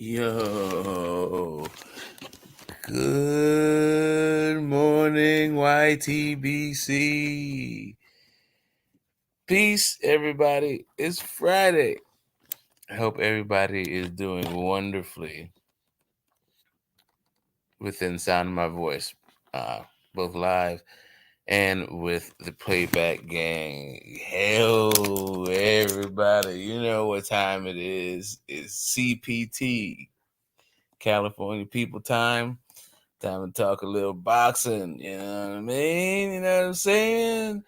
Yo, good morning, YTBC. Peace, everybody. It's Friday. I hope everybody is doing wonderfully within sound of my voice, both live and with the playback gang. Hell, everybody, you know what time it is. It's CPT, California People Time. Time to talk a little boxing, you know what I mean? You know what I'm saying?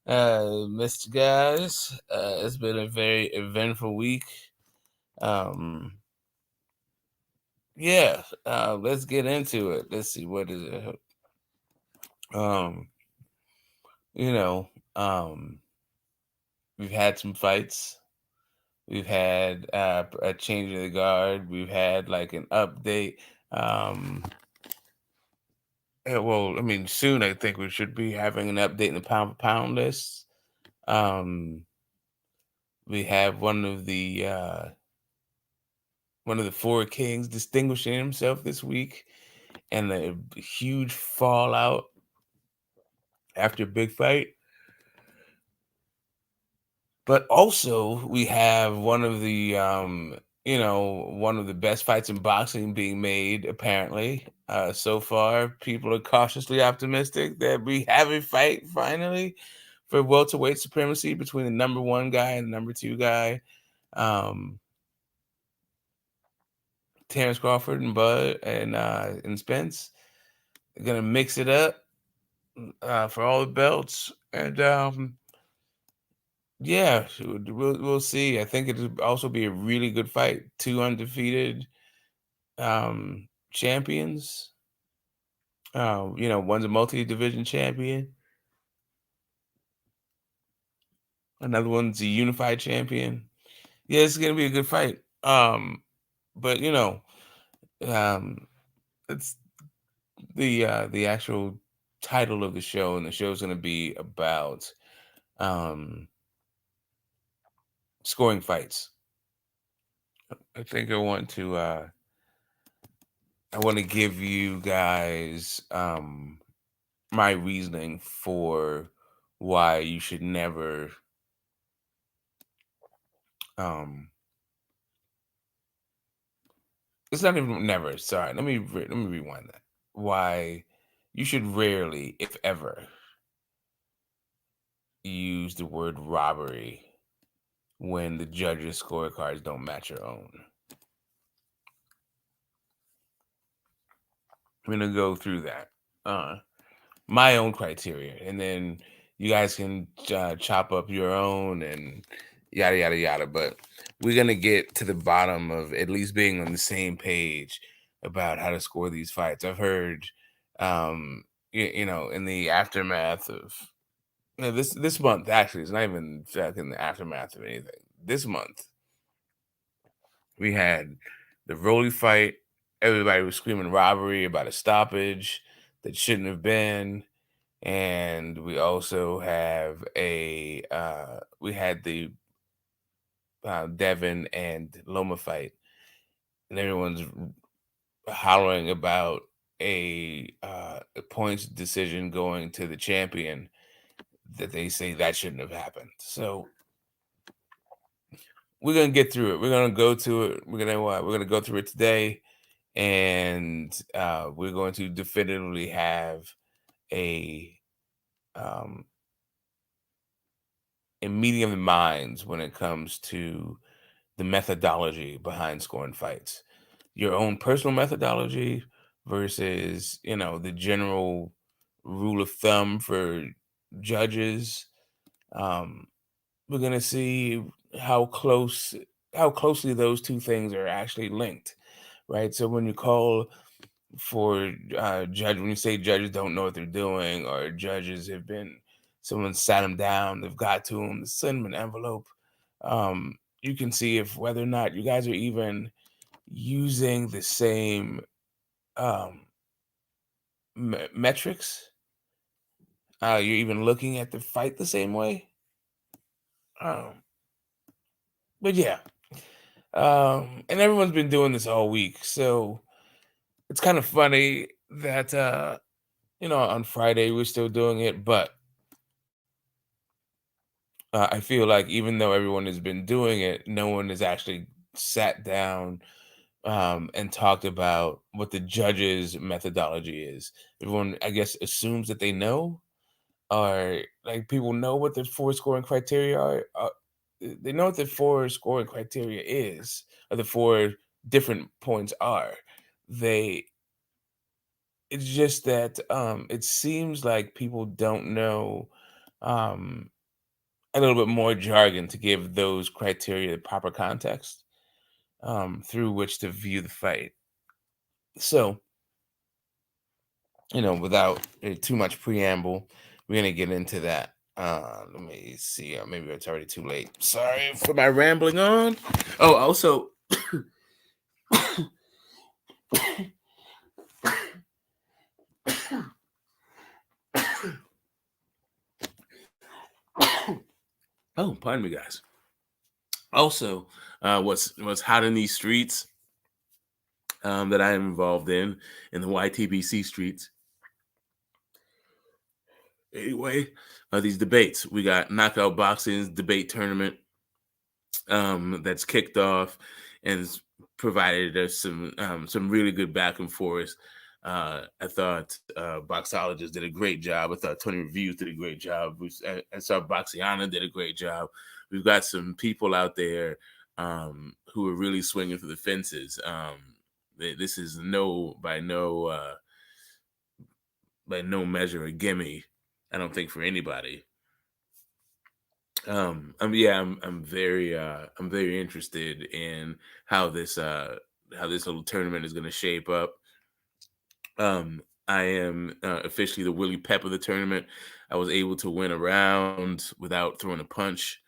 Missed you guys. It's been a very eventful week. Yeah, let's get into it. Let's see, what is it? You know, we've had some fights. We've had a change of the guard. We've had like an update. Well, I mean, soon I think we should be having an update in the pound for pound list. We have one of the four kings distinguishing himself this week, and a huge fallout after a big fight. But also, we have one of the best fights in boxing being made. Apparently, so far, people are cautiously optimistic that we have a fight finally for welterweight supremacy between the number one guy and the number two guy. Terrence, Crawford, and Bud and Spence. They're gonna mix it up for all the belts, and yeah, we'll see. I think it'll also be a really good fight. Two undefeated champions. One's a multi-division champion. Another one's a unified champion. Yeah, it's gonna be a good fight. But it's the actual title of the show, and the show's gonna be about scoring fights. I think I want to give you guys my reasoning for why you should never it's not even never, sorry. Let me rewind that. Why you should rarely, if ever, use the word robbery when the judges' scorecards don't match your own. I'm gonna go through that. My own criteria, and then you guys can chop up your own and yada yada yada. But we're gonna get to the bottom of at least being on the same page about how to score these fights. I've heard, in the aftermath of this month, actually, it's not even in the aftermath of anything. This month, we had the Rolly fight. Everybody was screaming robbery about a stoppage that shouldn't have been. And we also have we had the Devin and Loma fight, and everyone's hollering about a points decision going to the champion that they say that shouldn't have happened. So we're gonna get through it. We're gonna go to it. We're gonna go through it today, and we're going to definitively have a meeting of the minds when it comes to the methodology behind scoring fights. Your own personal methodology versus, the general rule of thumb for judges. We're gonna see how closely those two things are actually linked, right? So when you call for when you say judges don't know what they're doing, or judges have been, someone sat them down, they've got to them, send them an envelope. You can see if whether or not you guys are even using the same metrics. You're even looking at the fight the same way. But yeah, And everyone's been doing this all week, so it's kind of funny that on Friday we're still doing it, but I feel like even though everyone has been doing it, no one has actually sat down and talked about what the judge's methodology is. Everyone, I guess, assumes that they know, or like people know what the four scoring criteria are. They know what the four scoring criteria is, or the four different points are. They It's just that it seems like people don't know um a little bit more jargon to give those criteria the proper context through which to view the fight. So, without too much preamble, we're gonna get into that. Let me see. Maybe it's already too late. Sorry for my rambling on. Oh, also, oh, pardon me, guys. Also, what's hot in these streets that I am involved in the YTBC streets. Anyway, these debates. We got Knockout Boxing's debate tournament that's kicked off and has provided us some really good back and forth. I thought Boxologist did a great job. I thought Tony Reviews did a great job. I saw Boxiana did a great job. We've got some people out there who are really swinging for the fences. This is by no measure a gimme. I don't think for anybody. I'm very interested in how this little tournament is going to shape up. I am officially the Willie Pep of the tournament. I was able to win a round without throwing a punch.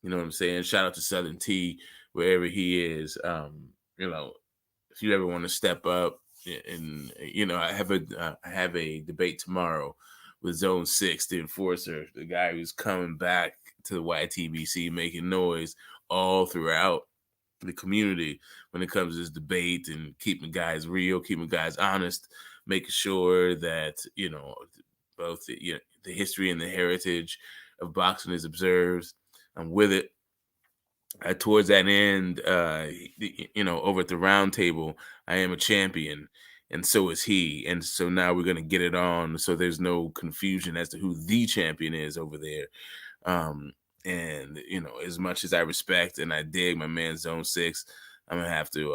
You know what I'm saying? Shout out to Southern T wherever he is. If you ever want to step up, and I have a debate tomorrow with Zone 6, the enforcer, the guy who's coming back to the YTBC, making noise all throughout the community when it comes to this debate and keeping guys real, keeping guys honest, making sure that both the history and the heritage of boxing is observed. I'm with it. Towards that end, over at the round table, I am a champion, and so is he. And so now we're going to get it on, so there's no confusion as to who the champion is over there. And as much as I respect and I dig my man Zone 6, I'm gonna have to,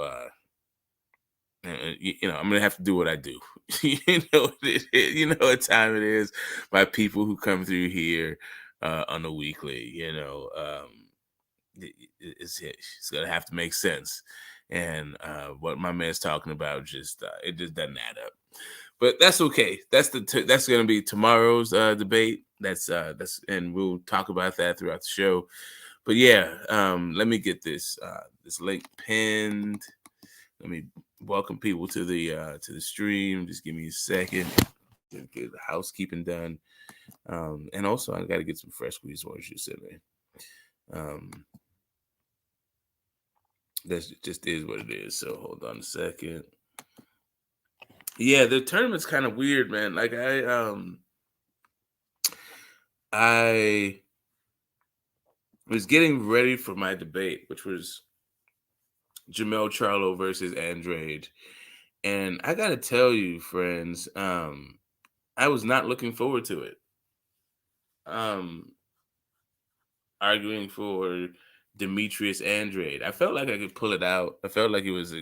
I'm gonna have to do what I do. You know what time it is. My people who come through here on a weekly, it's gonna have to make sense. And what my man's talking about it just doesn't add up. But that's okay. That's gonna be tomorrow's debate. That's and we'll talk about that throughout the show. But yeah, let me get this link pinned. Let me welcome people to the stream. Just give me a second to get the housekeeping done. And also I gotta get some fresh squeezed orange juice in there. That just is what it is. So hold on a second. Yeah, the tournament's kind of weird, man. Like I was getting ready for my debate, which was Jamel Charlo versus Andrade. And I gotta tell you, friends, I was not looking forward to it. Arguing for Demetrius Andrade. I felt like I could pull it out. I felt like it was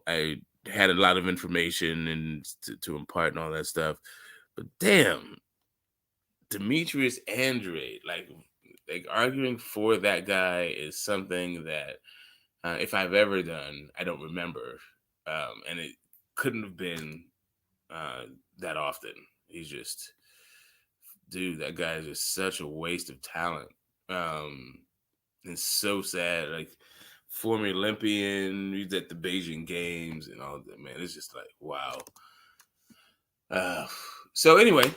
I had a lot of information and to impart and all that stuff. But damn, Demetrius Andrade, like arguing for that guy is something that if I've ever done, I don't remember. And it couldn't have been that often. He's just, dude, that guy is just such a waste of talent. It's so sad. Like, former Olympian, he's at the Beijing Games and all that, man. It's just like, wow. So anyway,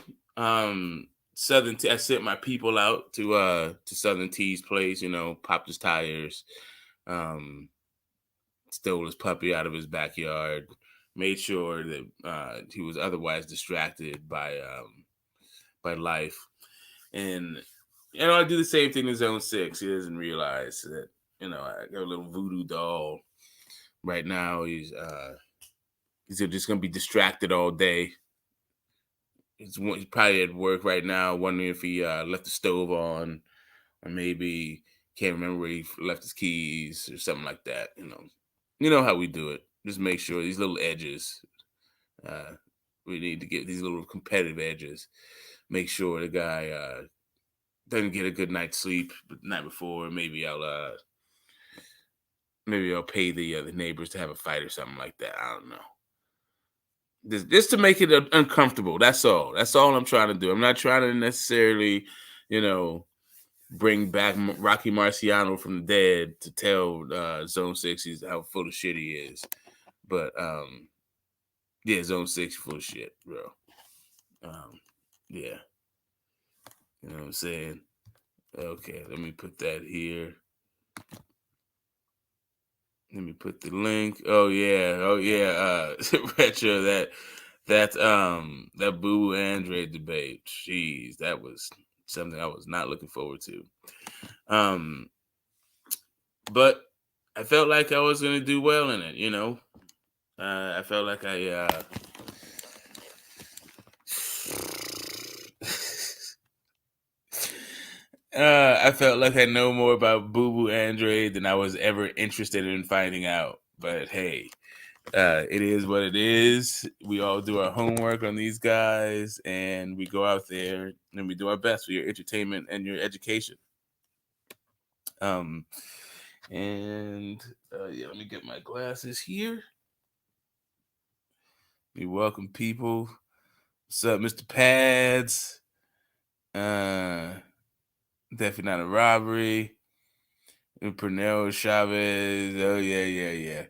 Southern T, I sent my people out to Southern T's place, popped his tires. Stole his puppy out of his backyard, made sure that he was otherwise distracted by life. And I do the same thing in Zone 6. He doesn't realize that I got a little voodoo doll right now. He's just gonna be distracted all day. He's probably at work right now, wondering if he left the stove on, or maybe can't remember where he left his keys or something like that. You know how we do it. Just make sure these little edges. Uh, we need to get these little competitive edges. Make sure the guy doesn't get a good night's sleep the night before. Maybe I'll pay the neighbors to have a fight or something like that. I don't know. Just to make it uncomfortable. That's all. That's all I'm trying to do. I'm not trying to necessarily, bring back Rocky Marciano from the dead to tell Zone 6 how full of shit he is. But yeah, Zone 6 full of shit, bro. Yeah. You know what I'm saying? Okay, let me put that here. Let me put the link. Oh yeah. Retro, that Boo Andre debate. Jeez, that was something I was not looking forward to. But I felt like I was gonna do well in it, I felt like I felt like I know more about Boo Boo Andre than I was ever interested in finding out. But hey, it is what it is. We all do our homework on these guys, and we go out there and we do our best for your entertainment and your education. And yeah, let me get my glasses here. We welcome people. What's up, Mr. Pads? Definitely not a robbery. And Pernell Chavez. Oh yeah.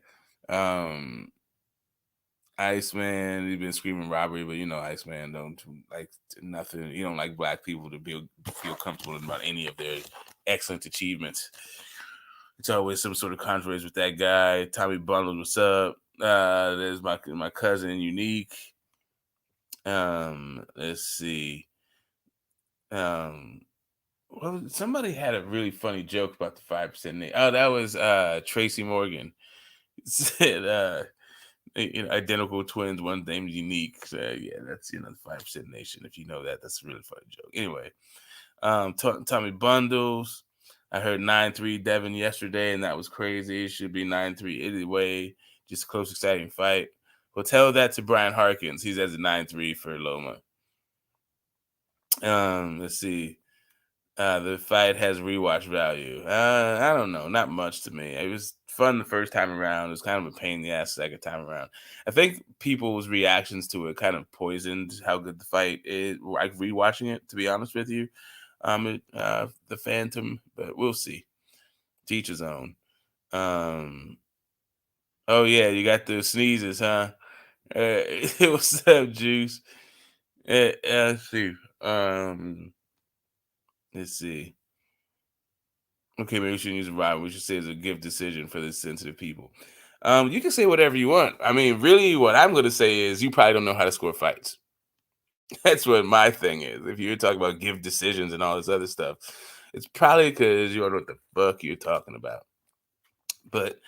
Iceman, he's been screaming robbery, but Iceman don't like nothing. You don't like black people to feel comfortable about any of their excellent achievements. It's always some sort of controversy with that guy. Tommy Bundles, what's up? There's my cousin Unique. Let's see. Well, somebody had a really funny joke about the 5%. Oh, that was Tracy Morgan. Said identical twins, one named Unique. So yeah, that's the 5% Nation. If you know that, that's a really funny joke. Anyway, Tommy Bundles. I heard 9-3 Devin yesterday, and that was crazy. It should be 9-3 anyway. Just a close, exciting fight. Well, tell that to Brian Harkins. He's at the 9-3 for Loma. Let's see. The fight has rewatch value. I don't know, not much to me. It was fun the first time around. It was kind of a pain in the ass the second time around. I think people's reactions to it kind of poisoned how good the fight is. Like rewatching it, to be honest with you, the Phantom, but we'll see. Teach his own. Oh yeah, you got the sneezes, huh? What's up, Juice? Let's see. Let's see. Okay, maybe we shouldn't use a rhyme. We should say it's a gift decision for the sensitive people. You can say whatever you want. I mean, really, what I'm going to say is you probably don't know how to score fights. That's what my thing is. If you're talking about gift decisions and all this other stuff, it's probably because you don't know what the fuck you're talking about. But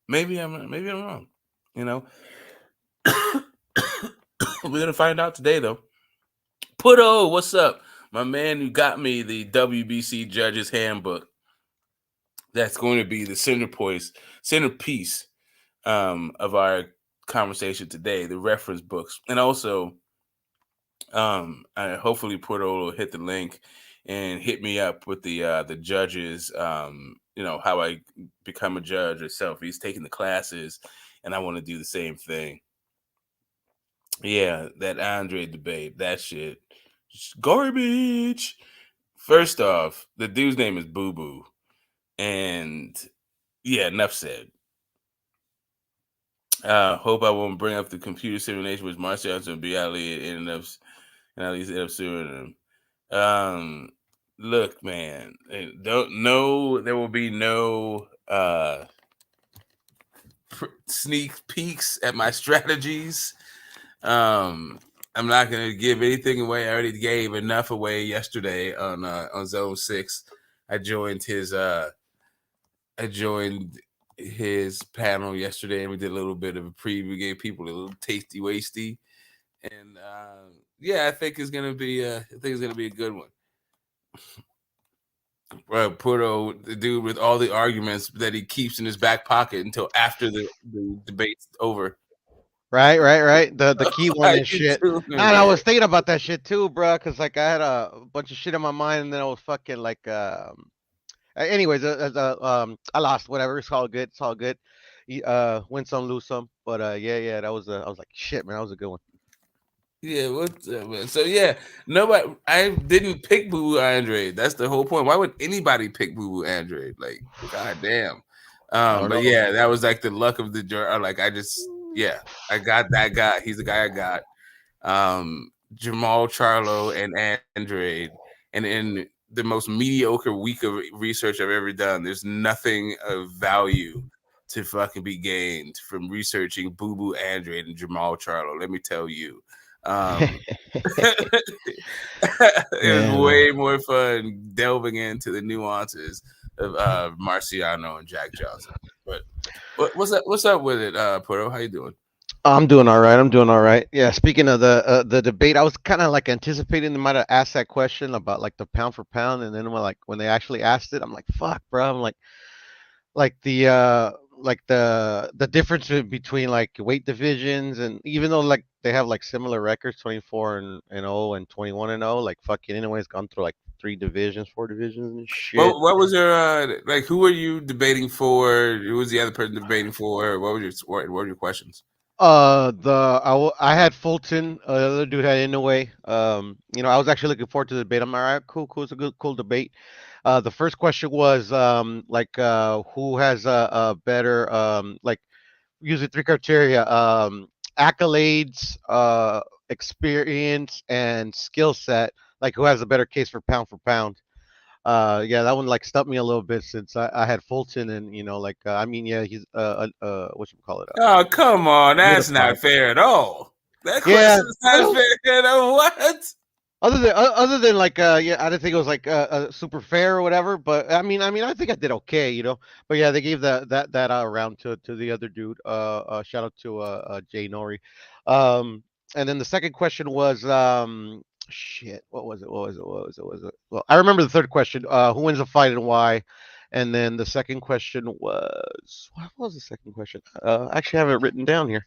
maybe I'm wrong. We're gonna find out today, though. Puto, what's up, my man? Who got me the WBC Judges Handbook? That's going to be the centerpiece of our conversation today, the reference books. And also, hopefully Porto will hit the link and hit me up with the judges, how I become a judge itself. He's taking the classes, and I want to do the same thing. Yeah, that Andre debate, that shit, garbage. First off, the dude's name is Boo Boo. And yeah, enough said. Hope I won't bring up the computer simulation with Martial and be Ali and at least end up suing him. Look, man, don't know there will be no sneak peeks at my strategies. I'm not gonna give anything away. I already gave enough away yesterday on Zone 6. I joined his I joined his panel yesterday, and we did a little bit of a preview. Gave people a little tasty wasty, and yeah, I think it's gonna be a good one. Puerto, the dude with all the arguments that he keeps in his back pocket until after the debate's over. Right. The key How one and you shit. doing, Nah, and I man? was thinking about that shit too, bro. Cause like I had a bunch of shit in my mind, and then I was fucking like, anyways, I lost. Whatever. It's all good. It's all good. Win some, lose some. But yeah. That was. I was like, shit, man. That was a good one. Yeah, what's up, man? So yeah, nobody. I didn't pick Boo Boo Andre. That's the whole point. Why would anybody pick Boo Boo Andre? Like, goddamn. I don't But know. yeah, that was like the luck of the draw. Like, yeah, I got that guy. He's the guy I got. Jamal Charlo and Andrade, and in the most mediocre week of research I've ever done, there's nothing of value to fucking be gained from researching Boo Boo Andrade and Jamal Charlo. Let me tell you. Um, it was Yeah, man. way more fun delving into the nuances of Marciano and Jack Johnson. But what's up? What's up with it, Porto? How you doing? I'm doing all right. I'm doing all right. Yeah. Speaking of the debate, I was kind of like anticipating they might have asked that question about like the pound for pound, and then when they actually asked it, I'm like, fuck, bro. I'm like the difference between like weight divisions, and even though like they have like similar records, 24 and 0 and 21 and 0, like fucking anyways gone through like three divisions, four divisions and shit. What was your like? Who were you debating for? Who was the other person debating for? What were your questions? I had Fulton, the other dude had Inoue. I was actually looking forward to the debate. I'm all right, cool. It's a good, cool debate. The first question was who has a better like using three criteria: accolades, experience, and skill set. Like who has a better case for pound. Yeah, that one like stumped me a little bit since I had Fulton, and like I mean, yeah, he's what you call it, Oh, come on. That's solidified. not fair at all. That Yeah, question is not well, fair at all. What? other than like yeah, I didn't think it was like super fair or whatever, but I mean I think I did okay. But yeah, they gave that round to the other dude. Shout out to Jay Nori. Um, and then the second question was shit. What was it? Well, I remember the third question. Who wins a fight and why? And then the second question was what was the second question? I actually have it written down here.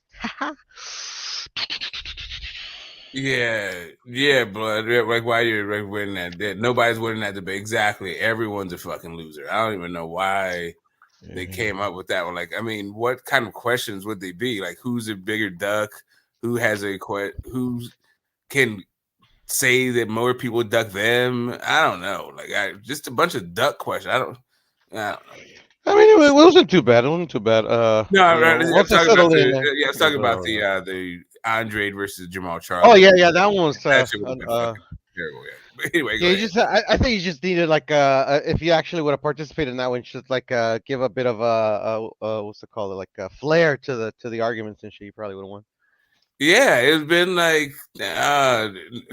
Yeah, blood. Yeah, like why you're like winning that? Nobody's winning that debate. Exactly. Everyone's a fucking loser. I don't even know why they came up with that one. Like, I mean, what kind of questions would they be? Like, who's a bigger duck? Who has who can say that more people duck them? I don't know. Like, just a bunch of duck questions. I don't know. I mean, it wasn't too bad. It wasn't too bad. No, I'm Once I talking about settled in there, I was it was talking about all right. the Andre versus Jamal Oh Charlo yeah, debate. yeah, that one was. That shit would have been fucking terrible. Yeah. But anyway, go Yeah, ahead. I think you just needed like if you actually would have participated in that one, just like give a bit of what's it called, like a flair to the arguments and shit. You probably would have won. Yeah, it's been like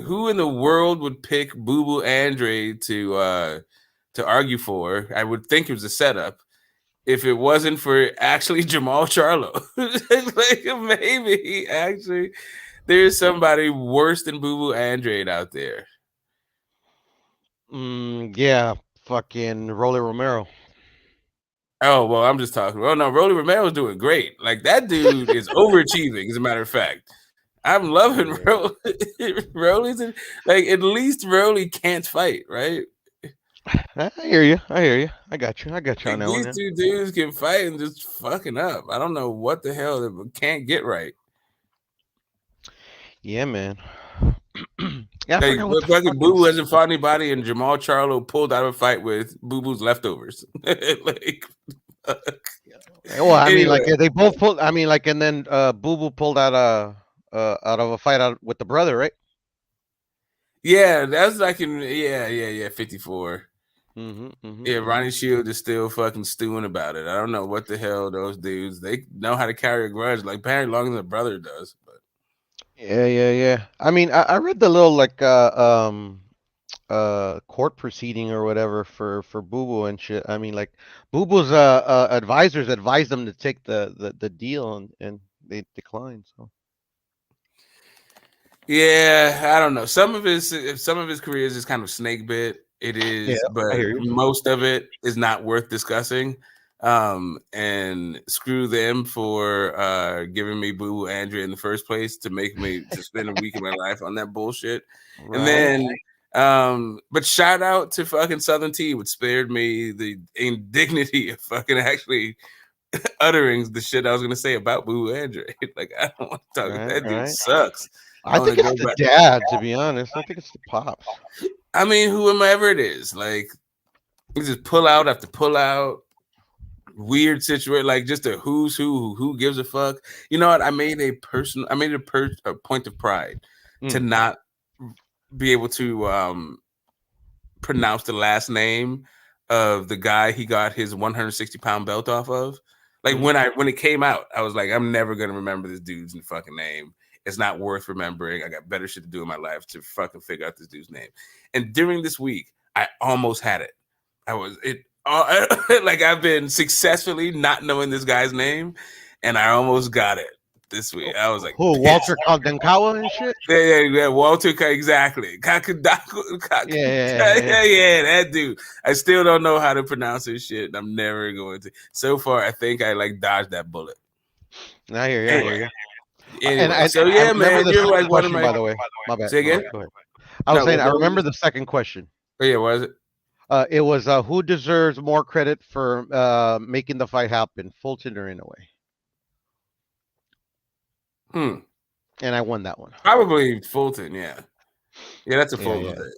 who in the world would pick Boo Boo Andre to argue for? I would think it was a setup if it wasn't for actually Jamal Charlo. Like maybe actually there's somebody worse than Boo Boo Andre out there. Yeah, fucking Rolly Romero. Oh well, I'm just talking. Oh no, Rolly Romero's doing great. Like that dude is overachieving. As a matter of fact, I'm loving Yeah, Rolly's like at least Rolly can't fight, right? I hear you. I hear you. I got you Like on that one. these Yeah, two dudes can fight and just fucking up. I don't know what the hell they can't get right. yeah, man. Yeah, I Like forgot what the fucking Boo fucking. Boo hasn't fought anybody, and Jamal Charlo pulled out a fight with Boo Boo's leftovers. Like, Well, I mean, like anyway, they both pulled. I mean, like, and then Boo Boo pulled out of a fight out with the brother, right? Yeah, that's like in yeah 54. Yeah, Hmm. Ronnie Shield is still fucking stewing about it. I don't know what the hell those dudes. They know how to carry a grudge like apparently longer than the brother does. But Yeah, yeah, yeah. I mean, I read the little like court proceeding or whatever for Boo Boo and shit. I mean, like Boo Boo's advisors advised them to take the deal and they declined. So yeah, I don't know. Some of his career is just kind of snake bit. It yeah, is, I but hear you. most of it is not worth discussing. And screw them for giving me Boo Andrea in the first place to make me to spend a week of my life on that bullshit. And Right. then but shout out to fucking Southern T, which spared me the indignity of fucking actually uttering the shit I was gonna say about Boo Andre. Like I don't want to talk. Right, That dude right. sucks. I I want think to it's go the back. dad, to be honest. I think it's the pops. I mean, whomever it is, like you just pull out after pull out, weird situation, like just a who's who gives a fuck. You know what? I made a point of pride to Mm, not be able to pronounce the last name of the guy he got his 160-pound belt off of. Like mm. when it came out, I was like, I'm never gonna remember this dude's fucking name. It's not worth remembering. I got better shit to do in my life to fucking figure out this dude's name. And during this week, I almost had it. I was it like I've been successfully not knowing this guy's name, and I almost got it this week. I was like Who, pissed. Walter Kaldenkawa and shit? Yeah, Walter, exactly. Yeah, yeah, yeah, yeah. Yeah, that dude. I still don't know how to pronounce his shit, and I'm never going to. So far, I think I like dodged that bullet. I hear you. I Anyway, hear you. And anyway, so I yeah, remember man, the you're second like one of question, my. by the way. My bad. Say My again? bad. Go ahead. I was No, saying I what was remember it? the second question. Oh yeah, was it? It was who deserves more credit for making the fight happen, Fulton or Inoue? Hmm. And I won that one. Probably Fulton. Yeah, yeah, that's a Yeah, Fulton yeah, thing.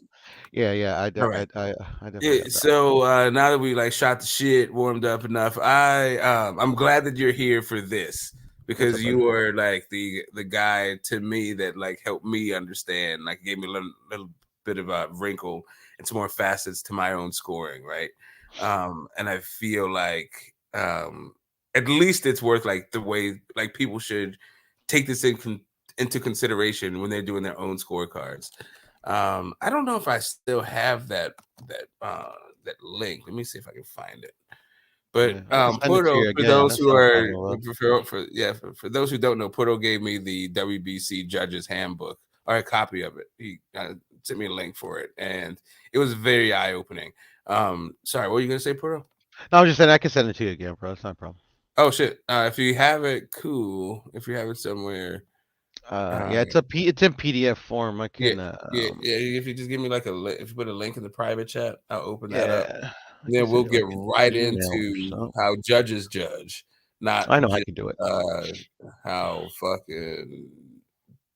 yeah, yeah. All right. I definitely Yeah, got that one. so now that we like shot the shit, warmed up enough, I'm glad that you're here for this It's a because you pleasure. were like the guy to me that like helped me understand, like gave me a little bit of a wrinkle and some more facets to my own scoring, right? And I feel like at least it's worth like the way like people should take this into consideration when they're doing their own scorecards. I don't know if I still have that uh that link. Let me see if I can find it. But Yeah, I can send it to Porto, you for again. those That's who not a are problem, bro. for those who don't know, Porto gave me the WBC Judges Handbook or a copy of it. He sent me a link for it, and it was very eye opening. Sorry, what were you gonna say, Porto? No, I was just saying I can send it to you again, bro. That's not a problem. Oh shit! If you have it, cool. If you have it somewhere, Yeah, uh, it's in PDF form. I yeah, can yeah. If you just give me like a link, if you put a link in the private chat, I'll open that up. yeah, I can Then send we'll you get like an right email or into something. how judges judge, not I know I just can do it. how fucking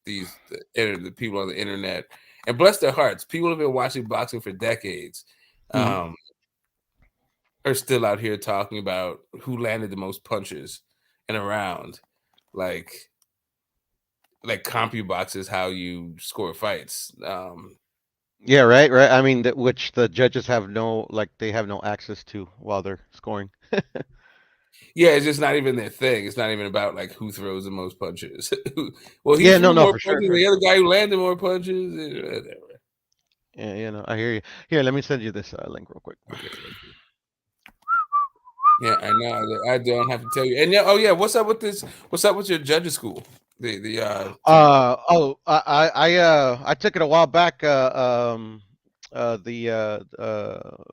the people on the internet and bless their hearts, people have been watching boxing for decades, Mhm. um, are still out here talking about who landed the most punches in a round, like CompuBox is how you score fights. Yeah, right, right. I mean, which the judges have they have no access to while they're scoring. Yeah, it's just not even their thing. It's not even about like who throws the most punches. Well, he Yeah, no, threw no, more for sure, punches than sure. the other guy who landed more punches. Whatever. Yeah, I hear you. Here, let me send you this link real quick. Okay, thank you. Yeah, I know. I don't have to tell you. And yeah, oh yeah, what's up with this? What's up with your judges school? I took it a while back. The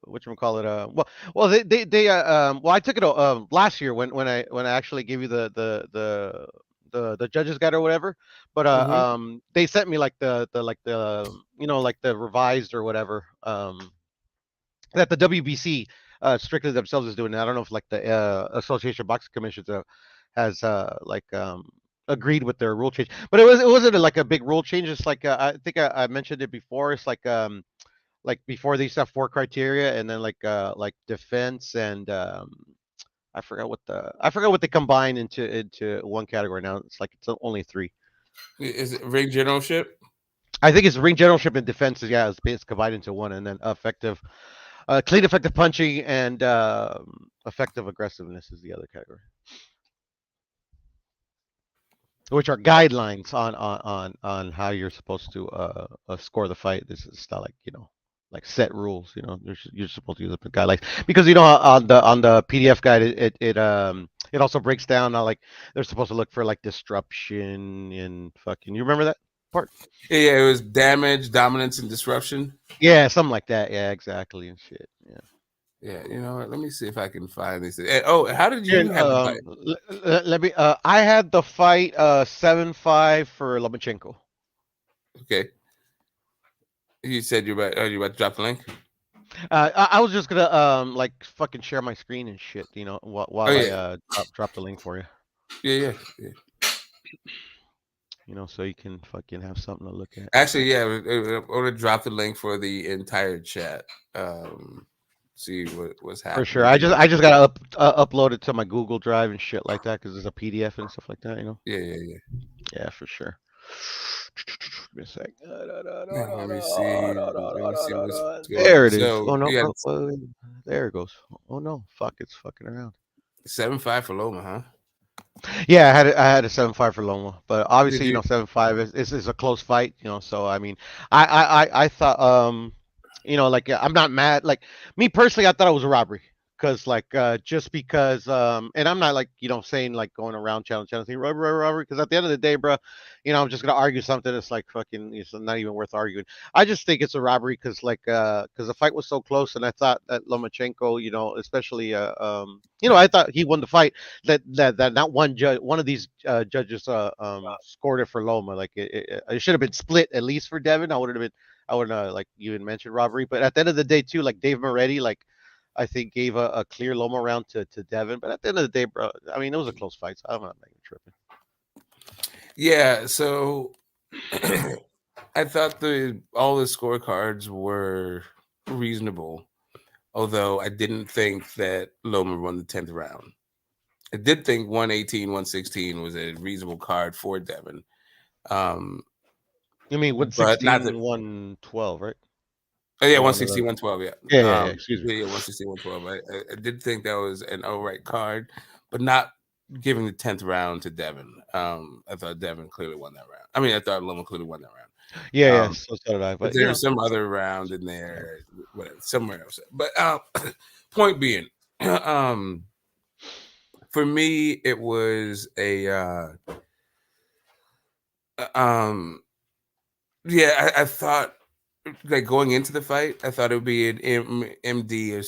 Whatchamacallit, I took it last year when I actually gave you the judges guide or whatever. But Mhm. they sent me like like the revised or whatever that the WBC strictly themselves is doing. I don't know if like the Association of Boxing Commissions has agreed with their rule change, but it wasn't like a big rule change. It's like I think I mentioned it before. It's like before they used to have four criteria, and then like defense and I forgot what they combine into one category now. It's like it's only three. Is it ring generalship? I think it's ring generalship and defense. Yeah, it's combined into one, and then effective, clean effective punching and effective aggressiveness is the other category, which are guidelines on how you're supposed to score the fight. This is not like like set rules. You're supposed to use the guidelines because on the PDF guide it also breaks down how like they're supposed to look for like disruption and fucking. You remember that part? Yeah, yeah, it was damage, dominance, and disruption. Yeah, something like that. Yeah, exactly and shit. Yeah. Yeah, you know what? Let me see if I can find this. Oh, how did Here, you have the fight? let me. I had the fight 7-5 for Lomachenko. Okay, you said you're about. Are you about to drop the link? I was just gonna like fucking share my screen and shit, Oh while I yeah, drop the link for you, yeah, yeah. so you can fucking have something to look at. Actually, yeah, I'm gonna drop the link for the entire chat. Um, see what's For sure. happening I here. just gotta upload it to my Google Drive and shit like that because it's a PDF and stuff like that. Yeah, yeah, yeah. Yeah, for sure. Give me a sec. Now let me see. Let me see what's going There on. it is. So Oh no, you got no, there it goes. Oh no, fuck, it's fucking around. 7-5 for Loma, huh? Yeah, I had a 7-5 for Loma, but Did obviously, you? 7-5 is a close fight, so I mean, I thought, like I'm not mad. Like me personally, I thought it was a robbery because like just because and I'm not like saying like going around challenge saying robbery because at the end of the day, bro, I'm just gonna argue something that's like fucking it's not even worth arguing. I just think it's a robbery because like because the fight was so close and I thought that Lomachenko, especially I thought he won the fight that not one of these judges scored it for Loma. Like it should have been split at least for Devin. I wouldn't like you had mentioned robbery, but at the end of the day too, like Dave Moretti, like I think gave a clear Loma round to Devin. But at the end of the day, bro, I mean it was a close fight, so I'm not making tripping. Yeah. So I thought all the scorecards were reasonable, although I didn't think that Loma won the 10th round. I did think 118, 116 was a reasonable card for Devin. Um, You mean but not 116, that. 112, right? Oh yeah, Or one one of sixteen, those. 112. Yeah. Yeah. Excuse me. Yeah, 116, 112. I did think that was an all right card, but not giving the 10th round to Devin. I thought Devin clearly won that round. I mean, I thought Loma clearly won that round. Yeah. Um, So did I. but But there's some other round in there, whatever, somewhere else. But point being, um, for me, it was a um, yeah. I thought like going into the fight, I thought it would be an MD or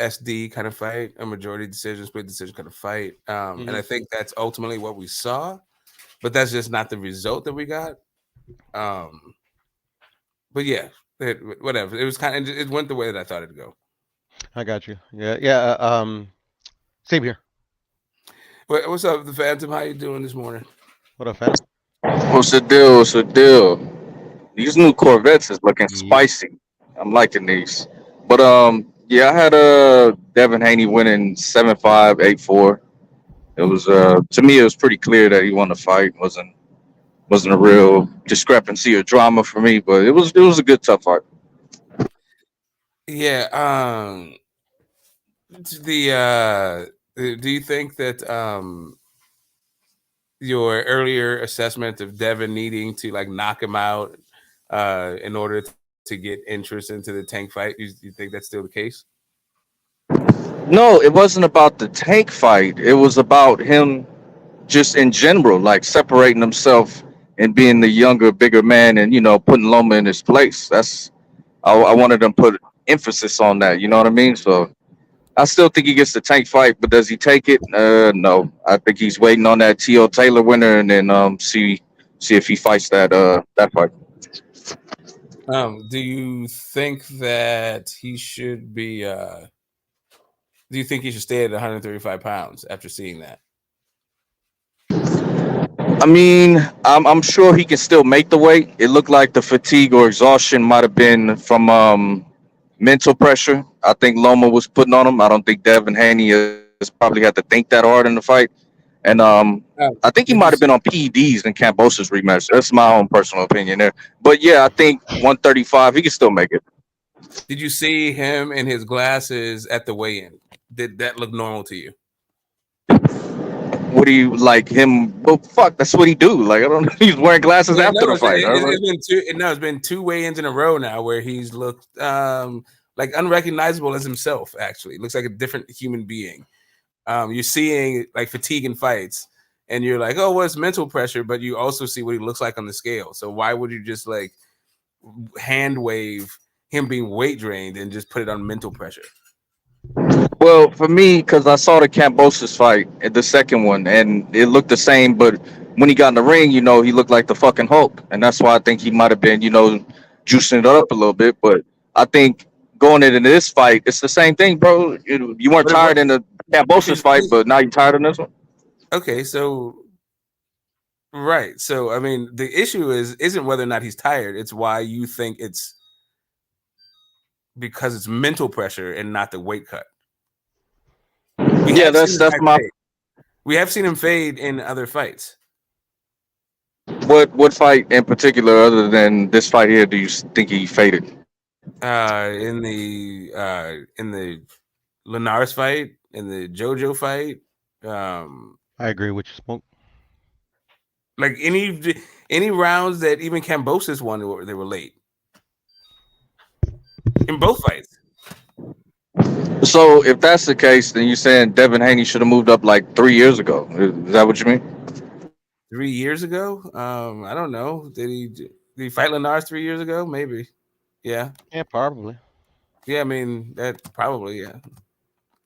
SD kind of fight, a majority decision, split decision kind of fight. And I mhm. think that's ultimately what we saw, but that's just not the result that we got. Um, but yeah, whatever. It was kind of it went the way that I thought it'd go. I got you. Yeah. Yeah. Same here. What's up, the Phantom? How you doing this morning? What up, Phantom? What's the deal? What's the deal? These new Corvettes is looking Yep. spicy. I'm liking these. But yeah, I had Devin Haney winning 7-5, 8-4. It was to me it was pretty clear that he won the fight. Wasn't a real discrepancy or drama for me, but it was a good tough fight. Yeah. The do you think that your earlier assessment of Devin needing to like knock him out in order to get interest into the tank fight, you think that's still the case? No, it wasn't about the tank fight. It was about him just in general, like separating himself and being the younger, bigger man, and putting Loma in his place. I wanted them to put emphasis on that. You know what I mean? So I still think he gets the tank fight, but does he take it? No. I think he's waiting on that T.O. Taylor winner, and then see if he fights that fight. Do you think that he should be? Do you think he should stay at 135 pounds after seeing that? I mean, I'm sure he can still make the weight. It looked like the fatigue or exhaustion might have been from mental pressure. I think Loma was putting on him. I don't think Devin Haney has probably had to think that hard in the fight. And I think he Did you might have see? been on PEDs in Cambosa's rematch. That's my own personal opinion there. But yeah, I think 135 he can still make it. Did you see him in his glasses at the weigh-in? Did that look normal to you? What do you like him? Well, fuck, that's what he do. Like I don't know. He's wearing glasses Yeah, after no, the fight. I don't know. it's been two. No, it's been two weigh-ins in a row now where he's looked like unrecognizable as himself. Actually, looks like a different human being. You're seeing like fatigue in fights, and you're like, oh, well, it's mental pressure, but you also see what he looks like on the scale. So why would you just like hand wave him being weight drained and just put it on mental pressure? Well, for me, because I saw the Cambosis fight, the second one, and it looked the same, but when he got in the ring, he looked like the fucking Hulk, and that's why I think he might have been, juicing it up a little bit. But I think going into this fight, it's the same thing, bro. You weren't What? tired in the Cambosis fight, but now you're tired in this one. Okay, so right. So I mean, the issue isn't whether or not he's tired. It's why you think it's because it's mental pressure and not the weight cut. We Yeah, have seen that's the that's guy my fade. We have seen him fade in other fights. what fight in particular, other than this fight here, do you think he faded? In the Linares fight, in the JoJo fight, I agree with you, Smoke. like any rounds that even Cambosis won, they were late in both fights. So if that's the case, then you're saying Devin Haney should have moved up like 3 years ago. Is that what you mean? 3 years ago, I don't know. Did he fight Linares 3 years ago? Maybe. Yeah. Yeah, probably. Yeah. I mean, that probably. Yeah.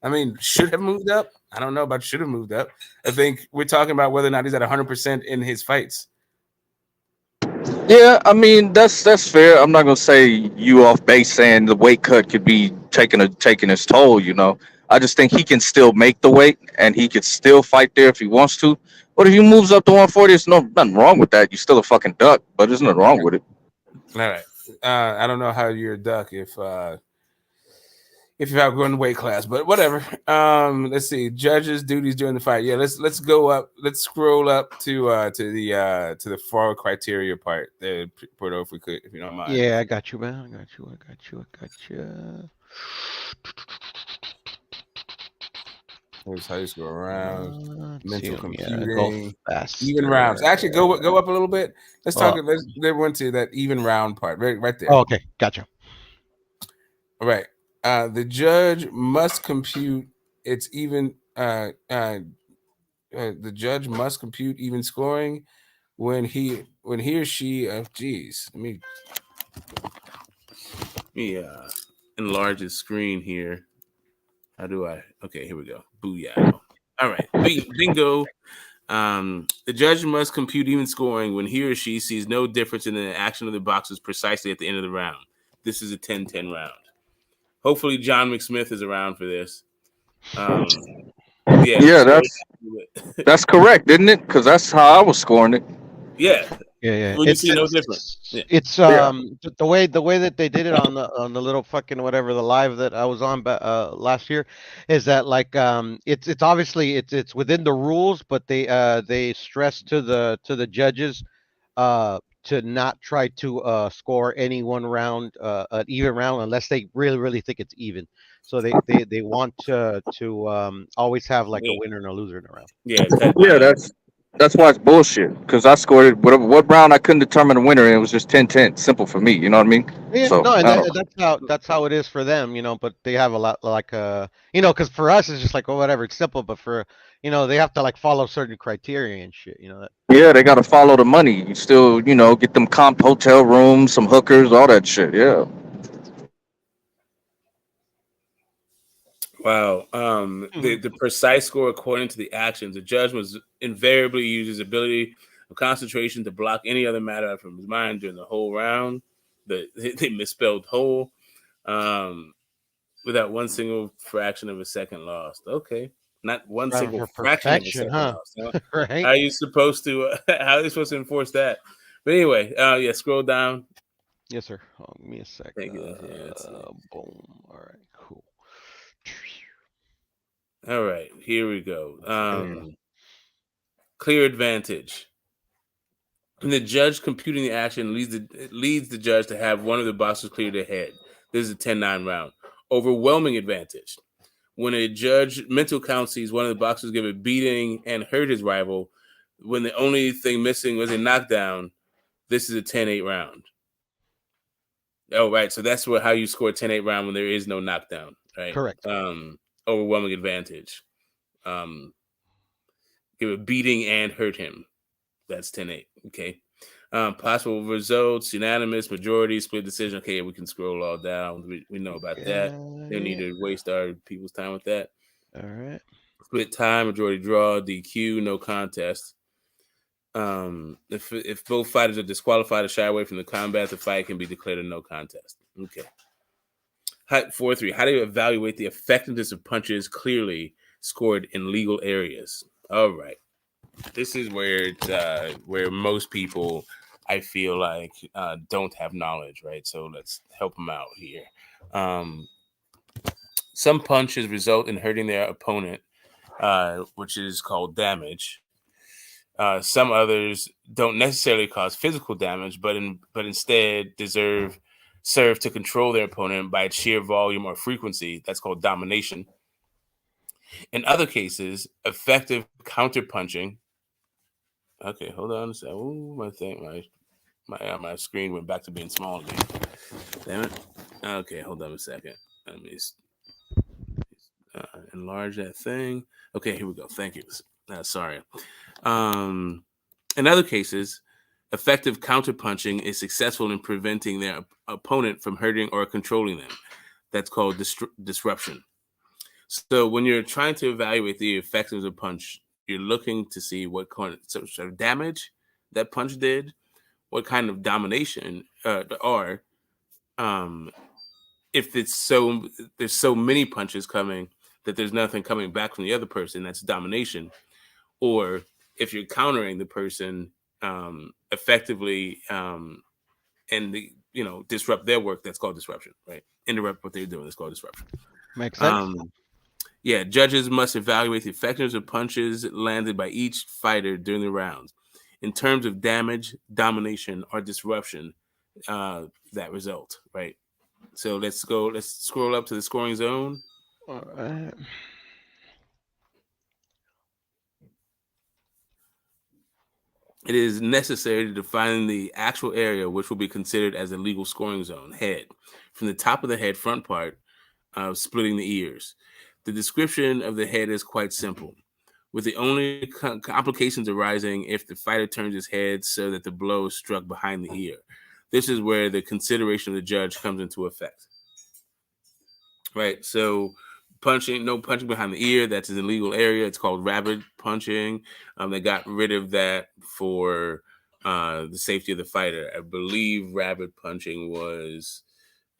I mean, should have moved up. I don't know about should have moved up. I think we're talking about whether or not he's at 100% in his fights. Yeah, I mean that's fair. I'm not gonna say you off base saying the weight cut could be taking its toll. I just think he can still make the weight and he could still fight there if he wants to. But if he moves up to 140, there's nothing wrong with that. You're still a fucking duck, but there's nothing wrong with it. All right. I don't know how you're a duck if you're outgrowing the weight class, but whatever. Let's see. Judges' duties during the fight. Yeah, let's go up. Let's scroll up to the far criteria part there, Porto, if we could, if you don't mind. Yeah, I got you, man. I got you. I got you. I got you. Here's how you go around. Let's see Mental 'em, yeah, go computing. Even rounds. faster. Actually, go up a little bit. Let's talk. Oh, They went to that even round part right there. oh, okay, gotcha. All right. The judge must compute its even. The judge must compute even scoring when he or she. Geez, let me enlarge the screen here. How do I? Okay, here we go. Booyah! All right, bingo. The judge must compute even scoring when he or she sees no difference in the action of the boxers precisely at the end of the round. This is a 10-10 round. Hopefully, John McSmith is around for this. Yeah, Yeah, scroll. that's correct, isn't it? Because that's how I was scoring it. Yeah, Yeah, yeah. when you see no difference. Yeah. It's Yeah. the way that they did it on the little fucking whatever the live that I was on last year is that like it's obviously it's within the rules, but they stress to the judges to not try to score any one round an even round unless they really think it's even. So they want to always have like a Yeah, winner and a loser in a round. yeah, cut Yeah, down. that's why it's bullshit. Because I scored it. What round I couldn't determine the winner, and it was just 10-10. Simple for me. You know what I mean? Yeah, So no, and I don't know. that's how it is for them, but they have a lot like because for us it's just like oh whatever, it's simple, but for they have to like follow certain criteria and shit. That. Yeah, they got to follow the money. You still, get them comp hotel rooms, some hookers, all that shit. Yeah. Wow. Mhm. The precise score according to the actions. The judge must invariably use his ability of concentration to block any other matter from his mind during the whole round. They misspelled whole. Um, without one single fraction of a second lost. Okay. Not one Striving single for fraction of a perfection, second huh? lost. Huh? How Right? are you supposed to how are you supposed to enforce that? But anyway, yeah, scroll down. Yes, sir. Give me a sec. Thank you. Yeah, let's see. Boom. All right, cool. All right, here we go. There you go. clear advantage. And the judge computing the action leads the judge to have one of the boxers clear their head. This is a 10-9 round. Overwhelming advantage. When a judge mental count sees one of the boxers give a beating and hurt his rival, when the only thing missing was a knockdown, this is a 10-8 round. Oh, right. So that's how you score 10-8 round when there is no knockdown, right? Correct. Overwhelming advantage. Give a beating and hurt him. That's 10-8. Okay. Possible results, unanimous, majority, split decision. Okay, we can scroll all down. We know about that. Don't need to waste our people's time with that. All right. Split time, majority draw, DQ, no contest. If both fighters are disqualified or shy away from the combat, the fight can be declared a no contest. Okay. 4-3. How do you evaluate the effectiveness of punches clearly scored in legal areas? All right. This is where most people, I feel like, don't have knowledge, right? So let's help them out here. Some punches result in hurting their opponent, which is called damage. Some others don't necessarily cause physical damage, but instead serve to control their opponent by its sheer volume or frequency. That's called domination. In other cases, effective counterpunching. Okay, hold on a second. Ooh, my screen went back to being small again. Damn it. Okay, hold on a second. Let me enlarge that thing. Okay, here we go. Thank you. Sorry. In other cases, effective counterpunching is successful in preventing their opponent from hurting or controlling them. That's called disruption. So when you're trying to evaluate the effectiveness of a punch, you're looking to see what kind of damage that punch did, what kind of domination, or if there's so many punches coming that there's nothing coming back from the other person, that's domination, or if you're countering the person effectively and disrupt their work, that's called disruption, right? Interrupt what they're doing, that's called disruption. Makes sense. Yeah, judges must evaluate the effectiveness of punches landed by each fighter during the rounds in terms of damage, domination, or disruption that result, right? So let's scroll up to the scoring zone. All right. It is necessary to define the actual area which will be considered as a legal scoring zone, head. From the top of the head front part, splitting the ears. The description of the head is quite simple, with the only complications arising if the fighter turns his head so that the blow is struck behind the ear. This is where the consideration of the judge comes into effect. Right, so no punching behind the ear, that's an illegal area. It's called rapid punching. They got rid of that for the safety of the fighter. I believe rapid punching was,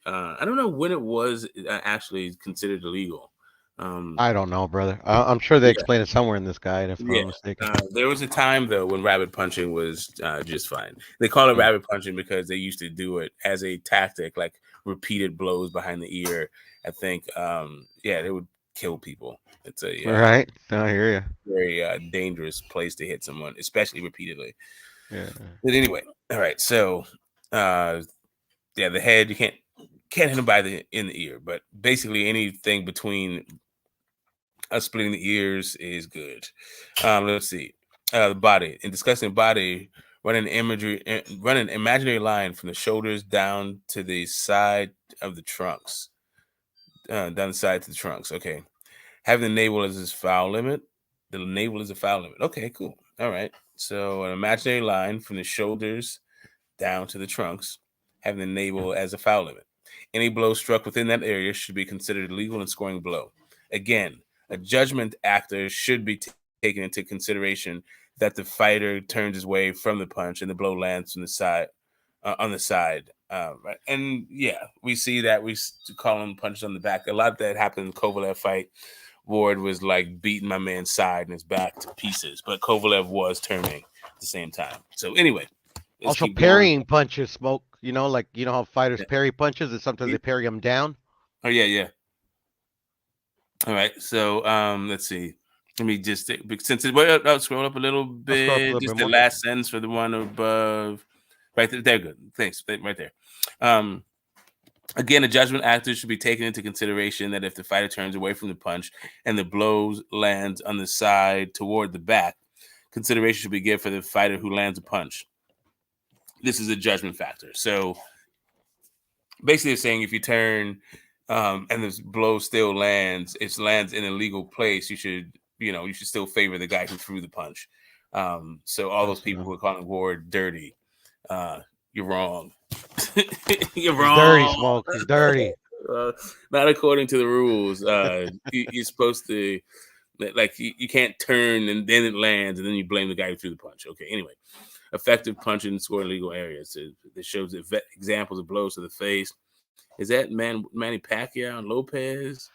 I don't know when it was actually considered illegal. I don't know, brother. I'm sure they explain it somewhere in this guide, if I'm not mistaken. There was a time though when rapid punching was just fine. They call it rapid punching because they used to do it as a tactic, like repeated blows behind the ear. I think, they would kill people. It's a right. I hear you. Very dangerous place to hit someone, especially repeatedly. Yeah. But anyway, all right. So, the head, you can't hit him in the ear, but basically anything between splitting the ears is good. Let's see. The body. In discussing body, run an imaginary line from the shoulders down to the side of the trunks. Down the side to the trunks. Okay. Having the navel as his foul limit. The navel is a foul limit. Okay, cool. All right. So an imaginary line from the shoulders down to the trunks, having the navel as a foul limit. Any blow struck within that area should be considered illegal and scoring blow. Again, a judgment actor should be taken into consideration that the fighter turns his way from the punch and the blow lands from the side, on the side. Right. And we see that we call him punches on the back. A lot of that happened in the Kovalev fight. Ward was like beating my man's side and his back to pieces, but Kovalev was turning at the same time. So anyway, also parrying punches, Smoke. Like how fighters parry punches, and sometimes they parry them down. Oh yeah. All right. So let's see. Let me just since it well, scroll up a little I'll scroll up a bit. little Just bit the more. last sentence for the one above. Right there, they're good. Thanks. Right there. Again, a judgment actor should be taken into consideration that if the fighter turns away from the punch and the blows lands on the side toward the back, consideration should be given for the fighter who lands a punch. This is a judgment factor. So basically, it's saying if you turn and the blow still lands, it lands in a legal place, you should still favor the guy who threw the punch. So all those people who are calling Ward dirty, you're wrong. You're He's dirty, wrong. Smoke. He's dirty. Not according to the rules. You're supposed to you can't turn and then it lands and then you blame the guy who threw the punch. Okay, anyway, effective punching and scoring legal areas. It shows examples of blows to the face. Is that Manny Pacquiao and Lopez?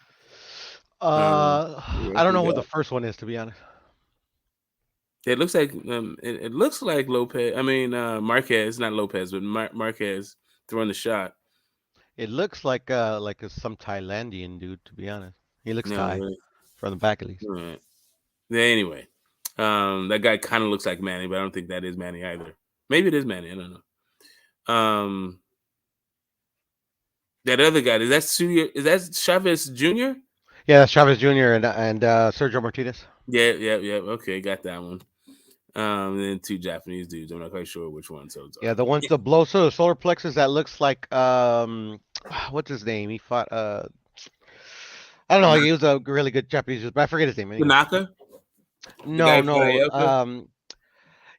I don't know who the first one is, to be honest. It looks like it looks like Lopez. I mean Marquez, not Lopez, but Marquez throwing the shot. It looks like some Thailandian dude, to be honest. He looks No, Thai really. from the back at least. All right. Yeah, anyway, that guy kind of looks like Manny, but I don't think that is Manny either. Maybe it is Manny. I don't know. That other guy is that Chavez Jr.? Yeah, that's Chavez Jr. and Sergio Martinez. Yeah. Okay, got that one. And then two Japanese dudes. I'm not quite sure which one. So Yeah, the ones the blow to the solar plexus that looks like what's his name? He fought I don't know. He was a really good Japanese, but I forget his name. Anyway. Tanaka? No.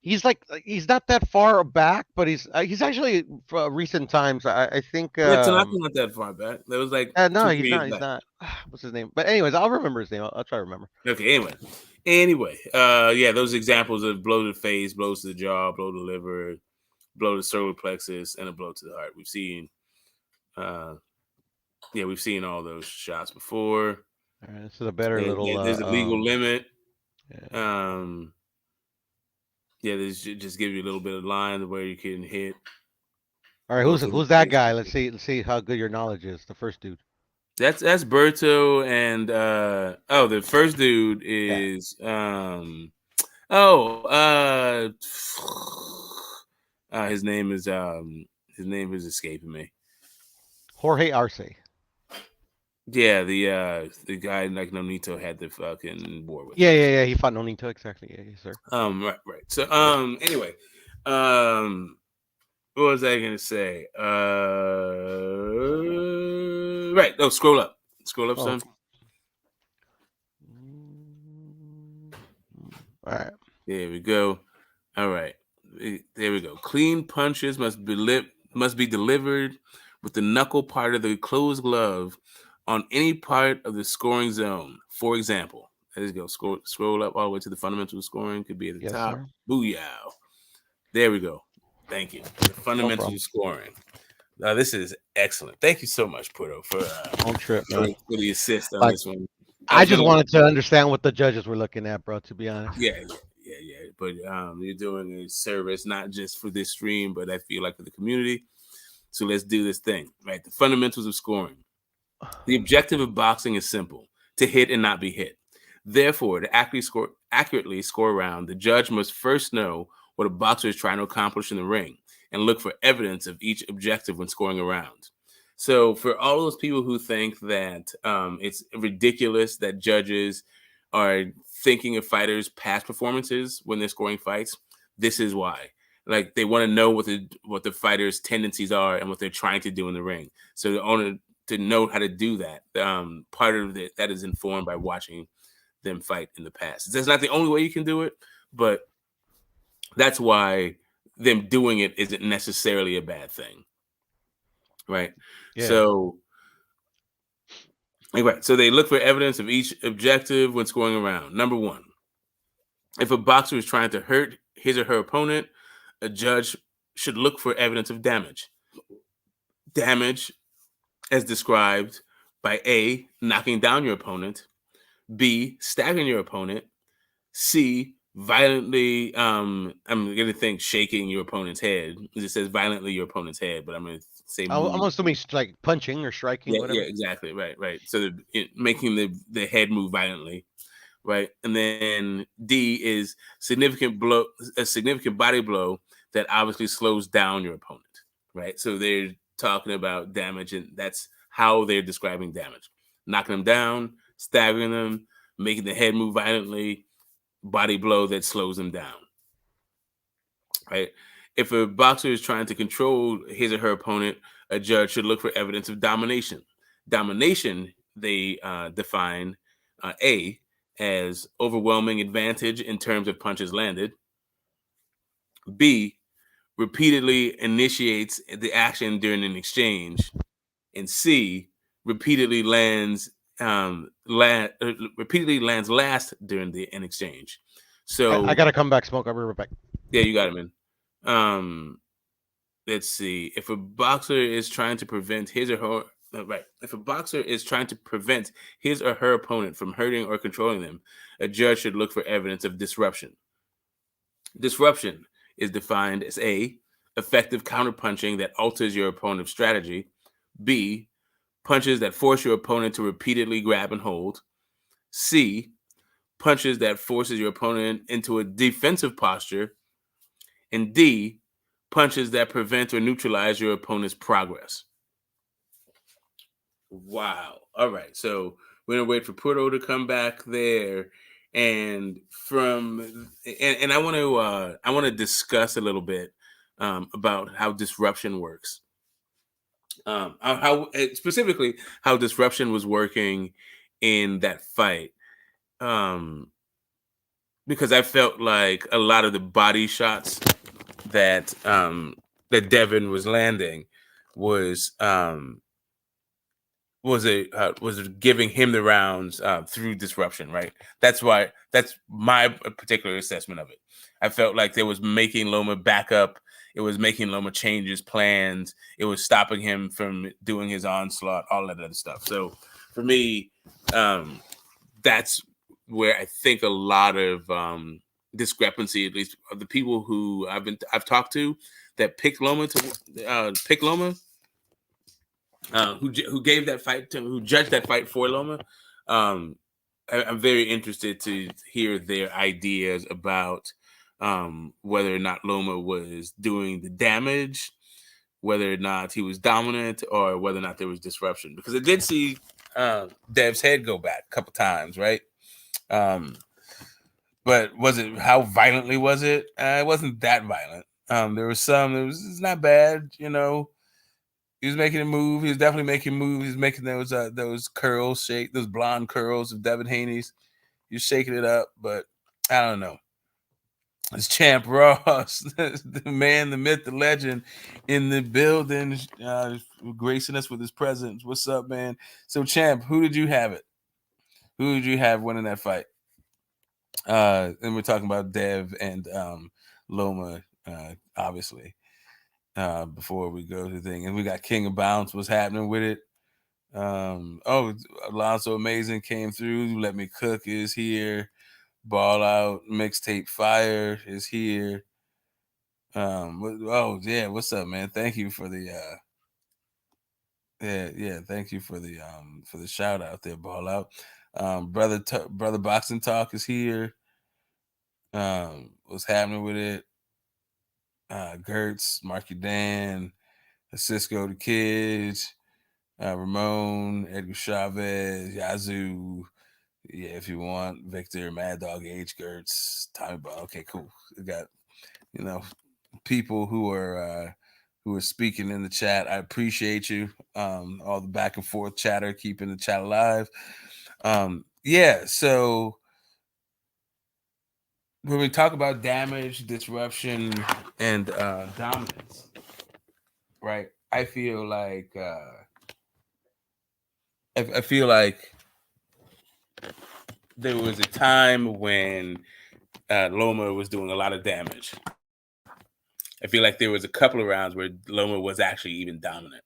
He's not that far back, but he's actually recent times. I think. Tanaka's not that far back. That was like no, he's not. He's not. What's his name? But anyways, I'll remember his name. I'll try to remember. Okay. Anyway. Yeah, those examples of blow to the face, blows to the jaw, blow to the liver, blow to the solar plexus, and a blow to the heart. We've seen. We've seen all those shots before. All right, this is a better little. Yeah, there's a legal limit. Yeah. This just give you a little bit of line where you can hit. All right, who's that guy? Let's see how good your knowledge is. The first dude. That's Berto and the first dude is his name is escaping me. Jorge Arce. Yeah, the guy like Nonito had the fucking war with. Yeah. He fought Nonito, exactly. Yeah, yes, sir. Right. So anyway, what was I gonna say? Right. Oh, scroll up, son. All right. There we go. All right. There we go. Clean punches must be delivered with the knuckle part of the closed glove on any part of the scoring zone. For example, let's go. Scroll up all the way to the fundamental of scoring. Could be at the top. Sir. Booyah. There we go. Thank you. The fundamentals of scoring. This is excellent. Thank you so much, Puerto, for the assist on this one. I just wanted to understand what the judges were looking at, bro, to be honest. Yeah. But you're doing a service not just for this stream, but I feel like for the community. So let's do this thing, right? The fundamentals of scoring. The objective of boxing is simple: to hit and not be hit. Therefore, to accurately score a round, the judge must first know what a boxer is trying to accomplish in the ring and look for evidence of each objective when scoring a round. So for all those people who think that it's ridiculous that judges are thinking of fighters' past performances when they're scoring fights, this is why. Like, they want to know what the fighters' tendencies are and what they're trying to do in the ring. So to know how to do that, part of that is informed by watching them fight in the past. That's not the only way you can do it, but that's why them doing it isn't necessarily a bad thing, right? Yeah. So they look for evidence of each objective when scoring a round. Number one, if a boxer is trying to hurt his or her opponent, a judge should look for evidence of damage. Damage as described by A, knocking down your opponent, B, staggering your opponent, C, violently, I'm going to think shaking your opponent's head. It says violently your opponent's head, but I'm going to say I'm assuming like punching or striking. Yeah, exactly. Right. So making the head move violently. right? And then D is a significant body blow that obviously slows down your opponent, right? So they're talking about damage, and that's how they're describing damage: knocking them down, staggering them, making the head move violently, body blow that slows them down, right? If a boxer is trying to control his or her opponent, a judge should look for evidence of domination. Domination, they define A as overwhelming advantage in terms of punches landed. B, repeatedly initiates the action during an exchange. And C, repeatedly repeatedly lands last during an exchange. I So gotta come back, Smoke. I'll be right back. yeah, you got it, man. Let's see. If a boxer is trying to prevent his or her if a boxer is trying to prevent his or her opponent from hurting or controlling them, a judge should look for evidence of disruption. Disruption is defined as A, effective counterpunching that alters your opponent's strategy. B, punches that force your opponent to repeatedly grab and hold. C, punches that forces your opponent into a defensive posture. And D, punches that prevent or neutralize your opponent's progress. Wow. All right. So we're gonna wait for Puerto to come back there, and I want to discuss a little bit about how disruption works. How specifically how disruption was working in that fight. Um, because I felt like a lot of the body shots that that Devin was landing was was giving him the rounds through disruption, right? That's my particular assessment of it. I felt like there was making Loma back up. It was making Loma change his plans. It was stopping him from doing his onslaught, all that other stuff. So for me, that's where I think a lot of discrepancy, at least of the people who I've talked to that picked Loma to pick Loma, who gave that fight to, who judged that fight for Loma. I'm very interested to hear their ideas about whether or not Loma was doing the damage, whether or not he was dominant, or whether or not there was disruption. Because I did see Dev's head go back a couple times, right? But how violently was it? It wasn't that violent. There was some. It's not bad, you know. He was making a move. He was definitely making moves. He was making those curls shake, those blonde curls of Devin Haney's. He was shaking it up, but I don't know. It's Champ Ross, the man, the myth, the legend, in the building, gracing us with his presence. What's up, man? So, Champ, who did you have it? Who did you have winning that fight? And we're talking about Dev and Loma, obviously. Before we go to the thing, and we got King of Bounce. What's happening with it? Alonso Amazing came through. Let Me Cook is here. Ball Out Mixtape Fire is here. What's up, man? Thank you for the thank you for the shout out there, Ball Out. Brother Boxing Talk is here. What's happening with it? Gertz, Marky Dan, Cisco the Kids, Ramon, Edgar Chavez, Yazoo. Yeah, if you want, Victor, Mad Dog, H. Gertz, Tommy Ball. Okay, cool. We got, people who are speaking in the chat. I appreciate you. All the back and forth chatter, keeping the chat alive. So when we talk about damage, disruption, and dominance, right? I feel like I feel like there was a time when Loma was doing a lot of damage. I feel like there was a couple of rounds where Loma was actually even dominant,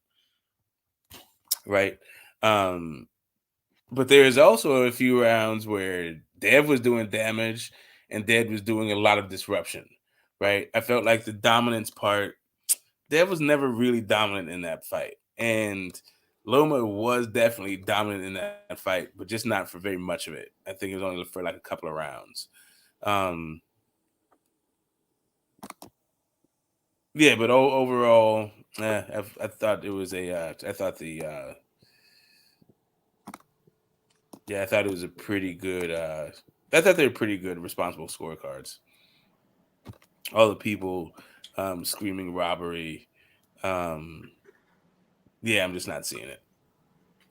right? But there's also a few rounds where Dev was doing damage and Dev was doing a lot of disruption, right? I felt like the dominance part, Dev was never really dominant in that fight. And Loma was definitely dominant in that fight, but just not for very much of it. I think it was only for like a couple of rounds. Yeah, but overall, I thought it was a. I thought the. I thought it was a pretty good. I thought they were pretty good, responsible scorecards. All the people screaming robbery. I'm just not seeing it.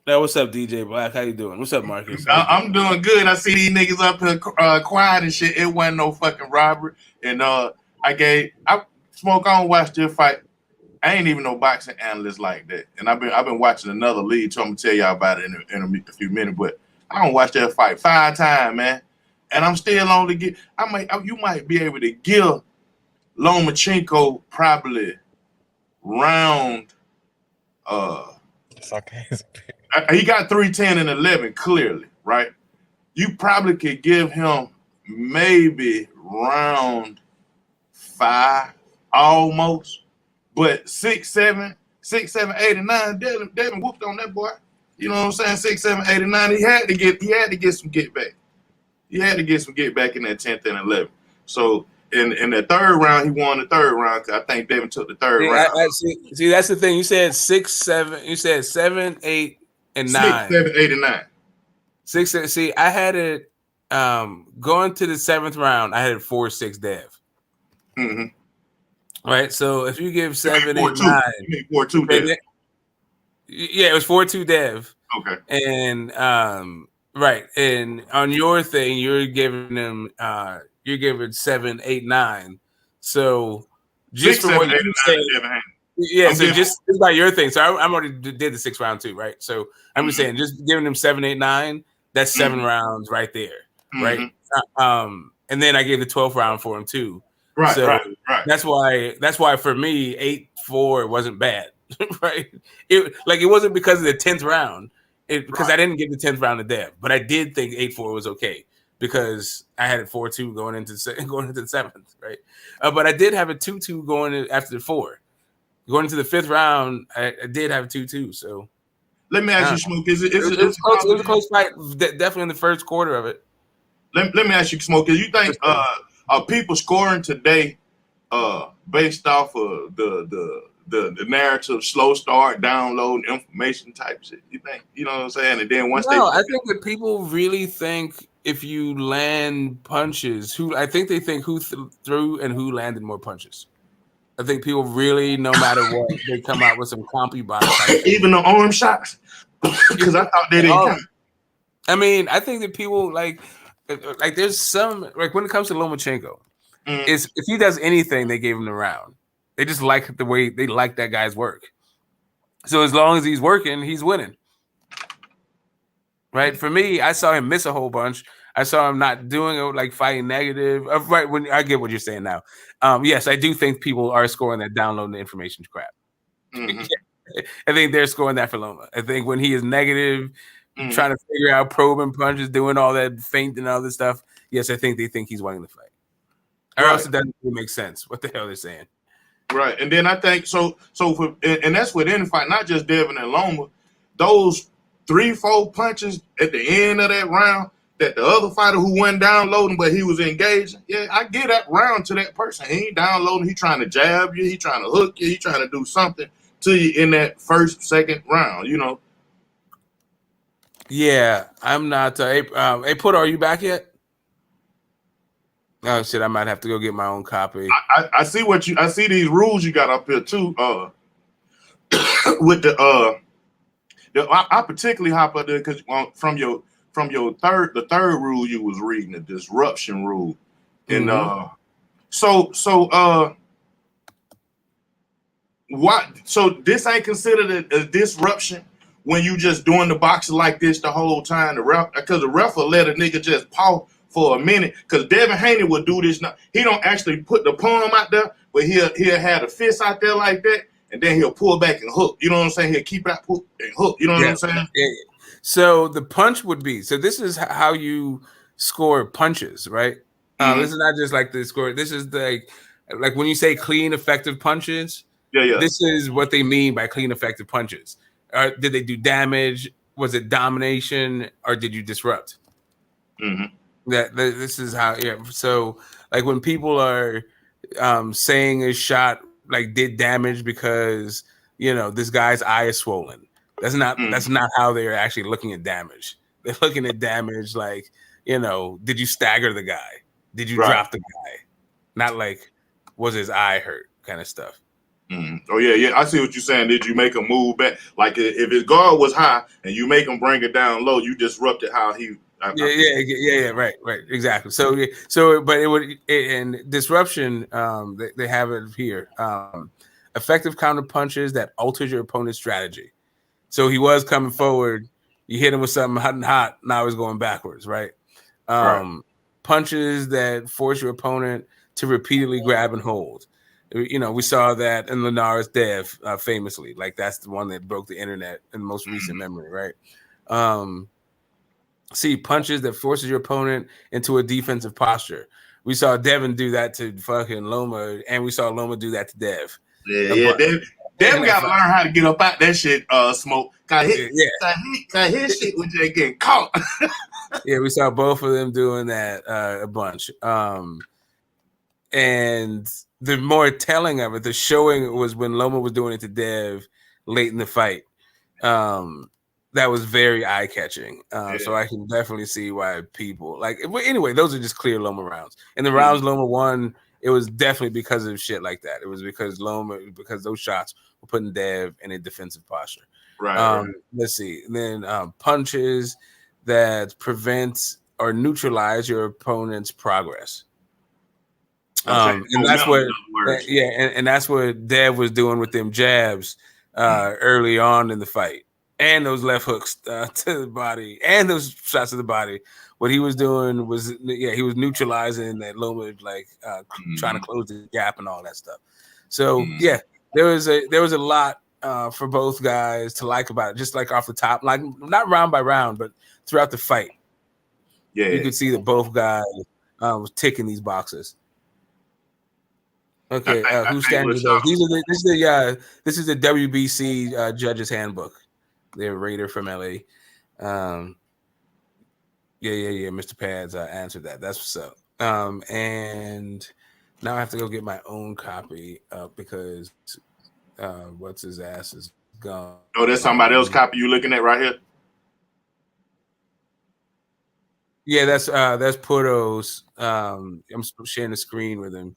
Now, what's up, DJ Black? How you doing? What's up, Marcus? I'm doing good. I see these niggas up here quiet and shit. It wasn't no fucking robbery. And I Smoke. I don't watch this fight. I ain't even no boxing analyst like that. And I've been watching another league, so I'm gonna tell y'all about it in a few minutes. But I don't watch that fight 5 times, man. And I'm still on to get. You might be able to give Lomachenko probably round. It's okay. He got 3-10 and 11 clearly, right? You probably could give him maybe round 5 almost, but 6, 7, 8, and 9. Devin whooped on that boy. You know what I'm saying? 6, 7, 8, and 9. He had to get some get back. He had to get some get back in that 10th and 11th. So in the third round, he won the third round because I think Devin took the third round. See, that's the thing. You said 6, 7. You said 7, 8, and 9. 6, 7, 8, and 9. 6, 7. See, I had it going to the 7th round. I had it 4-6 Dev. Mm-hmm. Right. So if you give 7, 8, 9, 4-2 Dev. Yeah, it was 4-2 Dev. Okay. And right, and on your thing, you're giving them you're giving 7, 8, 9. So just 6, from 7, what 8, you and 9, said, yeah. So just by your thing, so I'm already did the 6th round too, right? So I'm just saying, just giving them 7, 8, 9. That's 7 rounds right there, right? And then I gave the 12th round for him too. Right, so right. That's why for me 8-4 wasn't bad, right? It wasn't because of the 10th round. Because I didn't give the 10th round to Dev, but I did think 8-4 was okay because I had it 4-2 going into the 7th, right? But I did have a 2-2 going after the 4. Going into the 5th round, I did have a 2-2. So let me ask you, Smoke, it was a close fight, definitely in the first quarter of it. Let me ask you, Smoke, you think are people scoring today based off of the narrative, slow start, download information type shit? You think, you know what I'm saying? And then once I think that people really think if you land punches, I think they think who threw and who landed more punches. I think people really, no matter what, they come out with some compy box type even the arm shots, because I thought they didn't count. I mean, I think that people like there's some when it comes to Lomachenko, is if he does anything, they gave him the round. They just like the way they like that guy's work. So as long as he's working, he's winning. Right? For me, I saw him miss a whole bunch. I saw him not doing it, like fighting negative. Right, when I get what you're saying now. Yes, I do think people are scoring that downloading the information crap. I think they're scoring that for Loma. I think when he is negative, trying to figure out probing punches, doing all that feint and all this stuff, yes, I think they think he's winning the fight. Or else it doesn't really make sense what the hell they're saying. Right, and then I think and that's within the fight, not just Devin and Loma. Those 3-4 punches at the end of that round that the other fighter who wasn't downloading but he was engaged. Yeah, I give that round to that person. He ain't downloading. He trying to jab you. He trying to hook you. He trying to do something to you in that first, second round. You know. Yeah, I'm not. Hey, Putter, are you back yet? Oh shit! I might have to go get my own copy. I see I see these rules you got up here too. With I particularly hop up there because from your the third rule you was reading, the disruption rule, and what? So this ain't considered a disruption when you just doing the boxing like this the whole time. Because the ref will let a nigga just pause for a minute, because Devin Haney will do this. Now he don't actually put the palm out there, but he'll have the fist out there like that, and then he'll pull back and hook. You know what I'm saying? He'll keep it out and hook. You know what I'm saying? Yeah. So the punch would be, so this is how you score punches, right? This is not just like the score. This is like when you say clean, effective punches. Yeah. This is what they mean by clean, effective punches. Did they do damage? Was it domination, or did you disrupt? This is how. Yeah. So like when people are saying a shot like did damage because this guy's eye is swollen. That's not how they're actually looking at damage. They're looking at damage like, did you stagger the guy? Did you drop the guy? Not like, was his eye hurt kind of stuff. Oh yeah. I see what you're saying. Did you make him move back? Like if his guard was high and you make him bring it down low, you disrupted how he. Yeah, right, exactly. So but it would and disruption. They have it here. Effective counter punches that alters your opponent's strategy. So he was coming forward. You hit him with something hot. Now he's going backwards, right? Punches that force your opponent to repeatedly grab and hold. We saw that in Linares Dev famously. Like that's the one that broke the internet in the most recent memory, right? See, punches that forces your opponent into a defensive posture. We saw Devin do that to fucking Loma, and we saw Loma do that to Dev. Yeah. Devin got to learn how to get up out that shit, Smoke. Cause his shit was just getting caught. Yeah, we saw both of them doing that a bunch. And the more telling of it, the showing was when Loma was doing it to Dev late in the fight. That was very eye-catching. So I can definitely see why people like. Anyway, those are just clear Loma rounds. And the rounds Loma won, it was definitely because of shit like that. It was because those shots were putting Dev in a defensive posture. Right. Let's see. Then punches that prevent or neutralize your opponent's progress. And that's what, and that's what Dev was doing with them jabs early on in the fight. And those left hooks to the body and those shots to the body. What he was doing was, he was neutralizing that Loma, like trying to close the gap and all that stuff. So there was a lot for both guys to like about it, just like off the top, like not round by round, but throughout the fight. Yeah, you could see that both guys was ticking these boxes. Okay, who's standing with those? This is the WBC judges handbook. They're Raider from LA. Mr. Pads answered that. That's what's up. And now I have to go get my own copy because what's his ass is gone. Oh, there's somebody else copy you looking at right here. Yeah, that's Puto's. I'm sharing the screen with him,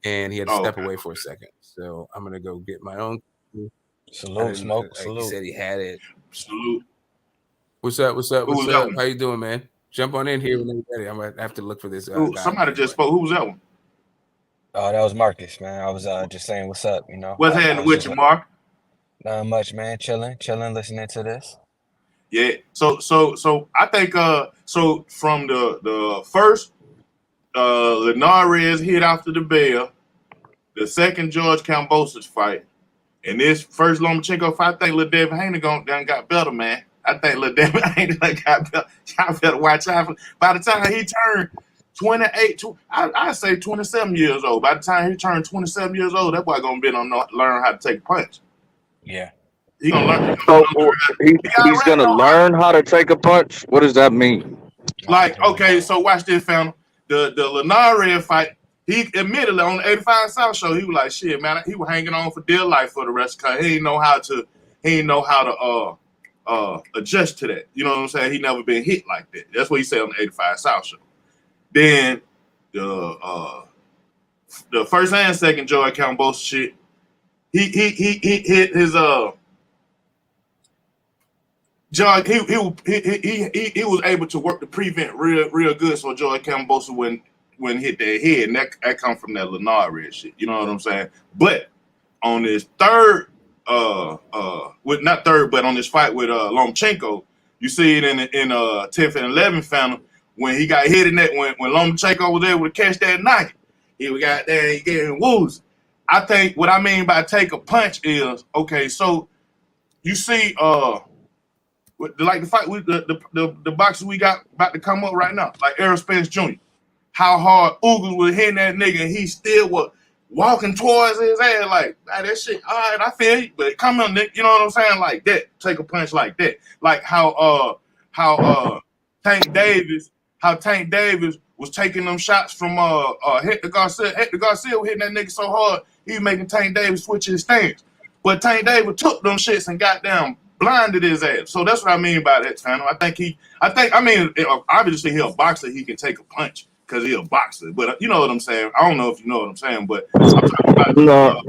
and he had to step away for a second. So I'm gonna go get my own. Salute, Smoke. Salute. He said he had it. Salute. What's up? How you doing, man? Jump on in here when you're ready. I'm gonna have to look for this. Somebody just spoke. Who was that one? Oh, that was Marcus, man. I was just saying what's up, What's happening with you, Mark? Not much, man. Chilling, listening to this. Yeah. So I think so from the first Linares hit after the bell, the second George Kambosos fight, and this first Lomachenko fight, I think Lil Devin Haney done got better, man. I think Lil Devin Haney got better. Y'all better watch out. By the time he turned 28, I say 27 years old. By the time he turned 27 years old, that boy gonna be on learn how to take a punch. Yeah. He's gonna learn how to take a punch. What does that mean? Like, okay, so watch this, fam. The Linares fight, he admitted on the 85 South show, he was like, shit, man, he was hanging on for dear life for the rest of the time. He didn't know how to adjust to that. You know what I'm saying? He never been hit like that. That's what he said on the 85 South show. Then the first and second Joey Kambosos shit, he hit his George, he was able to work the prevent real good, so George Kambosos wouldn't hit their head, and that come from that Linares shit. You know what I'm saying? But on this third, not third, but on this fight with Lomachenko, you see it in 10th and 11th final when he got hit in that when Lomachenko was able to catch that knock. He got there, he gave him woos. I think what I mean by take a punch is okay. So you see, like the fight with the boxers we got about to come up right now, like Errol Spence Jr. How hard Ugas was hitting that nigga, and he still was walking towards his ass like, that shit, all right, I feel you, but come on, Nick, you know what I'm saying? Like that, take a punch like that. Like Tank Davis, how Tank Davis was taking them shots from Hector Garcia. Hector Garcia was hitting that nigga so hard, he was making Tank Davis switch his stance. But Tank Davis took them shits and goddamn blinded his ass. So that's what I mean by that, Tanner. I mean, obviously he's a boxer, he can take a punch because he's a boxer. But you know what I'm saying. I don't know if you know what I'm saying, but I'm talking about. No,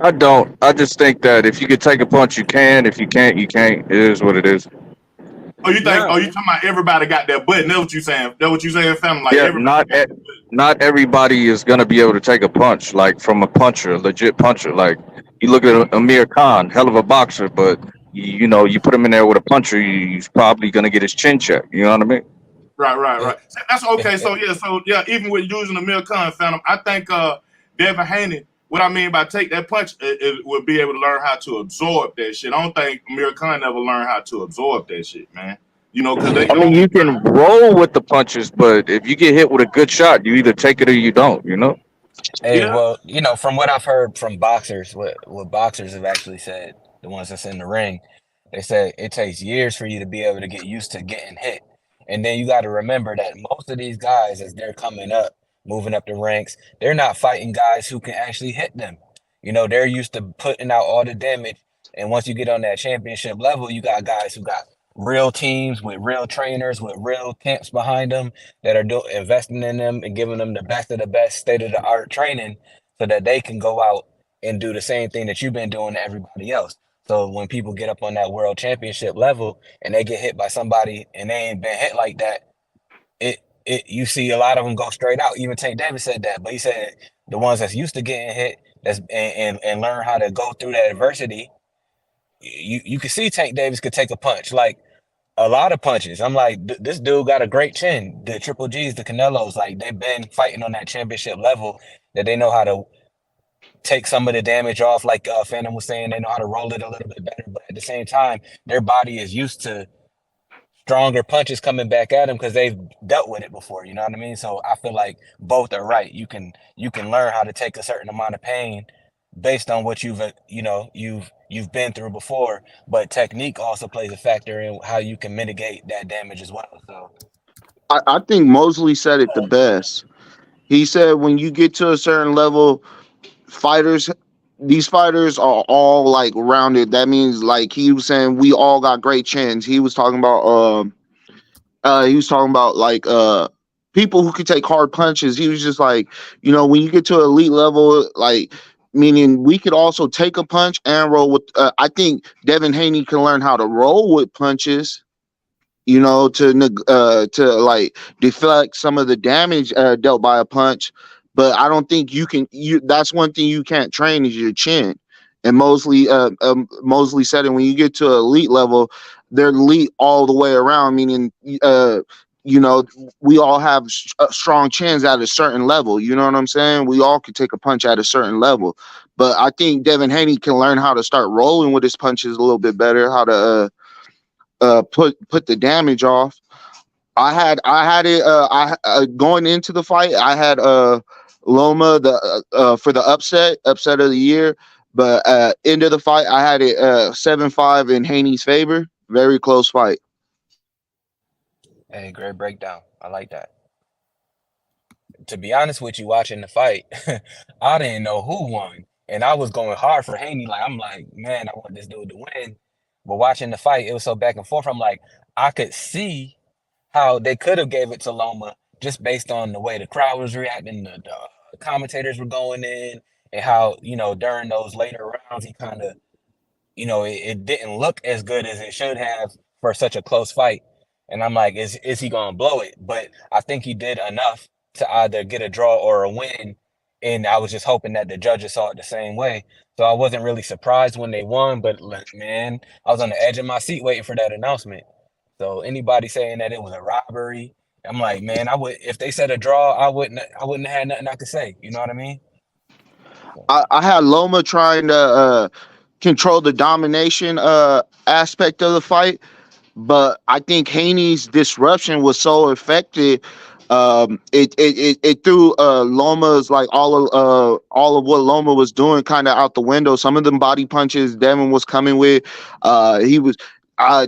I don't. I just think that if you can take a punch, you can. If you can't, you can't. It is what it is. Oh, you think? Yeah. Oh, you talking about everybody got that button? That's what you saying? That's what you saying, fam? Like yeah, not everybody is gonna be able to take a punch like from a puncher, a legit puncher. Like you look at Amir Khan, hell of a boxer, but you know you put him in there with a puncher, he's probably gonna get his chin checked. You know what I mean? Right. That's okay. So yeah, even with using the Amir Khan, fam, I think Devin Haney. What I mean by take that punch, it will be able to learn how to absorb that shit. I don't think Amir Khan ever learned how to absorb that shit, man. You know, because I mean, you can roll with the punches, but if you get hit with a good shot, you either take it or you don't. You know. Hey, well, you know, from what I've heard from boxers, what boxers have actually said, the ones that's in the ring, they said it takes years for you to be able to get used to getting hit. And then you got to remember that most of these guys, as they're coming up, moving up the ranks, they're not fighting guys who can actually hit them. You know, they're used to putting out all the damage. And once you get on that championship level, you got guys who got real teams with real trainers, with real camps behind them that are investing in them and giving them the best of the best state of the art training so that they can go out and do the same thing that you've been doing to everybody else. So when people get up on that world championship level and they get hit by somebody and they ain't been hit like that, you see a lot of them go straight out. Even Tank Davis said that, but he said the ones that's used to getting hit and learn how to go through that adversity. You can see Tank Davis could take a punch, like a lot of punches. I'm like, this dude got a great chin. The Triple G's, the Canelos, like they've been fighting on that championship level that they know how to take some of the damage off. Like Phantom was saying, they know how to roll it a little bit better. But at the same time, their body is used to stronger punches coming back at them because they've dealt with it before. You know what I mean? So I feel like both are right. You can learn how to take a certain amount of pain based on what you've been through before, but technique also plays a factor in how you can mitigate that damage as well. So I think Mosley said it the best. He said when you get to a certain level, these fighters are all like rounded. That means like he was saying we all got great chins. He was talking about like people who could take hard punches. He was just like, you know, when you get to elite level, like meaning we could also take a punch and roll with I think Devin Haney can learn how to roll with punches, you know, to like deflect some of the damage dealt by a punch. But I don't think that's one thing you can't train is your chin. And Mosley said it, when you get to elite level, they're elite all the way around, meaning you know, we all have strong chins at a certain level. You know what I'm saying? We all can take a punch at a certain level. But I think Devin Haney can learn how to start rolling with his punches a little bit better, how to put the damage off. I had it going into the fight. I had Loma for the upset of the year, but end of the fight I had it 7-5 in Haney's favor. Very close fight. hey, great breakdown. I like that. To be honest with you, watching the fight, I didn't know who won. And I was going hard for Haney. Like, I'm like, man, I want this dude to win. But watching the fight, it was so back and forth. I'm like, I could see how they could have gave it to Loma just based on the way the crowd was reacting, the commentators were going in, and how, you know, during those later rounds, he kind of, you know, it didn't look as good as it should have for such a close fight. And I'm like, is he gonna blow it? But I think he did enough to either get a draw or a win. And I was just hoping that the judges saw it the same way. So I wasn't really surprised when they won, but like, man, I was on the edge of my seat waiting for that announcement. So anybody saying that it was a robbery, I'm like, man, if they said a draw, I wouldn't have had nothing I could say. You know what I mean? I had Loma trying to control the domination aspect of the fight, but I think Haney's disruption was so effective It threw Loma's like all of what Loma was doing kind of out the window. Some of them body punches Devin was coming with, he was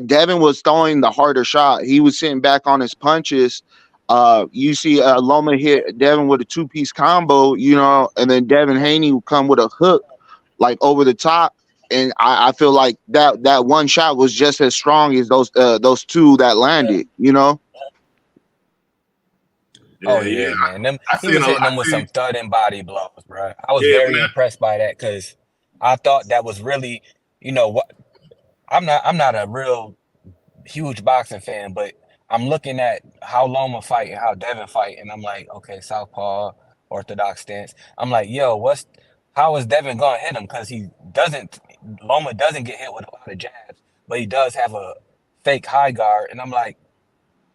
Devin was throwing the harder shot. He was sitting back on his punches. You see Loma hit Devin with a two-piece combo, and then Devin Haney would come with a hook like over the top. And I feel like that one shot was just as strong as those two that landed. Oh yeah, man. He was hitting them with some thudding body blows, bro. I was Yeah, very man. impressed by that because I thought that was really, what I'm not a real huge boxing fan, but I'm looking at how Loma fight and how Devin fight, and I'm like, okay, southpaw, orthodox stance. I'm like, yo, how is Devin gonna hit him? Because Loma doesn't get hit with a lot of jabs, but he does have a fake high guard, and I'm like,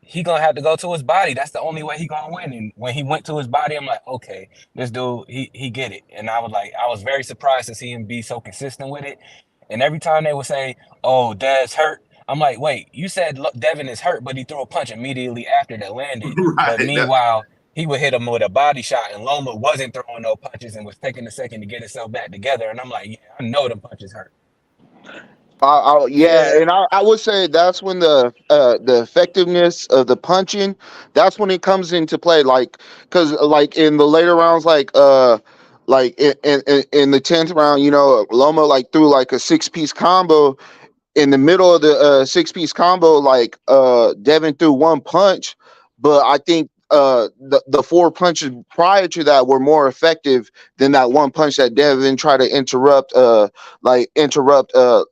he gonna have to go to his body. That's the only way he gonna win. And when he went to his body, I'm like, okay, this dude, he get it. And I was very surprised to see him be so consistent with it. And every time they would say, "Oh, Dev's hurt," I'm like, wait, you said Devin is hurt, but he threw a punch immediately after that landed. But Right. meanwhile, he would hit him with a body shot, and Loma wasn't throwing no punches and was taking a second to get himself back together. And I'm like, yeah, I know them punches hurt. Yeah, and I would say that's when the effectiveness of the punching, that's when it comes into play. Like, because like in the later rounds, like in the 10th round, Loma like threw like a 6-piece combo. In the middle of the 6-piece combo, like Devin threw one punch, but I think the 4 punches prior to that were more effective than that one punch that Devin tried to interrupt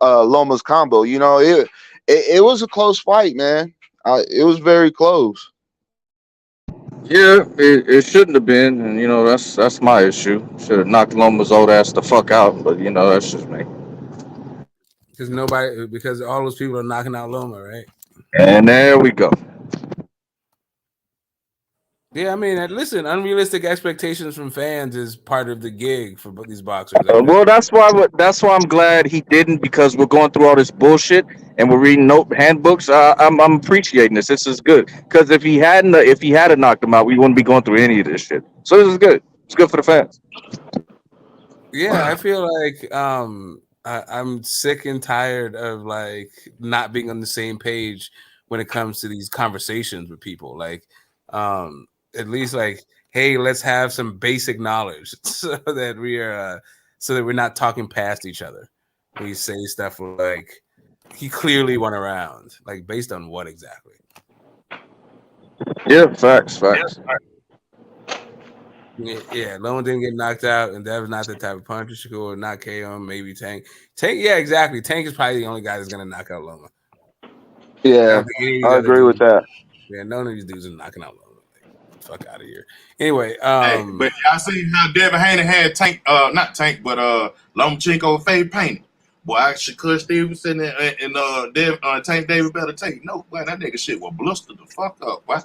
Loma's combo. It was a close fight, man. It was very close. Yeah, it shouldn't have been, and that's my issue. Should have knocked Loma's old ass the fuck out, but that's just me. Because all those people are knocking out Loma, right? And there we go. Yeah, I mean, listen, unrealistic expectations from fans is part of the gig for these boxers. Well, that's why I'm glad he didn't, because we're going through all this bullshit and we're reading handbooks. I'm appreciating this. This is good, because if he hadn't knocked him out, we wouldn't be going through any of this shit. So this is good. It's good for the fans. Yeah, I feel like I'm sick and tired of like not being on the same page when it comes to these conversations with people. Like, at least like, hey, let's have some basic knowledge so that we're not talking past each other. We say stuff like he clearly won a round, like based on what exactly? Yeah, facts. Yeah, Loma didn't get knocked out, and Dev's not the type of puncher who will not KO him. Maybe Tank. Yeah, exactly. Tank is probably the only guy that's gonna knock out Loma. Yeah, I agree with that. Yeah, none of these dudes are knocking out Loma. Fuck out of here. Anyway, but y'all see how Devin Haney had not Tank, but Lomachenko fade painted. Boy, Shakur Stevenson and Tank David better take note. Boy, that nigga shit will blister the fuck up. Boy.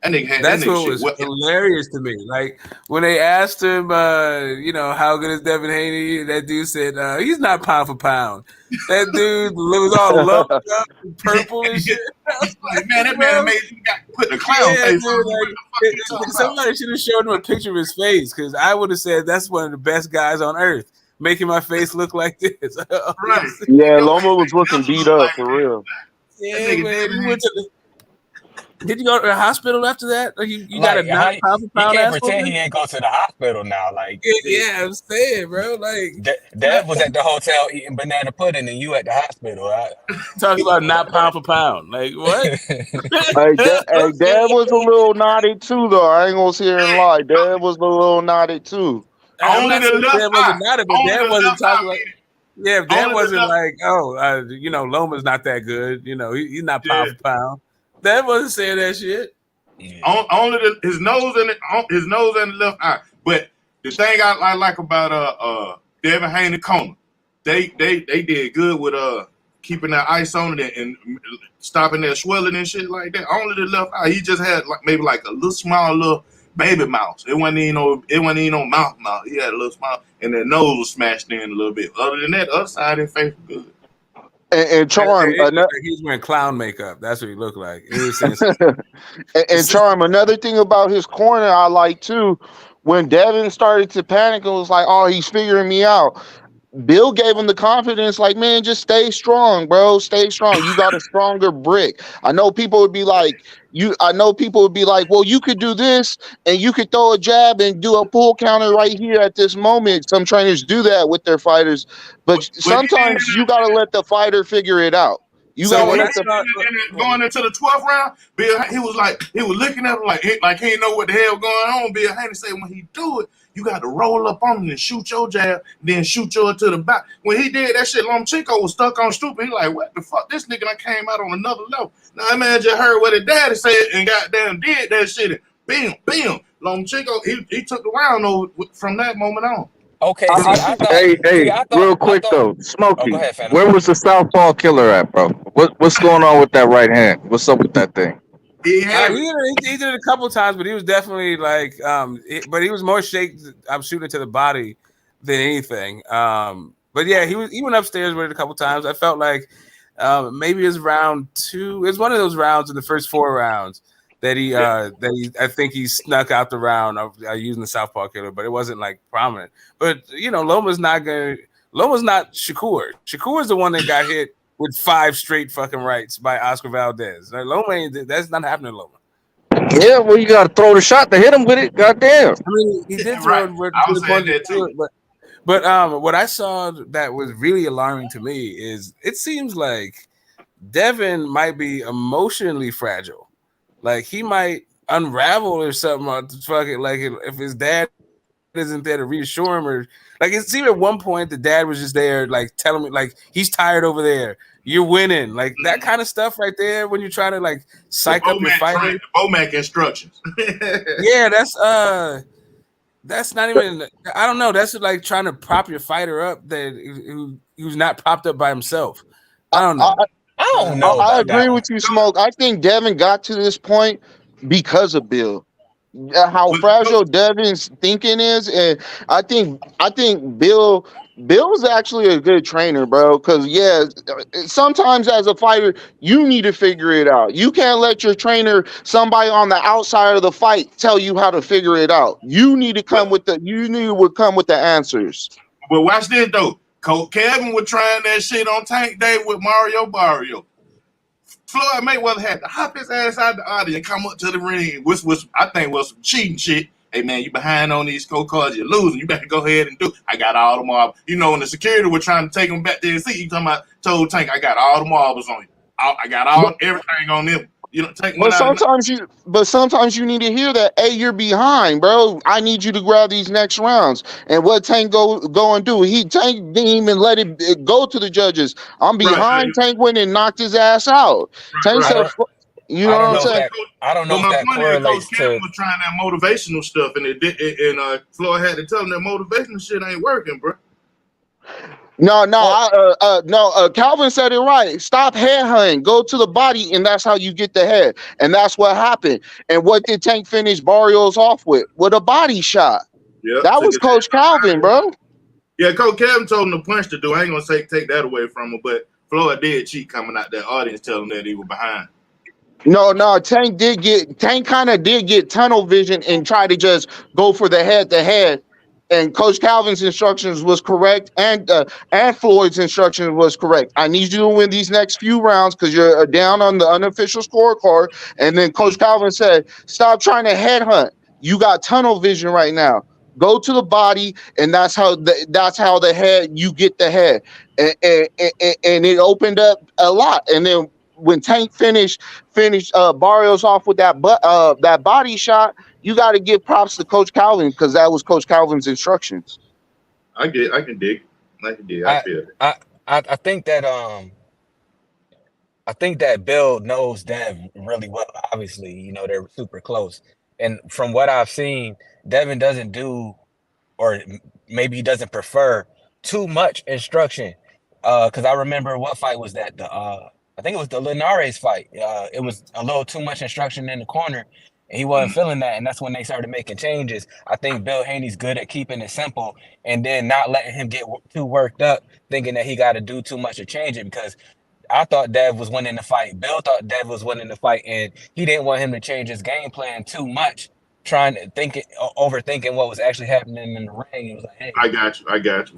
That nigga had that's that nigga what was hilarious to me. Like when they asked him, how good is Devin Haney? That dude said he's not pound for pound. That dude was all lumped up and purple and shit. Like, man, that man made you got put the clown face on. Somebody should have showed him a picture of his face, because I would have said that's one of the best guys on earth, making my face look like this. Right. Yeah, Loma was looking beat up for real. Yeah, man. Did you go to the hospital after that? You got a pound for pound. He can't pretend he ain't go to the hospital now. Like, yeah, I'm saying, bro. Like, Dev was at the hotel eating banana pudding, and you at the hospital. Talking about not pound for pound. Like, what? Dad was a little naughty too, though. I ain't gonna sit here and lie. Dad was a little naughty too. Only the left Dad wasn't naughty, but Dad wasn't talking like. Yeah, Dad wasn't like, Loma's not that good. He's not pound for pound. That wasn't saying that shit. Yeah. Only his nose and the left eye. But the thing I like about Devin Haney Corner, they did good with keeping that ice on it and stopping that swelling and shit like that. Only the left eye. He just had maybe like a little small baby mouse. It wasn't even no mouth. He had a little small, and the nose was smashed in a little bit. Other than that, the other side of his face was good. And Charm, It looked like he was wearing clown makeup. That's what he looked like. It was sensitive. and Charm, another thing about his corner I like too, when Devin started to panic and was like, "Oh, he's figuring me out." Bill gave him the confidence, like, man, just stay strong, bro. Stay strong. You got a stronger brick. I know people would be like, well, you could do this and you could throw a jab and do a pull counter right here at this moment. Some trainers do that with their fighters, but When he did sometimes you gotta let the fighter figure it out. You So gotta when I let the saw, going into the 12th round, Bill, he was looking at him like he didn't know what the hell going on. Bill Haney said, when he do it, you got to roll up on him and shoot your jab, then shoot yours to the back. When he did that shit, Lomachenko was stuck on stupid. He like, what the fuck? This nigga done came out on another level. Now that man just heard what his daddy said and goddamn did that shit. And bam. Lomachenko, he took the round over from that moment on. Okay, see, I thought. Hey, See, I thought. real quick I thought, though, Smokey, go ahead, Phantom. where was the southpaw killer at, bro? What's going on with that right hand? What's up with that thing? He he did it a couple times, but he was definitely like, but he was more shake. I'm shooting to the body than anything. But yeah, he went upstairs with it a couple times. I felt like maybe it was round 2. It's one of those rounds in the first 4 rounds that I think he snuck out the round of using the southpaw killer, but it wasn't like prominent. But Loma's not Shakur. Shakur is the one that got hit with 5 straight fucking rights by Oscar Valdez. Like, Loma that's not happening to Loma. Yeah, well, you got to throw the shot to hit him with it. Goddamn. I mean, he did throw it. I was saying that too. But what I saw that was really alarming to me is it seems like Devin might be emotionally fragile. Like he might unravel or something. Fucking like if his dad isn't there to reassure him, or like it seemed at one point the dad was just there, like telling me like he's tired over there. You're winning, like that kind of stuff right there. When you're trying to like psych up your fighter, Bomac instructions. yeah, that's not even. I don't know. That's like trying to prop your fighter up who's not propped up by himself. I don't know. I don't know. I agree with you, Smoke. I think Devin got to this point because of Bill. How fragile Devin's thinking is, and I think Bill's actually a good trainer, bro. Because sometimes as a fighter, you need to figure it out. You can't let your trainer, somebody on the outside of the fight, tell you how to figure it out. You need to come with the answers. But watch this though. Coach Kevin was trying that shit on Tank Day with Mario Barrio. Floyd Mayweather had to hop his ass out the audience and come up to the ring, which was, I think, was some cheating shit. Hey man, you behind on these scorecards, you're losing. You better go ahead and do. I got all the marbles. When the security were trying to take him back to his seat, you talking about told Tank, I got all the marbles on you. I got everything on them. Tank. But sometimes you need to hear that. Hey, you're behind, bro. I need you to grab these next rounds. And what Tank go and do? Tank didn't even let it go to the judges. I'm behind. Tank went and knocked his ass out. Tank said, "You know what I'm saying?" I don't know if that correlates to. Kevin was trying that motivational stuff, and it did. And Floyd had to tell him that motivational shit ain't working, bro. No. Calvin said it right. Stop headhunting. Go to the body, and that's how you get the head. And that's what happened. And what did Tank finish Barrios off with? With a body shot. Yep, that was Coach Calvin, bro. Yeah, Coach Calvin told him to punch to do. I ain't gonna take that away from him, but Floyd did cheat coming out that audience, telling him that he was behind. No, Tank kind of did get tunnel vision and try to just go for the head to head. And Coach Calvin's instructions was correct, and Floyd's instructions was correct. I need you to win these next few rounds because you're down on the unofficial scorecard. And then Coach Calvin said, "Stop trying to headhunt. You got tunnel vision right now. Go to the body, and that's how the head you get the head." And it opened up a lot. And then when Tank finished Barrios off with that body shot. You got to give props to Coach Calvin because that was Coach Calvin's instructions. I can dig. I feel it. I think that Bill knows Dev really well. Obviously, they're super close. And from what I've seen, Devin doesn't do, or maybe he doesn't prefer too much instruction. Because I remember what fight was that? I think it was the Linares fight. It was a little too much instruction in the corner. And he wasn't feeling that, and that's when they started making changes. I think Bill Haney's good at keeping it simple, and then not letting him get too worked up, thinking that he got to do too much to change it. Because I thought Dev was winning the fight. Bill thought Dev was winning the fight, and he didn't want him to change his game plan too much, overthinking what was actually happening in the ring. He was like, "Hey, I got you.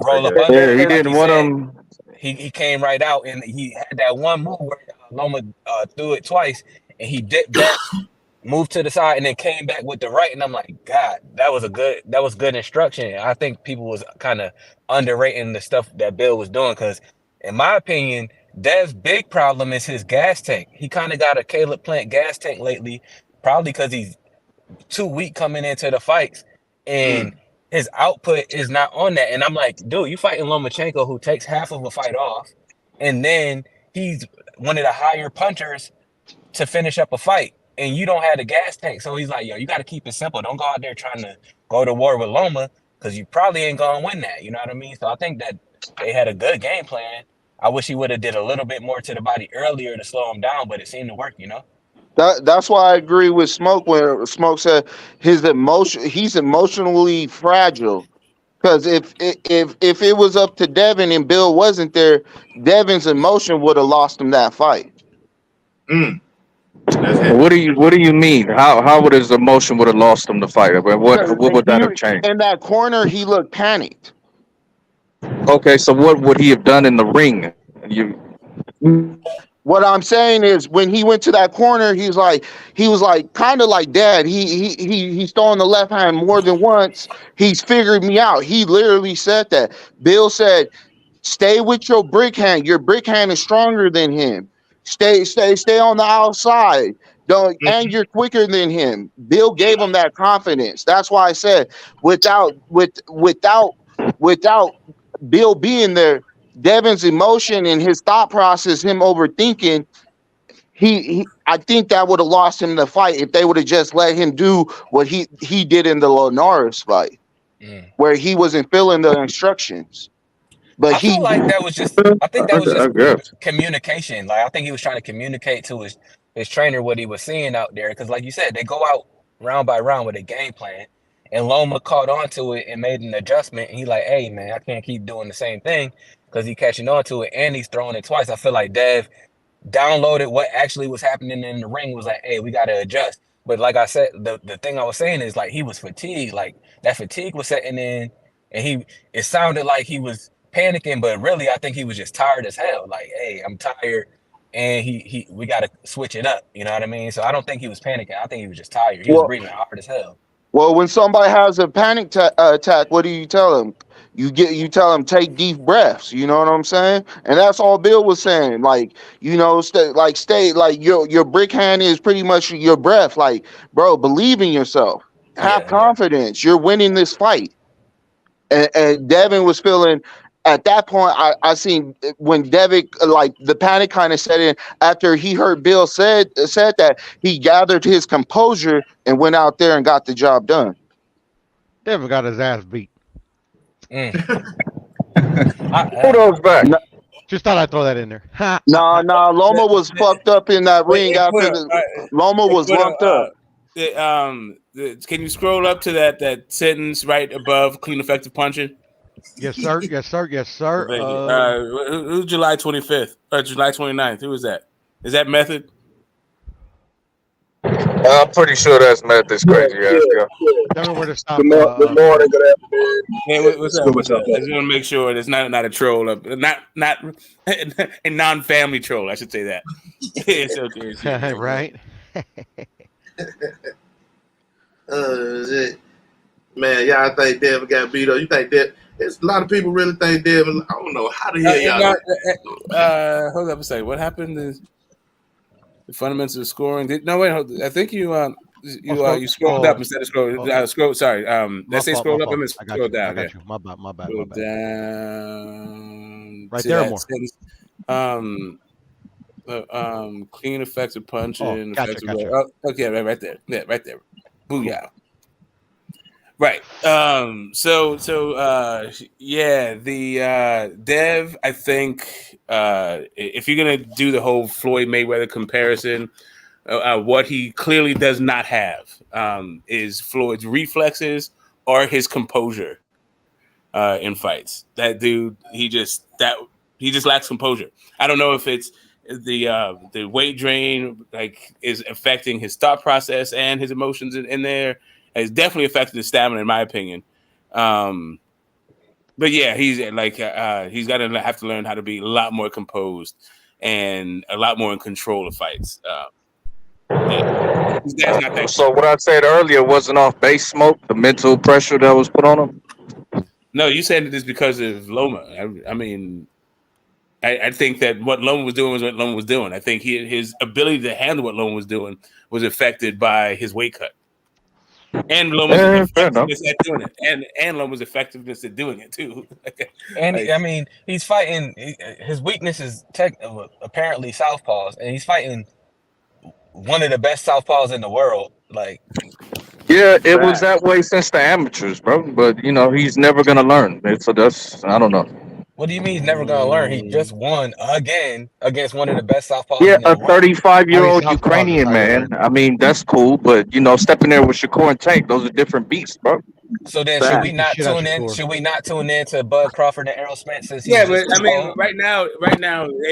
roll up under." Yeah, he Like he didn't want said, him. he came right out, and he had that one move where Loma threw it twice, and he dipped back, moved to the side, and then came back with the right. And I'm like, God, that was good instruction. I think people was kind of underrating the stuff that Bill was doing, because in my opinion, Dev's big problem is his gas tank. He kind of got a Caleb Plant gas tank lately, probably because he's too weak coming into the fights, and his output is not on that. And I'm like, dude, you fighting Lomachenko, who takes half of a fight off, and then he's one of the higher punchers to finish up a fight, and you don't have the gas tank. So he's like, yo, you got to keep it simple. Don't go out there trying to go to war with Loma, because you probably ain't gonna win that. You know what I mean? So I think that they had a good game plan. I wish he would have did a little bit more to the body earlier to slow him down, but it seemed to work, you know? That's why I agree with Smoke when Smoke said he's emotionally fragile. Because if it was up to Devin and Bill wasn't there, Devin's emotion would have lost him that fight. What do you mean? How would his emotion would have lost him the fight? I mean, what would that have changed? In that corner, he looked panicked. Okay, so what would he have done in the ring? What I'm saying is, when he went to that corner, he was like kind of like Dad. He's throwing the left hand more than once. He's figured me out. He literally said that. Bill said, "Stay with your brick hand. Your brick hand is stronger than him. Stay on the outside. Don't, and you're quicker than him." Bill gave him that confidence. That's why I said, without Bill being there, Devin's emotion and his thought process, him overthinking, I think that would have lost him the fight if they would have just let him do what he did in the Linares fight, where he wasn't feeling the instructions. But I feel like that was just, I think that was just communication. Like, I think he was trying to communicate to his trainer what he was seeing out there. Because like you said, they go out round by round with a game plan. And Loma caught on to it and made an adjustment. And he like, hey, man, I can't keep doing the same thing, because he catching on to it and he's throwing it twice. I feel like Dev downloaded what actually was happening in the ring, was like, hey, we got to adjust. But like I said, the thing I was saying is, like, he was fatigued. Like, that fatigue was setting in, and it sounded like he was panicking, but really I think he was just tired as hell. Like, hey, I'm tired, and we got to switch it up. You know what I mean? So I don't think he was panicking. I think he was just tired. He was breathing hard as hell. Well, when somebody has a panic attack, what do you tell them? You tell them, take deep breaths. You know what I'm saying? And that's all Bill was saying. Like, you know, stay like your brick hand is pretty much your breath. Like, bro, believe in yourself. Have confidence. You're winning this fight. And Devin was feeling. At that point, I seen when Devin, like, the panic kind of set in after he heard Bill said that, he gathered his composure and went out there and got the job done. Devin got his ass beat. Kudos back. Just thought I'd throw that in there. Nah, Loma was fucked up in that ring after Loma was lumped up. Can you scroll up to that sentence right above clean effective punching? Yes, sir. Yes, sir. Yes, sir. Who's July 25th or July 29th? Who is that? Is that Method? I'm pretty sure that's Method's crazy ass. Tell me where to stop. Good morning, good afternoon. Hey, what's up? I just want to make sure there's not a troll up, not a non-family troll. I should say that. It's okay. Right. Shit. Man, y'all think Devin got beat up? You think that? There's a lot of people really think Devin. I don't know how the hell y'all. Hold up a second. What happened is the fundamentals of scoring. I think you scrolled up instead of scroll. Sorry. Let's say scroll up and then scroll down. I got you. My bad. Go down. Right there more. Clean effective punching. Gotcha. Okay, right there. Yeah, right there. Booyah. Right. The Dev, I think, if you're gonna do the whole Floyd Mayweather comparison, what he clearly does not have is Floyd's reflexes or his composure in fights. That dude, he just lacks composure. I don't know if it's the weight drain like is affecting his thought process and his emotions in there. It's definitely affected his stamina, in my opinion. But yeah, he's he's got to have to learn how to be a lot more composed and a lot more in control of fights. Yeah, his dad's not that. So what I said earlier wasn't off base smoke, the mental pressure that was put on him. No, you said it is because of Loma. I mean, I think that what Loma was doing was what Loma was doing. I think his ability to handle what Loma was doing was affected by his weight cut. And Loma's effectiveness at doing it. And Loma's effectiveness at doing it too. And I mean, he's fighting. His weakness is apparently southpaws, and he's fighting one of the best southpaws in the world. Like, yeah, it was that way since the amateurs, bro. But you know, he's never gonna learn. So that's I don't know. What do you mean he's never gonna learn? He just won again against one of the best southpaws Yeah, in the a world. 35-year-old Ukrainian man. I mean, that's cool, but you know, stepping there with Shakur and Tank, those are different beasts, bro. So then, should we not tune in? Should we not tune in to Bud Crawford and Errol Spence? Since yeah, but I mean, right now,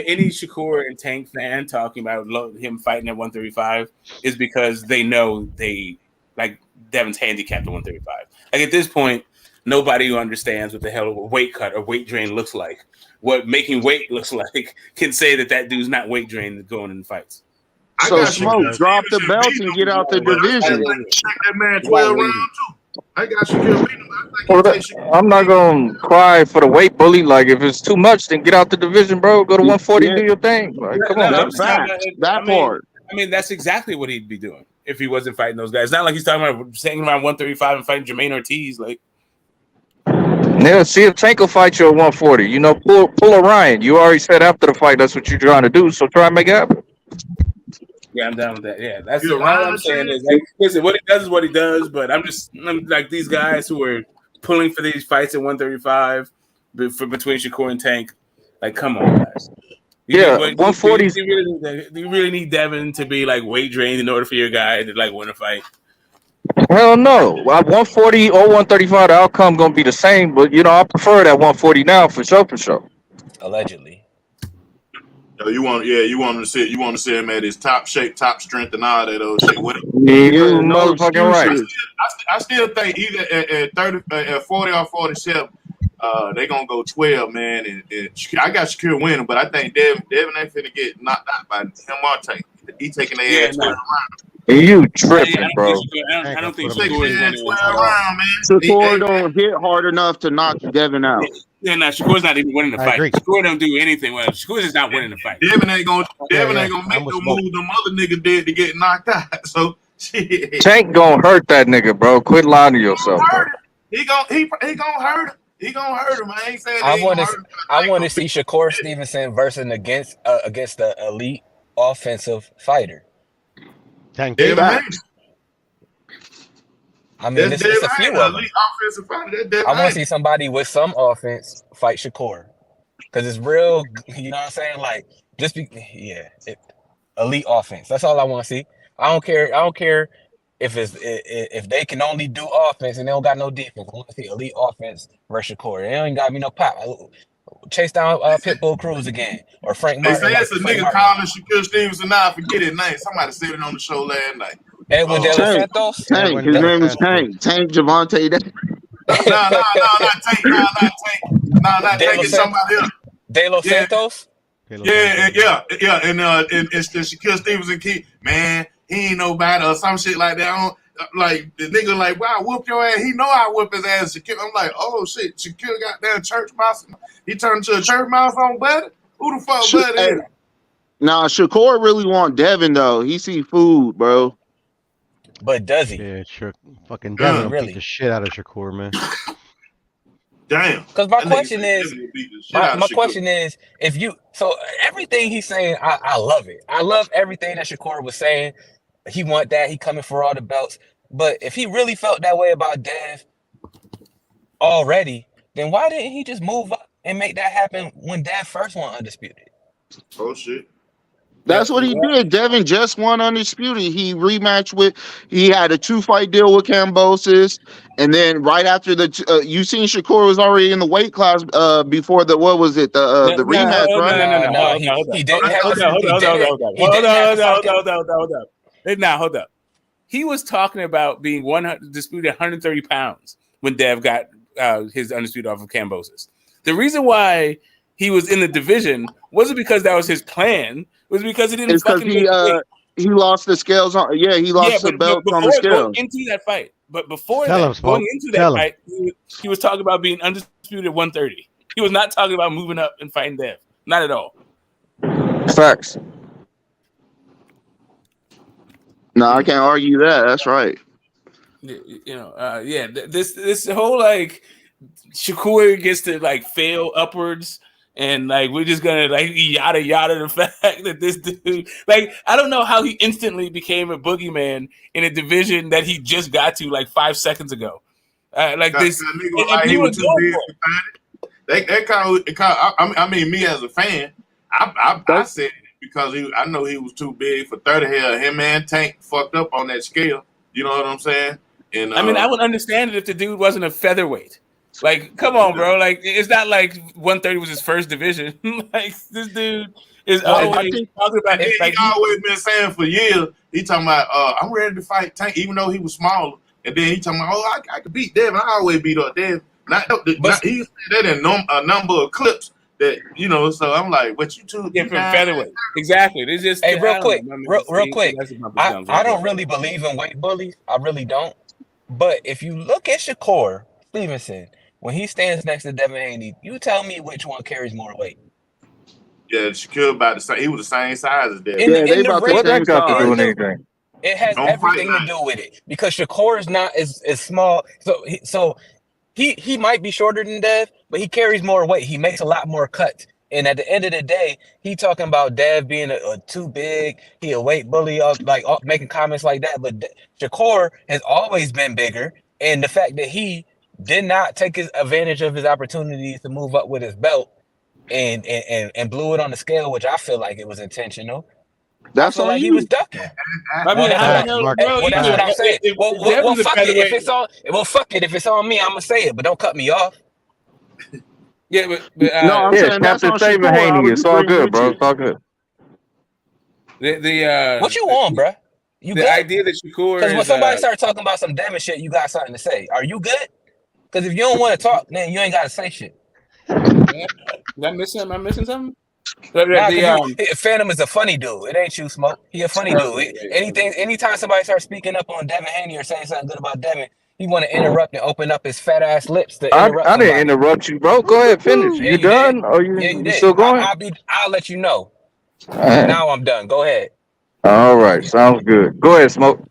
any Shakur and Tank fan talking about him fighting at 135 is because they know they like Devin's handicapped at 135. Like at this point, nobody who understands what the hell a weight cut or weight drain looks like, what making weight looks like, can say that dude's not weight drained going in fights. So Smoke, drop the belt and get out the division. That man 12 rounds too. I got Shakur. I'm not gonna cry for the weight bully. Like if it's too much, then get out the division, bro. Go to 140, do your thing. Like, come on, that part. I mean, that's exactly what he'd be doing if he wasn't fighting those guys. It's not like he's talking about staying around 135 and fighting Jermaine Ortiz. Like, yeah, see if Tank will fight you at 140. You know, pull a Ryan. You already said after the fight that's what you're trying to do. So try and make it happen. Yeah, I'm down with that. Yeah, that's all I'm saying is like, listen, what he does is what he does. But I'm like these guys who are pulling for these fights at 135 between Shakur and Tank. Like, come on, guys. 140. You really need Devin to be like weight drained in order for your guy to like win a fight. Hell no. 140 or 135, the outcome gonna be the same. But you know, I prefer that 140 now for sure. Allegedly. You want to see him at his top shape, top strength, and all that old shit. You motherfucking right. I still think either at 30, at 40 or 47, they gonna go 12, man. And I got Shakur winning, but I think Devin ain't finna get knocked out by him or Tank. He taking their ass 12 rounds. You tripping, bro? I don't think Shakur is winning 12 rounds, man. Shakur don't hit hard enough to knock Devin out. Yeah, no, Shakur's not even winning the fight. Shakur don't do anything well. Shakur's just not winning the fight. Devin ain't gonna make no move them other niggas did to get knocked out. So shit. Tank gonna hurt that nigga, bro. Quit lying to yourself, bro. He gonna hurt him. He gonna hurt him. I ain't saying. I want to see Shakur Stevenson versus against the elite offensive fighter. Tank Devin. I mean, it's a few of them. I want to see somebody with some offense fight Shakur, because it's real. You know what I'm saying? Like, elite offense. That's all I want to see. I don't care if they can only do offense and they don't got no defense. I want to see elite offense versus Shakur. They ain't got me no pop. Chase down Pitbull Cruz again or Frank Martin. They say it's a nigga calling Shakur Stevenson now. I forget his name. Somebody said it on the show last night. Edwin De Los Santos? Tank. His name is Tank. Tank Javante. No, not Tank. Not Tank. It's somebody else. De Los Santos? Yeah. And it's the Shakur Stevenson key. Man, he ain't nobody or some shit like that. Like the nigga like, wow, I whoop your ass. He know I whoop his ass. Shakur. I'm like, oh shit, Shakur got that church mouse. He turned into a church mouse on Buddy? Who the fuck Buddy is? Nah, Shakur really want Devin though. He see food, bro. But does he? Yeah, sure. Fucking Devin will beat the shit out of Shakur, man. Damn. Because my question is, if you everything he's saying, I love it. I love everything that Shakur was saying. He want that. He coming for all the belts. But if he really felt that way about Dev already, then why didn't he just move up and make that happen when Dev first won Undisputed? Oh shit. That's what he did. Devin just won undisputed. He rematched with. He had a 2-fight deal with Kambosos, and then right after you seen Shakur was already in the weight class before the what was it the rematch, right? No. He didn't have to. He didn't have to fucking. Hold up. Hold up. He was talking about being disputed 130 pounds when Dev got his undisputed off of Kambosos. The reason why he was in the division wasn't because that was his plan. It was because he didn't fucking he lost the scales on. Yeah, he lost the belt on the scales into that fight. But before going into that fight, he was talking about being undisputed 130. He was not talking about moving up and fighting Dev. Not at all. Facts. No, I can't argue that. That's right. This whole like Shakur gets to like fail upwards, and like we're just gonna like yada the fact that this dude, like, I don't know how he instantly became a boogeyman in a division that he just got to like 5 seconds ago. Like this, he was too big to fight it. I mean, me as a fan, I said it because I know he was too big for 30. Hell, him and Tank fucked up on that scale. You know what I'm saying? And I mean, I would understand it if the dude wasn't a featherweight. Like, come on, bro. Like, it's not like 130 was his first division. Like, this dude is always talking about it. Like, he always been saying for years, he talking about, I'm ready to fight Tank, even though he was smaller. And then he talking about, I could beat Devin. I always beat up Devin. He said that in a number of clips that, you know, so I'm like, what you two? Yeah, from featherweight. Exactly. It's just, hey, real quick. I don't really believe in weight bullies. I really don't. But if you look at Shakur Stevenson, when he stands next to Devin Haney, you tell me which one carries more weight. Yeah, Shakur about the same. He was the same size as Devin. What that got to do with anything? It has everything to do with it because Shakur is not as small. So he might be shorter than Dev, but he carries more weight. He makes a lot more cuts. And at the end of the day, he talking about Dev being too big. He a weight bully, making comments like that. But Shakur has always been bigger, and the fact that he did not take advantage of his opportunities to move up with his belt and blew it on the scale, which I feel like it was intentional. That's I feel like he was ducking. I mean, that's what I'm saying. Well, fuck it. If it's on, fuck it. If it's on me, I'm gonna say it, but don't cut me off. Yeah, but no, I'm saying that's on David Haney. It's all good, bro. It's all good. What you want, bro? You the good? idea that Shakur, because when somebody starts talking about some damn shit, you got something to say. Are you good? Because if you don't want to talk, then you ain't got to say shit. Am I missing something? Phantom is a funny dude. It ain't you, Smoke. He a funny dude. Anytime somebody starts speaking up on Devin Haney or saying something good about Devin, he want to interrupt and open up his fat ass lips to interrupt. I didn't interrupt you, bro. Go ahead, finish. You done? Or you still going? I'll let you know. Right. Now I'm done. Go ahead. All right, sounds good. Go ahead, Smoke.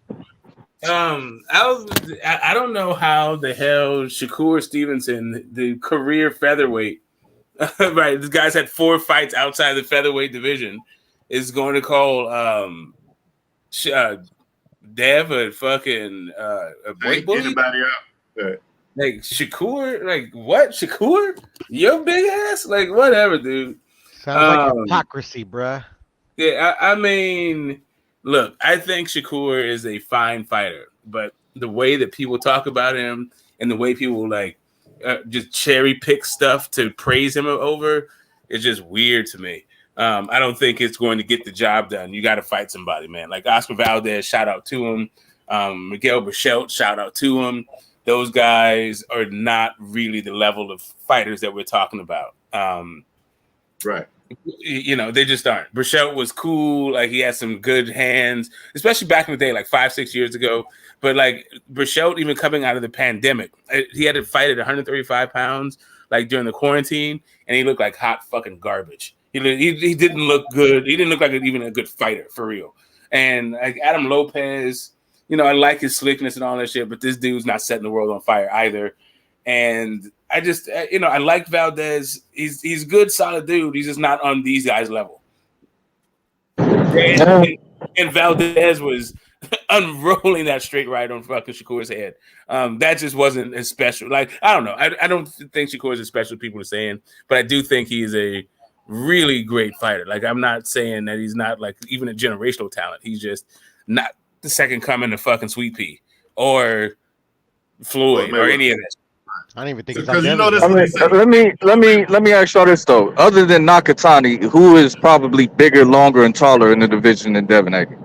I don't know how the hell Shakur Stevenson, the career featherweight, right? This guy's had 4 fights outside the featherweight division, is going to call Dev a fucking a weight bully. Anybody out? Right. Like Shakur, like what? Shakur, your big ass, like whatever, dude. Sounds like hypocrisy, bruh. Yeah, I mean, look, I think Shakur is a fine fighter, but the way that people talk about him and the way people like just cherry pick stuff to praise him over is just weird to me. I don't think it's going to get the job done. You got to fight somebody, man. Like Oscar Valdez, shout out to him. Miguel Berchelt, shout out to him. Those guys are not really the level of fighters that we're talking about. Right. You know, they just aren't. Berchelt was cool. Like, he had some good hands, especially back in the day, like 5-6 years ago. But, like, Berchelt, even coming out of the pandemic, he had to fight at 135 pounds, like, during the quarantine, and he looked like hot fucking garbage. He didn't look good. He didn't look like even a good fighter, for real. And, like, Adam Lopez, you know, I like his slickness and all that shit, but this dude's not setting the world on fire either. And I just, you know, I like Valdez. He's good, solid dude. He's just not on these guys' level. And Valdez was unrolling that straight right on fucking Shakur's head. That just wasn't as special. Like, I don't know. I don't think Shakur is as special as people are saying, but I do think he is a really great fighter. Like, I'm not saying that he's not like even a generational talent. He's just not the second coming of fucking Sweet Pea or Floyd or any of that. I don't even think he's on Because you know Devin. this I what mean, they say. let me ask y'all this though. Other than Nakatani, who is probably bigger, longer, and taller in the division than Devin Haney?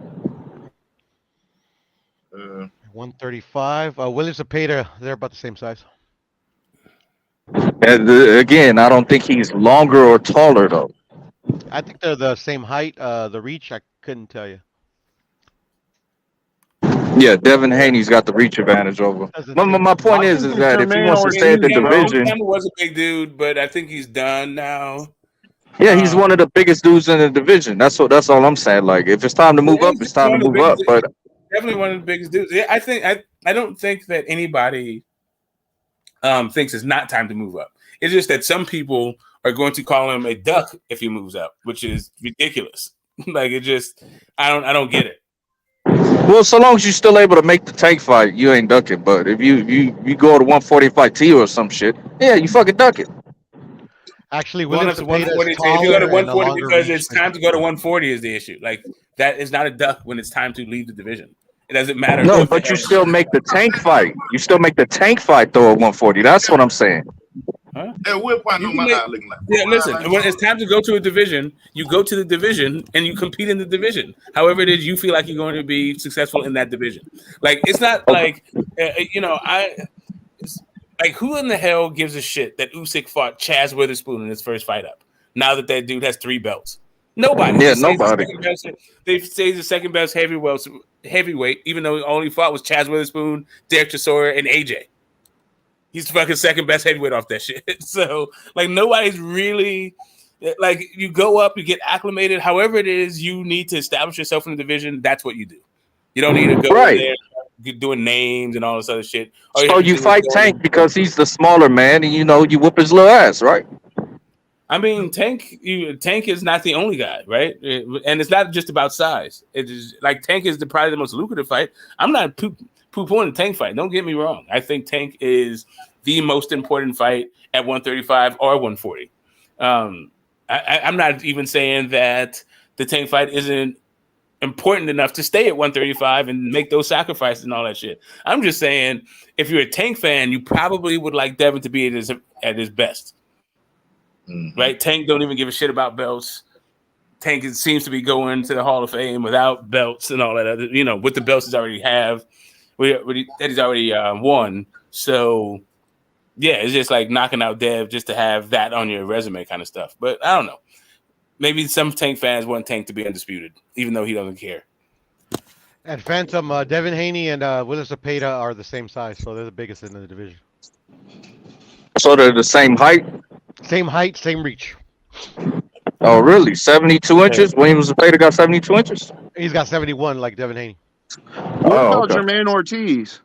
135. William Zepeda, they're about the same size. And again, I don't think he's longer or taller though. I think they're the same height. The reach, I couldn't tell you. Yeah, Devin Haney's got the reach advantage over. My point is think that if he Jermaine wants to stay at the Ortiz, bro. division, Campbell was a big dude, but I think he's done now. yeah, he's one of the biggest dudes in the division. That's all I'm saying. Like, if it's time to move up, it's time to move up. But Definitely one of the biggest dudes. Yeah, I don't think that anybody thinks it's not time to move up. It's just that some people are going to call him a duck if he moves up, which is ridiculous. Like, it just I don't get it. well, so long as you're still able to make the tank fight, you ain't ducking. But if you go to 145 T or some shit, yeah, you fucking duck it. Actually, Going William up to Zepeda 140, is if you go to taller and a 140 longer because reach. it's time to go to 140 is the issue. Like, that is not a duck when it's time to leave the division. It doesn't matter. No, but you still make the tank fight. You still make the tank fight though at 140. That's what I'm saying. Huh? At what point You on can my make- eye looking like? Yeah, listen. When it's time to go to a division, you go to the division and you compete in the division. However it is you feel like you're going to be successful in that division. Like, it's not like like, who in the hell gives a shit that Usyk fought Chaz Witherspoon in his first fight up? Now that dude has 3 belts, nobody. Yeah, They say nobody. They say the second best heavyweight, even though he only fought was Chaz Witherspoon, Derek Chisora, and AJ. He's the fucking second best heavyweight off that shit. So, like, nobody's really like, you go up, you get acclimated. However it is, you need to establish yourself in the division. That's what you do. You don't need to go Right. in there doing names and all this other shit. So you fight Tank because he's the smaller man, and you whoop his little ass, right? I mean, Tank is not the only guy, right? And it's not just about size. It is like Tank is probably the most lucrative fight. I'm not poo-pooing the Tank fight. Don't get me wrong. I think Tank is the most important fight at 135 or 140. I'm not even saying that the Tank fight isn't important enough to stay at 135 and make those sacrifices and all that shit. I'm just saying, if you're a Tank fan, you probably would like Devin to be at his best. Mm-hmm. Right? Tank don't even give a shit about belts. Tank seems to be going to the Hall of Fame without belts and all that other, with the belts he's already that he's already won. So, yeah, it's just like knocking out Dev just to have that on your resume kind of stuff. But I don't know. Maybe some Tank fans want Tank to be undisputed, even though he doesn't care. At Phantom, Devin Haney and Willis Zepeda are the same size, so they're the biggest in the division. So they're the same height? Same height, same reach. Oh, really? 72 inches? William Zepeda got 72 inches? He's got 71 like Devin Haney. What about Jermaine Ortiz?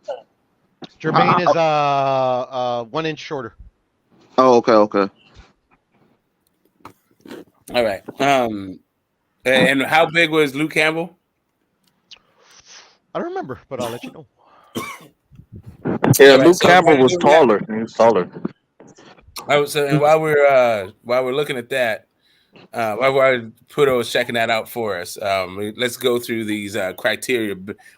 Jermaine is 1 inch shorter. Oh, okay. All right. And how big was Luke Campbell? I don't remember, but I'll let you know. Yeah, Luke Campbell was taller. He was taller. All right, so and while we're looking at that, while Puto was checking that out for us, let's go through these criteria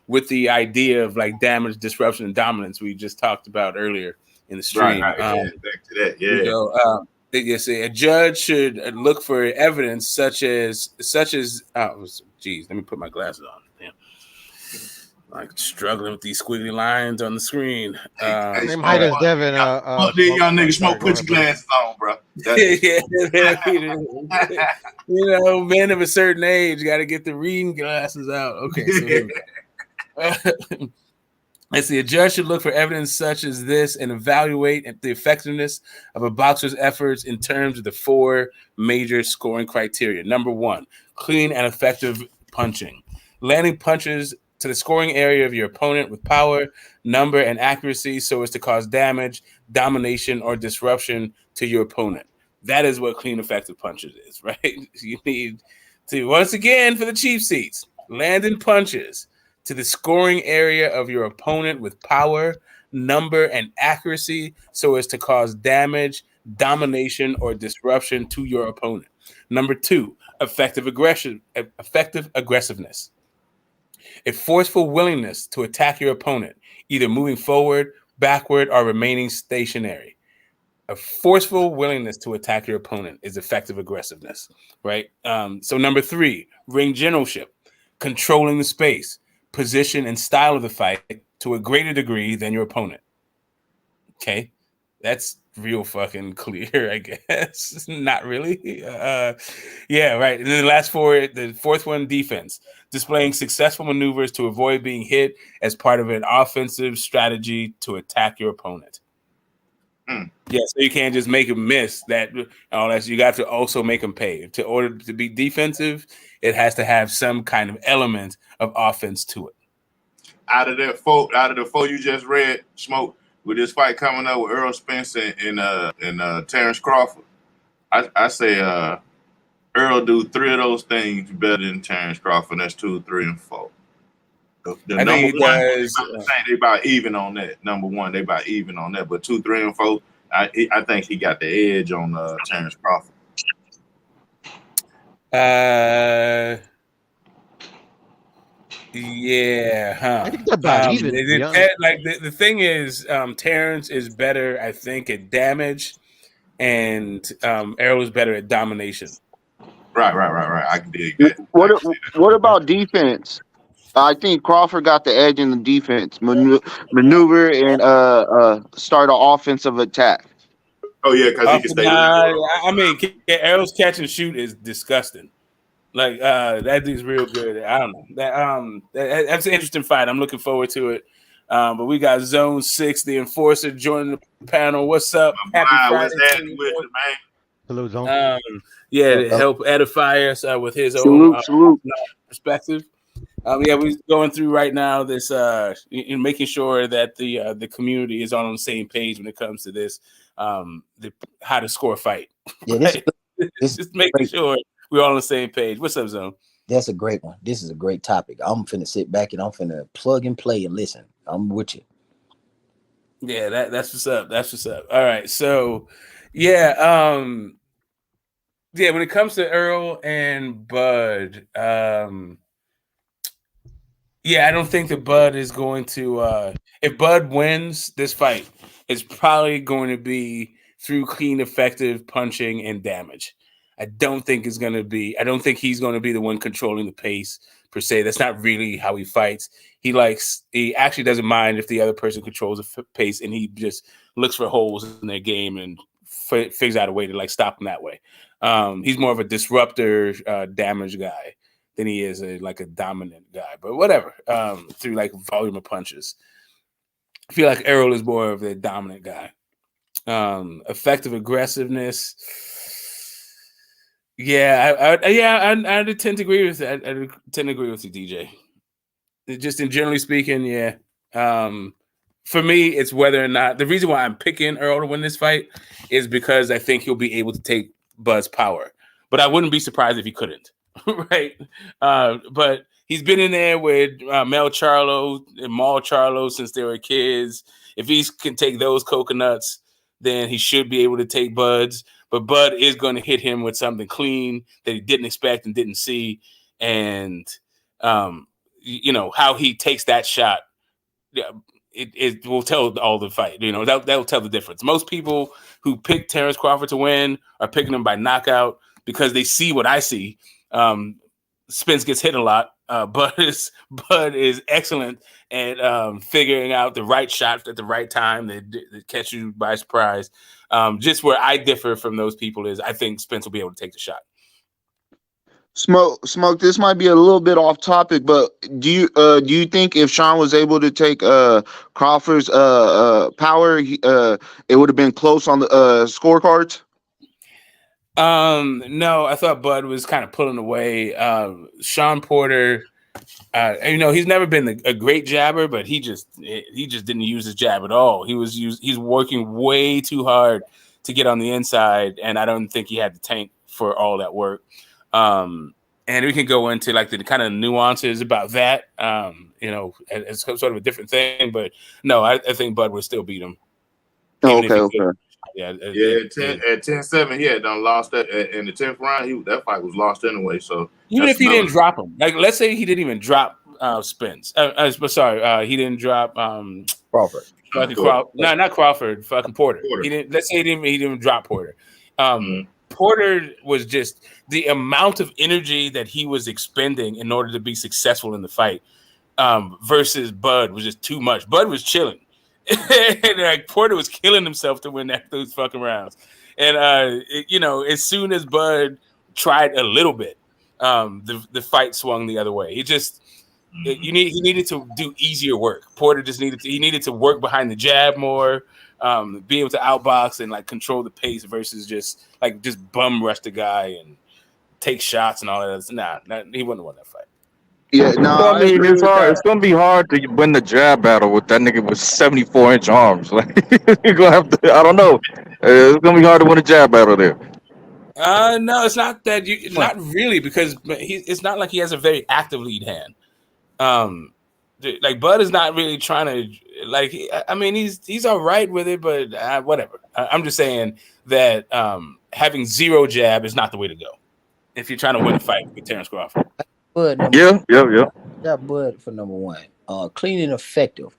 with the idea of like damage, disruption, and dominance we just talked about earlier in the stream. Right. Back to that. Yeah. Yes, a judge should look for evidence such as let me put my glasses on. Damn. I'm struggling with these squiggly lines on the screen. Same height as Devin. Young nigga, smoke, put your glasses on, bro. Men of a certain age got to get the reading glasses out. Okay, so let's see. A judge should look for evidence such as this and evaluate the effectiveness of a boxer's efforts in terms of the 4 major scoring criteria. Number 1, clean and effective punching. Landing punches to the scoring area of your opponent with power, number, and accuracy so as to cause damage, domination, or disruption to your opponent. That is what clean, effective punches is, right? You need to, once again, for the cheap seats, landing punches to the scoring area of your opponent with power, number, and accuracy so as to cause damage, domination, or disruption to your opponent. Number 2, effective aggressiveness. A forceful willingness to attack your opponent, either moving forward, backward, or remaining stationary. A forceful willingness to attack your opponent is effective aggressiveness, right? So number 3, ring generalship, controlling the space, position, and style of the fight to a greater degree than your opponent. Okay, that's real fucking clear, I guess. Not really. Yeah, right. And then the fourth one, defense, displaying successful maneuvers to avoid being hit as part of an offensive strategy to attack your opponent. Yeah, so you can't just make him miss that. Unless you got to also make him pay. To order to be defensive, it has to have some kind of element of offense to it. Out of the four you just read, Smoke, with this fight coming up with Errol Spence and Terrence Crawford, I say Errol do 3 of those things better than Terrence Crawford. That's 2, 3, and 4. The I number think he one, does. they about even on that. Number 1, they about even on that. But 2, 3, and 4, I think he got the edge on Terrence Crawford. Yeah, huh? I think they're about even. To be honest. The thing is, Terrence is better, I think, at damage, and Errol is better at domination. Right. I can dig that. What about defense? I think Crawford got the edge in the defense, maneuver and start an offensive attack. Oh yeah, because he can stay. I mean, Errol's catch and shoot is disgusting. Like that dude's real good. I don't know. That's an interesting fight. I'm looking forward to it. But we got Zone 6, the enforcer, joining the panel. What's up? Happy Friday, man. Hello, Zone. To help edify us with his Salute. own perspective. Yeah, we're going through right now this, making sure that the community is on the same page when it comes to this, how to score a fight. Yeah, this just making sure we're all on the same page. What's up, Zone? That's a great one. This is a great topic. I'm finna sit back and I'm finna plug and play and listen. I'm with you. Yeah, that's what's up. That's what's up. All right, so yeah, when it comes to Errol and Bud, yeah, I don't think that Bud is going to. If Bud wins this fight, it's probably going to be through clean, effective punching and damage. I don't think he's going to be the one controlling the pace per se. That's not really how he fights. He actually doesn't mind if the other person controls the pace, and he just looks for holes in their game and figures out a way to stop them that way. He's more of a disruptor, damage guy than he is a dominant guy, but whatever. Through volume of punches, I feel like Errol is more of a dominant guy. Effective aggressiveness. Yeah, I tend to agree with that. I tend to agree with you, DJ. Just in generally speaking, yeah. For me, it's whether or not the reason why I'm picking Errol to win this fight is because I think he'll be able to take Bud's power, but I wouldn't be surprised if he couldn't. Right, but he's been in there with Mel Charlo and Maul Charlo since they were kids. If he can take those coconuts, then he should be able to take Bud's. But Bud is going to hit him with something clean that he didn't expect and didn't see, and how he takes that shot. Yeah, it will tell all the fight. That will tell the difference. Most people who pick Terrence Crawford to win are picking him by knockout because they see what I see. Spence gets hit a lot. Bud is excellent at figuring out the right shot at the right time that catch you by surprise. Just where I differ from those people is I think Spence will be able to take the shot. Smoke. This might be a little bit off topic, but do you think if Sean was able to take Crawford's power, it would have been close on the scorecards? No, I thought Bud was kind of pulling away. Sean Porter, he's never been a great jabber, but he just didn't use his jab at all. He's working way too hard to get on the inside, and I don't think he had the tank for all that work. And we can go into the kind of nuances about that. It's sort of a different thing, but no, I think Bud would still beat him. Okay. Yeah, at 10-7, he had done lost that in the 10th round. That fight was lost anyway. So even if he didn't drop him, like let's say he didn't even drop Spence. Sorry, he didn't drop Crawford. fucking Crawford. No, not Crawford. Fucking Porter. He didn't. Let's say he didn't drop Porter. Porter was just the amount of energy that he was expending in order to be successful in the fight versus Bud was just too much. Bud was chilling. And like Porter was killing himself to win those fucking rounds. And as soon as Bud tried a little bit, the fight swung the other way. He needed to do easier work. Porter just needed to work behind the jab more, be able to outbox and like control the pace versus just bum rush the guy and take shots and all that. Nah, he wouldn't have won that fight. Yeah, no, So, I mean, it's hard. It's gonna be hard to win the jab battle with that nigga with 74-inch arms. Like you're gonna have to. I don't know. It's gonna be hard to win a jab battle there. No, it's not that not really, because it's not like he has a very active lead hand. Like Bud is not really trying to like. I mean, he's all right with it, but whatever. I'm just saying that having zero jab is not the way to go if you're trying to win a fight with Terrence Crawford. Bud, Yeah. Got Bud for number one. Clean and effective.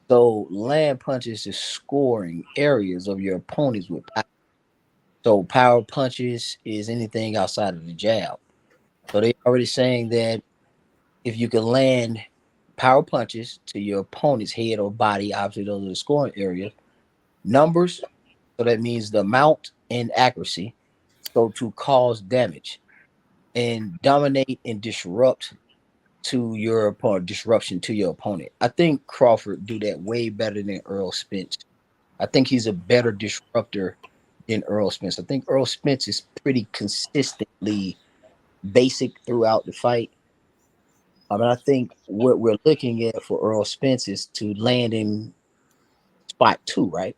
So land punches is scoring areas of your opponents with power. So power punches is anything outside of the jab. So they're already saying that if you can land power punches to your opponent's head or body, obviously those are the scoring areas. Numbers, so that means the amount and accuracy. So to cause damage and dominate and disruption to your opponent. I think Crawford do that way better than Errol Spence. I think he's a better disruptor than Errol Spence. I think Errol Spence is pretty consistently basic throughout the fight. I mean, I think what we're looking at for Errol Spence is to land in spot 2, right?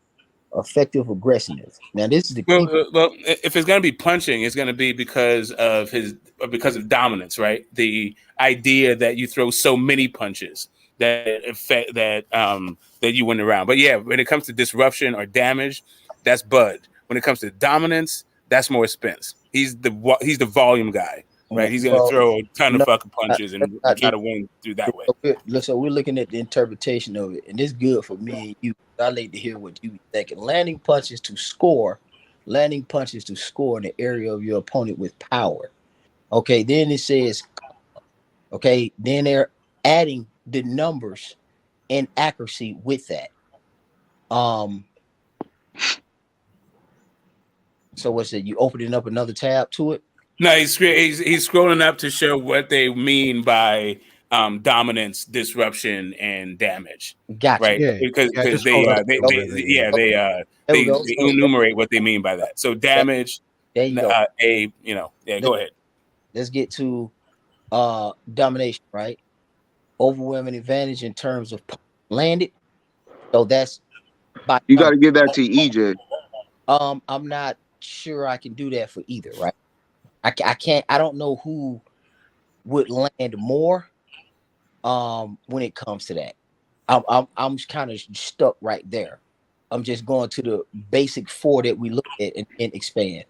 Effective aggressiveness. Now, this is the key. Well, if it's going to be punching, it's going to be because of dominance, right? The idea that you throw so many punches that you win the round. But yeah, when it comes to disruption or damage, that's Bud. When it comes to dominance, that's more Spence. He's the volume guy, right? He's going to throw a ton of fucking punches and try to win through that way. So we're looking at the interpretation of it, and it's good for me and you. I like to hear what you think. Landing punches to score in the area of your opponent with power. Okay, then it says, okay, then they're adding the numbers and accuracy with that. So what's it? You opening up another tab to it? No, he's scrolling up to show what they mean by dominance, disruption, and damage. Gotcha. Right? Yeah. Because they enumerate what they mean by that. So damage. There you go. Go ahead. Let's get to domination, right? Overwhelming advantage in terms of landed. So that's by You got to give that to EJ. I'm not sure I can do that for either, right? I can't. I don't know who would land more. When it comes to that, I'm kind of stuck right there. I'm just going to the basic 4 that we look at and expand.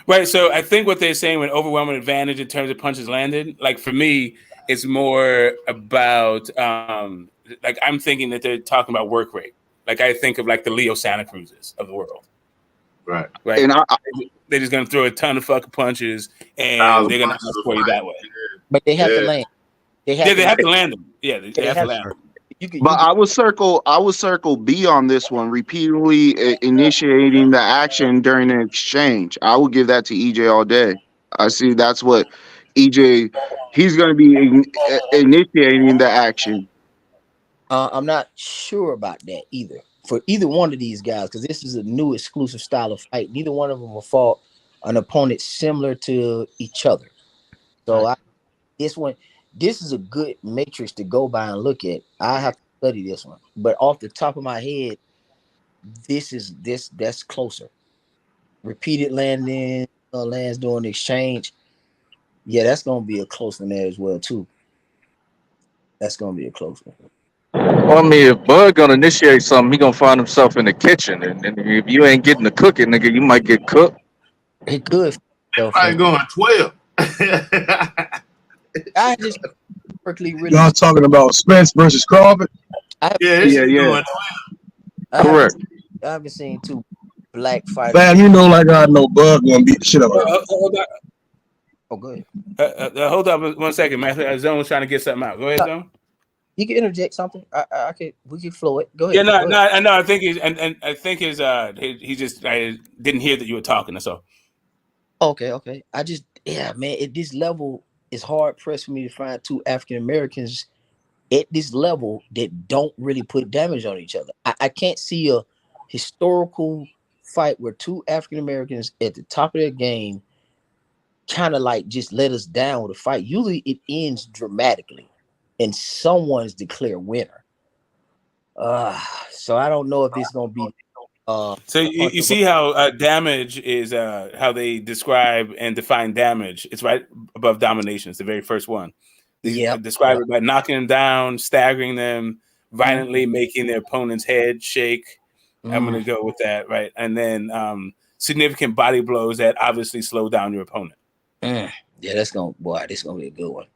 Right. So I think what they're saying with overwhelming advantage in terms of punches landed, like for me, it's more about like I'm thinking that they're talking about work rate. Like I think of like the Leo Santa Cruzes of the world. Right. And they're just gonna throw a ton of fucking punches and they're gonna outscore you that way. But they have to land. They have to land them. Yeah, they have to land them. But I would circle B on this one, repeatedly initiating the action during an exchange. I would give that to EJ all day. I see that's what EJ, he's going to be initiating the action. I'm not sure about that either for either one of these guys, because this is a new exclusive style of fight. Neither one of them will fought an opponent similar to each other. So this is a good matrix to go by and look at. I have to study this one, but off the top of my head, that's closer. Repeated landing, lands during the exchange. Yeah, that's gonna be a close one there as well too. That's gonna be a close one. Well, I mean, if Bud gonna initiate something, he gonna find himself in the kitchen, and if you ain't getting the cooking, nigga, you might get cooked. He could. I going 12. I just perfectly really. Y'all talking about Spence versus Crawford? Yeah, this Yeah, is yeah. going 12. Correct. I haven't seen two black fighters. Fam, you know, like I know Bud gonna beat the shit out of him. Hold on. Oh, go ahead. Hold up 1 second, Matthew. Zone was trying to get something out. Go ahead, Zone. You can interject something. I can. We can flow it. Go ahead. Yeah, Go ahead. no. I think he's and I think he just didn't hear that you were talking. That's all. Okay. I just man. At this level, it's hard pressed for me to find two African Americans at this level that don't really put damage on each other. I can't see a historical fight where two African Americans at the top of their game kind of like just let us down with a fight. Usually it ends dramatically and someone's declared winner. So I don't know if it's gonna be so you see how damage is how they describe and define damage. It's right above domination. It's the very first one. They describe it by knocking them down, staggering them, violently making their opponent's head shake. I'm going to go with that, right? And then significant body blows that obviously slow down your opponent. Yeah, this is gonna be a good one.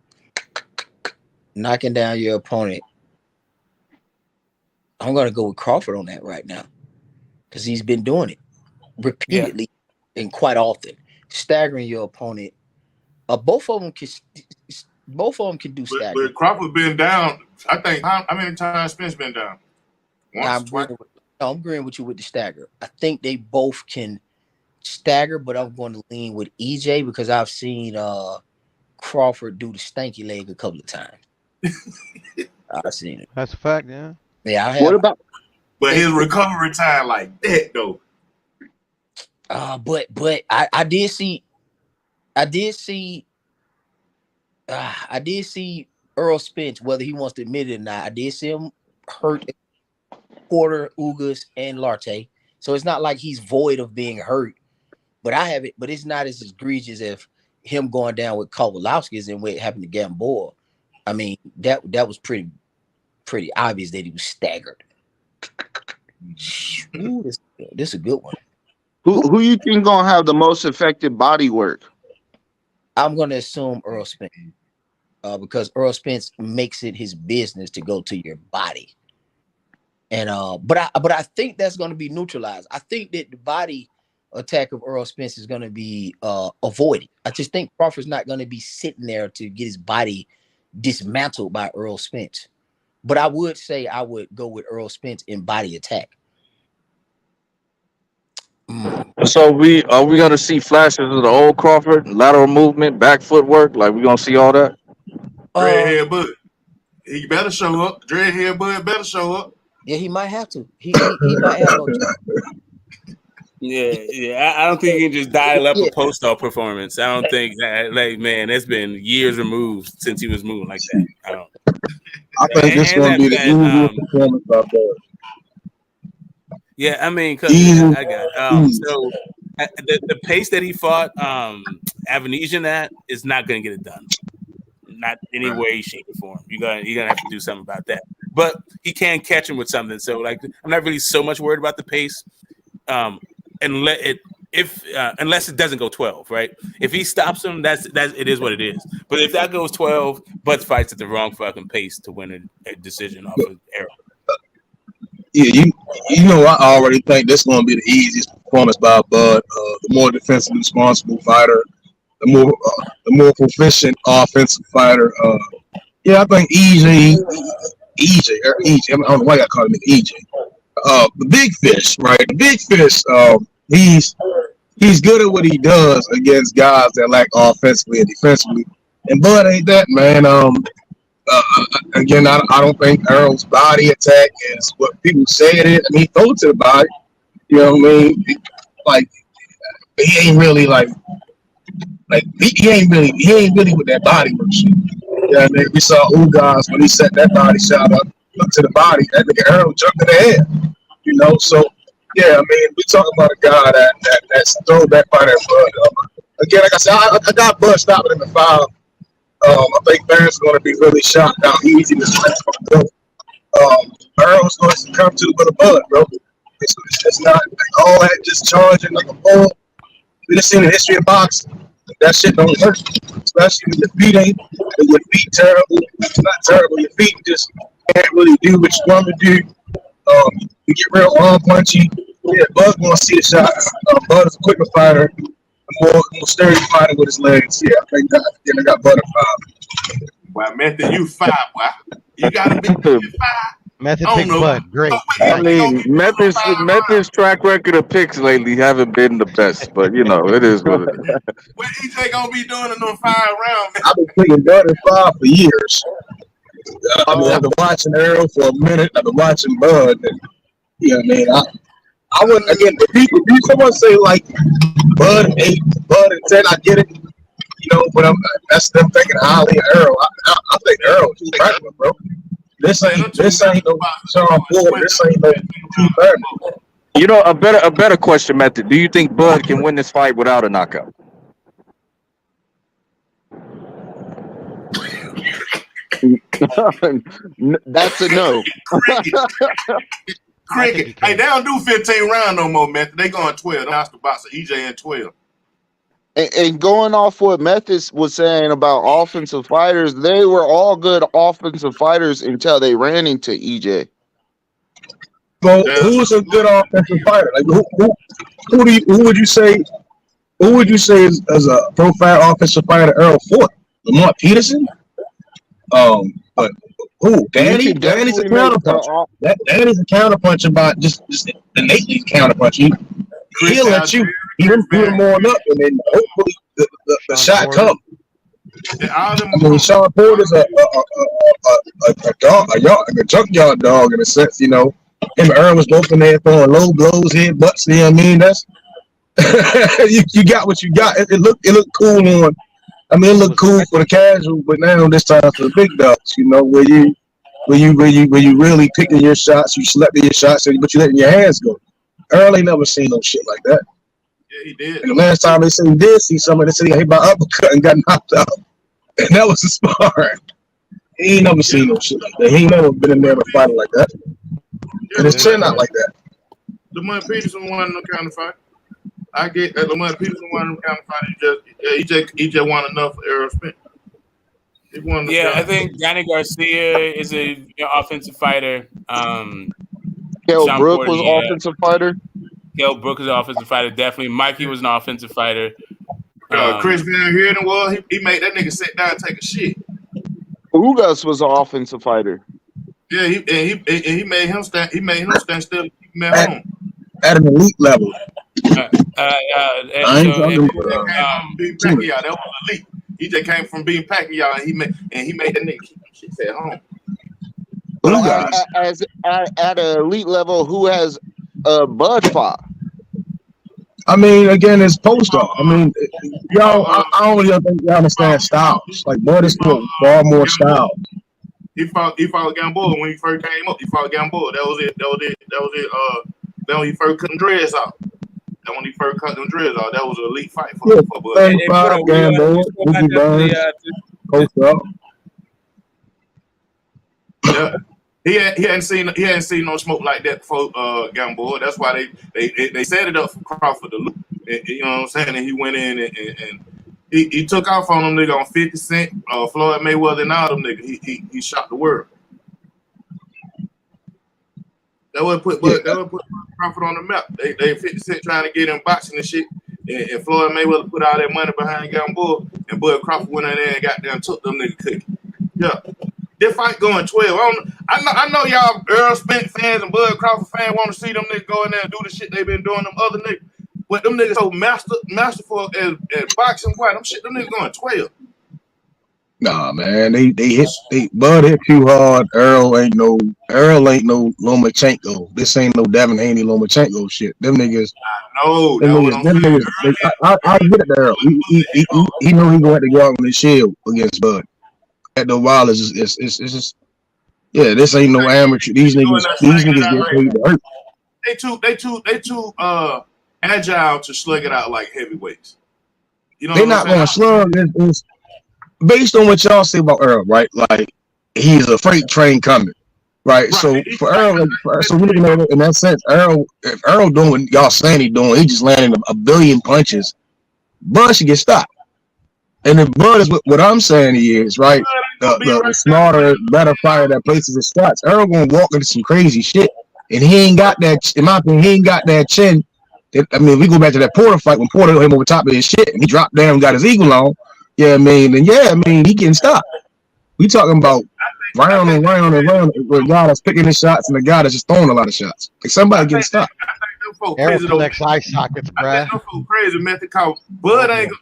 Knocking down your opponent. I'm gonna go with Crawford on that right now because he's been doing it repeatedly and quite often, staggering your opponent. Both of them can do staggering. But Crawford been down. I think how many times Spence been down? I'm agreeing with you with the stagger. I think they both can stagger, but I'm going to lean with EJ because I've seen Crawford do the stanky leg a couple of times. I've seen it. That's a fact, yeah. Yeah, I have. What about? But his recovery time like that though. But I did see Errol Spence, whether he wants to admit it or not. I did see him hurt Porter, Ugas, and Larte. So it's not like he's void of being hurt. But I have it, but it's not as egregious as him going down with Kowalowski's and what happened to Gamboa. I mean, that was pretty obvious that he was staggered. Ooh, this is a good one. Who you think gonna have the most effective body work? I'm gonna assume Errol Spence. Because Errol Spence makes it his business to go to your body. And but I think that's gonna be neutralized. I think that the body attack of Errol Spence is gonna be avoided. I just think Crawford's not gonna be sitting there to get his body dismantled by Errol Spence. But I would say I would go with Errol Spence in body attack. So are we gonna see flashes of the old Crawford, lateral movement, back footwork? Like we gonna see all that? Dreadhead Bud. He better show up. Dreadhead Bud better show up. Yeah, he might have to. He might have no choice. Yeah. I don't think you can just dial up a post-op performance. I don't think that, like, man, it's been years removed since he was moving like that. I think this is gonna be the easiest performance out there. Yeah, I mean, because I got so the pace that he fought Avanesian at is not going to get it done. Not any way, shape, or form. You're gonna have to do something about that. But he can catch him with something. So, like, I'm not really so much worried about the pace, unless it doesn't go 12. Right? If he stops him, that's it is what it is. But if that goes 12, Bud fights at the wrong fucking pace to win a decision off of Errol. Yeah, you know, I already think this is going to be the easiest performance by Bud. The more defensively responsible fighter, the more proficient offensive fighter. Yeah, I think EJ. I don't know why I call him EJ. The big fish, right? The big fish. He's good at what he does against guys that lack offensively and defensively. And Bud ain't that, man. Again, I don't think Errol's body attack is what people say it is. I mean, he throws it to the body. You know what I mean? Like, he ain't really he ain't really with that body work shit. Yeah, man, we saw Ugas when he set that body shot up to the body. That nigga Errol jumped in the head. You know, so yeah, I mean, we talking about a guy that's throwback fighter. Bud. Again, like I said, I got Bud stopping in the 5. I think fans are going to be really shocked how easy this fight's going to go. Earl's going to come to with a Bud, bro. It's not like all that just charging like a bull. We just seen the history of boxing. That shit don't work, especially when your feet ain't, when your feet terrible. It's not terrible. Your feet just can't really do what you want to do. You get real arm punchy. Yeah, Bud want to see the shots. Bud is a quicker fighter, more sturdy fighter with his legs. Yeah, I think that. Yeah, I got Bud at 5. Well, Method, you 5, boy. You gotta be 5. Method I pick don't know. Bud. Great. I mean, Method's track record of picks lately haven't been the best, but you know, it is what it is. What EJ gonna be doing in them 5 rounds? I've been picking Bud at 5 for years. I've been watching Errol for a minute. I've been watching Bud. And, yeah, man, I wouldn't, again, if someone say like Bud 8, Bud and 10, I get it. You know, but that's them thinking highly of Errol. I think Errol is regular, bro. This ain't no Sean Ford. This ain't no Keith Thurman. You know, a better question, Method. Do you think Bud can win this fight without a knockout? That's a no. Cricket. Hey, they don't do 15 rounds no more, Method. They going 12. That's the boxer, EJ in 12. And going off what Methodist was saying about offensive fighters, they were all good offensive fighters until they ran into EJ. So who's a good offensive fighter? Like who would you say is a profile offensive fighter Errol fought? Lamar Peterson? But who? Danny's a counterpuncher. Danny's a counterpuncher by just innately counterpuncher. He'll let you. He didn't put him on up, and then hopefully the shot comes. I mean, Sean Porter's a dog, a junkyard dog in a sense, you know. Him and Errol was both in there throwing low blows, head butts. You know what I mean? That's you got what you got. It looked cool on. I mean, it looked cool for the casual, but now this time for the big dogs, you know, where you really picking your shots, you selecting your shots, but you letting your hands go. Errol ain't never seen no shit like that. Yeah, he did. And the last time they said he did see somebody, they said he hit by uppercut and got knocked out. And that was a sparring. He ain't never seen no shit like that. He ain't never been in there with a fighter like that. And his chin not like that. Lamar Peterson won no kind of fight. I get that Lamar Peterson won no kind of fight. He just won enough for Errol Spence. Yeah, I think Johnny Garcia is an offensive fighter. Kell Sean Brook Porter, was offensive fighter. Kell Brook is an offensive fighter, definitely. Mikey was an offensive fighter. Chris Van Heerden was. He made that nigga sit down and take a shit. Ugas was an offensive fighter. Yeah, he made him stand. He made him stand still. Keep him at home. At an elite level. That was elite. He just came from being Pacquiao, and he made that nigga keep him shit at home. At an elite level, who has Bud fought? I mean, again, it's post-op. I mean, y'all, I don't really think y'all understand styles. Like, Bud is far more styles. He fought Gamboa when he first came up. He fought Gamboa. That was it. Then when he first cut them dreads out. That was an elite fight for Bud. Gamboa, Wookie Burns, post-op. Yeah. He hadn't seen no smoke like that before Gamboa. That's why they set it up for Crawford to look. You know what I'm saying? And he went in and he took off on them nigga on 50 Cent, Floyd Mayweather, and all them nigga. He shot the world. That would put Crawford on the map. They 50 Cent trying to get him boxing and shit. And Floyd Mayweather put all that money behind Gamboa, and Bud Crawford went in there and goddamn took them nigga cookie. Yeah. This fight going 12. I know y'all Errol Spence fans and Bud Crawford fans want to see them niggas go in there and do the shit they been doing them other niggas. But them niggas so masterful as boxing fight. Them niggas going 12. Nah, man, Bud hit too hard. Errol ain't no Lomachenko. This ain't no Devin Haney Lomachenko shit. Them niggas. No, them niggas. I get it, Errol. He know he gonna have to go out on his shield against Bud. At the wild is it's just this ain't no amateur. These niggas get paid to hurt. They too agile to slug it out like heavyweights. You know they're not gonna slug. It's based on what y'all say about Errol, right? Like he's a freight train coming. Right. So for Errol, so we're looking at it in that sense. Errol, if Errol doing what y'all saying he doing, he just landing a billion punches. Bud should get stopped. And if Bud is what I'm saying he is, right? The smarter, better fighter that places his shots. Errol gonna walk into some crazy shit, and he ain't got that. In my opinion, he ain't got that chin. I mean, we go back to that Porter fight when Porter hit him over top of his shit, and he dropped down, and got his eagle on. Yeah, I mean, and yeah, I mean, he getting stopped. We talking about round and round and round with a guy that's picking his shots and a guy that's just throwing a lot of shots. Like somebody getting stopped. Errol collects eye sockets, bruh. That's no crazy method called Bud ain't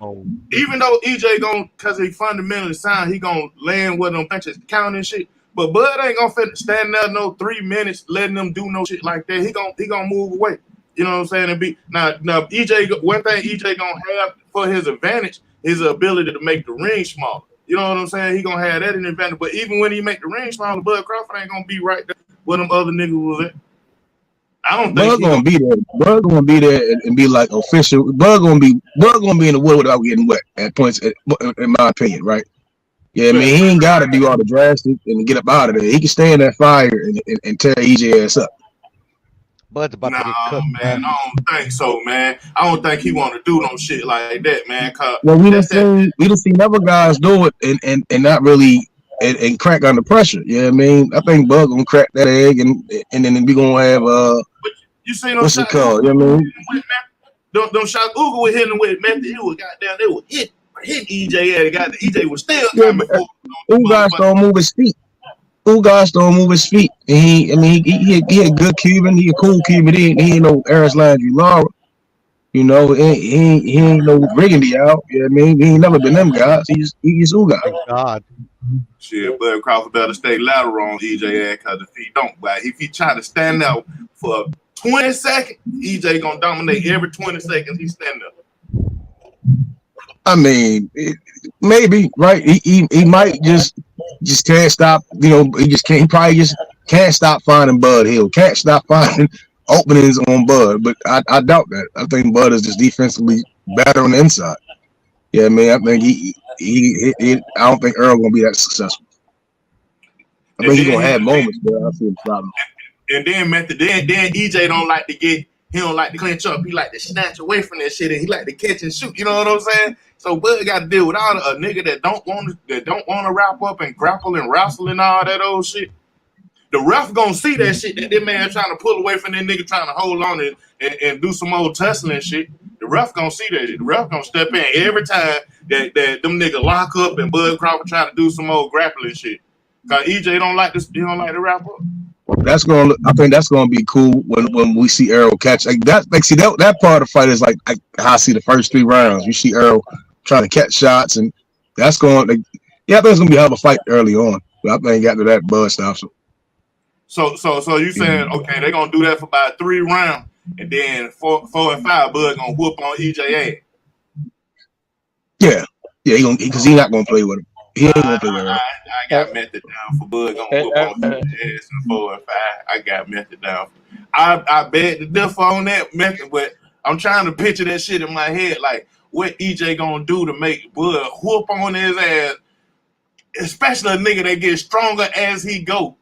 even though EJ gonna cause he fundamentally sound, he gonna land with them punches counting shit. But Bud ain't gonna stand there no 3 minutes letting them do no shit like that. He gonna move away. You know what I'm saying? And be now EJ, one thing EJ gonna have for his advantage is the ability to make the ring smaller. You know what I'm saying? He gonna have that in advantage. But even when he make the ring smaller, Bud Crawford ain't gonna be right there where them other niggas was at. I don't think Bud gonna be there. Bud gonna be there and be like official. Bud gonna be in the wood without getting wet at points, in my opinion, right? Yeah, I mean he ain't gotta do all the drastic and get up out of there. He can stay in that fire and tear EJ ass up. Bud's about to get cooked, man. man. I don't think so, man. I don't think he want to do no shit like that, man. Well, we done seen other guys do it and not really and crack under pressure. Yeah, I mean, I think Bud gonna crack that egg and then we gonna have you seen what's it called? You know what I mean? Them shot Uga was hitting with method. It was goddamn. They were hit EJ at it. Got EJ was still coming. Ugas don't move his feet. Ugas don't move his feet. And he a good Cuban. He a cool Cuban. He ain't no Eris Landry Laura. You know, he ain't no Riggedy out. You know what I mean? He ain't never been them guys. He's Ugas. Thank God. Shit, Bud Crawford better stay lateral on EJ ass, because if he don't, like, if he try to stand out for 20 seconds, EJ gonna dominate every 20 seconds he stand up. I mean, maybe, right? He might just can't stop. You know, he probably just can't stop finding Bud Hill. Can't stop finding openings on Bud. But I doubt that. I think Bud is just defensively better on the inside. Yeah, I mean, I think he I don't think Errol gonna be that successful. I think he's gonna have moments, but I see a problem. And then EJ don't like to get. He don't like to clinch up. He like to snatch away from that shit, and he like to catch and shoot. You know what I'm saying? So Bud got to deal with all a nigga that don't want to wrap up and grapple and wrestle and all that old shit. The ref gonna see that shit that man trying to pull away from that nigga trying to hold on and do some old tussling shit. The ref gonna see that shit. The ref gonna step in every time that them niggas lock up and Bud Crawford try to do some old grappling shit. Cause EJ don't like this. He don't like to wrap up. I think that's gonna be cool when we see Errol catch like that. Like, see that part of the fight is like how I see the first 3 rounds. You see Errol trying to catch shots, and that's going. I think it's gonna be a hell of a fight early on. But I think after that, Bud stops him. So you saying okay? They're gonna do that for about 3 rounds, and then 4 and 5, Bud gonna whoop on EJ ass. Yeah, because he's not gonna play with him. He ain't gonna play with him. I got method down for Bud gonna whoop on EJ ass in 4 and 5. I got method down. I bet the differ on that method, but I'm trying to picture that shit in my head, like what EJ gonna do to make Bud whoop on his ass, especially a nigga that gets stronger as he go.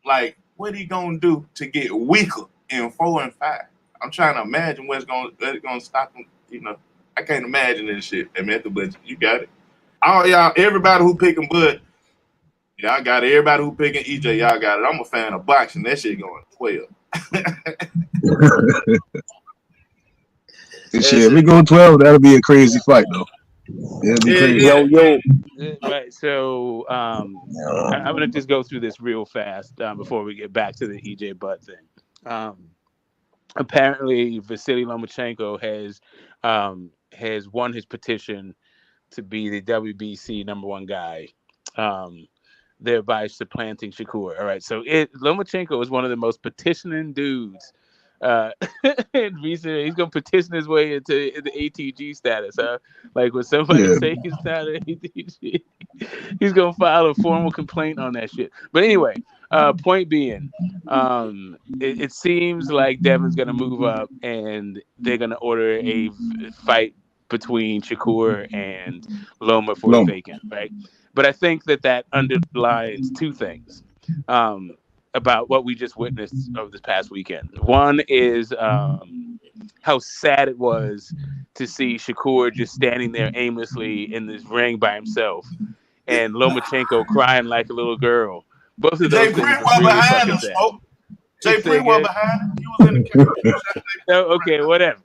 Like, what he gonna do to get weaker in 4 and 5? I'm trying to imagine what's gonna stop him. You know, I can't imagine this shit. But you got it. All y'all, everybody who picking Bud, y'all got it. Everybody who picking EJ, y'all got it. I'm a fan of boxing. That shit going 12. Shit, if we go 12, that'll be a crazy fight, though. It'll be crazy. Yo. Right. So I'm gonna just go through this real fast before we get back to the EJ Bud thing. Apparently, Vasily Lomachenko has won his petition to be the WBC #1 guy, thereby supplanting Shakur. All right, so Lomachenko is one of the most petitioning dudes. Recently, he's gonna petition his way into the ATG status, huh? Like when somebody say he's not an ATG, he's gonna file a formal complaint on that shit. But anyway, point being, it seems like Devin's gonna move up, and they're gonna order a fight between Shakur and Loma for vacant, right? But I think that underlines 2 things. about what we just witnessed over this past weekend. One is how sad it was to see Shakur just standing there aimlessly in this ring by himself, and Lomachenko crying like a little girl. Both of Jay those Pretty things are well really behind fucking him, sad. Smoke. Jay Say Pretty well again. behind him. He was in the couch. Oh, okay, whatever.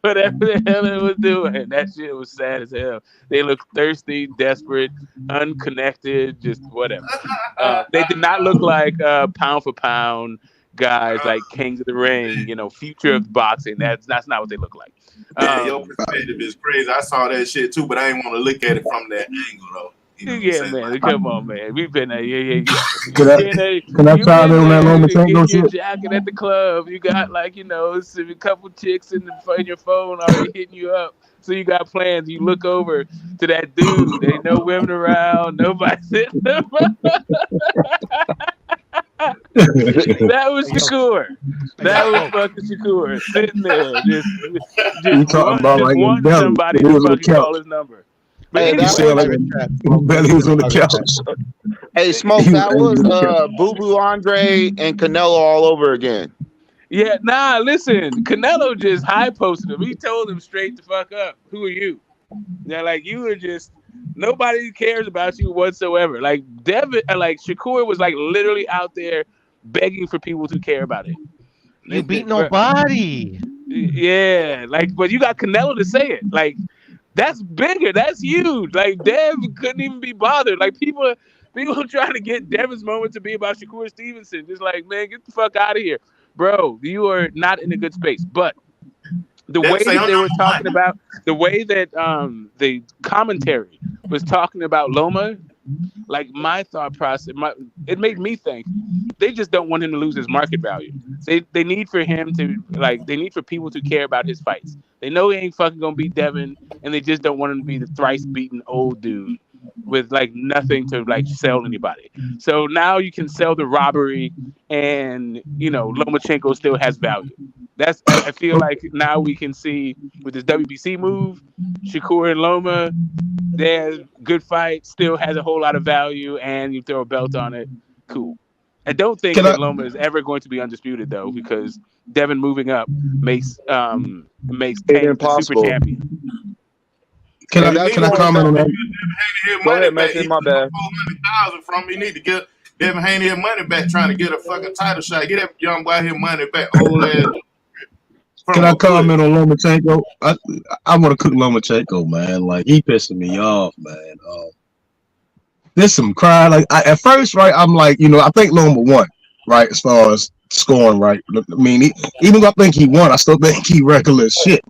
Whatever the hell it was doing, that shit was sad as hell. They looked thirsty, desperate, unconnected, just whatever. They did not look like pound for pound guys, like kings of the ring, future of boxing. That's not what they look like. Man, your perspective is crazy. I saw that shit too, but I didn't want to look at it from that angle though. You know what I'm Yeah, saying? man. Like, Come on, man. We've been there. Yeah. Can I You chime in been on that there Lomachenko getting your shit? jacket at the club. You got a couple chicks in your phone already hitting you up. So you got plans. You look over to that dude. Ain't no women around. Nobody sitting there. That was Shakur. That was fucking Shakur sitting there, We talking about like his wanting belly. somebody He to was on the fucking call couch. his number. But Hey, He that said was like his belly was on the couch. hey Smoke. He was That angry was on the couch. Boo Boo Andre and Canelo all over again. yeah, nah, listen, Canelo just high posted him. He told him straight the fuck up. Who are you? Yeah, like you are just nobody cares about you whatsoever. Like Shakur was like literally out there begging for people to care about him. You beat nobody. Yeah, but you got Canelo to say it. Like that's bigger. That's huge. Like Dev couldn't even be bothered. Like people trying to get Dev's moment to be about Shakur Stevenson. Just like, man, get the fuck out of here, bro. You are not in a good space. But the way that they were talking about, the way that the commentary was talking about Loma, like my thought process, it made me think they just don't want him to lose his market value. They need for him to they need for people to care about his fights. They know he ain't fucking gonna beat Devin, and they just don't want him to be the thrice beaten old dude with nothing to sell anybody. So now you can sell the robbery, and Lomachenko still has value. I feel like now we can see with this WBC move, Shakur and Loma, there's good fight, still has a whole lot of value, and you throw a belt on it, cool. I don't think that Loma is ever going to be undisputed though, because Devin moving up makes Tank the super champion. Can I comment on that? Go ahead, Mason. My bad. $400,000 from me. Need to get Devin Haney his money back, trying to get a fucking title shot. Get that young boy his money back. Old ass. Can I comment on Lomachenko? I want to cook Lomachenko, man. Like he pissing me off, man. There's some cry. Like at first, right? I'm like, I think Loma won, right? As far as scoring, right? I mean, even though I think he won, I still think he regular as shit.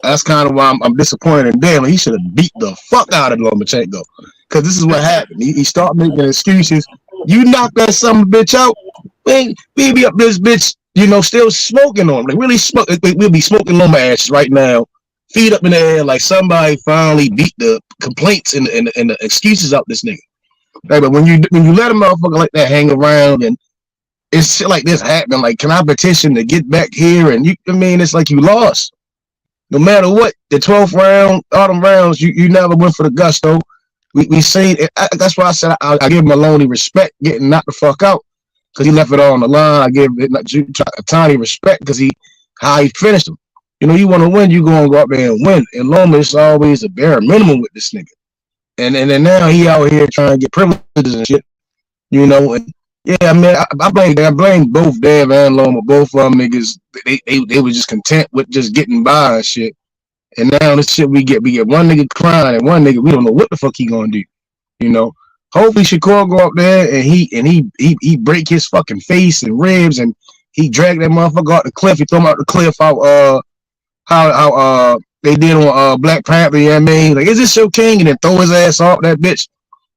That's kind of why I'm disappointed in Dale. He should have beat the fuck out of Lomachenko. Because this is what happened. He started making excuses. You knock that son of a bitch out, we be up this bitch, still smoking on him. Like really smoke. We'll be smoking Loma ass right now. Feet up in the air like somebody finally beat the complaints and the excuses out this nigga. Right, but when you let a motherfucker like that hang around and it's shit like this happen, like can I petition to get back here? And it's like you lost. No matter what, the 12th round, all them rounds, you never went for the gusto. We seen it. That's why I said I give Maloney respect getting knocked the fuck out because he left it all on the line. I give it a tiny respect because how he finished him. You want to win, you go out there and win. And Loma is always a bare minimum with this nigga. And then now he out here trying to get privileges and shit. And yeah, I mean, I blame both Dev and Loma. Both of them niggas, they were just content with just getting by and shit. And now this shit we get one nigga crying and one nigga we don't know what the fuck he gonna do. Hopefully Shakur go up there and he break his fucking face and ribs and he drag that motherfucker out the cliff. He throw him out the cliff out how they did on Black Panther. You know what I mean? Like, is this your king? And then throw his ass off that bitch.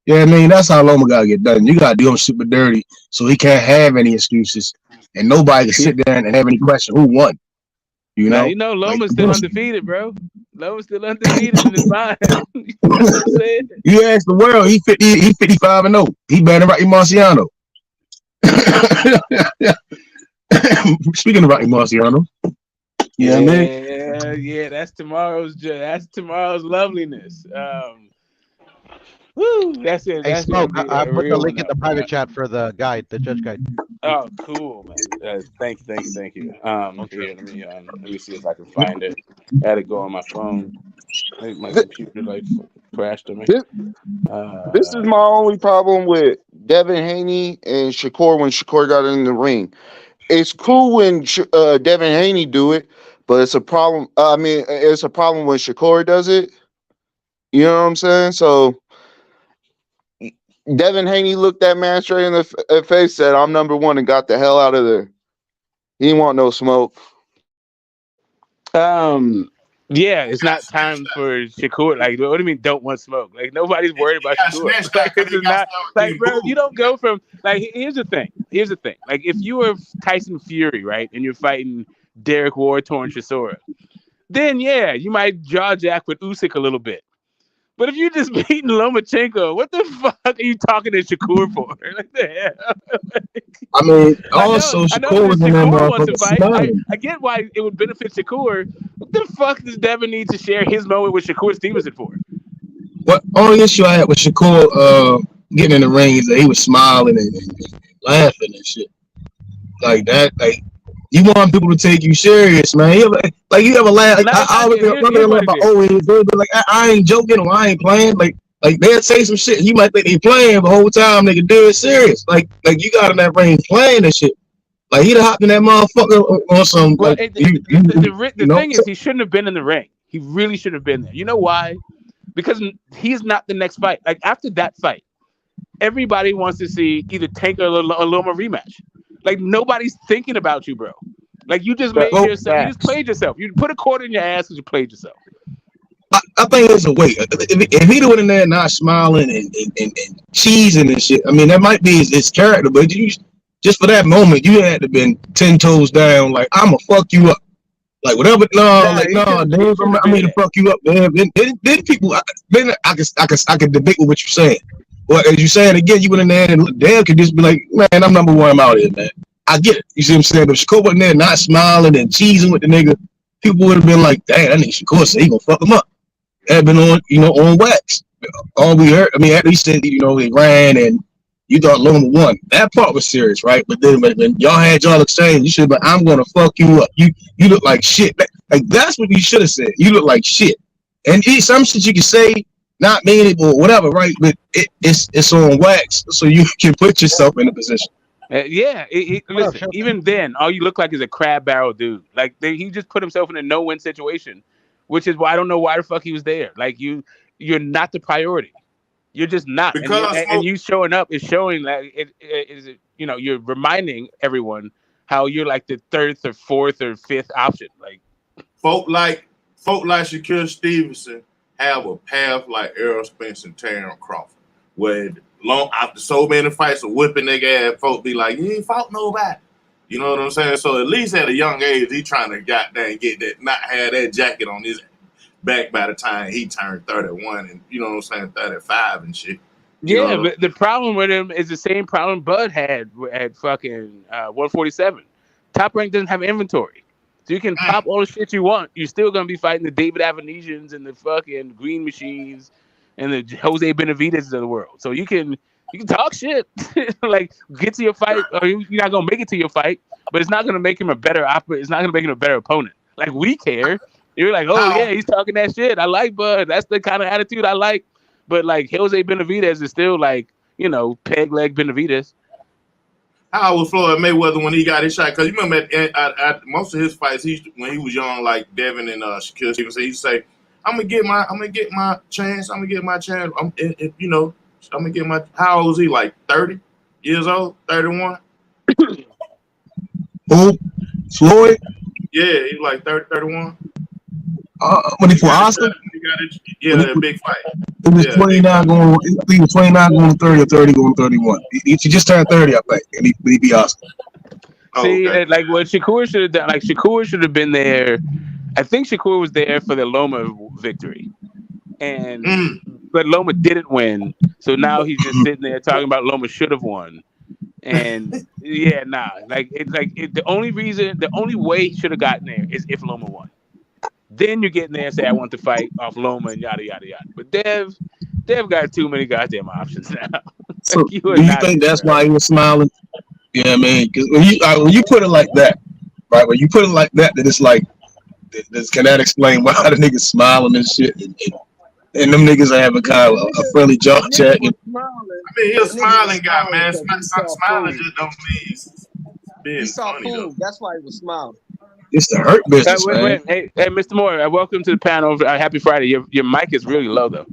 You know what I mean? That's how Loma gotta get done. You gotta do him super dirty so he can't have any excuses and nobody can sit there and have any question who won. Loma's still undefeated, bro. Loma's still undefeated in his mind. You know what I'm saying? You ask the world, he 55-0. He better than Rocky Marciano. Speaking of Rocky Marciano, you know what I mean? Yeah, that's tomorrow's loveliness. Woo, that's it. Hey, That's Smoke, gonna be I a put the real link one in the up, private man. chat for the guide, the judge guide. Oh, cool, man. Thank you. Don't trip. Here, let me see if I can find it. I had to go on my phone. Like my Th- computer like crashed on me. This, this is my only problem with Devin Haney and Shakur when Shakur got in the ring. It's cool when Devin Haney do it, but it's a problem. I mean, it's a problem when Shakur does it. You know what I'm saying? So Devin Haney looked that man straight in the face, said, "I'm number one," and got the hell out of there. He didn't want no smoke. Yeah, it's not time for Shakur. Like, what do you mean? Don't want smoke? Like, nobody's worried He about got Shakur. snatched out Like, because this he is got not stuck like, getting bro. You booed. don't go from like. Here's the thing. Like, if you were Tyson Fury, right, and you're fighting Derek War, Torrence Chisora, then yeah, you might jaw jack with Usyk a little bit. But if you just beating Lomachenko, what the fuck are you talking to Shakur for? Like the hell? I mean, I also know Shakur that was in that Shakur wants to motherfucker fight. smiling. I get why it would benefit Shakur. What the fuck does Devin need to share his moment with Shakur Stevenson for? What only issue I had with Shakur getting in the ring is that he was smiling and laughing and shit like that. Like you want people to take you serious, man. You ever laugh? Like, Not I always here's what laugh it about is. but like I ain't joking or I ain't playing. Like they'll say some shit. You might think they playing, but the whole time they can do it serious. Like you got in that ring playing and shit. Like he'd have hopped in that motherfucker on some Well, like you the know. thing is, he shouldn't have been in the ring. He really should have been there. You know why? Because he's not the next fight. Like after that fight, everybody wants to see either Tank or a Loma rematch. Like nobody's thinking about you, bro. Like you just made Go yourself. You just Facts. played yourself. You put a quarter in your ass because you played yourself. I think it's a way. If he went in there not smiling and cheesing and shit, I mean that might be his character, but just for that moment, you had to been 10 toes down. Like I'ma fuck you up. Like whatever. No, Nah, like he no, should he Dave, should have I been mean to there. fuck you up, man. Then people, then I could debate with what you're saying. Well, as you saying again, you went in there and Dave could just be like, man, I'm number one. I'm out here, man. I get it. You see what I'm saying? But if Shakur wasn't there not smiling and cheesing with the nigga, people would have been like, damn, that nigga Shakur said he gonna fuck him up. Had been on wax. All we heard, I mean, at least said, they ran and you thought Loma won. That part was serious, right? But then when y'all had y'all exchange, you should have been, I'm gonna fuck you up. You look like shit. Like that's what you should have said. You look like shit. And some shit you can say, not mean it or whatever, right? But it's on wax, so you can put yourself in a position. Yeah, What up, listen. Shep? Even then, all you look like is a crab barrel dude. Like he just put himself in a no-win situation, which is why I don't know why the fuck he was there. Like you're not the priority. You're just not, Because and smoke, you showing up is showing that it is. You're reminding everyone how you're like the third or fourth or fifth option. Like folk like Shakur Stevenson have a path like Errol, Spence, and Terrence Crawford, where long after so many fights of whipping nigga ass, folk be like, you ain't fought nobody. You know what I'm saying? So at least at a young age, he trying to goddamn get that, not have that jacket on his back by the time he turned 31 and you know what I'm saying, 35 and shit. You yeah, know, but the problem with him is the same problem Bud had at fucking 147. Top Rank doesn't have inventory. So you can pop all the shit you want. You're still gonna be fighting the David Avenesians and the fucking Green Machines and the Jose Benavides of the world. So you can talk shit, like get to your fight, or you're not gonna make it to your fight, but it's not gonna make him a better It's not gonna make him a better opponent. Like we care. You're like, oh how yeah, he's talking that shit. I like Bud. That's the kind of attitude I like. But like Jose Benavides is still like, peg leg Benavides. how was Floyd Mayweather when he got his shot? Because you remember at most of his fights, when he was young, like Devin and Shaquille Stevenson, he'd say, I'm gonna get my chance. I'm gonna get my chance. I'm gonna get my. How old was he? Like 30 years old, 31. Who? Floyd? Yeah, he was like 30, 31. When he for Oscar? Yeah, that big fight. It was Yeah, 29 going. He was 29 going to 30 or 30 going to 31. He just turned 30, I think, and he beat Oscar. See, okay. like what Shakur should have done, like Shakur should have been there. I think Shakur was there for the Loma victory, but Loma didn't win, so now he's just sitting there talking about Loma should have won. And yeah, nah, the only way he should have gotten there is if Loma won. Then you get in there and say, I want to fight off Loma and yada yada yada. But Dev They've got too many goddamn options now. So You are do you not think that's impressed. why he was smiling? You know what I mean? Because when you put it like that, right? When you put it like that, then it's like, can that explain why the niggas smiling and shit? And them niggas are having kind of a friendly jaw The check. nigga was smiling. I mean, he a The nigga was smiling guy, smiling man. because he saw Smiling food. just don't mean he's He being saw funny though. food. That's why he was smiling. It's the hurt business, man. Hey, Mr. Moore, welcome to the panel. Happy Friday. Your mic is really low though.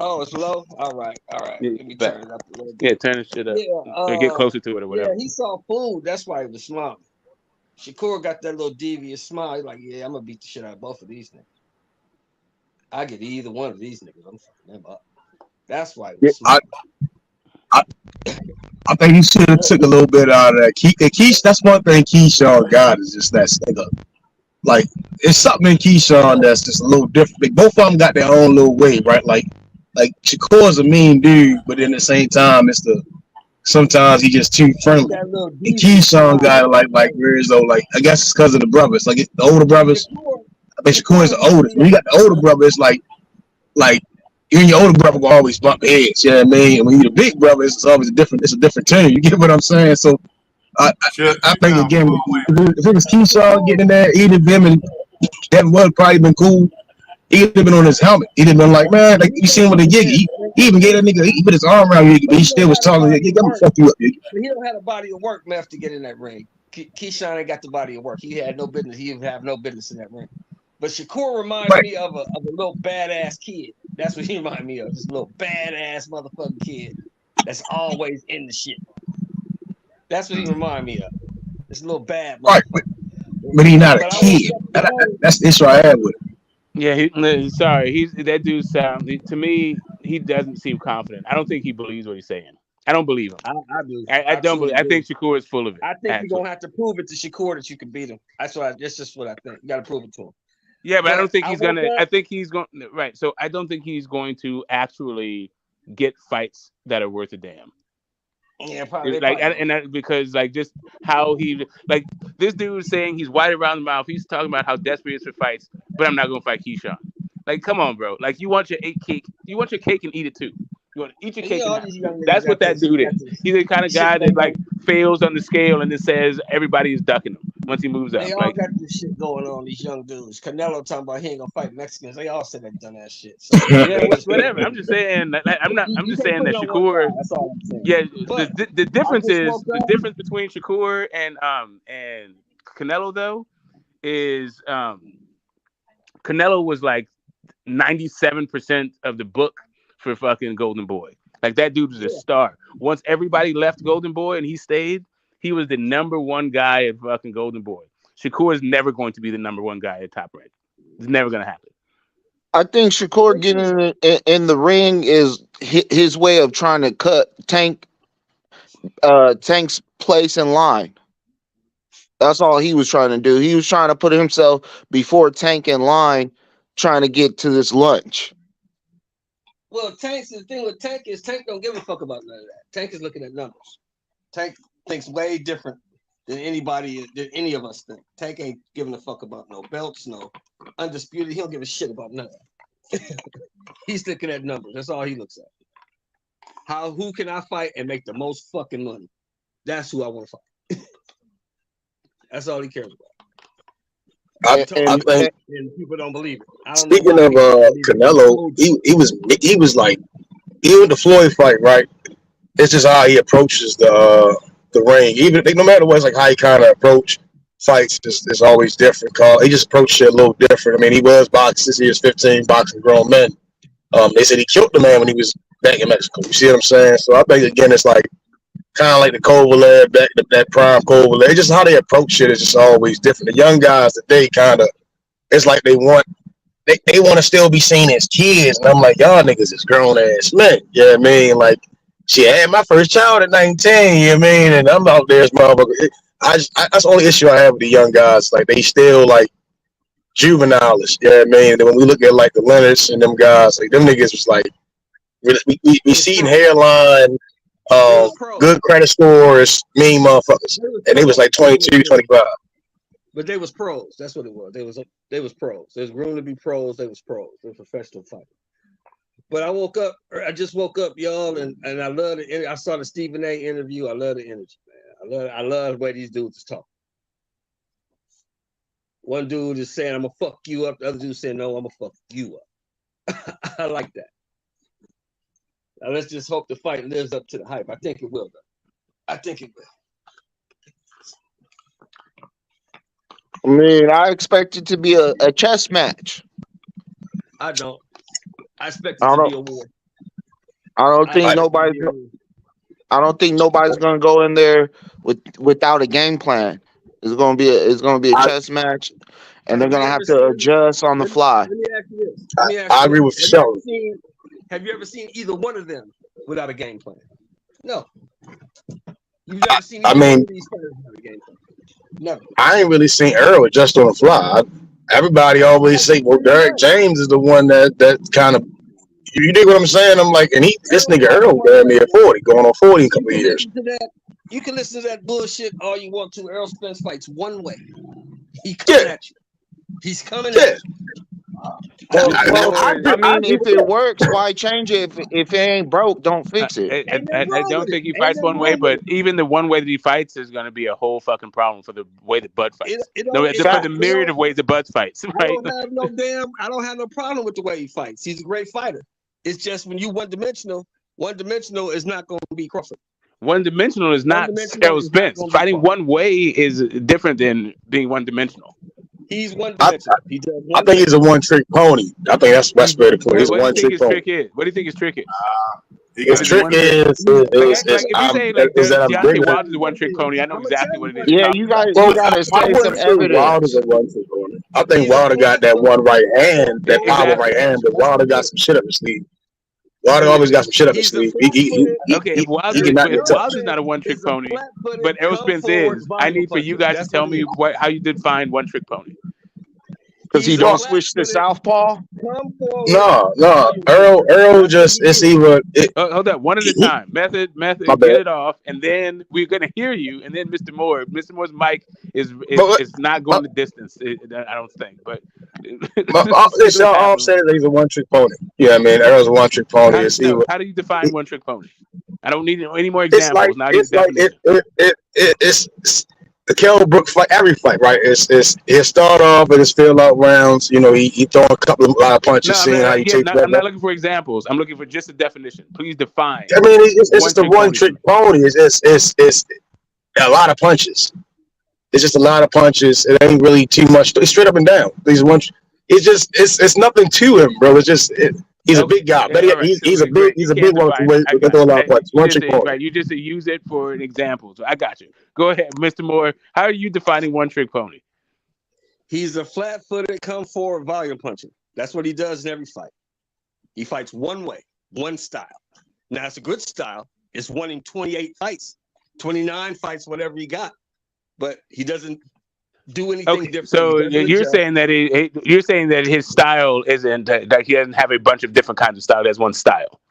Oh, it's low. All right. Yeah, Let me but turn it up a little yeah, bit. turn this shit up. Yeah. Or get closer to it or Yeah. whatever. He saw food. That's why he was smiling. Shakur got that little devious smile. He's like, yeah, I'm gonna beat the shit out of both of these niggas. I get either one of these niggas. I'm fucking them up. That's why he was I, smiling. I think he should have took a little bit out of that. Keish, that's one thing Keyshawn got is just that nigga. Like, it's something in Keyshawn that's just a little different. Like, both of them got their own little way, right? Like Shakur's a mean dude, but in the same time, sometimes he just too friendly. That little And devious Keyshawn smile. got like whereas though, like I guess it's because of the brothers, like the older brothers. Shakur, I think Shakur is the oldest. When you got the older brother, it's like you and your older brother will always bump heads. You know what I mean? And when you're the big brother, it's always a different tune. You get what I'm saying? So I think again, if it was Keyshawn getting in there, eating them, and that would probably been cool. He'd have been on his helmet. He'd have been like, man, like you seen with the Yiggy. He even gave that nigga, he put his arm around Yiggy, but he still was talking to Yiggy. I'm gonna fuck you up, Yiggy. But he don't have a body of work left to get in that ring. Keyshawn ain't got the body of work. He had no business. He would have no business in that ring. But Shakur reminds me of a little badass kid. That's what he reminds me of. This little badass motherfucking kid that's always in the shit. That's what he reminds me of. This little bad motherfucker. Right, but he's not a kid. That's the issue I have with him. Yeah, sorry. That dude to me, he doesn't seem confident. I don't think he believes what he's saying. I don't believe him. I do. I don't believe. I think Shakur is full of it. I think you're gonna have to prove it to Shakur that you can beat him. That's just what I think. You gotta prove it to him. Yeah, but I don't think he's gonna. I think he's going right. So I don't think he's going to actually get fights that are worth a damn. Yeah, probably. Because like just how he like this dude is saying he's white around the mouth. He's talking about how desperate he is for fights, but I'm not gonna fight Keyshawn. Like, come on, bro. Like, you want your cake. You want your cake and eat it too. You want to eat your cake. That's what that dude is. He's the kind of guy that like fails on the scale and then says everybody is ducking him once he moves up. They all got this shit going on. These young dudes. Canelo talking about he ain't gonna fight Mexicans. They all said that done that shit. So. Yeah, whatever. I'm just saying. I'm just saying that Shakur. That's all I'm saying. Yeah, the difference is the difference between Shakur and Canelo though is Canelo was like 97% of the book for fucking Golden Boy. Like, that dude was a star. Once everybody left Golden Boy and he stayed, he was the number one guy at fucking Golden Boy. Shakur is never going to be the number one guy at Top Rank. It's never going to happen. I think Shakur getting in the ring is his way of trying to cut Tank's place in line. That's all he was trying to do. He was trying to put himself before Tank in line, trying to get to this lunch. Well, the thing with Tank is Tank don't give a fuck about none of that. Tank is looking at numbers. Tank thinks way different than any of us think. Tank ain't giving a fuck about no belts, no undisputed. He don't give a shit about none of that. He's looking at numbers. That's all he looks at. Who can I fight and make the most fucking money? That's who I want to fight. That's all he cares about. I think and people don't believe it. Speaking of Canelo, he was like, even the Floyd fight, right? It's just how he approaches the ring. Even no matter what, it's like how he kind of approach fights is always different. He just approached it a little different. I mean, he was boxing since he was 15, boxing grown men. They said he killed the man when he was back in Mexico. You see what I'm saying? So I think again, it's like kind of like the Kovalev, that prime Kovalev. It's just how they approach it is just always different. The young guys today kind of, it's like they want to still be seen as kids, and I'm like, y'all niggas is grown ass men. You know what I mean? Like, she had my first child at 19. You know what I mean? And I'm out there as motherfucker. That's the only issue I have with the young guys. Like, they still like juvenile-ish. You know what I mean? And when we look at like the Leonards and them guys, like them niggas was like we seen hairline. Good credit scores, mean motherfuckers, and they was like 22, 25. But they was pros. That's what it was. They was pros. There's room to be pros. They was pros. They're professional fighters. But I just woke up, y'all, and I love it. I saw the Stephen A interview. I love the energy, man. I love the way these dudes is talking. One dude is saying, I'm gonna fuck you up. The other dude saying, no, I'm gonna fuck you up. I like that. Now let's just hope the fight lives up to the hype. I think it will, though. I think it will. I mean, I expect it to be a chess match. I don't. I expect it to be a war. I don't think nobody's going to go in there without a game plan. It's going to be a chess match, and they're going to have to adjust on the fly. Let me ask you this. I agree with Shelly. Have you ever seen either one of them without a game plan? No. You've never seen either one of these players without a game plan. Never. I ain't really seen Errol just on the fly. Everybody always say, well, Derek James is the one that kind of, you dig what I'm saying? I'm like, and this nigga Errol got me at 40, going on 40 in a couple of years. You can listen to that bullshit all you want to. Errol Spence fights one way. He coming at you. He's coming at you. I mean, if it works, why change it? If it ain't broke, don't fix it. I don't think he fights one way, but even the one way that he fights is going to be a whole fucking problem for the way that Bud fights. For the myriad of ways that Bud fights, right? I don't have no problem with the way he fights. He's a great fighter. It's just when you one-dimensional is not going to be Crawford. One-dimensional is not Errol Spence. Fighting one way is different than being one-dimensional. He's one-dimensional. I think he's a one-trick pony. I think that's the best way to put it. He's a one-trick pony. What do you think his trick is? His trick is Deontay Wilder's a one-trick pony. I know exactly what it is. Yeah, you got to say some evidence. Wilder's a one-trick pony. I think Wilder got that one right hand, that power right hand, but Wilder got some shit up his sleeve. Wilder always got some shit up his sleeve. Wilder's not a one-trick pony, but Errol Spence is. I need for you guys to tell me how you define one-trick pony. Because he don't switch to southpaw? No. Errol just, it's either... hold up, one at a time. Method, get it off, and then we're going to hear you, and then Mr. Moore. Mr. Moore's mic is not going the distance, I don't think, but... all I'm saying is he's a one-trick pony. Yeah, I mean, Errol's a one-trick pony. How do you define one-trick pony? I don't need any more examples. It's the Kell Brook fight, every fight, right? He'll start off and it's fill out rounds. You know, he throw a couple of punches, seeing how you take that. I'm not looking for examples. I'm looking for just a definition. Please define. I mean, it's just a one-trick pony. It's a lot of punches. It's just a lot of punches. It ain't really too much. It's straight up and down. It's nothing to him, bro. It's just he's a big guy. But he's a big one with a lot of punches. One-trick pony. Right. You just use it for an example. So I got you. Go ahead, Mr. Moore. How are you defining one-trick pony? He's a flat-footed, come forward volume puncher. That's what he does in every fight. He fights one way, one style. Now, it's a good style. It's winning 28 fights, 29 fights, whatever he got. But he doesn't do anything different. So you're saying that his style isn't that he doesn't have a bunch of different kinds of style. There's one style.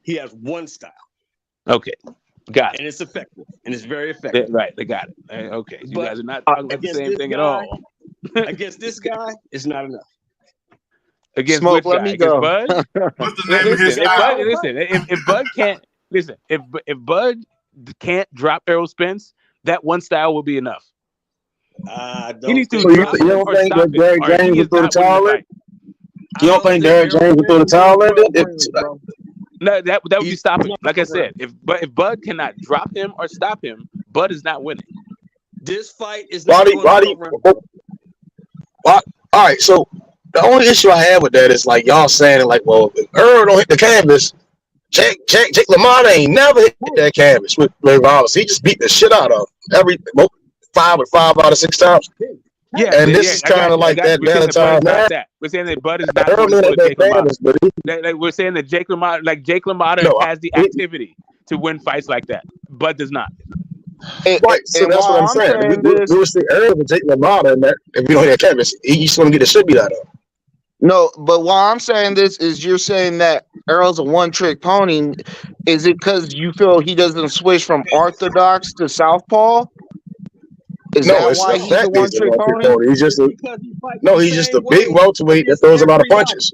He has one style. Okay. Got it. And it's effective. And it's very effective. Right, they got it. Okay. You guys are not talking about the same thing at all. Against this guy, it's not enough. Against Smoke, which guy? Against Bud? What's the name of his style? If Bud can't if Bud can't drop Errol Spence, that one style will be enough. He needs to drop him or stop him. Derek James will throw the towel in? You don't think Derek James will throw the towel in? No, that would be stopping. Like I said, if Bud cannot drop him or stop him, Bud is not winning. This fight is not all right, so the only issue I have with that is like y'all saying it like, well, if Errol don't hit the canvas, Jake LaMotta ain't never hit that canvas with Rollins. He just beat the shit out of every 5 out of 6 times. Yeah, and this is kind of like that Valentine. We're saying that Bud is not going to Jake LaMotta. We're saying that Jake LaMotta has the activity to win fights like that. Bud does not. Right, so that's what I'm saying. We would see Errol and Jake LaMotta, and that if you don't hit that canvas, he's going to get the shit beat out of him. No, but while I'm saying this is you're saying that Errol's a one-trick pony. Is it because you feel he doesn't switch from orthodox to southpaw? Is that why he's a one-trick pony? He's just a big welterweight that throws a lot of punches.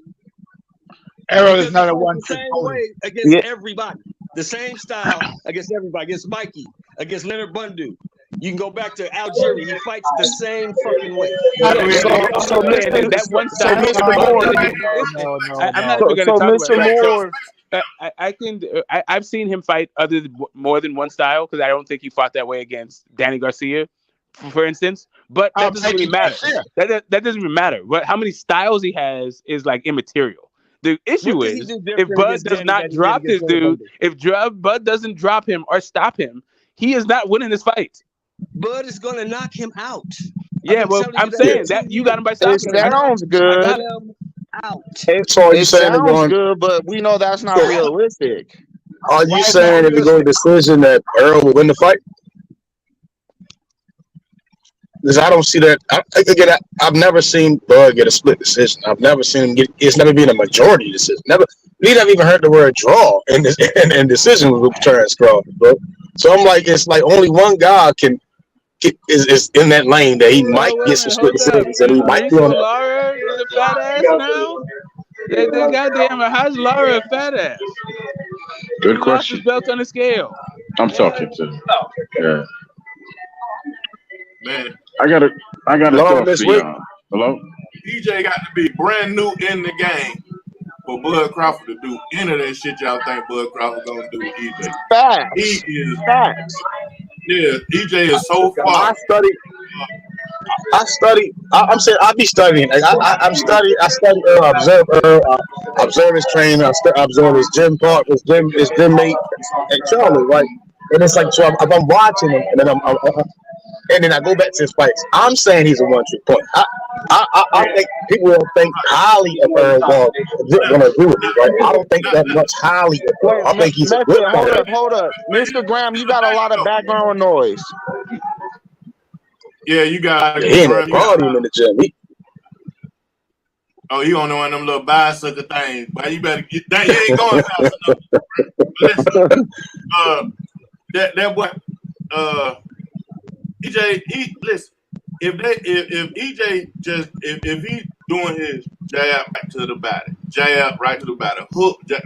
Errol is Because not he a fights one the trick same pony. way against Yeah, everybody. The same style against everybody. Against Mikey, against Leonard Bundu. You can go back to Algeria. He fights the same fucking way. Not Yeah, really. I'm so just saying Mr. that that one So style. Mr. No, Moore, Listen, no. I'm not even going to so talk about Mr. that. Moore, I can. I've seen him fight more than one style because I don't think he fought that way against Danny Garcia, for instance. But that doesn't really Mikey matter. Garcia. That doesn't even matter. But how many styles he has is like immaterial. The What issue did he is do if different Bud against does Danny not that he did drop against this Leonard dude, Bundu? if Bud doesn't drop him or stop him, he is not winning this fight. Bud is gonna knock him out. I've Yeah, been well, telling you I'm that for saying 2 that you years. got him by It stopping He's him. gonna knock sounds I good. got it. him out. so are you It saying they're sounds going? good, but we know that's not realistic. Are Why you is not saying if it go to realistic? decision that Earl will win the fight? Because I don't see that. I've never seen Bud get a split decision. I've never seen him get. It's never been a majority decision. Never. We never even heard the word draw in this in decision with Terrence Crawford, bro. So I'm like, it's like only one guy can get is in that lane that he might Oh, wait a get some minute, split hold up. decisions, and he might be Ain't on. so Laura is a fat ass now? The goddamn, how's Laura a fat ass? Good He lost his question. belt on the scale. I'm talking to. Yeah. Man, I got a Long thought this for week. y'all. Hello? EJ got to be brand new in the game for Bud Crawford to do any of that shit y'all think Bud Crawford gonna do to EJ. He Facts. is, Facts. yeah, EJ is so far. I study. I'm saying I be studying. Like, I'm studying. I study. Observe. Observe his training. Observe his gym part. His gym mate, and Charlie. Right. And it's like so. I'm watching him, and then and then I go back to his fights. I'm saying he's a one-trick point. I think people don't think highly of Errol gonna agree with me, right? I don't think that much highly of Errol. Wait, I think he's a good Method, fighter. hold up. Mr. Graham, you got a lot of background noise. Yeah, you got Yeah, he ain't that Graham. You got. brought him in the gym. Oh, you on one of them little bicycle things, but you better get that. You ain't going fast enough. But listen, that boy, EJ, listen. If EJ just if he doing his jab back to the body, jab right to the body, hook to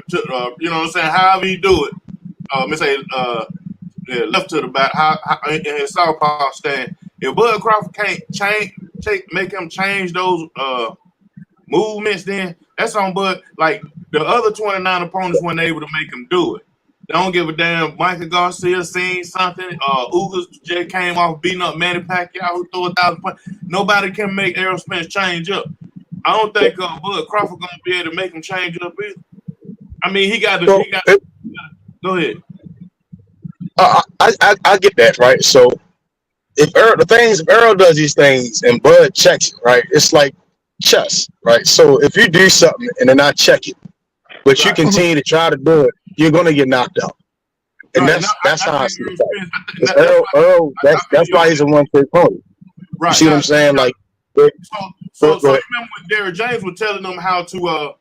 you know what I'm saying, however he do it, let me say yeah, left to the body, how in his southpaw stand. If Bud Crawford can't make him change those movements, then that's on Bud. Like the other 29 opponents weren't able to make him do it. Don't give a damn. Michael Garcia seen something. Ugas just came off beating up Manny Pacquiao who threw 1,000 points. Nobody can make Errol Spence change up. I don't think Bud Crawford gonna be able to make him change up either. I mean, he got. Go ahead. I get that, right? So if Earl does these things and Bud checks it, right? It's like chess, right? So if you do something and then I check it, but you continue to try to do it, you're gonna get knocked out. And that's how I see it. Earl, that's why he's a one-trick pony. Right. You see what I'm saying? Like, so you remember when Derrick James was telling them how to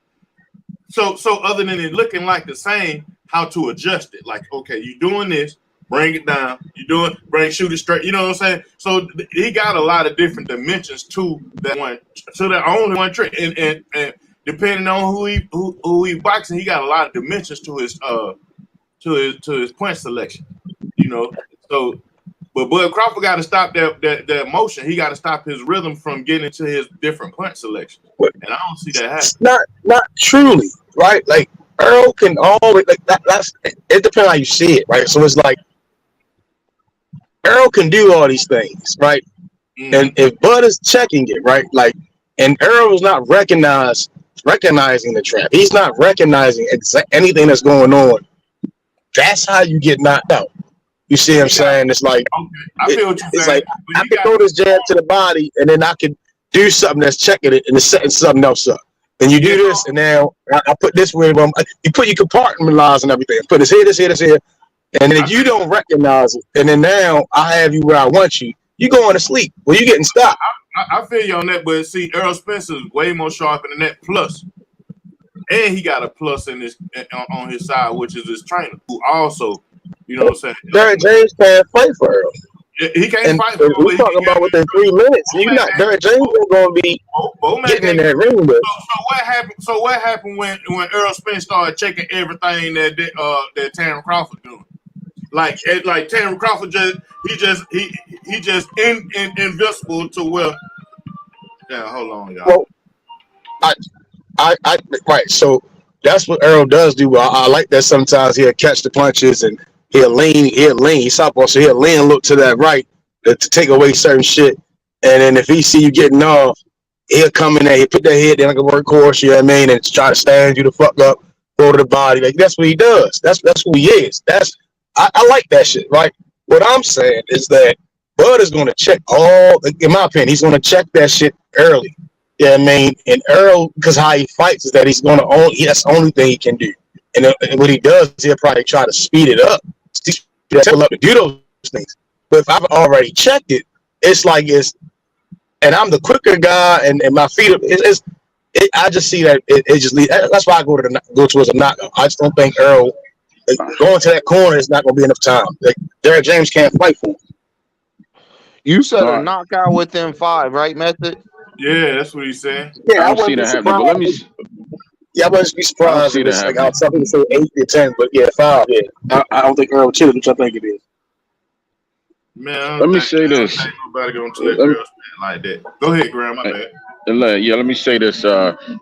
so other than it looking like the same, how to adjust it. Like, okay, you doing this, bring it down. You doing shoot it straight. You know what I'm saying? So he got a lot of different dimensions to that one, to that only one trick. And depending on who he boxing, he got a lot of dimensions to his point selection. You know, so. But Bud Crawford got to stop that motion. He got to stop his rhythm from getting into his different punch selections. And I don't see that happening. Not truly, right? Like Earl can always like that's it depends how you see it, right? So it's like Earl can do all these things, right? Mm-hmm. And if Bud is checking it, right, like, and Errol is not recognizing the trap. He's not recognizing anything that's going on. That's how you get knocked out. You see what I'm saying? It's like, okay. I feel what you're it's saying. like I can throw this jab to the body, and then I can do something that's checking it, and it's setting something else up. And you do this, and now I put this way. You put your compartmentalize and everything. Put this here. And then if you don't recognize it, and then now I have you where I want you, you going to sleep. Well, you getting stopped. I feel you on that, but see, Errol Spence is way more sharper than that. Plus, and he got a plus in his on his side, which is his trainer, who also, you know what I'm saying. Derrick James can't fight for Errol. He can't And fight for we're what he talking got about in within the 3 minutes. You're not Derek James ain't gonna be Bo-Man getting in can't that ring with. so what happened? So what happened when Errol Spence started checking everything that Terrence Crawford doing? Like Terrence Crawford he just invincible to where. Yeah, hold on, y'all. Well, I right. So that's what Errol does do. I like that sometimes he'll catch the punches and he'll lean. He's southpaw, so he'll lean, look to that right to take away certain shit. And then if he see you getting off, he'll come in there, he'll put that head down like a workhorse, you know what I mean, and try to stand you the fuck up, go to the body. Like that's what he does. That's who he is. I like that shit, right? What I'm saying is that Bud is gonna check in my opinion, he's gonna check that shit early. Yeah, I mean, and Errol, because how he fights is that he's gonna that's the only thing he can do. And what he does, he'll probably try to speed it up, tell him up to do those things. But if I've already checked it, and I'm the quicker guy, and my feet are, I just see that it just leads. That's why I go towards a knockout. I just don't think Errol going to that corner is not going to be enough time. Like Derek James can't fight for him. You said a knockout within 5, right, Method? Yeah, that's what he's saying. Yeah, I don't see that happening. But let me. Yeah, I wouldn't be surprised if it's like some people say 8 to 10, but yeah, 5. Yeah, I don't think Errol chills, which I think it is. Man, Let me say this. Nobody going to let girls like that. Go ahead, Graham. My bad. Yeah, let me say this.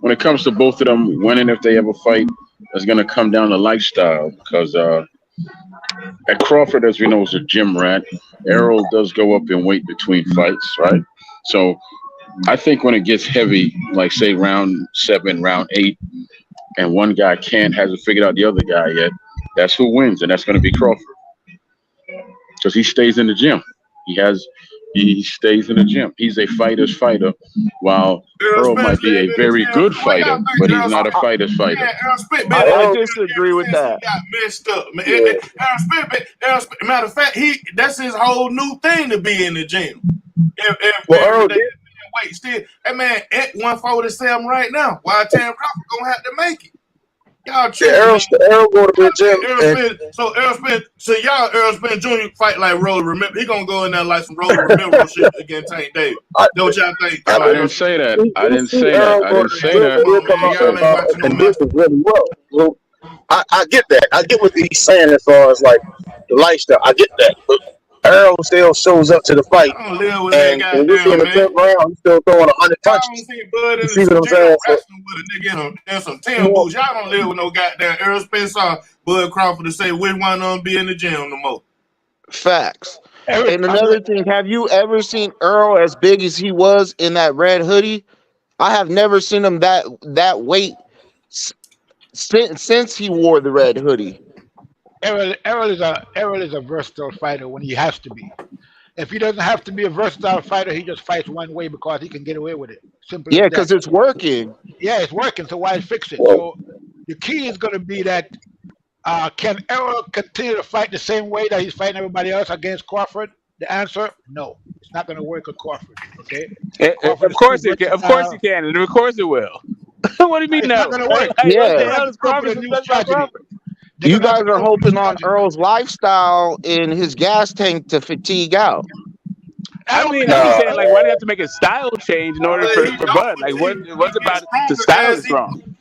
When it comes to both of them winning, if they ever fight, it's going to come down to lifestyle. Because at Crawford, as we know, is a gym rat. Errol does go up in weight between fights, right? So I think when it gets heavy, like say round 7, round 8, and one guy hasn't figured out the other guy yet, that's who wins, and that's going to be Crawford. Because he stays in the gym. He stays in the gym. He's a fighter's fighter, while Errol might be a very good fighter, but he's not a fighter's fighter. I disagree with that. He got messed up, man. Errol Spence, matter of fact, that's his whole new thing to be in the gym. Errol did. Wait, still, that man at 147 right now. While Terrence Crawford gonna have to make it. Y'all Errol go to the gym. So y'all Errol Spence Jr. fight like Roller. Remember, he gonna go in there like some Roller Remember shit against Tank Davis. Don't y'all think? I didn't say that. I didn't say that. Really well. I get that. I get what he's saying as far as like the lifestyle. I get that. But Errol still shows up to the fight, and when you see in the 10th round, he's still throwing 100 punches. You see what I'm saying? Wrestling with a nigga in some 10 boots. Y'all don't live with no goddamn Errol Spence or Bud Crawford to say which one of them be in the gym no more. Facts. And another thing, have you ever seen Errol as big as he was in that red hoodie? I have never seen him that weight since he wore the red hoodie. Errol is a versatile fighter when he has to be. If he doesn't have to be a versatile fighter, he just fights one way because he can get away with it. Simple. Yeah, because it's working. Yeah, it's working. So why fix it? So the key is going to be that can Errol continue to fight the same way that he's fighting everybody else against Crawford? The answer, no. It's not going to work with Crawford. Okay. Of course it can. Of course it can, and of course it will. What do you mean? It's No, not going to work. Hey, Yeah. what the hell is Crawford? You guys are hoping on Earl's lifestyle in his gas tank to fatigue out. I mean, I'm just saying, like, why do you have to make a style change in order for Bud? Like, what's about the style is wrong?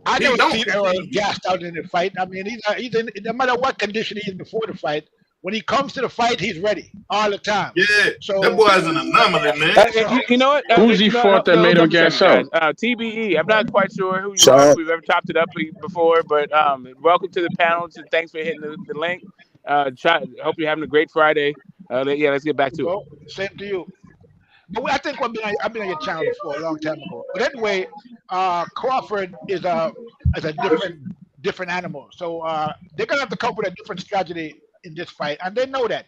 I never seen Errol gassed out in the fight. I mean, he's in, no matter what condition he is before the fight, when he comes to the fight, he's ready all the time. Yeah, so that boy's an anomaly, man. You know what? Who's he fought that made him gas out? TBE. I'm not quite sure who you are. If we've ever chopped it up before, but welcome to the panel. And thanks for hitting the link. Hope you're having a great Friday. Let's get back to it. Same to you. But I think I've been on your channel before a long time ago. But anyway, Crawford is a different animal. So they're gonna have to come up with a different strategy in this fight, and they know that.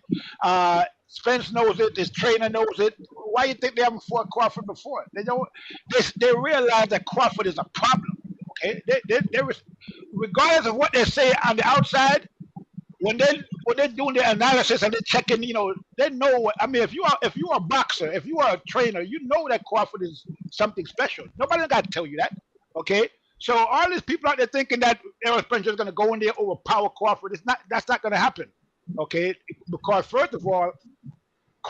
Spence knows it. His trainer knows it. Why do you think they haven't fought Crawford before? They don't. They realize that Crawford is a problem. Okay, they regardless of what they say on the outside, when they're doing the analysis and they're checking, they know what. I mean, if you are a boxer, if you are a trainer, you know that Crawford is something special. Nobody got to tell you that. Okay. So all these people out there thinking that Errol Spence is going to go in there overpower Crawford, that's not going to happen. Okay, because first of all,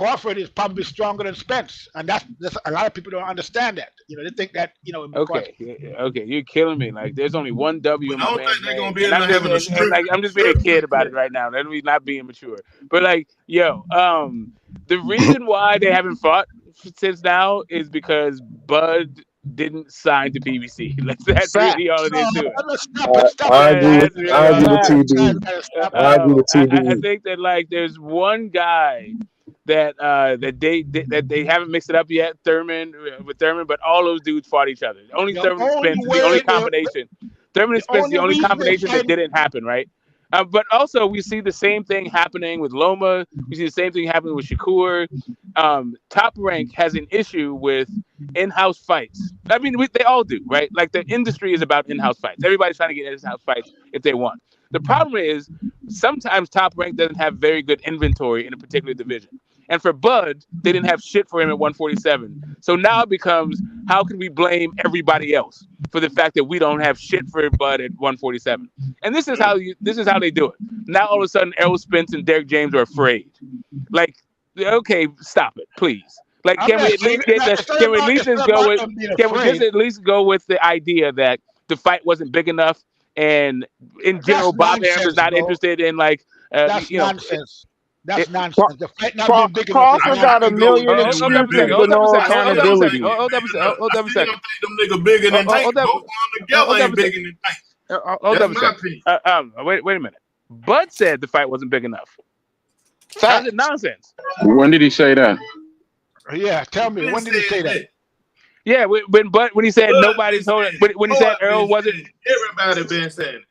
Crawford is probably stronger than Spence, and that's a lot of people don't understand that. They think that because Okay, you're killing me. Like, there's only one W But in I my don't think man's they're gonna name, be and able I'm to just having a and, like I'm just being a kid about it right now. Let me not being mature. But like, yo, the reason why they haven't fought since now is because Bud didn't sign to PBC. Like, that's Fact. really all it no, is to it. stop I it, agree man. with That's I really all agree it with Fact. is. TD. Stop it. I agree with I TD. think that, like, there's one guy that they haven't mixed it up yet. With Thurman, but all those dudes fought each other. Only The Thurman and only Spence is the only way, combination. Thurman and the Spence is the only only reason they combination that fight. didn't happen, right? But also, we see the same thing happening with Loma. We see the same thing happening with Shakur. Top Rank has an issue with in-house fights. I mean, they all do, right? Like, the industry is about in-house fights. Everybody's trying to get in-house fights if they want. The problem is sometimes Top Rank doesn't have very good inventory in a particular division. And for Bud, they didn't have shit for him at 147. So now it becomes, how can we blame everybody else for the fact that we don't have shit for Bud at 147? And this is how they do it. Now all of a sudden, Errol Spence and Derek James are afraid. Like, okay, stop it, please. Like, I'm can we not at saying least get the? it's not Can we at about least it's just not go about with? them being Can we just afraid. at least go with the idea that the fight wasn't big enough, and in general, That's Bob Arum is nonsense, not bro. interested in, like, That's nonsense. That's Craw- nonsense. The fight not being big enough is I Crawford still got a nonsense. can go with million that. It hold up wasn't a excuses, second. big but Hold up a no enough. second. I Hold still up a don't second. accountability. think them Hold up a I still second. don't think them nigga bigger than Tank. Hold up. Both of them together Hold up ain't a second. bigger than Tank. Hold That's up a my second. opinion. Wait a minute. Bud said the fight wasn't big enough. How's it Fact. nonsense? When did he say that? Yeah, tell me, Been when did he say said that? that. Yeah, when he said Bud been nobody's holding, saying it. when he said Boyd Errol been wasn't. saying it. Everybody been saying it.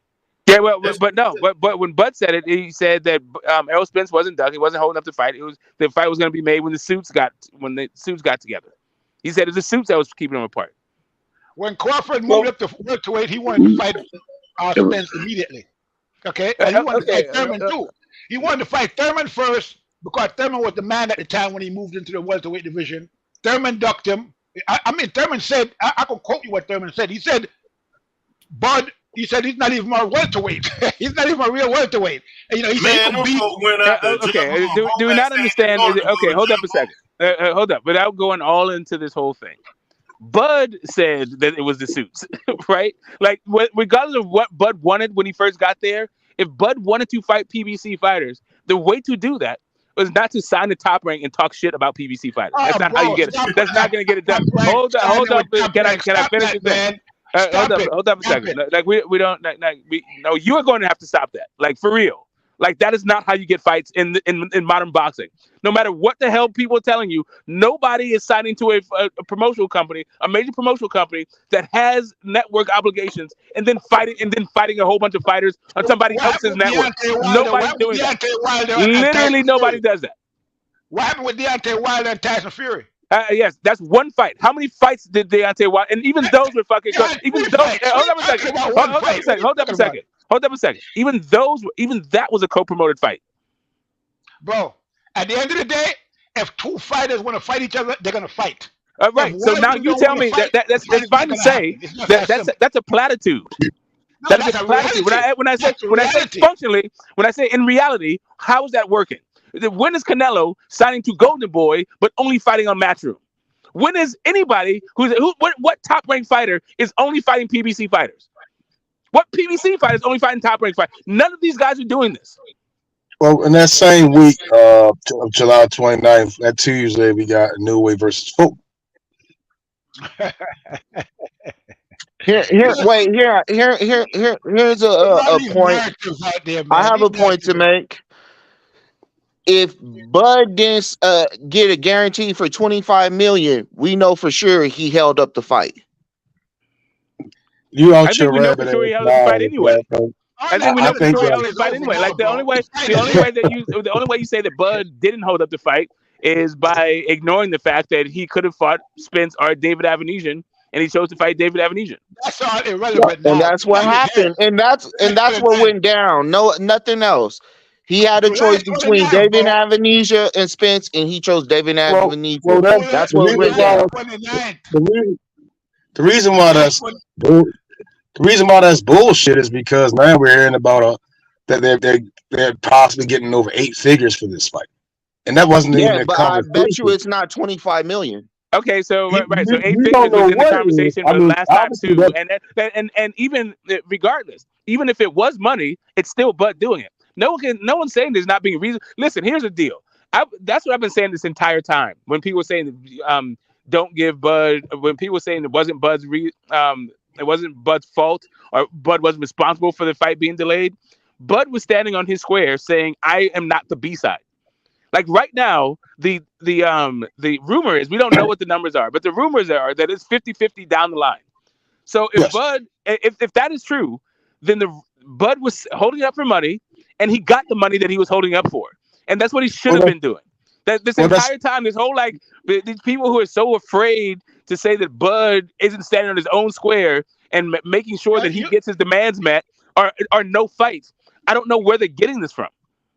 Yeah, That's but no, but when Bud said it, he said that Errol Spence wasn't done. He wasn't holding up the fight. The fight was going to be made when the suits got together. He said it was the suits that was keeping them apart. When Crawford moved Well, up to welterweight, he wanted to fight Spence immediately. Okay, and he wanted to fight Thurman too. He wanted to fight Thurman first because Thurman was the man at the time when he moved into the welterweight division. Thurman ducked him. I mean, Thurman said, I can quote you what Thurman said. He said, Bud, he said he's not even a welterweight. He's not even a real welterweight. And, he said he Man, could them beat. folk went out there. Okay, do we not understand? Okay, hold up a second. Hold up, without going all into this whole thing. Bud said that it was the suits, right? Like, regardless of what Bud wanted when he first got there, if Bud wanted to fight PBC fighters, the way to do that was not to sign the Top Rank and talk shit about PBC fighters. That's not how you get it. That's not going to get it done. Hold up. Can I finish the thing? Hold up a second. Like, we don't no, you are going to have to stop that. Like, for real. Like, that is not how you get fights in modern boxing. No matter what the hell people are telling you, nobody is signing to a promotional company, a major promotional company that has network obligations, and then fighting a whole bunch of fighters on somebody else's network. Nobody's doing that. Literally, nobody does that. What happened with Deontay Wilder and Tyson Fury? Yes, that's one fight. How many fights did Deontay Wilder? And even those were fucking. Even those. Hold up a second. Hold up a second. Even that was a co-promoted fight. Bro, at the end of the day, if two fighters want to fight each other, they're gonna fight. Right. So now you tell me that's fine to say that's a platitude. That's a platitude. When I say functionally, when I say in reality, how is that working? When is Canelo signing to Golden Boy but only fighting on Matchroom? When is anybody what top ranked fighter is only fighting PBC fighters? What PBC fighters only fighting top ranked fighters? None of these guys are doing this. Well, in that same week of July 29th, that Tuesday, we got New Way versus Folk. Here's a point. I have a point to make. If Bud didn't get a guarantee for $25 million, we know for sure he held up the fight. I think we know for sure he held up the fight anyway. I think we know for sure he held up the fight anyway. Like, the only way you say that Bud didn't hold up the fight is by ignoring the fact that he could have fought Spence or David Avenesian, and he chose to fight David Avenesian. That's all irrelevant. And that's what happened. And that's what went down. No, nothing else. He had a choice between David Avenesia and Spence, and he chose David Avenesia. Well, that's what went down. The reason why that's bullshit is because now we're hearing about that they're possibly getting over 8 figures for this fight. and that wasn't even Yeah, a but I bet you conversation. it's not 25 million. Okay, so right. So eight We don't figures know was in the what it is. conversation I mean, last time obviously too, that. and even regardless, even if it was money, it's still Bud doing it. No one's saying there's not being reason. Listen, here's the deal. That's what I've been saying this entire time. When people were saying don't give Bud, when people were saying it wasn't it wasn't Bud's fault or Bud wasn't responsible for the fight being delayed. Bud was standing on his square saying, "I am not the B side." Like right now, the rumor is, we don't know what the numbers are, but the rumors are that it's 50-50 down the line. So Yes. if that is true, then Bud was holding up for money, and he got the money that he was holding up for, and that's what he should have been doing. This entire time, this whole these people who are so afraid to say that Bud isn't standing on his own square and making sure that he gets his demands met are no fights. I don't know where they're getting this from.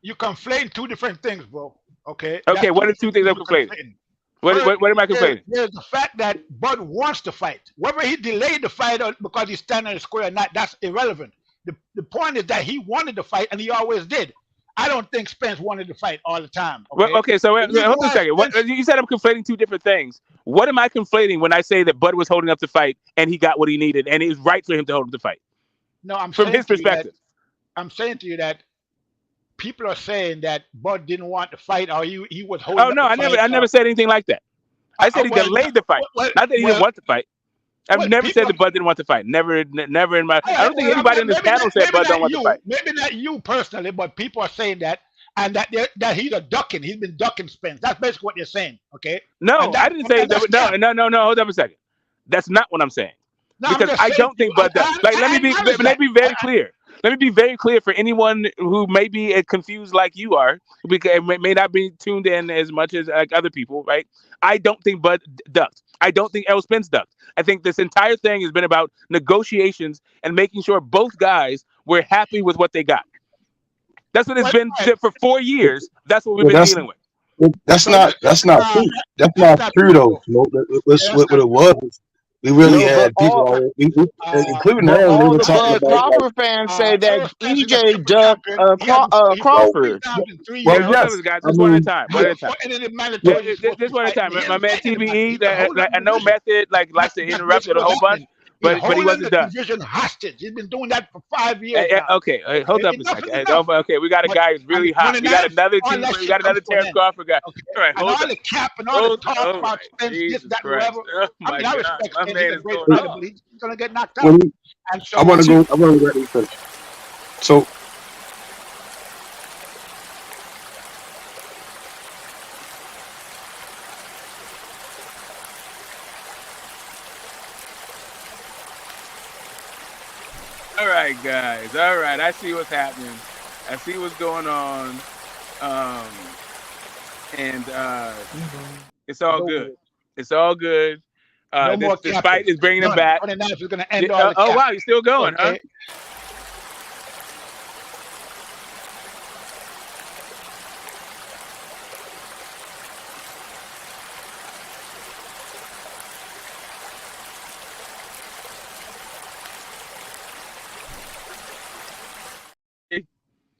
You conflate two different things, bro. Okay. Okay, what are two things I'm conflating? What am I complaining? There's the fact that Bud wants to fight. Whether he delayed the fight or because he's standing on the square or not, that's irrelevant. The point is that he wanted to fight, and he always did. I don't think Spence wanted to fight all the time. Okay, so hold on a second. You said I'm conflating two different things. What am I conflating when I say that Bud was holding up the fight and he got what he needed, and it was right for him to hold up the fight? No, I'm from his perspective. I'm saying to you that people are saying that Bud didn't want to fight, or he was holding. Oh no, I never said anything like that. I said he delayed the fight, not that he didn't want to fight. I've never said that Bud didn't want to fight. Never in my. I don't think anybody on this panel said Bud don't want to fight. Maybe not you personally, but people are saying that, and that he's ducking. He's been ducking Spence. That's basically what you're saying. Okay. No, I didn't say that. No. Hold on a second. That's not what I'm saying. No, because I don't think Bud does. Let me be very clear. Let me be very clear for anyone who may be confused like you are, because may not be tuned in as much as like other people, right? I don't think Bud ducked. I don't think Errol Spence ducked. I think this entire thing has been about negotiations and making sure both guys were happy with what they got. That's what it's been for 4 years. That's what we've been dealing with. That's not true. That's not true though. What it was. We really had people, including Errol. All the Bud Crawford fans say that EJ ducked Crawford. Well, yes. Guys, just one at a time. Just one at a time. My man TBE, I know Method likes to interrupt it a whole bunch. But he wasn't done. Division hostage. He's been doing that for 5 years. Okay, hold up a second. Okay, we got a guy who's really hot. We got another Terrence Crawford guy. Okay. All right, all the cap and all the talk about Spence, this, that, whatever. I mean, I respect Spence. He's a great fighter, but he's gonna get knocked out. And so I want to go right first. So. All right, guys. All right, I see what's happening. I see what's going on. And it's all good. It's all good. This fight is bringing him back. Is gonna end all oh, wow, you're still going, huh?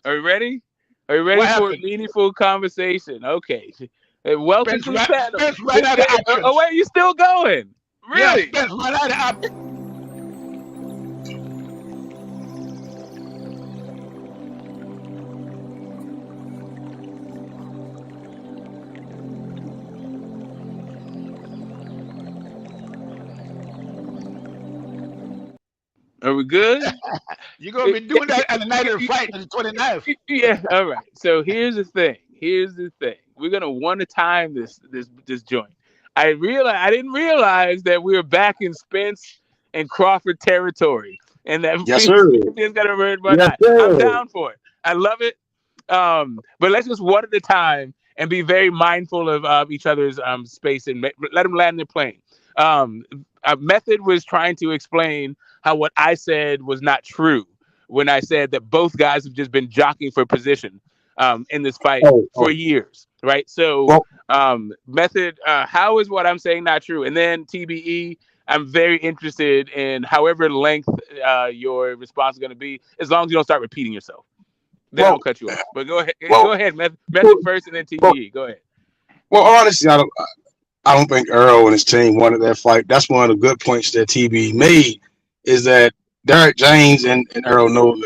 Are you ready? Are you ready for a meaningful conversation? Okay. Welcome to the panel. Oh, wait, you still going? Really? Yes, right out of Are we good? You're going to be doing that at the night of the fight, on the 29th. Yeah, all right. So here's the thing. We're going to one to time this joint. I didn't realize that we were back in Spence and Crawford territory. And that yes, sir. I'm down for it. I love it. But let's just one at a time and be very mindful of each other's space and let them land their plane. Method was trying to explain how what I said was not true when I said that both guys have just been jockeying for position in this fight for years, right? So Method, how is what I'm saying not true? And then TBE, I'm very interested in however length your response is going to be, as long as you don't start repeating yourself. Then Well, I'll cut you off. But go ahead. well, Go ahead. Method well, first, and then well, TBE. Go ahead. well, honestly, I don't think Errol and his team wanted that fight. That's one of the good points that TB made is that Derek James and Errol know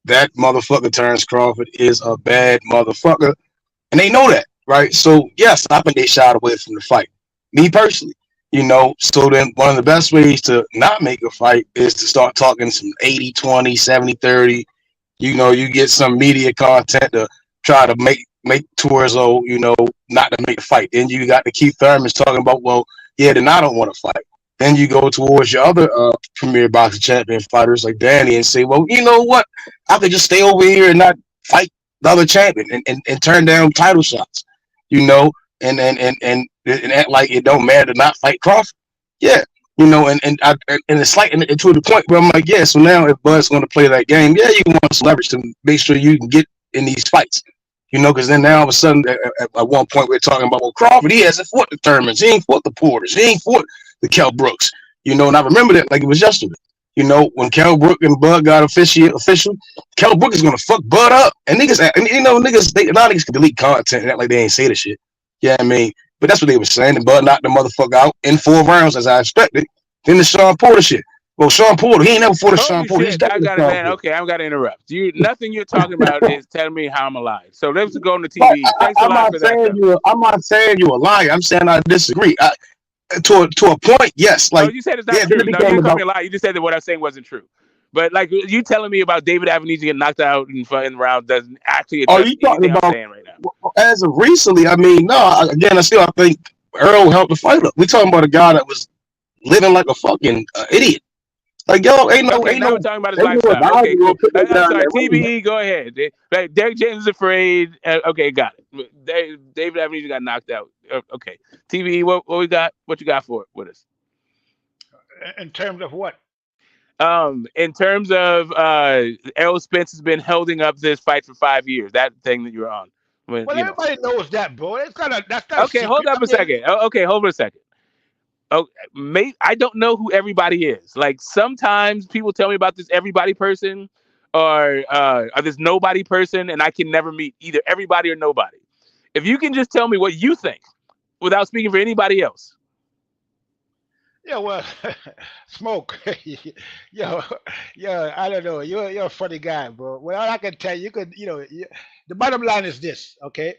that motherfucker Terrence Crawford is a bad motherfucker, and they know that, right? So yes, I think they shied away from the fight. Me personally, so then one of the best ways to not make a fight is to start talking some 80-20, 70-30. You get some media content to try to make towards not to make the fight. Then you got the Keith Thurman's talking about, well, yeah, then I don't want to fight. Then you go towards your other premier boxing champion fighters like Danny and say, well, you know what? I could just stay over here and not fight the other champion and turn down title shots, and act like it don't matter to not fight Crawford. Yeah. And it's like and to the point where I'm like, yeah, so now if Bud's going to play that game, yeah, you want some leverage to make sure you can get in these fights, because then now all of a sudden at one point we're talking about, well, Crawford, he hasn't fought the Thurmans, he ain't fought the Porters, he ain't fought the Kell Brooks, and I remember that like it was yesterday. When Kell Brook and Bud got official, Kell Brook is gonna fuck Bud up, and niggas, a lot of niggas can delete content and act like they ain't say the shit. Yeah, I mean, but that's what they were saying, and Bud knocked the motherfucker out in 4 rounds as I expected. Then the Sean Porter shit. Well, Sean Porter, he ain't never fought a Sean Porter. He's I got it, man. Okay, I'm got to interrupt. Nothing you're talking about is telling me how I'm a liar. So let's go on the TV. Thanks a lot for that. I'm not saying you're a liar. I'm saying I disagree. To a point, yes. Like, you said it's not true. No, you didn't call me a liar. You just said that what I'm saying wasn't true. But like you telling me about David Avenese getting knocked out in round doesn't actually address anything I'm saying right now. As of recently, I mean, no. Again, I think Errol helped the fight up. We're talking about a guy that was living like a fucking idiot. Like, yo, ain't no. We're talking about his lifestyle. Okay, cool. I'm sorry. TBE, go ahead. Derek James is afraid. Okay, got it. David Avenese got knocked out. Okay. TBE, what we got? What you got for it with us? In terms of what? In terms of Errol Spence has been holding up this fight for 5 years. That thing that you're on. Everybody knows that, bro. That's not okay, hold up a second. Okay, hold on a second. Oh, I don't know who everybody is. Like sometimes people tell me about this everybody person or this nobody person, and I can never meet either everybody or nobody. If you can just tell me what you think without speaking for anybody else. Yeah, well, Smoke. yo, I don't know. You're a funny guy, bro. Well, all I can tell you, the bottom line is this, okay?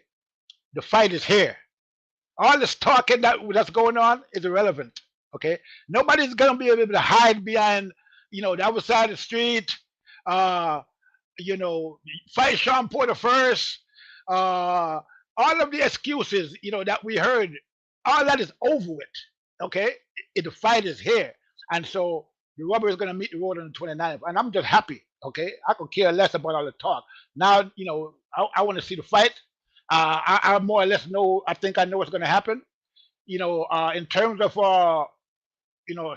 The fight is here. All this talking that's going on is irrelevant. Okay, nobody's gonna be able to hide behind, the other side of the street. Fight Sean Porter first. All of the excuses, that we heard, all that is over with. Okay, the fight is here, and so the rubber is gonna meet the road on the 29th, and I'm just happy. Okay, I could care less about all the talk. Now, I want to see the fight. I more or less know. I think I know what's going to happen. In terms of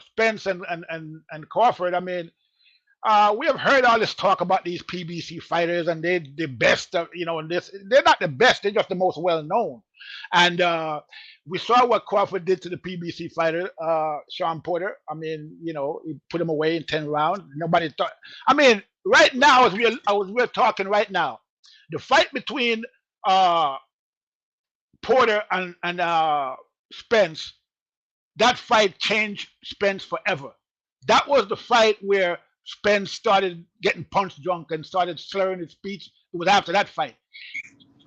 Spence and Crawford. I mean, we have heard all this talk about these PBC fighters, and they're the best. In this, they're not the best. They're just the most well known. And we saw what Crawford did to the PBC fighter, Sean Porter. I mean, he put him away in 10 rounds. Nobody thought. I mean, right now, as we're talking right now, the fight between Porter and Spence, that fight changed Spence forever. That was the fight where Spence started getting punch drunk and started slurring his speech. It was after that fight.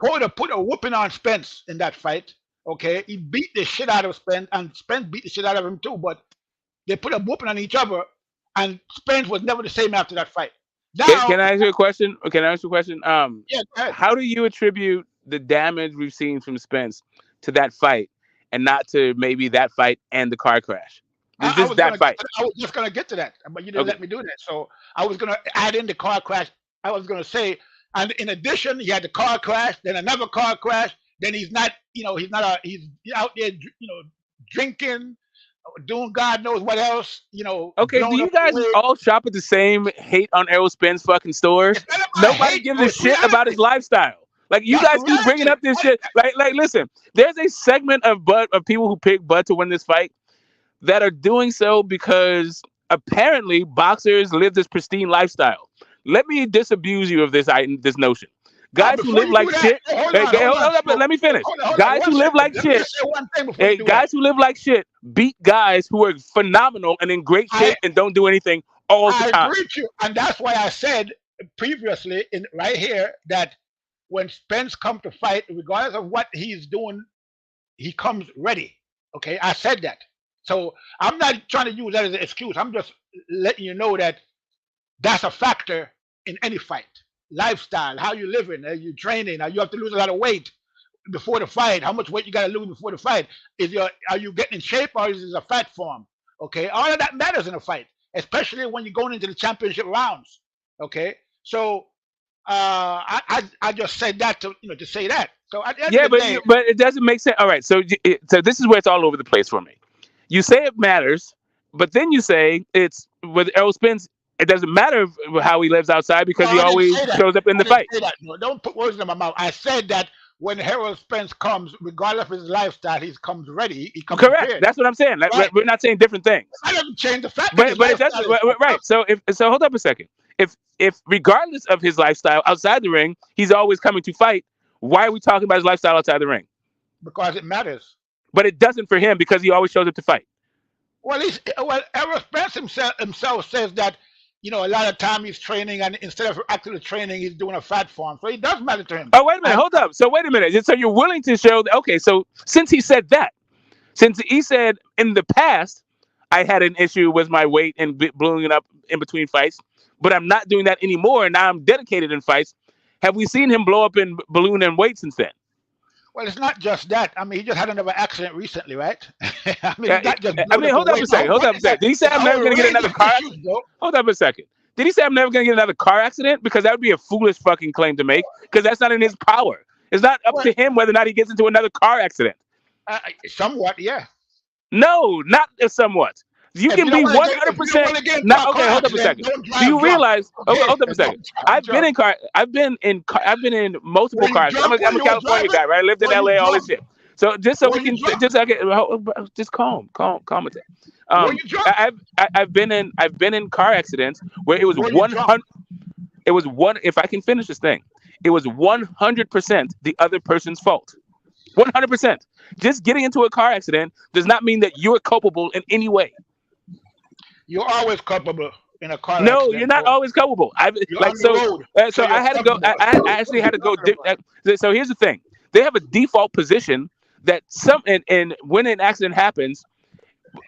Porter put a whooping on Spence in that fight. Okay, he beat the shit out of Spence, and Spence beat the shit out of him too. But they put a whooping on each other, and Spence was never the same after that fight. Now, can I ask you a question? Yeah, go ahead. How do you attribute the damage we've seen from Spence to that fight, and not to maybe that fight and the car crash? I was just gonna get to that, but you didn't let me do that. So I was gonna add in the car crash. I was gonna say, and in addition, he had the car crash, then another car crash. Then he's out there, drinking, doing God knows what else, Okay, do you guys all shop at the same hate on Errol Spence fucking stores? Nobody gives a shit about his lifestyle. Like, you guys keep bringing up this shit. Like, listen, there's a segment of people who pick Bud to win this fight that are doing so because apparently boxers live this pristine lifestyle. Let me disabuse you of this notion. Guys who before live you do like that, shit. hold Hey, on, hold hold on. up, So, let me finish. hold on, Guys one who live second. like Let me shit. just say one thing before you Hey, do that. guys who live like shit beat guys who are phenomenal and in great I shape and don't do anything all the I time. agree with you, and that's why I said previously in right here that when Spence come to fight, regardless of what he's doing, he comes ready. Okay, I said that. So I'm not trying to use that as an excuse. I'm just letting you know that that's a factor in any fight. Lifestyle, how you living, are you training, are you have to lose a lot of weight before the fight? How much weight you got to lose before the fight? Are you getting in shape or is it a fat form? Okay, all of that matters in a fight, especially when you're going into the championship rounds. Okay, so I just said that to say that. So at the end Yeah, of the day, but it doesn't make sense. All right, so this is where it's all over the place for me. You say it matters, but then you say it's with Errol Spence. It doesn't matter how he lives outside because no, he I didn't always say that. shows up in I the didn't fight. say that. No, don't put words in my mouth. I said that when Errol Spence comes, regardless of his lifestyle, he comes ready. He comes Correct. prepared. That's what I'm saying. Right. We're not saying different things. That doesn't change the fact that his But it lifestyle doesn't. is Right. So so hold up a second. If regardless of his lifestyle outside the ring, he's always coming to fight. Why are we talking about his lifestyle outside the ring? because it matters. But it doesn't for him because he always shows up to fight. Well, Errol Spence himself says that a lot of time he's training, and instead of actually training, he's doing a fat form. So it does matter to him. Oh, wait a minute. Hold up. So wait a minute. So you're willing to show that? Okay. So since he said in the past, I had an issue with my weight and blowing it up in between fights, but I'm not doing that anymore. And now I'm dedicated in fights. Have we seen him blow up in balloon and weight since then? Well, it's not just that. I mean, he just had another accident recently, right? I mean, he's not just. Hold up a second. Did he say I'm never going to get another car accident? Hold up a second. Did he say I'm never going to get another car accident? Because that would be a foolish fucking claim to make. Because that's not in his power. It's not up to him whether or not he gets into another car accident. Somewhat, yeah. No, not somewhat. You can be 100%. Not okay. Hold up a second. Do you realize? Hold up a second. I've been in multiple cars. I'm a California guy, right? I lived in LA, all this shit. So just so we can just calm it. I've been in car accidents where it was 100. It was one. If I can finish this thing, it was 100% the other person's fault. 100%. Just getting into a car accident does not mean that you're culpable in any way. You're always culpable in a car No, accident. you're not always culpable. I had to go. I actually had to go. So here's the thing: they have a default position that and when an accident happens,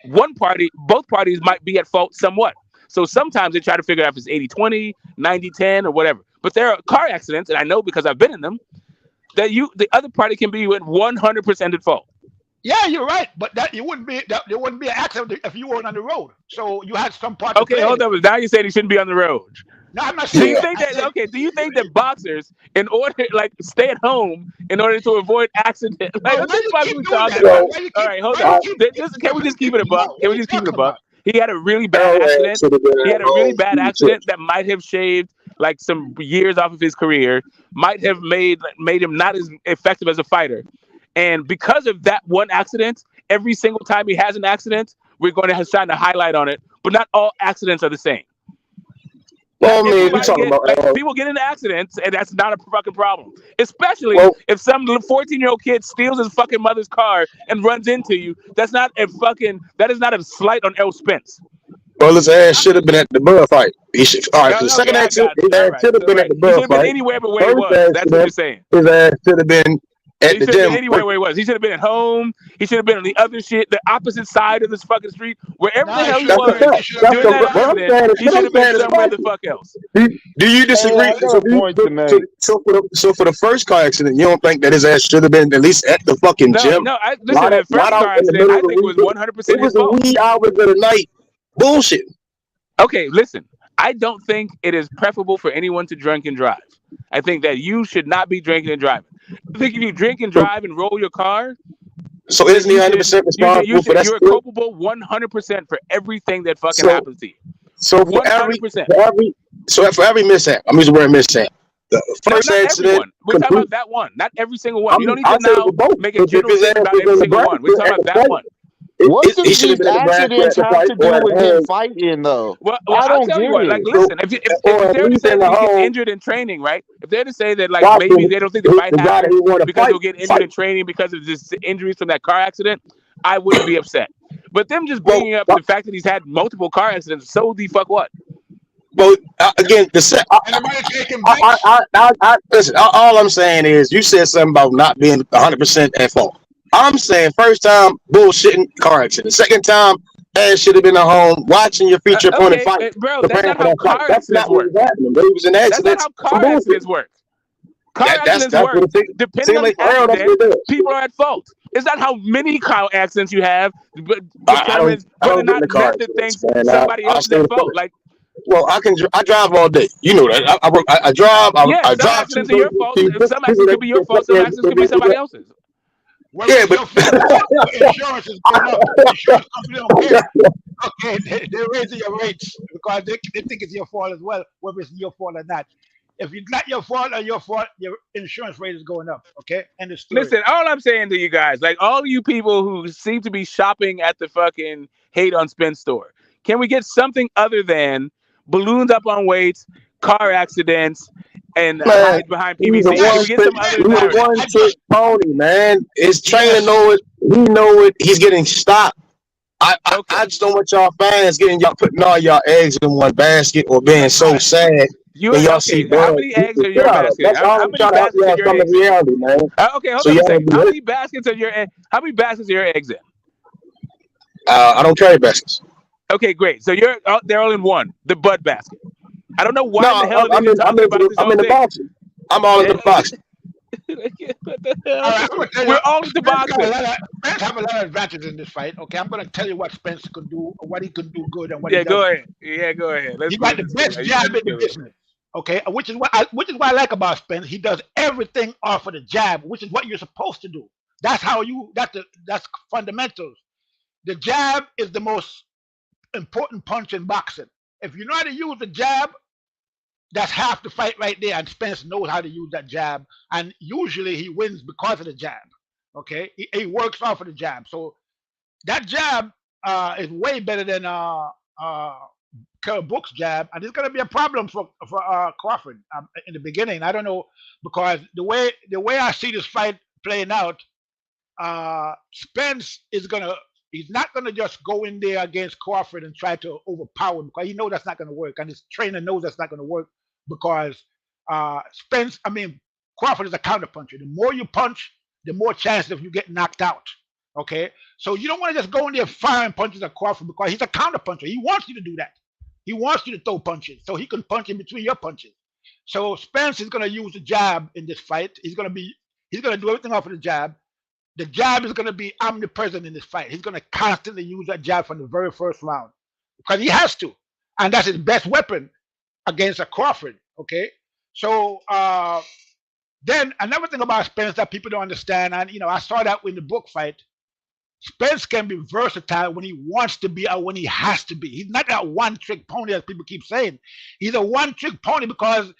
both parties might be at fault somewhat. So sometimes they try to figure out if it's 80-20, 90-10, or whatever. But there are car accidents, and I know because I've been in them, that the other party can be in 100% at fault. Yeah, you're right, but there wouldn't be an accident if you weren't on the road. So you had some part. Okay, hold on. Now you're saying he shouldn't be on the road. No, I'm not saying. Do you think that? Do you think that boxers, in order stay at home in order to avoid accident? Like, what the fuck are we talking about? All right, hold on. Can we just keep it a buck? He had a really bad accident. That might have shaved like some years off of his career. Might have made him not as effective as a fighter. And because of that one accident, every single time he has an accident, we're going to shine a highlight on it. But not all accidents are the same. Well, I mean, we're talking about people get into accidents, and that's not a fucking problem. Especially if some 14-year-old kid steals his fucking mother's car and runs into you. That is not a slight on Errol Spence. Well, his ass should have been at the Bud fight. The second accident, his ass should have been at the Bud fight. He should have been anywhere but where he was. That's what you're saying. His ass should have been at the gym. Anywhere where he was. He should have been at home. He should have been on the other shit, the opposite side of this fucking street, wherever the hell he was. During that accident, he should have been somewhere the fuck else. Do you disagree? So for the first car accident, you don't think that his ass should have been at least at the fucking gym? No, listen, the first car accident, I think it was 100% his fault. It was a wee hours of the night. Bullshit. Okay, listen. I don't think it is preferable for anyone to drink and drive. I think that you should not be drinking and driving. I think if you drink and drive and roll your car, so isn't he 100% responsible for that? You're culpable 100% for everything that fucking happens to you. So for every mishap, I'm using the word mishap. The first accident. We're talking about that one, not every single one. You don't need to now make a generalization about every single one. We're talking about that one. What He does should have these been in the ground at accidents the have fight, to do or at with him home, fighting though? Well, I I'll don't tell you get what. Like, it. listen, if or at they're to least say in that the he gets home injured in training, right? If they're to say that like maybe watching they don't think the fight the guy that happened he want to because fight. he'll get injured in training because of this injuries from that car accident, I wouldn't be upset. But them just Well, bringing up the fact that he's had multiple car accidents, so the fuck what? but again, Anybody taking bets? listen. All I'm saying is, you said something about not being 100% at fault. I'm saying first time bullshitting car accident. Second time, ass should have been at home watching your future opponent Okay, fight, bro, that's preparing not for how that fight. car That's accidents not what work. was happening. But he was in That's not accidents how for car bullshit. accidents work. Car That's accidents what work it seems. depending Seems on the like for Errol, that's accident. what it does. People are at fault. It's not how many car accidents you have I don't determines whether or get in not the car method accidents, thinks man. somebody I else is stay at in front fault. of it. Like, Well, I drive all day. You know that. I work. I drive. yeah, I some drive accidents are your fault. Some people accidents that could be your fault. Some accidents could be somebody that else's. Whether yeah, it's but your fault or not, your insurance is going up. The insurance company don't care. Okay, they're raising your rates because they think it's your fault as well, whether it's your fault or not. If it's not your fault or your fault, your insurance rate is going up. Okay, end of story. Listen, all I'm saying to you guys, like all you people who seem to be shopping at the fucking Hate on Spence store, can we get something other than balloons up on weights, car accidents, and man, hide behind he's a PVC? Can Yes, we get some other he's a yes, narrative? one I trick just pony, man. His trainer yes. know it. He know it. He's getting stopped. Okay, I just don't want y'all fans getting y'all putting all y'all eggs in one basket or being All so right. sad when y'all see okay. How blood many beat eggs the are shit your out of. basket? That's all How I'm many trying to help baskets are y'all your come to eggs in? reality, man. Okay, hold So on a y'all second. be How hurt. many baskets are your How many baskets are your eggs in? I don't carry baskets. Okay, great. So they're all in one, the bud basket. I don't know why in the No, hell it is you're talking about this I'm whole in the thing. boxing. I'm all in the boxing. What the All hell? right, I'm gonna tell you, We're all into Spence got a boxing. lot of Spence have a lot of advantages in this fight. Okay, I'm gonna tell you what Spence could do, what he could do good, and what he Yeah, go doesn't. ahead. Yeah, go ahead. Let's He see got what the this kid. best You got jab this in the kid. business. Okay, which is what I like about Spence. He does everything off of the jab, which is what you're supposed to do. That's fundamentals. The jab is the most important punch in boxing. If you know how to use the jab, that's half the fight right there. And Spence knows how to use that jab, and usually he wins because of the jab. Okay, he works off of the jab, so that jab is way better than Kell Brook's jab, and it's going to be a problem for Crawford in the beginning. I don't know because the way I see this fight playing out, Spence is gonna he's not gonna just go in there against Crawford and try to overpower him because he knows that's not gonna work, and his trainer knows that's not gonna work because Crawford is a counterpuncher. The more you punch, the more chances of you getting knocked out. Okay, so you don't want to just go in there firing punches at Crawford because he's a counterpuncher. He wants you to do that. He wants you to throw punches so he can punch in between your punches. So Spence is going to use the jab in this fight. He's going to do everything off of the jab. The jab is going to be omnipresent in this fight. He's going to constantly use that jab from the very first round because he has to, and that's his best weapon against a Crawford. Okay, so then another thing about Spence that people don't understand, and I saw that in the book fight. Spence can be versatile when he wants to be or when he has to be. He's not that one-trick pony as people keep saying. He's a one-trick pony because,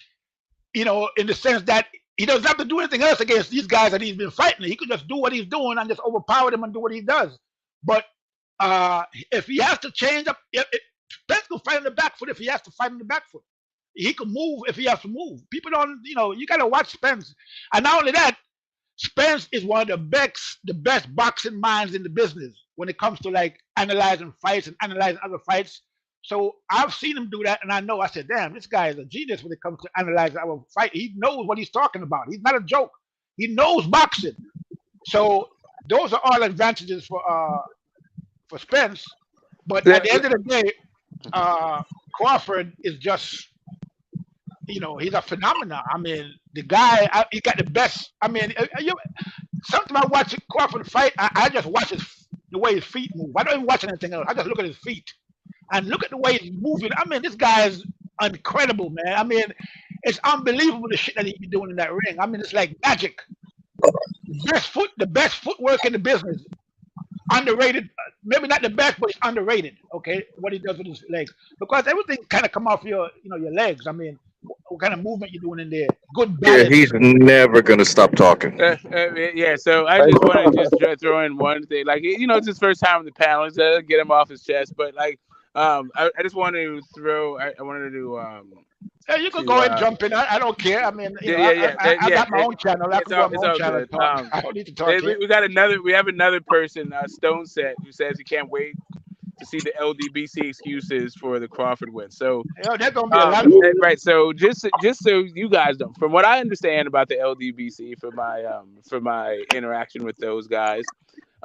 in the sense that he doesn't have to do anything else against these guys that he's been fighting. He could just do what he's doing and just overpower them and do what he does. But if he has to change up, Spence can fight in the back foot if he has to fight in the back foot. He can move if he has to move. People don't, you got to watch Spence. And not only that, Spence is one of the best boxing minds in the business when it comes to like analyzing fights and analyzing other fights. So I've seen him do that, and I said, damn, this guy is a genius when it comes to analyzing our fight. He knows what he's talking about. He's not a joke. He knows boxing. So those are all advantages for Spence. But at the end of the day, Crawford is just he's a phenomenon. I mean, the guy, he got the best. I mean, sometimes I watch Crawford fight, I just watch the way his feet move. I don't even watch anything else. I just look at his feet and look at the way he's moving. I mean, this guy is incredible, man. I mean, it's unbelievable the shit that he's doing in that ring. I mean, it's like magic. The best footwork in the business. Underrated, maybe not the best, but it's underrated. Okay, what he does with his legs, because everything kind of come off your legs. I mean, what kind of movement you're doing in there. Good Yeah, balance. he's never gonna stop talking. Yeah, so I just want to just throw in one thing, like it's his first time on the panel, so get him off his chest. But like, I just wanted to throw, I wanted to Yeah, you can to go and jump in. I don't care. I mean, I got my own channel. I it's can go all on my it's own all channel good. and talk. I don't need to talk here. We have another person, Stone Set, who says he can't wait to see the LDBC excuses for the Crawford win. So there's gonna be a lot of right. So just so you guys know, from what I understand about the LDBC, for my interaction with those guys,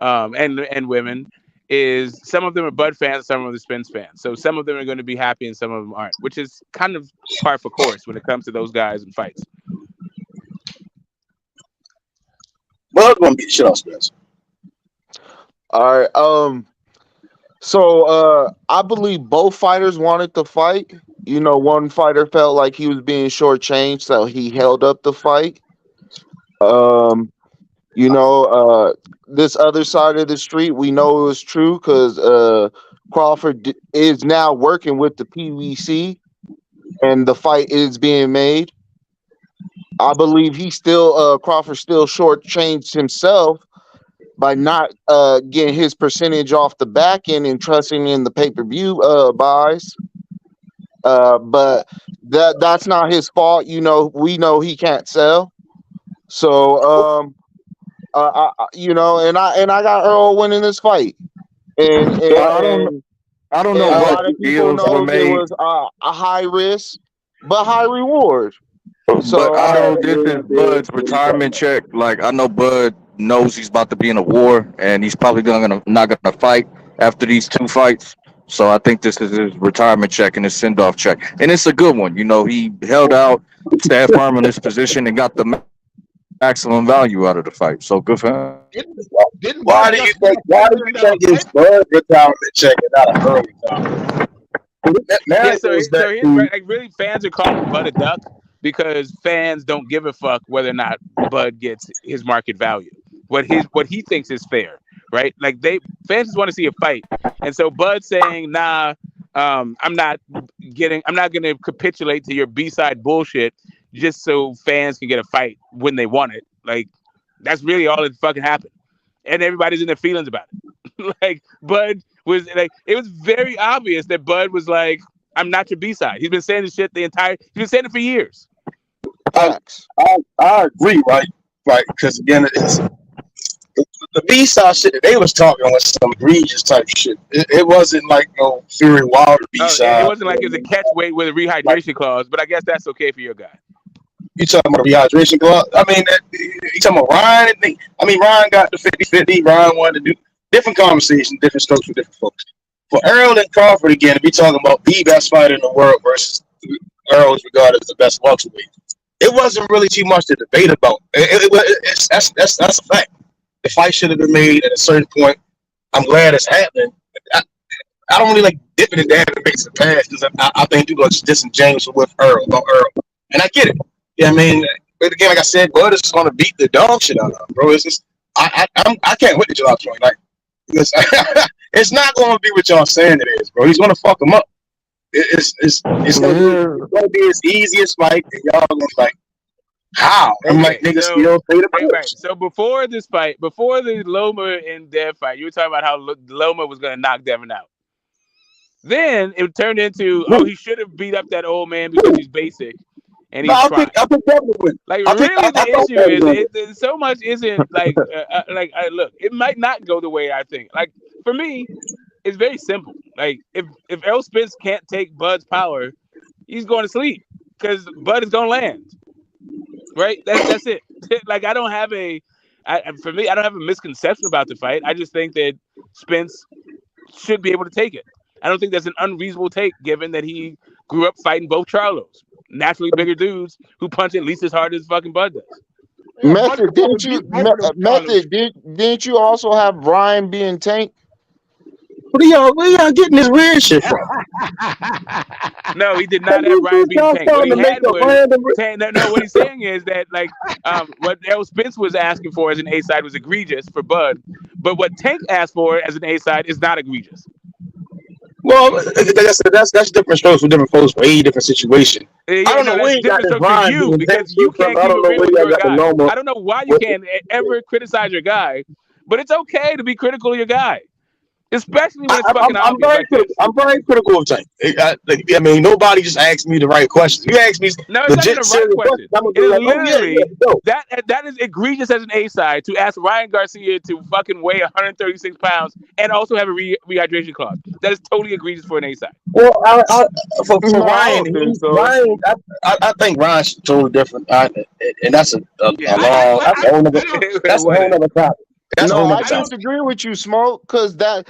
and women, is some of them are Bud fans, some of them are Spence fans. So some of them are going to be happy and some of them aren't, which is kind of par for course when it comes to those guys and fights. Bud gonna beat the shit out of Spence. All right. So I believe both fighters wanted to fight. One fighter felt like he was being shortchanged, so he held up the fight. This other side of the street, we know it was true because Crawford is now working with the PVC, and the fight is being made. I believe Crawford still shortchanged himself by not getting his percentage off the back end and trusting in the pay-per-view buys. But that's not his fault. We know he can't sell. So and I got Errol winning this fight. And I don't know a what lot of people deals were know it made. was a high risk but high reward. So But I know this is Bud's retirement check. Like I know Bud knows he's about to be in a war, and he's probably not gonna fight after these two fights. So I think this is his retirement check and his send-off check, and it's a good one. He held out, stayed firm in his position, and got the maximum value out of the fight. So good for him. Why do you think it's Bud retirement check and not a early retirement? Really, fans are calling Bud a duck because fans don't give a fuck whether or not Bud gets his market value, what he thinks is fair, right? Like fans just want to see a fight, and so Bud saying, "Nah, I'm not going to capitulate to your B-side bullshit just so fans can get a fight when they want it." Like that's really all that fucking happened, and everybody's in their feelings about it. Like Bud was like, it was very obvious that Bud was like, "I'm not your B-side." He's been saying this shit he's been saying it for years. I agree, right? Because again, it's the B-side shit that they was talking was some egregious type shit. It wasn't like no Fury Wilder B-side. It wasn't like it was a catch weight with a rehydration clause, but I guess that's okay for your guy. You talking about rehydration clause? I mean, you talking about Ryan? Ryan got the 50-50. Ryan wanted to do different conversations, different strokes for different folks. For Errol and Crawford, again, to be talking about the best fighter in the world versus Errol is regarded as the best welterweight. It wasn't really too much to debate about. That's a fact. The fight should have been made at a certain point. I'm glad it's happening. I don't really like dipping and dabbing and makes it pass because I think people are just disingenuous with Errol, and I get it. Yeah, but again, like I said, Bud is just going to beat the dog shit out of him, bro. It's just I can't wait to July 20. Like it's not going to be what y'all saying it is, bro. He's going to fuck him up. It's going to be his easiest fight, and y'all going to be like, how? I'm like, niggas still pay the price. Right. So before this fight, before the Loma and Dev fight, you were talking about how Loma was going to knock Devin out. Then it turned into, he should have beat up that old man because he's basic. And he's trying. I think Devin would win. Like, really, the issue is so much isn't like, look, it might not go the way I think. Like, for me, it's very simple. Like, if Errol Spence can't take Bud's power, he's going to sleep because Bud is going to land. Right? That's it. Like, I don't have a misconception about the fight. I just think that Spence should be able to take it. I don't think that's an unreasonable take, given that he grew up fighting both Charlos, naturally bigger dudes who punch at least as hard as fucking Bud does. Method, didn't you also have Brian being Tank? Where y'all getting this weird shit from? No, he did not have Brian being Tank. What he had was what he's saying is that what Errol Spence was asking for as an A-side was egregious for Bud, but what Tank asked for as an A-side is not egregious. Well, that's different strokes for different folks for a different situation. I Yeah, don't no, know where that's he got different. this So to Ryan you, being because intense you from. can't I keep don't it know real where with he your got the guy. Noma. I don't know why you What, can't ever criticize your guy, but it's okay to be critical of your guy, especially when it's fucking I'm obvious very like critical. this. I'm very critical of Tank. I mean, nobody just asked me the right questions. You asked me No, it's not even legit the right serious questions. question. I'm gonna It be is like, oh yeah, literally no. that is egregious as an A side to ask Ryan Garcia to fucking weigh 136 pounds and also have a rehydration clause. That is totally egregious for an A side. Well, for No, I Ryan, don't think so. Ryan, I think Ryan's totally different, and that's Yeah, a long, I don't. that's a whole whatever. nother topic. That's a No, whole I nother topic. disagree with you, Smoke, because that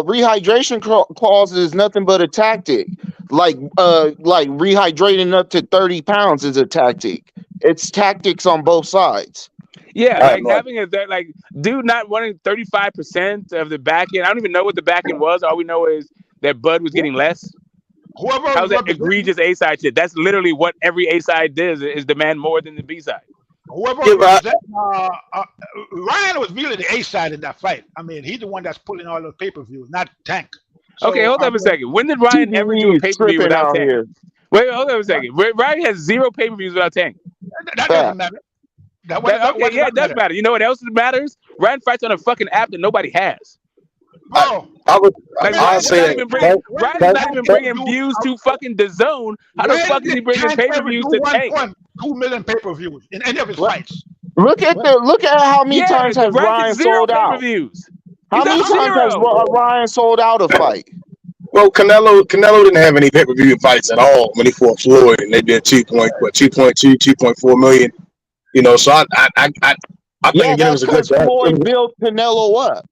rehydration clause is nothing but a tactic. Like rehydrating up to 30 pounds is a tactic. It's tactics on both sides. Yeah, I have like no idea. having a like dude not running 35% of the back end. I don't even know what the back end was. All we know is that Bud was getting less. Whoever How's was that representing, egregious A side shit? That's literally what every A side does is demand more than the B side. whoever Yeah, was but representing, Ryan was really the A side in that fight. I mean, he's the one that's pulling all those pay-per-views, not Tank. Okay, So hold I up a mean, second. When did Ryan ever do a TBE is pay-per-view tripping without out Tank? here. Wait, hold up a second. Ryan has 0 pay-per-views without Tank. that Fact. doesn't matter. What Okay, does yeah, that it does matter, matter. You know what else matters? Ryan fights on a fucking app that nobody has. bro? I would Like When I'll Ryan is say not that even bringing when Ryan did is not Tank even ever bringing do? views to fucking DAZN. How the When fuck is he did bringing Tank ever pay-per-views do to Tank? 1.2 million pay-per-views in any of his What? fights? Look at how many Yeah, times has Ryan gets Ryan 0 sold out? pay-per-views. How He's many got times has 0. Ryan sold out a fight? well, Canelo didn't have any pay-per-view fights at all when he fought Floyd, and they did 2.4 million. You know, so I think Yeah, again it that's was a good because draft. It Floyd was built Canelo up.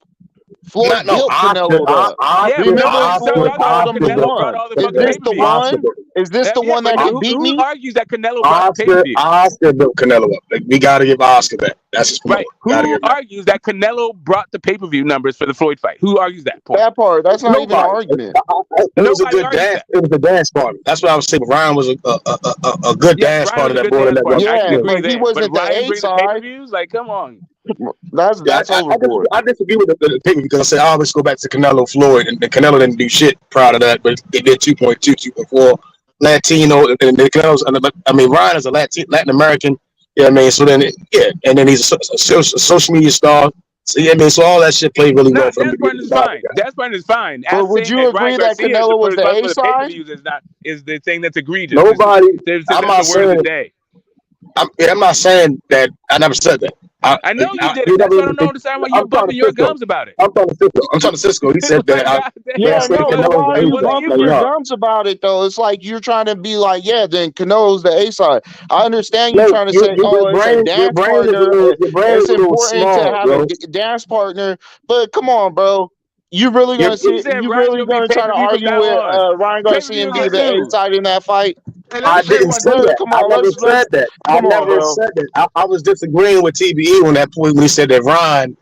not Floyd no built Canelo up. Yeah, but Remember, nobody's Floyd talking called about him the Canelo Oscar brought one. all the Is fucking this the pay-per-views. one? Is this the Yeah, one but that can beat who me? argues that Canelo brought the pay-per-views? Oscar built Canelo up. Like, we got to give Oscar that. That's his promoter. Right. Got to Who give him that. argues that Canelo brought the pay-per-view numbers for the Floyd fight? Who argues that point? That part. That's not even an Nobody. argument. It was a Nobody good argues dance. that. It was a dance party. That's what I was saying. Ryan was a good Yes, dance Ryan was party a that good brought in dance that partner. one. I can Yeah, agree but he there. But wasn't the Ryan A bringing the side. pay-per-views? Like, come on. That's overboard. I disagree with the paper because I said I always go back to Canelo Floyd, and Canelo didn't do shit prior to that, but they did 2.2, 2.4 Latino, and the Canelo's. I mean, Ryan is a Latin American. Yeah, I mean, so then and then he's a social media star. So yeah, I mean, so all that shit played really well Nah, for him dance to be partner the is guy. fine. Dance partner is fine. But As would saying you that Ryan agree that Garcia is Canelo was the responsible A for the side? pay-per-views is the thing that's egregious. Nobody. There's I'm that's not the word of the saying. day. I'm not saying that. I never said that. I know you He didn't. That's never why I even don't understand why you're I'm trying to bumping your Cisco. gums about it. I'm trying to Cisco. I'm trying to Cisco. He said that. Like, goddamn, That I Yeah, said no, but Canelo why was are the it you A wasn't side. you, bumping No, your no, bro. gums about it though? It's like you're trying to be like, yeah, then Canelo's the A side. I understand you no. trying to say, oh, it's a Your dance brain is a partner. little. Your brain It's is a little important to small, have a bro. dance partner. But come on, bro. You really Your gonna Who sit? said You Ryan's really gonna be gonna try to pay-per-view from argue now with on? Ryan Garcia and Pay-per-views be the A exclude. side in that fight? Hey, let me I say didn't one say thing. that. Come I on, never let's said that. I come on, never bro. said that. I was disagreeing with TBE on that point when he said that Ryan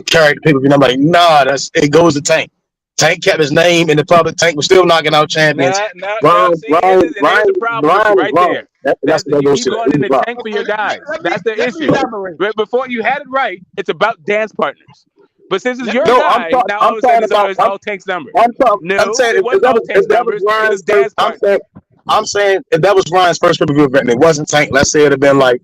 carried the pay-per-view. And I'm like, nah, it goes to Tank. Tank kept his name in the public. Tank was still knocking out champions. No. See, and here's the problem with you Ryan is right wrong. there. That's what You goes keep to that. going in He's the wrong. tank for Okay, your guys. That's the let me issue. elaborate. But before you had it right, it's about dance partners. But since it's Let me your No, guy, now all I'm of a sudden talking about. it's all Tank's numbers. I'm No, saying it wasn't all if Tank's that was numbers. It was Ryan's first, dance partners. I'm saying if that was Ryan's first pay-per-view event and it wasn't Tank, let's say it'd have been like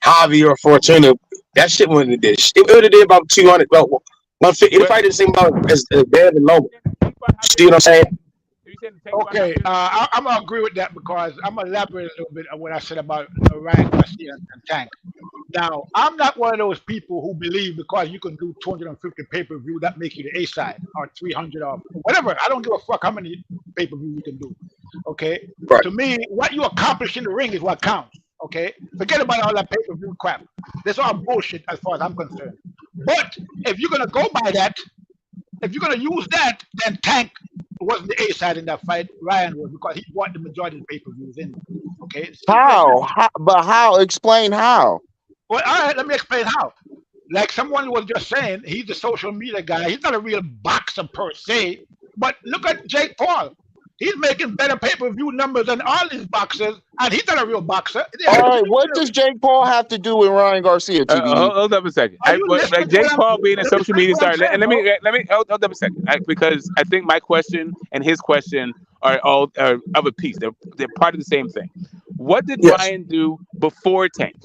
Javi or Fortuna, that shit wouldn't have did. It would have did about 200, about 150. It But probably didn't seem about as bad and low. Tank fought Javier See what I'm saying? Fernandez. You said the Tank fought Okay, Javier Fernandez? I'm gonna agree with that because I'm gonna elaborate a little bit on what I said about Ryan Garcia and Tank. Now, I'm not one of those people who believe because you can do 250 pay-per-view that makes you the A side or 300 or whatever. I don't give a fuck how many pay-per-view you can do. Okay, Right. to me, what you accomplish in the ring is what counts. Okay, forget about all that pay-per-view crap. That's all bullshit as far as I'm concerned. But if you're gonna go by that, if you're gonna use that, then Tank wasn't the A side in that fight. Ryan was because he bought the majority of the pay-per-views in. Okay, But how? Explain how. well, all right, let me explain how. Like someone was just saying, he's a social media guy. He's not a real boxer per se. But look at Jake Paul. He's making better pay-per-view numbers than all these boxers, and he's not a real boxer. It has All nothing right, to do what with does it. Jake Paul have to do with Ryan Garcia, TBE? Hold up a second. Are you listening Like to what Jake Paul being a let me social finish media what I'm star. saying, Let bro? me hold up a second. Because I think my question and his question are all of a piece. They're part of the same thing. What did Yes. Ryan do before Tank,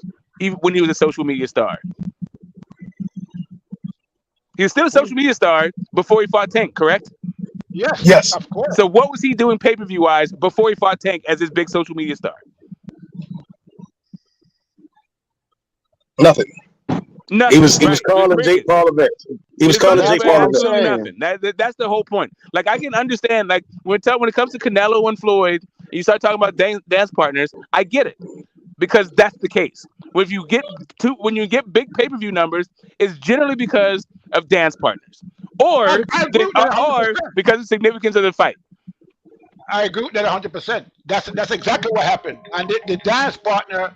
even when he was a social media star? He was still a social media star before he fought Tank, correct? Yes, Yes. of course. So what was he doing pay-per-view wise before he fought Tank as his big social media star? Nothing. Nothing. He was right. calling Bring Jake it. Paul events. He was It's calling nothing Jake for Paul I'm events. absolutely saying. nothing. That's the whole point. Like I can understand, like when it comes to Canelo and Floyd, and you start talking about dance partners, I get it because that's the case. When you get big pay-per-view numbers, it's generally because of dance partners, or I agree with that 100%. because of significance of the fight. I agree with that 100%. That's exactly what happened. And the dance partner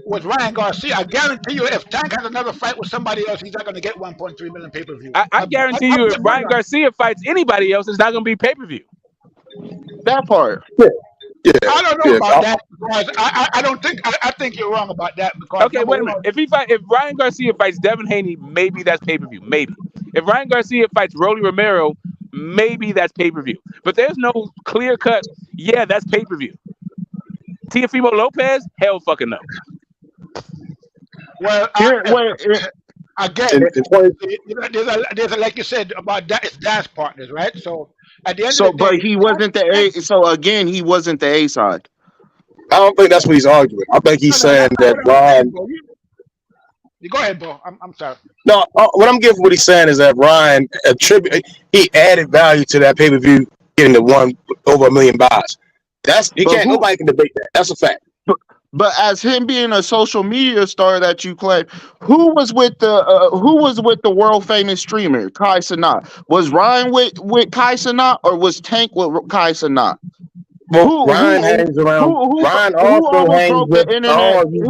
was Ryan Garcia. I guarantee you, if Tank has another fight with somebody else, he's not going to get 1.3 million pay-per-view. I guarantee you, if Ryan Garcia fights anybody else, it's not going to be pay-per-view. That part. Yeah. I don't know about that because I don't think I think you're wrong about that because Okay, wait a minute. If Ryan Garcia fights Devin Haney, maybe that's pay-per-view. Maybe. If Ryan Garcia fights Rolly Romero, maybe that's pay-per-view. But there's no clear cut. Yeah, that's pay-per-view. Teofimo Lopez, hell fucking no. Well, again, there's a like you said about that. It's dance partners, right? So at the end of the day, but he wasn't the A. So again, he wasn't the A side. I don't think that's what he's arguing. I think he's saying that Ryan. You go ahead, bro. I'm sorry. No, what I'm getting, what he's saying is that Ryan he added value to that pay-per-view, getting the one over 1 million buys. Nobody can debate that. That's a fact. But as him being a social media star that you claim, who was with the world famous streamer Kai Cenat? Was Ryan with Kai Cenat or was Tank with Kai Cenat? Well, Ryan hangs around. Ryan also hangs with all these.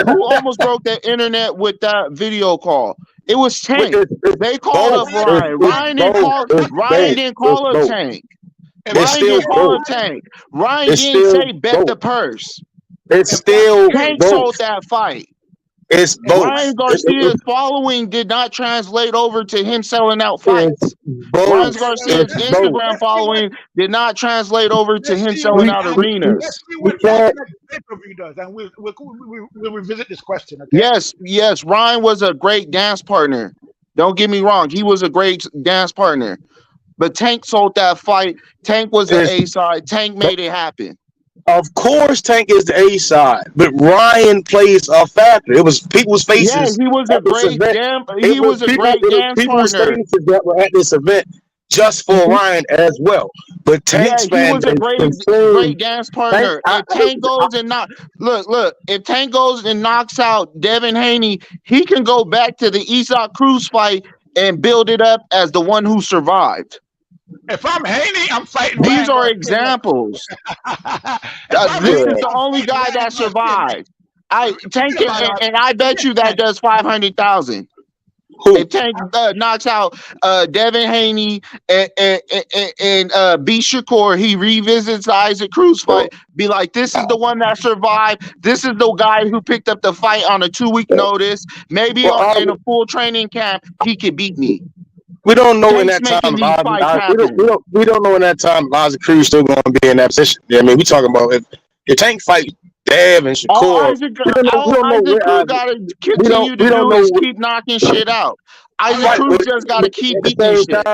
Who almost broke the internet with that video call? It was Tank. They called up Ryan. Ryan didn't call up Tank. Ryan didn't call up Tank. Ryan didn't say bet the purse. It's still Tank sold that fight. It's both. Ryan Garcia's following did not translate over to him selling out fights. Ryan Garcia's Instagram following did not translate over to him selling out arenas. Let's see what pay-per-view does, and we'll revisit this question. Okay? Yes. Ryan was a great dance partner. Don't get me wrong. He was a great dance partner. But Tank sold that fight. Tank was the A side. Tank made it happen. Of course, Tank is the A side, but Ryan plays a factor. It was people's faces. Yeah, he was a great dance partner. Faces that were at this event just for Ryan as well. But Tank's he was a great dance partner. If Tank goes and if Tank goes and knocks out Devin Haney, he can go back to the Isaac Cruz fight and build it up as the one who survived. If I'm Haney, I'm fighting. These are examples. This is the only guy that survived. Tank and I bet you that does 500,000. If Tank knocks out Devin Haney and B. Shakur, he revisits the Isaac Cruz fight. Be like, this is the one that survived. This is the guy who picked up the fight on a 2-week notice. Maybe in a full training camp, he could beat me. We don't know in that time. We don't know in that time if Isaac Cruz still going to be in that position. I mean, we talking about if Tank fight Dev and Shakur. Isaac Cruz got to continue to do is keep knocking shit out. Isaac Cruz just got to keep beating shit.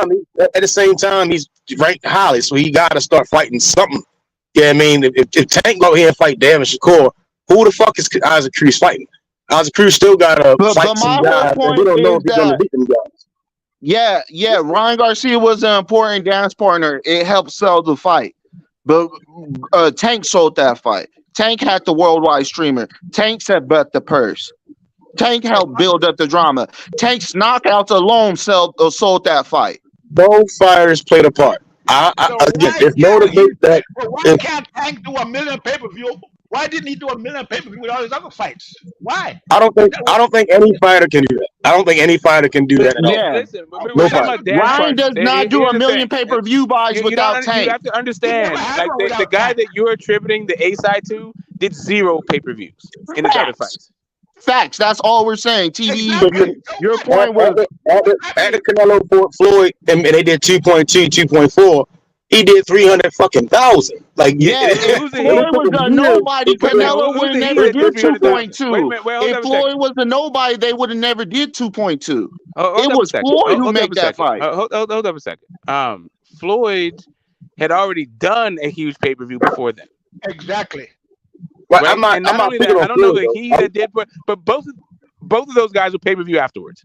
At the same time, he's ranked highly, so he got to start fighting something. Yeah, I mean, if Tank go here and fight Dev and Shakur, who the fuck is Isaac Cruz fighting? Isaac Cruz still got to fight some guys, and we don't know if he's going to beat them guys. Yeah. Ryan Garcia was an important dance partner. It helped sell the fight. But Tank sold that fight. Tank had the worldwide streamer. Tank said bet the purse. Tank helped build up the drama. Tank's knockouts alone sold that fight. Both fighters played a part. There's no debate that. Why can't Tank do 1 million pay-per-view? Why didn't he do 1 million pay-per-view with all his other fights? Why? I don't think any fighter can do that. I don't think any fighter can do that at all. Listen, Ryan does not do 1 million pay-per-view buys without Tank. You have to understand, like the guy that you're attributing the A side to did 0 pay-per-views in his other fights. Facts. That's all we're saying. TV. Exactly. Your point was at the Canelo Floyd, and they did 2.2, 2.4. he did 300,000. Like, Yeah, if Who's the and it he? Floyd took was him a years. nobody, It took Wait a him, minute. Canelo Who's would have the he never that did did 300,000? Wait a 2.2. minute. Wait, hold If up a second. Floyd was a nobody, they would have never did 2.2. Hold It up a was second. Floyd who Hold up made a that second. fight. Hold up a second. Floyd had already done a huge pay-per-view before that, Exactly. but right? And I'm not not only picking that, I on don't know Floyd the though. he that did, but both of those guys were pay-per-view afterwards.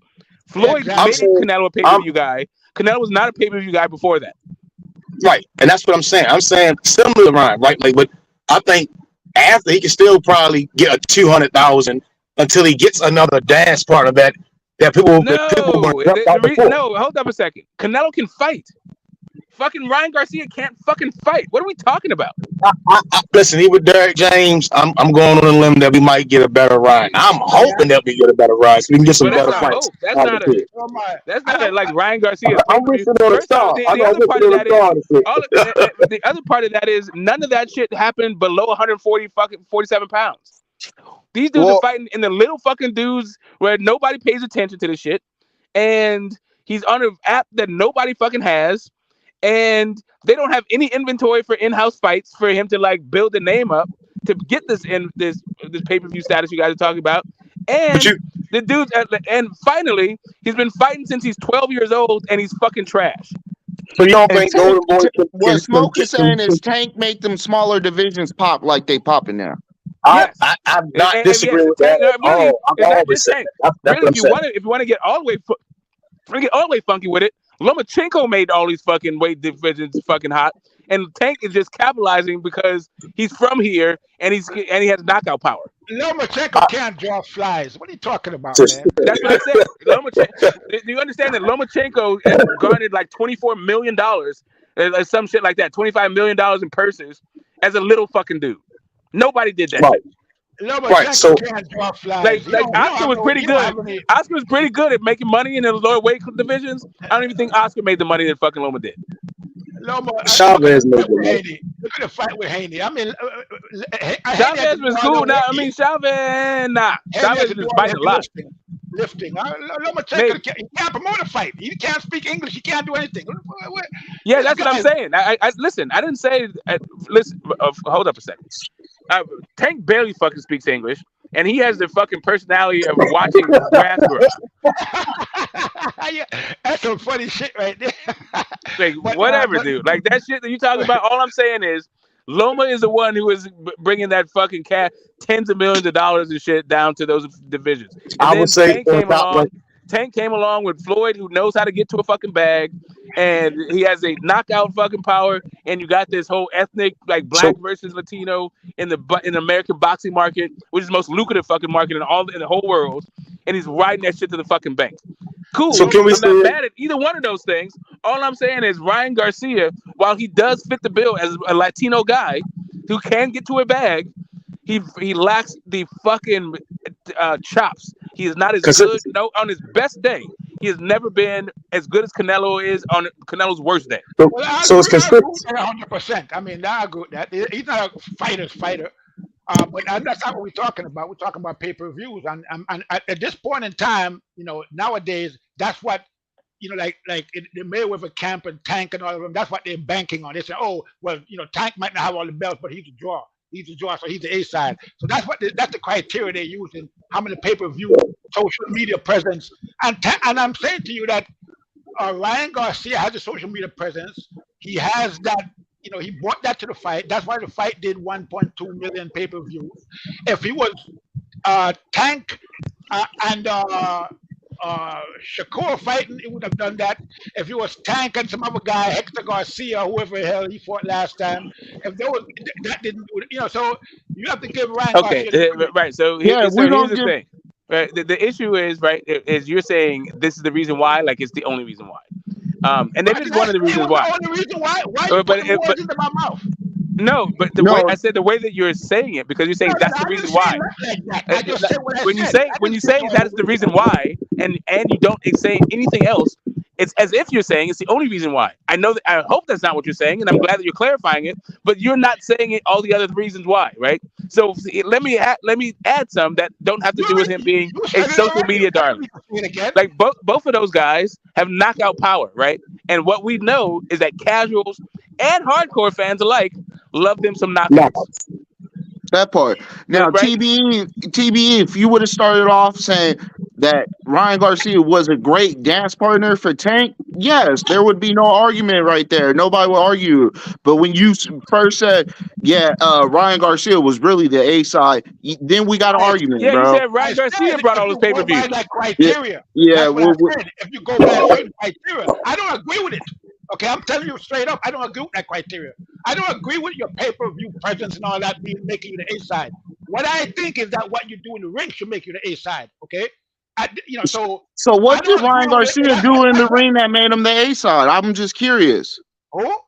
Floyd I'm Exactly. made saying, Canelo a I'm pay-per-view guy. Canelo was not a pay-per-view guy before that. right, and that's what I'm saying. I'm saying similar to Ryan, right? Like, but I think after he can still probably get a 200,000 until he gets another dance part of that people are going No, to jump out the pool. no. Hold up a second. Canelo can fight. Fucking Ryan Garcia can't fucking fight. What are we talking about? Listen, he with Derek James. I'm going on a limb that we might get a better ride. I'm Yeah. hoping that we get a better ride so we can get some But that's better not Loma, fights hope. That's out of not the a. kid. Loma, That's and not a, like Ryan Garcia's I'm pay-per-view. wishing on a First off, star. I the know I'm other part wishing of on a that is star and shit. all. The other part of that is none of that shit happened below 147 pounds. These dudes are Well, fighting in the little fucking dudes where nobody pays attention to the shit, and he's on an app that nobody fucking has, and they don't have any inventory for in-house fights for him to like build a name up to get this pay-per-view status you guys are talking about. But And you, the dudes and finally he's been fighting since he's 12 years old and he's fucking trash. so you don't and think Golden Boy what Smoke is saying is Tank make them smaller divisions pop like they popping now. Yes. I'm And, not and disagreeing with Tank, that at really, all. I've it's not always just said Tank. that. That's Really, what I'm saying. if you want to get all the way funky with it, Lomachenko made all these fucking weight divisions fucking hot, and Tank is just capitalizing because he's from here and he has knockout power. Lomachenko can't draw flies. What are you talking about, Just, man? That's what I said. Do you understand that Lomachenko has garnered like $24 million, some shit like that, $25 million in purses as a little fucking dude? Nobody did that right, shit. right. So Lomachenko can't draw flies. Like Oscar was pretty good. Oscar was pretty good at making money in the lower weight divisions. I don't even think Oscar made the money that fucking Loma did. Loma, Chavez made the money. Haney. Look at the fight with Haney. I mean, Chavez was cool. Now I mean Chavez, Chavez was fighting a lot. Lifting. Lomachenko can't promote a fight. He can't speak English. He can't do anything. Yeah, that's what I'm saying. I listen. I didn't say. Listen. Hold up a second. Tank barely fucking speaks English, and he has the fucking personality of watching grass grow. Yeah, that's some funny shit right there. Like whatever, dude. Like that shit that you talking about. All I'm saying is, Loma is the one who is bringing that fucking tens of millions of dollars and shit down to those divisions. And I then would say Tank came along with Floyd, who knows how to get to a fucking bag, and he has a knockout fucking power. And you got this whole ethnic, like black versus Latino in the American boxing market, which is the most lucrative fucking market in the whole world. And he's riding that shit to the fucking bank. Cool. So can we I'm not mad at either one of those things. All I'm saying is Ryan Garcia, while he does fit the bill as a Latino guy who can get to a bag, he lacks the fucking chops. He is not as good. No, on his best day, he has never been as good as Canelo is on Canelo's worst day. So it's consistent. 100%. I mean, I agree with that. He's not a fighter's fighter. But that's not what we're talking about. We're talking about pay-per-views, and at this point in time, nowadays, that's what like the Mayweather camp and Tank and all of them. That's what they're banking on. They say, oh, well, Tank might not have all the belts, but he's a draw. He's a draw, so he's the A side. So that's the criteria they're using. How many pay-per-view, social media presence, and I'm saying to you that Ryan Garcia has a social media presence. He has that. He brought that to the fight. That's why the fight did 1.2 million pay-per-views. If he was Tank and Shakur fighting, he would have done that. If he was Tank and some other guy, Hector Garcia, whoever the hell he fought last time, if there was that didn't, so you have to give Ryan Garcia. Right. So here's the thing. Right. The issue is is you're saying this is the reason why, like it's the only reason why. And that is one of the reasons why. The only reason why you put words into my mouth. No, but way I said the way that you're saying it, because you're saying that's the reason why. I just said what I when said. you say that is the reason why, and you don't say anything else, it's as if you're saying it's the only reason why. I know that. I hope that's not what you're saying, and I'm glad that you're clarifying it. But you're not saying it all the other reasons why, right? So let me add some that don't have to do with him being a social media darling. Like both of those guys have knockout power, right? And what we know is that casuals and hardcore fans alike love them some knockouts. Knockouts. That part. Now, Right? TBE, if you would have started off saying that Ryan Garcia was a great dance partner for Tank, yes, there would be no argument right there. Nobody would argue. But when you first said, yeah, Ryan Garcia was really the A side, then we got an argument, Yeah, you bro. said Ryan Garcia brought all those If you go by pay-per-views. that Yeah, criteria, yeah. that's what I said. If you go by a certain criteria, I don't agree with it. Okay, I'm telling you straight up, I don't agree with that criteria. I don't agree with your pay-per-view presence and all that making you the A side. What I think is that what you do in the ring should make you the A side. Okay, so So I what did don't agree Ryan with it. Garcia do in the ring that made him the A side? I'm just curious. Oh,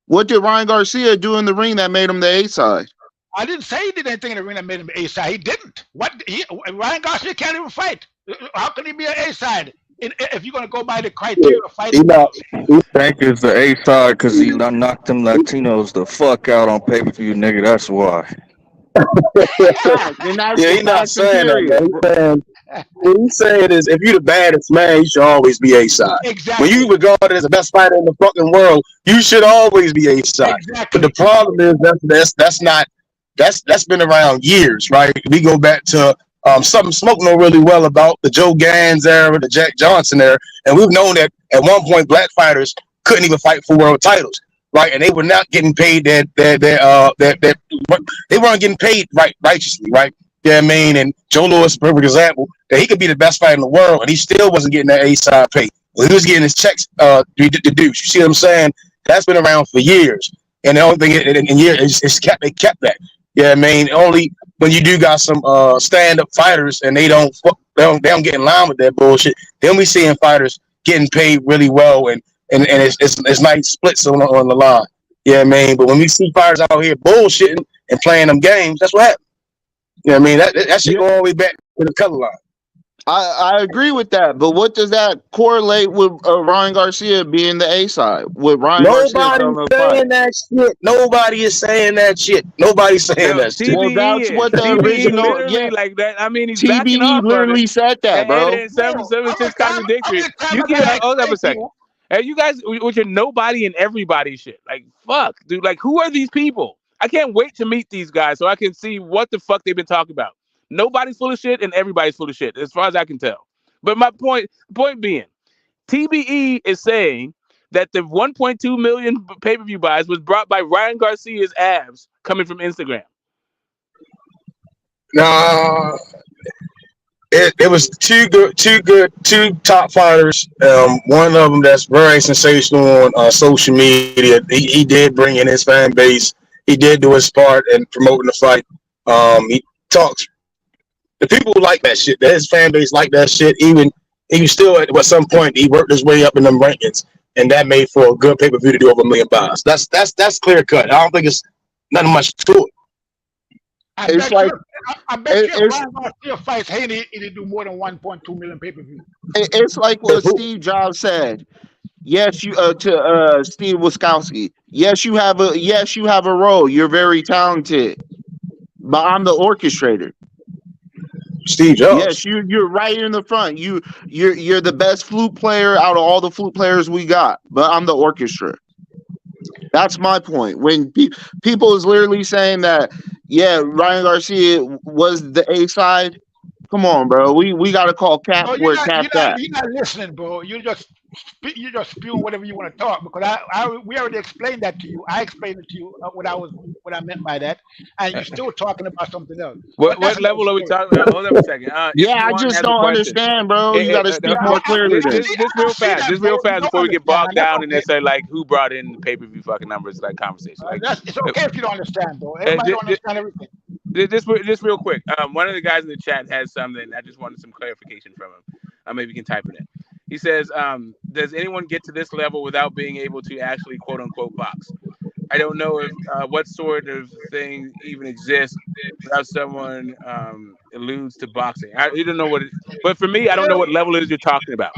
What did Ryan Garcia do in the ring that made him the A side? I didn't say he did anything in the ring that made him A side. He didn't. Ryan Garcia can't even fight. How can he be an A side if you're gonna go by the criteria of fighting? Tank is the A side because he knocked them Latinos the fuck out on pay per view, nigga. That's why. Fact, and that's Yeah, the he's not fact and saying that, period. man. He's saying, what he's saying is, if you're the baddest man, you should always be A side. Exactly. When you regarded as the best fighter in the fucking world, you should always be A side. Exactly. But the problem is that's been around years, right? We go back to something Smoke know really well about the Joe Gans era, the Jack Johnson era, and we've known that at one point black fighters couldn't even fight for world titles, right? And they were not getting paid they weren't getting paid righteously, right? Yeah, I mean, and Joe Louis, a perfect example, that he could be the best fighter in the world, and he still wasn't getting that A side pay. Well, he was getting his checks to do. You see what I'm saying? That's been around for years, and the only thing in years is they kept that. Yeah, I mean, only when you do got some stand-up fighters and they don't get in line with that bullshit, then we seeing fighters getting paid really well and it's nice splits on the line. Yeah, I mean, but when we see fighters out here bullshitting and playing them games, that's what happens. Yeah, I mean, that should go all the way back to the color line. I agree with that, but what does that correlate with Ryan Garcia being the A side? With Ryan Garcia saying that shit. Nobody is saying that shit. Nobody's saying that shit. Well, that's what the TBE original. literally Yeah, like that. I mean, he's backing TBE off on literally it. said that, bro. And 776 contradictory. You can't hold up a second. And you guys with your nobody and everybody shit. Like, fuck, dude. Like, who are these people? I can't wait to meet these guys so I can see what the fuck they've been talking about. Nobody's full of shit and everybody's full of shit, as far as I can tell. But my point being, TBE is saying that the 1.2 million pay-per-view buys was brought by Ryan Garcia's abs coming from Instagram. Nah, it was two top fighters. One of them that's very sensational on social media. He did bring in his fan base. He did do his part in promoting the fight. He talks. The people who like that shit, his fan base like that shit. Even he still at some point he worked his way up in them rankings, and that made for a good pay per view to do over 1 million buys. That's clear cut. I don't think it's nothing much to it. I bet you Ryan Garcia fights Haney, it'll do more than 1.2 million pay per view. It's like what Steve Jobs said. Yes, you to Steve Wiskowski. Yes, you have a role. You're very talented, but I'm the orchestrator. Steve Jobs. Yes, you're right in the front. You're the best flute player out of all the flute players we got, but I'm the orchestra. That's my point. When people is literally saying that, yeah, Ryan Garcia was the A side. Come on, bro. We got to call cap where cap's at. You're not listening, bro. You're just spewing whatever you want to talk because we already explained that to you. I explained it to you what I meant by that, and you're still talking about something else. What level are we talking about? Hold up a second. Yeah, I just don't understand, bro. You got to speak more clearly. Just real fast before we get bogged down and they say like who brought in the pay-per-view fucking numbers, like conversation. Like, it's okay if you don't understand, bro. Everybody don't understand everything. Just real quick. One of the guys in the chat has something. I just wanted some clarification from him. Maybe you can type it in. He says, does anyone get to this level without being able to actually quote unquote box? I don't know if what sort of thing even exists without someone alludes to boxing. I don't know what it is. But for me, I don't know what level it is you're talking about.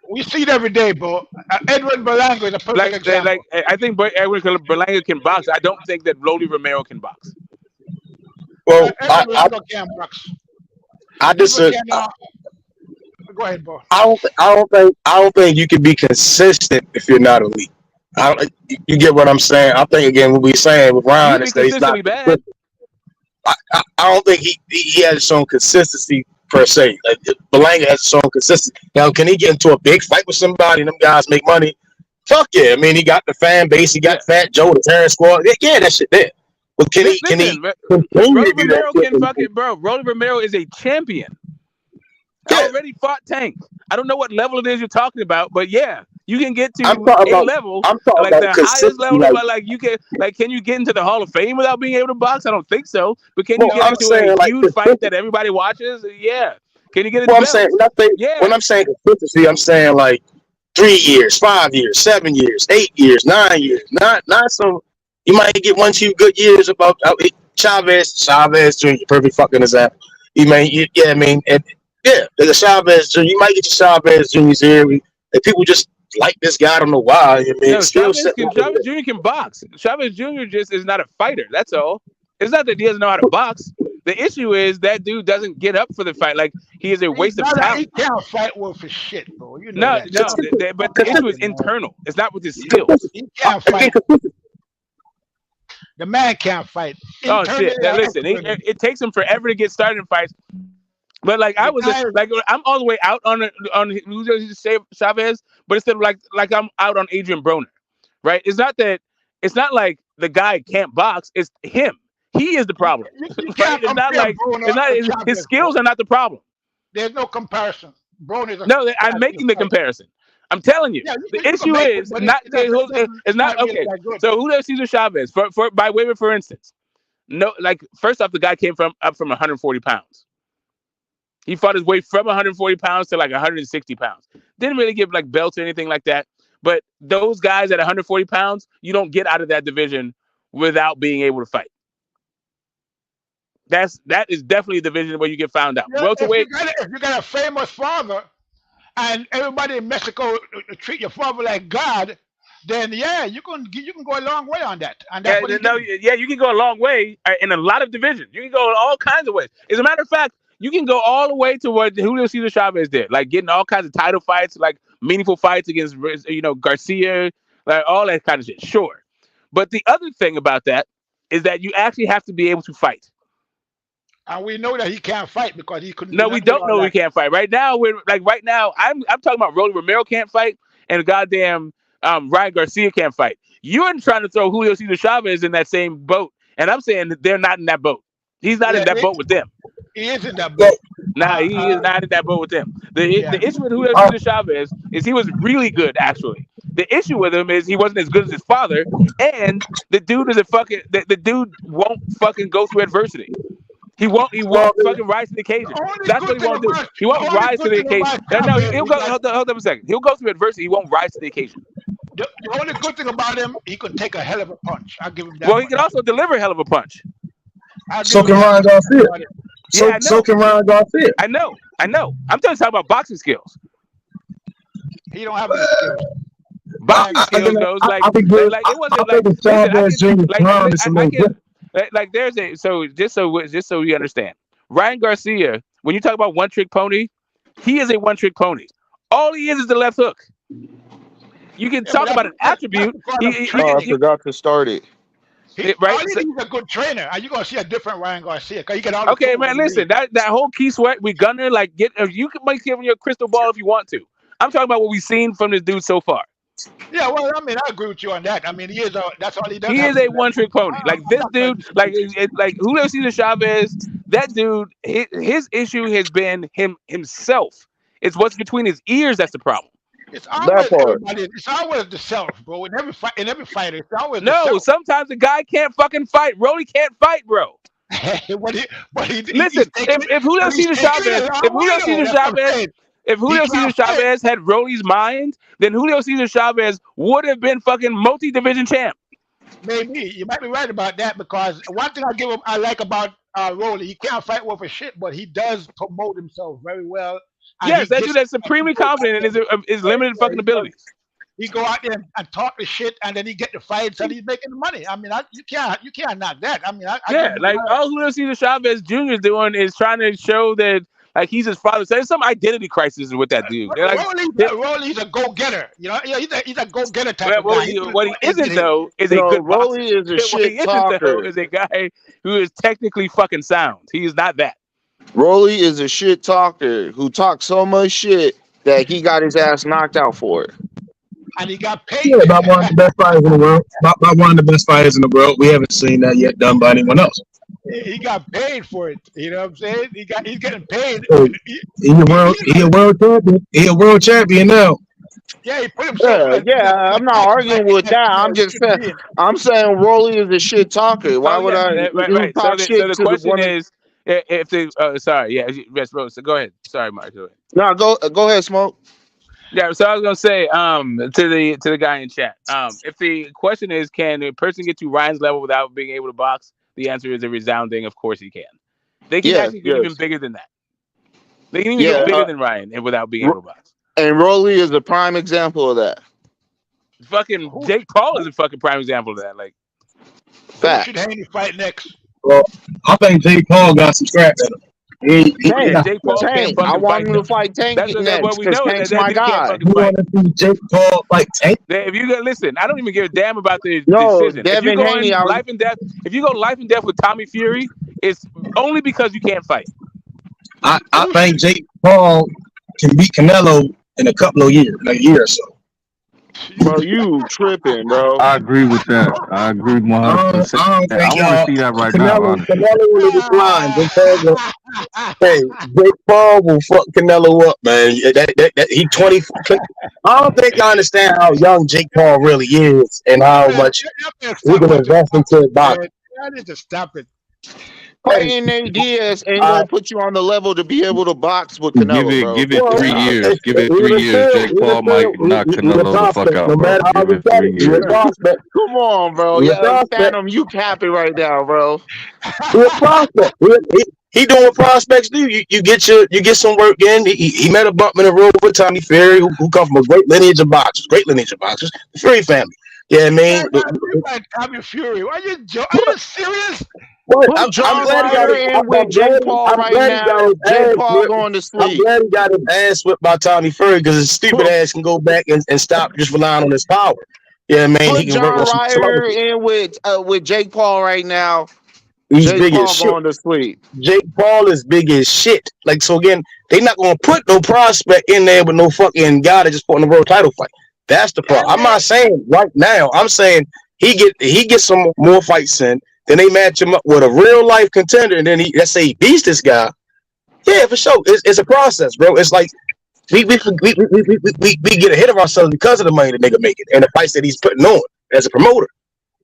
We see it every day, bro. Edwin Berlanga is a perfect example. I think Edwin Berlanga can box. I don't think that Rolly Romero can box. Well, I disagree. Go ahead, bro. I don't think you can be consistent if you're not elite. You get what I'm saying? I think again what we're saying with You Ryan can be is that he's not consistently bad. I don't think he has shown consistency per se. Like Belanga has shown consistency. Now, can he get into a big fight with somebody and them guys make money? Fuck yeah! I mean, he got the fan base. He got Fat Joe, the Terrence squad. Yeah, that shit there. But can he continue Rolly to do Romero that? can fucking Rolly Romero is a champion. Already fought Tank. I don't know what level it is you're talking about, but yeah, you can get to a level, like the highest level. Like you can you get into the Hall of Fame without being able to box? I don't think so. But can you get into a huge fight that everybody watches? Yeah. Can you get into? Well, I'm saying when I'm saying consistency, I'm saying like 3 years, 5 years, 7 years, 8 years, 9 years. Not some. You might get 1-2 good years about Chavez Jr. Perfect fucking example. I mean, there's a Chavez Jr. You might get your Chavez Jr.'s here. And people just like this guy. I don't know why. I mean, no, Chavez Jr. can box. Chavez Jr. just is not a fighter. That's all. It's not that he doesn't know how to box. The issue is that dude doesn't get up for the fight. Like he is a waste of talent. He can't fight worth for shit, bro. You know but the issue is internal. It's not with his skills. He can't fight. The man can't fight. Oh shit! Now listen, it takes him forever to get started in fights. But like I was like I'm all the way out on Chavez, but instead of like I'm out on Adrian Broner, right? It's not like the guy can't box. It's him. He is the problem. Right? It's not like his skills are not the problem. There's no comparison. No, I'm making the comparison. I'm telling you, the issue is not. It's not okay. So Julio Cesar Chavez, for by way of for instance, no, like first off, the guy came up from 140 pounds. He fought his way from 140 pounds to like 160 pounds. Didn't really give like belts or anything like that. But those guys at 140 pounds, you don't get out of that division without being able to fight. That is definitely a division where you get found out. Yeah, if you got a famous father, and everybody in Mexico treat your father like God, then yeah, you can go a long way on that. And that's you can go a long way in a lot of divisions. You can go in all kinds of ways. As a matter of fact, you can go all the way to what Julio Cesar Chavez did, like getting all kinds of title fights, like meaningful fights against Garcia, like all that kind of shit. Sure, but the other thing about that is that you actually have to be able to fight. And we know that he can't fight because he couldn't. No, we don't know he can't fight. Right now, I'm talking about Rolly Romero can't fight, and goddamn Ryan Garcia can't fight. You're trying to throw Julio Cesar Chavez in that same boat, and I'm saying that they're not in that boat. He's not in that boat with them. He is in that boat. Nah, he is not in that boat with them. The issue with Julio Cesar Chavez is he was really good, actually. The issue with him is he wasn't as good as his father, and the dude is the dude won't fucking go through adversity. He won't fucking rise to the occasion. That's what he won't do. He won't rise to the occasion. No, he'll go. Hold up a second. He'll go through adversity. He won't rise to the occasion. The only good thing about him, he could take a hell of a punch. I'll give him that. Well, he can also deliver a hell of a punch. So can Ryan Garcia. So can Ryan Garcia. I know. I'm just talking about boxing skills. He don't have any skills. Boxing skills goes like it wasn't like there's a just so we understand. Ryan Garcia, when you talk about one trick pony, he is a one trick pony. All he is the left hook. You can talk about an attribute. I forgot to start it. He's a good trainer. Are you gonna see a different Ryan Garcia? He can okay, man. Listen, that whole Key Sweat, we gunner like you can make him your crystal ball if you want to. I'm talking about what we've seen from this dude so far. Yeah, well, I mean, I agree with you on that. I mean, that's all he does. He is a one-trick pony. Like this dude, like Julio Cesar Chavez. That dude, his issue has been himself. It's what's between his ears that's the problem. It's always the self, bro. In every fighter, it's always the self. Sometimes the guy can't fucking fight. Rolly can't fight, bro. Listen, if Julio Cesar Chavez, if Julio Cesar Chavez had Rolly's mind, then Julio Cesar Chavez would have been fucking multi-division champ. Maybe you might be right about that, because one thing I like about Rolly, he can't fight worth a shit, but he does promote himself very well. Yes, that dude is supremely confident in his limited fucking abilities. He go out there and talk the shit, and then he get the fights, and he's making the money. I mean, you can't knock that. I mean, all Julio Cesar Chavez Jr. is doing is trying to show that Like he's his father. So there's some identity crisis with that dude. They're like, Rolly's a go-getter. You know, he's a go-getter type of guy. what he isn't though is a No, good boxer. Rolly is a What he shit isn't though talker. is a guy who is technically fucking sound. He is not that. Rolly is a shit talker who talks so much shit that he got his ass knocked out for it. And he got paid. Yeah, about one of the best fighters in the world. About one of the best fighters in the world. We haven't seen that yet done by anyone else. He got paid for it. You know what I'm saying? He's getting paid. He a world champion. He a world champion now. Yeah, he put himself. I'm not arguing with that. I'm just saying. I'm saying Rolly is a shit talker. Why would I? Right. Talk So shit the to question the is, if they, sorry, yeah, yes, bro. So go ahead. Sorry, Mark. Go ahead. No, go ahead, Smoke. Yeah, so I was gonna say, to the guy in chat, if the question is, can a person get to Ryan's level without being able to box? The answer is a resounding, of course he can. They can actually get even bigger than that. They can even get bigger than Ryan and without being able to box. And Rolly is a prime example of that. Fucking Jake Paul is a fucking prime example of that. Like, who should Haney fight next? Well, I think Jake Paul got some scraps in him. Jake Paul can't fucking I want fight him to fight Tank next because Tank's my guy. You want to see Jake Paul fight Tank? If you go, listen, I don't even give a damn about the decision. Devin If you go Haney, life and death, if you go life and death with Tommy Fury, it's only because you can't fight. I think Jake Paul can beat Canelo in a couple of years, like a year or so. Bro, you tripping, bro. I agree with that. I agree 100%. I want to see that right now. Canelo will decline. Hey, Jake Paul will fuck Canelo up, man. He 20. I don't think I understand how young Jake Paul really is and how much we can invest into boxing. I need to stop it. Fighting Nate Diaz ain't gonna put you on the level to be able to box with Canelo. Give it 3 years. Give it 3 years. Jake Paul might knock Canelo the fuck out, bro. Give it 3 years. Come on, bro. Yeah, Phantom, you capping right now, bro. He's a prospect. He doing what prospects do. You get some work in. He met a bump in the road with Tommy Fury, who come from a great lineage of boxers. The Fury family. Yeah, I mean, Tommy Fury. Are you serious? I'm glad he got in with Jake Paul right now. Jake Paul going to sleep. I'm glad he got his ass whipped by Tommy Fury because his stupid ass can go back and stop just relying on his power. Yeah, I mean, Put he can John work on some Ryder in with Jake Paul right now. He's Jake big Paul as shit. going to sleep. Jake Paul is big as shit. Like, so again, they not gonna put no prospect in there with no fucking guy that just fought in the world title fight. That's the problem. I'm not saying right now. I'm saying he gets some more fights in. Then they match him up with a real life contender, and then let's say he beats this guy. Yeah, for sure. It's a process, bro. It's like we get ahead of ourselves because of the money that nigga making and the fights that he's putting on as a promoter.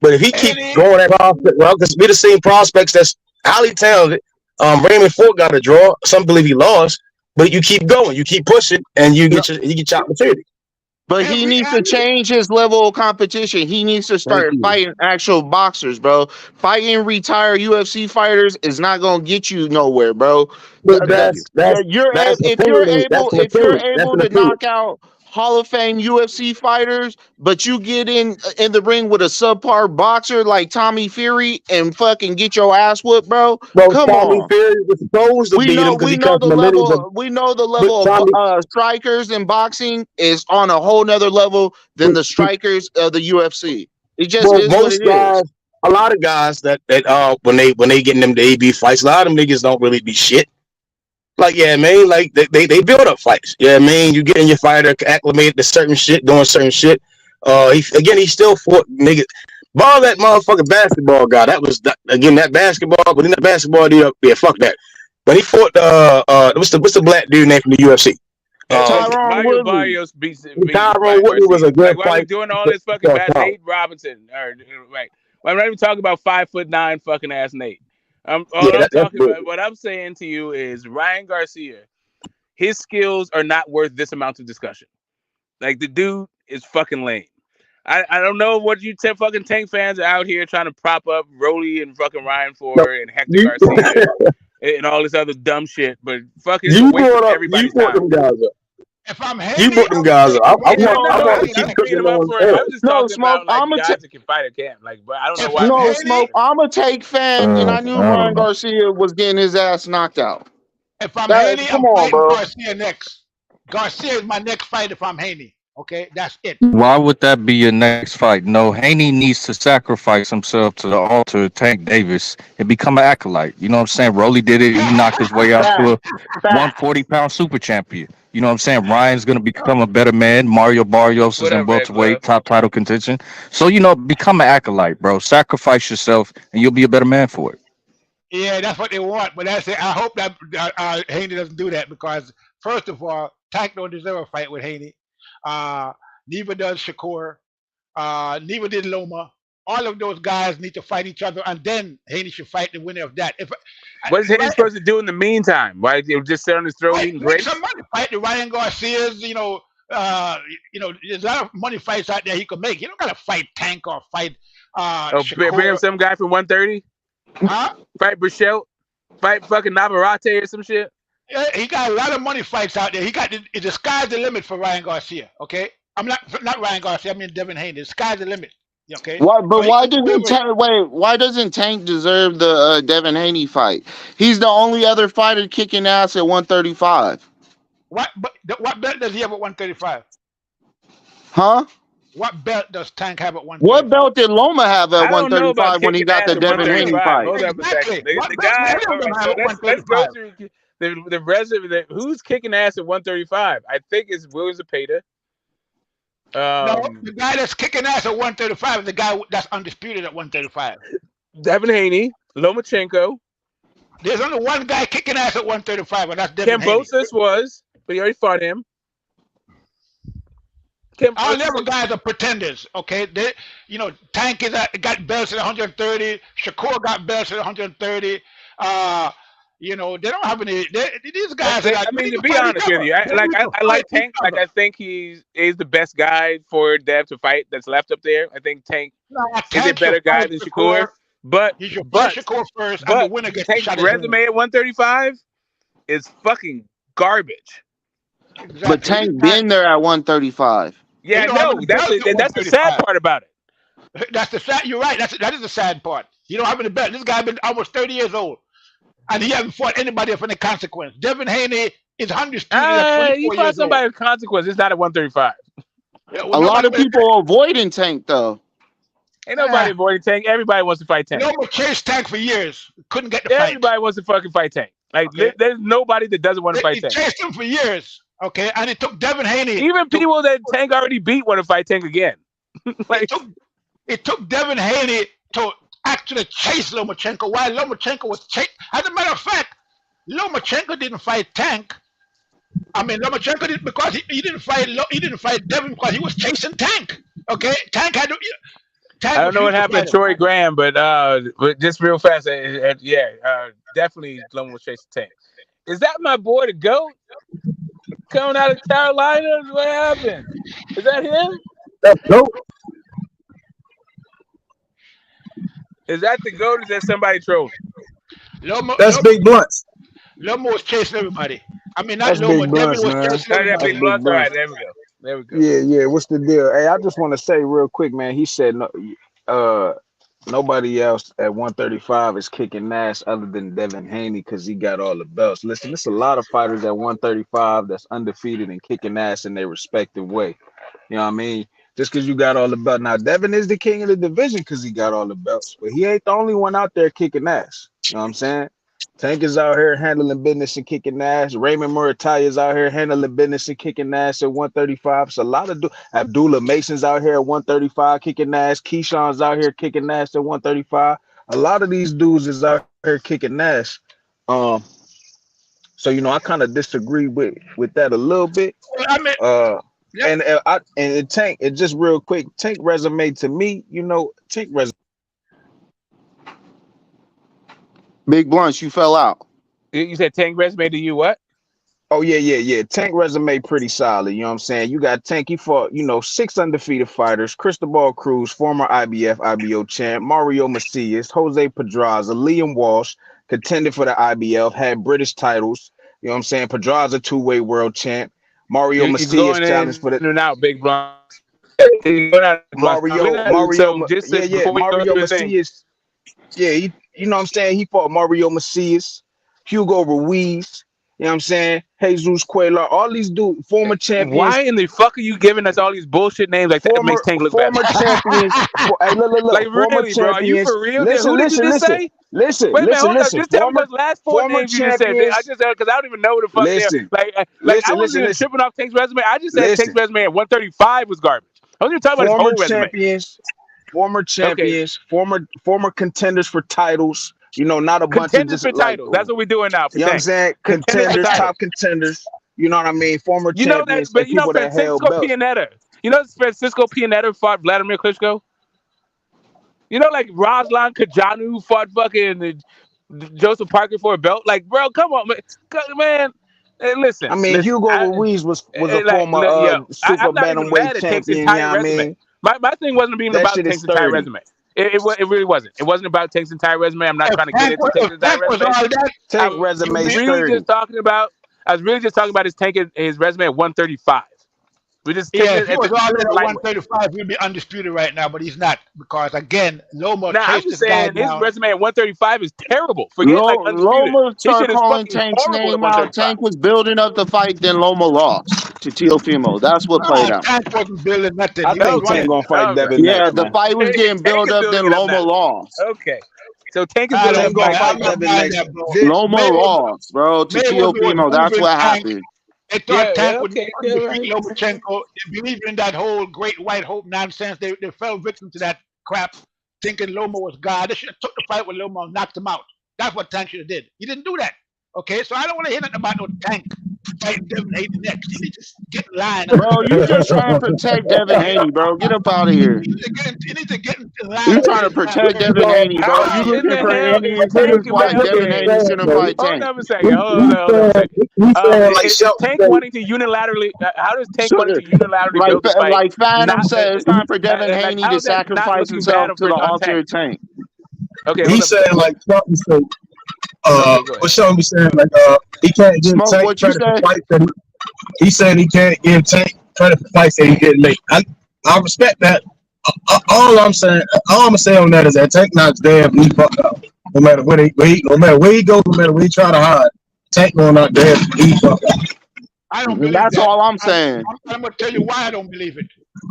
But if he keep going that prospect, well, because we the same prospects that's highly talented. Raymond Ford got a draw. Some believe he lost, but you keep going, you keep pushing, and you get your opportunity. But he needs to change his level of competition. He needs to start fighting actual boxers, bro. Fighting retired UFC fighters is not gonna get you nowhere, bro. If you're able to knock out Hall of Fame UFC fighters, but you get in the ring with a subpar boxer like Tommy Fury and fucking get your ass whooped, bro. Come on. Fury was supposed to beat him We know the level of strikers in boxing is on a whole nother level than the strikers of the UFC. It just is what it is. A lot of guys that when they get in them AB fights, a lot of them niggas don't really be shit. Like, yeah, man, like they build up fights. Yeah, man, you get in your fighter acclimated to certain shit, doing certain shit. He still fought niggas. Ball that motherfucking basketball guy. That was that basketball, but in that basketball deal, yeah, fuck that. But he fought what's the black dude name from the UFC? Tyrone Woodley. Tyrone Woodley was a good fight. fight. Doing all this fucking bad Nate Robinson, right? I'm not even talking about 5'9" fucking ass Nate. What I'm saying to you is Ryan Garcia, his skills are not worth this amount of discussion. Like, the dude is fucking lame. I don't know what you fucking Tank fans are out here trying to prop up Rolly and fucking Ryan for and Hector Garcia and all this other dumb shit, but fucking everybody's time. Them guys up. If I'm Haney, you put them guys up. I want to keep them up for it. I'm just talking about guys that can fight or can't. Like, but I don't know why. No, Smoke. I'm a Tank fan, and I knew Ryan Garcia was getting his ass knocked out. If I'm That, Haney, come I'm on, fighting bro. Garcia next. Garcia is my next fight if I'm Haney. Okay, that's it. Why would that be your next fight? No, Haney needs to sacrifice himself to the altar of Tank Davis and become an acolyte. You know what I'm saying? Rolly did it. He knocked his way out to a Fact. 140-pound super champion. You know what I'm saying? Ryan's going to become a better man. Mario Barrios is What in up, Red Glove? welterweight, top title contention. So, become an acolyte, bro. Sacrifice yourself and you'll be a better man for it. Yeah, that's what they want. But that's it. I hope that Haney doesn't do that because first of all, Tank don't deserve a fight with Haney. Neither does Shakur. Neither did Loma. All of those guys need to fight each other, and then Haney should fight the winner of that. What is Haney supposed to do in the meantime? Why he just sit on his throne eating make grapes? some money, fight the Ryan Garcias. There's a lot of money fights out there he could make. You don't gotta fight Tank or fight Bring him Shakur. some guy from 130. Huh? Fight Brichelle. Fight fucking Navarrete or some shit. Yeah, he got a lot of money fights out there. He got the sky's the limit for Ryan Garcia. Okay, I'm not Ryan Garcia. I mean Devin Haney. The sky's the limit. Okay. But So why doesn't Tank? Wait, why doesn't Tank deserve the Devin Haney fight? He's the only other fighter kicking ass at 135. What belt does he have at 135? Huh? What belt does Tank have at 135? What belt did Loma have I at don't know about 135 when he kicking got ass the at Devin Haney 135. fight? Hold up a second. Exactly. What The belt guy. do All they right, have so at let's go 135? through the rest of it. Who's kicking ass at 135? I think it's Will Zapata. No, the guy that's kicking ass at 135 is the guy that's undisputed at 135. Devin Haney, Lomachenko. There's only one guy kicking ass at 135, and that's Devin Haney. Kambosos was, but he already fought him. All the other guys are pretenders, okay? Tank got belts at 130. Shakur got belts at 130. They don't have any. These guys. I mean, to be honest with you, I like Tank. Like, I think he is the best guy for Dev to fight that's left up there. I think Tank is a better guy than Shakur. But he should fight Shakur first, and the winner gets Tank's shot. resume at 135 is fucking garbage. Exactly. But Tank been there at 135. Yeah, no, that's the sad part about it. That's the sad. You're right. That is the sad part. You don't have any belt. This guy been almost 30 years old, and he hasn't fought anybody of any consequence. Devin Haney is undisputed at 24 he fought years somebody old. of consequence. It's not at 135. Yeah, A lot of people avoiding Tank though. Ain't nobody avoiding Tank. Everybody wants to fight Tank. Nobody chased Tank for years. Couldn't get the fight. Everybody wants to fucking fight Tank. Like, there's nobody that doesn't want to fight Tank. He chased him for years. Okay, and it took Devin Haney. Even people that Tank already beat want to fight Tank again. It took Devin Haney to actually chase Lomachenko while Lomachenko was chasing. As a matter of fact, Lomachenko didn't fight Tank. I mean, Lomachenko didn't because he didn't fight. He didn't fight Devin because he was chasing Tank. Okay, Tank had to. Tank I don't know what happened to Troy Graham, but just real fast, definitely Loma was chasing Tank. Is that my boy the GOAT? Coming out of Carolina? What happened? Is that him? That's dope. Is that the GOAT? Or is that somebody trolling? That's Big Blunts. Loma was chasing everybody. I mean, not That's Loma. Big Devin Blunts, was man. chasing everybody. Big Blunt. All right, there we go. There we go. Yeah. What's the deal? Hey, I just want to say real quick, man. He said nobody else at 135 is kicking ass other than Devin Haney because he got all the belts. Listen, there's a lot of fighters at 135 that's undefeated and kicking ass in their respective way. You know what I mean? Just because you got all the belts. Now, Devin is the king of the division because he got all the belts, but he ain't the only one out there kicking ass. You know what I'm saying? Tank is out here handling business and kicking ass. Raymond Murataya is out here handling business and kicking ass at 135. It's a lot of Abdullah Mason's out here at 135 kicking ass. Keyshawn's out here kicking ass at 135. A lot of these dudes is out here kicking ass. So I kind of disagree with that a little bit. I mean, and Tank, it just real quick. Tank resume to me, Tank resume. Big Blunts, you fell out. You said Tank resume to you what? Oh, yeah. Tank resume pretty solid. You know what I'm saying? You got Tank. He fought, 6 undefeated fighters. Cristobal Cruz, former IBF, IBO champ. Mario Macias, Jose Pedraza, Liam Walsh, contended for the IBF, had British titles. You know what I'm saying? Pedraza, 2-way world champ. Mario Macias challenged for the... In and out, Big Blunt. Mario Macias. Yeah, you know what I'm saying? He fought Mario Macias, Hugo Ruiz. You know what I'm saying? Jesus Cuellar, all these dudes, former champions. Why in the fuck are you giving us all these bullshit names like that? That makes Tank look better. Former champions. Hey, look. Like Former really, bro? Are you champions. for real? Listen. Who did you just say? Wait a minute, hold on. Just tell me those last four Former names you just said. champions. I just said because I don't even know what the fuck they're like. I wasn't even tripping off Tank's resume. I just said Tank's resume at 135 was garbage. I wasn't even talking about his whole resume. Former champions, former contenders for titles. You know, not a bunch of just for titles. That's what we're doing now. You know what I'm saying? Contenders, top contenders. You know what I mean? Former champions. But you know Francisco Pianetta. You know Francisco Pianetta fought Vladimir Klitschko. You know, like Ruslan Kajanu fought fucking Joseph Parker for a belt. Like, bro, come on, man. Hey, listen. I mean, Hugo Ruiz was a former super bantamweight champion. You know what I mean? My thing wasn't even about Tank's entire resume. It really wasn't. It wasn't about Tank's entire resume. I'm not trying to get into Tank's entire resume. Tank resume. I was really just talking about his resume at 135. We just if he was all in at 135, he'd be undisputed right now, but he's not because again, Loma. I'm just saying his resume at 135 is terrible. Loma started calling Tank's name out. Tank was building up the fight, then Loma lost to Teofimo. That's what played out. Tank wasn't building nothing. I think Tank gonna fight Devin. Yeah, the fight was getting built up, then Loma lost. Okay. So Tank is going to fight Devin next. Loma lost, bro, to Teofimo. That's what happened. They thought Tank would defeat Lomachenko. They believed in that whole great white hope nonsense. They fell victim to that crap, thinking Loma was God. They should have took the fight with Loma and knocked him out. That's what Tank should have did. He didn't do that. Okay, so I don't want to hear nothing about no Tank fighting Devin Haney next. You need to get in line. Bro, you just trying to protect Devin Haney, bro. Get up out of here. You need to get in line. You trying to protect Devin Haney, bro. You looking for any incentive fight Devin Haney shouldn't fight Tank. Hold on a second. Is Tank wanting to unilaterally? How does Tank want to unilaterally build the fight? Like Phantom said, it's time for Devin Haney to sacrifice himself to the altar of Tank. Okay, he's saying like something so. What Sean be saying like he can't give Tank trying to fight that he said he can't give Tank trying to fight that he didn't make. I respect that. All I'm gonna say on that is that Tank knocks damn he fuck up. No matter where he goes, no matter where he try to hide, Tank gonna knock damn he fuck up. I don't believe that's that. all I'm saying. I'm gonna tell you why I don't believe it.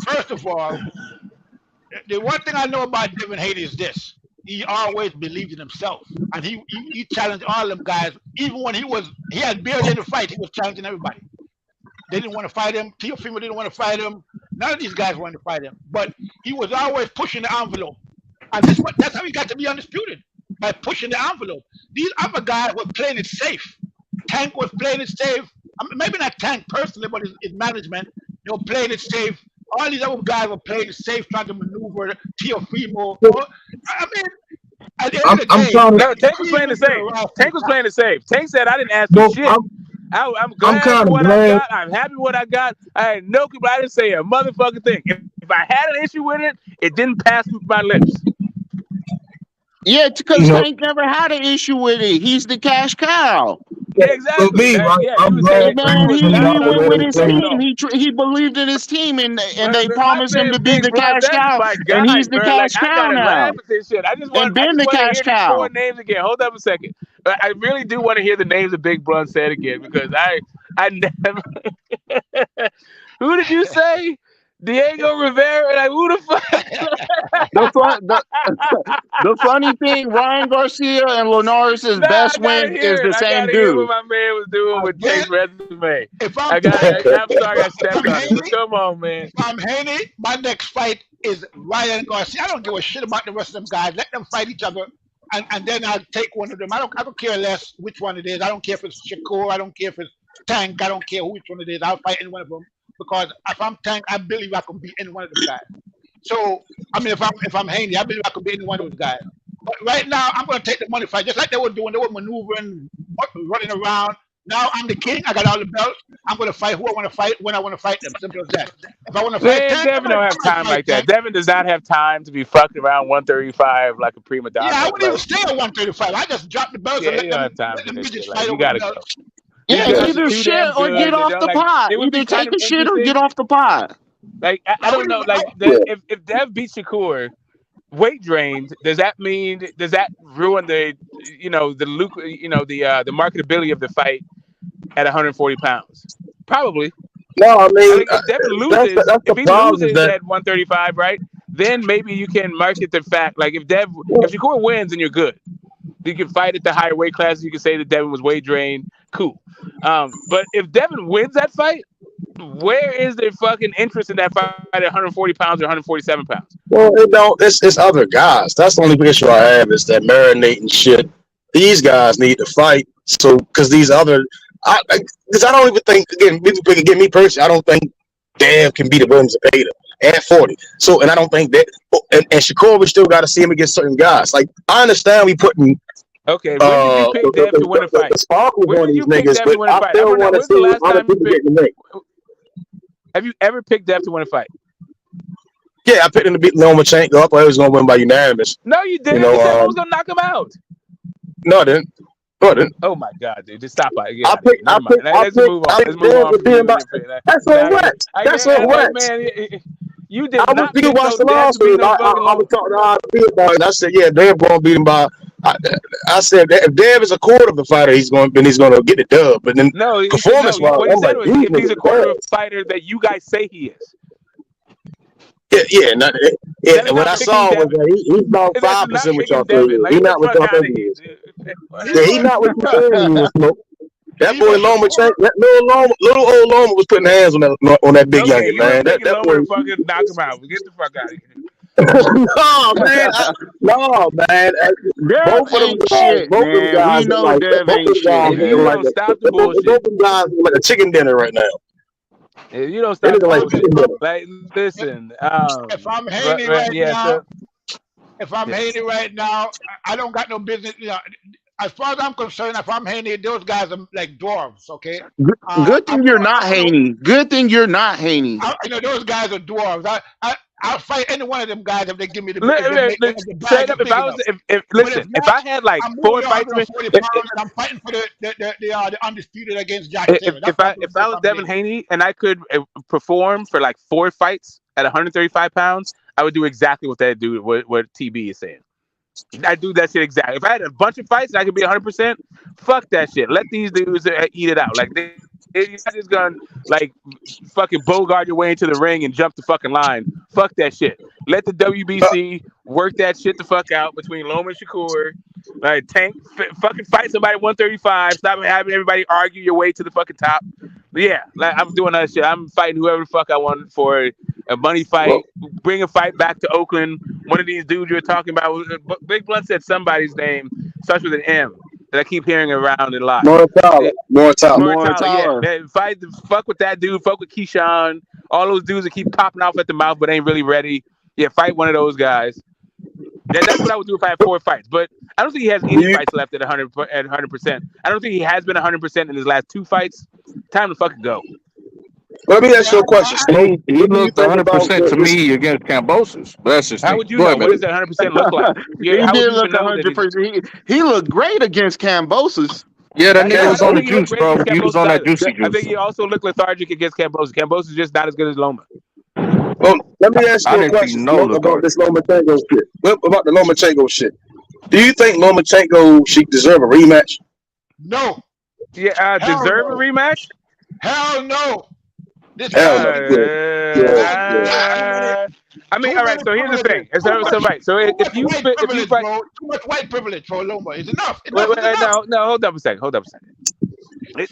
First of all, the one thing I know about Devin Haney is this. He always believed in himself, and he challenged all them guys. Even when he had barely in the fight, he was challenging everybody. They didn't want to fight him. Teofimo didn't want to fight him. None of these guys wanted to fight him, but he was always pushing the envelope, and that's how he got to be undisputed, by pushing the envelope. These other guys were playing it safe. Tank was playing it safe. I mean, maybe not Tank personally, but his management, they were playing it safe. All these other guys were playing it safe, trying to maneuver Teofimo. I mean, at the end of the day, Tank was playing it safe. Tank was playing it safe. Tank said, "I didn't ask for shit. I'm glad for what I got. I'm happy with what I got. I had no people. I didn't say a motherfucking thing. If I had an issue with it, it didn't pass my lips." Yeah, because Tank never had an issue with it. He's the cash cow. Exactly. He went with his team. He believed in his team, and they promised him to be the cash cow, and he's the cash cow now. I just want to hear these 4 names again. Hold up a second. I really do want to hear the names of Big Blunt said again because I never. Who did you say? Diego Rivera, like who the fuck? The funny thing, Ryan Garcia and Linares' best win is the same dude. What my man was doing with Tank's resume. I'm sorry I stepped on it, but come on, man. If I'm Haney, my next fight is Ryan Garcia. I don't give a shit about the rest of them guys. Let them fight each other, and then I'll take one of them. I don't care less which one it is. I don't care if it's Shakur. I don't care if it's Tank. I don't care which one it is. I'll fight any one of them. Because if I'm Tank, I believe I can beat any one of those guys. So, I mean, if I'm Haney, I believe I can beat any one of those guys. But right now, I'm going to take the money fight, just like they were doing. They were maneuvering, running around. Now I'm the king. I got all the belts. I'm going to fight who I want to fight when I want to fight them. Simple as that. If I want to fight Tank, Devin don't have time like that. Devin does not have time to be fucked around 135 like a prima donna. Yeah, I wouldn't even stay at 135. I just dropped the belts and let them bitches fight over the belts. Yeah, either shit or get off the pot. Either take a shit or get off the pot. Like I don't know. Like if Dev beats Shakur, weight drained. Does that ruin the the marketability of the fight at 140 pounds? Probably. No, I I mean think if Devin that's loses, the if he problem is loses that at 135, right, then maybe you can market the fact like if Shakur wins, then you're good. You can fight at the higher weight classes. You can say that Devin was weight drained. Cool. But if Devin wins that fight, where is the fucking interest in that fight at 140 pounds or 147 pounds? well, it don't. It's other guys. That's the only issue I have is that marinating shit. These guys need to fight. So because these other, because I don't even think again me personally, I don't think Dev can beat a Williams Zepeda at 40. So and I don't think that and Shakur we still got to see him against certain guys. Like I understand we putting. Okay, when did you pick Dev to win a fight? The sparkles When on did these you pick niggas, Dev but to win a I fight? still want to When's the see last other time you people get picked? the make. Have you ever picked Dev to win a fight? Yeah, I picked him to beat Lomachenko up. I was going to win by unanimous. No, you didn't. You know, You said I was gonna knock him out. no, I didn't. No, I didn't. Oh my god, dude! Just stop it. I picked. Let's move on. Let's move on from you. That's on wax. That's on wax. Man, you did I was not beat pick watch no the Dev to beat lawsuit. no I fucking was Loma. talking to RB about it. And I said, yeah, Dev going to beat him by. I said that if Dev is a quarter of the fighter, he's going to get the dub. But then No, performance wise, what he I'm said like, was if he's a quarter of a fighter that you guys say he is. Yeah. And what I saw was that he's about 5% with y'all saying. He's not with y'all saying he is. Yeah, he's not with y'all saying he is. That boy Loma, that little old Loma was putting hands on that big youngin, man. That boy fucking knock him out. Get the fuck out of here. no, man. Both of them guys, We know like Dev both ain't of them guys, If you like don't stop the both of bullshit, them guys like a chicken dinner right now. if you don't They stop the look like bullshit, chicken dinner. like listen. If I'm Haney right now, I don't got no business. You know, as far as I'm concerned, if I'm Haney, those guys are like dwarves. Okay. Good thing you're not Haney. Good thing you're not Haney. You know, those guys are dwarves. I'll fight any one of them guys if they give me the Straight up, if I was, if I had like I'm 4 fights, and I'm fighting for the undisputed against Jack Taylor. if I was Devin Haney and I could perform for like 4 fights at 135 pounds, I would do exactly what that dude, what TB is saying. I do that shit exactly. If I had a bunch of fights and I could be 100%, fuck that shit. Let these dudes eat it out. Like you're not just gonna like fucking bogart your way into the ring and jump the fucking line. Fuck that shit. Let the WBC work that shit the fuck out between Loma and Shakur. Like Tank, fucking fight somebody at 135. Stop having everybody argue your way to the fucking top. But yeah, like I'm doing that shit. I'm fighting whoever the fuck I want for a money fight. Bring a fight back to Oakland. One of these dudes you're talking about. Big Blunt said somebody's name starts with an M that I keep hearing around in live. Moritala. Yeah, fight the fuck with that dude. Fuck with Keyshawn. All those dudes that keep popping off at the mouth but ain't really ready. Yeah, fight one of those guys. That's what I would do if I had 4 fights. But I don't think he has any fights left at 100%. I don't think he has been 100% in his last 2 fights. Time to fucking go. Let me ask you a question. He looked 100% to me against Cambosis. But that's just how would you know? What does that 100% look like? He did look 100%. He looked great against Cambosis. Yeah, that nigga was on the juice, bro. He was on that juicy juice. I think he also looked lethargic against Cambosis. Cambosis is just not as good as Loma. Well, let me ask you a question about this Lomachenko shit. About the Lomachenko shit. Do you think Lomachenko should deserve a rematch? No. Yeah, deserve a rematch? Hell no. I mean, all right. So here's the thing. So if you fight, too much white privilege for Loma is enough. No, hold up a second.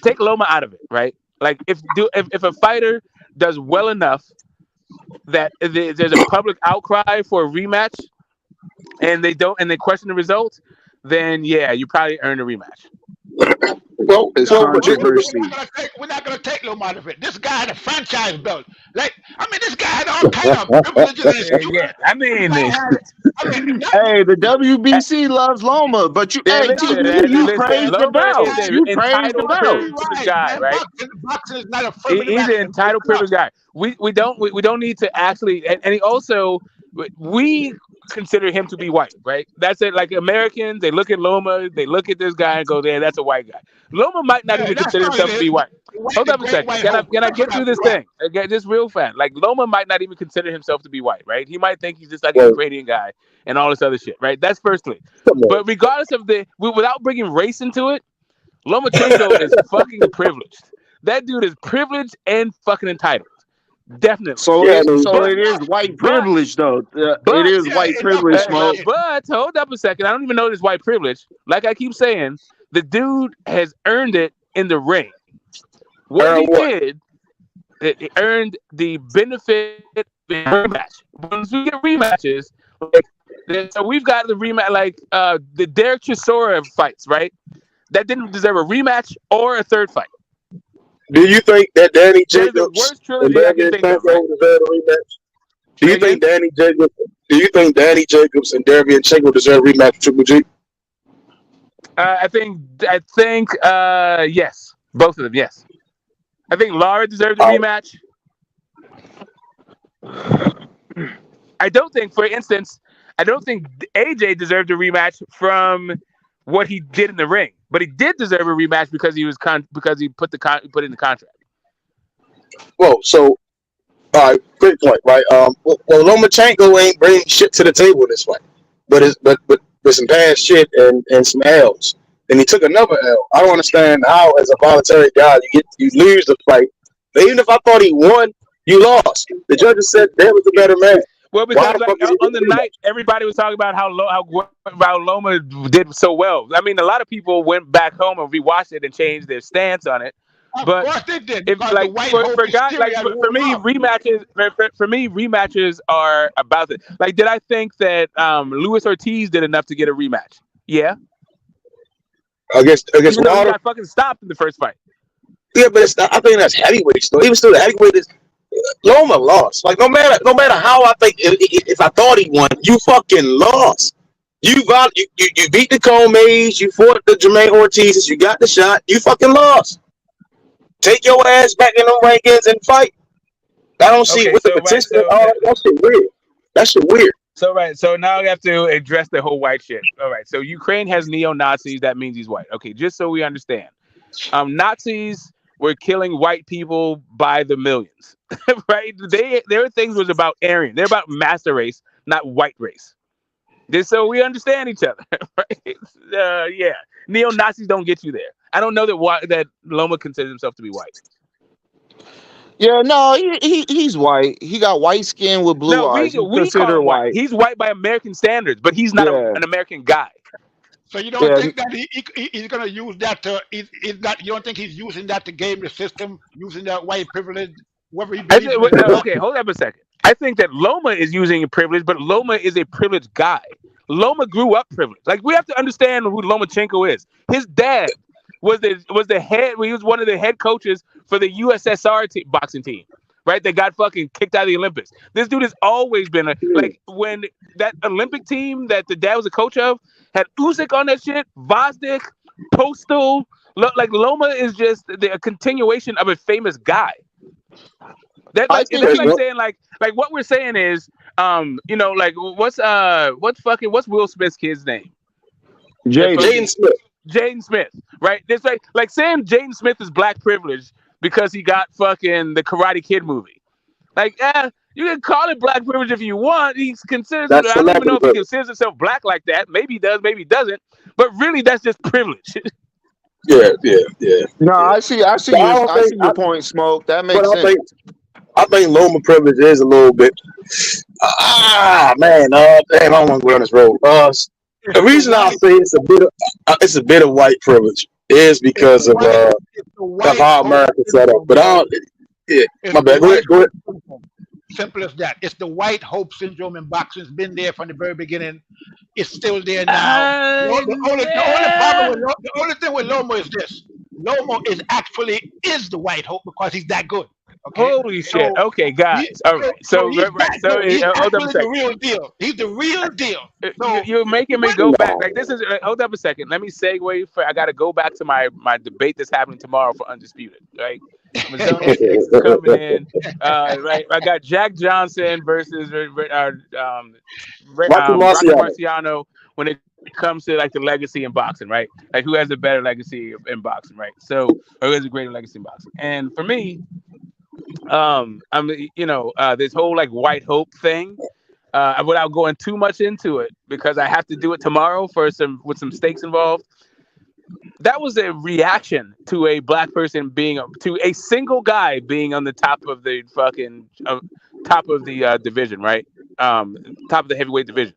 Take Loma out of it, right? Like if a fighter does well enough that there's a public outcry for a rematch, and they question the result, then yeah, you probably earn a rematch. Well, it's controversy. We're not gonna take Loma out of it. This guy had a franchise belt. Like, I mean, this guy had all kind of privileges. Yeah, I mean, hey, the WBC loves Loma, but you praise the belt. You praise the belt. Guy, right? Boxing is not a he's an entitled privileged guy. We don't need to actually, and he also we consider him to be white, right? That's it. Like Americans, they look at Loma, they look at this guy and go, "There, that's a white guy." Loma might not even consider himself to be white. Hold up a second. Can I get through this thing? Just real fast. Like Loma might not even consider himself to be white, right? He might think he's just like a Ukrainian guy and all this other shit, right? That's firstly. But regardless of without bringing race into it, Lomachenko is fucking privileged. That dude is privileged and fucking entitled. Definitely. So Yeah, I mean, it is white But privilege though. It but is Yeah, white enough privilege, of that Smoke. shit. but hold up a second. I don't even know this white privilege. Like I keep saying, the dude has earned it in the ring. What he what? did, it earned the benefit of a rematch. Once we get rematches, so we've got the rematch, like the Derek Chisora fights, right? That didn't deserve a rematch or a third fight. Do you think that Danny That is the Jacobs worst and trilogy I can Darian think of, right? Chenko deserve a rematch? Do Say you think again? Danny Jacobs? Do you think Danny Jacobs and Darian Chenko deserve a rematch with Triple G? I think yes, both of them, yes. I think Lara deserved a rematch. I don't think, for instance, I don't think AJ deserved a rematch from what he did in the ring, but he did deserve a rematch because he was because he put put in the contract. Well, so all right, great point, right? Well, Lomachenko ain't bringing shit to the table in this fight, but with some past shit and some L's. Then he took another L. I don't understand how, as a voluntary guy, you lose the fight. But even if I thought he won, you lost. The judges said that was the better man. Well, Why because the like fuck is he on the doing that? night, everybody was talking about how Loma did so well. I mean, a lot of people went back home and rewatched it and changed their stance on it. Of But course they did, if because the like white hope for guys hysteria like had for worn me off. rematches for me rematches are about it. Like, did I think that Luis Ortiz did enough to get a rematch? Yeah, Against even though he Wilder? got fucking stopped in the first fight. Yeah, but it's not, I think that's heavyweight still. Even still, the heavyweight is Loma lost. Like no matter how I think if I thought he won, you fucking lost. You beat the Comays, you fought the Jermaine Ortizes, you got the shot, you fucking lost. Take your ass back in the rankings and fight. I don't see Okay, with the so right, potential. That shit weird. That shit weird. so now we have to address the whole white shit. All right, so Ukraine has neo Nazis. That means he's white. Okay, just so we understand, Nazis were killing white people by the millions, right? Their things was about Aryan. They're about master race, not white race. Just so we understand each other, right? Yeah, neo Nazis don't get you there. I don't know that Loma considers himself to be white. Yeah, no, he's white. He got white skin with blue No, eyes. He's we call considered him white. white. He's white by American standards, but he's not Yeah, an American guy. So you don't yeah. think that he's going to use that to? He's not. You don't think he's using that to game the system, using that white privilege, whether he believes in it or not? Okay, hold up a second. I think that Loma is using a privilege, but Loma is a privileged guy. Loma grew up privileged. Like, we have to understand who Lomachenko is. His dad was the head. He was one of the head coaches for the USSR boxing team. Right, they got fucking kicked out of the Olympics. This dude has always been like, when that Olympic team that the dad was a coach of had Usyk on that shit, Vosdick, Postal. Like, Loma is just a continuation of a famous guy. I think That's like he. saying like what we're saying is like what's Will Smith's kid's name? That Jaden. Jaden fucking Smith. Jaden Smith, right? It's like saying Jaden Smith is black privilege because he got fucking the Karate Kid movie. Like, you can call it black privilege if you want. He considers it. That's I don't even celebrity know if he privilege. considers himself black like that. Maybe he does, maybe he doesn't. But really, that's just privilege. Yeah, yeah, yeah, No, yeah. I see. But I don't I think. see your point, Smoke. That But makes sense. I think Loma privilege is a little bit. Man, damn, I don't want to go down this road. The The reason I white, say it's a bit of white privilege is it's because the white, it's the of white how hope America set up. syndrome, But I bro. don't. Yeah, It's my the bad. Go ahead. white Go ahead. hope syndrome. Simple as that. It's the white hope syndrome in boxing. It's been there from the very beginning. It's still there now. Yeah. The only thing with Lomo is this: Lomo is the white hope because he's that good. Okay, Holy shit. so Okay, guys. All right. so So he's right. that So good. He's hold up a actually the second. real deal. He's the real deal. So You're making me what? go back. Like, this is hold up a second. Let me segue. I got to go back to my debate that's happening tomorrow for undisputed. Right, Amazonia Six is coming in. Right, I got Jack Johnson versus Rocky Rocky Marciano. Marciano when it comes to like the legacy in boxing. Right, like who has a better legacy in boxing. Right, so or who has a greater legacy in boxing. And for me, I'm this whole like white hope thing. Without going too much into it, because I have to do it tomorrow with some stakes involved. that was a reaction to a black person to a single guy being on the top of the fucking top of the division, right? Top of the heavyweight division.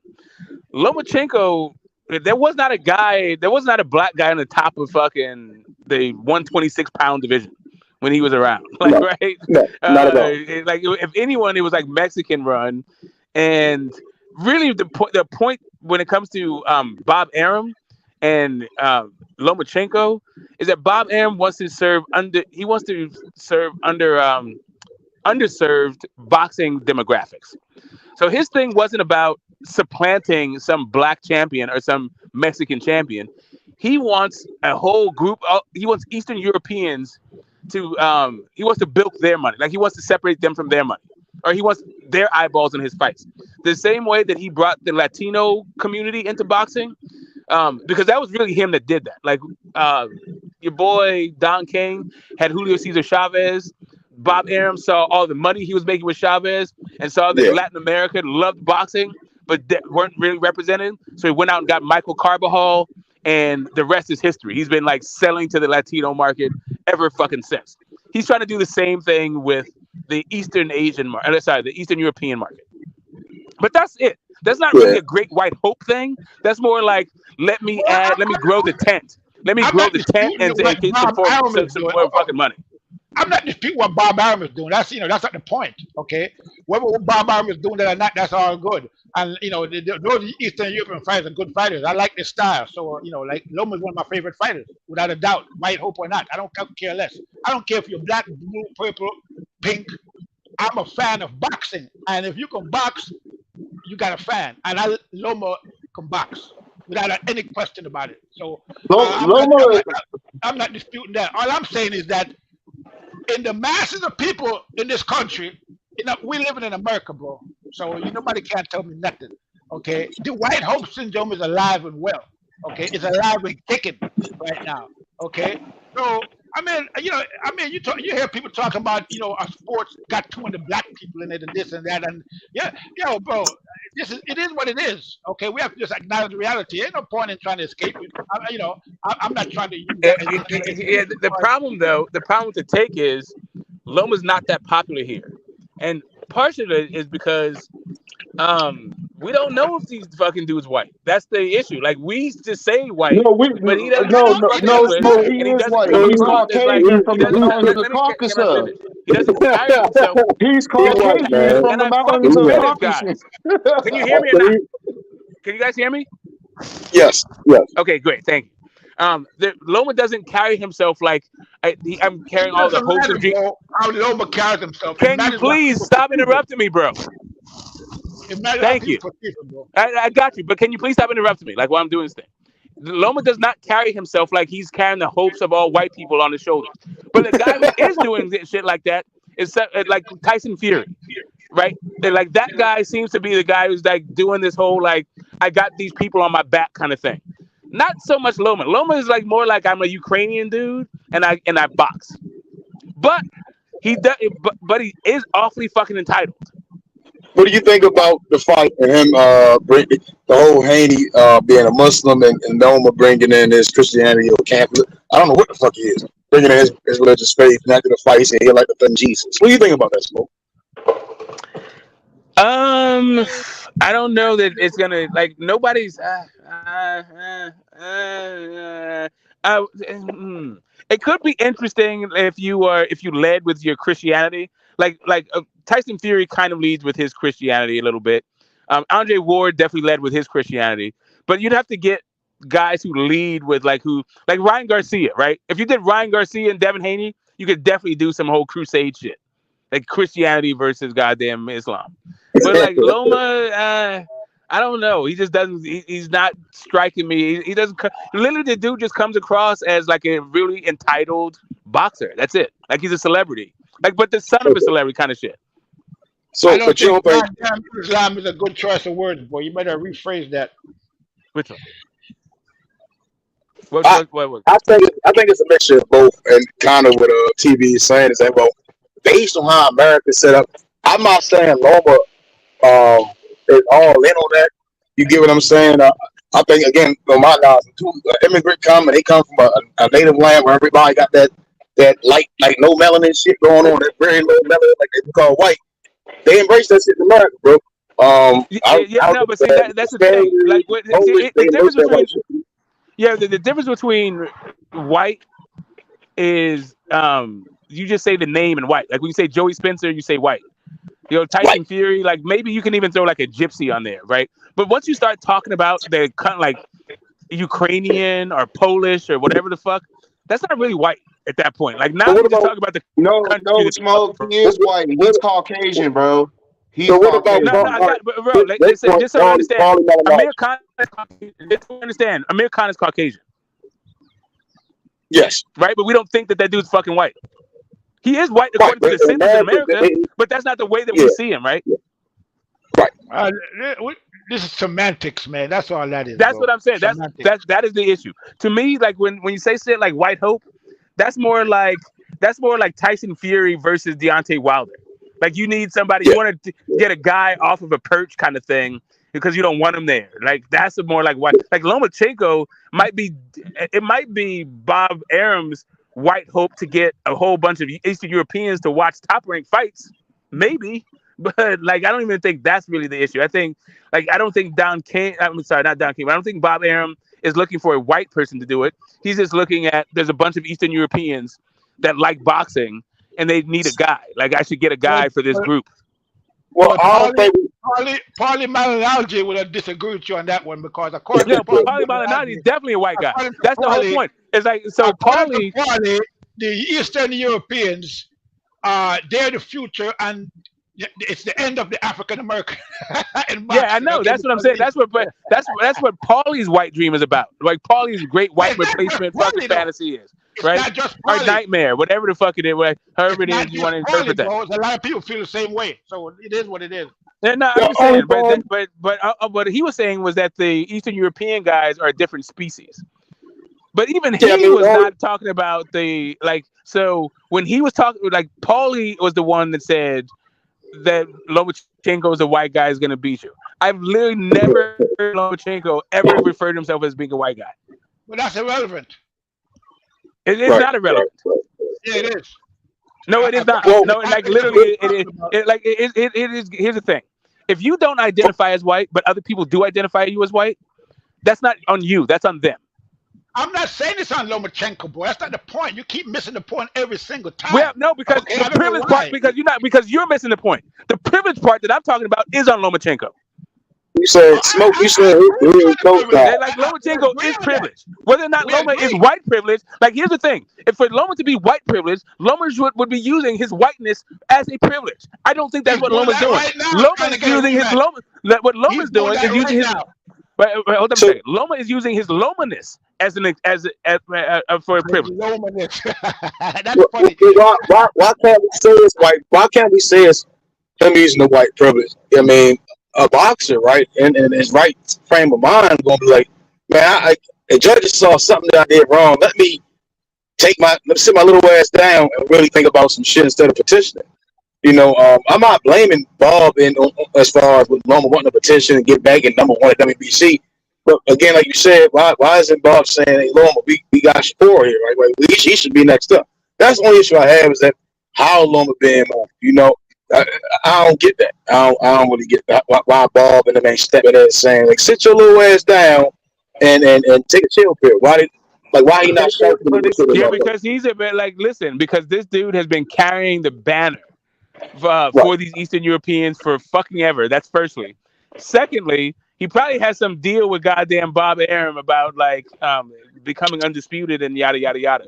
Lomachenko, there was not a black guy on the top of fucking the 126-pound division when he was around. Like, No, right? no, not at all. Like, if anyone, it was like Mexican run. And really, the point when it comes to Bob Arum and Lomachenko is that Bob Arum wants to serve under underserved boxing demographics. So his thing wasn't about supplanting some black champion or some Mexican champion. He wants a whole group. He wants Eastern Europeans to. He wants to bilk their money. Like, he wants to separate them from their money, or he wants their eyeballs in his fights. The same way that he brought the Latino community into boxing, because that was really him that did that. Like, your boy Don King had Julio Cesar Chavez. Bob Arum saw all the money he was making with Chavez and saw that Latin America loved boxing, but weren't really represented. So he went out and got Michael Carbajal, and the rest is history. He's been like selling to the Latino market ever fucking since. He's trying to do the same thing with the Eastern European market. But that's it. That's not really a great white hope thing. That's more like, let me grow the tent. Let me grow the tent and get some more fucking money. I'm not disputing what Bob Arum is doing. That's that's not the point. Okay, whether what Bob Arum is doing that or not, that's all good. And those Eastern European fighters are good fighters. I like their style. So like Loma is one of my favorite fighters, without a doubt. White hope or not, I don't care less. I don't care if you're black, blue, purple, pink. I'm a fan of boxing, and if you can box, you got a fan. And Loma can box without any question about it. So I'm not disputing that. All I'm saying is that in the masses of people in this country, we living in America, bro. So nobody can't tell me nothing. Okay, the white hope syndrome is alive and well. Okay, it's alive and kicking right now. Okay, so you hear people talking about our sports got too many black people in it and this and that, and bro, it is what it is. Okay, we have to just acknowledge the reality. Ain't no point in trying to escape it. I'm not trying to use that. The problem with the take is Loma's not that popular here, and partially is because we don't know if these fucking dudes white. That's the issue. Like, we just say white, but he doesn't. No, he is white. He's Caucasian from the mountains of the Caucasus. He doesn't carry himself. He's Caucasian from the mountains of the Caucasus. Can you hear me or not? Can you guys hear me? Yes. Okay, great. Thank you. Loma doesn't carry himself like I'm carrying all the hopes and dreams. How Loma carries himself. Can you please stop interrupting me, bro? Thank you. I got you, but can you please stop interrupting me? Like, while I'm doing this thing. Loma does not carry himself like he's carrying the hopes of all white people on his shoulders. But the guy who is doing shit like that is like Tyson Fury, right? And like, that guy seems to be the guy who's like doing this whole like, I got these people on my back kind of thing. Not so much Loma. Loma is like more like, I'm a Ukrainian dude and I box. But he is awfully fucking entitled. What do you think about the fight and him bringing the whole Haney being a Muslim and Noma bringing in his Christianity or Catholic? I don't know what the fuck he is. Bringing in his religious faith, and after the fight, he said he like to thank Jesus. What do you think about that, Smoke? I don't know that it's gonna, like, nobody's. It could be interesting if you led with your Christianity, like Tyson Fury kind of leads with his Christianity a little bit. Andre Ward definitely led with his Christianity, but you'd have to get guys who lead with like Ryan Garcia, right? If you did Ryan Garcia and Devin Haney, you could definitely do some whole crusade shit, like Christianity versus goddamn Islam. But like Loma, I don't know. He just doesn't. He's not striking me. He doesn't. Literally, the dude just comes across as like a really entitled boxer. That's it. Like, he's a celebrity. Like, but the son of a celebrity kind of shit. So, I don't think Islam is a good choice of words, boy. You better rephrase that. Which one? I think it's a mixture of both, and kind of what TV is saying is that, well, based on how America's set up, I'm not saying Loma is all in on that. You get what I'm saying? I think again, on my guys, two immigrant come and they come from a native land where everybody got that light, like no melanin shit going on. That very low melanin, like they call white. They embrace that shit in America, bro. No, but see that's the thing. Like, the difference between the difference between white is you just say the name and white. Like when you say Joey Spencer, you say white. You know, Tyson Fury, like maybe you can even throw like a gypsy on there, right? But once you start talking about the kind of like Ukrainian or Polish or whatever the fuck, that's not really white at that point. Like now you just talk about the country. Smoke. He is white. He's Caucasian, bro. He's so what about Caucasian. bro, listen, just so I understand, Amir Khan is Caucasian. Just so I understand, Amir Khan is Caucasian. Yes. Right, but we don't think that dude's fucking white. He is white according to the census in America, but that's not the way that we see him, right? Right. This is semantics, man. That's all that is. That's bro. what I'm saying. That is the issue. To me, like when you say shit like White Hope, that's more like Tyson Fury versus Deontay Wilder. Like you need somebody, you want to get a guy off of a perch kind of thing because you don't want him there. Like that's more like what like Lomachenko might be Bob Arum's White Hope to get a whole bunch of Eastern Europeans to watch top ranked fights, maybe. But like I don't even think that's really the issue. I don't think Don King. I'm sorry, not Don King. But I don't think Bob Arum is looking for a white person to do it. He's just looking at there's a bunch of Eastern Europeans that like boxing and they need a guy. Like I should get a guy for this group. Well, Paulie Malignaggi would have disagreed with you on that one because according to Paulie Malignaggi is definitely a white guy. That's the whole point. It's like so Paulie, the Eastern Europeans, they're the future and it's the end of the African American. Yeah, I know. That's what I'm saying. That's what Paulie's white dream is about. Like Paulie's great white replacement fucking fantasy is. Right? It's not just or nightmare, whatever the fuck it is, however it is you want to interpret that. Bro. A lot of people feel the same way, so it is what it is. Yeah, no, I'm just saying, but what he was saying was that the Eastern European guys are a different species. But even he was not talking about the like. So when he was talking, like Paulie was the one that said that Lomachenko is a white guy is going to beat you. I've literally never heard Lomachenko ever refer to himself as being a white guy. Well, that's irrelevant. It is not irrelevant. Yeah, it is. No, it is not. No, like literally, it is. Here's the thing: if you don't identify as white, but other people do identify you as white, that's not on you. That's on them. I'm not saying it's on Lomachenko, boy. That's not the point. You keep missing the point every single time. Well, no, because the privilege part, because you're missing the point. The privilege part that I'm talking about is on Lomachenko. You said Smoke. You said like Lomachenko is privileged. Whether or not Loma is white privilege, like here's the thing: if for Loma to be white privilege, Loma would be using his whiteness as a privilege. I don't think that's what Loma's doing. Loma's using his Loma. What Loma's doing is using his. Wait, hold on a second. Loma is using his Lomaness as for a privilege. That's funny. Why can't we say it's white? Why can't we say it's him using the white privilege? I mean, a boxer, right, and his right frame of mind gonna be like, man, the judges saw something that I did wrong. Let me sit my little ass down and really think about some shit instead of petitioning. You know, I'm not blaming Bob as far as with Loma wanting to petition and get back in number one at WBC. But again, like you said, why isn't Bob saying, hey, Loma, we got Shakur here, right? Like, he should be next up. That's the only issue I have is that how Loma being moved. You know, I don't get that. I don't really get that. Why Bob and the man stepping in and saying, like, sit your little ass down and take a chill pill. Why he not showing? Yeah, because he's a bit like, listen, because this dude has been carrying the banner for these Eastern Europeans for fucking ever. That's firstly. Secondly, he probably has some deal with goddamn Bob Arum about like becoming undisputed and yada yada yada.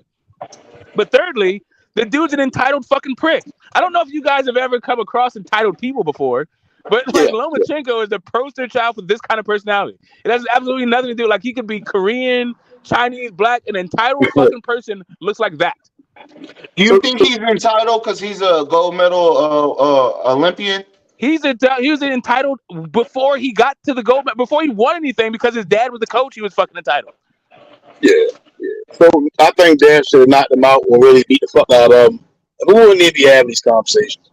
But thirdly, the dude's an entitled fucking prick. I don't know if you guys have ever come across entitled people before, but like Lomachenko is the poster child for this kind of personality. It has absolutely nothing to do. Like he could be Korean, Chinese, black, an entitled fucking person looks like that. Do you think he's entitled because he's a gold medal Olympian? He was entitled before he got to the gold medal, before he won anything because his dad was the coach. He was fucking entitled. Yeah. So I think Dad should have knocked him out and really beat the fuck out of him. We wouldn't need to be having these conversations.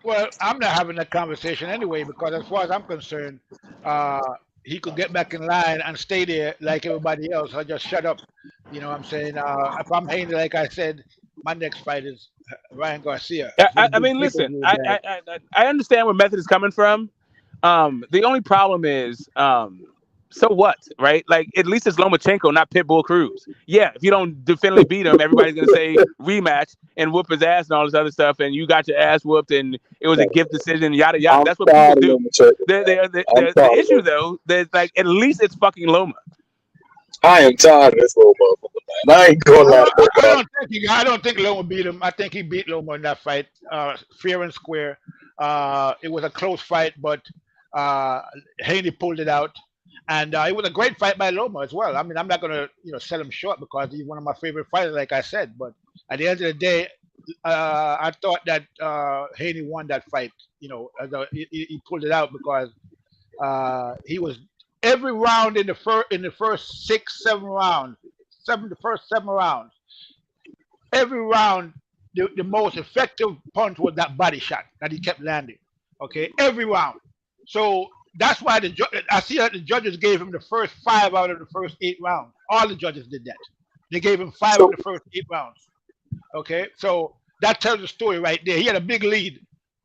Well, I'm not having that conversation anyway because as far as I'm concerned, he could get back in line and stay there like everybody else, or just shut up. You know what I'm saying? If I'm Haney, like I said, my next fight is Ryan Garcia. I mean, listen, I understand where Method is coming from. The only problem is, so what, right? Like, at least it's Lomachenko, not Pitbull Cruz. Yeah, if you don't definitively beat him, everybody's gonna say rematch and whoop his ass and all this other stuff, and you got your ass whooped, and it was a gift decision, yada yada. That's what people do. The issue though, there's like, at least it's fucking Loma. I am tired of this little motherfucker, man. I ain't gonna lie. I don't think Loma beat him. I think he beat Loma in that fight, fair and square. It was a close fight, but Haney pulled it out, and it was a great fight by Loma as well. I mean, I'm not gonna sell him short because he's one of my favorite fighters, like I said. But at the end of the day, I thought that Haney won that fight. He pulled it out because he was every round in the first 6-7 rounds, the first 7 rounds. Every round, the most effective punch was that body shot that he kept landing. Okay, every round. So that's why I see that the judges gave him the first 5 out of the first 8 rounds. All the judges did that. They gave him 5 of the first 8 rounds. Okay, so that tells the story right there. He had a big lead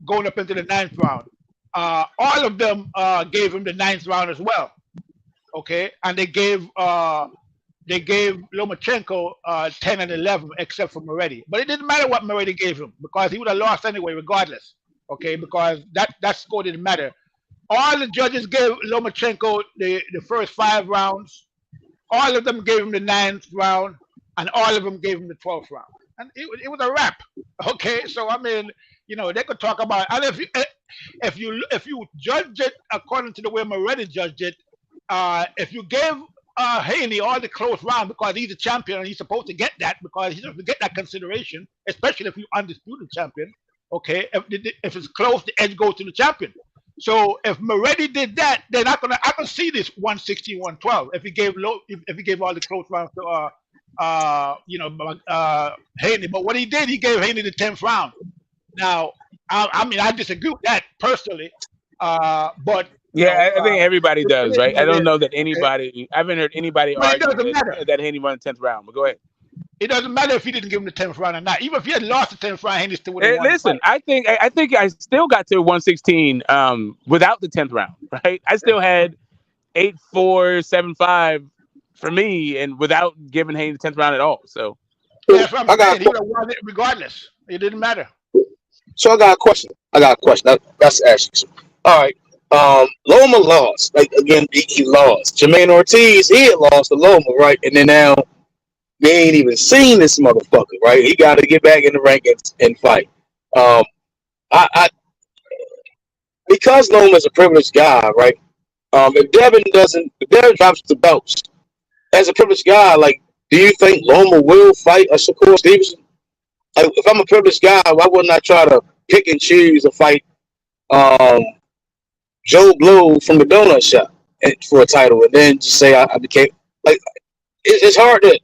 going up into the 9th round. All of them gave him the 9th round as well. Okay, and they gave Lomachenko 10 and 11 except for Moretti. But it didn't matter what Moretti gave him because he would have lost anyway regardless. Okay, because that score didn't matter. All the judges gave Lomachenko the first 5 rounds. All of them gave him the 9th round, and all of them gave him the 12th round. And it was a wrap. Okay, so I mean, they could talk about it. And if you judge it according to the way Moretti judged it, if you gave Haney all the close round because he's a champion and he's supposed to get that because he's supposed to get that consideration, especially if you're undisputed champion. Okay, if it's close, the edge goes to the champion. So if Moretti did that, then I can see this 116-112 if he gave all the close rounds to Haney. But what he did, he gave Haney the 10th round. Now, I mean, I disagree with that personally, but yeah, I think everybody does, right? I don't know that anybody. I haven't heard anybody argue that Haney won the 10th round. But go ahead. It doesn't matter if he didn't give him the 10th round or not. Even if he had lost the 10th round, Haney still would have won. Listen, I think I still got to 116 without the 10th round, right? I still had 8-4, 7-5 for me, and without giving Haney the 10th round at all. So that's what I'm saying. He would have won it regardless. It didn't matter. So I got a question. That's actually all right. Loma lost. Like again, he lost. Jermaine Ortiz, he had lost to Loma, right? And then now they ain't even seen this motherfucker, right? He got to get back in the rank and fight. I because Loma's a privileged guy, right? If Devin drops the belts as a privileged guy, like, do you think Loma will fight a Shakur Stevenson? Like, if I'm a privileged guy, why wouldn't I try to pick and choose a fight? Joe Blow from the donut shop for a title, and then just say I became like it's hard to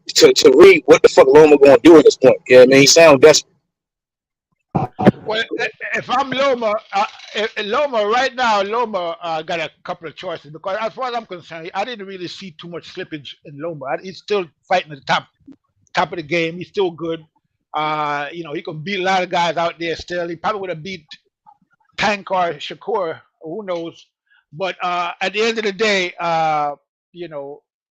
read what the fuck Loma going to do at this point. Yeah, I mean, he sounds desperate. Well, if I'm Loma, right now, Loma got a couple of choices because as far as I'm concerned, I didn't really see too much slippage in Loma. He's still fighting at the top of the game. He's still good. He can beat a lot of guys out there still. He probably would have beat Tank or Shakur. Who knows? But at the end of the day,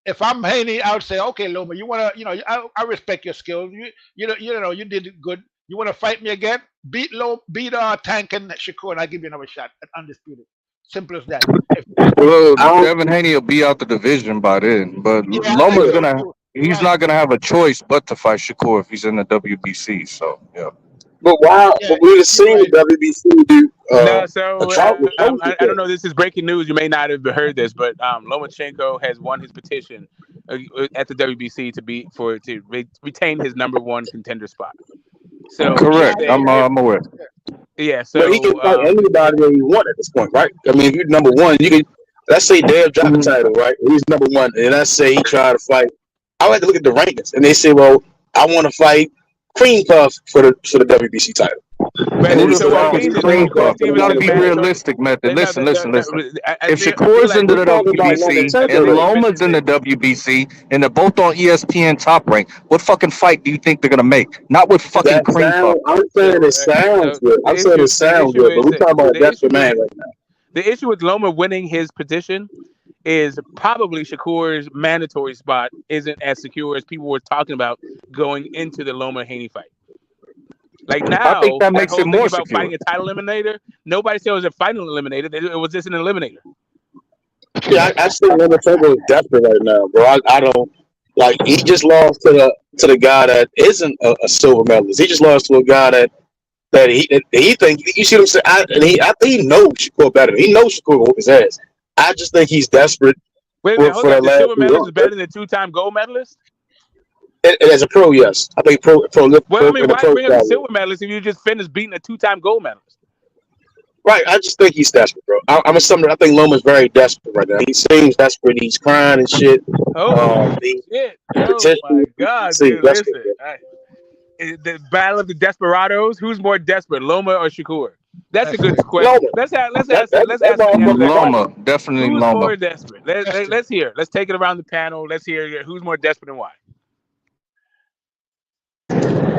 if I'm Haney, I would say, okay, Loma, you wanna, I respect your skills. You did good. You wanna fight me again? Beat Tank and Shakur, and I'll give you another shot at undisputed. Simple as that. Well, Devin Haney will be out the division by then, but yeah, Loma's he's not gonna have a choice but to fight Shakur if he's in the WBC. So yeah. But why? Yeah, but we've seen the WBC do. I don't know. This is breaking news. You may not have heard this, but Lomachenko has won his petition at the WBC to retain his #1 contender spot. So correct. I'm aware. Yeah. So but he can fight anybody that he want at this point, right? I mean, if you're #1, you can. Let's say Dev dropped the title, right? He's #1, and let's say he tried to fight. I like to look at the rankings, and they say, well, I want to fight Cream Puff for the WBC title. And But it so looks what like it it's means is cream puff. You Steven got to is be mandatory. realistic, Method. No, Listen, listen, listen. I If feel Shakur's like in the We're talking about WBC Lomachenko and right now. Loma's in the WBC and they're both on ESPN Top Rank, what fucking fight do you think they're gonna make? Not with fucking That cream puff. sound. I'm saying it sounds so good. I'm saying it the sounds issue good, but is we're that talking about a the issue desperate man with right now. the issue with Loma winning his petition is probably Shakur's mandatory spot isn't as secure as people were talking about going into the Loma Haney fight. Like I think now, that that makes it whole thing more about secure. fighting a title eliminator, nobody said it was a final eliminator. It was just an eliminator. Yeah, I think Lomachenko is desperate right now, bro. I don't like. He just lost to the guy that isn't a silver medalist. He just lost to a guy that he think you see what I'm saying. I think he knows Shakur better. He knows Shakur will whoop his ass. I just think he's desperate Wait a minute, hold for up. that The last silver few medalist is rounds. better than the two-time gold medalist? And as a pro, yes, I think pro Well, I mean, in the why pro bring up the side. silver medalist if you just finished beating a two-time gold medalist? Right, I just think he's desperate, bro. I'm assuming. I think Loma's very desperate right now. He seems desperate. He's crying and shit. Holy He shit. Oh my potentially God, seems dude. desperate, Listen. bro. The battle of the desperados, who's more desperate, Loma or Shakur? That's a That's good crazy. question. Loma, Let's that ask him to answer that question. Loma, definitely Who's Loma. more desperate? Question. Let's hear. Let's take it around the panel. Let's hear who's more desperate and why.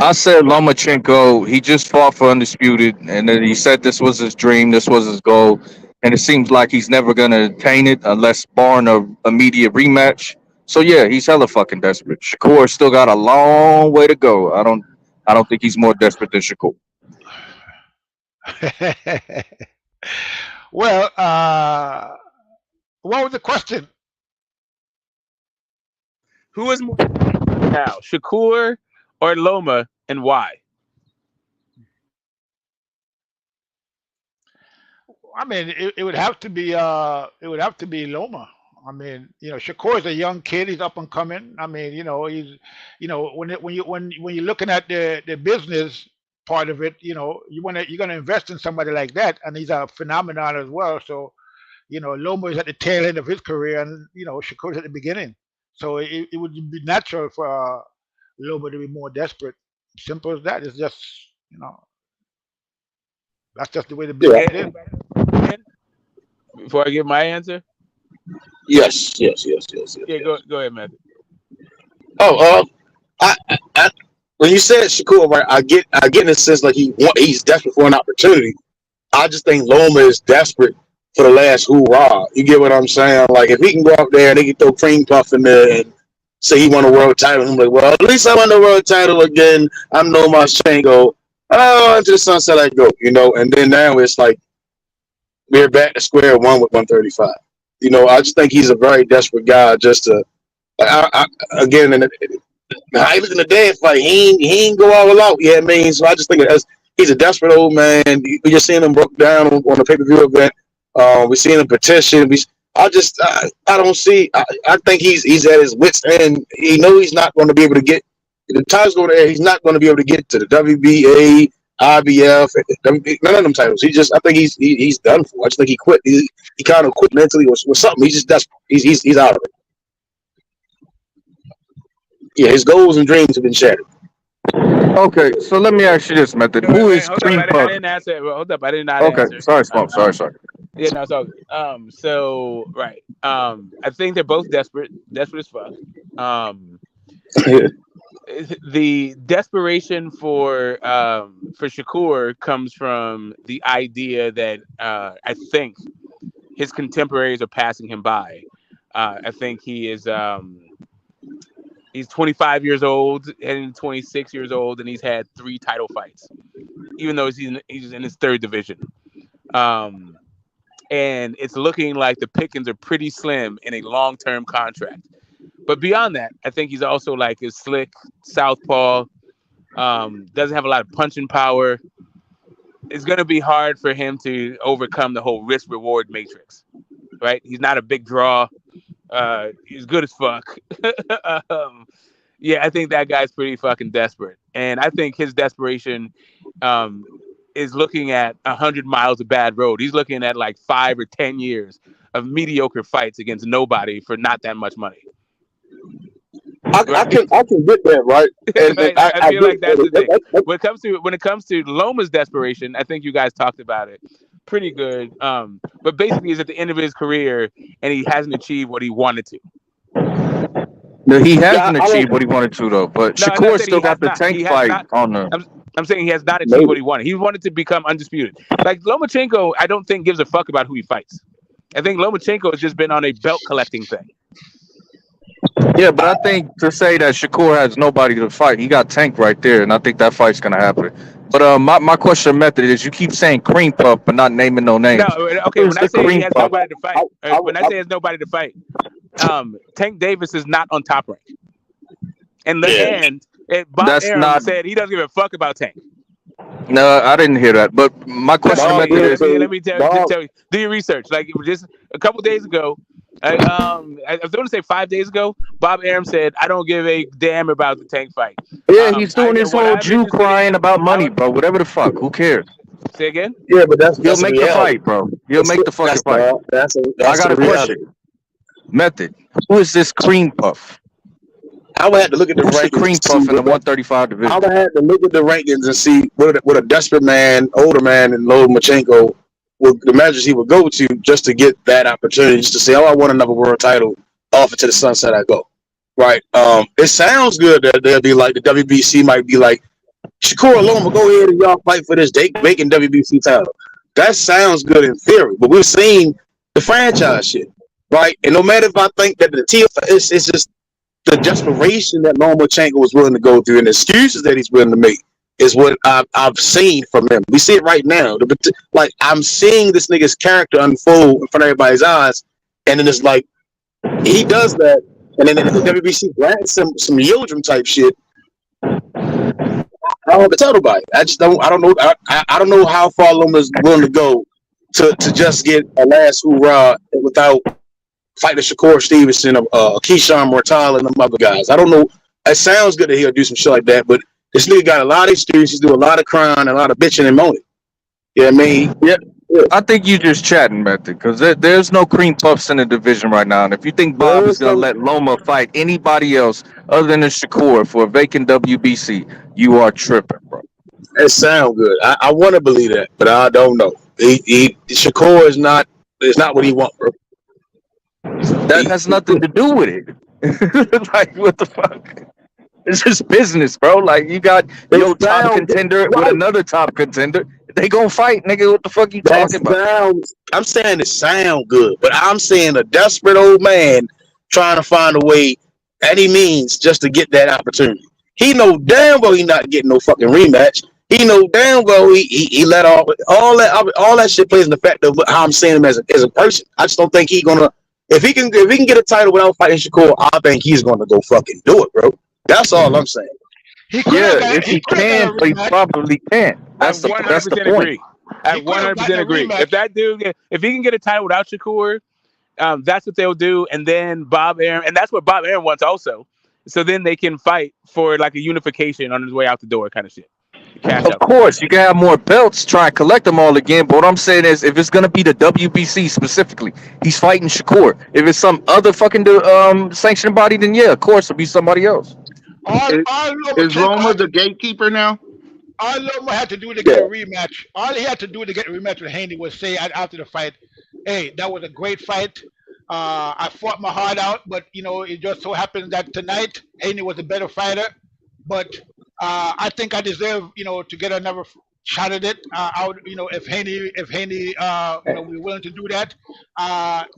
I said Lomachenko, he just fought for undisputed, and then he said this was his dream, this was his goal, and it seems like he's never gonna attain it unless barring a immediate rematch. So yeah, he's hella fucking desperate. Shakur still got a long way to go. I don't think he's more desperate than Shakur. Well, what was the question? Who is more now, Shakur or Loma, and why? I mean, it would have to be Loma. I mean, Shakur is a young kid. He's up and coming. I mean, he's, when you're looking at the business part of it, you're gonna invest in somebody like that, and he's a phenomenon as well. So, Loma is at the tail end of his career, and Shakur's at the beginning. So it would be natural for Loma to be more desperate. Simple as that. It's just, that's just the way the Yeah. business is. Before I give my answer, Yes. yeah, go ahead, Matthew. Oh, I when you said Shakur, right? I get in the sense like he's desperate for an opportunity. I just think Loma is desperate for the last hoorah. You get what I'm saying? Like if he can go out there and they can throw cream puff in there and say he won a world title, I'm like, well, at least I won the world title again. I'm Lomachenko. Oh, into the sunset I go. And then now it's like we're back to square one with 135. I just think he's a very desperate guy. Just to again, even in the dead fight, he ain't go all out. Yeah, I mean, so I just think he's a desperate old man. We just seen him broke down on the pay-per-view event. We seen him petition. I don't see. I think he's at his wits' end. He knows he's not going to be able to get the titles go there. He's not going to be able to get to the WBA, IBF, none of them titles. I think he's done for. I just think he quit. He kind of quit mentally or something. He's just desperate. He's out of it. Yeah, his goals and dreams have been shattered. Okay, so let me ask you this, Method. Who is Hold cream up, I puff? didn't answer. Hold up, I did not Okay, answer. sorry, Smoke. Sorry. Yeah, no, it's all good. So right. I think they're both desperate as fuck. The desperation for Shakur comes from the idea that I think his contemporaries are passing him by. I think he is he's 25 years old, heading 26 years old, and he's had 3 title fights, even though he's in his 3rd division. And it's looking like the pickings are pretty slim in a long-term contract. But beyond that, I think he's also like a slick southpaw, doesn't have a lot of punching power. It's going to be hard for him to overcome the whole risk-reward matrix, right? He's not a big draw. He's good as fuck. Yeah, I think that guy's pretty fucking desperate. And I think his desperation is looking at 100 miles of bad road. He's looking at like 5 or 10 years of mediocre fights against nobody for not that much money. right? I can get that, right? And Right? I I feel get like that's the thing. that. When it comes to Loma's desperation, I think you guys talked about it pretty good. But basically, he's at the end of his career and he hasn't achieved what he wanted to. No, he Yeah, hasn't I don't achieved what he wanted to though. But No, as I Shakur said, he still has got the not. tank He has fight not. on the. I'm saying he has not achieved what maybe. he wanted. He wanted to become undisputed. Like Lomachenko, I don't think gives a fuck about who he fights. I think Lomachenko has just been on a belt collecting thing. Yeah, but I think to say that Shakur has nobody to fight, he got Tank right there, and I think that fight's gonna happen. But my question method is you keep saying cream puff but not naming no No, names. okay. Who's When I the say he cream has puff? nobody to fight, when I say he has nobody to fight, Tank Davis is not on Top Rank. And Yeah. Bob That's Arum not. said he doesn't give a fuck about Tank. No, I didn't hear that. But my question Bob method did is say Let me tell Bob. you, do your research. Like it was just a couple days ago. I was going to say 5 days ago. Bob Arum said, "I don't give a damn about the Tank fight." yeah, he's doing his What whole I'm Jew interested crying in, about money, bro. Whatever the fuck, who cares? say again. Yeah, but He'll that's a make the reality. fight, bro. He'll make the fucking That's fight. I that's got a a reality. question. Method. Who is this cream puff? I would have to look at the Who's the rankings cream to see puff in the what that. 135 I division? would have to look at the rankings and see what a desperate man, older man, and Lomachenko would the measures he would go to just to get that opportunity, just to say, "Oh, I want another world title." Off into the sunset I go. Right. It sounds good that they'll be like the WBC might be like Shakur Loma, go ahead and y'all fight for this vacant WBC title. That sounds good in theory, but we've seen the franchise shit, right? And no matter if I think that the TF, it's just the desperation that Lomachenko was willing to go through and the excuses that he's willing to make is what I've seen from him. We see it right now. Like I'm seeing this nigga's character unfold in front of everybody's eyes, and then it's like he does that, and then the WBC grants some Yildirim type shit. I don't have to tell nobody. I just don't. I don't know. I don't know how far Loma's willing to go to just get a last hoorah without fighting Shakur Stevenson, Keyshawn Mortal, and them other guys. I don't know. It sounds good that he'll do some shit like that, but this nigga got a lot of experience. He's doing a lot of crying, a lot of bitching and moaning. You know what I mean? Yeah. I think you just chatting, Method, because there's no cream puffs in the division right now. And if you think Bob is There's going to some. let Loma fight anybody else other than Shakur for a vacant WBC, you are tripping, bro. It sounds good. I want to believe that, but I don't know. Shakur is not what he wants, bro. That has nothing to do with it. Like, what the fuck? It's just business, bro. Like, you got your top contender with another top contender. They gonna fight, nigga. What the fuck you talking about? I'm saying it sound good, but I'm saying a desperate old man trying to find a way any means just to get that opportunity. He know damn well he not getting no fucking rematch. He know damn well he let all that shit plays in the fact of how I'm seeing him as a person. I just don't think he gonna if he can get a title without fighting Shakur, I think he's gonna go fucking do it, bro. That's all I'm saying. He could Yeah, have got. if He he could have can, got a he rematch. probably can. I That's the 100% point. agree. I He could have 100% gotten a agree. If rematch. that dude, if he can get a title without Shakur, that's what they'll do. And then Bob Arum, and that's what Bob Arum wants also. So then they can fight for like a unification on his way out the door kind of shit. Cash Of out. course, you can have more belts, try and collect them all again. But what I'm saying is, if it's gonna be the WBC specifically, he's fighting Shakur. If it's some other fucking sanctioned body, then yeah, of course, it'll be somebody else. All Is Lomachenko Loma had the gatekeeper now? all Loma had to do to get a rematch. All he had to do to get a rematch with Haney was say after the fight, "Hey, that was a great fight. I fought my heart out, but it just so happened that tonight Haney was a better fighter. But I think I deserve, to get another shot at it. I would, if Haney, we're willing to do that.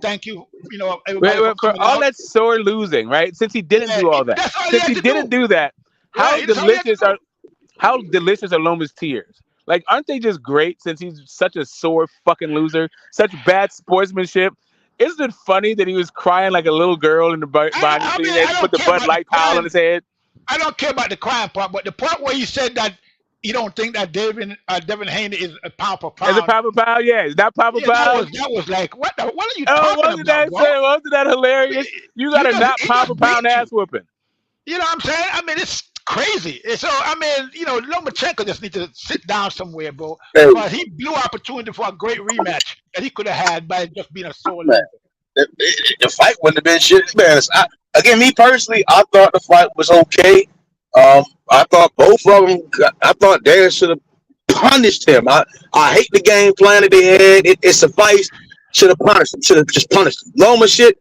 Thank you, everybody for For coming all out. that sore losing, right? Since he didn't do all that, That's all he since had he to didn't do. do that, how Right, that's all he had to delicious do. are Loma's tears? Like, aren't they just great since he's such a sore fucking loser, such bad sportsmanship? Isn't it funny that he was crying like a little girl in the behind the I scene mean, and I put don't the care Bud about the Light towel on crime. his head? I don't care about the crime part, but the part where you said that you don't think that Devin Haney is a pound for As a pound, Papa Pound, yeah, is that Papa yeah, Pound? that was like, what are you Oh, talking about, bro? wasn't that hilarious? You got You a just not he Papa just Pound beat you. ass whooping. You know what I'm saying? I mean, it's crazy. And so I mean, Lomachenko just needs to sit down somewhere, bro, Hey, because he blew opportunity for a great rematch that he could have had by just being a sore man, loser. the fight wouldn't have been shit. Man, again, me personally, I thought the fight was okay. I thought both of them. I thought Dan should have punished him. I hate the game plan that they had. It sufficed. Should have punished him. Should have just punished him. Loma shit.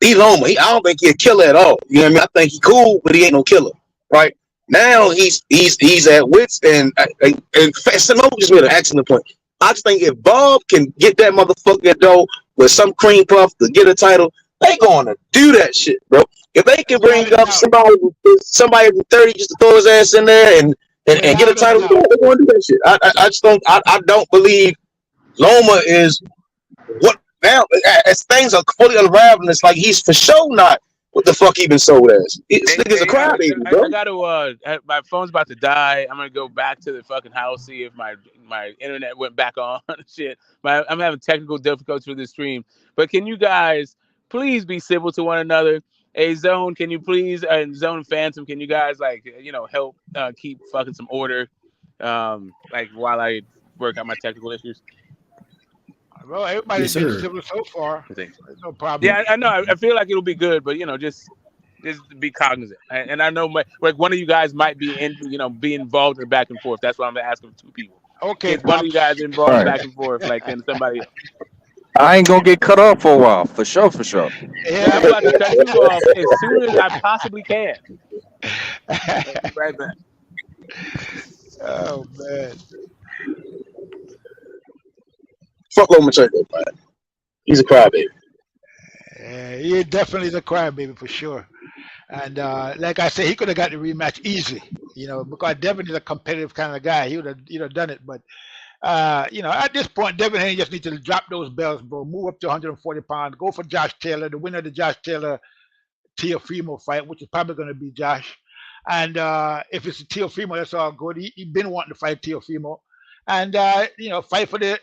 He Loma. I don't think he a killer at all. You know what I mean? I think he cool, but he ain't no killer. Right now, he's at wits and Smoke just made an excellent point. I just think if Bob can get that motherfucker though with some cream puff to get a title, they gonna do that shit, bro. If they can bring up somebody from 30 just to throw his ass in there and get a title, they're gonna do that shit. I just don't believe Loma is what now as things are fully unraveling. It's like he's for sure not what the fuck he been sold as. This nigga's a crybaby, bro. I gotta. My phone's about to die. I'm gonna go back to the fucking house, see if my internet went back on. Shit, I'm having technical difficulties with this stream. But can you guys please be civil to one another? Hey, Zone, can you please, and Zone and Phantom, can you guys help keep fucking some order, while I work out my technical issues? Well, everybody's been civil so far. There's no problem. Yeah, I know. I feel like it'll be good, but just be cognizant. And I know, one of you guys might be be involved in the back and forth. That's why I'm asking two people. Okay, if one of you guys involved in back and forth, then somebody else. I ain't gonna get cut off for a while, for sure. Yeah, I'm about to cut you off as soon as I possibly can. Right back. Oh man. Fuck Lomachenko, man. He's a crybaby. Yeah, he definitely is a crybaby for sure. And like I said, he could have got the rematch easily, because Devin is a competitive kind of guy. He would have done it. But at this point, Devin Haney just needs to drop those belts, bro. Move up to 140 pounds. Go for Josh Taylor, the winner of the Josh Taylor Teofimo fight, which is probably going to be Josh. And if it's a Teofimo, that's all good. He's been wanting to fight Teofimo, and fight for the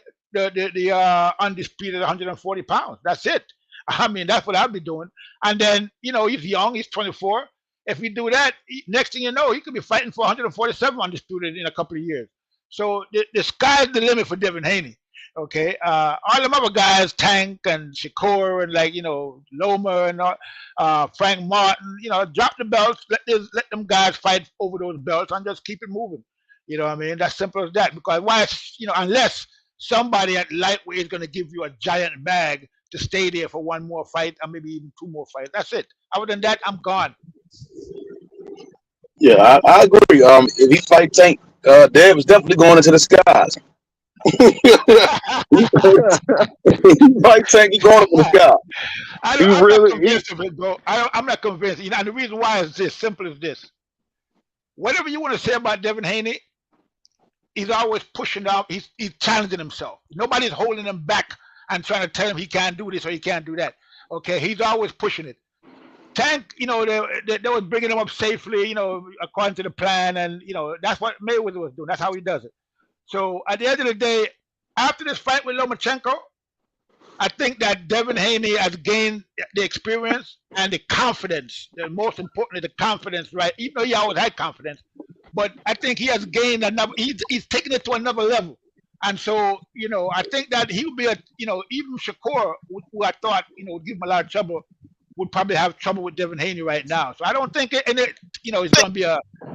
undisputed 140 pounds. That's it. I mean, that's what I'll be doing. And then, he's young, he's 24. If we do that, next thing you know, he could be fighting for 147 undisputed in a couple of years. So the sky's the limit for Devin Haney. Okay. All them other guys, Tank and Shakur and Loma and Frank Martin, drop the belts, let them guys fight over those belts and just keep it moving. You know what I mean? That's simple as that. Because why, unless somebody at lightweight is going to give you a giant bag to stay there for one more fight or maybe even two more fights. That's it. Other than that, I'm gone. Yeah, I agree. If he fight Tank, Dev is definitely going into the skies. He fight Tank, he going into the sky. I'm not convinced of it, bro. I'm not convinced. And the reason why is this, simple as this. Whatever you want to say about Devin Haney, he's always pushing up. He's challenging himself. Nobody's holding him back and trying to tell him he can't do this or he can't do that. Okay, he's always pushing it. Tank, they were bringing him up safely, according to the plan, and that's what Mayweather was doing. That's how he does it. So at the end of the day, after this fight with Lomachenko, I think that Devin Haney has gained the experience and the confidence. The most importantly, the confidence, right? Even though he always had confidence, but I think he has gained another. He's taken it to another level. And so, I think that he would be even Shakur, who I thought, would give him a lot of trouble, would probably have trouble with Devin Haney right now. So I don't think it's going to be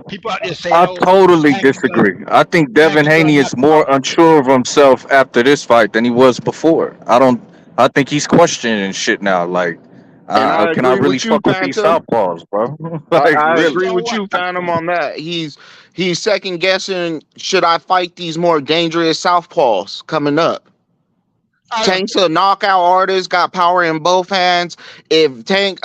people out there saying. I totally disagree. I think Devin Haney is more unsure of himself after this fight than he was before. I think he's questioning shit now. Can I really fuck with these southpaws, bro? I really. agree with you, Phantom, on that. He's second guessing. Should I fight these more dangerous southpaws coming up? Tank's a knockout artist, got power in both hands. If Tank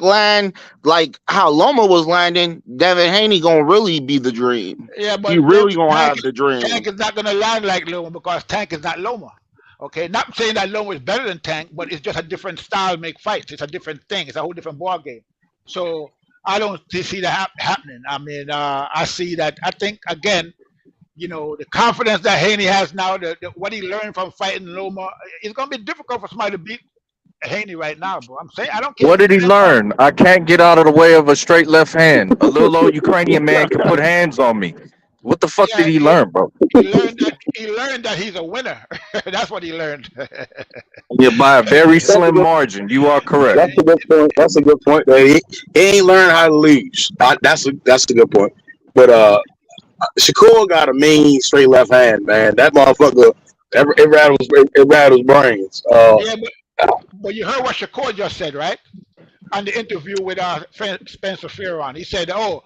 land like how Loma was landing, Devin Haney gonna really be the dream. Yeah, but he really gonna have the dream. Tank is not gonna land like Loma because Tank is not Loma. Okay, not saying that Loma is better than Tank, but it's just a different style make fights. It's a different thing. It's a whole different ball game. So I don't see that happening. I mean, I see that. I think again, the confidence that Haney has now, what he learned from fighting Loma, it's gonna be difficult for somebody to beat Haney right now, bro. I'm saying I don't care. What did he learn? I can't get out of the way of a straight left hand. A little old Ukrainian man can put hands on me. What the fuck did he learn, bro? He learned that he learned that he's a winner. That's what he learned. Yeah, by a very That's a slim good. margin. You are correct. That's a good point. That's a good point. He ain't learned how to lose. That's a good point. But Shakur got a mean straight left hand, man. That motherfucker, it rattles brains. Yeah, but you heard what Shakur just said, right? On the interview with Spencer Fearon. He said, "Oh,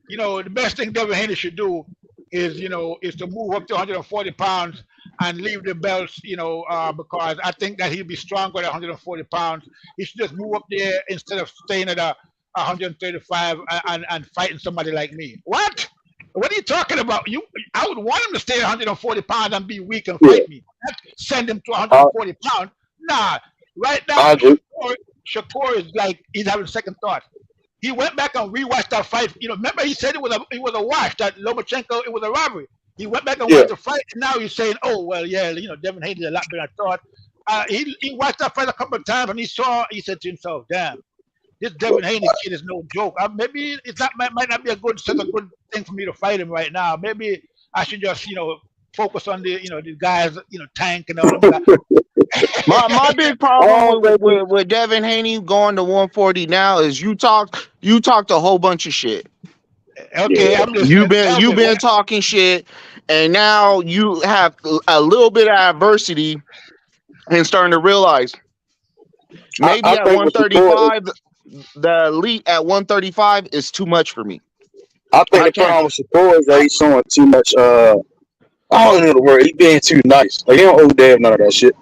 the best thing Devin Haney should do is to move up to 140 pounds and leave the belts, because I think that he'll be stronger at 140 pounds. He should just move up there instead of staying at 135 and fighting somebody like me." What? What are you talking about? I would want him to stay at 140 pounds and be weak and Yeah, fight me. Not send him to 140 pounds. Nah. Right now, I agree. Shakur is like he's having second thought. He went back and rewatched that fight. Remember he said it was a wash, that Lomachenko, it was a robbery. He went back and Yeah, watched the fight, and now he's saying, "Oh well, yeah, Devin Haney is a lot better than I thought." He watched that fight a couple of times, and he said to himself, "Damn, this Devin Haney kid is no joke. Maybe might not be a good thing for me to fight him right now. Maybe I should just focus on the guys, Tank and all them guys." My big problem with Devin Haney going to 140 now is you talked a whole bunch of shit. Okay, I'm listening. You've been talking shit, and now you have a little bit of adversity and starting to realize maybe I at think with Shakur, 135, the elite at 135 is too much for me. I think I the can't. problem with Shakur is that he's showing too much. I don't know the word. He being too nice. Like he don't owe Dev none of that shit.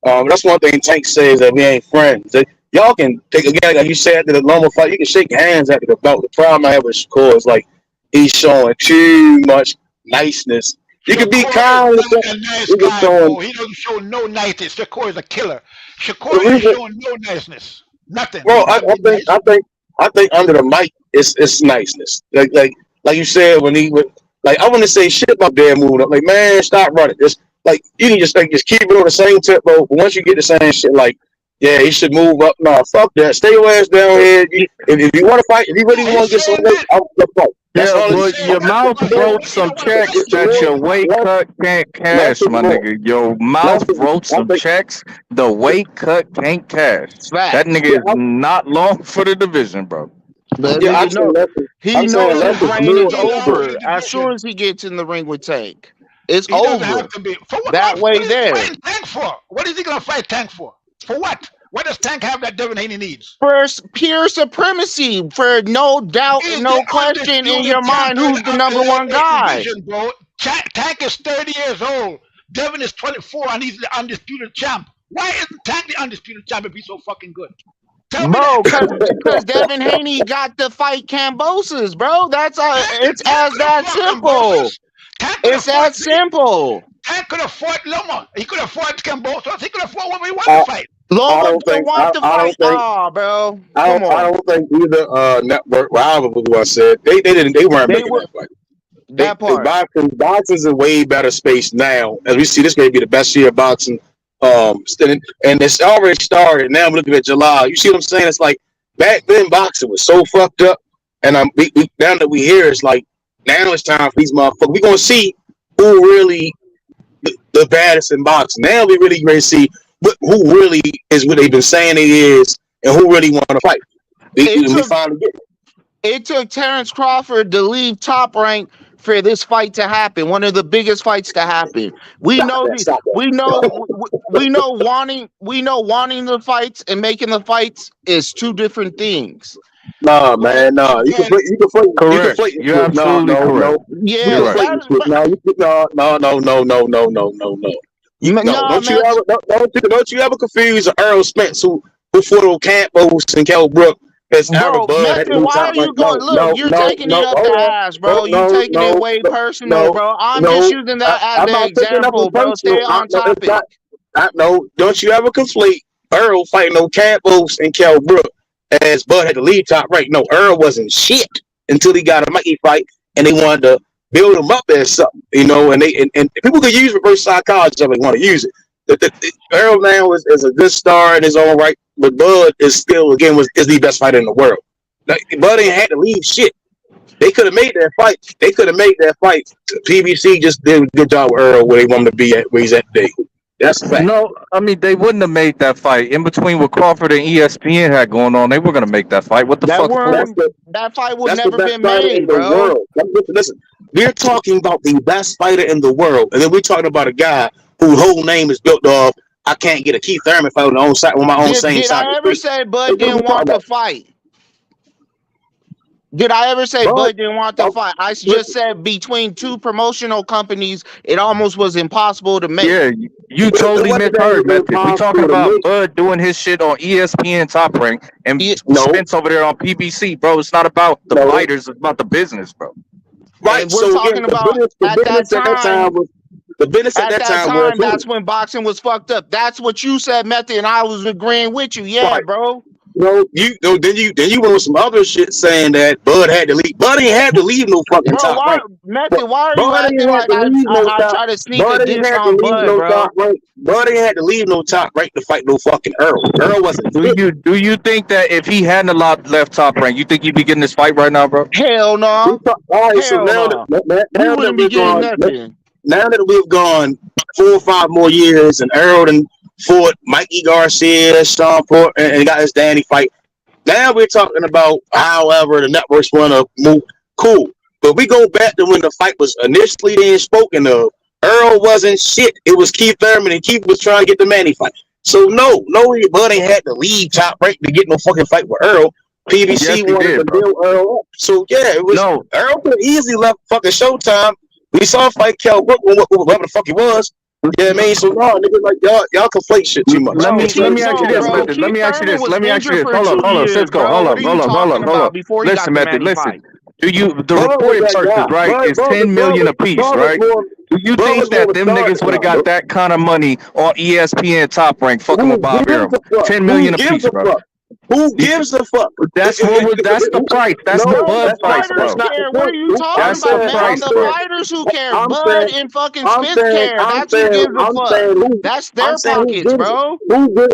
That's one thing Tank says, that we ain't friends. That y'all can take again, like you said, after the Loma fight, you can shake hands after the bout. The problem I have with Shakur is like he's showing too much niceness. You can be Shakur kind is with not him. a nice You can guy, show bro. him. He doesn't show no niceness. Shakur is a killer. The Shakur ain't reason, showing no niceness. Nothing. bro, He's not being nice. I think under the mic it's niceness. Like you said when he would, like, I want to say shit about Dev moving up. Like, man, stop running. Just like you can just keep it on the same tempo. But once you get the same shit, like, yeah, he should move up. No, fuck that. Stay your ass down here. If you want to fight, if you really He's want to get some saying weight, that. I'll fight. That's Yeah, all He's he's but saying your saying. that mouth because Then wrote he some don't want to checks face that you. your weight cut can't cash, my Furthermore, nigga. Your that's mouth wrote I some think, checks the weight cut can't cash. That Facts. nigga is not long for the division, bro. But yeah, nigga he I'm saying knows Doesn't less his is have reign to is more. be long for over the as soon division. as he gets in the ring with Tank. It's He doesn't have over to be. For what? that way What is he there. fighting Tank for? What is he gonna fight Tank for? For what? What does Tank have that Devin Haney needs? For pure supremacy, for no doubt and He's the no question in undisputed your mind champion who's the of the number one lightweight guy. division, bro. Tank is 30 years old. Devin is 24, and he's the undisputed champ. Why isn't Tank the undisputed champ if he's so fucking good? Tell me Bro, that. because Devin Haney got to fight Cambosis, bro. That's it's Tank as could have that fought simple. Cambosos. Tank could have It's fought that simple. Tank could have fought Loma. He could have fought Cambosos. He could have fought whoever he wanted I, to fight. I Loma don't didn't think want to I fight. don't think Bro, come I on. don't think either network, well, however what I said, they weren't They making were that fight. that part. Boxing's in way better space now. As we see, this may be the best year of boxing. And it's already started. Now I'm looking at July. You see what I'm saying? It's like back then boxing was so fucked up, and now that we hear, it's like now it's time for these motherfuckers. We're gonna see who really the baddest in boxing. Now we really ready to see who really is what they've been saying it is, and who really want to fight. We finally get it. It took Terrence Crawford to leave Top Rank for this fight to happen. One of the biggest fights to happen. We know wanting the fights and making the fights is two different things. Nah, man, nah. You can play. Correct. You're absolutely correct. Yeah, You can play this shit. No, Don't you ever confuse Errol Spence who fought on Campos and Kell Brook as Arab Bro, Bud had Method, why are you going? Look, you're taking it up the ass, bro. You taking it way personal, bro. I'm just using that as I'm an not taking up example, bro. Stay on topic. Don't you ever conflate Earl fighting on Campos and Kell Brook as Bud had to leave Top Rank. No, Earl wasn't shit until he got a mighty fight, and they wanted to build him up as something, and people could use reverse psychology if they want to use it. Earl now is a good star in his own right, but Bud is still is the best fighter in the world. Bud ain't had to leave shit. They could have made that fight. They could have made that fight. PBC just did a good job with Earl where they want him to be at, where he's at today. That's a fact. No, I mean they wouldn't have made that fight in between what Crawford and ESPN had going on. They were gonna make that fight. What the That fuck for? weren't that fight would That's the never best been fighter in made, the bro. world. Listen, we're talking about the best fighter in the world, and then we're talking about a guy whose whole name is built off. I can't get a Keith Thurman fight on the own side, on my own same Did side. I ever say Bud What we didn't talking want the about? fight? Did I ever say Bud, Bud didn't want the fight? I just said between two promotional companies, it almost was impossible to make. Yeah, you totally misheard, Method. We talking about Bud doing his shit on ESPN Top Rank and No, Spence over there on PBC, bro. It's not about the no. fighters, it's about the business, bro. Right. And we're So talking again, about the business at that time was the business at that time was that's when boxing was fucked up. That's what you said, Method, and I was agreeing with you. Yeah, right. bro. No, then you went with some other shit saying that Bud had to leave. Bud ain't had to leave no fucking Bro, top why, rank. Method, why are you Bud ain't acting had like to leave no I top. try to sneak a Bud ain't diss had to on leave Bud, no bro? top rank. Bud ain't had to leave no top rank to fight no fucking Errol. Errol wasn't good. Do you think that if he hadn't a lot left Top Rank, you think he'd be getting this fight right now, bro? Hell no. All right, so Hell now no. now We wouldn't be getting nothing. now that we've gone 4 or 5 more years and Errol and fought Mikey Garcia, Sean Port, and got his Danny fight. Now we're talking about however the networks want to move. Cool. But we go back to when the fight was initially being spoken of. Errol wasn't shit. It was Keith Thurman, and Keith was trying to get the Manny fight. So no, Bud ain't had to leave top rank to get no fucking fight with Errol. PBC wanted to build Errol up. So yeah, it was Errol could have easily left fucking Showtime. We saw him fight Kel Brook, whatever the fuck he was. Yeah, I mean, so no, niggas like y'all conflate shit too much. Let me ask you this, Method. Let me ask you this. Hold up, Cisco. Hold up. Listen, Method, listen. The reported purses, right, is 10 million apiece, right? Do you think that them niggas would have got that kind of money on ESPN Top Rank fucking with Bob Arum? 10 million apiece, bro. Who gives a fuck? That's the price. That's the Bud price, bro. What are you talking That's about, the man? price, The bro. fighters who care, I'm Bud saying- and fucking I'm Spence saying- care. I'm That's who saying- gives a I'm fuck. saying who- That's their I'm saying pockets, bro.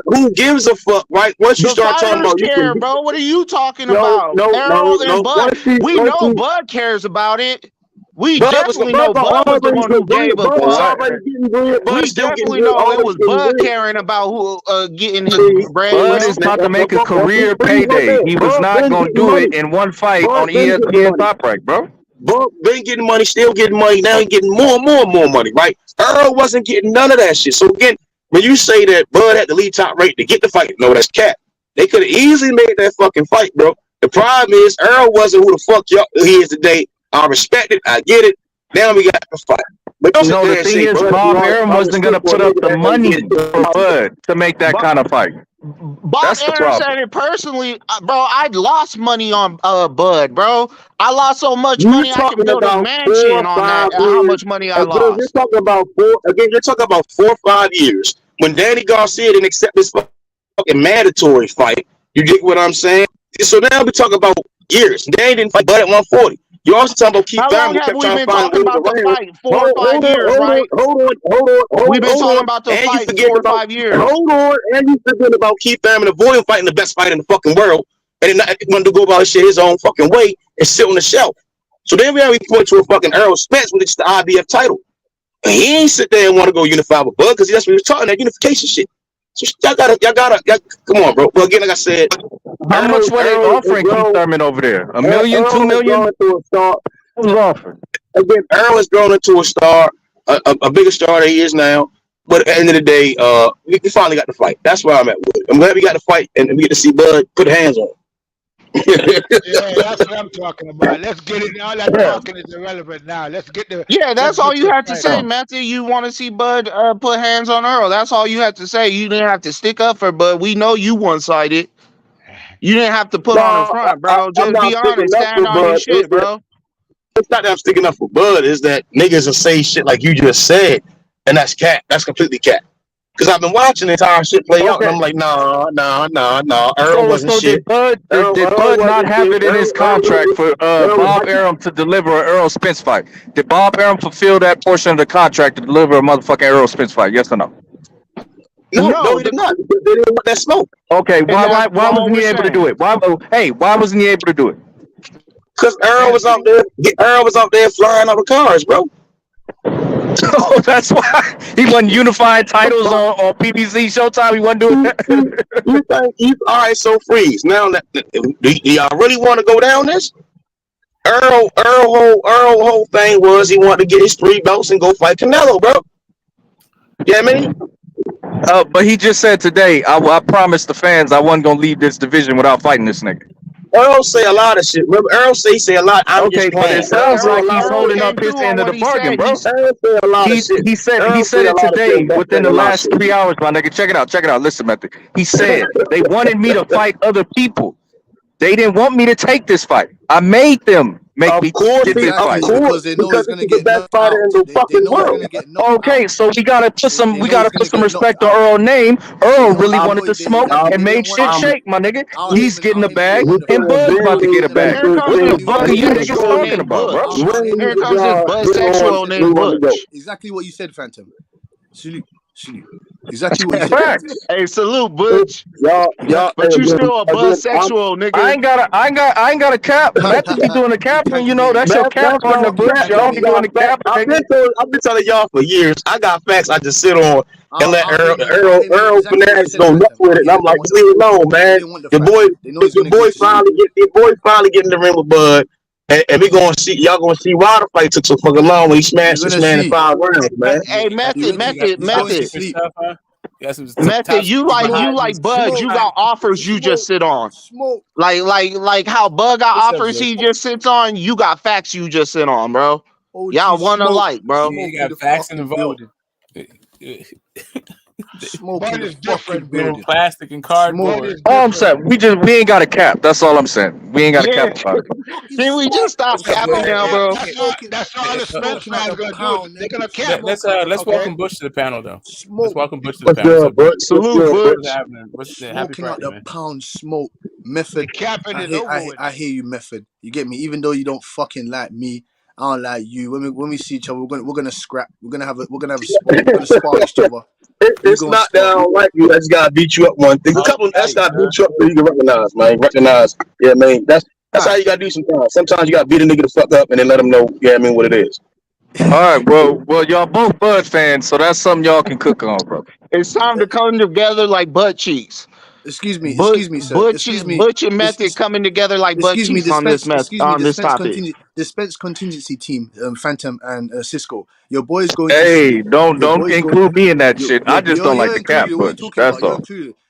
Who gives a fuck, right? Once you The start talking fighters about care, bro. What are you talking No, about? no, Errol no. and Bud. Once you- We once know you- Bud cares about it. We Bud definitely was know Bud was the one who gave a Bud was fuck. already getting bread. Bud We still getting definitely bread. know it Always was getting Bud bread. caring about who getting his bread, Bud bro. is about to make a career payday. He was not going to do it in one fight on ESPN Top Rank, bro. Bud been getting money, still getting money. Now he getting more money, right? Earl wasn't getting none of that shit. So again, when you say that Bud had to leave top rank to get the fight, no, that's cap. They could have easily made that fucking fight, bro. The problem is Earl wasn't who the fuck he is today. I respect it. I get it. Now we got the fight. But don't No, the thing is, Bob Arum wasn't going to put up the money for Bud to make that kind of fight. Bob Arum said it personally, bro. I lost money on Bud, bro. I lost so much money I can build a mansion on that. How much money I lost? You're talking about 4 or 5 years when Danny Garcia didn't accept this fucking mandatory fight. You get what I'm saying? So now we talk about years. Danny didn't fight Bud at 140. You also talking about Keith Thurman. How long have we been talking about the fight? 4 or 5 years, right? Hold on. We've been talking about the fight 4 or 5 years. Hold on, and you forget about Keith Thurman avoiding fighting the best fighter in the fucking world, and not wanting to go about his shit his own fucking way and sit on the shelf. So then we point to a fucking Errol Spence with the IBF title. And he ain't sit there and want to go unify with Bud because that's what he was talking, that unification shit. So y'all gotta, come on, bro. Well, again, like I said, how much were they offering Keith Thurman over there? $1 million, $2 million? What was offered? Again, Errol has grown into a star, a bigger star than he is now. But at the end of the day, we finally got the fight. That's where I'm at with it. I'm glad we got the fight and we get to see Bud put hands on him. Yeah, that's what I'm talking about. Let's get it. All that talking is irrelevant now. Let's get the. Yeah, that's all you have to say, Matthew. You want to see Bud put hands on Earl. That's all you have to say. You didn't have to stick up for Bud. We know you one-sided. You didn't have to put on the front, bro. Just be honest. Stand on your shit, bro. It's not that I'm sticking up for Bud. Is that niggas will say shit like you just said, and that's cat. That's completely cat. Because I've been watching the entire shit play out, and I'm like, nah. Earl wasn't shit. Did Bud not have it in his contract for Bob Arum to deliver an Errol Spence fight? Did Bob Arum fulfill that portion of the contract to deliver a motherfucking Errol Spence fight? Yes or no? No, he did not. They didn't want that smoke. Okay, why wasn't he able to do it? Why wasn't he able to do it? Because Errol was out there. Errol was out there flying out the cars, bro. Oh, that's why he wasn't unifying titles on PBC Showtime. He wasn't doing that. You think all right? So freeze. Now, do y'all really want to go down this? Errol whole thing was he wanted to get his 3 belts and go fight Canelo, bro. Yeah, man. But he just said today, I promised the fans I wasn't gonna leave this division without fighting this nigga. Errol say a lot of shit. Remember, Errol say a lot. Okay, but it sounds like he's holding up his end of the bargain, bro. He said it today within the last 3 hours, my nigga. Check it out. Listen, Method. He said they wanted me to fight other people. They didn't want me to take this fight. I made them make me get this fight because they know he's gonna get knocked out. They know he's gonna get knocked out. Okay, so we gotta put some respect on Errol's name. Earl really wanted to smoke and made shit shake, my nigga. He's getting a bag, and Bud's about to get a bag. What the fuck are you niggas talking about, bro? Here comes this bisexual named Butch. Exactly what you said, Phantom. Salute. Exactly what you said. Hey, salute, Butch. Y'all, but you still a bisexual nigga. I ain't got a cap. Method be doing the capping, you know. That's your cap partner, Butch. Y'all be doing the cap. I've been telling y'all for years. I got facts I just sit on and let Errol Finance go nuts with it. And I'm like, just leave it alone, man. Your boy finally getting the ring with Bud. And we gonna see y'all gonna see why the fight took so fucking long when he smashed this man in 5 rounds, man. Hey, Method. You like Bud. You got offers you just sit on. Like how Bud got offers he just sits on. You got facts you just sit on, bro. Y'all one alike, bro. You got facts in the vote. Bud is different, building. Plastic and cardboard. All I'm saying, we ain't got a cap. That's all I'm saying. We ain't got a cap about it. Can we just stop capping now, bro? That's all the Spence fans gonna do. They're gonna cap. Let's welcome Bush to the panel, though. Let's welcome Bush to the panel. Salute, Bush. Smoking out the pound smoke. Method. I hear you, Method. You get me? Even though you don't fucking like me, I don't like you. When we see each other, we're gonna scrap. We're gonna have a spar. We're gonna spar each other. It's not that I don't like you. I just gotta beat you up one thing. A couple that's gotta beat you up so you can recognize, man. Yeah, man. That's how you gotta do sometimes. Sometimes you gotta beat a nigga the fuck up and then let him know, what it is. All right, well, y'all both Bud fans, so that's something y'all can cook on, bro. It's time to come together like butt cheeks. Excuse me, sir. Butch and Method coming together like butt cheeks on this topic. The Spence contingency team, Phantom and Cisco. Your boy's going. Hey, don't include me in that shit. I just don't like the cap, Butch. That's all.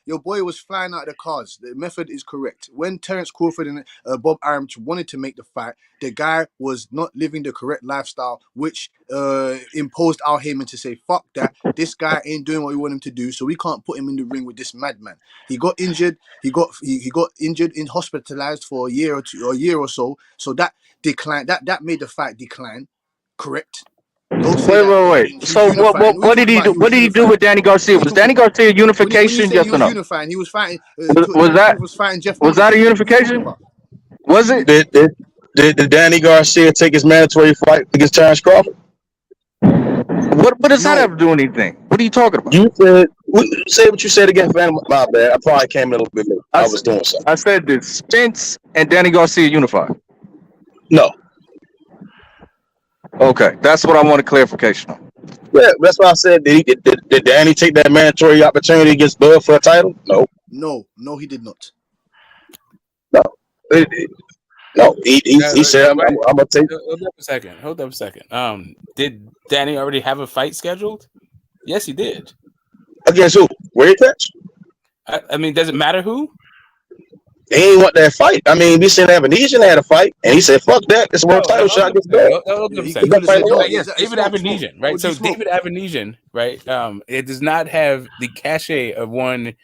Your boy was flying out of the cars. The method is correct. When Terrence Crawford and Bob Arum wanted to make the fight, the guy was not living the correct lifestyle, which imposed Al Heyman to say, fuck that. This guy ain't doing what we want him to do, so we can't put him in the ring with this madman. He got injured. He got injured and hospitalized for a year or so. So that declined. That made the fight decline. Correct. Wait. So what did he do? What did he do with Danny Garcia? Was Danny Garcia unification? Yes or no? Unifying. He was fighting. Was that a unification? Was it? Did Danny Garcia take his mandatory fight against Terrence Crawford? What does that have to do anything? What are you talking about? You say what you said again, man. My bad. I probably came in a little bit late. I was doing something. I said did Spence and Danny Garcia unify? No. Okay, that's what I wanted clarification on. Yeah, that's why I said, did Danny take that mandatory opportunity against Bud for a title? No, he did not. No, he said, I'm gonna take. Hold up a second. Did Danny already have a fight scheduled? Yes, he did. Against who? Where he catch? I mean, does it matter who? He ain't want that fight. I mean, we seen Avenesian had a fight, and he said, "Fuck that! It's a world title shot against Bud." Yes, David Avenesian, right? So David Avenesian, right? It does not have the cachet of one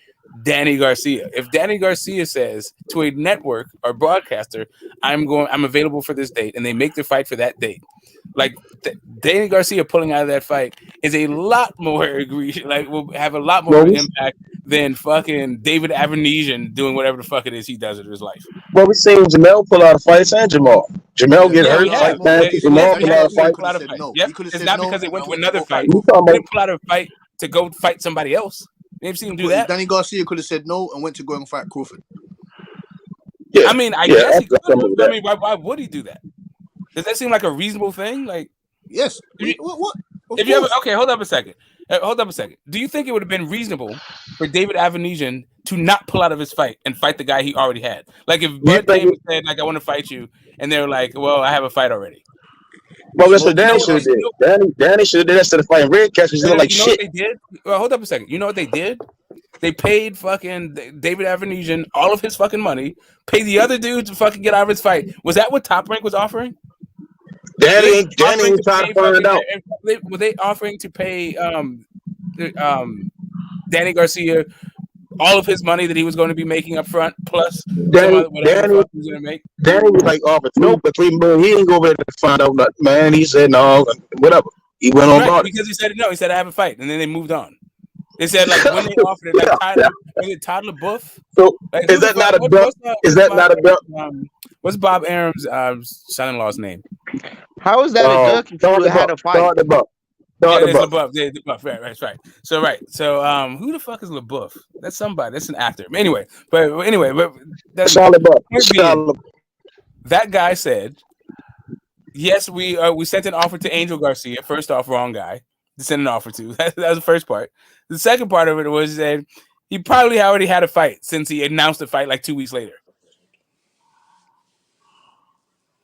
Danny Garcia. If Danny Garcia says to a network or broadcaster, "I'm available for this date," and they make the fight for that date, like Danny Garcia pulling out of that fight is a lot more egregious. Like, will have a lot more impact than fucking David Avenesian doing whatever the fuck it is he does in his life. Well, we seen Jamel pull out of fights and Jamal get hurt. Jamal pull out of fights. Yep, it's not because they went to another fight. They didn't pull out a fight to go fight somebody else. They've seen him do that. Danny Garcia could have said no and went to go and fight Crawford. Yeah, I mean, I yeah, guess he could I'm have. with I that. mean, why would he do that? Does that seem like a reasonable thing? Like, Yes. if you, What? Of if you ever course. okay, hold up a second. Hold up a second. Do you think it would have been reasonable for David Avenesian to not pull out of his fight and fight the guy he already had? Like if You Bud think came it, and said, like, I want to fight you, and they were like, well, I have a fight already. well, that's Well, what Danny should have did. Danny should have did that instead of fighting Red Cats because he look like You know what shit. they did? Well, hold up a second. You know what they did? They paid fucking David Avenesian all of his fucking money, paid the other dude to fucking get out of his fight. Was that what Top Rank was offering? Danny They ain't offering to trying pay to find fucking. out. Were they offering to pay Danny Garcia all of his money that he was going to be making up front, plus some Danny, other whatever the Danny, fuck he was going to make? Danny was like offered Nope. $3 million. He ain't go over there to find out nothing, man. He said no, whatever. He went on Right, about it. because he said no. He said I have a fight, and then they moved on. They said like when they offered it, like Tyler, was it Todd LaBeouf? So Like, is that not a duck? Is that not a duck? What's Bob Arum's son-in-law's name? How is that a duck if you had a fight? Start the buck. Yeah, it is LaBeouf. Yeah, LaBeouf. Right, that's right. So who the fuck is LaBeouf? That's somebody. That's an actor. Anyway, but that's that guy said, yes, we sent an offer to Angel Garcia. First off, wrong guy to send an offer to. That was the first part. The second part of it was that he probably already had a fight since he announced the fight like 2 weeks later.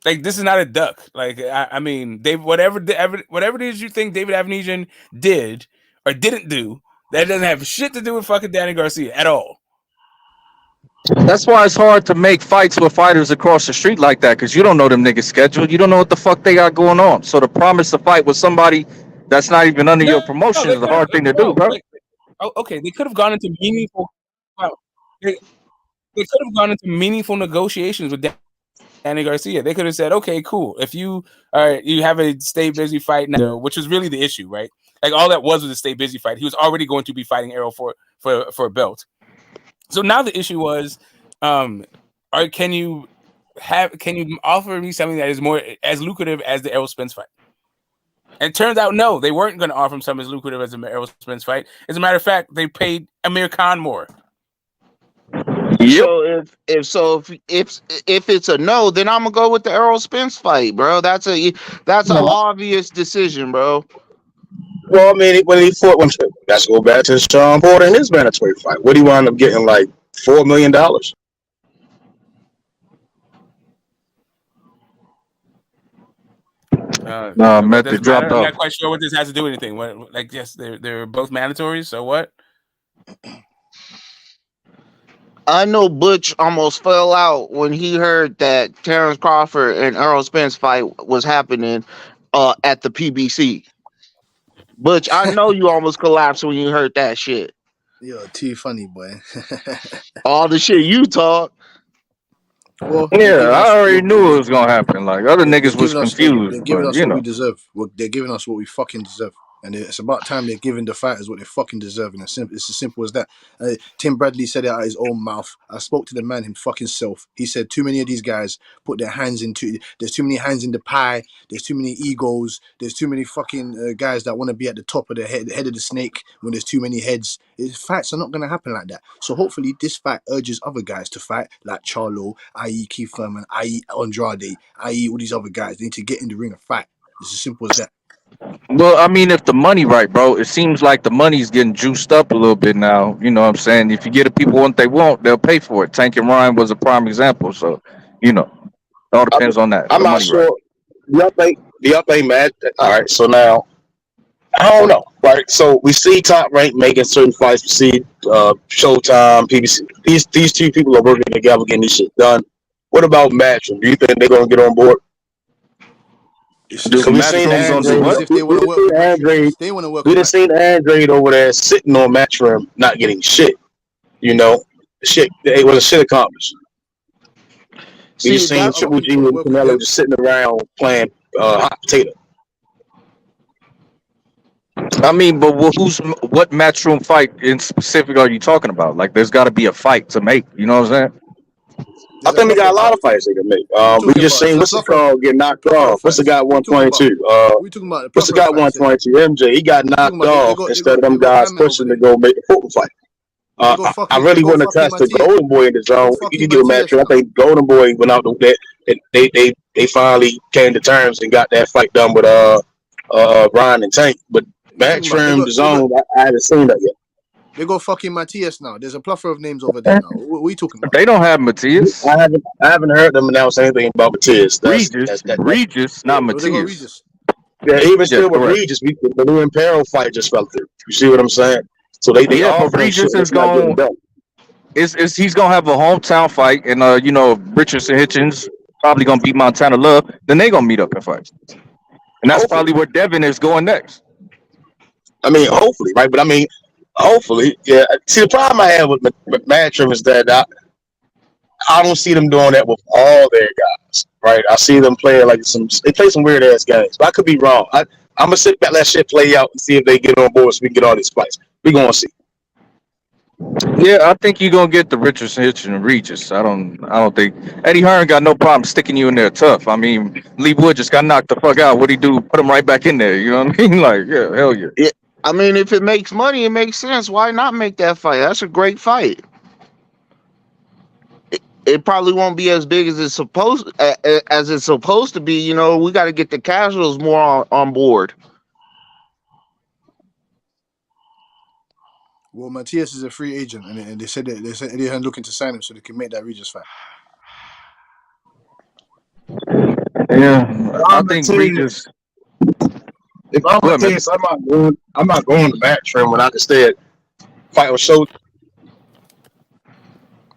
Like, this is not a duck. Like, I mean, whatever it is you think David Avenesian did or didn't do, that doesn't have shit to do with fucking Danny Garcia at all. That's why it's hard to make fights with fighters across the street like that, because you don't know them niggas' schedule. You don't know what the fuck they got going on. So to promise to fight with somebody that's not even under your promotion is a hard thing to do, bro. Okay, they could have gone into meaningful. They could have gone into meaningful negotiations with Danny Garcia. They could have said, okay, cool. If you have a stay busy fight now, which was really the issue, right? Like all that was a stay busy fight. He was already going to be fighting Errol for a belt. So now the issue was, can you offer me something that is more as lucrative as the Errol Spence fight? And it turns out no, they weren't going to offer him something as lucrative as the Errol Spence fight. As a matter of fact, they paid Amir Khan more. So if it's a no, then I'm gonna go with the Errol Spence fight, bro. That's an obvious decision, bro. Well, I mean, when he fought, let's go back to Sean Porter and his mandatory fight. What he wound up getting, like $4 million. Method dropped I'm off. not quite sure what this has to do with anything. Like, yes, they're both mandatory. So what? I know Butch almost fell out when he heard that Terrence Crawford and Errol Spence fight was happening at the PBC. Butch, I know you almost collapsed when you heard that shit. Yo, too funny, boy. All the shit you talk. Well, Yeah, I already knew it was gonna happen. Like other niggas was confused, They're giving but us you what we know. deserve. They're giving us what we fucking deserve. And it's about time they're giving the fighters what they fucking deserve. And it's as simple as that. Tim Bradley said it out of his own mouth. I spoke to the man him fucking self. He said too many of these guys put their hands into. There's too many hands in the pie. There's too many egos. There's too many fucking guys that want to be at the top of the head of the snake when there's too many heads. Fights are not going to happen like that. So hopefully this fight urges other guys to fight, like Charlo, i.e. Keith Thurman, i.e. Andrade, i.e. all these other guys. They need to get in the ring and fight. It's as simple as that. Well, I mean, if the money right, bro, it seems like the money's getting juiced up a little bit now. You know what I'm saying? If you get the people what they want, they'll pay for it. Tank and Ryan was a prime example. So, you know, it all depends on that. I'm not sure. Right. Do y'all think Matt? All right, so now I don't know. Right, so we see Top Rank making certain fights. We see Showtime, PBC. These two people are working together, getting this shit done. What about Matchroom? Do you think they're gonna get on board? We seen Andre. If they want to work with Andre, they want to work. We just seen Andre over there sitting on Matchroom, not getting shit. You know, shit. It was a shit accomplished. We just seen Triple G and Canelo just sitting around playing hot potato. I mean, but what Matchroom fight in specific are you talking about? Like, there's got to be a fight to make. You know what I'm saying? I think we got a lot of fights they can make. We just seen what's the call get knocked off. What's the guy 122? What's the guy 122? MJ. He got knocked off instead of them guys pushing to go make the football fight. They go I fucking. They really go wouldn't fucking attach to Matthias. Golden Boy in the They go zone. You fucking can give a match. Matthias I now. think Golden Boy went out that they finally came to terms and got that fight done with Ryan and Tank. But What you talking about? Matchroom the zone, I haven't seen that yet. They go fucking Matthias now. There's a plethora of names over there now. What are you talking about? They don't have Matthias. I haven't heard them announce anything about Matthias. Regis, not Well, they go Matthias. Regis. Yeah, even Yeah, still with correct. Regis, the new Imperial fight just fell through. You see what I'm saying? So they Yeah, but offering shit Regis is that's not getting going. done. Is he's gonna have a hometown fight, and you know, Richardson Hitchens probably gonna beat Montana Love. Then they gonna meet up and fight, and that's Hopefully. probably where Devin is going next. I mean, hopefully, right? But I mean, hopefully, yeah. See, the problem I have with Matchroom is that I don't see them doing that with all their guys, right? I see them playing like they play some weird ass games, but I could be wrong. I'm gonna sit back, let shit play out, and see if they get on board so we can get all these fights. We gonna see. Yeah, I think you're gonna get the Richardson Hitchens and Regis. I don't think Eddie Hearn got no problem sticking you in there tough. I mean, Lee Wood just got knocked the fuck out. What'd he do? Put him right back in there. You know what I mean? Like, yeah, hell yeah. Yeah, I mean, if it makes money, it makes sense. Why not make that fight? That's a great fight. It probably won't be as big as it's supposed to be. You know, we got to get the casuals more on board. Well, Matthias is a free agent, and they said Eddie Hearn looking to sign him so they can make that Regis fight. Yeah, I think Regis. If I'm Go ahead, Matthias, I'm not going to Matchroom when I can stay at fight with show.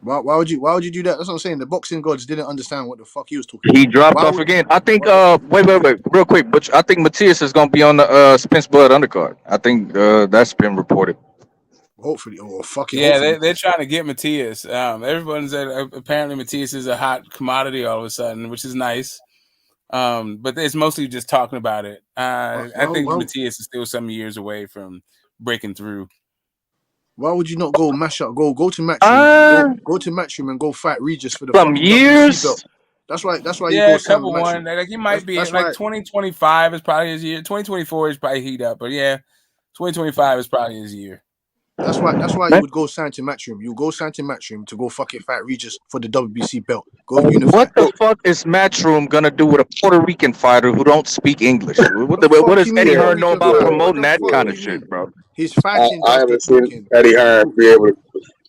Why would you do that? That's what I'm saying. The boxing gods didn't understand what the fuck he was talking about. He dropped off again. I think. Wait, real quick. But I think Matthias is gonna be on the Spence Bud undercard. I think that's been reported. Hopefully, Yeah, they're trying to get Matthias. Everyone said apparently Matthias is a hot commodity all of a sudden, which is nice. But it's mostly just talking about it. I think Matthias is still some years away from breaking through. Why would you not go mash up? Go to Matchroom. Go to Matchroom and go fight Regis for the some fucking years. WBC belt. That's why Yeah, you go a couple Matchroom. one. Like he might be that's like why 2025 is probably his year. 2024 is probably heat up, but yeah, 2025 is probably his year. That's why you would go sign to Matchroom. You go sign to Matchroom to go fucking fight Regis for the WBC belt. Go unify. What the fuck is Matchroom gonna do with a Puerto Rican fighter who don't speak English? What does Eddie Hearn know about promoting that kind of shit, bro? He's fighting. I haven't seen Eddie Hearn be able to.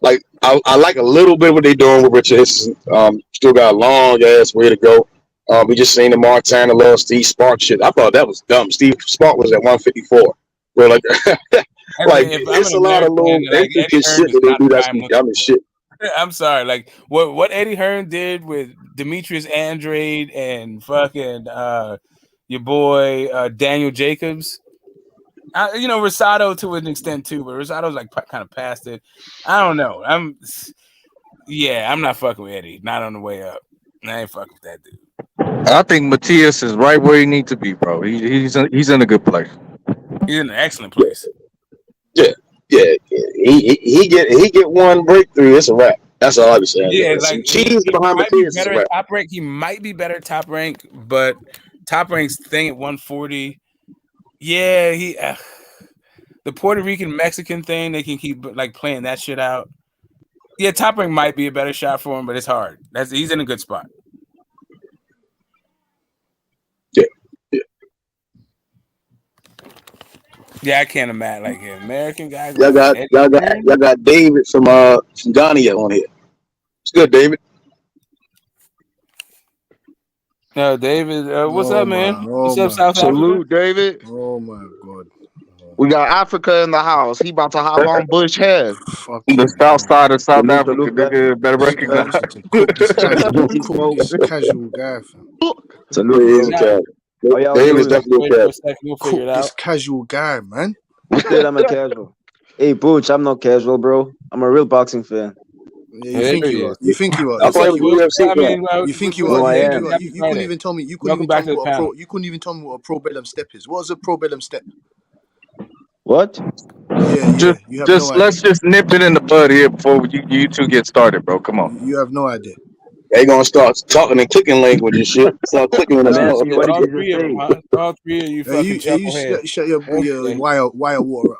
Like, I like a little bit what they're doing with Richard Hitchens. Still got a long ass way to go. We just seen the Montana Love Steve Spark shit. I thought that was dumb. Steve Spark was at 154. Bro, like, it's a lot of little intricate shit that they do. That's some dumb as shit. I'm sorry. Like what Eddie Hearn did with Demetrius Andrade and fucking your boy Daniel Jacobs. Rosado to an extent too, but Rosado's like kind of past it. I don't know. I'm not fucking with Eddie. Not on the way up. I ain't fucking with that dude. I think Matthias is right where he needs to be, bro. He's in a good place. He's in an excellent place. Yeah. He get one breakthrough. It's a wrap. That's all I'm saying. Yeah, like like cheese behind Matthias is a wrap. Top rank. He might be better top rank, but top rank's thing at 140. Yeah, the Puerto Rican Mexican thing, they can keep like playing that shit out. Yeah, top rank might be a better shot for him, but it's hard. He's in a good spot. Yeah, I can't imagine like an American guy. Y'all got David from Ghana on here. It's good, David. No, David. What's up, man? What's up, South Salute, Africa? David. Oh my god. We got Africa in the house. He about to hop on Bush head. The south side of South Africa, nigga, better recognize. This casual guy, fam. David's definitely a casual. We'll figure it out. This casual guy, man. Instead, I'm a casual. Hey, Booch, I'm not casual, bro. I'm a real boxing fan. Yeah, you think you are. You think you are. That's why You think you are. No, I You am. couldn't even tell me. You couldn't even tell me what a pro bellum step is. What is a pro bellum step? What? Yeah. Let's just nip it in the bud here before you two get started, bro. Come on. You have no idea. They gonna start talking and clicking language and shit. Start clicking with us. All three of you fucking shut your wire water up.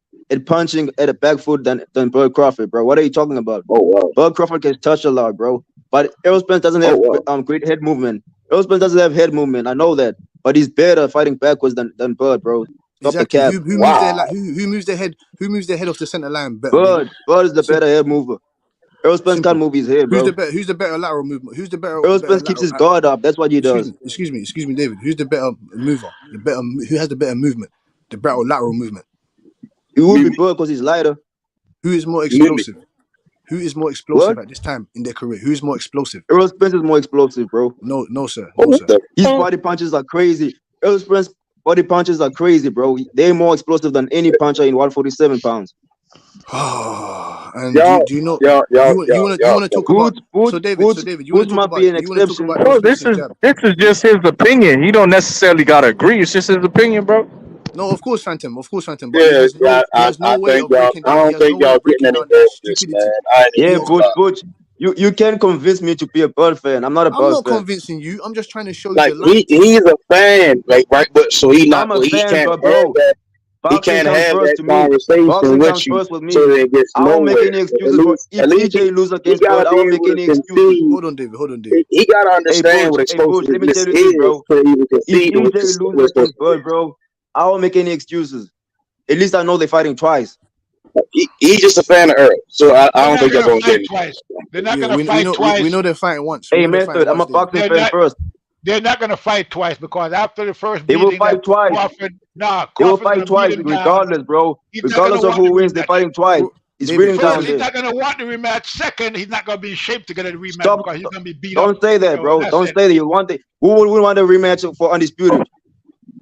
at punching at a back foot than Bud Crawford, bro. What are you talking about? Oh wow. Bud Crawford can touch a lot, bro. But Errol Spence doesn't Oh have wow. great head movement. Errol Spence doesn't have head movement. I know that, but he's better fighting backwards than Bud, bro. Stop the Exactly. cap. Who moves their like who moves their head? Who moves their head off the center line better, David? Bud is the better Simple. head mover. Errol Spence can't Simple. move his head, Who's bro. the better lateral movement? Who's the better Errol Spence keeps lateral? his guard up. That's what he does. Excuse me, David. Who's the better mover? Who has the better movement? The better lateral movement. It would be Bud because he's lighter. Who is more Mimi. explosive? Who is more explosive What? at this time in their career? Who is more explosive? Errol Spence is more explosive, bro. No, sir. Oh, No, what sir. the His fuck? body punches are crazy. Errol Spence body punches are crazy, bro. They're more explosive than any puncher in 147 pounds. And Y'all, do you know y'all, y'all, you want to talk about Boots David, you want to talk might about be an you want to talk exception. about Errol Bro, Spence this and is jab? this is just his opinion. He don't necessarily gotta agree. It's just his opinion, bro. No, of course, Phantom, but Yeah, he has no I way think of y'all. breaking I down. He don't has no think way y'all of breaking getting down anywhere that with this, stupidity. man. I ain't Yeah, even gonna lie. Butch. You can convince me to be a Bud fan. I'm not a I'm Bud not fan. convincing you. I'm just trying to show you Like the line. he's a fan, like right, but so he not, I'm a he fan, can't but have bro, that. He boxing can't comes have first that to me. conversation Boxing with comes you, first with so me. that it gets I won't make nowhere. any excuses for At if least EJ lose he against Bud. gotta I be won't make able to any excuses. concede. Hold on, David. He gotta understand what Hey, Butch, let me explosiveness tell you this, is bro. to even If concede with EJ loses what's supposed against to be. Bud, bro, I won't make any excuses. At least I know they're fighting twice. He's just a fan of Earl, so I They're don't not think y'all gonna gonna get fight it. twice. They're not Yeah, gonna we fight twice. know they're fighting once. We Hey, know they're fighting Method, I'm once, a David. boxing fan first. They're not gonna fight twice because after the first They will meeting that fight twice. They will Crawford's fight gonna beat twice him down. regardless, bro. He's not gonna Regardless of want the who wins, they're rematch. fighting twice. It's David, written First, down he's there. not gonna want the rematch. Second, he's not gonna be in shape to get a rematch Stop. because he's gonna be beat up. Don't say that, So bro. that's Don't it. say that. You want it. Who would want a rematch for undisputed?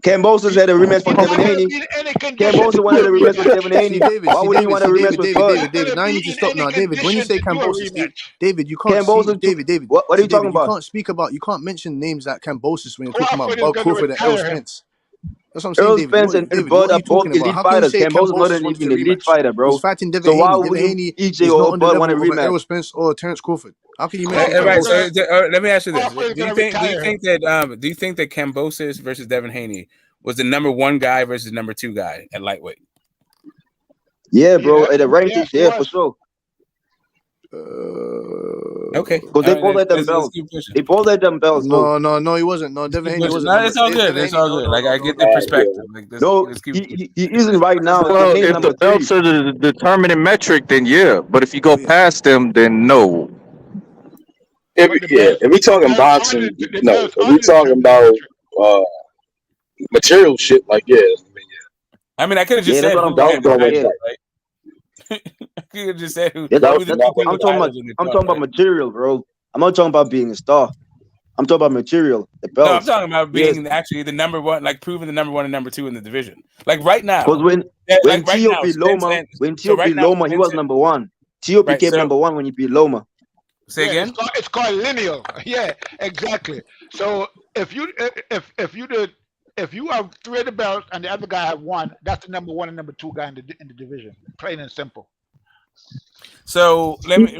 Cambosos had a rematch for He's Devin not gonna Haney. be in any condition to Cambosos do wanted a a rematch with Devin rematch. See Haney. David, Why see wouldn't he David, want see a rematch David, with David, He's Bud? not David. gonna Now you be need to in stop any now, David. When you condition say to do a Cambosis, rematch. David, you can't see Cambosos, David. what are See you talking David, you about? can't speak about, you can't mention names like Cambosis when you're talking about Crawford is Bob gonna Crawford and Errol retire him. Spence. That's what I'm saying, Errol David. Spence and David, Bud what are are you both talking about? elite How can you fighters. say Cambosos is not Cambosis an wanted even to elite rematch? fighter, He's bro. fighting Devin So why Haney. Devin wouldn't Haney EJ is not or on the Bud want a level of an rematch? Errol Spence or Terrence Crawford. How can you mention Right. So Cambosis? let me ask you this: Crawford is gonna retire him. Do you think that Cambosis versus Devin Haney was the number one guy versus number two guy at lightweight? Yeah, bro. Yeah, At the yes, rankings, he yeah, for was. sure. Okay. Because they All right. both had them Let's belts. keep pushing. They both had them belts, though. No, he wasn't. No, Let's Devin keep Haney pushing. wasn't. No, No, it's all good. Devin It's Haney. all No, good. no, Like no, I no, get no, the no, no. perspective. Like No, let's keep. he isn't right now. Well, Devin Haney if the number 3. belts are the determining metric, then yeah. But if you go Oh, yeah. past them, then no. But If we talking boxing, no. If we talking about uh material shit, like yeah, I mean, I could have just Yeah, that's said what I'm who talking had the about. Crawford titles, Yeah. fight. right? I could have just said That's That what was who the that, two that people was with titles in the I'm card, talking about right? material, bro. I'm not talking about being a star. I'm talking about material, the No, I'm belts. talking about Yes. being actually the number one, like proving the number one and number two in the division. Like right Because now, when like right Tio now, beat Spence Loma, and when so Tio right beat now Loma, he Spence was and, number one. Tio right. became So number one when he beat Loma. say yeah, again. it's called lineal. Yeah, exactly. So if you if you have 3 of the belts and the other guy have 1, that's the number 1 and number 2 guy in the division. Plain and simple. So let me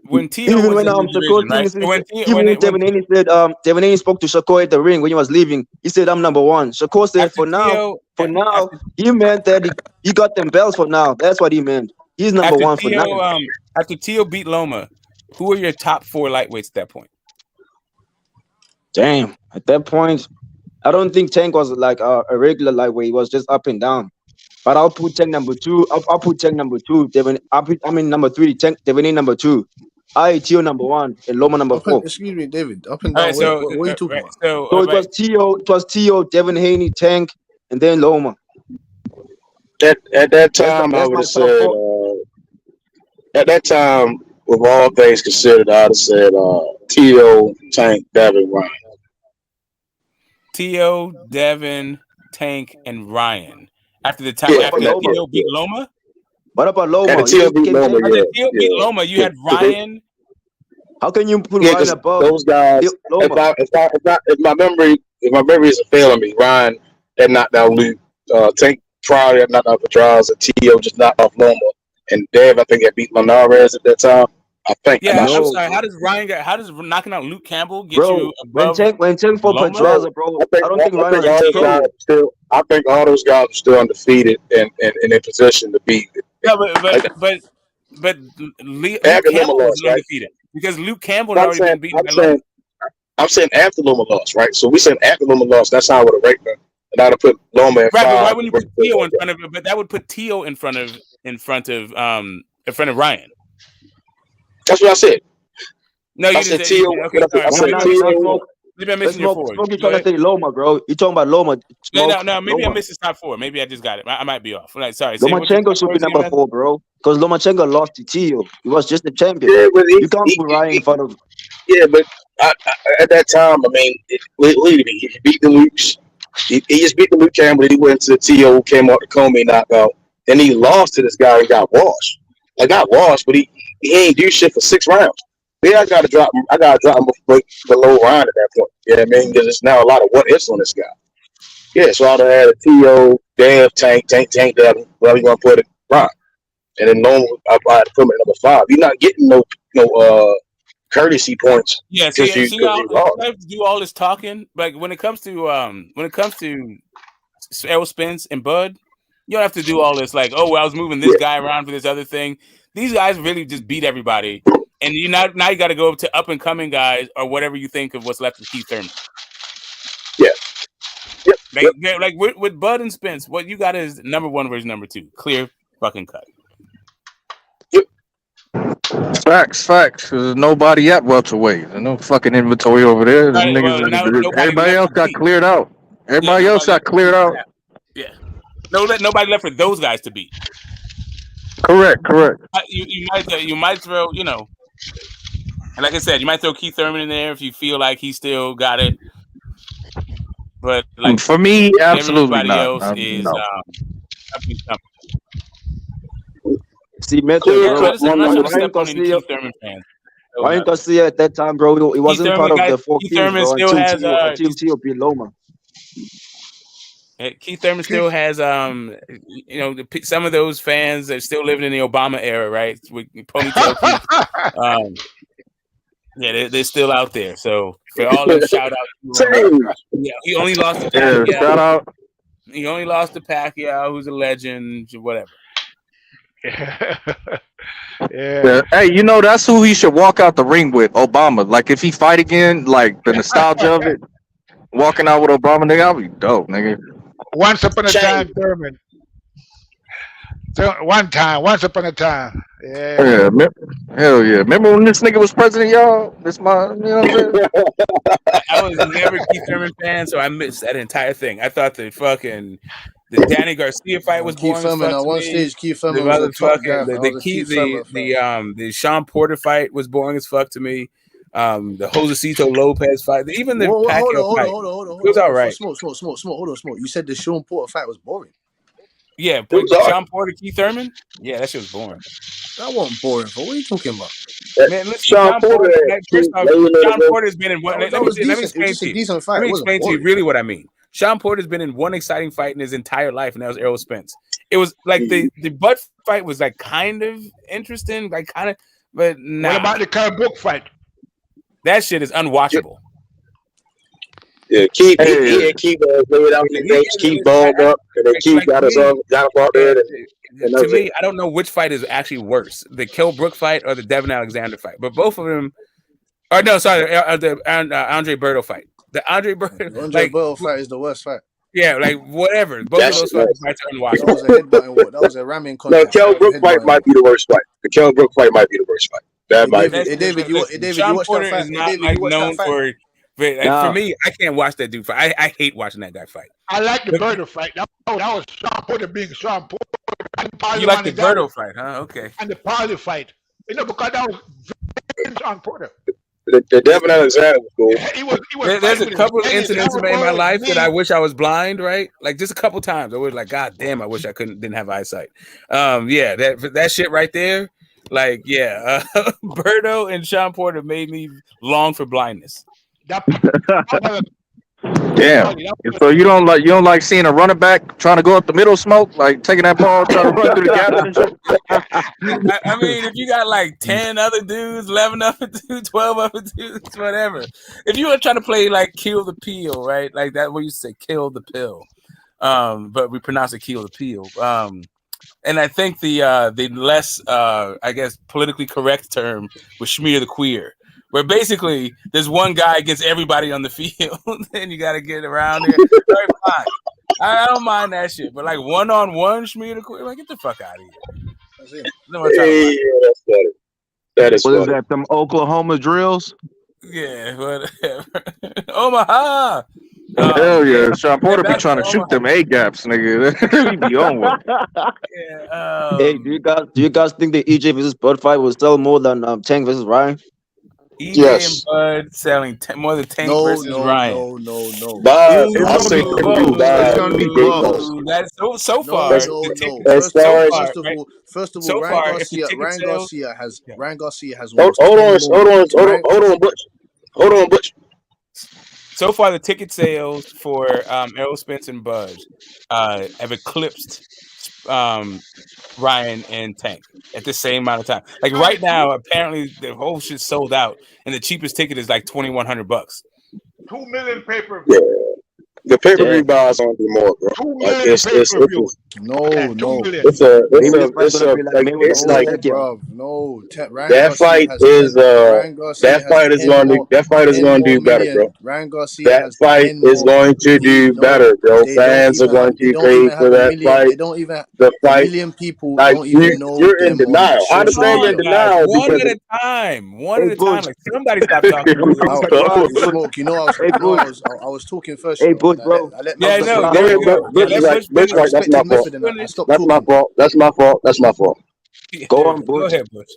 when Tio Even was when in the Shakur division, right? Stevenson, So even when Devin Haney said Devin Haney spoke to Shakur at the ring when he was leaving, he said I'm number one. Shakur said after Tio he meant that he got them belts for now. That's what he meant. He's number one for now. after Tio beat Loma, who are your top 4 lightweights at that point? Damn. At that point, I don't think Tank was like a regular lightweight. He was just up and down. But I'll put Tank number 2. I'll put Tank number 2. Number 3. Tank Devin Haney number 2. Tio number 1 and Loma number 4. Excuse me, David. Up and All down. right, so What are you talking right, about? So it was Tio, Devin Haney, Tank, and then Loma. At that That's time, I would my have top said 4. at that time, with all things considered, I'd have said Tio, Tank, Devin, Ryan. Tio, Devin, Tank, and Ryan. After the time Yeah, after Tio beat Loma? What about Loma? And the Tio beat Loma, After Tio beat Loma, you had Ryan. How can you put Yeah, Ryan because above those guys. Loma? If my memory isn't failing me, Ryan had knocked out Luke. Tank probably had knocked out Pedraza. Tio just knocked off Loma, and Dev I think had beat Linares at that time. I think. Yeah, I'm No, sorry. How does knocking out Luke Campbell get bro. you above When Tank fought Loma? Pedraza, bro, I don't think I Ryan think was all as those guys cold. are still. I think all those guys are still undefeated and in position to beat. No, Like but Luke after Loma Campbell lost, wasn't right? undefeated because Luke Campbell had I'm already saying, been beaten by Loma. I'm saying after Loma lost, right? So we saying after Loma lost, that's how I would have ranked them, and I'd have put Loma at Right, but why 5. wouldn't you put Tio in front of? But that would put Tio in front of Ryan. That's what I said. No, you I didn't said say. Tio. Okay, all right. I said Maybe I'm missing your four. Maybe I'm missing your four. Smoke is Go trying to ahead. say Loma, bro. You talking about Loma? Smoke. No. Maybe I Loma. missed his top four. Maybe I just got it. I might be off. Right, sorry. Say what your Lomachenko top should four be is again, number man? 4, bro. Because Lomachenko lost to Tio. He was just the champion. Yeah, but You can't put Ryan in front of. yeah, but at that time, I mean, he beat the Luke's. He just beat the Luke Campbell. He went to the TO, came out the Comey knockout. Then he lost to this guy and got washed. I got washed, but he ain't do shit for 6 rounds. Yeah, I gotta drop him below Ryan at that point. You know what I mean? Because it's now a lot of what ifs on this guy. Yeah, so I'd have had a TO, Dev, Tank, Devin, whatever you want to put it, Ryan. And then I'd put him at number 5. You're not getting no courtesy points. Yeah, Because see, you lost. I have to do all this talking. Like when it comes to Errol, Spence, and Bud, you don't have to do all this. Like, oh, well, I was moving this guy around for this other thing. These guys really just beat everybody, and now you got to go to up and coming guys or whatever you think of what's left of Keith Thurman. Yeah. Like with Bud and Spence, what you got is number 1 versus number 2, clear fucking cut. Facts. There's nobody at welterweight. There's no fucking inventory over there. The Right, niggas, well, everybody else got cleared out. Everybody else got cleared out. Yeah. Nobody left for those guys to beat. Correct. You might throw, and like I said, you might throw Keith Thurman in there if you feel like he still got it. But like for me, absolutely everybody not. else is no. See, method, bro. I'm not trying to step on any Garcia, Keith Thurman fans. Ryan Garcia at that time, bro, he wasn't Thurman, part of guys, the 4 Keith kings, Thurman bro. still has Until Tio beat Loma. Keith Thurman still has some of those fans that are still living in the Obama era, right? With ponytail Keith. Yeah, they're still out there. So for all them shout outs, he only lost to Pacquiao. Shout out. He only lost to Pacquiao, who's a legend, whatever. Yeah. Hey, that's who he should walk out the ring with, Obama. Like if he fight again, like the nostalgia of it, walking out with Obama, nigga, I'll be dope, nigga. Once upon a time, Thurman. So once upon a time. Yeah. Hell yeah. Remember when this nigga was president, y'all? What I'm saying? I was never a Keith Thurman fan, so I missed that entire thing. I thought the Danny Garcia fight was boring. Keith Thurman as fuck at to one me. stage, Keith Thurman was a top guy. The Sean Porter fight was boring as fuck to me. The Josecito Lopez fight, even the Pacquiao fight, it was all right. Smoke. Hold on, Smoke. You said the Sean Porter fight was boring. Yeah, but Sean Porter, Keith Thurman, yeah, that shit was boring. That wasn't boring. What are you talking about? Man, listen, Sean Porter has been in one. Let me explain to you really what I mean. Sean Porter's been in one exciting fight in his entire life, and that was Errol Spence. It was like the Bud fight was like kind of interesting, but nah. What about the Kell Brook fight? That shit is unwatchable. Yeah, Keith laid out the bench, Keith balled up, and then Keith got us out there. To me, I don't know which fight is actually worse, the Kell Brook fight or the Devin Alexander fight. But both of them, the Andre Berto fight. The Andre Berto fight is the worst fight. Yeah, like whatever. Both of those fights are unwatchable. That was a headbutting war. That was a ramming contest. No, Kell Brook fight might be the worst fight. The Kell Brook fight might be the worst fight. That might be. David, you watched that fight? Is not like known for. For me, I can't watch that dude fight. I hate watching that guy fight. I like the Berto fight. That was Sean Porter being Sean Porter. You like the Berto fight, huh? Okay. And the Parley fight. Because that was Sean Porter. The Devin Alexander was cool. There's a couple of incidents in my life that I wish I was blind, right? Like just a couple times. I was like, God damn, I wish I didn't have eyesight. Yeah, that shit right there. Like, yeah, Berto and Sean Porter made me long for blindness. Damn. So you don't like seeing a running back trying to go up the middle, smoke, like taking that ball, trying to run through the gaps and shit. I mean, if you got like 10 other dudes, 11 other dudes, 12 other dudes, whatever. If you were trying to play like kill the peel, right? Like that, what you say, kill the pill. But we pronounce it kill the peel. And I think the less, I guess, politically correct term was schmear the queer, where basically there's one guy against everybody on the field, and you got to get around there. Very fine. I don't mind that shit, but like one-on-one schmear the queer, like get the fuck out of here. That's it. Hey, that's funny. That is What is funny. that? Them Oklahoma drills? Yeah, whatever. Omaha. Hell yeah, Sean Porter be trying to shoot them A gaps, nigga. He be on one. Yeah, Hey, do you guys think the EJ versus Bud fight will sell more than Tank versus Ryan? EJ and Bud selling more than Tank versus Ryan. No. Bud, Ooh, I'll say close. Bud. It's gonna be close. That's so far. First of all, so Ryan far, if the ticket sales, Ryan Garcia has Hold on, Butch. So far, the ticket sales for Errol, Spence, and Bud have eclipsed Ryan and Tank at the same amount of time. Like right now, apparently the whole shit sold out, and the cheapest ticket is like $2,100. 2 million pay-per-view. Yeah. The pay-per-view buys on be more, bro. 2 Like million pay-per-view. No. It's like that fight is going to do better, bro. Ryan Garcia That fight is going to do better, bro. Fans are going to pay for that fight. They don't even. The fight, million people like don't even know. you're in denial. I understand you're in denial. One at a time. Like somebody stop talking. Smoke, you know, I was talking first. Hey, Butch, bro. Yeah, I know. That's my fault. Go on, Butch. Go ahead, Butch.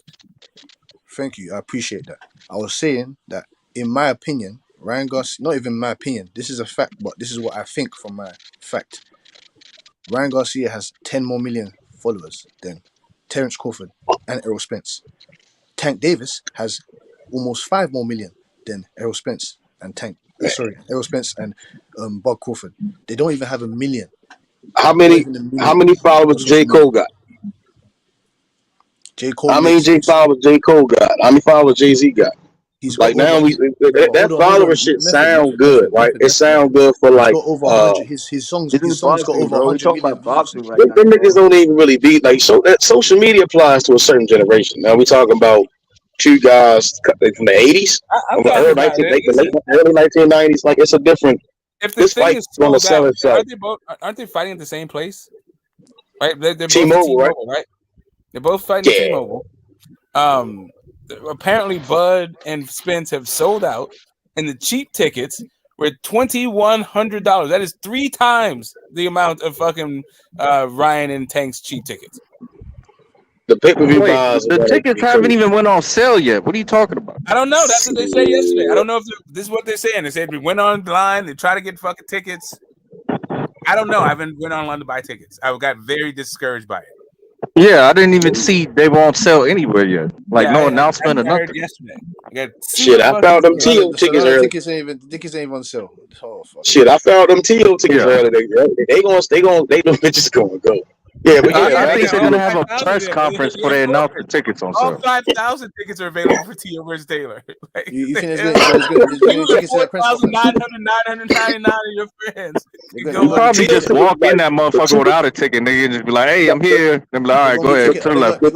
Thank you. I appreciate that. I was saying that, in my opinion, Ryan Garcia, not even my opinion, this is a fact, but this is what I think from my fact. Ryan Garcia has 10 more million followers than Terrence Crawford and Errol Spence. Tank Davis has almost 5 more million than Errol Spence and Errol Spence and Bud Crawford. They don't even have a million. How many followers J. Cole got? How many followers J. Cole got? How many followers Jay-Z got? Like now that follower shit sound good, right? It sound good for like his songs got over 100 million views. Them niggas don't even really beat like so that social media applies to a certain generation. Now we talking about two guys from the 80s, early 1990s. Like it's a different. If this fight is gonna sell itself, aren't they fighting at the same place? Right, they're both T-Mobile, right? They're both fighting T-Mobile. Apparently, Bud and Spence have sold out, and the cheap tickets were $2,100. That is 3 times the amount of fucking Ryan and Tank's cheap tickets. The pay-per-view buys. The tickets haven't even went on sale yet. What are you talking about? I don't know. That's what they said yesterday. I don't know if this is what they're saying. They said we went online. They try to get fucking tickets. I don't know. I haven't went online to buy tickets. I got very discouraged by it. Yeah, I didn't even see they won't sell anywhere yet. Like no announcement or nothing. Yesterday. Shit, I found them T.O. tickets early. Tickets ain't even sell. Oh, fuck. Shit, I found them T.O. tickets early. They them bitches gonna go. Yeah, but I think they're gonna have a press conference before they announce the tickets on sale. All 5,000 tickets are available for T.O. versus Taylor. Like, you think it's good? 4,999 of your friends. You probably just walk in that motherfucker without a ticket, nigga, and just be like, "Hey, I'm here." And be like, "All right, go ahead, turn left." T.O.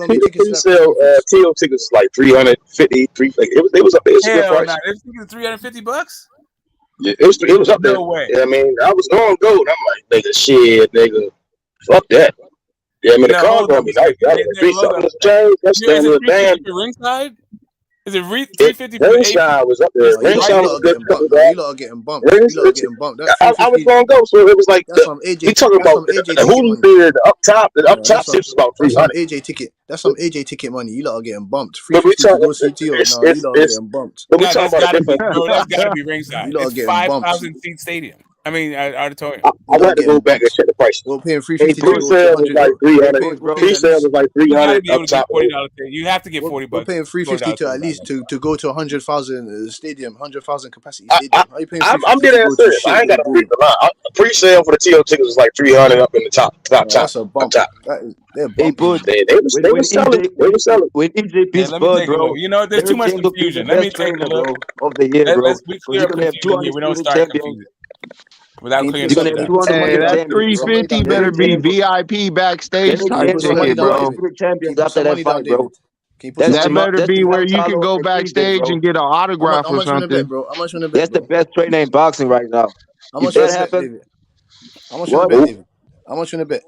tickets like 350, It was up there. Hell no, it was $350. Yeah, it was up there. No way. I mean, I was going gold. I'm like, nigga, fuck that. Yeah, I mean, the car gonna be nice. Ringside? Is it 350 for Ringside was up there. Ringside was good. You lot are getting bumped. I was going gold, so it was like we talking about the Hulu theater, the up top shit was about 300. AJ ticket. That's some AJ ticket money. You lot are getting bumped. 350 to go see T.O. Now you lot are getting bumped. But we talking about that's gotta be Ringside. It's 5,000 seat stadium. I mean, auditorium. I We're had not to go getting back and booked. check the prices. We're paying Hey, 350 to Bud, go to Pre-sale was 100. like We're 300. paying. We're paying at Pre-sale least. was like You got to 300 be able up to get top. $40 ticket. You have to get We're $40 paying 350 to at $40 least ticket. to go to 100,000 stadium, 100,000 capacity I, I, stadium. How you paying I'm 350 dead to ass go to serious. I shit ain't got little to read ballroom? the line. Pre-sale for the TO tickets was like 300 up in the top. That's a Up bump. top. They're Hey, bumping Bud, you. They when was selling. EJ They was selling. when EJ Hey, beats let me Bud, take a look. bro, You know, there's too much Lomachenko be the confusion. Let me best take a trainer, look. bro, of the year, bro. Let's Because clear you're up gonna have two confusion here. We don't undisputed start champions. confusion without Can you clearing put You're some gonna some? shit have Can you up. two put some money Hey, undisputed down? that Can you champions, put bro. some money down, 350 Then better David? be then VIP then backstage Can you then type put you're some gonna money have ticket, two down, bro. David? undisputed Can champions you put after some that money down, fight, bro. David? Can you put some money That down? better That's be the where you can Marcelo go Rodriguez, backstage bro. and get an autograph How or much you wanna bet, something. bro? How much you wanna bet, That's the bro? best trainer in boxing right now. How If much you that wanna bet, happens, David? How much you wanna what? bet, David? How much you wanna bet?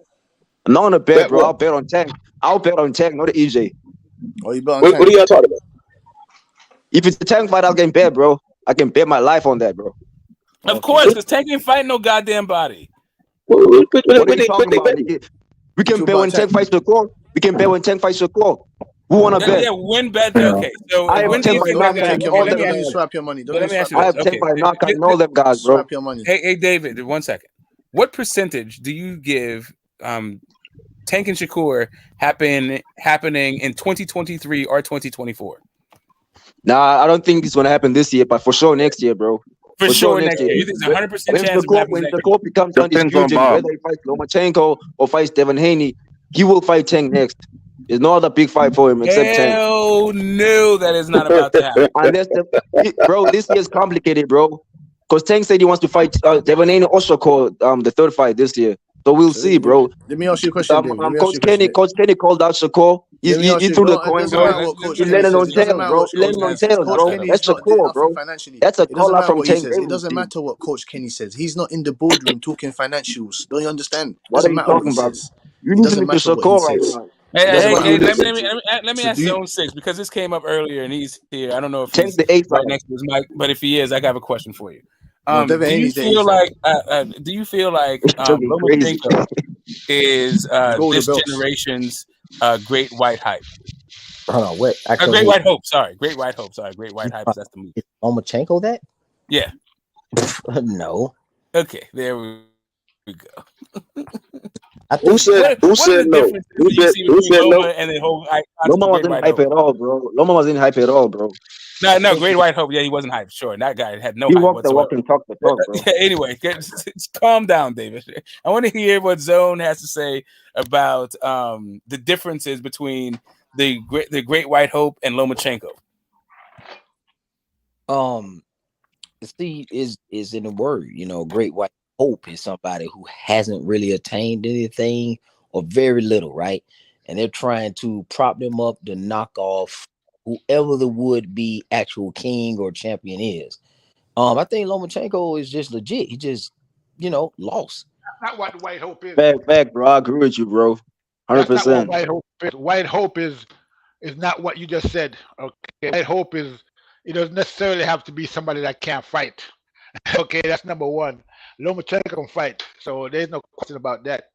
I'm not on a bet, Bet bro. what? I'll bet on Tank. I'll bet on Tank, not the EJ. Oh, you bet on What Tank. are y'all talking about? If it's a Tank fight, I'll get bet, bro. I can bet my life on that, bro. Of Okay. course, because Tank ain't fighting no goddamn body. What are you talking They about, betting? nigga? We You can talk bet about when Tank. Tank fights the core. We can bet when Tank fights the core. Who wanna Yeah, bet? yeah, when bet. Okay, so I have when do Tank you Don't by think don't that even knockout guy? and take your Okay, all money. let them me Don't ask. even guys. swap your money. Don't But even let me ask swap you I your this. have money. Tank Okay, by knockout and all them guys, bro. Swap your money. hey, David, 1 second. What percentage do you give Tank and Shakur happening in 2023 or 2024? Nah, I don't think it's gonna happen this year, but for sure next year, bro. For For sure sure next next year. year. You think there's a 100% chance of happening When next year? Shakur becomes Depends on undisputed, Bob. whether he fights Lomachenko or fights Devin Haney, he will fight Tank next. There's no other big fight for him except Tank. Hell no, that is not about to happen. Unless bro, this year's complicated, bro. Because Tank said he wants to fight Devin Haney or Shakur, the third fight this year. So we'll So see, bro. let me ask you a question, David. Let me ask you a question. Coach Kenny called out Shakur. Let me ask He you. threw the No, it coin, doesn't bro. matter Let what Coach He Kenny landed says. on It doesn't tails, matter bro. what He Coach landed Let on me Kenny ask you says. tails, this. Coach bro. Kenny is That's not. Shakur, Nothing bro. financially. That's a It doesn't call out matter from what he Tank says. It doesn't everything. matter what Coach Kenny says. He's not in the boardroom talking financials. Don't you understand? It What are doesn't you matter what talking he about? says. You It doesn't listening to matter what he Shakur right says. now. Hey, It doesn't hey, matter hey, what he let me says. let me So ask do you? Zone 6 because this came up earlier and he's here. I don't know if Tank's he's the A right side. next to his mic, but if he is, I have a question for you. No, Devin Do you Haney's the A feel side. like Joking crazy. Lomachenko is Go the this belts. generation's great white hype? Hold on, what? I couldn't Great hear. White Hope. Sorry, Great White Hope. Sorry, Great White Hype. That's the movie. Is Lomachenko that? Yeah. No. Okay, there we go. I Who think said? Who What are said the no? differences that you see Who between said no? Loma and the whole concept Loma of Great wasn't White hype Hope? at all, bro. Loma wasn't hype at all, bro. No, I think Great White Hope. Yeah, he wasn't hype. Sure, that guy had no He hype walked the whatsoever. walk and talked the talk, bro. Yeah, anyway, calm down, David. I want to hear what Zone has to say about the differences between the Great White Hope and Lomachenko. see is in the word, great white hope is somebody who hasn't really attained anything or very little, right? And they're trying to prop them up to knock off whoever the would be actual king or champion is. I think Lomachenko is just legit. He just, lost. Not what white hope is. Fact, bro. I agree with you, bro. That's not what 100%. white hope is. White hope is not what you just said. Okay, white hope is it doesn't necessarily have to be somebody that can't fight. Okay, that's number one. Lomachenko can fight, so there's no question about that.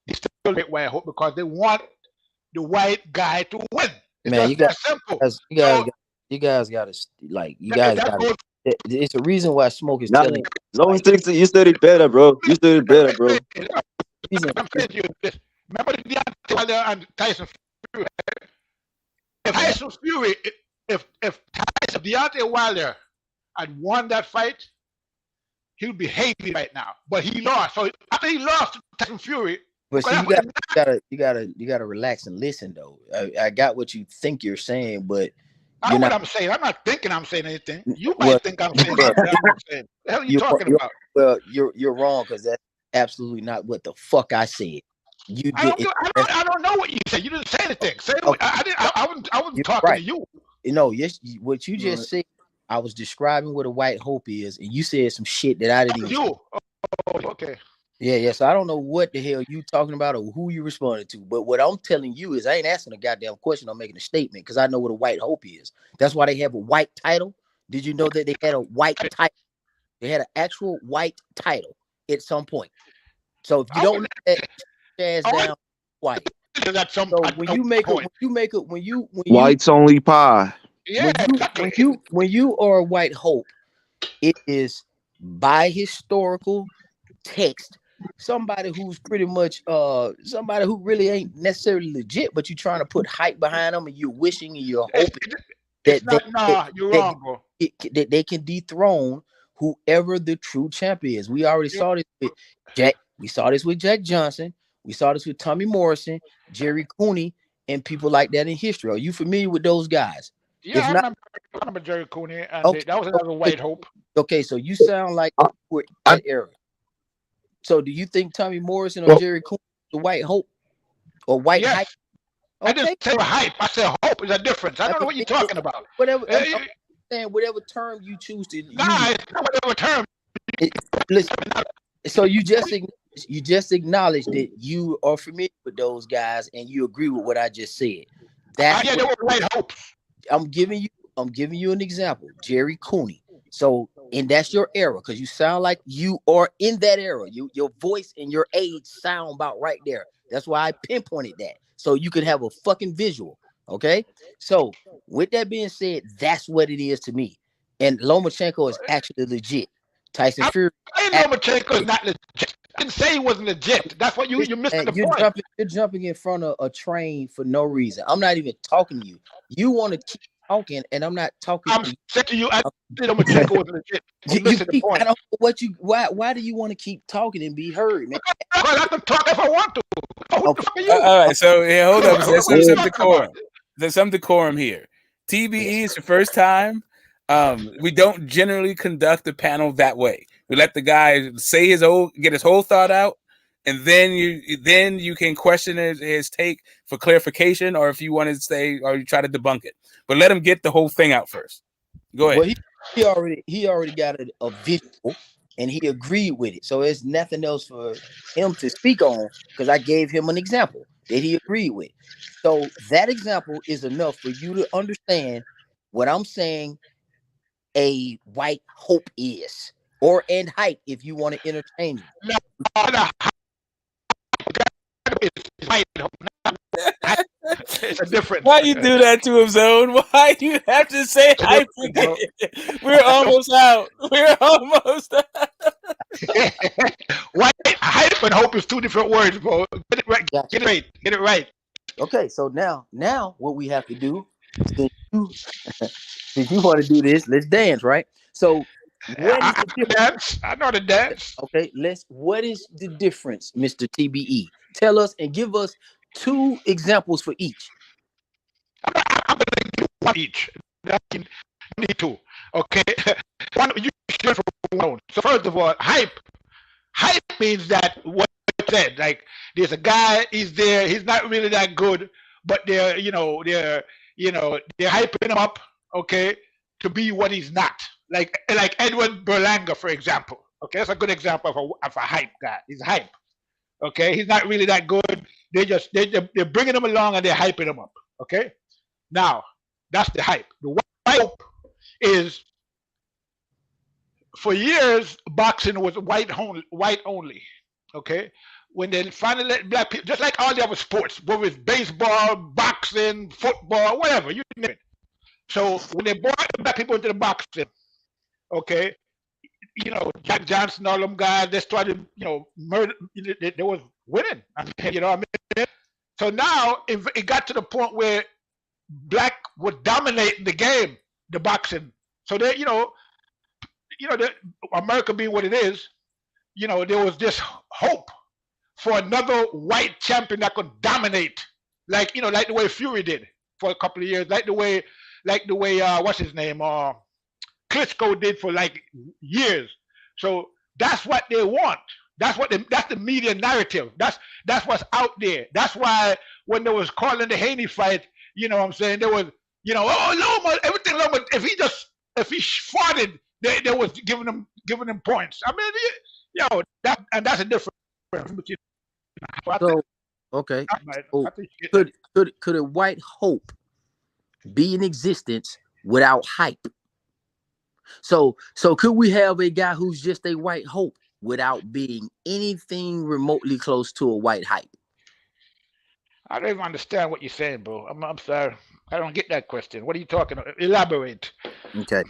They still make white hope because they want the white guy to win. It's Man, just that simple. So you guys got to like, you that, guys that got goes. to. It's a reason why Smoke is Nah, telling Loma like sticks. You studied better, bro. You studied better, bro. reason. I'm saying to you this. Remember the Deontay Wilder and Tyson Fury? If Yeah. Tyson Fury, if Deontay Wilder had won that fight, he would be hated right now. But he lost. So after he lost to Tyson Fury, But see, you gotta relax and listen though. I got what you think you're saying, but I you're know what not. I'm saying. I'm not thinking I'm saying anything. You Well, might think I'm saying something that I'm not saying. The hell are you talking about? Well, you're wrong because that's absolutely not what the fuck I said. You I did. don't know what you said. You didn't say anything. Say Okay. I wasn't You're talking right. to you. Yes, what you just said. I was describing what a white hope is, and you said some shit that I didn't even. You. Oh, okay. Yeah. So I don't know what the hell you talking about or who you responded to, but what I'm telling you is I ain't asking a goddamn question. I'm making a statement because I know what a white hope is. That's why they have a white title. Did you know that they had a white title? They had an actual white title at some point. So if you don't know that, jazz down, white. So when you Whites only pie. Yeah, when you are a white hope, it is by historical text, somebody who's pretty much somebody who really ain't necessarily legit, but you're trying to put hype behind them, and you're wishing and you're hoping It's that not. Nah, you're wrong, bro. that they can dethrone whoever the true champ is. We already saw this with Jack. We saw this with Jack Johnson. We saw this with Tommy Morrison, Jerry Cooney, and people like that in history. Are you familiar with those guys? Yeah, If I not, remember Jerry Cooney, and okay, that was another White Hope. okay, so you sound like we're in that era. So do you think Tommy Morrison or Jerry Cooney is the White Hope or White hype? Okay. I didn't say hype. I said hope. There's a difference. I don't know what you're talking about. Whatever. I'm saying whatever term you choose to use. Nah, it's not whatever term. Listen. So you just acknowledge that you are familiar with those guys and you agree with what I just said. That's they were White Hope. I'm giving you an example. Jerry Cooney. So, and that's your era, because you sound like you are in that era. Your voice and your age sound about right there. That's why I pinpointed that, so you could have a fucking visual. Okay. So with that being said, that's what it is to me. And Lomachenko is actually legit. Tyson Fury. Lomachenko is not legit. I didn't say he wasn't legit. That's what you're missing the point. You're jumping in front of a train for no reason. I'm not even talking to you. You want to keep talking, and I'm not talking. I'm saying to you, I said Lomachenko was legit. I'm missing the point. I don't know what you. Why do you want to keep talking and be heard, man? Because I can talk if I want to. Okay. All right. So yeah, hold up. There's some decorum. There's some decorum here. TBE is the first time. We don't generally conduct the panel that way. We let the guy say get his whole thought out, and then you can question his take for clarification, or if you want to say, or you try to debunk it. But let him get the whole thing out first. Go ahead. Well, he already got a visual, and he agreed with it. So there's nothing else for him to speak on, because I gave him an example that he agreed with. So that example is enough for you to understand what I'm saying a White Hope is, or and hype if you want to interchange it. It's a difference. Why you do that to him, Zone? Why you have to say hype again? We're almost out. We're almost out. Hype and hope is two different words, bro. Get it right. Gotcha. Get it right. Okay, so now what we have to do, since you want to do this, let's dance, right? So I know the dance. Okay, what is the difference, Mr. TBE? Tell us and give us 2 examples for each. I'm gonna give one each. Need 2. Okay. One you learn from one. So first of all, hype. Hype means that what I said, like there's a guy, he's there, he's not really that good, but they're hyping him up, okay, to be what he's not. Like Edward Berlanga, for example. Okay, that's a good example of a hype guy. He's hype. Okay, he's not really that good. They're bringing him along and they're hyping him up. Okay, now that's the hype. The White Hope is, for years boxing was white only. Okay, when they finally let black people, just like all the other sports, whether it's baseball, boxing, football, whatever, you name it. So when they brought the black people into the boxing, okay, Jack Johnson, all them guys, they started, murder. They was winning. You know what I mean? So now it got to the point where black was dominating the game, the boxing. So they, America being what it is, there was this hope for another white champion that could dominate, like the way Fury did for a couple of years, like the way what's his name, Klitschko did for like years. So that's what they want. That's the media narrative. That's what's out there. That's why when they was calling the Haney fight, what I'm saying, there was, Loma, everything Loma, if he farted, they was giving him points. I mean, that's a difference. So, okay. So could a White Hope be in existence without hype? So could we have a guy who's just a White Hope without being anything remotely close to a white hype? I don't even understand what you're saying, bro. I'm sorry. I don't get that question. What are you talking about? Elaborate. Okay.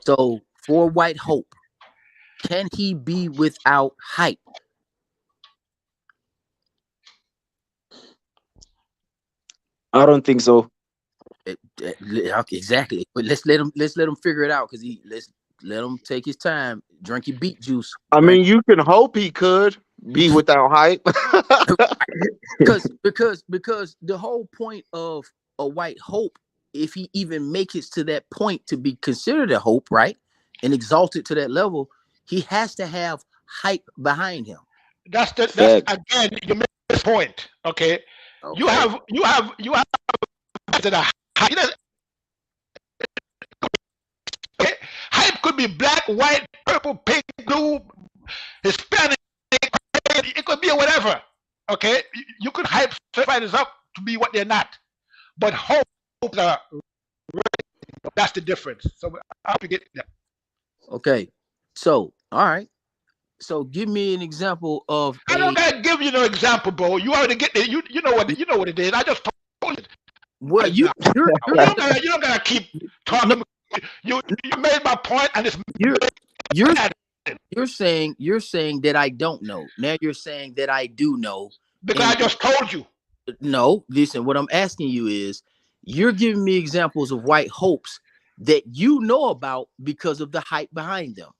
So for White Hope, can he be without hype? I don't think so. Exactly. But let's let him figure it out, because let's let him take his time, drink your beet juice. I right? mean, you can hope he could be without hype. because the whole point of a white hope, if he even makes it to that point to be considered a hope, right, and exalted to that level, he has to have hype behind him. That's again, you make this point. Okay. You have the hype could be black, white, purple, pink, blue, Hispanic. It could be whatever. Okay, you could hype fighters up to be what they're not, but hope, that's the difference. So I hope you get that. Okay, so all right, so give me an example of. I don't gotta give you no example, bro. You already get there. You know what it is. I just told you. Well, you don't gotta keep talking. You made my point, and it's you're saying that I don't know. Now you're saying that I do know. Because I just told you. No, listen, what I'm asking you is, you're giving me examples of white hopes that you know about because of the hype behind them.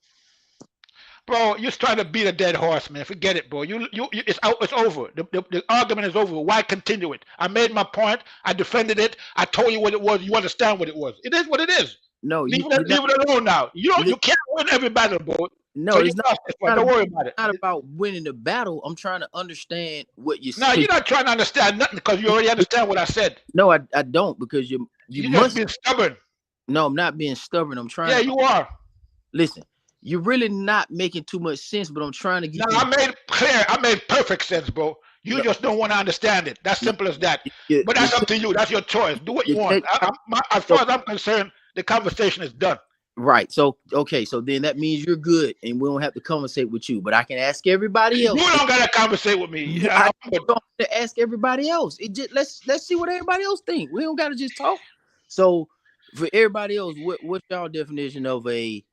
Bro, you're trying to beat a dead horse, man. Forget it, bro. It's out. It's over. The argument is over. Why continue it? I made my point. I defended it. I told you what it was. You understand what it was. It is what it is. No, leave it alone now. You can't win every battle, bro. No, so it's not. Don't worry about it. It's not about winning the battle. I'm trying to understand what you're saying. No, you're not trying to understand nothing, because you already understand what I said. No, I don't, because you must be stubborn. No, I'm not being stubborn. I'm trying. Yeah, you are. Listen, you're really not making too much sense, but I'm trying to get. No, I made clear. I made perfect sense, bro. You just don't want to understand it. That's simple as that. But that's up to you. That's your choice. Do what you want. As far as I'm concerned, the conversation is done. Right. So okay. So then that means you're good, and we don't have to conversate with you. But I can ask everybody else. You don't gotta conversate with me. I don't have to ask everybody else. It just let's see what everybody else think. We don't gotta just talk. So for everybody else, what's y'all definition of a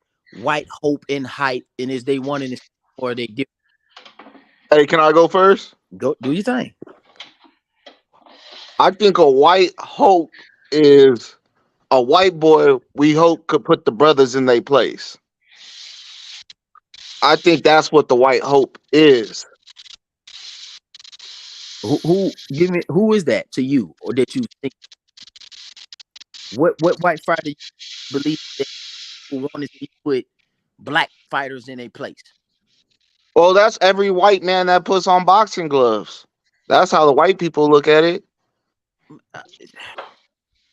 white hope and hype? And is they one in the or are they different? Hey, can I go first? Go do your thing. I think a white hope is a white boy we hope could put the brothers in their place. I think that's what the white hope is. Who give me, who is that to you, or that you think? What white fighter you believe that want to put black fighters in a place? Well, that's every white man that puts on boxing gloves. That's how the white people look at it.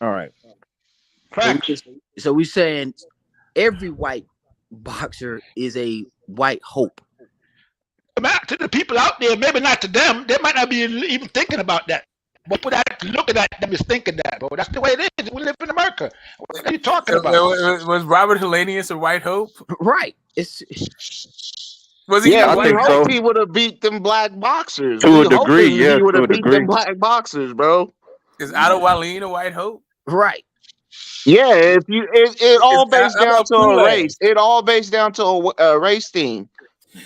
All right. So we're saying every white boxer is a white hope. To the people out there, maybe not to them. They might not be even thinking about that. But for that, looking at them is thinking that, bro. That's the way it is. We live in America. What are you talking about? Was Robert Hellenius a white hope? Right. Was he? Yeah, I think so. He would have beat them black boxers. To a degree, yeah. He would have beat them black boxers, bro. Is Otto Wallin a white hope? Right. Yeah, it all based down to a race. It all based down to a race thing.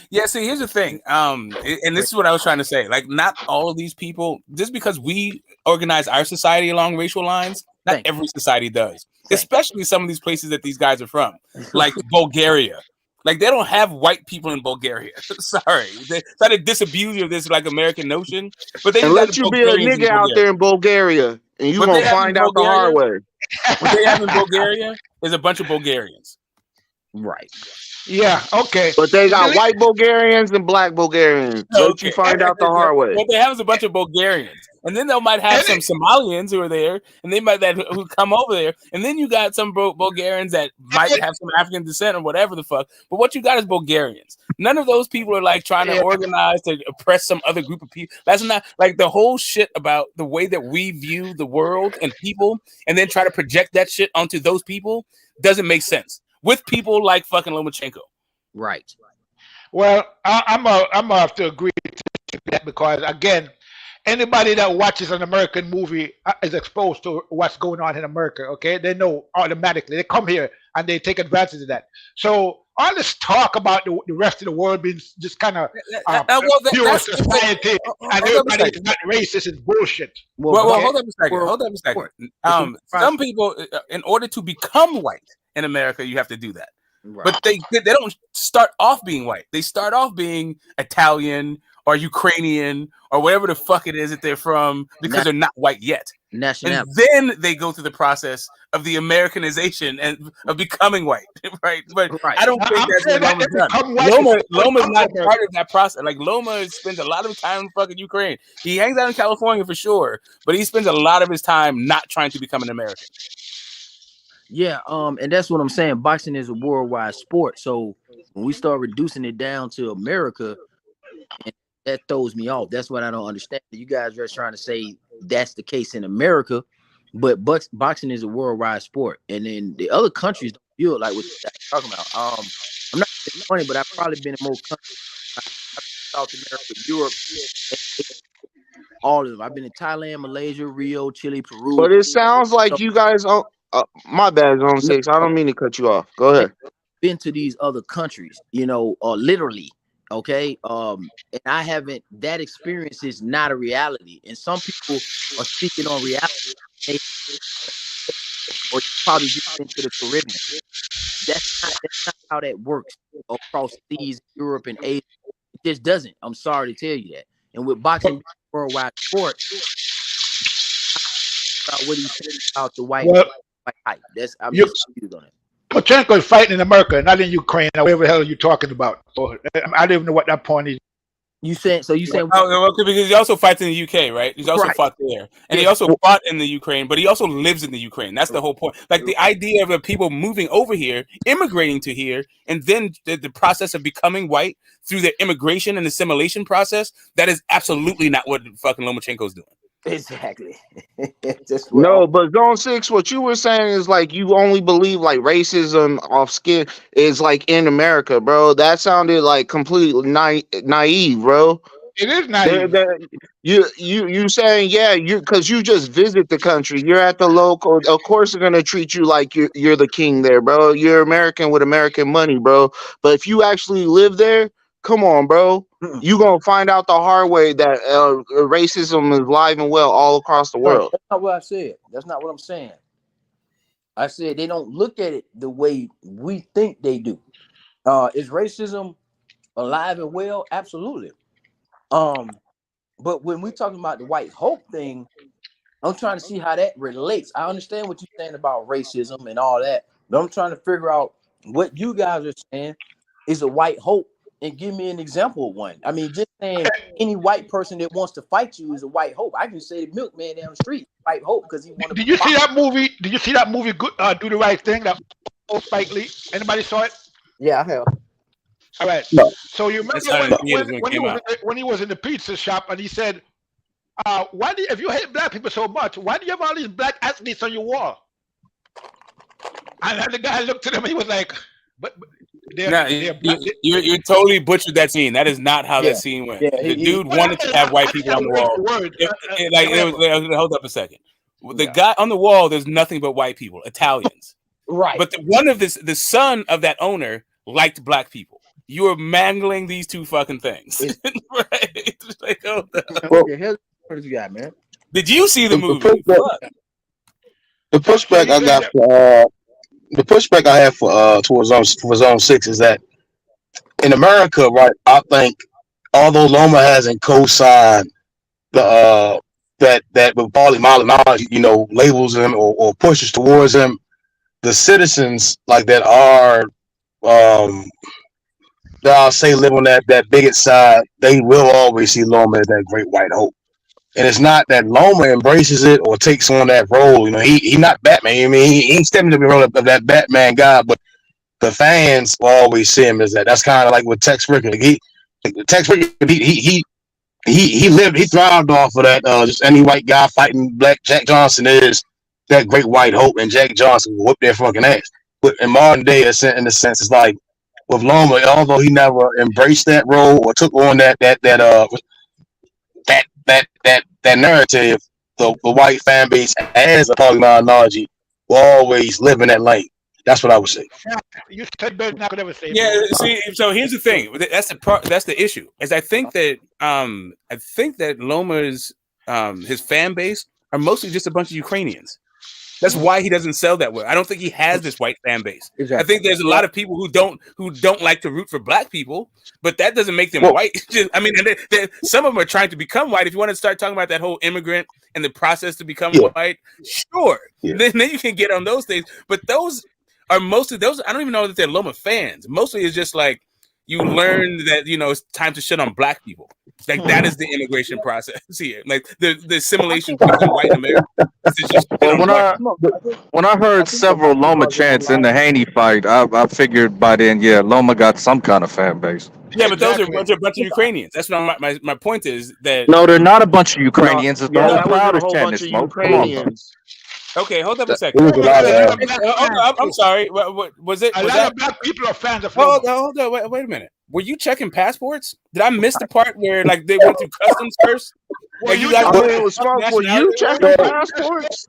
Yeah, see, here's the thing. And this is what I was trying to say. Like, not all of these people, just because we organize our society along racial lines, not every society does. Especially some of these places that these guys are from, like Bulgaria. Like, they don't have white people in Bulgaria. Sorry. They try to disabuse you of this, like, American notion. But they let you be a nigga out there in Bulgaria, and you won't find out the hard way. What they have in Bulgaria is a bunch of Bulgarians. Right. Yeah, okay. But they got white Bulgarians and black Bulgarians. Don't you find out the hard way. What they have is a bunch of Bulgarians. And then they might have some Somalians who are there, and they might who come over there. And then you got some Bulgarians that might have some African descent or whatever the fuck. But what you got is Bulgarians. None of those people are like trying to organize to oppress some other group of people. That's not like the whole shit about the way that we view the world and people, and then try to project that shit onto those people doesn't make sense. With people like fucking Lomachenko. Right. Well, I'm gonna have to agree to that, because again, anybody that watches an American movie is exposed to what's going on in America. Okay, they know automatically. They come here and they take advantage of that. So all this talk about the rest of the world being just kind of pure society and everybody is not racist is bullshit. Well, hold on a second. Hold on a second. Some people, in order to become white in America, you have to do that. Right. But they don't start off being white. They start off being Italian or Ukrainian or whatever the fuck it is that they're from because they're not white yet. And then they go through the process of the Americanization and of becoming white, right? But I don't think that's what Loma's done. Loma's not part of that process. Like Loma spends a lot of time in fucking Ukraine. He hangs out in California for sure, but he spends a lot of his time not trying to become an American. Yeah, and that's what I'm saying. Boxing is a worldwide sport. So when we start reducing it down to America, and that throws me off. That's what I don't understand. You guys are trying to say that's the case in America, but boxing is a worldwide sport. And then the other countries don't feel like what you're talking about. I'm not funny, but I've probably been in more countries, South America, Europe, all of them. I've been in Thailand, Malaysia, Rio, Chile, Peru. But it sounds like you guys. My bad, Zone 6. I don't mean to cut you off. Go ahead. Been to these other countries, literally. Okay. And I haven't. That experience is not a reality, and some people are speaking on reality, or probably just into the Caribbean. That's not how that works across seas, Europe and Asia. It just doesn't. I'm sorry to tell you that. And with boxing being a worldwide sport, about what he said about the white hype. I'm just confused on it. Lomachenko is fighting in America, not in Ukraine, or whatever the hell are you talking about? So, I don't even know what that point is. You saying because he also fights in the UK, right? He's also fought there, and he also fought in the Ukraine, but he also lives in the Ukraine. That's the whole point. Like the idea of people moving over here, immigrating to here, and then the process of becoming white through their immigration and assimilation process. That is absolutely not what fucking Lomachenko's doing. Exactly. No, but Zone 6, what you were saying is like you only believe like racism off skin is like in America, bro. That sounded like completely naive, bro. It is naive. You saying because you just visit the country. You're at the local. Of course, they're gonna treat you like you're the king there, bro. You're American with American money, bro. But if you actually live there, come on, bro. You gonna find out the hard way that racism is alive and well all across the world. That's not what I said. That's not what I'm saying. I said they don't look at it the way we think they do. Is racism alive and well? Absolutely. But when we're talking about the white hope thing, I'm trying to see how that relates. I understand what you're saying about racism and all that, but I'm trying to figure out what you guys are saying is a white hope. And give me an example of one. I mean, just saying any white person that wants to fight you is a white hope. I can say the milkman down the street, white hope, because he wanted. Did you see that movie? Did you see that movie? Do the Right Thing. That old Spike Lee. Anybody saw it? Yeah, I have. All right. So you remember when he was in the pizza shop and he said, "Why do if you hate black people so much, why do you have all these black athletes on your wall?" And then the guy looked at him and he was like, "But." You totally butchered that scene. That is not how that scene went. The dude wanted to have white people on the wall. Hold up a second. The guy on the wall, there's nothing but white people, Italians. Right. But the son of that owner liked black people. You are mangling these two fucking things. Right? Like, oh, what did you got, man? Did you see the movie? The pushback I got for the pushback I have for towards Zone 6 is that in America, right? I think although Loma hasn't co-signed the that with Paulie Malignaggi, labels him or pushes towards him, the citizens like that are that I'll say live on that bigot side, they will always see Loma as that great white hope. And it's not that Loma embraces it or takes on that role. He not Batman. I mean, he ain't stepping to the role of that Batman guy, but the fans will always see him as that. That's kind of like with Tex Ricker. He thrived off of that. Just any white guy fighting black Jack Johnson is that great white hope, and Jack Johnson will whip their fucking ass. But in modern day, in a sense, it's like with Loma, although he never embraced that role or took on that that narrative, the white fan base as a polyminology will always live in that lane. That's what I would say. You said better than I could ever say, Yeah, bro. see, so here's the thing. That's the issue. Is I think that Loma's his fan base are mostly just a bunch of Ukrainians. That's why he doesn't sell that well. I don't think he has this white fan base. Exactly. I think there's a lot of people who don't like to root for black people, but that doesn't make them Well- white. I mean, some of them are trying to become white. If you want to start talking about that whole immigrant and the process to become white, sure. Yeah. Then you can get on those things. But those are mostly those. I don't even know that they're Loma fans. Mostly it's just like you learn that it's time to shit on black people. Like that is the immigration process here. Like the assimilation to become white in America. Well, when I heard several Loma chants in the Haney fight, I figured by then, Loma got some kind of fan base. Yeah, but those are a bunch of Ukrainians. That's what my point is. That No, they're not a bunch of Ukrainians. It's the whole that crowd wasn't a is whole chanting bunch of Smoke. Come on, bro. Ukrainians. Okay, hold up a It second. was a lot of I'm sorry. What was it? A Was lot that? of black people are fans of Hold Loma. on. Wait a minute. Were you checking passports? Did I miss the part where like they went through customs first? Well, Like, you guys- I mean, it was smart for you checking passports.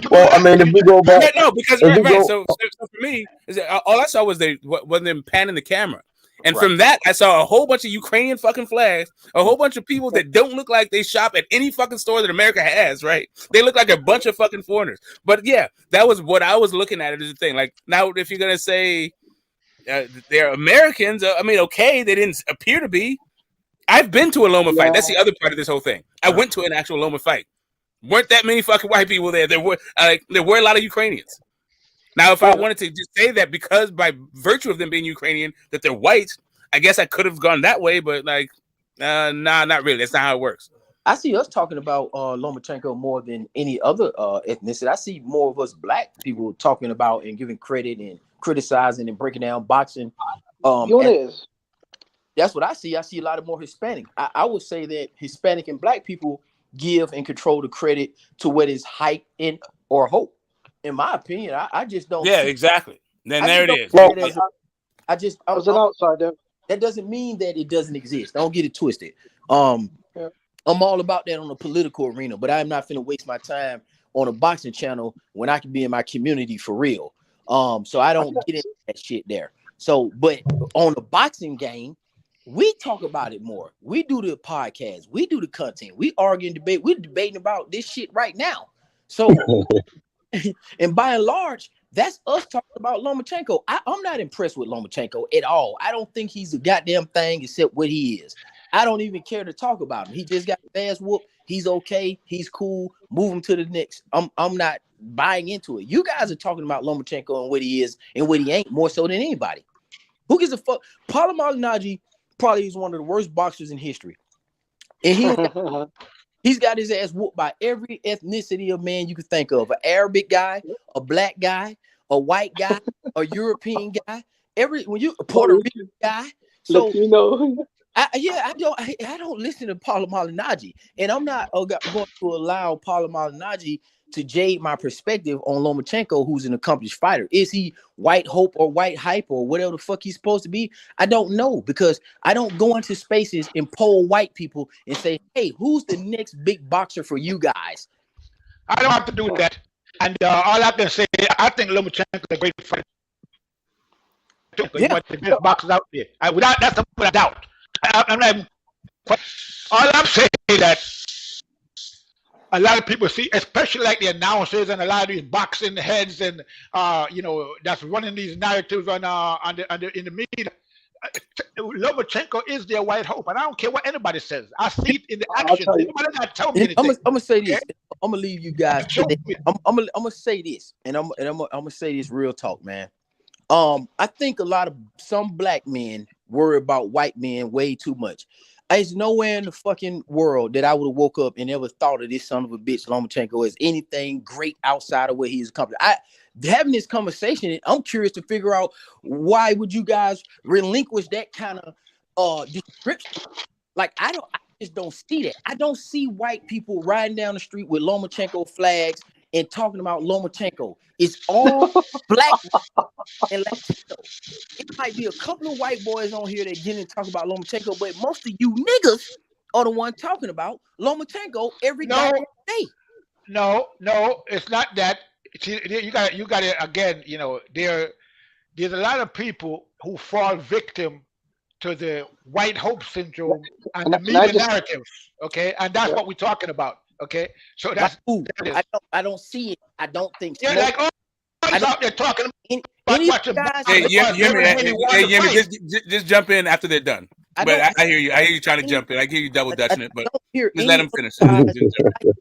Well, I mean, if we go back, Yeah, no, because if we right. go- So for me, is that all I saw was them panning the camera. And from that, I saw a whole bunch of Ukrainian fucking flags, a whole bunch of people that don't look like they shop at any fucking store that America has, right? They look like a bunch of fucking foreigners. But yeah, that was what I was looking at it as a thing. Like now, if you're gonna say they're Americans, I mean, okay, they didn't appear to be. I've been to a Loma fight. That's the other part of this whole thing. I went to an actual Loma fight. Weren't that many fucking white people there? There were a lot of Ukrainians. Now, if I wanted to just say that because by virtue of them being Ukrainian, that they're white, I guess I could have gone that way, but like, nah, not really. That's not how it works. I see us talking about Lomachenko more than any other ethnicity. I see more of us black people talking about and giving credit and criticizing and breaking down boxing. That's what I see. I see a lot of more Hispanic. I would say that Hispanic and black people give and control the credit to what is hype and or hope. In my opinion, I just don't. Yeah, exactly. Then there it is. I was an outsider. That doesn't mean that it doesn't exist. Don't get it twisted. I'm all about that on the political arena, but I'm not finna waste my time on a boxing channel when I can be in my community for real. So I don't get into that shit there. So, but on the boxing game, we talk about it more. We do the podcast. We do the content. We argue and debate. We're debating about this shit right now. So, and by and large, that's us talking about Lomachenko. I'm not impressed with Lomachenko at all. I don't think he's a goddamn thing except what he is. I don't even care to talk about him. He just got his ass whooped. He's okay. He's cool. Move him to the next. I'm not buying into it. You guys are talking about Lomachenko and what he is and what he ain't more so than anybody. Who gives a fuck? Paulo Malignaggi probably is one of the worst boxers in history. And he's got his ass whooped by every ethnicity of man you could think of. An Arabic guy, a black guy, a white guy, a European guy, a Puerto Rican guy. So I don't listen to Paulo Malignaggi, and I'm not going to allow Paulo Malignaggi to jade my perspective on Lomachenko, who's an accomplished fighter. Is he white hope or white hype or whatever the fuck he's supposed to be? I don't know, because I don't go into spaces and poll white people and say, hey, who's the next big boxer for you guys? I don't have to do that. And all I can say, I think Lomachenko is a great fighter. He's one of the best boxers out there. That's without doubt. I'm not even, all I'm saying is that a lot of people see, especially like the announcers and a lot of these boxing heads and that's running these narratives in the media. Lomachenko is their white hope, and I don't care what anybody says. I see it in the action. Anybody not tell me anything. I'm gonna say this. I'm gonna leave you guys. I'm gonna say this, and I'm gonna say this real talk, man. I think some black men worry about white men way too much. There's nowhere in the fucking world that I would have woke up and ever thought of this son of a bitch Lomachenko as anything great outside of what he's accomplished. Having this conversation, I'm curious to figure out why would you guys relinquish that kind of description? Like I just don't see that. I don't see white people riding down the street with Lomachenko flags and talking about Lomachenko. It's all black and Latino. It might be a couple of white boys on here that get and talk about Lomachenko, but most of you niggas are the one talking about Lomachenko every No, goddamn day. no, it's not that. See, you got it again. You know, there's a lot of people who fall victim to the white hope syndrome and the And I media just narrative. Okay, and that's what we're talking about. Okay, so Like who? that is. I don't see it. I don't think Yeah, Smoke. like all I don't out there talking any about of watching guys. Hey, boxing Yemi, because Devin Haney wanted to Yemi, fight. just jump in after they're done. I But don't I hear you. I hear you trying to any. jump in. I hear you double I dutching it, but don't hear just let any him of the finish. So guys just jump in.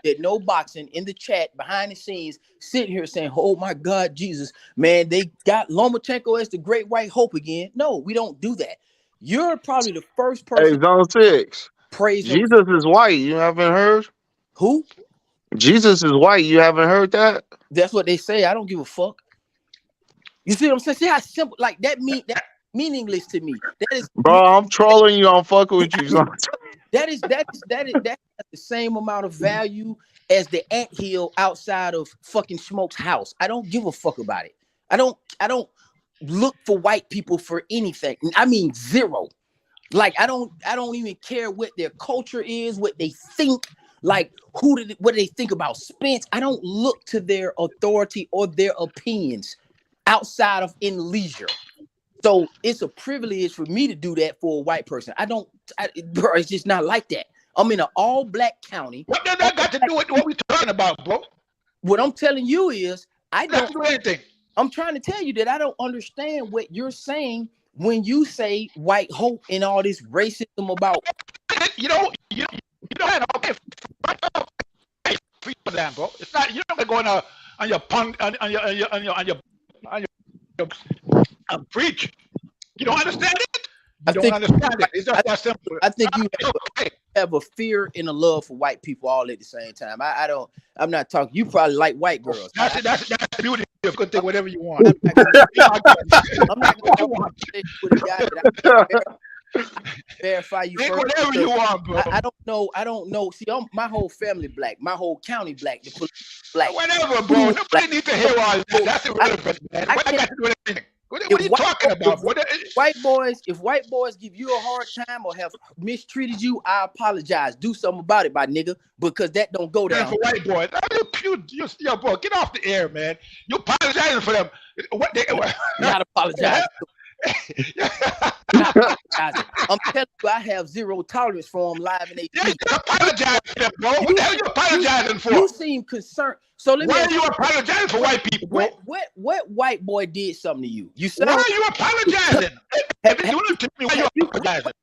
that know boxing in the chat behind the scenes sitting here saying, "Oh my God, Jesus, man, they got Lomachenko as the great white hope again." No, we don't do that. You're probably the first Hey, person Zone 6. praise him. Jesus is white. You haven't heard? Who? Jesus is white. You haven't heard that? That's what they say. I don't give a fuck. You see what I'm saying? See how simple, like that meaningless to me. That is, Bro, I'm trolling you. I'm fucking with you. Zone. that has the same amount of value as the anthill outside of fucking Smoke's house. I don't give a fuck about it. I don't look for white people for anything. I mean zero. Like I don't even care what their culture is, what they think. Like what do they think about Spence? I don't look to their authority or their opinions outside of in leisure. So it's a privilege for me to do that for a white person. Bro, it's just not like that. I'm in an all-black county. What does that got to do with what we talking about, bro? What I'm telling you is, I don't do anything. I'm trying to tell you that I don't understand what you're saying when you say white hope and all this racism about. You know, okay, for them, bro. It's not, you're not going on your punk on your preach. You don't understand it. You don't understand it. It's just that simple. I think you have a fear and a love for white people all at the same time. I'm not talking. You probably like white girls. That's the beauty. You can think whatever you want. I'm not going to with a guy that I verify you think first. Whatever you want, bro. I don't know. See, my whole family black. My whole county black. The police black. Whatever, bro. Nobody needs to hear all that. That's irrelevant, man. What I got to do with anything? What are you talking about? If white boys give you a hard time or have mistreated you, I apologize. Do something about it, my nigga, because that don't go down. For white boys, yo, bro, get off the air, man. You apologizing for them? Not apologizing. I'm telling you, I have zero tolerance for them live in Yeah, you apologize for them, bro. What the hell are you apologizing for? You seem concerned. So let me. Why are you apologizing for white people, bro? What white boy did something to you? You said. Why are you apologizing?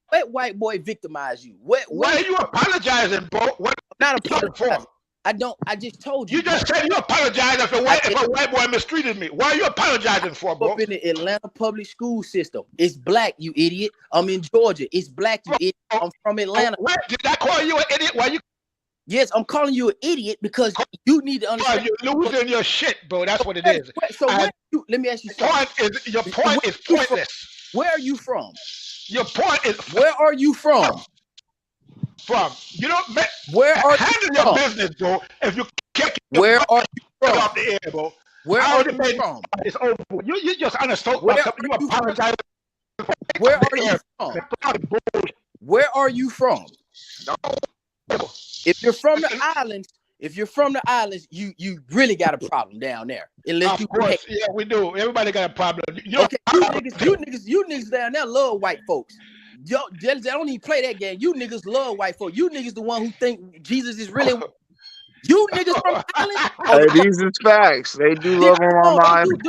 What white boy victimized you? Why are you apologizing, bro? What? I'm not apologizing. I just told you. You just said you apologize if a white boy mistreated me. Why are you apologizing for, bro? Up in the Atlanta public school system. It's black, you idiot. I'm in Georgia. It's black, you idiot. I'm from Atlanta. Did I call you an idiot? Why you? Yes, I'm calling you an idiot because you need to understand. You're losing your shit, bro. That's what it is. So let me ask you something. Your point is pointless. Where are you from? Your point is. Where are you from? You don't where are handle you your from? business, bro. If you can't where are you from? Off the air, bro. Where are you from? It's over. You just understood. You apologize. Where are you from? Where are you from? If you're from the islands, you really got a problem down there. Unless of course, yeah, we do. Everybody got a problem. You niggas down there love white folks. Yo, they don't even play that game. You niggas love white folks. You niggas the one who think Jesus is really. You niggas from the island. Hey, these is facts. They do love on my mind.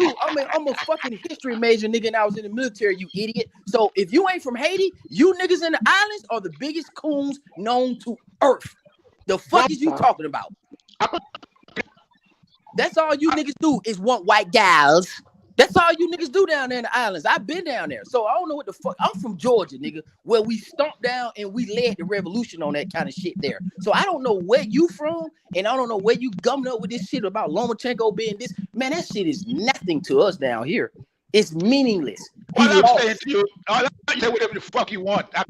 I'm a fucking history major, nigga, and I was in the military, you idiot. So if you ain't from Haiti, you niggas in the islands are the biggest coons known to earth. The fuck is you talking about? That's all you niggas do is want white gals. That's all you niggas do down there in the islands. I've been down there, so I don't know what the fuck. I'm from Georgia, nigga, where we stomped down and we led the revolution on that kind of shit there. So I don't know where you from, and I don't know where you gumming up with this shit about Lomachenko being this. Man, that shit is nothing to us down here. It's meaningless. All I'm saying to you, say whatever the fuck you want. All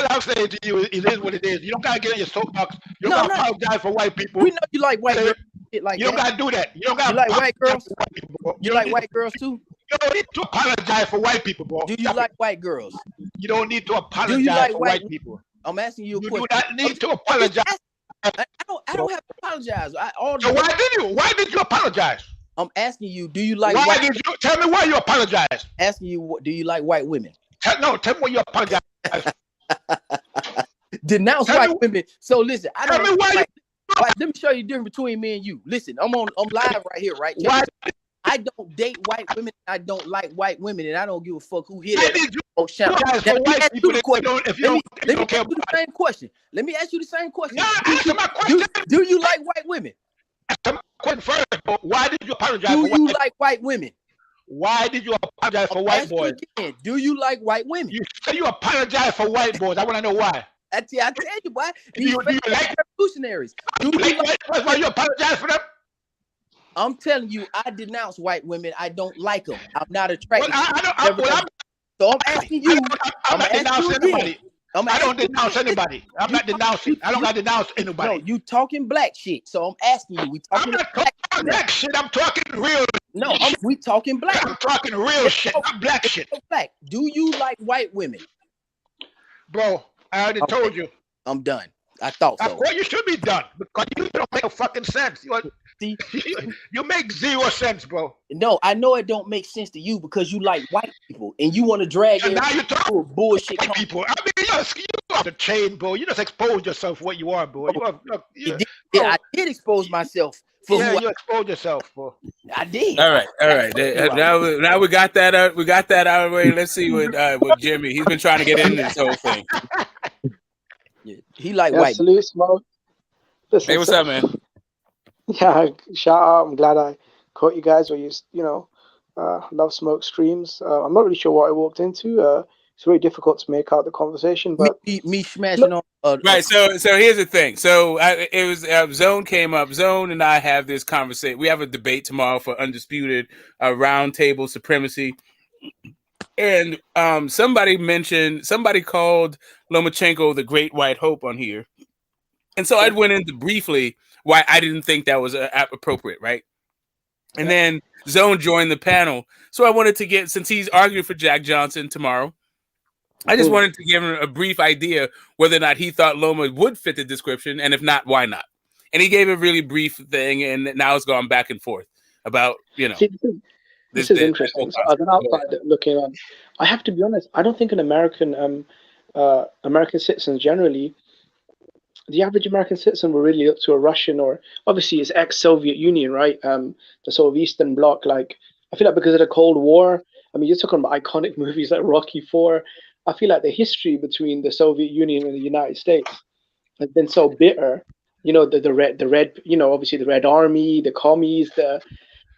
I'm saying to you is it is what it is. You don't gotta get in your soapbox. You don't gotta apologize for white people. We know you like white girls. Like you don't gotta do that. You don't gotta. You like white girls? For white people, bro. You like white girls too? You don't need to apologize for white people, bro. Do you like white girls? You don't need to apologize for white people. I'm asking you a You question. do not need to apologize. I don't have to apologize. So why did you apologize? I'm asking you, do you like why white? Did you tell me why you apologize? Asking you, do you like white women? Tell me why you apologize. Denounce white women. So listen, I don't tell me why let me show you the difference between me and you. Listen, I'm live right here, right? I don't date white women. I don't like white women, and I don't give a fuck who hit it. Let me ask you the same question. Let me ask you the same question. Answer my question. Do you like white women? Answer my question first. Why did you apologize? Do you like white women? Why did you apologize for white boys? Again, do you like white women? You say you apologize for white boys. I want to know why. I tell you, boy. Do you like revolutionaries? Do you like white boys? Why you apologize for them? I'm telling you, I denounce white women. I don't like them. I'm not attracted. So I'm asking you. I'm not denouncing anybody. I don't denounce anybody. I'm not denouncing. I don't got to denounce anybody. No, you talking black shit. So I'm asking you. I'm not talking black shit. I'm talking real. No, we talking black. I'm talking real shit, not black shit. Black. Do you like white women? Bro, I already told you. I'm done. I thought so. Well, you should be done because you don't make no fucking sense. You make 0 sense, bro. No, I know it don't make sense to you because you like white people and you want to drag and now you're talking bullshit white people. I mean, you off the chain, bro. You just exposed yourself for what you are, bro. I did expose myself. You exposed yourself, bro. I did. All right. Now we got that out. We got that out of the way. Let's see with Jimmy. He's been trying to get into this whole thing. Yeah, he like white. Salute, Smoke. Hey, what's up, man? Yeah, shout out. I'm glad I caught you guys where love Smoke streams. I'm not really sure what I walked into. It's very difficult to make out the conversation, but me smashing on. Right. So here's the thing. So it was Zone came up. Zone and I have this conversation. We have a debate tomorrow for undisputed roundtable supremacy. And somebody called Lomachenko the Great White Hope on here, and so I went into briefly why I didn't think that was appropriate, right? And then Zone joined the panel, so I wanted to get, since he's arguing for Jack Johnson tomorrow, I just wanted to give him a brief idea whether or not he thought Loma would fit the description, and if not, why not? And he gave a really brief thing, and now it's gone back and forth about, This is interesting. So as an outsider looking on, I have to be honest, I don't think an American citizen generally, the average American citizen will really look to a Russian, or obviously it's ex-Soviet Union, right? The sort of Eastern Bloc. Like, I feel like because of the Cold War, I mean, you're talking about iconic movies like Rocky IV. I feel like the history between the Soviet Union and the United States has been so bitter. The red, obviously the Red Army, the commies,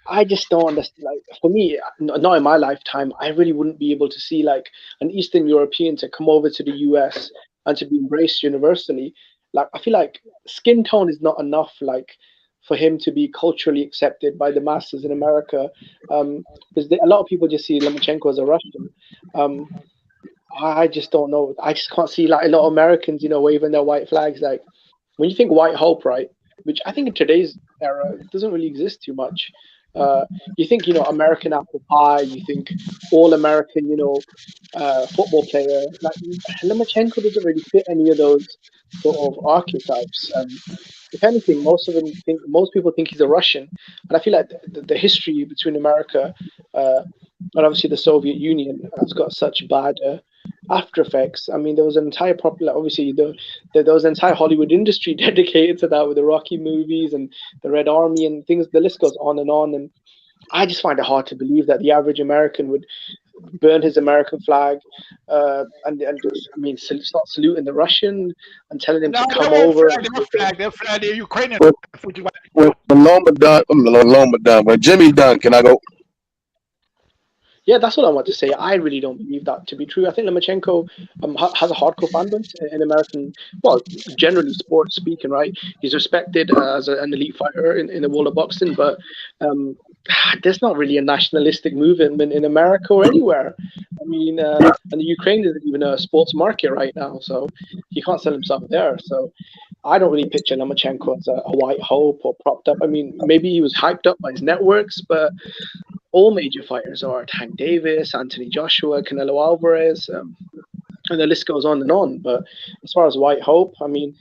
I just don't understand. Like, for me, not in my lifetime, I really wouldn't be able to see like an Eastern European to come over to the US and to be embraced universally. Like, I feel like skin tone is not enough, like, for him to be culturally accepted by the masses in America. Because a lot of people just see Lomachenko as a Russian. I just don't know. I just can't see like a lot of Americans, waving their white flags. Like, when you think white hope, right? Which I think in today's era doesn't really exist too much. You think, American apple pie, you think all American, football player. Like, Lomachenko doesn't really fit any of those sort of archetypes. If anything, most people think he's a Russian, and I feel like the history between America and obviously the Soviet Union has got such bad after effects. I mean, there was an entire obviously there was an entire Hollywood industry dedicated to that with the Rocky movies and the Red Army and things. The list goes on, and I just find it hard to believe that the average American would burn his American flag and start saluting the Russian and telling him to come over. They're flag the Ukrainian. When Loma done, when Jimmy done, can I go? Yeah, that's what I want to say. I really don't believe that to be true. I think Lomachenko has a hardcore fan base in American, generally sports speaking, right? He's respected as an elite fighter in the world of boxing, but there's not really a nationalistic movement in America or anywhere. I mean, and the Ukraine isn't even a sports market right now, so he can't sell himself there. So I don't really picture Lomachenko as a white hope or propped up. I mean, maybe he was hyped up by his networks, but all major fighters are Tank Davis, Anthony Joshua, Canelo Alvarez. and the list goes on and on. But as far as White Hope, I mean,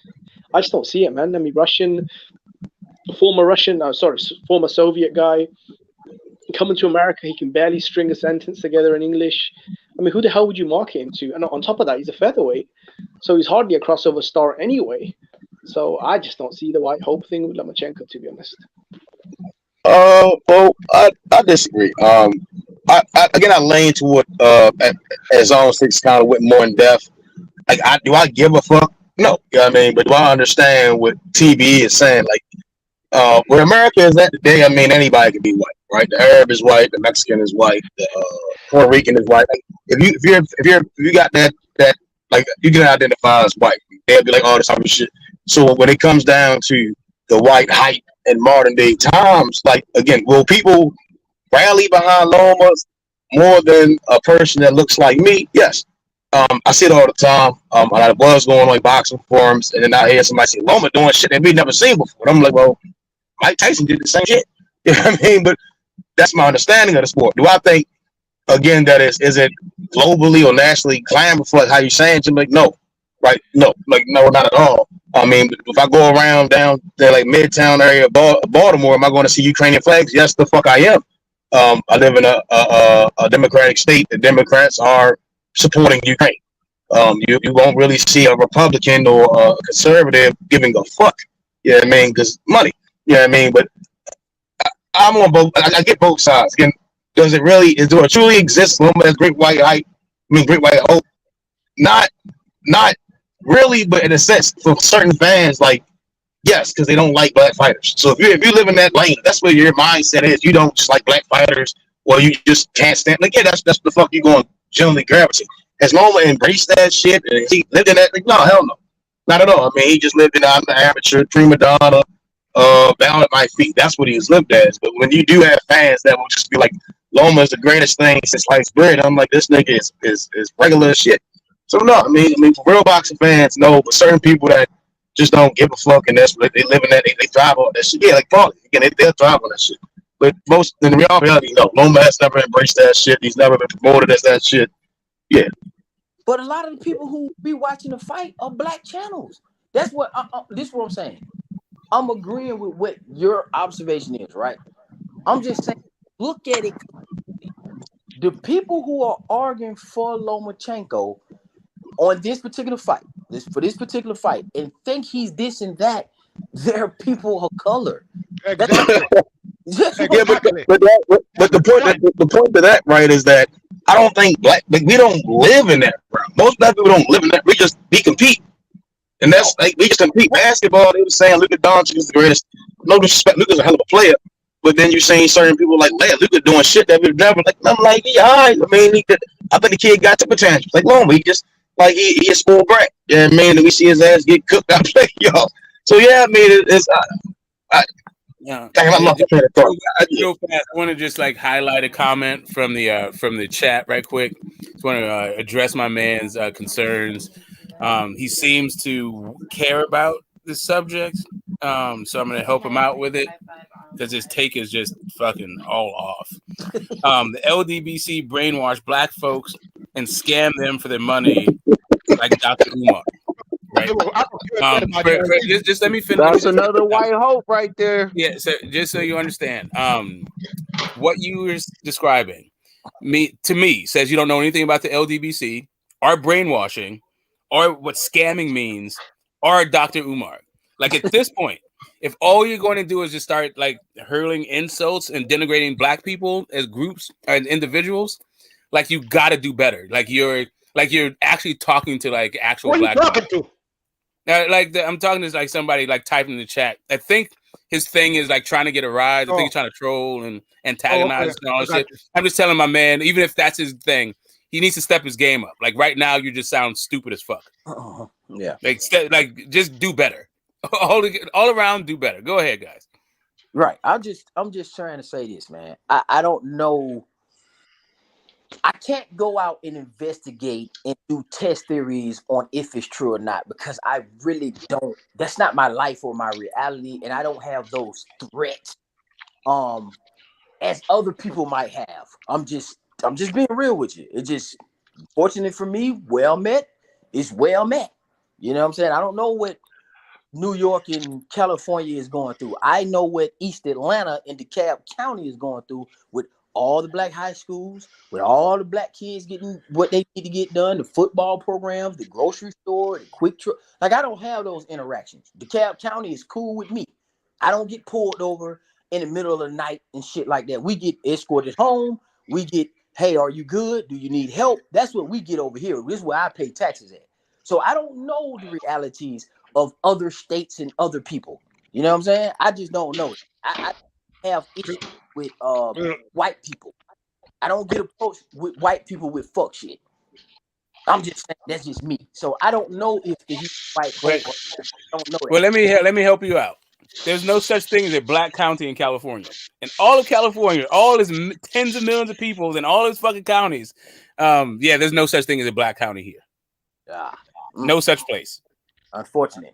I just don't see it, man. I mean, former Soviet guy coming to America, he can barely string a sentence together in English. I mean, who the hell would you market him to? And on top of that, he's a featherweight, so he's hardly a crossover star anyway. So I just don't see the White Hope thing with Lomachenko, to be honest. Well, I disagree. Again, I lean toward as Zone 6 kind of went more in depth. Like, do I give a fuck? No, you know what I mean. But do I understand what TB is saying? Like, where America is at today, I mean, anybody can be white, right? The Arab is white, the Mexican is white, the Puerto Rican is white. Like, if you got that like, you can identify as white, they'll be like, oh, this type of shit. So when it comes down to the white hype in modern day times, like, again, will people rally behind Lomas more than a person that looks like me? Yes. I see it all the time. I was going on boxing forums, and then I hear somebody say Loma doing shit that we never seen before. And I'm like, well, Mike Tyson did the same shit. You know what I mean? But that's my understanding of the sport. Do I think, again, that is it globally or nationally glamorous, like how you saying to me? Like, no, right? No, like, no, not at all. I mean, if I go around down there, like Midtown area of Baltimore, am I going to see Ukrainian flags? Yes, the fuck I am. I live in a democratic state. The Democrats are supporting Ukraine. You won't really see a Republican or a conservative giving a fuck. You know what I mean? Because money. You know what I mean? But I'm on both. I get both sides. Again, do it truly exist? Woman as great white hype. Great white hope. Not really, but in a sense, for certain fans, like, yes, because they don't like black fighters. So if you live in that lane, that's where your mindset is. You don't just like black fighters, or you just can't stand. Like, yeah, that's the fuck you going to generally gravitate. Has Loma embraced that shit and he lived in that? Like, no, hell no, not at all. I mean, he just lived in an amateur prima donna, down at my feet. That's what he has lived as. But when you do have fans that will just be like, Loma is the greatest thing since sliced bread, I'm like, this nigga is regular shit. So no, I mean, for real boxing fans, no, but certain people that just don't give a fuck, and that's what they live in that, they thrive on that shit. Yeah, like Paulie, again, they'll thrive on that shit. But most in reality, no, Loma has never embraced that shit. He's never been promoted as that shit. Yeah. But a lot of the people who be watching the fight are black channels. That's what this is what I'm saying. I'm agreeing with what your observation is, right? I'm just saying, look at it. The people who are arguing for Lomachenko on this particular fight, and think he's this and that, they're people of color. Exactly. Yeah, but the point to that, right, is that I don't think we don't live in that realm. Most black people don't live in that. We compete, and that's like we just compete. Basketball, they were saying Luka Doncic is the greatest. No disrespect, Luka's a hell of a player, but then you're saying certain people like Luka doing shit that we've never. Like, I'm like, yeah, all right. I mean, I think the kid got to potential. Like, Loma, he just like he a small brat. Yeah, man, and we see his ass get cooked out play, y'all. So yeah, I mean, it's. Yeah, I love the train of thought. I want to just like highlight a comment from the chat right quick. Just want to address my man's concerns. He seems to care about the subject, so I'm going to help him out with it because his take is just fucking all off. The LDBC brainwash black folks and scam them for their money, like Dr. Umar. Right. Just let me finish. That's another white hope right there. Yeah. So just so you understand, what you were describing to me says you don't know anything about the LDBC or brainwashing or what scamming means or Dr. Umar. Like, at this point, if all you're going to do is just start like hurling insults and denigrating black people as groups and individuals, like, you got to do better. Like you're actually talking to like actual black people. What are you talking to? I'm talking to like somebody like typing in the chat. I think his thing is like trying to get a rise. I think he's trying to troll and antagonize and all that shit. I'm just telling my man, even if that's his thing, he needs to step his game up. Like, right now, you just sound stupid as fuck. Yeah. Like just do better. All around, do better. Go ahead, guys. Right. I'm just trying to say this, man. I don't know. I can't go out and investigate and do test theories on if it's true or not, because I really don't. That's not my life or my reality, and I don't have those threats as other people might have. I'm just being real with you. It just Fortunately for me, well met is well met. You know what I'm saying? I don't know what New York and California is going through. I know what East Atlanta and DeKalb County is going through with all the black high schools, with all the black kids getting what they need to get done, the football programs, the grocery store, the quick trip. Like, I don't have those interactions. DeKalb County is cool with me. I don't get pulled over in the middle of the night and shit like that. We get escorted home. We get, hey, are you good? Do you need help? That's what we get over here. This is where I pay taxes at. So I don't know the realities of other states and other people. You know what I'm saying? I just don't know. I have issues with white people. I don't get approached with white people with fuck shit. I'm just saying that's just me. So I don't know if he's white. I don't know that. Well, let me help you out. There's no such thing as a black county in California. In all of California, all its tens of millions of people in all its fucking counties, there's no such thing as a black county here. No such place. Unfortunate.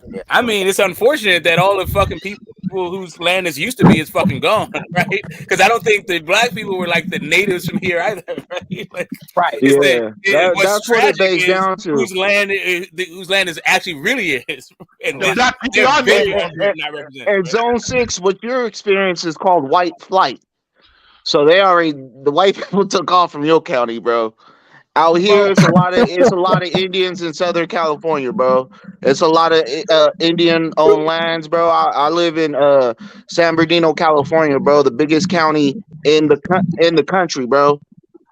Yeah. I mean, it's unfortunate that all the fucking people whose land this used to be is fucking gone, right? Because I don't think the black people were like the natives from here either, right? Like, right. That's what it based down to. Whose land is actually really is. And And Zone 6, what your experience is called white flight. So the white people took off from your county, bro. Out here, it's a lot of Indians in Southern California, bro. It's a lot of Indian-owned lands, bro. I live in San Bernardino, California, bro, the biggest county in the country, bro.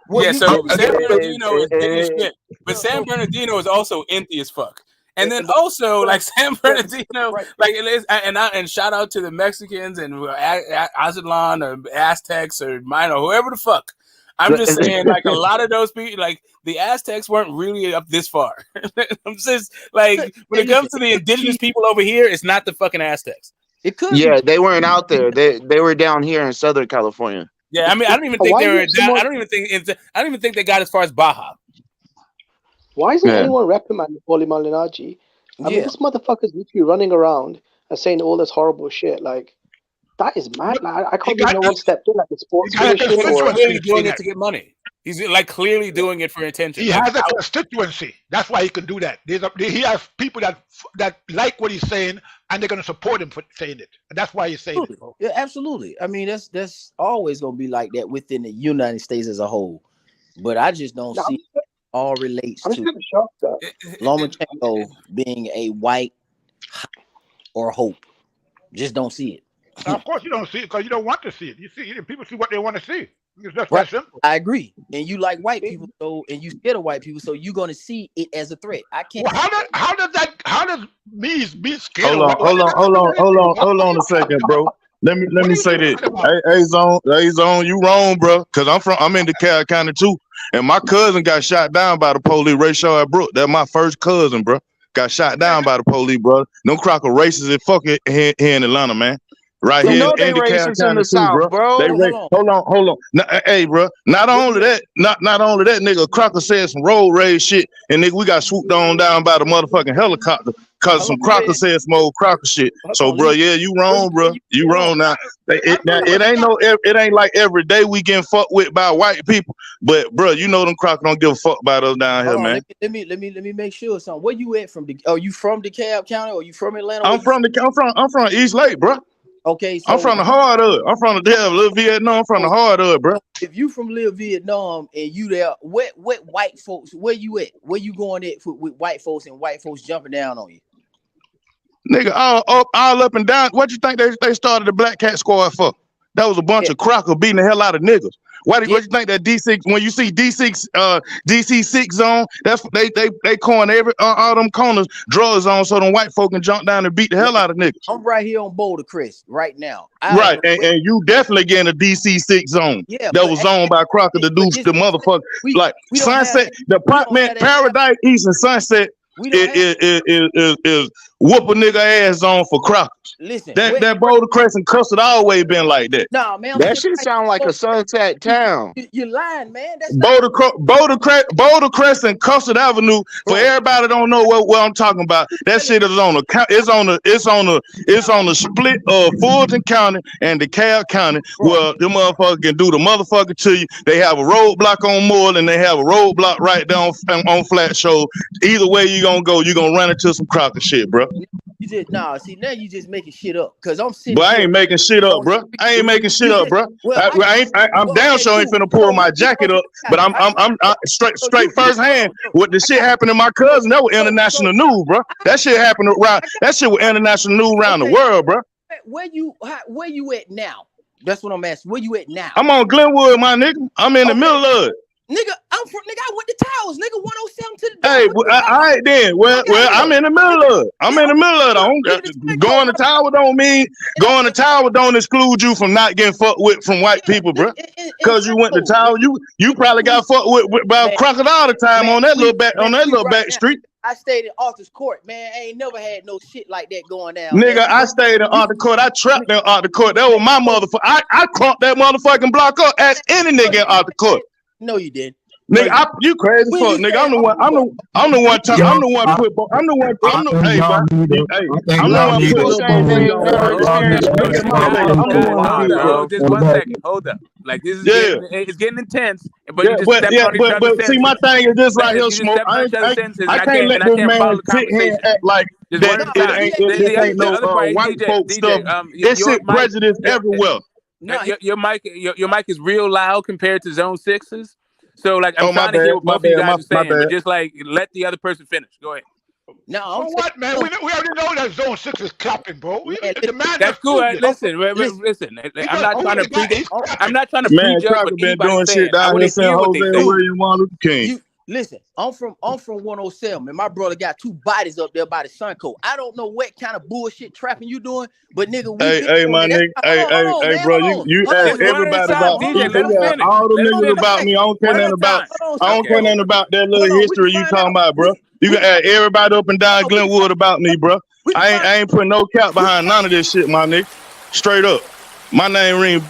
Yeah, so San Bernardino is big as shit, but San Bernardino is also empty as fuck. And then also, like, San Bernardino, like, it is, and shout out to the Mexicans and Aztlan or Aztecs or Maya, whoever the fuck. I'm just saying, like, a lot of those people, like, the Aztecs weren't really up this far. I'm just like, when it comes to the indigenous people over here, it's not the fucking Aztecs. It could. Yeah, they weren't out there. They were down here in Southern California. Yeah, I mean, I don't even think they were. I don't even think they got as far as Baja. Why isn't anyone reprimanding Paulie Malignaggi? I mean, this motherfucker's literally running around and saying all this horrible shit. Like, that is mad. Like, I can't believe no one stepped in, like a sports commission. He's clearly doing it to get money. He's like clearly doing it for intention. He has a constituency. That's why he can do that. He has people that like what he's saying, and they're going to support him for saying it. And that's why he's saying it. Yeah, absolutely. I mean, that's always going to be like that within the United States as a whole. But I just don't see it all relates to Lomachenko being a white or hope. Just don't see it. Now, of course, you don't see it because you don't want to see it. You see it, people see what they want to see. It's just that simple. I agree. And you like white people, and you scared of white people, so you're going to see it as a threat. I can't. Well, how does me scared? Hold on a second, bro. Let me say this. Hey, Zone, you wrong, bro. Cause I'm in DeKalb County too, and my cousin got shot down by the police. Ray Shaw at Brook. That's my first cousin, bro. Got shot down by the police, bro. No crocker racist as fuck here in Atlanta, man. Right You here know in they DeKalb racist in County the too, South, bro. They hold on. Hey, bro. Not only that, nigga, Crocker said some road rage shit, and nigga, we got swooped on down by the motherfucking helicopter because some Crocker said some old Crocker shit. So, bro, yeah, you wrong, bro. You wrong now. It ain't like every day we getting fucked with by white people, but bro, you know them Crocker don't give a fuck about us down here, man. Let me make sure something. Where you at from? Are you from DeKalb County or you from Atlanta? I'm from East Lake, bro. Okay, so I'm from the hard hood. I'm from the Little Vietnam. I'm from the hard hood, bro. If you from Little Vietnam and you there, what white folks? Where you at? Where you going at with white folks and white folks jumping down on you? Nigga, all up and down. What you think they started the Black Cat Squad for? That was a bunch of cracker beating the hell out of niggas. What you think that D6? When you see D6, DC6 zone, that's they coin all them corners drugs on so them white folk can jump down and beat the hell out of niggas. I'm right here on Boulder Crest right now. Right, and you definitely getting a DC6 zone. Yeah, that was zoned by Crocker to do the motherfucker like Sunset, the man, Paradise East and Sunset is whoop a nigga ass on for crackers. Listen, that Boulder Crescent custard always been like that. Nah, man. That shit sound like a sunset town. You're lying, man. That's Boulder Crescent, Custard Avenue. For everybody don't know what I'm talking about, that shit is on the split of Fulton County and DeKalb County, where the motherfucker can do the motherfucker to you. They have a roadblock on Moore and they have a roadblock right down on Flat Show. Either way you gonna go, you gonna run into some crocker shit, bro. You just see now you just making shit up because I'm sitting. But I ain't making shit up, bro. I ain't making shit up, bro. I'm down sure I ain't finna pull my jacket up, but I'm straight first hand. What the shit happened to my cousin? That was international news, bro. That shit happened around. That shit was international news around the world, bro. Where you at now? That's what I'm asking. Where you at now? I'm on Glenwood, my nigga. I'm in the middle of it. Nigga, I went to Towers, nigga, 107 to the door. Hey, all right then. Well, I'm in the middle of it. I'm in the middle of it. Going to Tower don't mean going to Tower don't exclude you from not getting fucked with from white people, bro. Because you went to Tower, you probably got fucked with by crocodile the time on that little back street. I stayed in Arthur's Court, man. I ain't never had no shit like that going down. Nigga, man. I stayed in Arthur Court. I trapped in Arthur Court. That was my motherfucker. I crunked that motherfucking block up. Ask any nigga in Arthur Court. No, you didn't. Nigga, you crazy fuck, nigga. I'm the one Just 1 second. Hold up. Like this is it's getting intense. But you just stepped on each other's sentences. See, my thing is this right here, Smoke. I can't let this man sit here and act like that it ain't no white folk stuff. This shit prejudice everywhere. Your mic is real loud compared to Zone 6's. So like I'm trying to hear what both of you guys are saying, but just like let the other person finish. Go ahead. No, what man? We already know that Zone 6 is clapping, bro. That's cool. Listen. I'm not trying to prejudge. I'm not trying to prejudge what anybody's saying. I want to hear what they say. Listen, I'm from 107, and my brother got 2 bodies up there by the Suncoast. I don't know what kind of bullshit trapping you doing, but nigga, hey, my nigga, hey, bro, you ask everybody about all the niggas about me. I don't care nothing about that little history you talking about, bro. You can ask everybody up and down Glenwood about me, bro. I ain't putting no cap behind none of this shit, my nigga. Straight up, my name ring.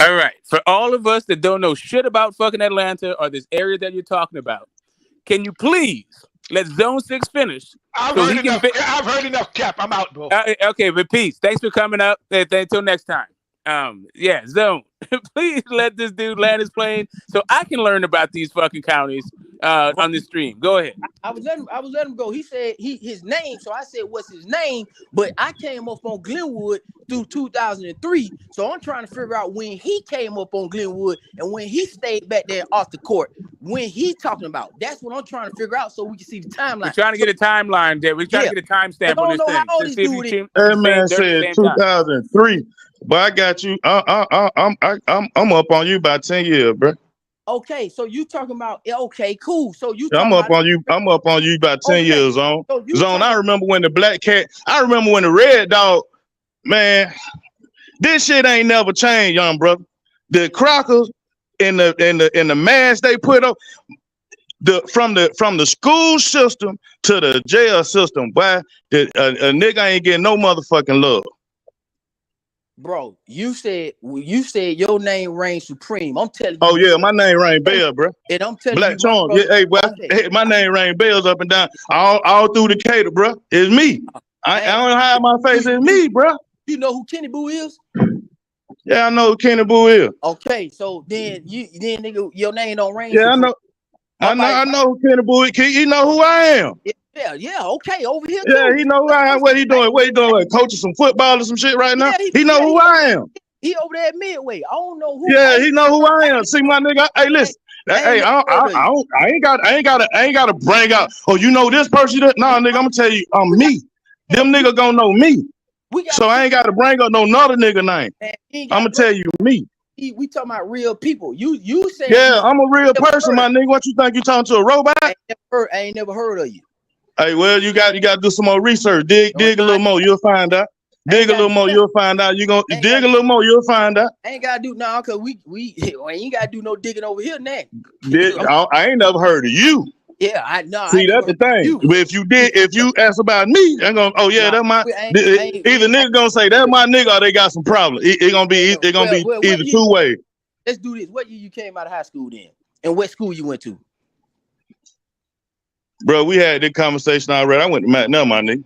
All right. For all of us that don't know shit about fucking Atlanta or this area that you're talking about, can you please let Zone 6 finish? I've heard enough, Cap. I'm out, bro. Okay, but peace. Thanks for coming up. Until next time. Zone. Please let this dude land his plane so I can learn about these fucking counties on this stream. Go ahead. I was letting him go. He said his name, so I said, "What's his name?" But I came up on Glenwood through 2003, so I'm trying to figure out when he came up on Glenwood and when he stayed back there off the court. When he talking about, that's what I'm trying to figure out so we can see the timeline. We're trying to get a timeline there. We're trying to get a timestamp on this thing. That man said 2003. But I got you. I'm up on you by 10 years, bro. Okay, so you talking about cool. So you I'm up on you. I'm up on you by 10 years on. So Zone. I remember when the Black Cat. I remember when the Red Dog. Man, this shit ain't never changed, young brother. The crackers in the mask they put up. From the school system to the jail system, boy, a nigga ain't getting no motherfucking love. Bro, you said your name reigns supreme. I'm telling you. Oh yeah, my name reign bell, bro. And I'm telling Black you, Charm. Yeah, hey, boy, hey, my name reign bells up and down, all through Decatur, bro. It's me. I don't hide my face. It's me, bro. You know who Kenny Boo is? Yeah, I know who Kenny Boo is. Okay, so then nigga, your name don't reign. Yeah, supreme. I know who Kenny Boo is. You know who I am. Yeah, okay, over here. Yeah, he know who I am. What he doing? Coaching some football or some shit right now? He know who I am. He over there at Midway. I don't know who. Yeah, he know who I am. See, my nigga. Hey, listen. Hey, I ain't gotta bring out. Oh, you know this person? Nah, nigga. I'm gonna tell you, I'm me. Them nigga gonna know me. So I ain't gotta bring up no another nigga name. I'm gonna tell you me. We talking about real people. You say I'm a real person, my nigga. What you think you talking to a robot? I ain't never heard of you. Hey, well, you got to do some more research. Dig a little more, you'll find out. Dig a little more, you'll find out. You gonna dig a little more, you'll find out. I ain't gotta do no, cause we ain't gotta do no digging over here now. I ain't never heard of you. Yeah, I know. See, that's the thing. If you ask about me, I'm gonna, oh yeah, that's my. Either nigga gonna say that's my nigga, or they got some problem. It gonna be either two ways. Let's do this. What year you came out of high school then, and what school you went to? Bro, we had this conversation already. I went to McNair, my nigga.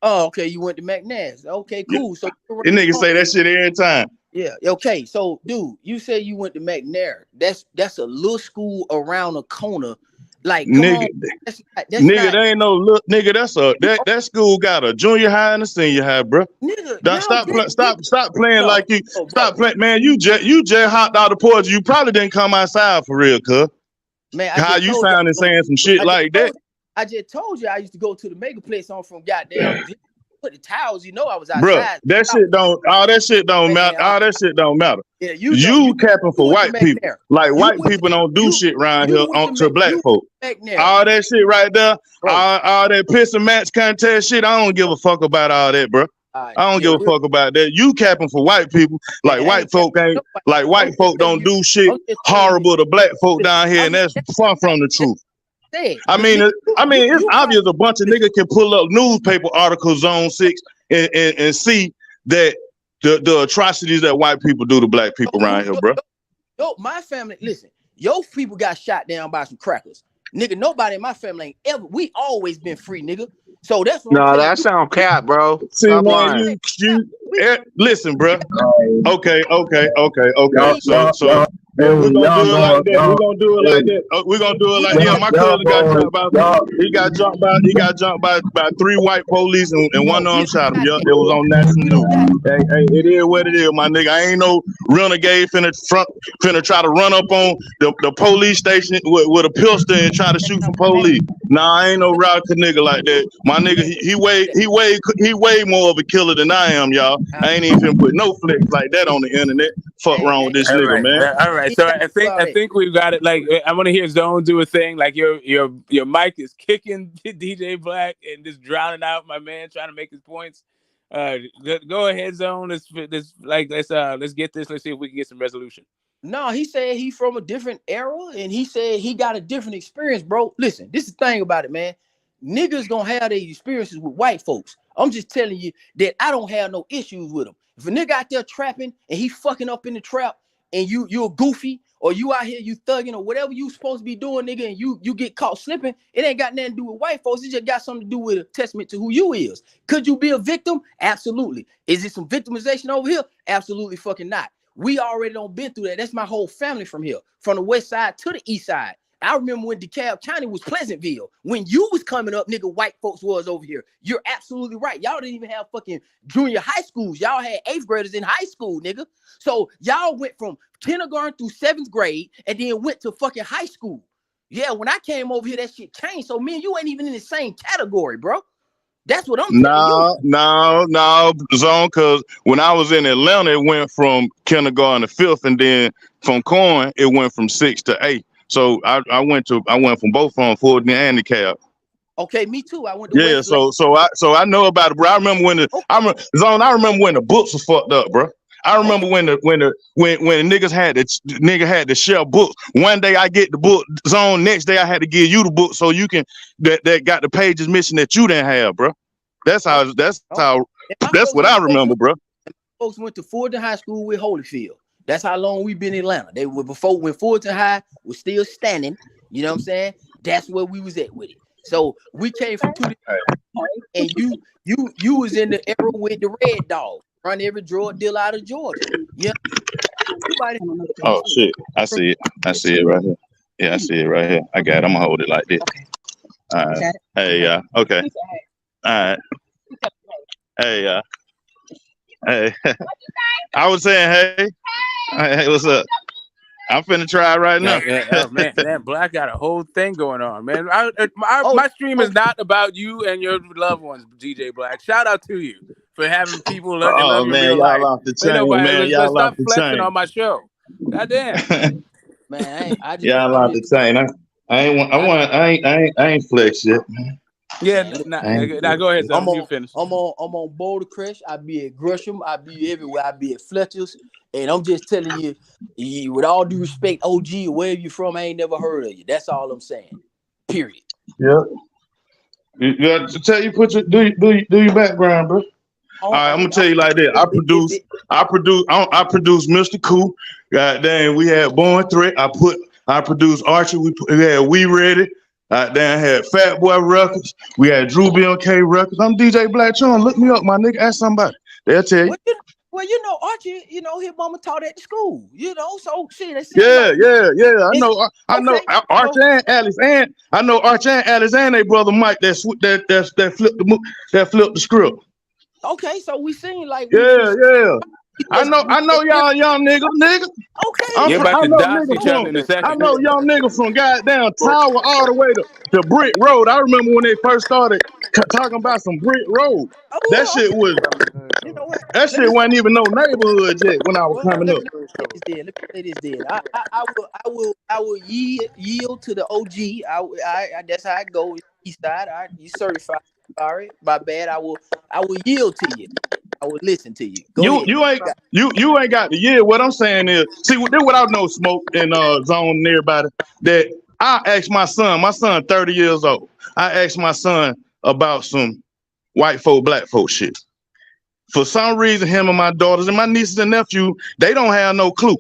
Oh, okay. You went to McNair. Okay, cool. Yeah. So the nigga say that shit every time. Yeah. Okay. So, dude, you say you went to McNair. That's a little school around the corner. Like, come on. That's nigga, not, there ain't no look, nigga. That school got a junior high and a senior high, bro. Nigga, stop playing like you. Stop playing, man. You just hopped out the porch. You probably didn't come outside for real, cuz. Man, how you sounding saying some shit like that? I just told you I used to go to the megaplex on from goddamn put the towels. You know I was outside. Bro, all that shit don't matter. All that shit don't matter. Yeah, you capping for white people. Like white people don't do shit around here to black folk. All that shit right there, all that piss and match contest shit. I don't give a fuck about all that, bro. I don't give a fuck about that. You capping for white people. Like white folk ain't like white folk don't do shit horrible to black folk down here, and that's far from the truth. I mean, it's obvious a bunch of niggas can pull up newspaper articles on 6 and see that the atrocities that white people do to black people around here, bro. Yo, my family, listen, your people got shot down by some crackers. Nigga, nobody in my family ain't ever, we always been free, nigga. So that's what no, that sound cap, bro. See, man, listen, bro. Okay. So we're gonna do it like that. We're gonna do it like that. My cousin got jumped by he got jumped by 3 white police and one of them shot him. It was on national news. Hey, it is what it is, my nigga. I ain't no renegade finna try to run up on the police station with a pistol and try to shoot some police. Nah, I ain't no radical nigga like that. My nigga, he way more of a killer than I am, y'all. I ain't even finna put no flicks like that on the internet. Fuck wrong with this nigga, man. All right. So I think we've got it. Like, I want to hear Zone do a thing. Like your mic is kicking DJ Black and just drowning out my man trying to make his points. Go ahead, Zone. Let's get this. Let's see if we can get some resolution. No, he said he from a different era, and he said he got a different experience, bro. Listen, this is the thing about it, man. Niggas gonna have their experiences with white folks. I'm just telling you that I don't have no issues with them. If a nigga out there trapping and he fucking up in the trap, and you're goofy, or you out here you thugging or whatever you supposed to be doing, nigga, and you get caught slipping, it ain't got nothing to do with white folks. It just got something to do with a testament to who you is. Could you be a victim? Absolutely. Is it some victimization over here? Absolutely fucking not. We already done been through that. That's my whole family from here, from the west side to the east side. I remember when DeKalb County was Pleasantville. When you was coming up, nigga, white folks was over here. You're absolutely right. Y'all didn't even have fucking junior high schools. Y'all had 8th graders in high school, nigga. So y'all went from kindergarten through 7th grade and then went to fucking high school. Yeah, when I came over here, that shit changed. So me and you ain't even in the same category, bro. That's what I'm telling you. No, Zone, because when I was in Atlanta, it went from kindergarten to 5th, and then from Coin, it went from 6 to 8. So I went from both from Fulton and DeKalb. Okay, me too. I went to West so I know about it, bro. I remember when the books was fucked up, bro. I remember when niggas had to share books. One day I get the book, Zone. Next day I had to give you the book so you can that got the pages missing that you didn't have, bro. That's what I remember, bro. Folks went to Fulton High School with Holyfield. That's how long we've been in Atlanta. They were before when Fulton High was still standing. You know what I'm saying? That's where we was at with it. So we came from 2 and you was in the era with the Red Dog, run every drug deal out of Georgia. Yeah. Oh shit! I see it right here. Yeah, I see it right here. I got it. I'm gonna hold it like this. Okay. All right. Hey, okay. All right. Hey, hey. I was saying, hey, what's up? I'm finna try it right now. Oh, man, Black got a whole thing going on, man. My stream is not about you and your loved ones, DJ Black. Shout out to you for having people that love you in real life. Y'all off the chain, man. Y'all off the flexing on my show. Goddamn. Man, y'all off the chain. I ain't flex yet, man. Yeah, Man, look, now go ahead, I'm son. You on finish. I'm on Boulder Crest. I be at Gresham. I be everywhere. I be at Fletcher's. And I'm just telling you, with all due respect, OG, wherever you from, I ain't never heard of you. That's all I'm saying. Period. Yeah. You got to tell you put your do your background, bro. All right, I'm gonna tell you like that. I produced Mr. Cool. God dang, we had Born Threat. I produced Archie. We had We Ready. Then I had Fat Boy Records. We had Drew BLK Records. I'm DJ Black John. Look me up, my nigga. Ask somebody. They'll tell you. Well, Archie, his mama taught at the school, so shit, they Yeah. I know Archie and Alice, and I know Archie and Alice and their brother Mike that flipped the script. Okay, so we seen like Yeah. I know y'all young nigga. Okay. You're about to dox each other in a I second. know young niggas from goddamn Tower all the way to Brick Road. I remember when they first started talking about some Brick Road. That shit was. You know what? That shit wasn't even no neighborhood yet when I was coming up. Let me say this then. I will yield to the OG. I that's how I go. East side. You certified. Sorry, my bad. I will yield to you. I will listen to you. Go ahead. You ain't got the year. What I'm saying is, see, this what I know, Smoke and Zone and everybody, that I asked my son 30 years old. I asked my son about some white folk, black folk shit. For some reason, him and my daughters and my nieces and nephews, they don't have no clue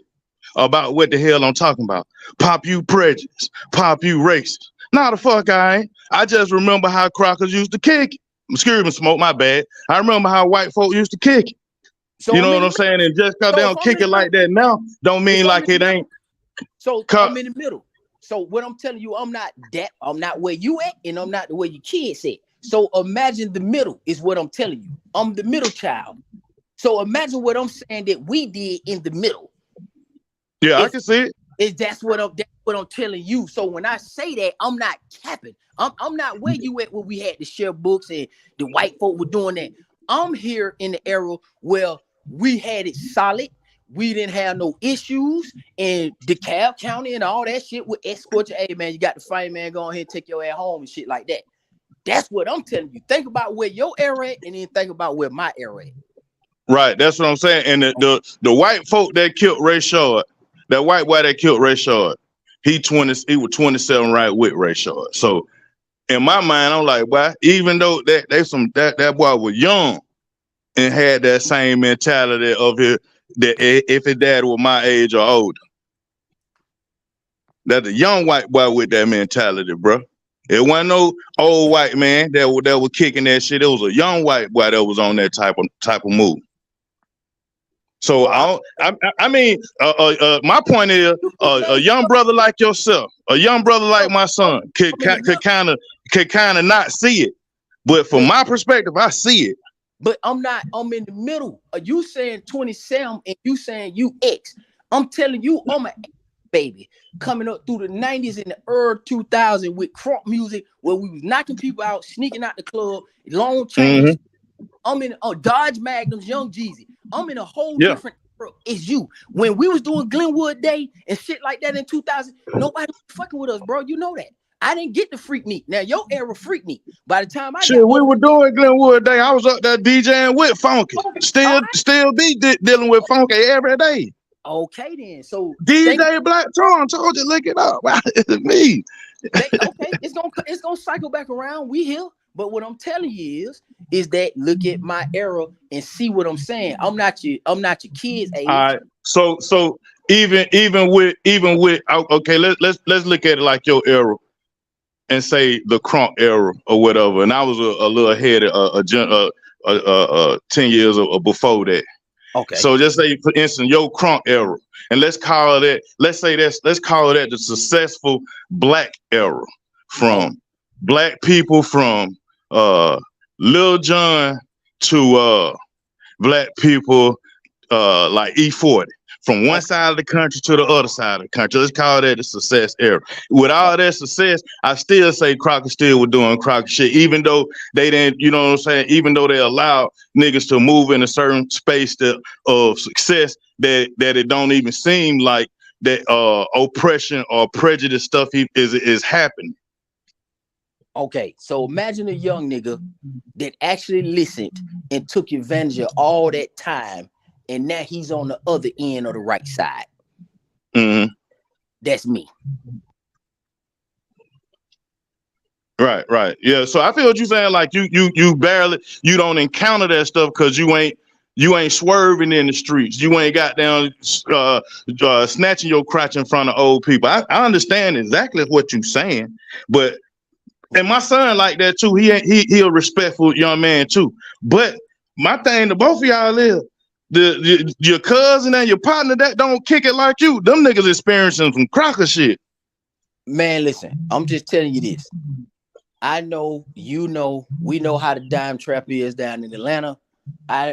about what the hell I'm talking about. Pop you prejudice, pop you racist. Nah, the fuck I ain't. I just remember how crackers used to kick it. Excuse me, Smoke, my bad. I remember how white folk used to kick it. So you know what I'm saying? And just because they don't kick it like that now, don't mean like it ain't. So I'm in the middle. So what I'm telling you, I'm not where you at, and I'm not the way your kids at. So imagine the middle is what I'm telling you. I'm the middle child. So imagine what I'm saying that we did in the middle. Yeah, I can see it. That's what I'm telling you. So when I say that, I'm not capping. I'm not where you at where we had to share books and the white folk were doing that. I'm here in the era where we had it solid. We didn't have no issues in DeKalb County and all that shit with escort. Hey man, you got the fight, man. Go ahead and take your ass home and shit like that. That's what I'm telling you. Think about where your era at, and then think about where my era at. Right, that's what I'm saying. And the white folk that killed Ray Shard, that white boy that killed Ray Shard, he was 27 right with Ray Shard. So in my mind, I'm like, boy, even though that boy was young and had that same mentality of it, that if his dad was my age or older, that the young white boy with that mentality, bro. It wasn't no old white man that was kicking that shit. It was a young white boy that was on that type of move. So I mean, my point is, a young brother like yourself, a young brother like my son, could kind of not see it, but from my perspective, I see it. But I'm in the middle. Are you saying 27 and you saying you X? I'm telling you, I'm a baby coming up through the 90s and the early 2000s with crunk music where we was knocking people out, sneaking out the club, long chains. I'm in Dodge Magnums, Young Jeezy. I'm in a whole different era. It's you. When we was doing Glenwood Day and shit like that in 2000, nobody was fucking with us, bro. You know that. I didn't get the freak meat. Now your era freak meat. By the time we were doing Glenwood Day, I was up there DJing with Funky. Still be dealing with Funky every day. Okay, then. So DJ Black John told you, look it up. It's me. Okay, it's gonna cycle back around. We here. But what I'm telling you is that look at my era and see what I'm saying. I'm not your kids' age. All right. So even with okay, let's look at it like your era and say the crunk era or whatever. And I was a little ahead 10 years before that. Okay. So just say, for instance, your crunk era, and let's call it the successful black era from black people from Lil Jon to black people like E40, from one side of the country to the other side of the country. Let's call that the success era. With all that success, I still say Crockett still was doing Crockett shit, even though they didn't, you know what I'm saying, even though they allowed niggas to move in a certain space of success that it don't even seem like that oppression or prejudice stuff is happening. Okay, so imagine a young nigga that actually listened and took advantage of all that time, and now he's on the other end of the right side. Mm-hmm. That's me. Right. Yeah. So I feel what you're saying. Like you don't encounter that stuff because you ain't swerving in the streets. You ain't got down snatching your crotch in front of old people. I understand exactly what you're saying, but and my son like that too. He a respectful young man too. But my thing to both of y'all is your cousin and your partner that don't kick it like you. Them niggas experiencing some crocker shit. Man, listen, I'm just telling you this. I know, you know, we know how the dime trap is down in Atlanta.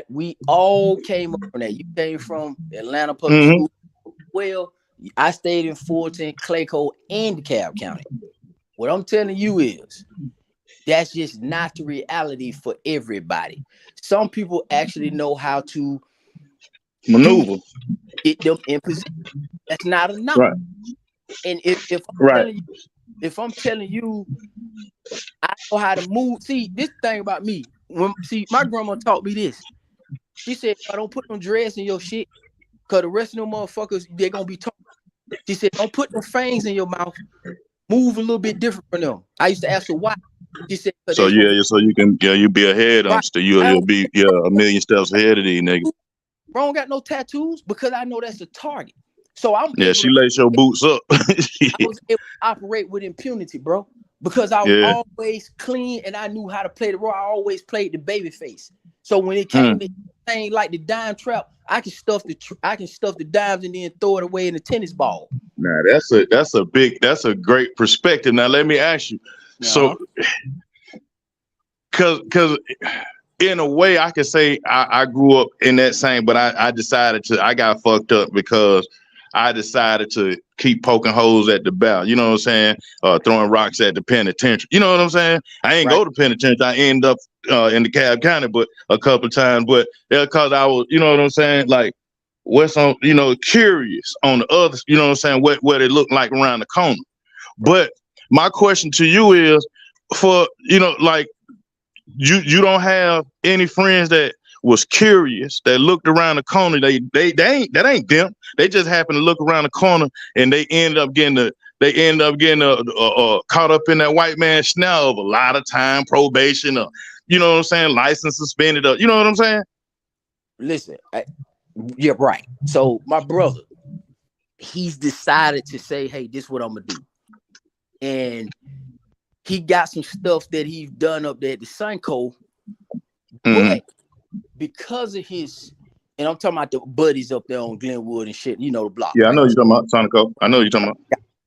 We all came up from that. You came from Atlanta public school. Well, I stayed in Fulton, Clayco, and DeKalb County. What I'm telling you is that's just not the reality for everybody. Some people actually know how to maneuver, get them in position. That's not enough. Right. And if I'm telling you, I know how to move. See, this thing about me. My grandma taught me this. She said, I don't put no dreads in your shit, because the rest of them motherfuckers, they're gonna be talking. She said, don't put no fangs in your mouth. Move a little bit different from them. I used to ask her why. She said, so you can you be ahead of them. So you'll be a million steps ahead of these niggas. I don't got no tattoos because I know that's a target. So I'm she lace your boots up. I was able to operate with impunity, bro, because I was always clean and I knew how to play the role. I always played the baby face. So when it came to thing like the dime trap, I can stuff the dimes and then throw it away in a tennis ball. Nah, that's a great perspective. Now let me ask you, so because in a way I could say I grew up in that same, but I got fucked up because I decided to keep poking holes at the bell. You know what I'm saying? Throwing rocks at the penitentiary. You know what I'm saying? I ain't go to penitentiary. I end up in the DeKalb County, but a couple of times. But that's because I was, you know what I'm saying? Like, what's on, curious on the other, you know what I'm saying? What it looked like around the corner. But my question to you is, for, like, you don't have any friends that was curious, that looked around the corner. That ain't them. They just happen to look around the corner and they end up getting caught up in that white man's snare of a lot of time, probation, or you know what I'm saying, license suspended, or you know what I'm saying. Listen, you're right. So my brother, he's decided to say, "Hey, this is what I'm gonna do," and he got some stuff that he's done up there at the Sunco, but because of his, and I'm talking about the buddies up there on Glenwood and shit, the block. Yeah, right? I know you're talking about Sonico. I know you're talking about.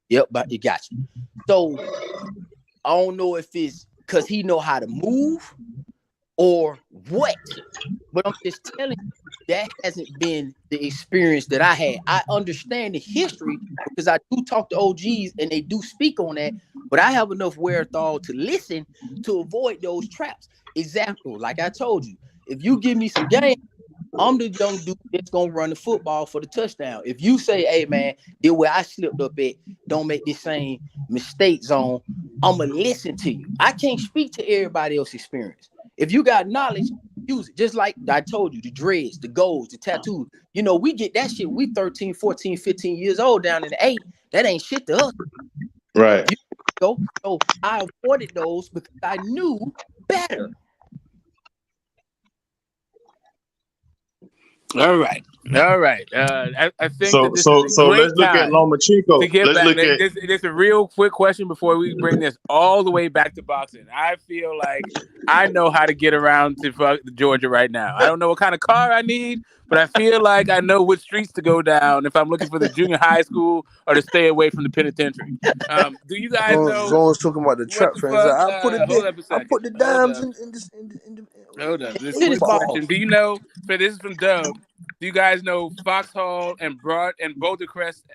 Yep, but it got you. So I don't know if it's because he know how to move or what, but I'm just telling you that hasn't been the experience that I had. I understand the history because I do talk to OGs and they do speak on that, but I have enough wherewithal to listen to avoid those traps. Example, like I told you, if you give me some game, I'm the young dude that's gonna run the football for the touchdown. If you say, "Hey man, the way I slipped up at, don't make this same mistake zone," I'm gonna listen to you. I can't speak to everybody else's experience. If you got knowledge, use it. Just like I told you, the dreads, the goals, the tattoos. We get that shit. We 13, 14, 15 years old down in the 8. That ain't shit to us. Right. So I avoided those because I knew better. All right. I think so. that this So is a great let's look at time Lomachenko. to get Let's back. look at This a real quick question before we bring this all the way back to boxing. I feel like I know how to get around to Georgia right now. I don't know what kind of car I need, but I feel like I know which streets to go down if I'm looking for the junior high school or to stay away from the penitentiary. Do you guys know? Zone's talking about the trap the things. fuck? I put the dimes in the Hold up. This quick question. Do you know? So this is from Dub. Do you guys know Foxhall and Boulder Crest?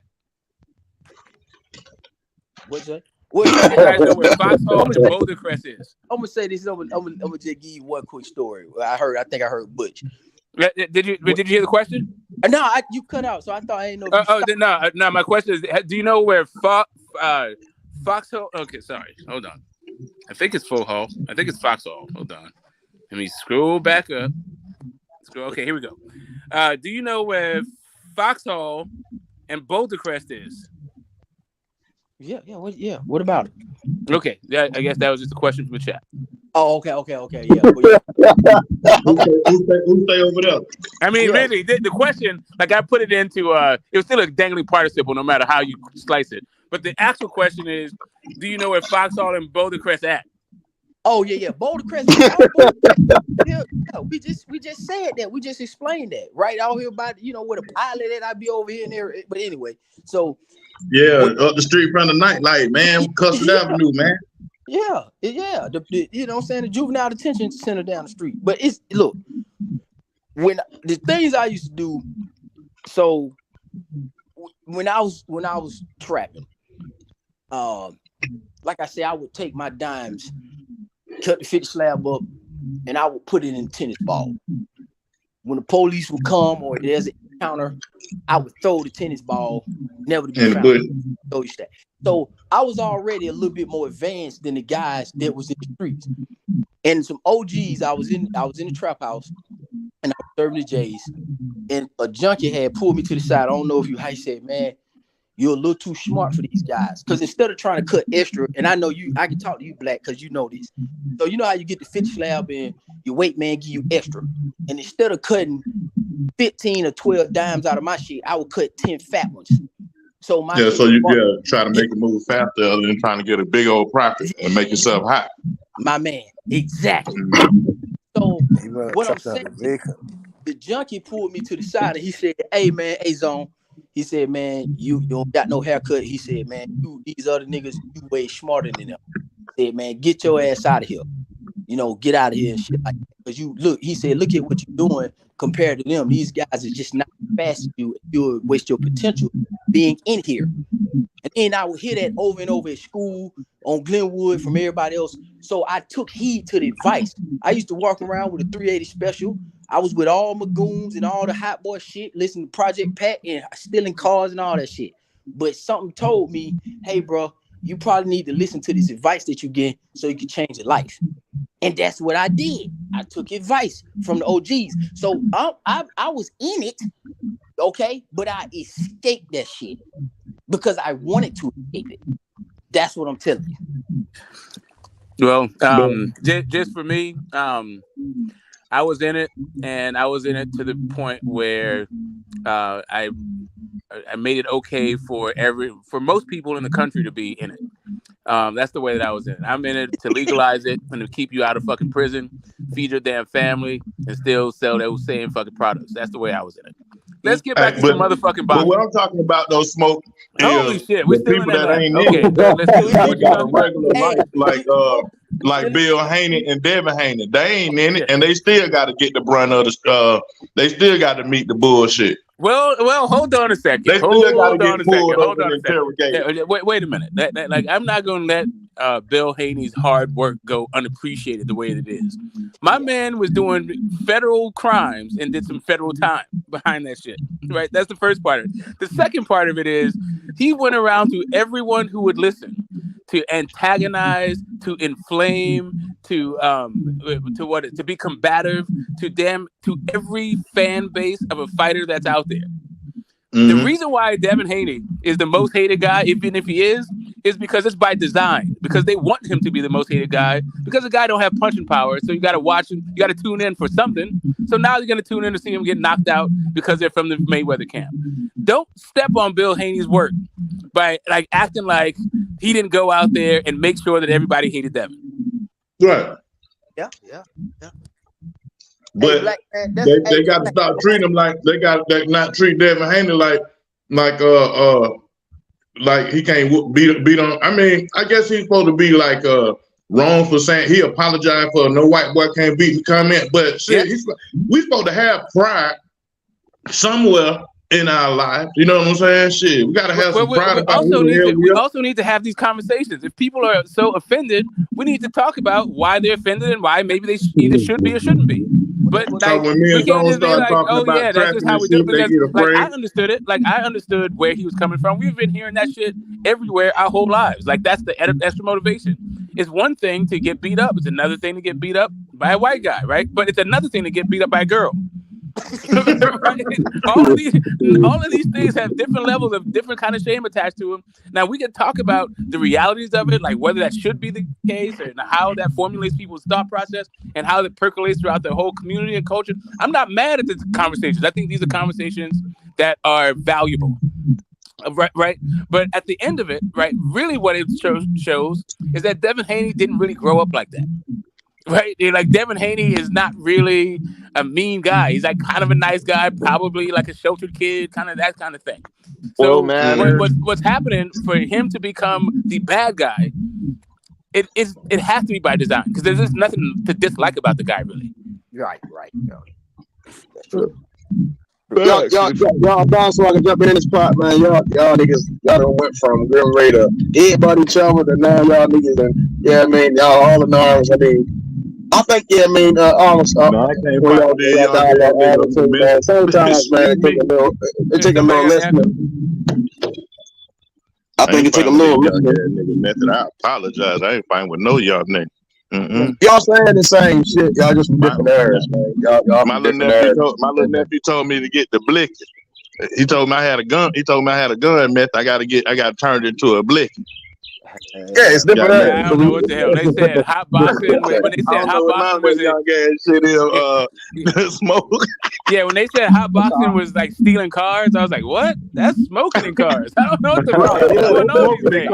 What's that? Do you guys know where Foxhall and Boulder Crest is? I'm gonna say this. I'm gonna just give you one quick story. I think I heard Butch. Did you hear the question? No, you cut out, so I thought I didn't know. No. My question is: do you know where Foxhall? Okay, sorry. Hold on. I think it's Full Hall. I think it's Foxhall. Hold on. Let me scroll back up. Okay, here we go. Do you know where Foxhall and Boulder Crest is? Yeah. What about it? Okay, I guess that was just a question from the chat. Oh, okay. Yeah. Who stay over there? I mean, really, the question, like I put it into, it was still a dangling participle, no matter how you slice it. But the actual question is, do you know where Foxhall and Boulder Crest at? Oh yeah. Boulder Crest. Yeah, we just said that. We just explained that right out here by where the pilot at. I'd be over here and there. But anyway, so up the street from the nightlight, man. Custard Avenue, man. Yeah. The you know what I'm saying, the juvenile detention center down the street. But look, when the things I used to do. So when I was trapping, like I said, I would take my dimes, cut the 50 slab up, and I would put it in tennis ball. When the police would come or there's an encounter, I would throw the tennis ball, never to be found. So I was already a little bit more advanced than the guys that was in the streets. And some OGs, I was in the trap house, and I was serving the J's, and a junkie had pulled me to the side. I don't know if he said, man, you're a little too smart for these guys. Because instead of trying to cut extra, and I know I can talk to you, Black, because you know this. So you know how you get the 50 slab and your weight man give you extra. And instead of cutting 15 or 12 dimes out of my shit, I would cut 10 fat ones. So so you try to make it move faster other than trying to get a big old profit and make yourself hot. My man, exactly. So what I'm saying, the junkie pulled me to the side and he said, hey man, Zone. He said, man, you don't got no haircut. He said, man, these other niggas, you way smarter than them. He said, man, get your ass out of here. Get out of here and shit like that. Because he said, look at what you're doing compared to them. These guys are just not fast as you. You'll waste your potential being in here. And then I would hear that over and over at school, on Glenwood, from everybody else. So I took heed to the advice. I used to walk around with a 380 special. I was with all my goons and all the hot boy shit, listening to Project Pat and stealing cars and all that shit. But something told me, hey, bro, you probably need to listen to this advice that you get so you can change your life. And that's what I did. I took advice from the OGs. So I was in it, okay, but I escaped that shit because I wanted to escape it. That's what I'm telling you. Well, just for me, I was in it, and I was in it to the point where I made it okay for most people in the country to be in it. That's the way that I was in it. I'm in it to legalize it and to keep you out of fucking prison, feed your damn family, and still sell those same fucking products. That's the way I was in it. Let's get back to some motherfucking boxing. But what I'm talking about, though, Smoke, holy shit, we're still people in that ain't okay, in let's do it. Got a regular life, like Bill Haney and Devin Haney. They ain't in it, and they still got to get the brunt of the. They still got to meet the bullshit. Well, hold on a second. They still got to get pulled over and interrogated. Wait a minute. Like I'm not gonna let Bill Haney's hard work go unappreciated the way that it is. My man was doing federal crimes and did some federal time behind that shit. Right? That's the first part of it. The second part of it is he went around to everyone who would listen to antagonize, to inflame, to be combative, to every fan base of a fighter that's out there. Mm-hmm. The reason why Devin Haney is the most hated guy, even if he is because it's by design. Because they want him to be the most hated guy. Because the guy don't have punching power, so you got to watch him. You got to tune in for something. So now you're gonna tune in to see him get knocked out because they're from the Mayweather camp. Don't step on Bill Haney's work by acting like he didn't go out there and make sure that everybody hated Devin. Right. Yeah. But hey, Black, they got to stop treating him like they not treat Devin Haney like he can't beat on. I mean, I guess he's supposed to be wrong for saying he apologized for no white boy can't beat the comment. But shit, we supposed to have pride somewhere in our life. You know what I'm saying? Shit, we gotta have some pride about we also need to have these conversations. If people are so offended, we need to talk about why they're offended and why maybe they either should be or shouldn't be. But when me and Zone start talking about that's just how we do it. Because I understood it. I understood where he was coming from. We've been hearing that shit everywhere our whole lives. That's the extra motivation. It's one thing to get beat up. It's another thing to get beat up by a white guy, right? But it's another thing to get beat up by a girl. Right? All of these things have different levels of different kind of shame attached to them. Now we can talk about the realities of it, like whether that should be the case, and how that formulates people's thought process, and how it percolates throughout the whole community and culture. I'm not mad at the conversations. I think these are conversations that are valuable. Right. But at the end of it, right, really what it shows is that Devin Haney didn't really grow up like that. Right? Like Devin Haney is not really a mean guy. He's like kind of a nice guy, probably like a sheltered kid, kind of that kind of thing. So what's happening for him to become the bad guy, it has to be by design, because there's just nothing to dislike about the guy, really. Right. That's true. Y'all bounce so I can jump in this pot, man. Y'all niggas, y'all done went from Grim Raider, everybody each other, to now y'all niggas, and yeah, I mean, y'all all in arms. I mean, I think, yeah, I mean, almost. No, I can't fight with y'all. Sometimes, man, it take a little listening. I think it take a little listening. Method. I apologize. I ain't fighting with no y'all niggas. Y'all saying the same shit. Y'all just from different areas, man. Y'all my little nephew told me to get the blicky. He told me I had a gun. He told me I had a gun, meth. I got to turn it into a blicky. Yeah, it's different. I don't know what the hell they said. Hot boxing. When they said hot boxing was smoke. Yeah, when they said hot boxing was like stealing cars, I was like, what? That's smoking in cars. I don't know what the fuck is going on these days.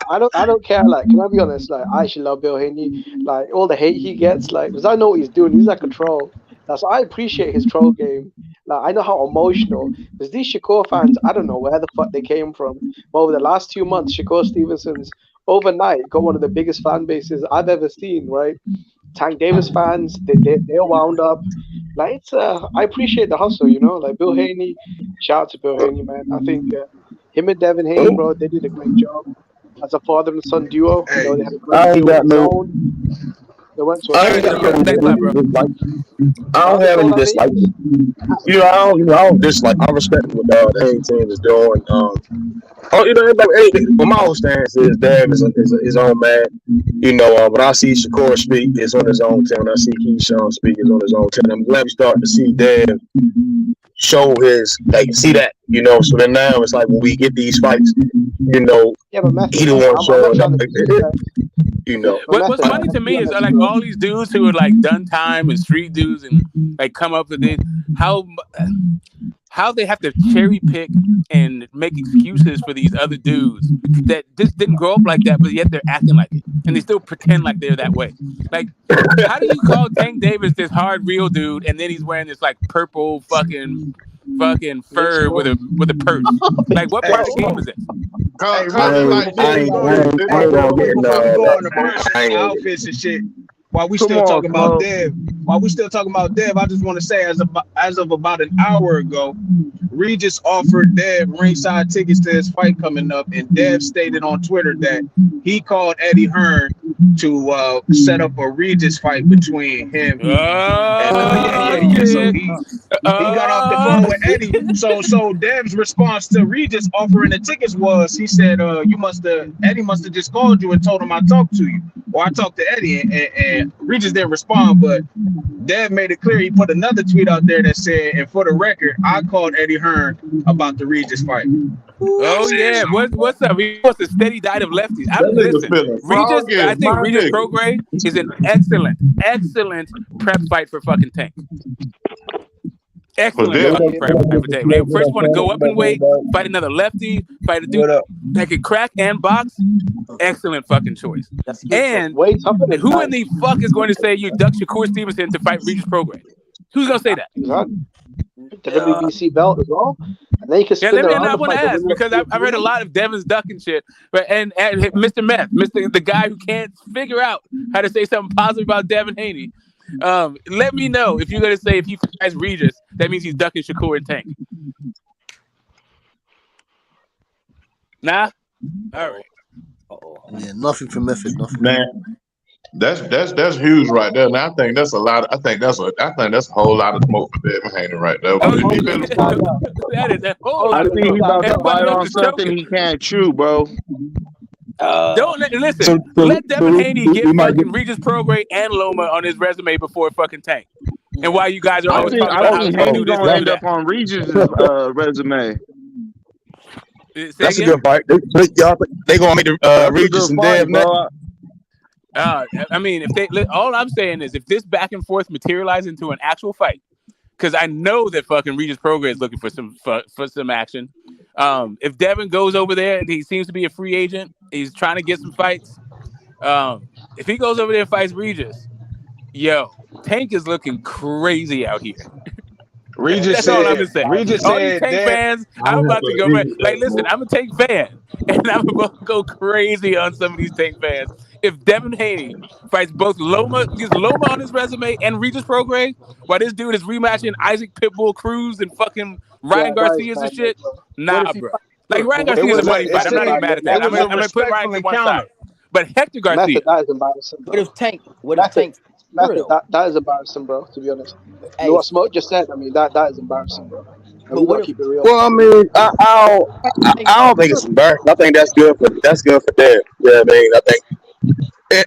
I don't care. Like, can I be honest? Like, I actually love Bill Haney. Like, all the hate he gets, like, because I know what he's doing. He's like a troll. That's why I appreciate his troll game. Like, I know how emotional. Because these Shakur fans, I don't know where the fuck they came from. But over the last 2 months, Shakur Stevenson's overnight got one of the biggest fan bases I've ever seen. Right? Tank Davis fans, they're wound up. Like, it's I appreciate the hustle. You know, like Bill Haney. Shout out to Bill Haney, man. I think him and Devin Haney, bro, they did a great job as a father and son duo. You know, they had a great deal of their own. I don't have any dislike. I don't dislike. I respect what the Haney team is doing. My whole stance is Dev is his own man. When I see Shakur speak, it's on his own team. When I see Keyshawn speak, it's on his own team. I'm glad we starting to see Dev show his, like, see that, so then now it's like when we get these fights, either one showing up, What's funny to me is like all these dudes who are like done time and street dudes and like come up with it, how they have to cherry pick and make excuses for these other dudes that just didn't grow up like that, but yet they're acting like it, and they still pretend like they're that way. Like, how do you call Tank Davis this hard real dude, and then he's wearing this like purple fucking fur with a purse? Like, what part of the game is it? Outfits and shit. While we still talking about Dev, I just want to say, as of about an hour ago, Regis offered Dev ringside tickets to his fight coming up, and Dev stated on Twitter that he called Eddie Hearn to set up a Regis fight between him. So he got off the phone with Eddie. So Dev's response to Regis offering the tickets was, he said, Eddie must have just called you and told him I talked to you, or I talked to Eddie, and Regis didn't respond, but Dev made it clear. He put another tweet out there that said, and for the record, I called Eddie Hearn about the Regis fight. Oh yeah, what's up? He wants a steady diet of lefties. Regis, I think Regis Prograis is an excellent prep fight for fucking Tank. Excellent fucking prep fight for Tank. They first want to go up in weight, fight another lefty, fight a dude that can crack and box. Excellent fucking choice. And who in the fuck is going to say you duck Shakur Stevenson to fight Regis Prograis? Who's gonna say that? The WBC belt as well. And then you can I want to ask, because I've read a lot of Devin's ducking shit, but and Mr. Meth, the guy who can't figure out how to say something positive about Devin Haney. Let me know if you're gonna say if he fights Regis, that means he's ducking Shakur and Tank. Nah. All right. Yeah, nothing for Method. Nothing. Man, that's huge right there. And I think that's a lot. I think that's a whole lot of smoke for Devin Haney right there. That is a whole lot. I think he's about to bite on something he can't chew, bro. Don't listen. Let Devin Haney get fucking Regis Prograis and Loma on his resume before fucking Tank. And why you guys are always talking about how he's gonna do this gonna and end do up that. on Regis' resume. Say That's again? a good fight. They gonna make the Regis and Dev next. I mean, if they all I'm saying is if this back and forth materializes into an actual fight, because I know that fucking Regis Prograis is looking for some action. If Devin goes over there and he seems to be a free agent, he's trying to get some fights. If he goes over there and fights Regis, yo, Tank is looking crazy out here. Regis That's all I'm gonna said. say. Regis All these said Tank that. fans, I'm about to go. Like, listen, I'm a Tank fan, and I'm about to go crazy on some of these Tank fans. If Devin Haney fights both gets Loma on his resume and Regis Prograis, while this dude is rematching Isaac Pitbull Cruz and fucking Ryan Yeah, that is Garcia's and bad luck, shit, bro. nah, bro. Like But Ryan what if Garcia's he a money fights fight. I'm not Method? even Bad mad luck, at that. I'm Method. gonna put Ryan to one side. encounter. But Hector Garcia, Method, that is embarrassing, What bro. if Tank Method, through method. though? That is embarrassing, bro. To be honest, Hey, what Smoke just said. I mean, that is embarrassing, bro. And but we what gotta if keep it real. Well, I mean, I don't think it's embarrassing. I think that's good for Dev. Yeah, I mean, I think. And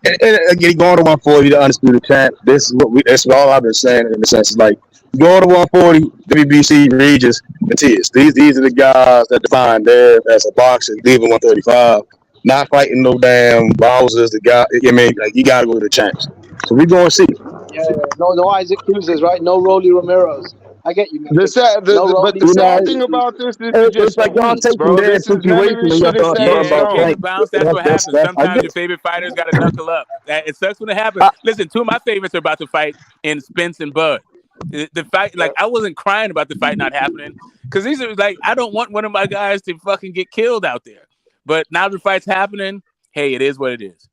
again, going to 140, the undisputed champ. This is that's all I've been saying in the sense. It's like going to 140, WBC, Regis, Matias. These are the guys that define Dev as a boxer, leaving 135, not fighting no damn Bowsers. The guy, I mean, like you gotta go to the champs. So we gonna see. Yeah, no Isaac Cruz's, right? No Rolly Romero's. I get you, The Method. sad, No but the Rolly, no sad Isaac thing about Cruz's. this is just It's like y'all tweets, taking bro. their This is none of situation this and y'all shit is start set talking in yeah, about stone. Game Tank. of Bounce. That's what happens. I Sometimes get your it. favorite fighters got to knuckle up. It sucks when it happens. Listen, two of my favorites are about to fight in Spence and Bud. The fight, like I wasn't crying about the fight not happening because these are like I don't want one of my guys to fucking get killed out there. But now the fight's happening. Hey, it is what it is.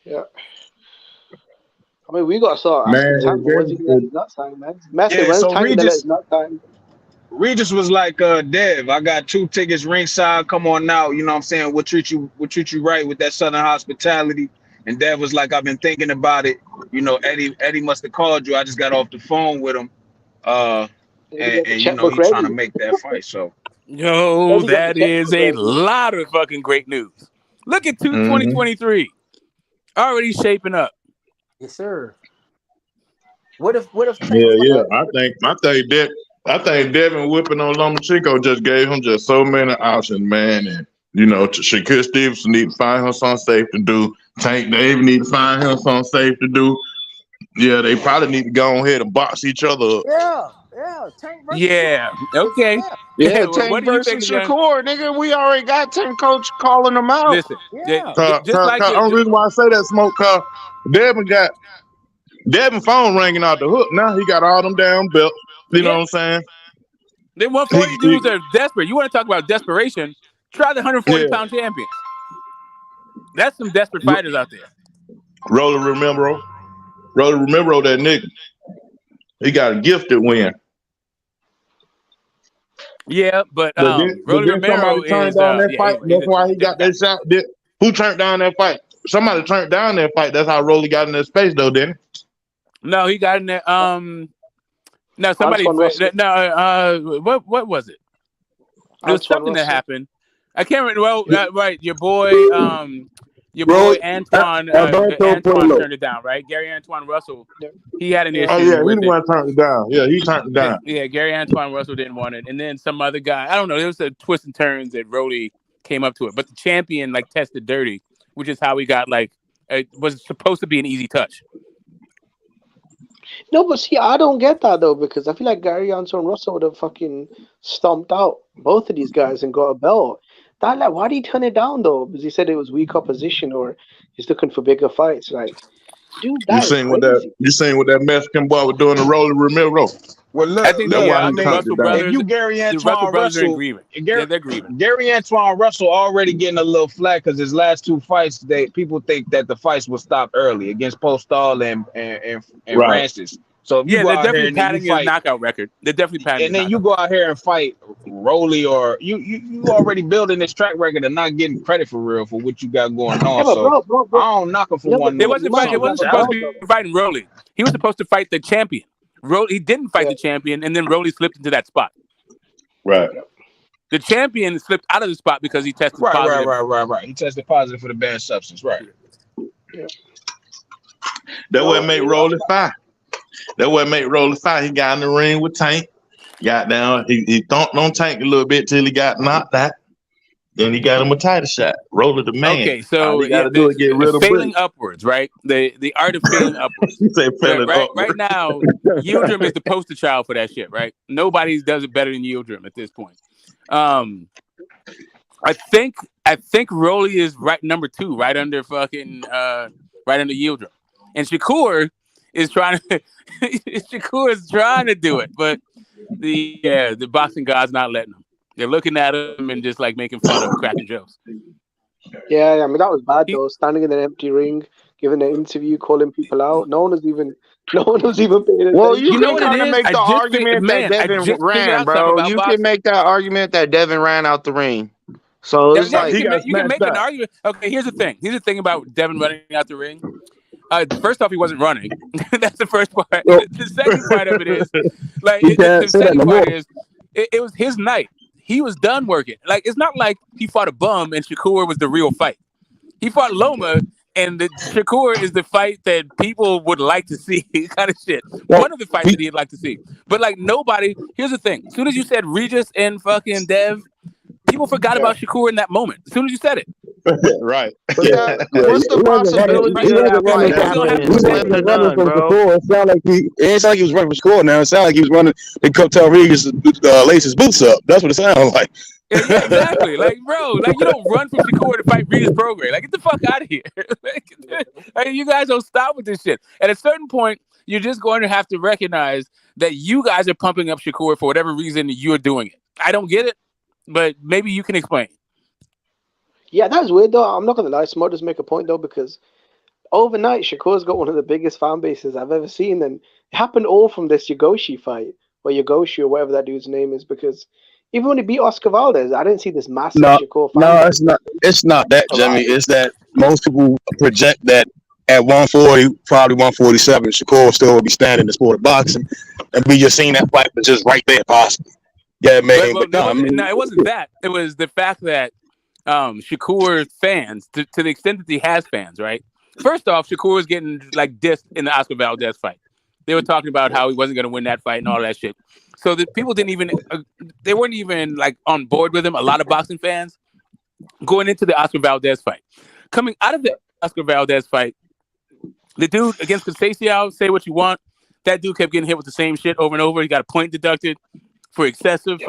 Yeah. I mean, we got to start asking Tank, but when's he gonna let his nut time, man? Method, Yeah, when's so Tank gonna let his nut time? Regis was like, Dev, I got 2 tickets ringside. Come on now. You know what I'm saying? We'll treat you right with that Southern hospitality. And Dev was like, I've been thinking about it. You know, Eddie must have called you. I just got off the phone with him. Maybe get the And you know, checkbook he's trying to ready. make that fight. So Yo, Maybe get the that is checkbook a ready. lot of fucking great news. Look at 2023 already shaping up. Yes, sir. What if Tank Yeah. I think Devin whipping on Lomachenko just gave him just so many options, man. And Shakur Stevenson need to find him something safe to do. Tank Davis need to find him something safe to do. Yeah, they probably need to go ahead and box each other up. Yeah, Tank versus Yeah. Okay. Yeah, What Tank do you think versus again? Shakur, nigga. We already got Tank coach calling them out. Listen, just like Only reason why I say that, Smoke, cause Devin phone ringing out the hook. Now he got all them damn belts. You know what I'm saying? Them 140 dudes are desperate. You want to talk about desperation? Try the 140-pound champions. That's some desperate fighters out there. Roller Romero, that nigga. He got a gifted win. Yeah, but then Romero somebody turned down that fight. he's That's why he got that shot. Who turned down that fight? Somebody turned down that fight. That's how Rolly got in that space, though, didn't he? No, he got in there. No, somebody. What was it? There was something that happened. I can't remember. Well, right, your boy Antoine turned it down, right? Gary Antoine Russell, he had an issue. Oh yeah, with he the one turned it down. Yeah, he turned it down. Yeah, Gary Antoine Russell didn't want it, and then some other guy. I don't know. There was a twist and turns that Rolly came up to it, but the champion tested dirty, which is how he got it was supposed to be an easy touch. No, but see, I don't get that though, because I feel like Gary Antoine Russell would have fucking stomped out both of these guys and got a belt. Why did he turn it down though? Because he said it was weak opposition or he's looking for bigger fights. Like, dude, You seen what that Mexican boy was doing to Rolly Romero? Well, look, I think the Russell brothers. if you Gary Antoine brothers are in Russell, agreement. They're grieving. Gary Antoine Russell already getting a little flack because his last 2 fights, people think that the fights will stop early against Postall and Rancis. So if you go they're out definitely here and padding you fight, his knockout record. They're definitely padding. And then you go out here and fight Rolly, or you already building this track record and not getting credit for real for what you got going on. Yeah, so bro. I don't knock him for one. It wasn't supposed to be fighting Rolly. He was supposed to fight the champion. He didn't fight the champion, and then Rolly slipped into that spot. Right. The champion slipped out of the spot because he tested Right. positive. He tested positive for the banned substance. Right. Yeah. That what made Rolly fight. That what made Rolly fight. He got in the ring with Tank. Got down. He thumped on Tank a little bit till he got knocked out. Then he got him a title shot. Roller the man. Okay, so all he got to do is get rid of failing Britt. upwards, right? The art of failing upwards. He said failing right upwards. now, Yildirim is the poster child for that shit, right? Nobody does it better than Yildirim at this point. I think Rolly is right number 2, right under fucking right under Yildirim, and Shakur is trying to do it, but the boxing gods not letting him. They're looking at him and just like making fun of him, cracking jokes. Yeah, I mean that was bad though. Standing in an empty ring, giving an interview, calling people out. No one was even paying attention. Well, you know can what it kind of is? make I the just argument man, that I Devin just figured ran, out something bro. about You boxing. can make that argument that Devin ran out the ring. So it's like you can make an argument. Okay, here's the thing. Here's the thing about Devin running out the ring. First off, he wasn't running. That's the first part. The second part of it is like the second part is it was his night. He was done working. Like it's not like he fought a bum and Shakur was the real fight. He fought Loma, and the Shakur is the fight that people would like to see, kind of shit. One of the fights that he'd like to see. But like nobody. Here's the thing. As soon as you said Regis and fucking Dev, people forgot about Shakur in that moment. As soon as you said it. Right. But what's the possibility of that fight happening? It's left to none, bro. It sounded like he was running for score now. It sounded like he was running to come tell Regis lace his boots up. That's what it sounded like. Yeah, exactly. Like, bro, like you don't run from Shakur to fight Regis Prograis. Like, get the fuck out of here. Like, you guys don't stop with this shit. At a certain point, you're just going to have to recognize that you guys are pumping up Shakur for whatever reason you're doing it. I don't get it, but maybe you can explain. Yeah, that's weird though. I'm not gonna lie. Smart does make a point though, because overnight Shakur's got one of the biggest fan bases I've ever seen, and it happened all from this Yagoshi fight, or Yagoshi or whatever that dude's name is. Because even when he beat Oscar Valdez, I didn't see this massive Shakur fan. No, it's not that, Jimmy. It's that most people project that at 140, probably 147, Shakur still will be standing in the sport of boxing, and we just seen that fight, but just right there, possibly. Yeah, man. No, it wasn't that. It was the fact that Shakur fans, to the extent that he has fans, right? First off, Shakur was getting like dissed in the Oscar Valdez fight. They were talking about how he wasn't going to win that fight and all that shit. So the people they weren't even like on board with him. A lot of boxing fans going into the Oscar Valdez fight. Coming out of the Oscar Valdez fight, the dude against Conceicao, say what you want, that dude kept getting hit with the same shit over and over. He got a point deducted for excessive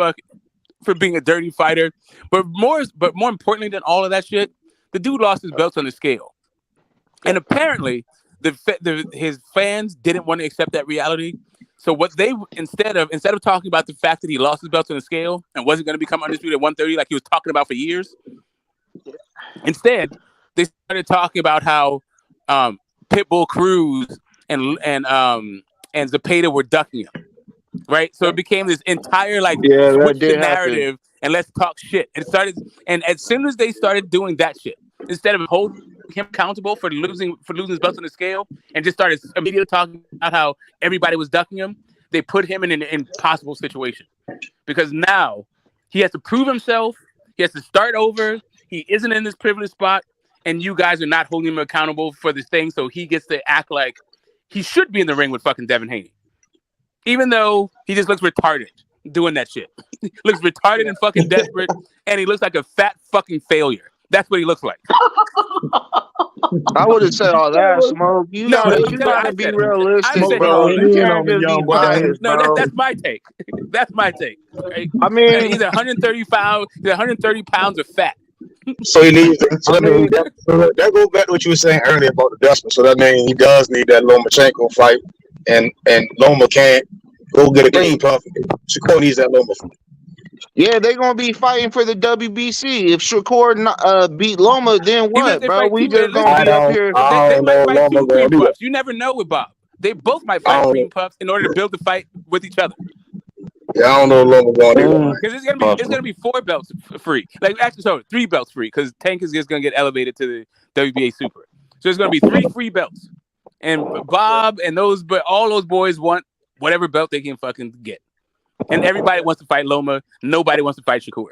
for being a dirty fighter. But more importantly than all of that shit, the dude lost his belts on the scale. And apparently his fans didn't want to accept that reality. So what they instead of talking about the fact that he lost his belts on the scale and wasn't going to become undisputed at 130 like he was talking about for years, instead they started talking about how Pitbull Cruz and Zepeda were ducking him. Right, so it became this entire like switch the narrative and let's talk shit. And as soon as they started doing that shit, instead of holding him accountable for losing his belts on the scale, and just started immediately talking about how everybody was ducking him, they put him in an impossible situation because now he has to prove himself. He has to start over. He isn't in this privileged spot, and you guys are not holding him accountable for this thing. So he gets to act like he should be in the ring with fucking Devin Haney. Even though he just looks retarded doing that shit. He looks retarded and fucking desperate, and he looks like a fat fucking failure. That's what he looks like. I would have said all that, Smoke. You gotta be realistic, bro. You can't just be biased, bro. No, that's my take. That's my take. Right? I mean, he's 130 pounds of fat. So he needs. That goes back to what you were saying earlier about the Dustman. So that means he does need that Lomachenko fight, and Loma can't go get a clean puff. Shakur needs that Loma fight. Yeah, they're gonna be fighting for the WBC. If Shakur beat Loma, then what, bro? We just gonna be up here. They might fight two cream puffs. You never know with Bob. They both might fight cream puffs in order to build the fight with each other. Yeah, I don't know Loma going to because it's gonna be 4 belts free. Like actually, sorry, 3 belts free because Tank is just gonna get elevated to the WBA Super. So it's gonna be 3 free belts, and Bob and all those boys want whatever belt they can fucking get. And everybody wants to fight Loma. Nobody wants to fight Shakur.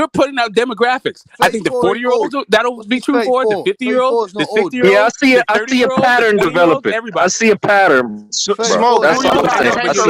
you're putting out demographics. I think the 40-year-olds that'll be true for. The 50-year-olds, the 60-year-olds, Yeah, I see the a 30-year-olds, pattern the 20-year-olds, developing. I everybody. see a pattern, bro. That's all I'm saying. I see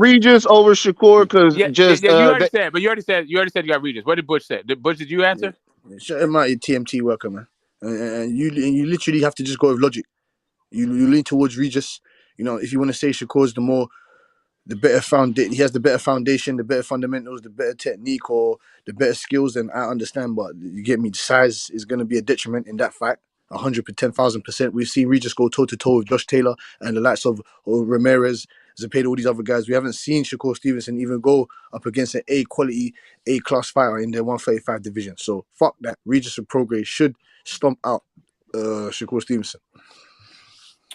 Regis over Shakur because Yeah, just yeah. You already said, but you already said you got Regis. What did Butch say? Did you answer? Shut him out, you TMT worker, man. And you literally have to just go with logic. You lean towards Regis. You know, if you want to say Shakur's the better he has the better foundation, the better fundamentals, the better technique, or the better skills, then I understand. But you get me, size is going to be a detriment in that fight 110,000%. We've seen Regis go toe to toe with Josh Taylor and the likes of Ramirez, Zepeda, all these other guys. We haven't seen Shakur Stevenson even go up against an A quality, A class fighter in the 135 division. So fuck that. Regis and Prograis should stomp out Shakur Stevenson.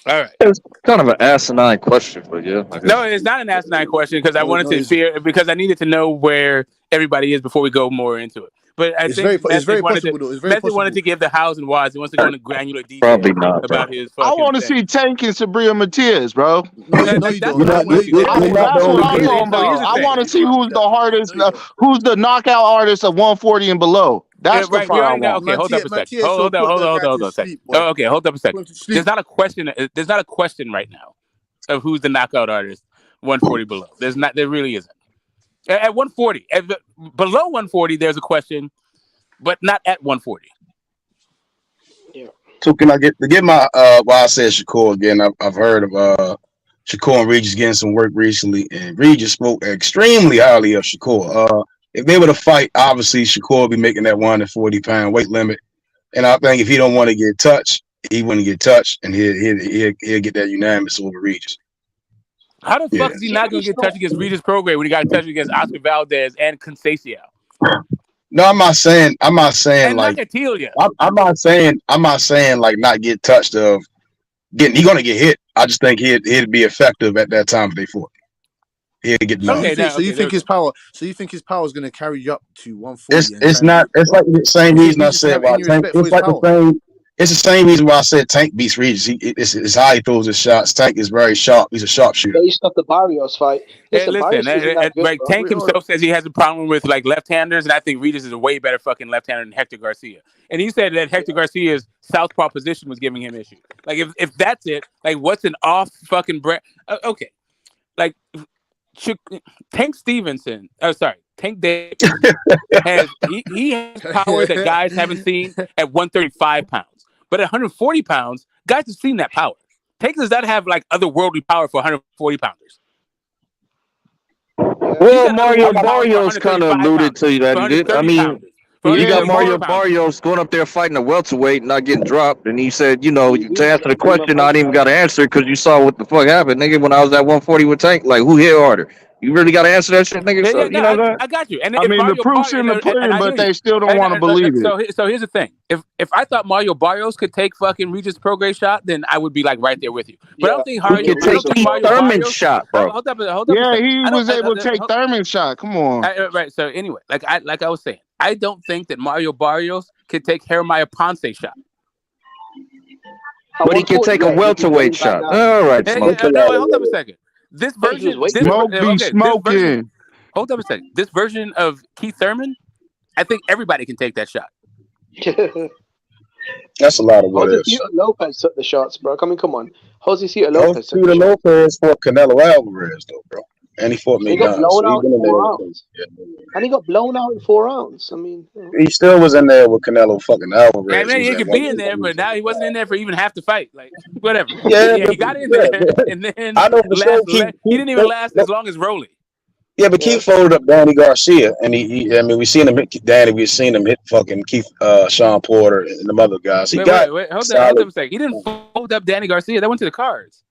All right. It's kind of an asinine question, but yeah. No, it's not an asinine question because I wanted to fear because I needed to know where everybody is before we go more into it. But I think Method wanted to give the hows and whys. He wants to go into granular detail Probably not, about bro. his I fucking want to see Tank and Sabria Matias, bro. No, you don't. That's what I'm I want to see who's the hardest, who's the knockout artist of 140 and below. That's the right. fight We I already know. want. Okay, hold up a second. Hold on a second. Oh, okay, hold up a second. There's not a question. There's not a question right now of who's the knockout artist 140 below. There's not. There really isn't. At 140, below 140, there's a question, but not at 140. Yeah. So can I get my why I said Shakur again? I've heard of Shakur and Regis getting some work recently, and Regis spoke extremely highly of Shakur. If they were to fight, obviously Shakur would be making that 140-pound weight limit, and I think if he don't want to get touched, he wouldn't get touched, and he'll get that unanimous over Regis. How the fuck is he not going to get touched against Regis Prograis when he got touched against Oscar Valdez and Conceição? No, I'm not saying And like Nakatilia. I'm not saying like not get touched of getting. He's gonna get hit. I just think he'd be effective at that time if they fought. He'd get knocked. So you think his power? So you think his power is going to carry you up to 140? It's not. It's like the same reason I said why Tank. It's like the same. It's the same reason why I said Tank beats Regis. It's how he throws his shots. Tank is very sharp. He's a sharpshooter. Based off the Barrios fight. Tank himself says he has a problem with like left-handers, and I think Regis is a way better fucking left-hander than Hector Garcia. And he said that Hector Garcia's southpaw position was giving him issues. Like if that's it, like what's an off fucking breath? Okay, like Tank Stevenson. Oh, sorry. Tank Davis has he has power that guys haven't seen at 135 pounds. But at 140 pounds, guys have seen that power. Tank does not have like otherworldly power for 140 pounders. Well, Mario Barrios kind of alluded to that. He did. I mean, you got Mario Barrios going up there fighting a welterweight, not getting dropped, and he said, to answer the question, I didn't even got to answer because you saw what the fuck happened, nigga. When I was at 140 with Tank, like who hit harder? You really got to answer that shit, nigga. So, I got you. And I mean, the proof's in the pudding, but they still don't want to believe it. So here's the thing: if I thought Mario Barrios could take fucking Regis Prograis shot, then I would be like right there with you. But I don't think he could take Mario Thurman's shot, bro. Hold up. Yeah, he was able to take Thurman's shot. Come on. Right. So anyway, like I was saying, I don't think that Mario Barrios could take Jeremiah Ponce's shot. But he can take a welterweight shot. All right, Smoke. Hold up a second. This version, smoking. Hold up a second. This version of Keith Thurman, I think everybody can take that shot. That's a lot of what Jose Lopez took the shots, bro. I mean, come on. Jose Lopez took the Lopez fought Canelo Alvarez, though, bro. And he fought me. He got blown out in 4 rounds. And he got blown out in 4 rounds. I mean, he still was in there with Canelo fucking Alvarez. Yeah, man, he could be in there, but now he wasn't in there for even half the fight. Like, whatever. Yeah, he got in there, and then I know for sure he didn't even last as long as Rolly. Yeah, but Keith folded up Danny Garcia, and we seen him hit Danny. We've seen him hit fucking Keith, Sean Porter, and the other guys. Wait, hold up a second. He didn't fold up Danny Garcia. That went to the cards.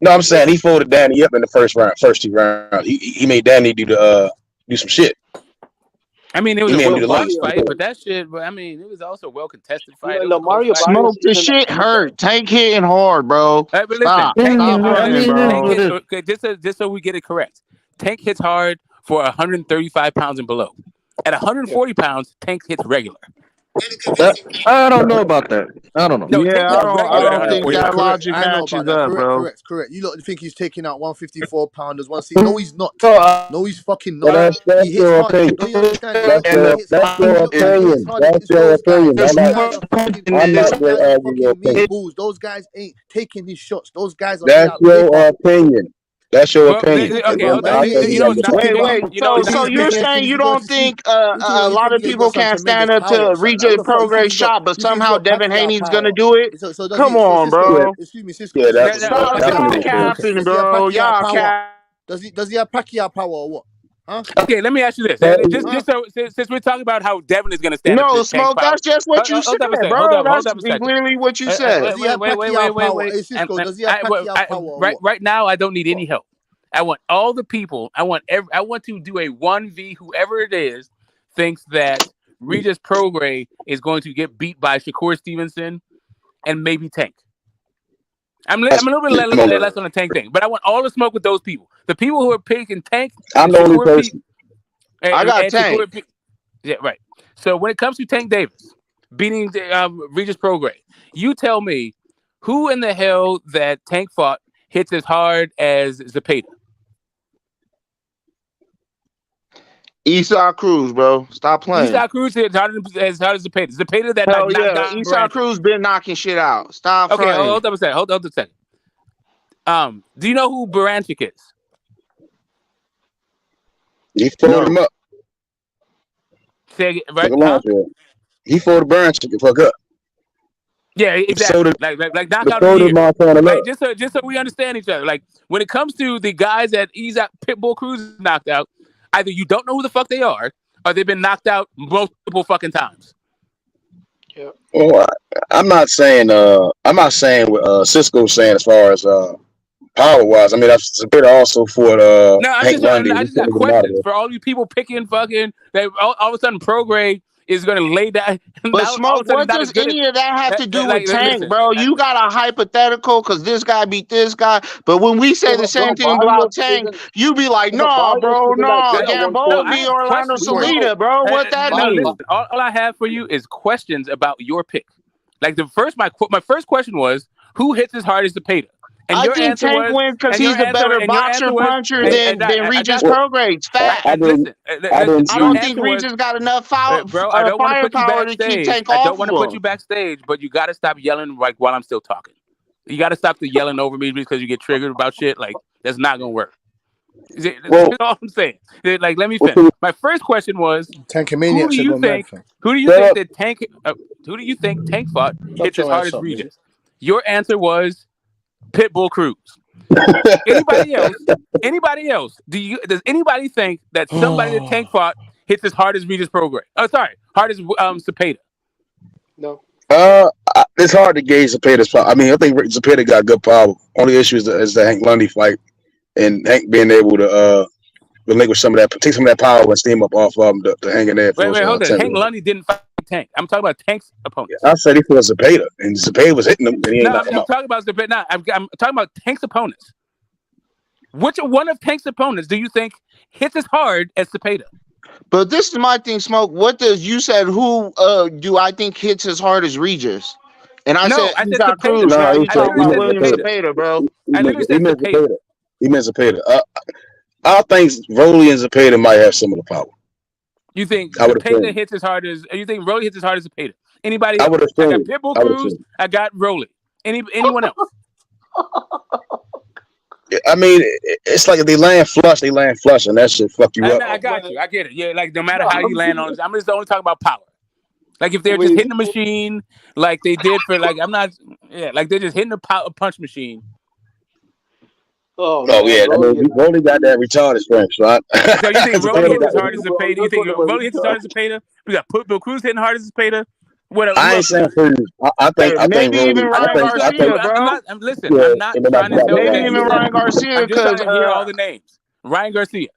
No, I'm saying he folded Danny up in the first 2 rounds. He made Danny do some shit. I mean, it was a well-fought fight, but that shit. But I mean, it was also a well-contested fight. Mario Smoke the shit hurt. Tank hitting hard, bro. But listen, Stop bro. Just so we get it correct, Tank hits hard for 135 pounds and below. At 140 pounds, Tank hits regular. I don't know about that. I don't know. No, I don't think that logic matches up, bro. Correct. You lot think he's taking out 154 pounders? No, he's not. No, he's fucking not. That's your opinion. That's your opinion. That's your opinion. I'm not going to argue your opinion. Those guys ain't taking his shots. Those guys are. That's your opinion. That's your opinion. Wait. So you're saying you don't think a lot of people can't stand up to Regis Prograis shot, but somehow Devin Haney's gonna do it? Come on, bro. Excuse me, sis. Stop capping, bro. Y'all cap. Does he have Pacquiao power or what? Huh? Okay, let me ask you this. Just so since we're talking about how Devin is going to stand up No, to Tank Smoke. power. That's just what you Hold said, up a second. bro. Hold That's up a second. literally what you said. Does he have Pacquiao power? Hey, Cisco, does he have Pacquiao power or what? Right now, I don't need any help. I want all the people. I want to do a 1v. Whoever it is thinks that Regis Prograis is going to get beat by Shakur Stevenson and maybe Tank. I'm a little bit less on the Tank thing, but I want all the smoke with those people. The people who are picking Tank. I'm the only person. I got Tank. Yeah, right. So when it comes to Tank Davis beating Regis Prograis, you tell me who in the hell that Tank fought hits as hard as Zepeda? Esau Cruz, bro. Stop playing. Esau Cruz hits as hard as Zepeda. Zepeda that Hell knocked yeah. down Esau Cruz been knocking shit out. Stop Okay, fronting. hold up a second. Do you know who Baranchik is? He folded him up. Say it, right? Huh? He folded Baranchik the fuck up. Yeah, exactly. Like knockout of the year. Like just so we understand each other. Like when it comes to the guys that Pitbull Cruz knocked out, either you don't know who the fuck they are, or they've been knocked out multiple fucking times. Yeah. Well, I'm not saying what Cisco's saying as far as power wise. I mean, that's a bit also for No, I Hank Lundy. just got questions for all you people picking fucking. All of a sudden, Prograis is going to lay down. But Smoke, what does any of that have to do with Tank, bro? You got a hypothetical because this guy beat this guy. But when we say the same thing about Tank, you be like, no, bro, no. Gamboa beat Orlando Salida, bro. What that mean? Listen, all I have for you is questions about your pick. Like my first question was, who hits as hard as Zepeda? And I think Tank wins because he's a better boxer puncher than Regis Prograis. Fact. I don't think Regis got enough firepower to keep Tank off. I don't want to put you backstage, but you got to stop yelling like while I'm still talking. You got to stop the yelling over me because you get triggered about shit. Like that's not gonna work. That's all I'm saying. Like let me finish. My first question was, who do you think that Tank? Who do you think Tank fought hits as hard as Regis? Your answer was Pitbull Cruz. Anybody else? Does anybody think that somebody that Tank fought hits as hard as Regis Prograis? Oh, sorry, hard as Zepeda. No. It's hard to gauge Zepeda's power. I mean, I think Zepeda got good power. Only issue is the Hank Lundy fight and Hank being able to relinquish some of that, take some of that power and steam up off of him to hang in there. Wait, hold on. Hank Lundy didn't fight Tank. I'm talking about Tank's opponents. I said he fought Zepeda, and Zepeda was hitting him, and he ain't knocked him out. I'm talking about Zepeda. No, I'm talking about Tank's opponents. Which one of Tank's opponents do you think hits as hard as Zepeda? But this is my thing, Smoke. What does you said? Who do I think hits as hard as Regis? And I said Zepeda. Cruz. No, you talking about William Zepeda, bro? I literally said Zepeda. He meant Zepeda. I think Rolly and Zepeda might have similar power. You think Zepeda hits as hard as? You think Rolly hits as hard as Zepeda? Anybody? I would have. I got Pitbull Cruz. I got Rolly. Anyone else? I mean, it's like if they land flush, and that shit fuck you up. I got you. I get it. Yeah, like no matter how you land on it, I'm just only talking about power. Like if they're just hitting the machine, like they did for like like they're just hitting a punch machine. Oh yeah, I mean, Rolly got that retarded strength, right? So you think Rolly hits as hard as Zepeda? You think Rolly hits as hard as Zepeda? We got Pitbull Cruz hitting hard as Zepeda. What else? I ain't saying Cruz. I think even Ryan Garcia, bro. I'm not trying to tell maybe even Ryan Garcia because hear all the names. Ryan Garcia.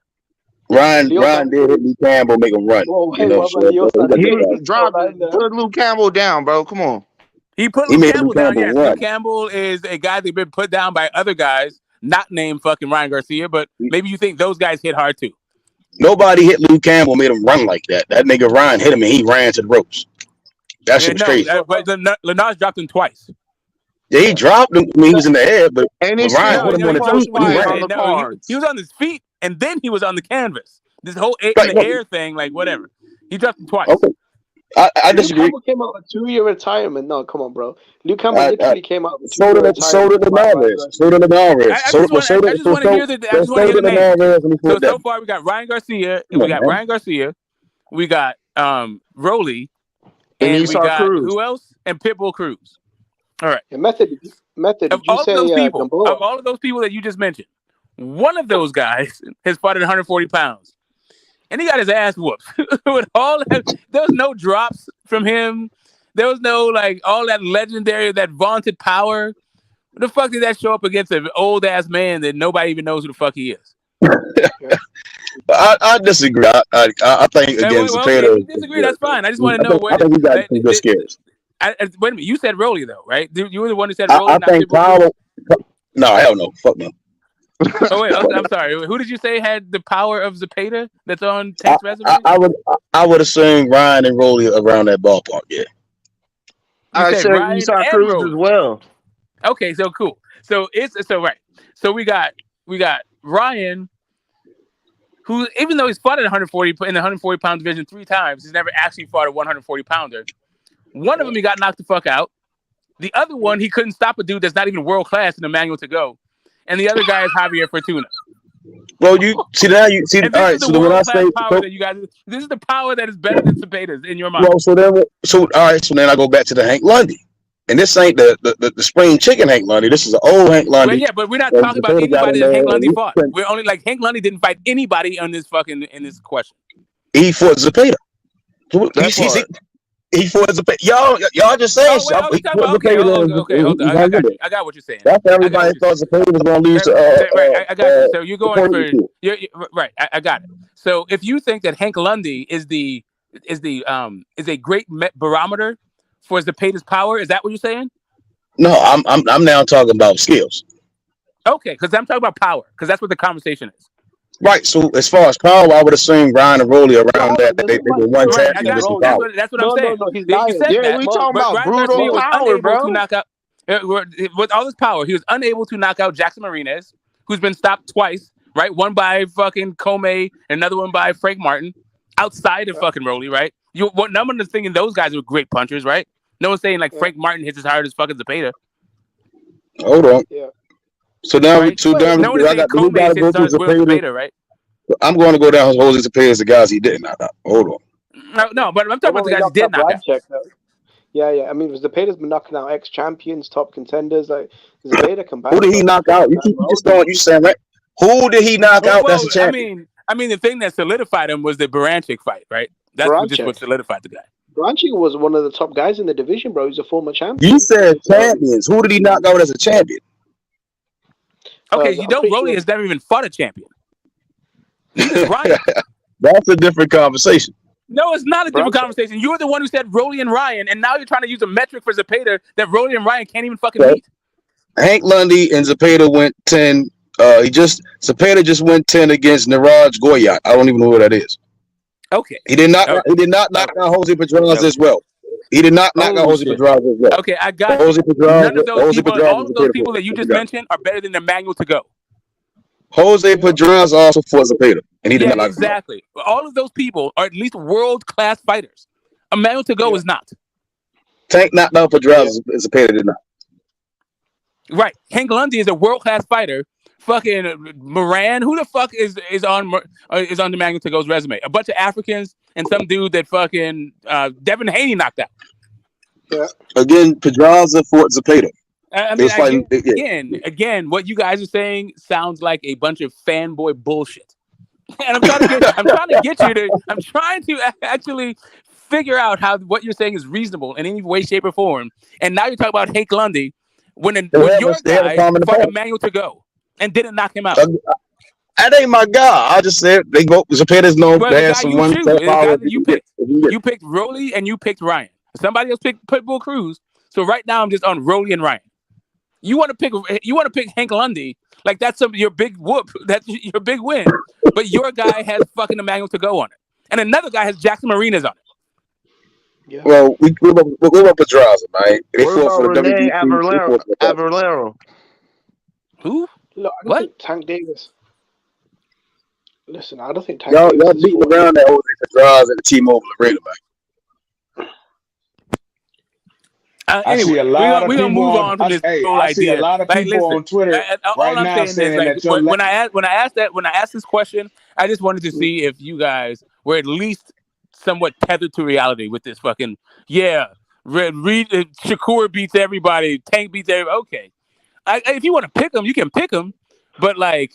Ryan did hit Luke Campbell, make him run. He dropped put Luke Campbell down, bro. Come on. He put Luke Campbell down. Yes, Luke Campbell is a guy that's been put down by other guys, not named fucking Ryan Garcia, but maybe you think those guys hit hard too. Nobody hit Luke Campbell, made him run like that. That nigga Ryan hit him and he ran to the ropes. That shit was crazy. But Lenaz dropped him twice. Yeah, he dropped him when he was in the air, but Ryan put him on the feet. He was on his feet and then he was on the canvas. This whole in the air thing, like whatever. He dropped him twice. Okay. I disagree. Luke Campbell came out with a 2-year retirement. No, come on, bro. Luke Campbell literally came out with so did the Navarez. I just want to hear the name. So far we got Ryan Garcia, we got Rolly, and we got who else? And Pitbull Cruz. All right. And Method. Did you say of all of those people that you just mentioned, one of those guys has fought at 140 pounds. and he got his ass whooped. With all that, there was no drops from him. There was no like all that legendary, that vaunted power. What the fuck did that show up against an old ass man that nobody even knows who the fuck he is? I disagree. I think against Okay, if Zepeda. you disagree, that's fine. I just want to know I think he got some good skills. wait a minute, you said Rolly though, right? You were the one who said I Rolly, not think Pitbull power. Cruz? No, hell no. Fuck no. Oh wait, I'm sorry. Who did you say had the power of Zepeda that's on Tank's resume? I would assume Ryan and Rolly around that ballpark. Yeah. I said Ryan you saw and Cruz Rolly. as well. Okay, so cool. So right. So we got Ryan, who even though he's fought at 140 in the 140 pound division 3 times, he's never actually fought a 140 pounder. One of them he got knocked the fuck out. The other one he couldn't stop a dude that's not even world class in the manual to go. And the other guy is Javier Fortuna. Well, you see now. You see. All right. So when I say power that you guys, this is the power that is better than Zepeda's in your mind. well, so all right. So then I go back to the Hank Lundy, and this ain't the spring chicken Hank Lundy. This is an old Hank Lundy. Well, yeah, but we're not talking about anybody that Hank Lundy fought. We're only like Hank Lundy didn't fight anybody on this in this question. He fought Zepeda. He fought Zepeda. Y'all just saying something. Okay, hold on. I got what you're saying. That's everybody thought Zepeda was going to lose. Right, I got you. So you're going for right. I got it. So if you think that Hank Lundy is a great barometer for Zepeda's power, is that what you're saying? No, I'm now talking about skills. Okay, because I'm talking about power, because that's what the conversation is. Right. So as far as power, I would assume Ryan and Rolly around that they were one champion. That's what I'm saying. No, he's lying. Yeah, we talking about brutal power, bro. To knock out, with all his power, he was unable to knock out Jackson Martinez, who's been stopped twice. Right, one by fucking Comey, another one by Frank Martin. Outside of fucking Rolly, right? No one is thinking those guys were great punchers, right? No one's saying like Frank Martin hits as hard as fucking Zepeda. Hold on. Yeah. So now, right? No one is saying Comey hits as hard as Zepeda, right? I'm going to go down Jose Zepeda's the guys he didn't knock out. Hold on. No, but I'm talking about the guys he did knock out. Yeah. I mean, Zepeda's been knocking out ex-champions, top contenders. Like Zepeda can. Who did he knock out? You saying right? Who did he knock out? That's the champion. I mean, the thing that solidified him was the Baranchik fight, right? That's just what solidified the guy. Baranchik was one of the top guys in the division, bro. He's a former champion. You said champions. Who did he knock out as a champion? Okay, Rolly has never even fought a champion. Ryan. That's a different conversation. No, it's not a different conversation. You're the one who said Rolly and Ryan, and now you're trying to use a metric for Zepeda that Rolly and Ryan can't even fucking beat. Hank Lundy and Zepeda went 10. Zepeda just went 10 against Niraj Goyat. I don't even know who that is. Okay. He did not knock out Jose Pedraza as well. He did not knock out Jose Pedraza as well. Okay, I got Jose Pedraza. None of those people, all of those people that you just mentioned are better than the manual to go. Jose Pedraza also fought Zepeda, and he did not knock him out. Exactly. All of those people are at least world-class fighters. A manual to go is not. Tank knocked out Pedraza, Zepeda did not. Right. Hank Lundy is a world-class fighter. Fucking Moran, who the fuck is on the manual to go's resume? A bunch of Africans and some dude that fucking Devin Haney knocked out. Yeah. Again, Pedraza fought Zepeda. I mean, again, what you guys are saying sounds like a bunch of fanboy bullshit. And I'm trying to actually figure out how what you're saying is reasonable in any way, shape, or form. And now you're talking about Hank Lundy when your guy fought a manual to go and didn't knock him out. That ain't my guy. I just said they go. Zepeda's known to have some one. You picked Rolly and you picked Ryan. Somebody else picked Pitbull Cruz. So right now I'm just on Rolly and Ryan. You want to pick Hank Lundy like that's your big whoop. That's your big win. But your guy has fucking a manual to go on it, and another guy has Jackson Martinez on it. Yeah. Well, we'll go up Pedraza, man. They what fought for the Renee WBC. Avalero? Who? Look, I don't think Tank Davis. Listen, I don't think Tank y'all Davis beating around that Jose Pedraza and the T-Mobile Arena, man. I see a lot of people. We're gonna move on from this whole idea. I see a lot of people on Twitter right now saying that when I asked this question, I just wanted to see if you guys were at least somewhat tethered to reality with this fucking Shakur beats everybody, Tank beats everybody. Okay, if you want to pick them, you can pick them, but like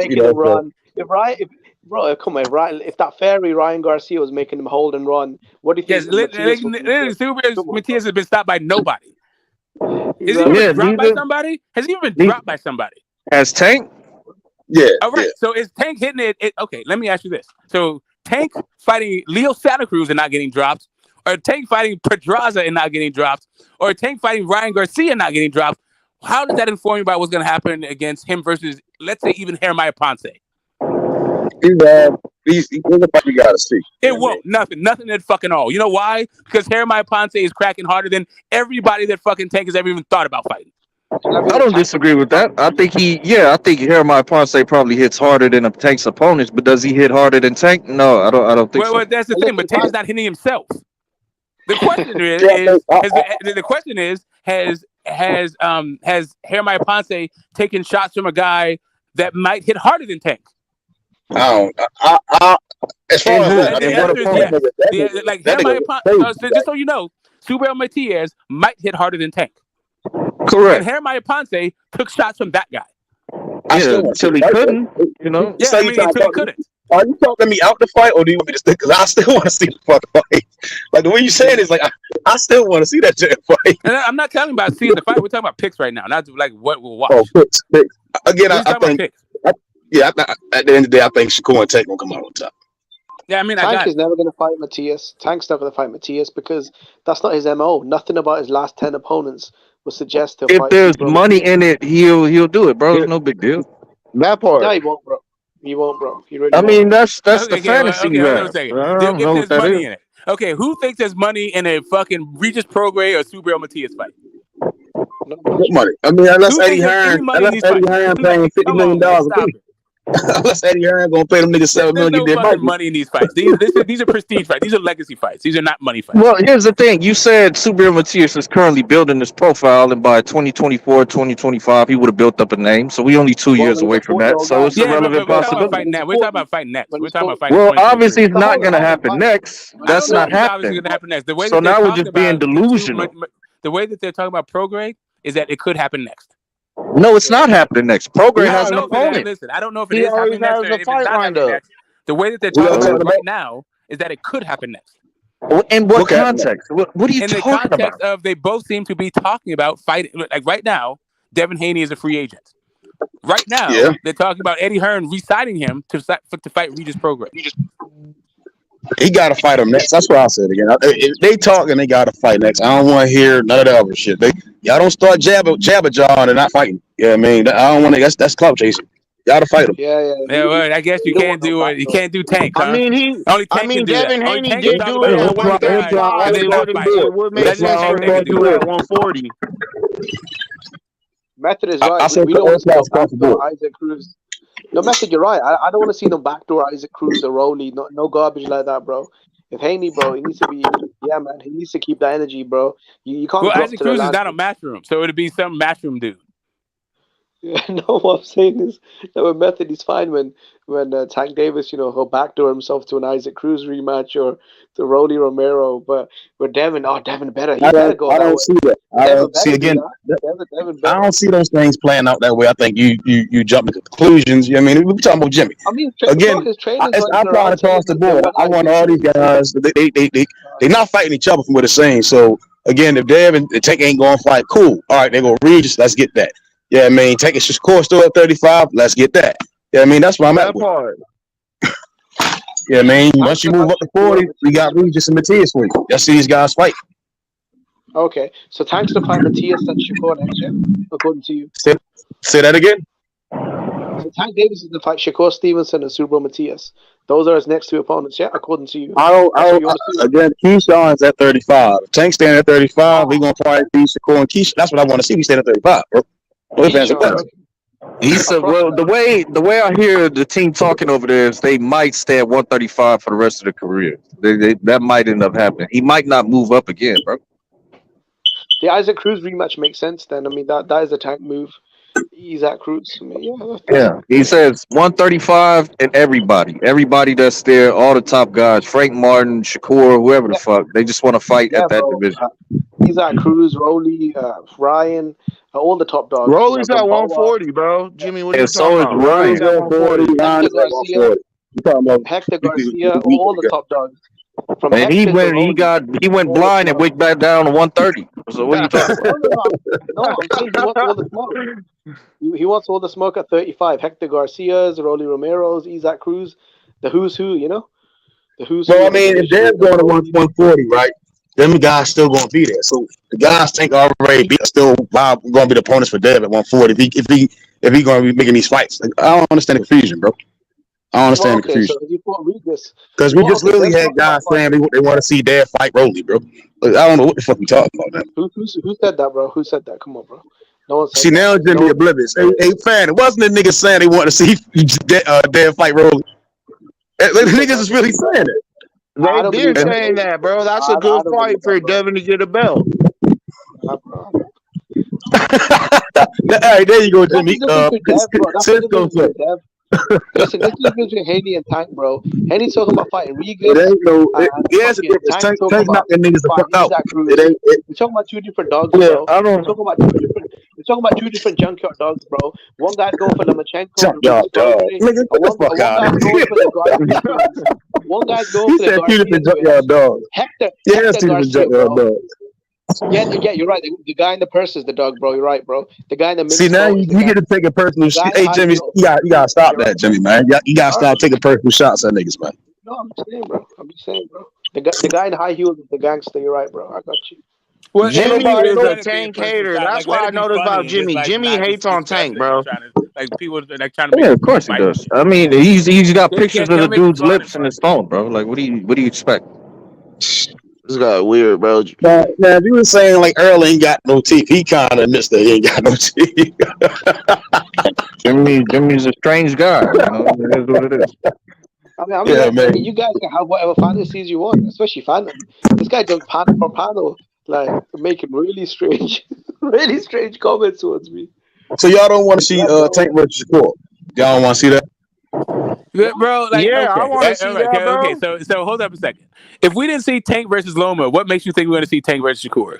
making him run. Bro, come on, Ryan. If that fairy Ryan Garcia was making him hold and run, what do you think Matias would do? Super Matias has been stopped by nobody. Is he Yeah, even dropped by neither- somebody? Has he even dropped by somebody? As Tank? Yeah. All right. So is Tank hitting it? Okay, let me ask you this. So Tank fighting Leo Santa Cruz and not getting dropped, or Tank fighting Pedraza and not getting dropped, or Tank fighting Ryan Garcia and not getting dropped. How does that inform you about what's going to happen against him versus, let's say, even Jeremiah Ponce? He's the fight we gotta see. It won't. Nothing at fucking all. You know why? Because Jeremiah Ponce is cracking harder than everybody that fucking Tank has ever even thought about fighting. I don't disagree with that. I think I think Jeremiah Ponce probably hits harder than Tank's opponents, but does he hit harder than Tank? No, I don't think so. Well, that's the thing. But Tank's not hitting himself. The question has Jeremiah Ponce taken shots from a guy that might hit harder than Tank? As far as the answer is yes. Like Jeremiah Ponce, just so you know, Subriel Matias might hit harder than Tank. Correct. And Jeremiah Ponce took shots from that guy. Until he couldn't, you know. Yeah, until he couldn't. Are you talking me out the fight, or do you want me to stick? Because I still want to see the fucking fight. Like the way you saying is like I still want to see that fight. And I'm not talking about seeing the fight. We're talking about picks right now, not like what we'll watch. Oh, picks. Again, I think. At the end of the day, I think Shakur and Tank gonna come out on top. Yeah, I mean, Tank is never going to fight Matias. Tank's never going to fight Matias because that's not his MO. Nothing about his last 10 opponents would suggest he'll fight. If there's money in it, he'll do it, bro. It's no big deal. That part. No, he won't, bro. He won't, bro. He really I mean, won't. that's the fantasy. Okay, hold on a second. If there's money in it. Okay, who thinks there's money in a fucking Regis Prograis or Subriel Matias fight? What money? I mean, unless Eddie Hearn paying $50 million a week. Unless Eddie Hearn gonna pay them niggas $7 million. There's no fucking money in these fights. These are prestige fights. These are legacy fights. These are not money fights. Well, here's the thing. You said Subriel Matias is currently building his profile, and by 2024, 2025, he would have built up a name. So we only 2 years away from that. So it's a relevant possibility. We're talking about fighting next. We're talking about fighting. Well, obviously, it's not going to happen next. That's not happening. Going to happen next. The way so that now we're just being delusional. The way that they're talking about Prograis is that it could happen next. No, it's not happening next. Prograis has an opponent. Listen, I don't know if it is happening next or if it's not happening next. The way that they're talking about it right now is that it could happen next. In what context? What are you talking about? In the context of they both seem to be talking about fighting. Like right now, Devin Haney is a free agent. Right now, they're talking about Eddie Hearn re-signing him to fight Regis Prograis. He got to fight him next. That's what I said again. If they talking, they got to fight next. I don't want to hear none of that other shit. Y'all don't start jabber jaw and not fighting. Yeah, I mean, I don't want to. That's clout chasing. Y'all to fight him. Yeah. Well, I guess you can't do it. You can't do Tank. Huh? I mean, Devin Haney did do it at 135. It would make sense for him to do it at 140. Method is right. We don't want to see backdoor Isaac Cruz. No, Method, you're right. I don't want to see no backdoor Isaac Cruz or Rolly. No garbage like that, bro. If Haney, bro, he needs to be, man, he needs to keep that energy, bro. You can't. Well, Isaac Cruz is not a matchroom, so it'd be some matchroom dude. Yeah, no, what I'm saying is that with Method, he's fine when Tank Davis, he'll backdoor himself to an Isaac Cruz rematch or to Rolly Romero. But with Devin, Devin better. He better go. I don't see that. I don't see again. I don't see those things playing out that way. I think you jump to conclusions. I mean, we're talking about Jimmy. I mean, again, I'm trying across the board. I want all these guys. They're not fighting each other from what it's saying. So again, if Devin the Tank ain't going to fight, cool. All right, they go Regis. Let's get that. Yeah, I mean, take it. Course still at 35. Let's get that. Yeah, I mean, that's where I'm at. Yeah, I mean, once you move up to 40, we got Regis and Matias for you. Let's see these guys fight. Okay, so thanks to fight Matias and Shakur next year, according to you. Say that again. So Tank Davis is the fight Shakur Stevenson and Subriel Matias. Those are his next two opponents, yeah, according to you. Again, Keyshawn's at 35. Tank standing at 35. We gonna fight Shakur and Keyshawn. That's what I want to see. We stand at 35, bro. He said, "Well, the way I hear the team talking over there is they might stay at 135 for the rest of the career. That might end up happening. He might not move up again, bro." The Isaac Cruz rematch makes sense. Then I mean that is a Tank move. Isaac Cruz. I mean, yeah. He says 135 and everybody that's there, all the top guys, Frank Martin, Shakur, whoever the fuck, they just want to fight at that division. Isaac Cruz, Rolly, Ryan. All the top dogs. Rolly's at 140, bro. Jimmy, what are you talking about? Rolly's at 140. Hector Garcia, all the top dogs. And he went blind and went back down to 130. So what are you talking about? No, I'm saying he wants all the smoke. He wants all the smoke at 35. Hector Garcia's, Rolly Romero's, Isaac Cruz, the who's who, The who's who. So I mean, if they're going to 140, right? them guys still gonna be there. So the guys Tank already beat still Bob gonna be the opponents for Dev at 140 if he gonna be making these fights. Like, I don't understand the confusion, bro. I don't understand Well, the okay, so confusion. if you fought Regis, Because we well, just okay, literally let's had talk about guys saying fighting. they want to see Dev fight Rolly, bro. Like, I don't know what the fuck we talking about now. Who said that, bro? Who said that? Come on, bro. No one said See, that. now No Jimmy one. oblivious. Hey, fan, it wasn't the niggas saying they want to see Dev fight Rolly. The Who said niggas that, is bro? really saying it. I They don't been believe that, saying bro. that, bro. That's a I good don't fight believe that, for bro. Devin to get a belt. Nah, bro. All right, there you go, That's the Jimmy. difference with Dev, bro. That's the Cisco difference said with Dev. Listen, this is the difference between Haney and Tank, bro. Haney's talking about fighting it Regis, ain't no. and Yes, a fucking difference. Tank's talking Tank's about knocking niggas the fuck fighting out. Isaac It Cruz. ain't. We're talking about two different dogs, Yeah, bro. I We're don't. talking about two different. We're talking about two different junkyard dogs, bro. One guy's going for Lomachenko, who's Junkyard dog. exploding, Nigga, and get the fuck one out of guy's going for the here. Garcias. One guy's going He for the said two different Garcias with junkyard dogs. Hector Yeah, two different Garcia, junkyard bro. dogs. Yeah, you're right. The guy in the purse is the dog, bro. You're right, bro. The guy in the See, mink now coat you is the guy. get to take a personal The guy in Hey, high Jimmy, heels. you gotta stop You're that, right. Jimmy, man. You gotta All right. stop taking personal shots at niggas, man. No, I'm just saying, bro. The guy in high heels is the gangster. You're right, bro. I got you. Well, Ain't and Jimmy people nobody are is know. a trying to take a Tank personal hater. shot. That's Like, let what I it be noticed about funny and just Jimmy. like Jimmy not hates on Tank, disgusting and bro. trying to like people are like trying to make Yeah, it of course he fight and does. shit. I mean, he's got They pictures can't of the make it dude's fun and lips in fun. his phone, bro. Like, what do you expect? This guy weird, bro. Now, if you were saying like Errol ain't got no teeth, he kind of admits that he ain't got no teeth. Jimmy's a strange guy. You know, it is what it is. Yeah, I man. mean, you guys can have whatever fantasies you want, especially fandom. This guy does panel for panel, like making really strange, really strange comments towards me. So y'all don't want to see Yeah, bro. Tank versus Shakur. Y'all don't want to see that. Yeah, bro, like Yeah, I okay, want to see all right, that, okay. bro. So hold up a second. If we didn't see Tank versus Loma, what makes you think we're going to see Tank versus Shakur?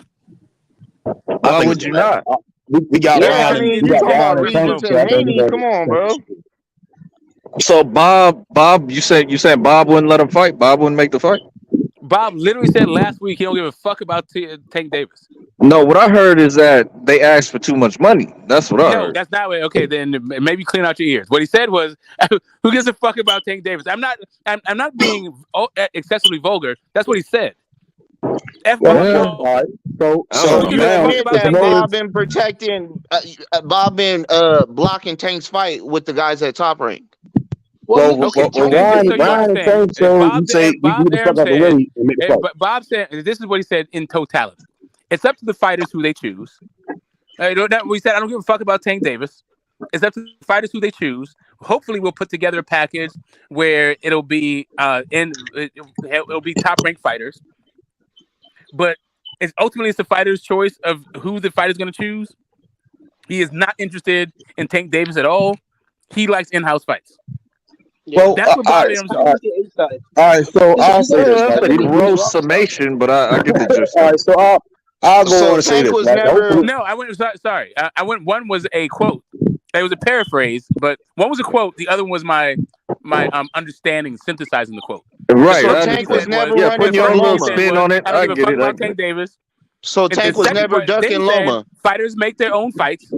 I Why think would it's you not? we got Yeah, I Because Ron and mean, it's we you got talking Tank about Ron and versus Tank, Regis Loma. so and I think we Haney? better Come on, Tank bro. versus Shakur. So Bob, you said Bob wouldn't let him fight. Bob wouldn't make the fight. Bob literally said last week he don't give a fuck about Tank Davis. No, what I heard is that they asked for too much money. That's what I No, heard. that's not what. Okay, then maybe clean out your ears. What he said was, "Who gives a fuck about Tank Davis?" I'm not being excessively vulgar. That's what he said. F Well, Bob Yeah, all Dog. right. I don't So So know. you Give a now fuck admit about it's that Tank more. Bob Davis. been protecting, Bob been blocking Tank's fight with the guys at Top Rank. Well, Okay, listen, Tank. okay. So you Ron and understand? Tank, so you say we Bob get the fuck Arum out the way said, and make the fight. but Bob said this is what he said in totality. It's up to the fighters who they choose. We said I don't give a fuck about Tank Davis. It's up to the fighters who they choose. Hopefully, we'll put together a package where it'll be it'll be top ranked fighters. But it's the fighter's choice of who the fighter's going to choose. He is not interested in Tank Davis at all. He likes in-house fights. Yeah. Well, That's what all Bob right, Arum I said. think it's the A side. all right. So Listen, I'll he say doesn't. this, He Well, right? that's doesn't a need to be a gross rock star. summation, but I get the gist All of right, it. so I'll go on So and say Tank this, was right? never. Hopefully, No, I went. Sorry, I went. One was a quote. It was a paraphrase, but one was a quote. The other one was my understanding, synthesizing the quote. The Right, So I first one he Tank was said understand. was never Yeah, running putting the your from first own thing he little said Loma. spin was on it, I don't I give a get fuck it. I about get Tank it. Davis. So And the Tank was second never part, then he ducking said Loma. fighters make their own fights,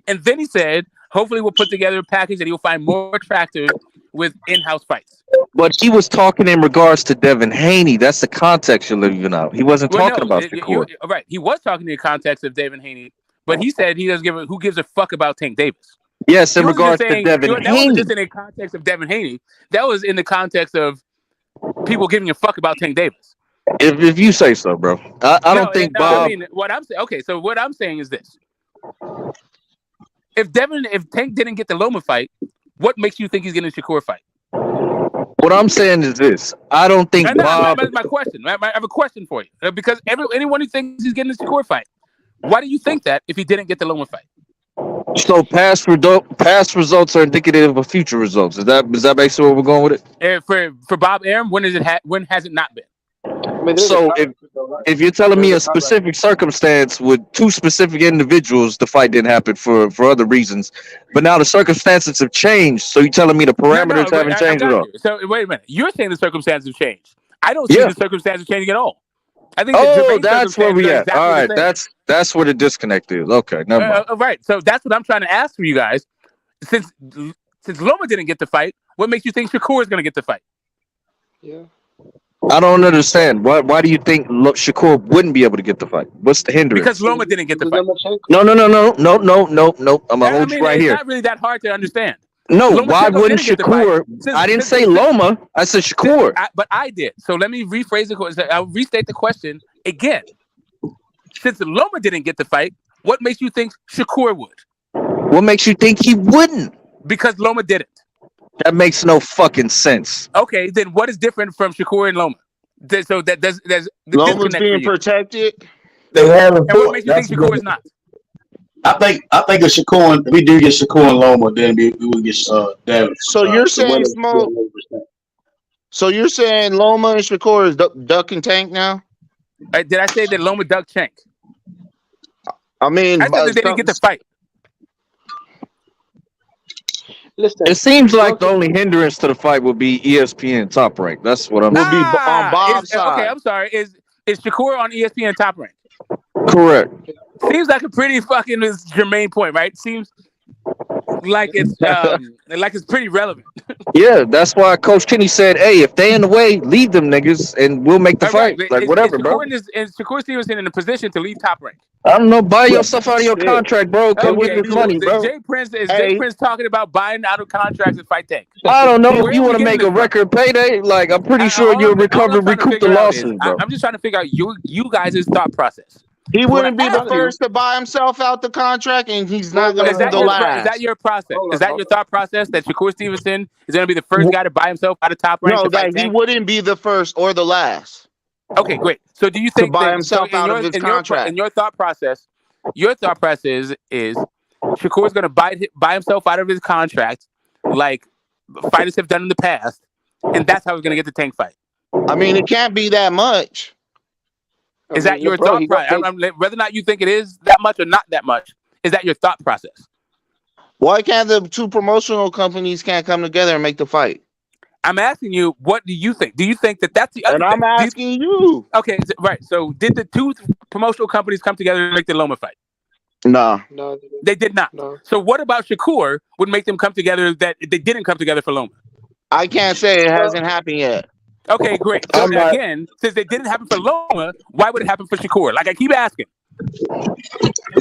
and then he said hopefully we'll put together a package that he'll find more attractive with in-house fights. But he was talking in regards to Devin Haney. That's the context you're leaving out. He wasn't Well, talking no, about you Shakur. right. He was talking in the context of David Haney, but he said he doesn't give a who gives a fuck about Tank Davis. Yes, He in wasn't just regards to saying Devin that wasn't just Haney. in the context of Devin Haney. That was in the context of people giving a fuck about Tank Davis. If you say so, bro. I No, don't think I Bob. mean what I'm saying. Okay, so what I'm saying is this: if Tank didn't get the Loma fight, what makes you think he's getting a Shakur fight? What I'm saying is this. I don't think Bob. My question. I have a question for you because anyone who thinks he's getting a Shakur fight, why do you think that if he didn't get the Loma fight? So past results are indicative of future results. Is that basically where we're going with it? For Bob Arum, when has it not been? I mean, there's a So track record, though, right? if you're telling There's me a a track record. specific circumstance with two specific individuals, the fight didn't happen for other reasons, but now the circumstances have changed. So you're telling me the parameters haven't I changed at got all? you. So wait a minute. You're saying the circumstances have changed. I don't see Yeah. the circumstances changing at all. I think the Oh, debate that's where circumstances we are at. All exactly the right, same. that's where the disconnect is. Okay, never mind. Right. So that's what I'm trying to ask for you guys. Since Loma didn't get the fight, what makes you think Shakur is going to get the fight? Yeah. I don't understand. Why do you think Shakur wouldn't be able to get the fight? What's the hindrance? Because Loma didn't get the fight. No. I'm gonna hold you right it's here. not really that hard to understand. No, Lomachenko why wouldn't didn't get the fight. Shakur? I didn't say Loma. I said Shakur. But I did. So let me rephrase the question. I'll restate the question again. Since Loma didn't get the fight, what makes you think Shakur would? What makes you think he wouldn't? Because Loma didn't. That makes no fucking sense. Okay, then what is different from Shakur and Loma? So there's the Loma's disconnect being for you. protected. They haven't. And what makes you think Shakur is not? I think if Shakur, if we do get Shakur and Loma, then we will get David. So you're saying Smoke? So you're saying Loma and Shakur is duck and tank now? Did I say that Loma ducked Tank? I mean, I said that they didn't get the fight. Listen, It seems like the only hindrance to the fight would be ESPN Top Rank. That's what I'm. Will be on Bob's side. Okay, I'm sorry. Is Shakur on ESPN Top Rank? Correct. Seems like a pretty fucking germane point, right? Seems like it's pretty relevant. Yeah, that's why Coach Kenny said, "Hey, if they in the way, leave them niggas, and we'll make the fight." Right. Like whatever, bro. Is Shakur Stevenson in a position to leave Top Rank? I don't know. Buy yourself out of your contract, bro. Come Okay, get this money, bro. Jay Prince talking about buying out of contracts and fight Tank. I don't know if you want to make a record payday. Like I'm pretty sure you'll recoup the losses, bro. I'm just trying to figure out you guys' thought process. He wouldn't be the first to buy himself out the contract, and he's not going to be the last. Is that your process? Is that your thought process that Shakur Stevenson is going to be the first guy to buy himself out of Top Rank? No, that he wouldn't be the first or the last. Okay, great. So do you think to buy himself out of his contract? In your thought process is Shakur is going to buy himself out of his contract, like fighters have done in the past, and that's how he's going to get the Tank fight. I mean, it can't be that much. Is that your thought process? Whether or not you think it is that much or not that much, is that your thought process? Why can't the two promotional companies can't come together and make the fight? I'm asking you, what do you think? Do you think that that's the other thing? And I'm asking you. Okay, right. So did the two promotional companies come together and make the Loma fight? No. No, they did not. No. So what about Shakur would make them come together that they didn't come together for Loma? I can't say it hasn't happened yet. Okay, great. So again, since it didn't happen for Loma, why would it happen for Shakur? Like I keep asking.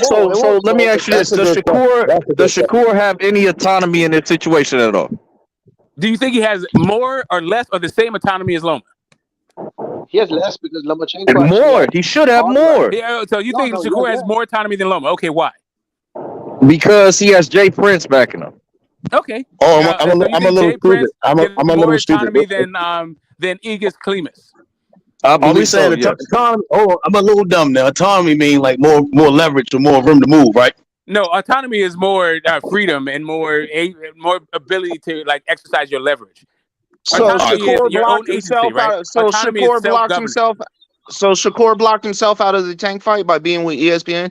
So let me ask you this: Does Shakur have any autonomy in this situation at all? Do you think he has more or less or the same autonomy as Loma? He has less because Lomachenko. And more. He should have more. Yeah, so you think Shakur has more autonomy than Loma? Okay, why? Because he has Jay Prince backing him. Okay. Oh, I'm a little stupid. I'm a little stupid. Than Igis Klimas. We saying autonomy? Oh, I'm a little dumb now. Autonomy means like more leverage or more room to move, right? No, autonomy is more freedom and more ability to like exercise your leverage. So Shakur blocked himself out. So Shakur blocked himself. So Shakur blocked himself out of the Tank fight by being with ESPN.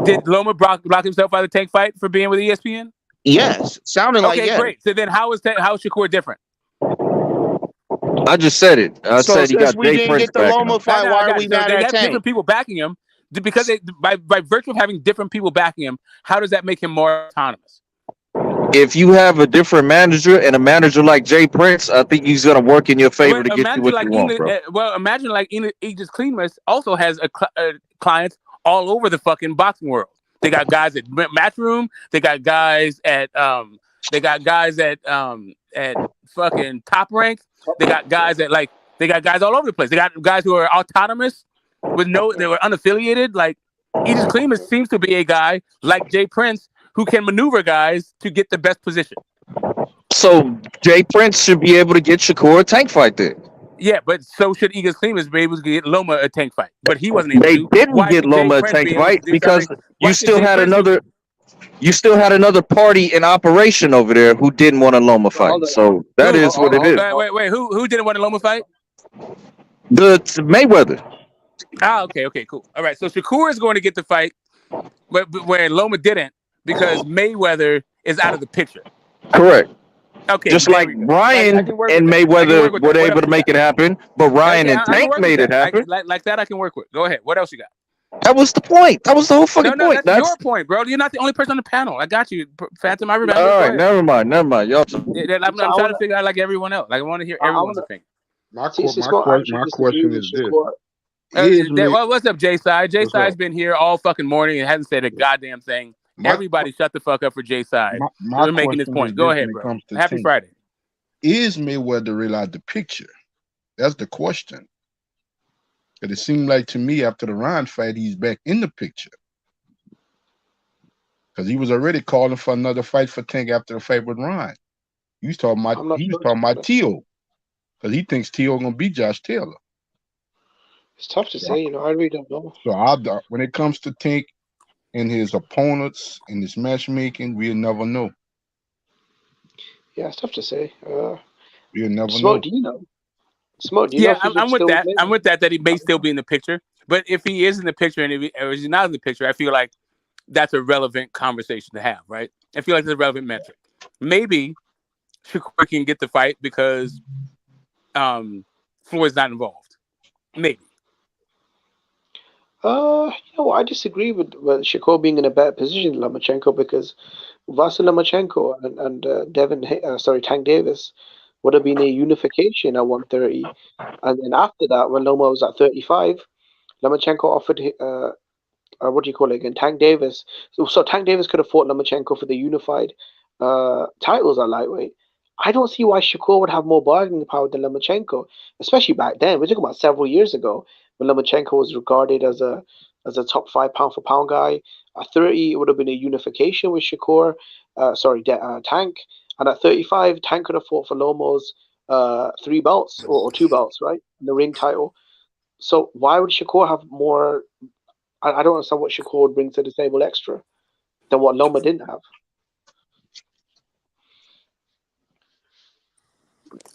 Did Loma block himself out of the Tank fight for being with ESPN? Yes, sounding like okay, great. So then, how is Shakur different? I just said it. I said he got Jay Prince backing him. Fight, why are we mad they at have Tank? different people backing him because by virtue of having different people backing him, how does that make him more autonomous? If you have a different manager and a manager like Jay Prince, I think he's going to work in your favor to get you what you want, bro. Well, imagine like Igis Klimas also has clients all over the fucking boxing world. They got guys at Matchroom. They got guys at fucking Top Rank. They got guys all over the place. They got guys who are autonomous they were unaffiliated. Like Igis Klimas seems to be a guy like Jay Prince who can maneuver guys to get the best position. So Jay Prince should be able to get Shakur a Tank fight then. Yeah, but so should Igis Klimas be able to get Loma a Tank fight. But he wasn't able to. They didn't get Loma a Tank fight because you still had another party in operation over there who didn't want a Loma fight. So that is what it is. Wait. Who didn't want a Loma fight? The Mayweather. Ah, okay, cool. All right, so Shakur is going to get the fight where Loma didn't because Mayweather is out of the picture. Correct. Okay. Just like Ryan and Mayweather were able to make it happen, but Ryan and Tank made it happen. Like that I can work with. Go ahead. What else you got? That was the point. That was the whole fucking point. That's your point, bro. You're not the only person on the panel. I got you, Phantom. I remember. All right, never mind. Y'all. I'm trying to figure out like everyone else. Like I want to hear everyone's opinion. My See, it's not actually my disagree question with is this: Shakur. Well, what's up, Jay Side? Jay what's up? Side's been here all fucking morning and hasn't said a goddamn thing. My Everybody shut the fuck up for Jay Side. my We're making this question is point. Go this: ahead, when it bro. comes to Happy Tank, Friday. is Mayweather really out the picture? That's the question. But it seemed like to me after the Ryan fight, he's back in the picture. Because he was already calling for another fight for Tank after the fight with Ryan. He was talking I'm not sure. about Teo. Because he thinks Teo gonna beat Josh Taylor. It's tough to say, I really don't know. So when it comes to Tank and his opponents and his matchmaking, we'll never know. Yeah, it's tough to say. We'll never Smoke, know. do you know? Smoke, do you know Yeah, if he's I'm with still that. with I'm with that he may still be in the picture. But if he is in the picture and if he's not in the picture, I feel like that's a relevant conversation to have, right? I feel like it's a relevant metric. Maybe Shakur can get the fight because Floyd's not involved. Maybe. I disagree with Shakur being in a better position than Lomachenko because Vasyl Lomachenko and Tank Davis would have been a unification at 130, and then after that, when Loma was at 35, Lomachenko offered what do you call it again? Tank Davis. So Tank Davis could have fought Lomachenko for the unified titles at lightweight. I don't see why Shakur would have more bargaining power than Lomachenko, especially back then. We're talking about several years ago when Lomachenko was regarded as a top 5 pound for pound guy. At 30, it would have been a unification with Shakur. Tank. And at 35, Tank could have fought for Lomo's 3 belts or 2 belts, right? The ring title. So why would Shakur have more? I don't understand what Shakur would bring to the table extra than what Loma didn't have.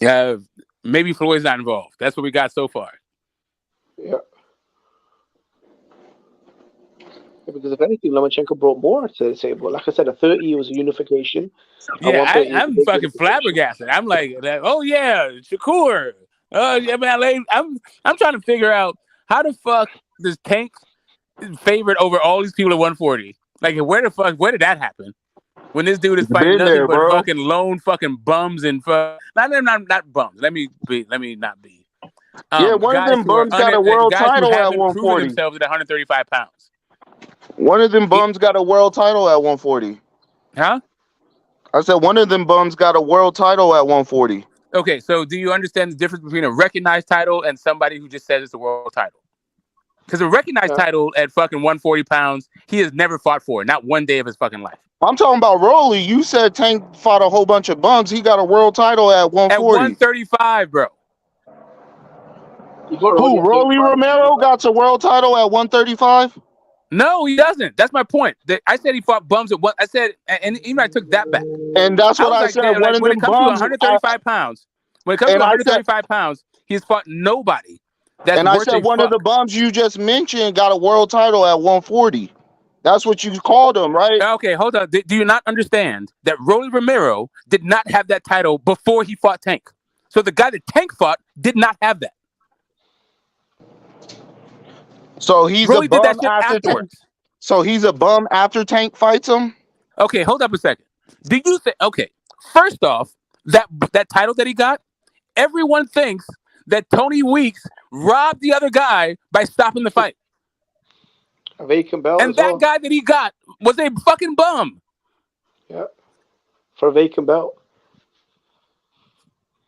Yeah, maybe Floyd's not involved. That's what we got so far. Yeah. Because if anything, Lomachenko brought more to the table. Like I said, at 30 it was a unification. Yeah, I'm fucking flabbergasted. I'm like, oh yeah, Shakur. Yeah, man, I'm trying to figure out how the fuck does Tank favorite over all these people at 140? Like, where did that happen? When this dude is fighting Been nothing there, but bro. fucking lone fucking bums and not bums. Let me not be. Yeah, one of Guys them who are bums got a world guys who title at haven't proven 140. themselves at 135 pounds. One of them bums got a world title at 140. Huh? I said one of them bums got a world title at 140. Okay, so do you understand the difference between a recognized title and somebody who just says it's a world title? Because a recognized title at fucking 140 pounds, he has never fought for, not one day of his fucking life. I'm talking about Rolly. You said Tank fought a whole bunch of bums. He got a world title at 140. At 135, bro. Who? Rolly Romero got a world title at 135? No, he doesn't. That's my point. I said he fought bums at what I said, and even I took that back. And that's what I was said. Like, one of when them it comes bums. to 135 pounds, when it comes to 135 pounds, he's fought nobody. That's and I said one of the bums you just mentioned got a world title at 140. That's what you called him, right? Okay, hold on. Do you not understand that Rolly Romero did not have that title before he fought Tank? So the guy that Tank fought did not have that. So he's Rolly a bum did that shit afterwards. So he's a bum after Tank fights him? Okay, hold up a second. Do you think? Okay, first off, that title that he got, everyone thinks that Tony Weeks robbed the other guy by stopping the fight. A vacant belt. And that guy that he got was a fucking bum. Yeah. For a vacant belt.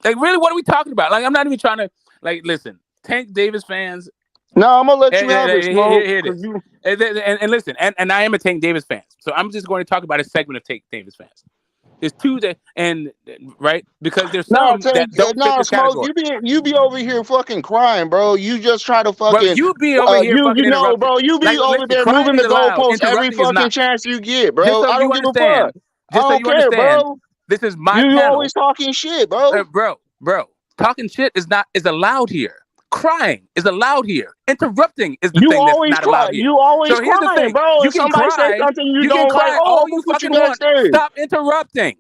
Like, really, what are we talking about? Like, I'm not even trying to, listen, Tank Davis fans. No, I'm going to let you have it, Smoke. Here it is. And listen, and I am a Tank Davis fan. So I'm just going to talk about a segment of Tank Davis fans. There's two right? Because there's some that don't fit this Smoke, category. you be over here fucking crying, bro. You just try to fucking... Well, you be over here fucking know, interrupting. bro, you be over there moving the goalposts every fucking chance you get, bro. Just so I don't you give a fuck. I don't care, bro. This is my You panel. always talking shit, bro. Bro, talking shit is allowed here. Crying is allowed here. Interrupting is the thing that's not allowed here. You always so here's crying, the thing. bro. You If can somebody cry. say something you can don't cry like, all you put you fucking want. backstage. Stop interrupting.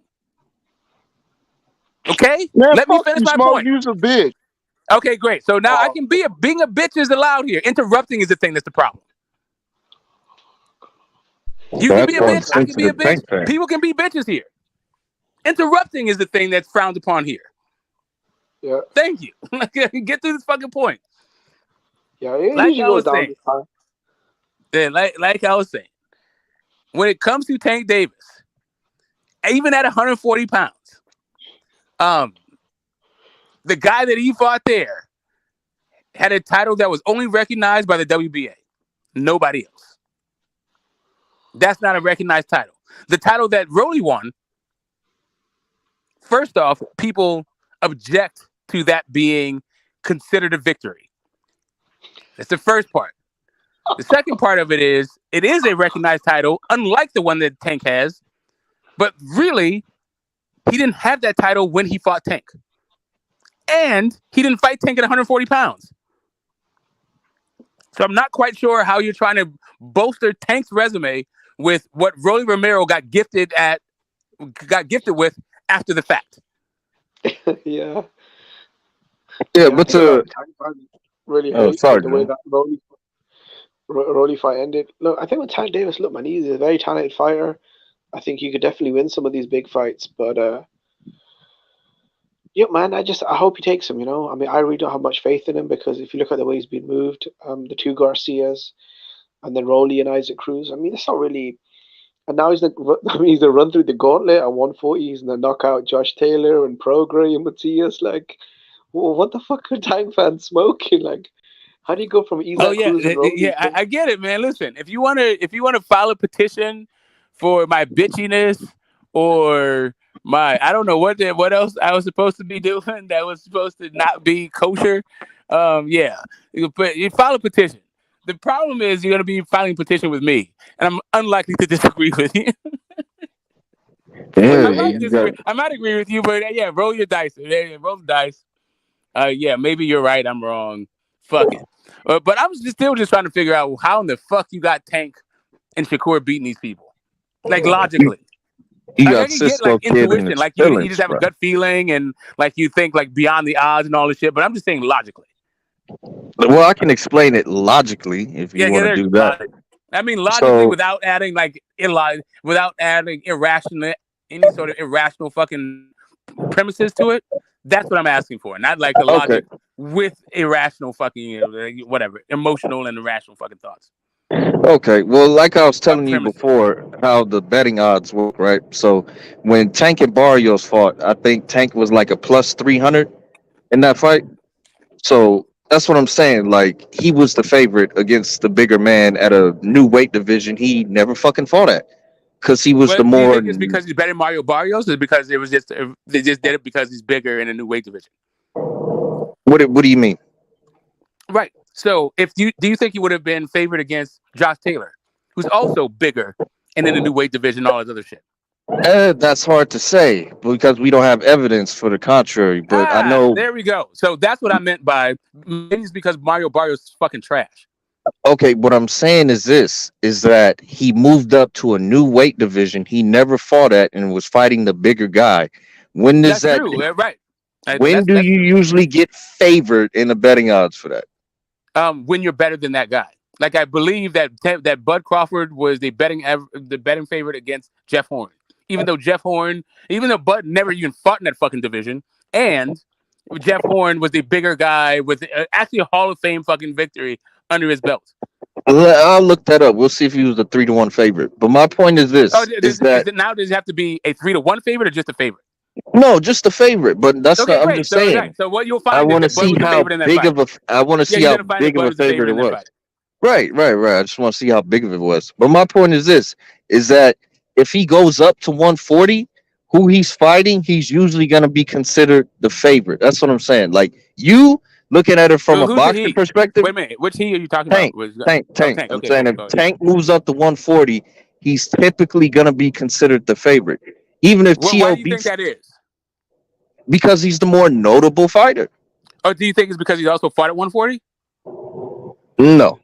Okay? Man, Let me fuck finish you, my Smoke. point. You's a bitch. Okay, great. So now I can being a bitch is allowed here. Interrupting is the thing that's the problem. You can be a bitch. I can be a bitch. People can be bitches here. Interrupting is the thing that's frowned upon here. Yeah. Thank you. Get through this fucking point. Yeah, it Like usually I goes was down saying. this time. Yeah, like I was saying. When it comes to Tank Davis, even at 140 pounds, the guy that he fought there had a title that was only recognized by the WBA. Nobody else. That's not a recognized title. The title that Rolly won, first off, people object to that being considered a victory. That's the first part. The second part of it is a recognized title, unlike the one that Tank has. But really, he didn't have that title when he fought Tank. And he didn't fight Tank at 140 pounds. So I'm not quite sure how you're trying to bolster Tank's resume with what Rolly Romero got gifted with after the fact. Yeah. Yeah, but Tank fans really hate sorry, the way man. that Rolly fight ended. Look, I think with Tank Davis, look, man, he's a very talented fighter. I think he could definitely win some of these big fights, but yeah, man, I hope he takes him. I mean, I really don't have much faith in him because if you look at the way he's been moved, the two Garcias, and then Rolly and Isaac Cruz. I mean, it's not really. And now he's he's the run through the gauntlet at 140. He's gonna knock out Josh Taylor and Prograis and Matias. Like, what the fuck are Tank fans smoking? Like, how do you go from Isaac Cruz and Rolly? Yeah, I get it, man. Listen, if you wanna file a petition for my bitchiness or I don't know what else I was supposed to be doing that was supposed to not be kosher. Yeah, but you file a petition. The problem is you're gonna be filing a petition with me, and I'm unlikely to disagree with you. I might agree with you, but yeah, roll your dice. Yeah, roll the dice. Yeah, maybe you're right. I'm wrong. Fuck it. But I was still trying to figure out how in the fuck you got Tank and Shakur beating these people, like logically. You I got can get Cisco like Kid intuition, and like Spence, you just have bro. a gut feeling and like you think like beyond the odds and all this shit. But I'm just saying logically. Well, I can explain it logically if you want to do that. I mean logically without adding like without adding any sort of irrational fucking premises to it. That's what I'm asking for, not like a logic with irrational fucking whatever emotional and irrational fucking thoughts. Okay, well, like I was telling you before, how the betting odds work, right? So when Tank and Barrios fought, I think Tank was like a plus 300 in that fight. So that's what I'm saying. Like, he was the favorite against the bigger man at a new weight division he never fucking fought at. Because he was the more. Do you think it's because he's better than Mario Barrios, or because they just did it because he's bigger in a new weight division? What do you mean? Right. So do you think he would have been favored against Josh Taylor, who's also bigger and in a new weight division, all this other shit? That's hard to say because we don't have evidence for the contrary. But I know. There we go. So that's what I meant by maybe it's because Mario Barrios is fucking trash. Okay, what I'm saying is that he moved up to a new weight division he never fought at and was fighting the bigger guy. When does that's true, right? When do you usually get favored in the betting odds for that? When you're better than that guy. Like I believe that Bud Crawford was the betting favorite against Jeff Horn. Even though Bud never even fought in that fucking division, and Jeff Horn was the bigger guy with actually a Hall of Fame fucking victory under his belt. I'll look that up. We'll see if he was a 3-1 favorite. But my point is this: now does it have to be a 3-1 favorite or just a favorite? No, just the favorite. But that's okay, not. I'm just saying. Right. So what you'll find I want to is that Bud see was how big of a. I want to see how big of a favorite it was. Right. I just want to see how big of it was. But my point is this: is that if he goes up to 140, who he's fighting, he's usually going to be considered the favorite. That's what I'm saying. Like you looking at it from a boxing perspective. Wait a minute, which he are you talking about? Tank. I'm saying if Tank moves up to 140, he's typically going to be considered the favorite, even if T.O. Why do you think that is? Because he's the more notable fighter. Or do you think it's because he also fought at 140? No,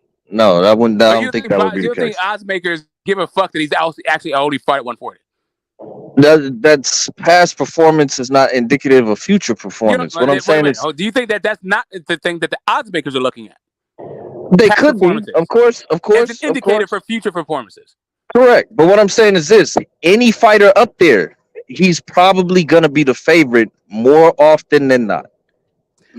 I wouldn't. I don't think that would be the case. You think odds makers give a fuck that he's actually only fought at 140? That's past performance is not indicative of future performance. What I'm saying is, do you think that that's not the thing that the odds makers are looking at? They could be, of course, as an indicator for future performances. Correct, but what I'm saying is this: any fighter up there, he's probably gonna be the favorite more often than not.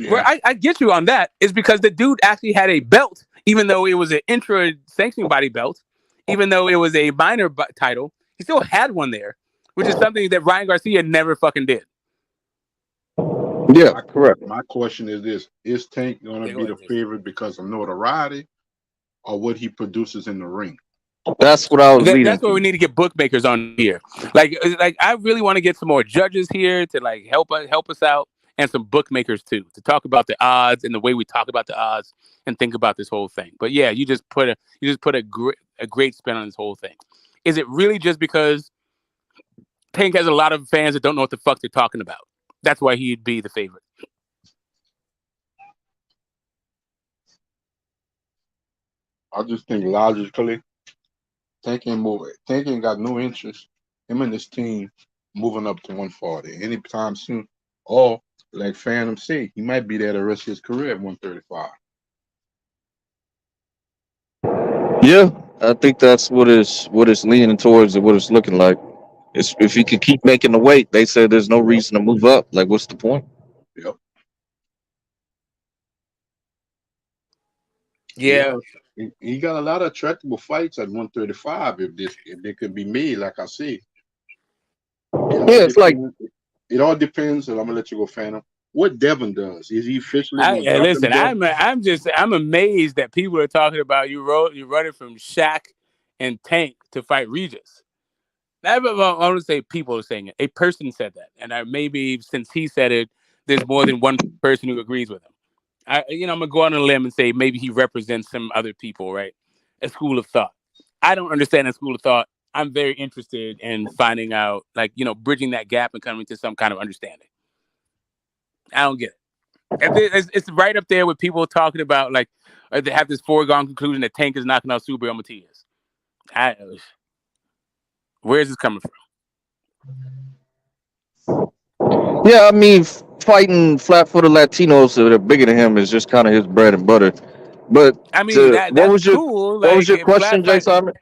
Where I get you on that is because the dude actually had a belt, even though it was an intra sanctioning body belt, even though it was a minor title, he still had one there, which is something that Ryan Garcia never fucking did. Yeah, correct. My question is this: is Tank going to be the favorite because of notoriety, or what he produces in the ring? That's what I was leading. That's where we need to get bookmakers on here. Like I really want to get some more judges here to like help us out, and some bookmakers too, to talk about the odds and the way we talk about the odds and think about this whole thing. But yeah, you just put a great spin on this whole thing. Is it really just because Tank has a lot of fans that don't know what the fuck they're talking about? That's why he'd be the favorite. I just think logically, Tank ain't got no interest. Him and his team moving up to 140 anytime soon. Or like Phantom said, he might be there the rest of his career at 135. Yeah, I think that's what it's leaning towards and what it's looking like. If he could keep making the weight, they said there's no reason to move up. Like, what's the point? Yep. Yeah. He got a lot of attractable fights at 135 if they could be made, like I said. It all depends, and I'm gonna let you go, Phantom. What Devin does. Is he officially listen, I'm amazed that people are talking about you running from Shaq and Tank to fight Regis. I want to say people are saying it. A person said that, and maybe since he said it, there's more than one person who agrees with him. I'm gonna go on a limb and say maybe he represents some other people, right? A school of thought. I don't understand that school of thought. I'm very interested in finding out, bridging that gap and coming to some kind of understanding. I don't get it. It's right up there with people talking about they have this foregone conclusion that Tank is knocking out Super Matias. Where's this coming from? Yeah, I mean, fighting flat-footed Latinos that are bigger than him is just kind of his bread and butter. But I mean, that's cool. What was your question, Jay Simon?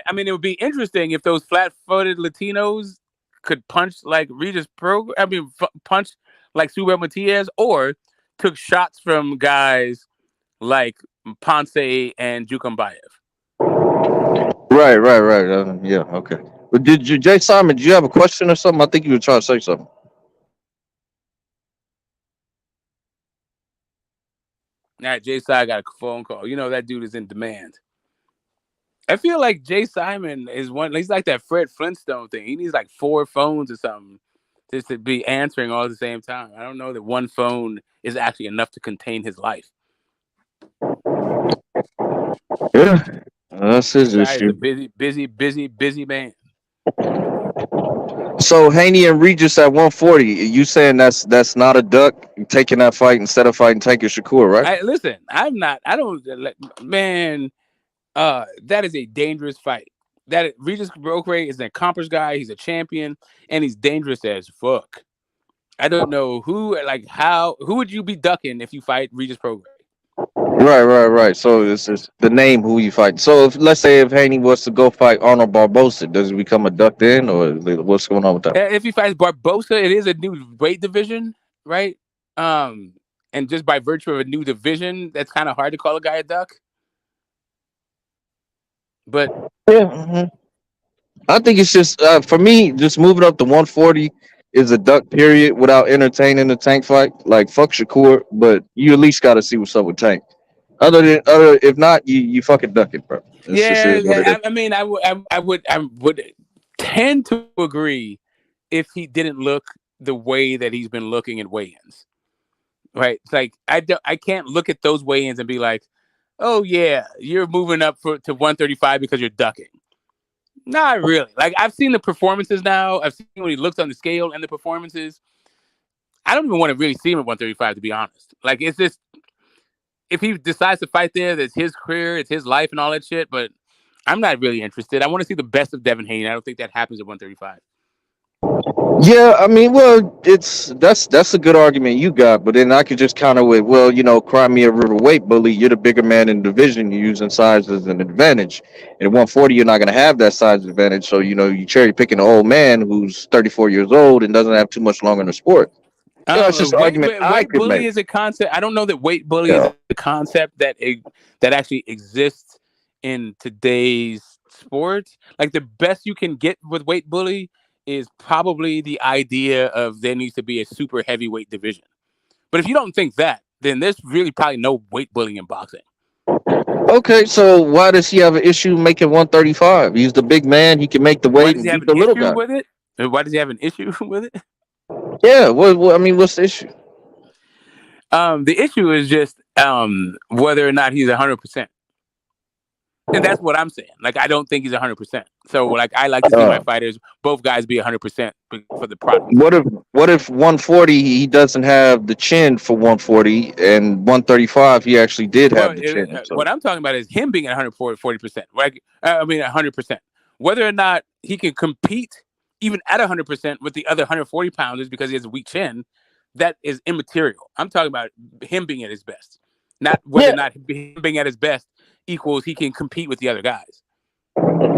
I mean, it would be interesting if those flat-footed Latinos could punch like Regis punch like Super Matias, or took shots from guys like Ponce and Jukambayev. Right. Yeah, okay. But Jay Simon, did you have a question or something? I think you were trying to say something. Nah, Jay Simon got a phone call. You know that dude is in demand. I feel like Jay Simon is he's like that Fred Flintstone thing. He needs like 4 phones or something just to be answering all at the same time. I don't know that one phone is actually enough to contain his life. Yeah, that's his issue. Busy man. So Haney and Regis at 140. You saying that's not a duck taking that fight instead of fighting Tanker Shakur, right? Listen, man. That is a dangerous fight. That Regis Prograis is an accomplished guy. He's a champion, and he's dangerous as fuck. I don't know who would you be ducking if you fight Regis Prograis? Right. So this is the name who you fight. So let's say if Haney was to go fight Arnold Barbosa, does he become a duck then, or what's going on with that? If he fights Barbosa, it is a new weight division, right? And just by virtue of a new division, that's kind of hard to call a guy a duck. But yeah, I think it's just for me, just moving up to 140 is a duck period without entertaining the Tank fight. Like fuck Shakur, but you at least got to see what's up with Tank. If not, you fucking duck it, bro. I mean, I would tend to agree if he didn't look the way that he's been looking at weigh-ins. Right? It's like I can't look at those weigh-ins and be like, oh yeah, you're moving up to 135 because you're ducking. Not really. Like I've seen the performances now. I've seen when he looks on the scale and the performances. I don't even want to really see him at 135, to be honest. Like it's just if he decides to fight there, that's his career, it's his life and all that shit. But I'm not really interested. I want to see the best of Devin Haney. I don't think that happens at 135. Yeah, I mean, well, that's a good argument you got, but then I could just counter with, cry me a riverweight bully. You're the bigger man in the division. You're using size as an advantage. And at 140, you're not going to have that size advantage. So you cherry picking an old man who's 34 years old and doesn't have too much longer in the sport. It's just an argument I Weight could bully make. is a concept. I don't know that weight bully is Yeah. a concept that actually exists in today's sports. Like the best you can get with weight bully is probably the idea of there needs to be a super heavyweight division. But if you don't think that, then there's really probably no weight bullying in boxing. Okay, so why does he have an issue making 135? He's the big man. He can make the Why weight does and he have beat an the little issue guy. with it? Why does he have an issue with it? Yeah. What I mean, what's the issue? The issue is just whether or not he's 100%. And that's what I'm saying. Like, I don't think he's 100%. So, like, I like to see my fighters, both guys, be 100% for the product. What if 140 he doesn't have the chin for 140 and 135 he actually did have the chin? So. What I'm talking about is him being at 140%. Right? I mean, 100%. Whether or not he can compete even at 100% with the other 140 pounders because he has a weak chin, that is immaterial. I'm talking about him being at his best, not whether or not him being at his best equals he can compete with the other guys.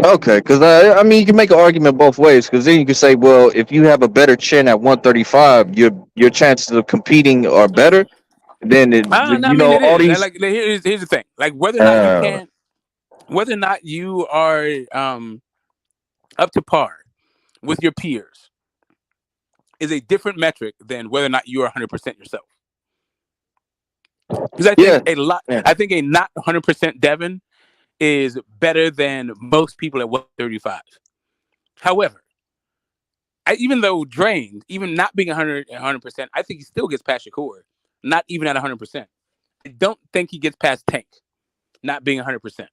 Okay, because I mean, you can make an argument both ways. Because then you can say, well, if you have a better chin at 135, your chances of competing are better. Then I mean, it all is. these. Like, here's the thing. Like, whether or not you can, whether or not you are up to par with your peers, is a different metric than whether or not you are 100% yourself. Because I think I think a not 100% Devin is better than most people at 135. However, even though drained, even not being 100%, I think he still gets past Shakur, not even at 100%. I don't think he gets past Tank, not being 100%.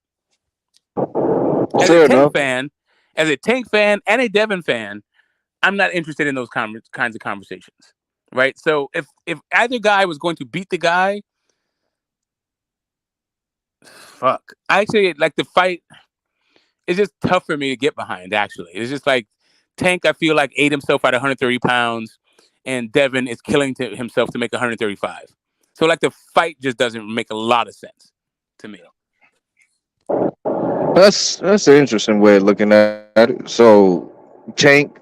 As a Tank fan and a Devin fan, I'm not interested in those kinds of conversations, right? So if either guy was going to beat the guy, fuck. Actually, like, the fight is just tough for me to get behind, actually. It's just like Tank, I feel like, ate himself at 130 pounds, and Devin is killing himself to make 135. So, like, the fight just doesn't make a lot of sense to me. That's an interesting way of looking at it. So Tank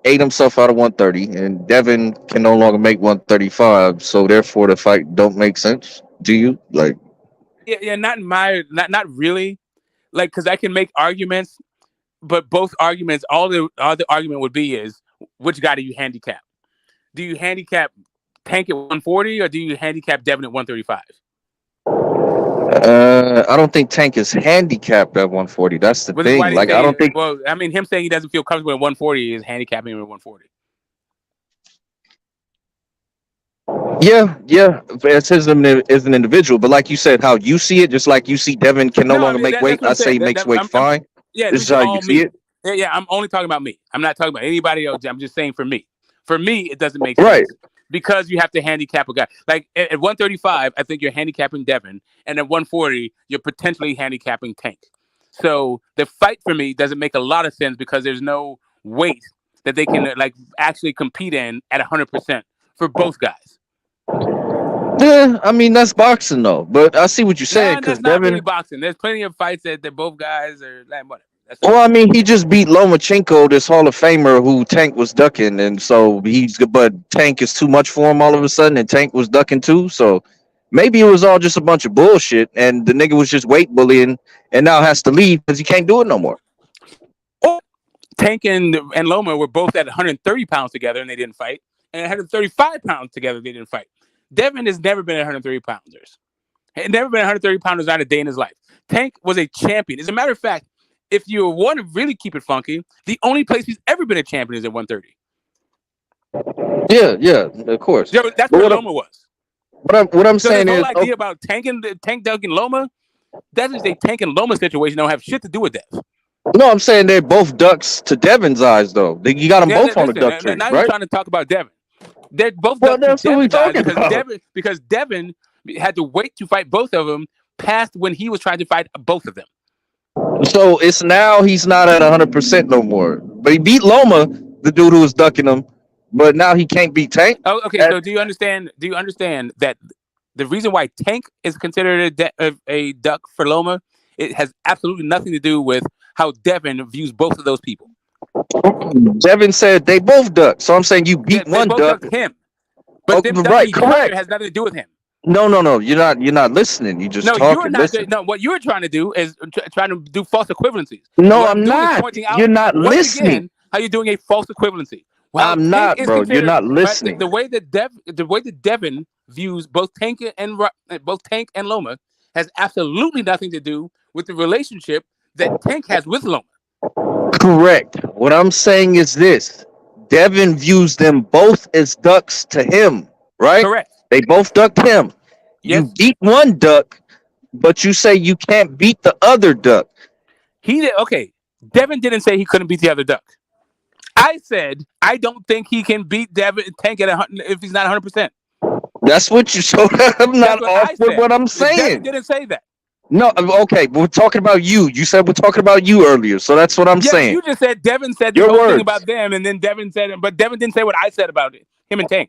ate himself out of 130, and Devin can no longer make 135. So therefore, the fight don't make sense. Do you like? Yeah, not really. Like, because I can make arguments, but both arguments, all the argument would be is, which guy do you handicap? Do you handicap Tank at 140 or do you handicap Devin at 135? I don't think Tank is handicapped at 140. That's the thing. Why do you Like, say, I don't think. Well, I mean, him saying he doesn't feel comfortable at 140 is handicapping him at 140. Yeah, as his as an individual, but like you said, how you see it, just like you see Devin can no longer make weight. That's what I'm I say saying. makes weight fine. Yeah, This is how you see it. Yeah, I'm only talking about me. I'm not talking about anybody else. I'm just saying for me. For me, it doesn't make sense. Because you have to handicap a guy. Like, at 135, I think you're handicapping Devin, and at 140, you're potentially handicapping Tank. So the fight for me doesn't make a lot of sense because there's no weight that they can, like, actually compete in at 100% for both guys. Yeah, I mean, that's boxing though. But I see what you're saying because that's not Devin. really boxing. There's plenty of fights that both guys are like, whatever. Well, I mean, he just beat Lomachenko, this Hall of Famer who Tank was ducking, and so but Tank is too much for him all of a sudden, and Tank was ducking too. So maybe it was all just a bunch of bullshit, and the nigga was just weight bullying, and now has to leave because he can't do it no more. Or Tank and Loma were both at 130 pounds together, and they didn't fight, and 135 pounds together, they didn't fight. Devin has never been 130 pounders. He never been 130 pounders, not a day in his life. Tank was a champion. As a matter of fact, if you want to really keep it funky, the only place he's ever been a champion is at 130. Yeah, of course. That's where Loma was. What I'm saying the whole is, idea about Tank ducking Loma, that is a Tank and Loma situation. Don't have shit to do with that. No, I'm saying they're both ducks to Devin's eyes, though. You got them both on the duck tree, now right? you're trying to talk about Devin. They're both ducks to Devin's eyes because Devin had to wait to fight both of them past when he was trying to fight both of them. So it's now he's not at 100% no more. But he beat Loma, the dude who was ducking him, but now he can't beat Tank. Oh, okay. So do you understand that the reason why Tank is considered a duck for Loma, it has absolutely nothing to do with how Devin views both of those people. Devin said they both ducked. So I'm saying you beat one duck. Him. But them ducking each other has nothing to do with him. No. You're not listening. You just No, talk you're and not. listen. No, what you're trying to do is trying to do false equivalencies. No, What I'm doing is not. pointing out You're not once listening. again how you're doing a false equivalency. Well, I'm Tank not, is bro. You're considered not listening. the way that Devin views both Tank and Loma has absolutely nothing to do with the relationship that Tank has with Loma. Correct. What I'm saying is this: Devin views them both as ducks to him, right? Correct. They both ducked him. You Yes. beat one duck, but you say you can't beat the other duck. He did. Okay. Devin didn't say he couldn't beat the other duck. I said I don't think he can beat Tank at 100 if he's not 100%. That's what you. So I'm not off with what I'm Devin saying. didn't say that. No, okay. We're talking about you. You said we're talking about you earlier, so that's what I'm Yeah, saying. you just said Devin said this Your whole thing words. about them, and then Devin said it, but Devin didn't say what I said about it. Him and Tank.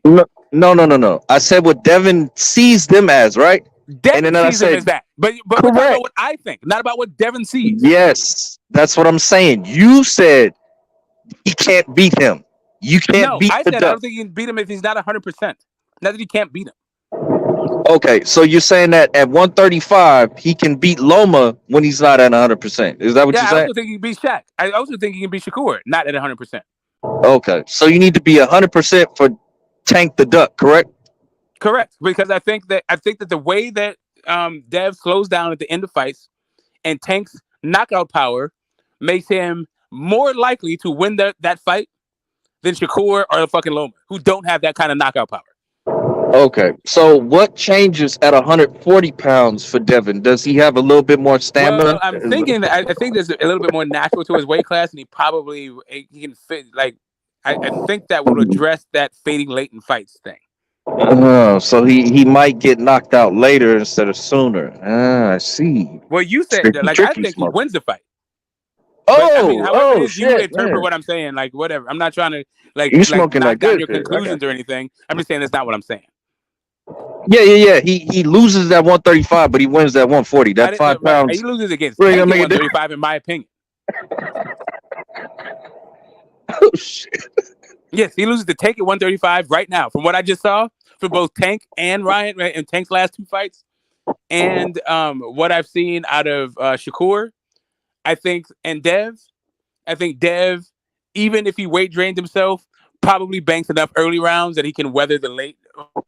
No. I said what Devin sees them as, right? Devin and then sees them as that. But we're talking about what I think, not about what Devin sees. Yes, that's what I'm saying. You said he can't beat him. You can't beat I the said I duck. don't think he can beat him if he's not 100%. Not that he can't beat him. Okay, so you're saying that at 135 he can beat Loma when he's not at 100%. Is that what you're I saying? also think he can beat Shaq. I also think he can beat Shakur, not at 100%. Okay, so you need to be 100% for Tank the Duck, correct? Correct, because I think that the way that Dev slows down at the end of fights and Tank's knockout power makes him more likely to win that fight than Shakur or fucking Loma, who don't have that kind of knockout power. Okay, so what changes at 140 pounds for Devin? Does he have a little bit more stamina? Well, I'm thinking that I think there's a little bit more natural to his weight class, and he can fit. Like, I think that will address that fading late in fights thing. Oh, so he might get knocked out later instead of sooner. I see. Well, you said Tricky, I tricky think he smoke. wins the fight. But, I mean, however it is you shit, interpret man. what I'm saying, like whatever. I'm not trying to You smoking knock that down good your shit. conclusions or anything. I'm just saying that's not what I'm saying. Yeah. He loses that 135, but he wins that 140. That 5 pounds. He loses against really Tank gonna at make a difference. 135, in my opinion. Oh shit. Yes, he loses to Tank at 135 right now. From what I just saw for both Tank and Ryan, right, in Tank's last two fights, and what I've seen out of Shakur, I think Dev, even if he weight drained himself, probably banks enough early rounds that he can weather the late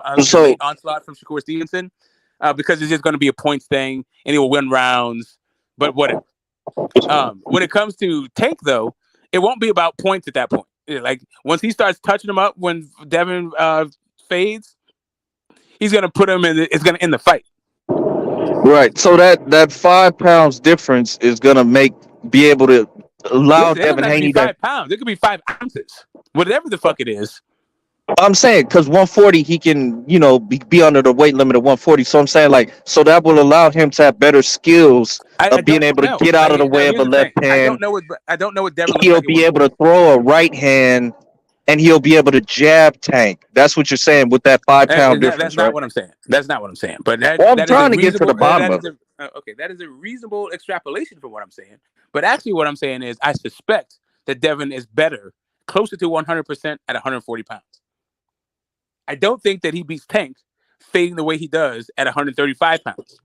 onslaught from Shakur Stevenson, because it's just going to be a points thing, and he will win rounds. But whatever. When it comes to Tank, though, it won't be about points at that point. Like once he starts touching him up, when Devin fades, he's going to put him in. It's going to end the fight. Right. So that 5 pounds difference is gonna be able to allow Listen, it doesn't Devin have to be Haney 5 pounds. It could be 5 ounces. Whatever the fuck it is. I'm saying because 140 he can, be under the weight limit of 140. So I'm saying so that will allow him to have better skills of being able to get out of the way of a left hand. I don't know what Devin looks He'll like. be able to throw a right hand, and he'll be able to jab Tank. That's what you're saying with that 5 pound difference, That's right? not what I'm saying. That's not what I'm saying. But that I'm is trying a to get to the reasonable. bottom of it. Okay, that is a reasonable extrapolation from what I'm saying. But actually, what I'm saying is, I suspect that Devin is better, closer to 100% at 140 pounds. I don't think that he beats Tank fading the way he does at 135 pounds.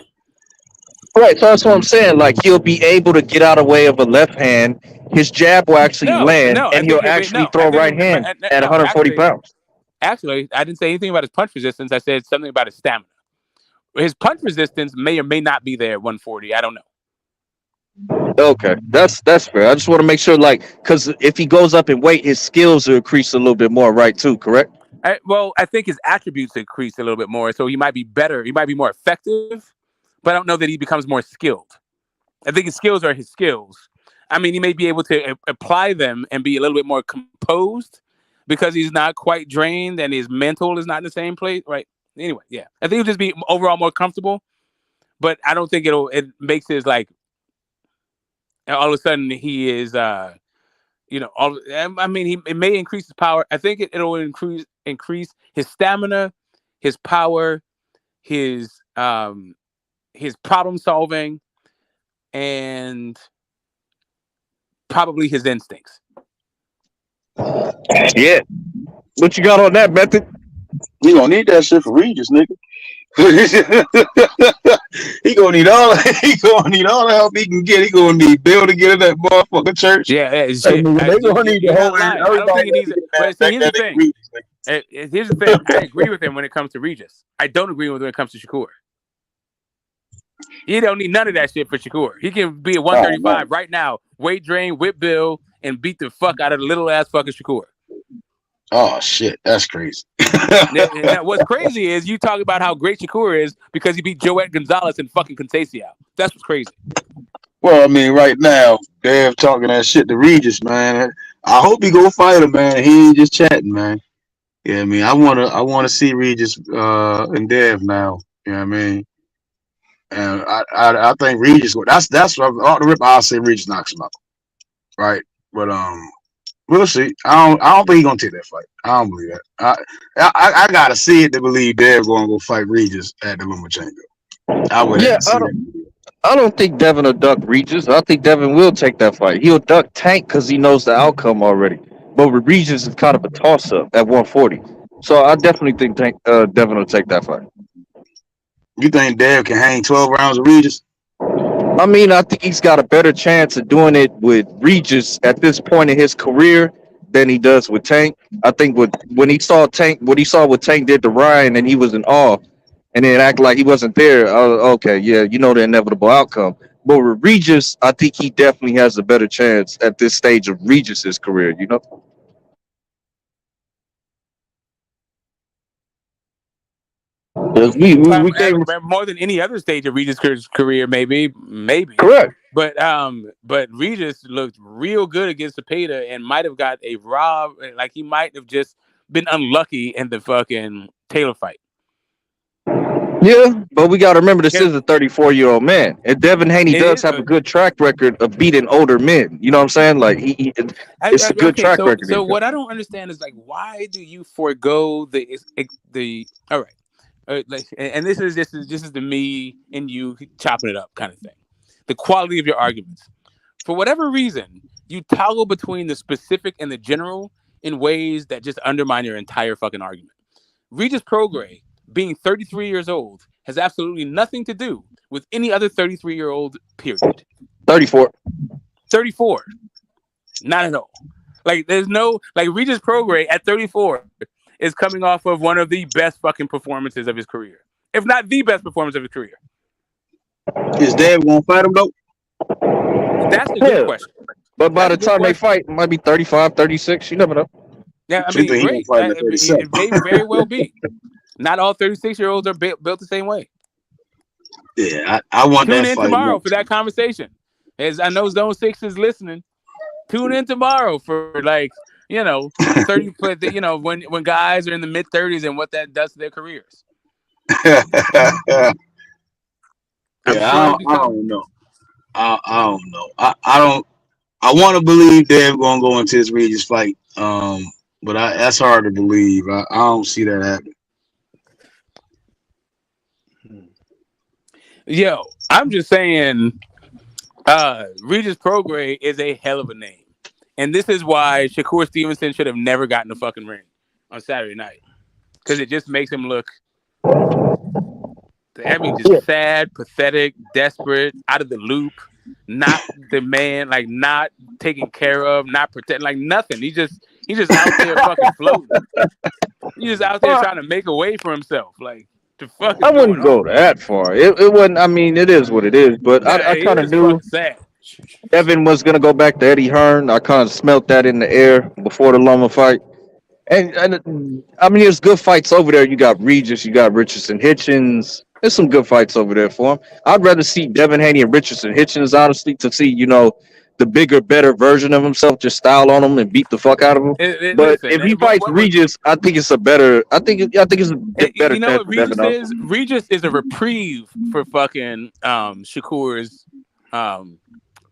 Right, so that's what I'm saying. Like he'll be able to get out of the way of a left hand. His jab will actually land, and he'll actually throw a right hand at 140 pounds. Actually, I didn't say anything about his punch resistance. I said something about his stamina. His punch resistance may or may not be there at 140. I don't know. Okay, that's fair. I just want to make sure, because if he goes up in weight, his skills will increase a little bit more, right? Too correct. I think his attributes increase a little bit more, so he might be better. He might be more effective, but I don't know that he becomes more skilled. I think his skills are his skills. I mean, he may be able to apply them and be a little bit more composed because he's not quite drained and his mental is not in the same place, right? Anyway, yeah, I think he'll just be overall more comfortable, but I don't think it makes his all of a sudden he is, it may increase his power. I think it'll increase his stamina, his power, his problem solving, and probably his instincts. Yeah. What you got on that, Method? He gonna need that shit for Regis, nigga. he gonna need all the help he can get. He gonna need Bill to get in that motherfucking church. Yeah, Hey, shit. nigga, they gonna need the You're not whole lying. I don't everybody think he needs it. to get But see, back here's the that nigga thing. Regis, nigga. Here's the thing. I agree with him when it comes to Regis. I don't agree with when it comes to Shakur. He don't need none of that shit for Shakur. He can be at 135 right now, weight drain, whip Bill, and beat the fuck out of the little ass fucking Shakur. Oh shit, that's crazy. Now, what's crazy is you talk about how great Shakur is because he beat Joet Gonzalez and fucking Contesio. That's what's crazy. Well, I mean, right now, Dev talking that shit to Regis, man. I hope he go fight him, man. He ain't just chatting, man. Yeah, I mean, I wanna see Regis and Dev now. You know what I mean? And I think Regis. That's what off the rip. I'll say Regis knocks him out, right? But we'll see. I don't think he's gonna take that fight. I don't believe that. I gotta see it to believe Dev gonna go fight Regis at the Lomachenko. I would have to see that. I don't think Devin will duck Regis. I think Devin will take that fight. He'll duck Tank because he knows the outcome already. But with Regis, it's kind of a toss up at 140. So I definitely think Devin will take that fight. You think Dev can hang 12 rounds of Regis? I mean, I think he's got a better chance of doing it with Regis at this point in his career than he does with Tank. I think when he saw Tank, what he saw what Tank did to Ryan, and he was in awe, and then act like he wasn't there. Okay, yeah, you know the inevitable outcome. But with Regis, I think he definitely has a better chance at this stage of Regis's career. You know. We came More than any other stage of Regis' career, maybe. correct. But Regis looked real good against Cepeda and might have got a rob. Like he might have just been unlucky in the fucking Taylor fight. Yeah, but we got to remember this is a 34-year-old man, and Devin Haney does have a good track record of beating older men. You know what I'm saying? Like it's a good track record. So what I don't understand is like, why do you forego the all right? And this is the me and you chopping it up kind of thing. The quality of your arguments. For whatever reason, you toggle between the specific and the general in ways that just undermine your entire fucking argument. Regis Prograis, being 33 years old, has absolutely nothing to do with any other 33-year-old, period. 34. 34. Not at all. Like, there's no... Like, Regis Prograis at 34 is coming off of one of the best fucking performances of his career. If not the best performance of his career. Is Dev gonna fight him, though? That's a good question. But by the time they fight, it might be 35, 36. You never know. Yeah, I mean, great. It may very well be. Not all 36-year-olds are built the same way. Yeah, I want that fight. Tune in tomorrow for that conversation. As I know Zone 6 is listening, tune in tomorrow for 30, when guys are in the mid-30s and what that does to their careers. I don't know. I don't know. I want to believe Dev gonna go into his Regis fight, but that's hard to believe. I don't see that happening. Yo, I'm just saying, Regis Prograis is a hell of a name, and this is why Shakur Stevenson should have never gotten the fucking ring on Saturday night, because it just makes him look. I mean, just sad, pathetic, desperate, out of the loop, not the man, like not taken care of, not protecting, like nothing. He's just out there fucking floating. He's just out there trying to make a way for himself. Like, the fuck. I wouldn't go that far. It wasn't. I mean, it is what it is. But I kind of knew Devin was gonna go back to Eddie Hearn. I kind of smelt that in the air before the Loma fight. And I mean, there's good fights over there. You got Regis, you got Richardson Hitchens. There's some good fights over there for him. I'd rather see Devin Haney and Richardson Hitchens, honestly, to see, the bigger, better version of himself, just style on him and beat the fuck out of him. But if he fights Regis, I think it's a better. I think it's a better. You know what Regis is? Regis is a reprieve for fucking Shakur's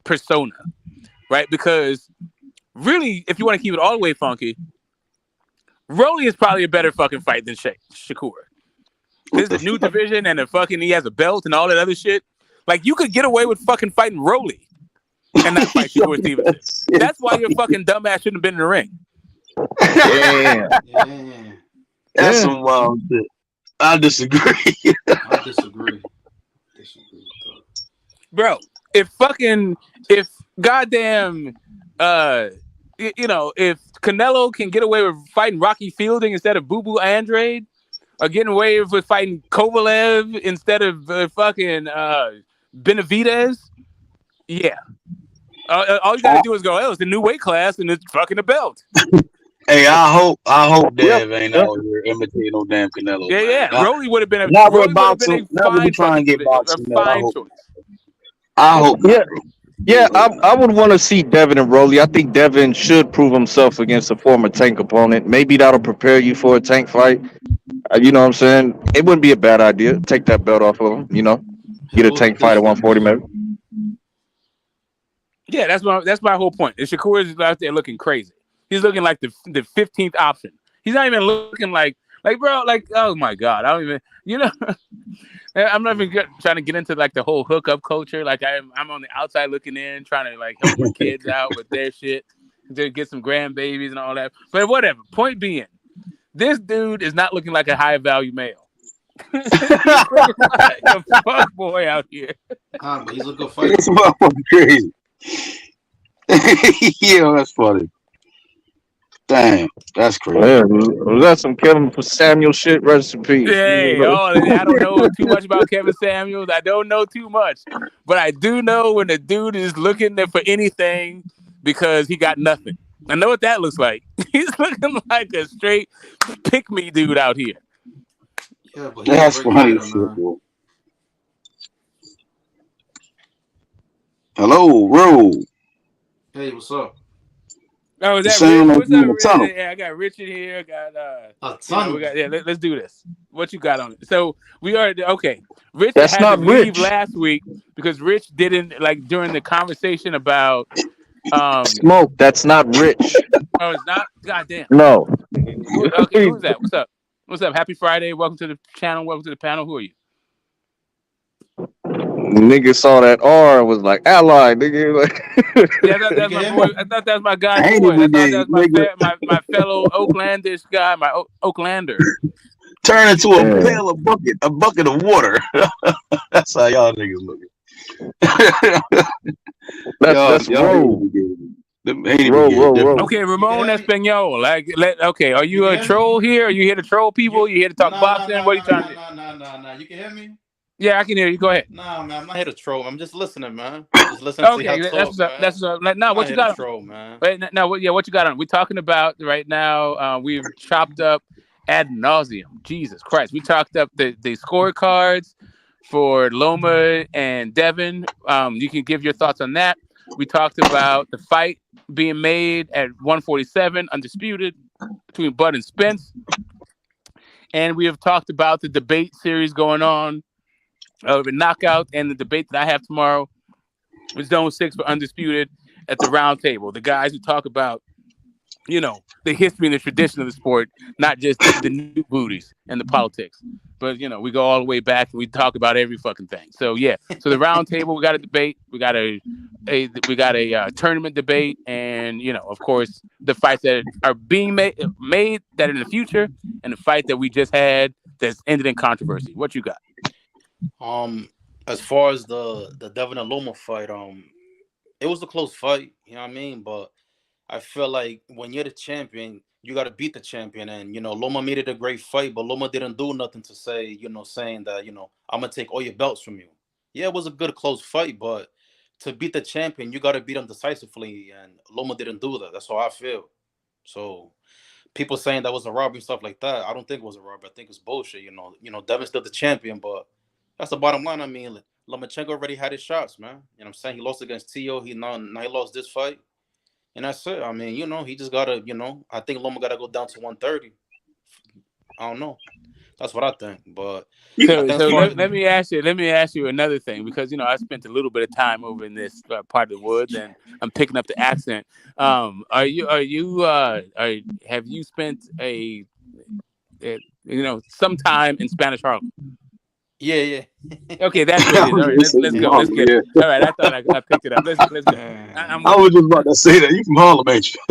persona, right? Because really, if you want to keep it all the way funky, Rolly is probably a better fucking fight than Shakur. This is a new division and he has a belt and all that other shit. Like, you could get away with fucking fighting Rolly and not fight Shakur Stevenson. That's why your fucking dumbass shouldn't have been in the ring. Yeah. That's Yeah. some wild shit. I disagree. I disagree. Bro, if goddamn if Canelo can get away with fighting Rocky Fielding instead of Boo Boo Andrade, or getting away with fighting Kovalev instead of fucking Benavidez, yeah. All you gotta do is go, oh, it's the new weight class and it's fucking a belt. Hey, I hope Dev ain't out here imitating no damn Canelo. Yeah, man. yeah. Rolly would have been a Not with Rolly would have been boxing. a Not with fine trying to fucking get boxing. a Man. fine choice. I hope not, Yeah, bro. yeah. I would want to see Devin and Rolly. I think Devin should prove himself against a former Tank opponent. Maybe that'll prepare you for a Tank fight. You know what I'm saying? It wouldn't be a bad idea. Take that belt off of him. You know, get a Look Tank at fight this at 140 maybe. Yeah, that's my whole point. And Shakur is out there looking crazy. He's looking like the 15th option. He's not even looking like bro, like, oh my God, I don't even, I'm not even trying to get into like the whole hookup culture. Like I'm on the outside looking in, trying to like help my kids out with their shit, to get some grandbabies and all that. But whatever. Point being, this dude is not looking like a high value male. He's looking like a fuck boy out here. But he's a good fighter. That's motherfucking crazy. Yeah, that's funny. Damn, that's crazy. Yeah, was that some Kevin Samuel shit? Rest in peace. Hey, I don't know too much about Kevin Samuels. I don't know too much, but I do know when the dude is looking for anything because he got nothing. I know what that looks like. He's looking like a straight pick me dude out here. Yeah, but he's That's a great funny fighter, shit, man. bro. Hello, Ro. Hey, what's up? Oh, is You that sound Rich? like What's you up, in a Rich? tunnel. Yeah, I got Richard here. I got A tunnel. let's do this. What you got on it? So we are okay. Rich That's had to not leave Rich. last week because Rich didn't like during the conversation about Smoke. That's not Rich. Oh, it's not. Goddamn. No. Okay, who's that? What's up? What's up? Happy Friday. Welcome to the channel. Welcome to the panel. Who are you? Nigga saw that R and was like, ally, nigga. Yeah, I thought that was my boy. I thought that was my guy's I ain't boy. I even thought get that was nigga my fellow Oaklandish guy, my Oaklander. turn into a pail of a bucket of water. That's how y'all niggas looking. That's Roll. Roll. Okay, Ramon Espanol. Okay, are you a troll here? Are you here to troll people? You here to talk boxing? What are you trying to do? Nah. You can hear me? Yeah, I can hear you. Go ahead. Nah, man, I'm not here to troll. I'm just listening, man. Just listening to Okay, y'all that's talk, man. that's like now. I'm What not you here to got? troll, man. Wait, now what? Yeah, what you got on? We're talking about right now. We've chopped up ad nauseum. Jesus Christ, we talked up the scorecards for Loma and Devin. You can give your thoughts on that. We talked about the fight being made at 147, undisputed, between Bud and Spence, and we have talked about the debate series going on. The knockout and the debate that I have tomorrow with Zone 6 for Undisputed at the round table. The guys who talk about, the history and the tradition of the sport, not just the new booties and the politics. But, we go all the way back and we talk about every fucking thing. So, yeah. So the round table, we got a debate. We got a tournament debate. And, of course, the fights that are being made that in the future, and the fight that we just had that's ended in controversy. What you got? As far as the Devin and Loma fight, it was a close fight, you know what I mean? But I feel like when you're the champion, you gotta beat the champion. And Loma made it a great fight, but Loma didn't do nothing to say, saying that, I'm gonna take all your belts from you. Yeah, it was a good close fight, but to beat the champion, you gotta beat him decisively, and Loma didn't do that. That's how I feel. So people saying that was a robbery and stuff like that, I don't think it was a robbery. I think it's bullshit. Devin's still the champion, but that's the bottom line. I mean, Lomachenko already had his shots, man. You know what I'm saying? He lost against Tio. Now he lost this fight. And that's it. I mean, he just got to, I think Loma got to go down to 130. I don't know. That's what I think. But so let me ask you another thing, because I spent a little bit of time over in this part of the woods, and I'm picking up the accent. Have you spent some time in Spanish Harlem? Yeah. Okay, that's what it is. All right, let's go. Let's get it. All right, I thought I picked it up. Let's go. I was just about to say that. You from Harlem, ain't you?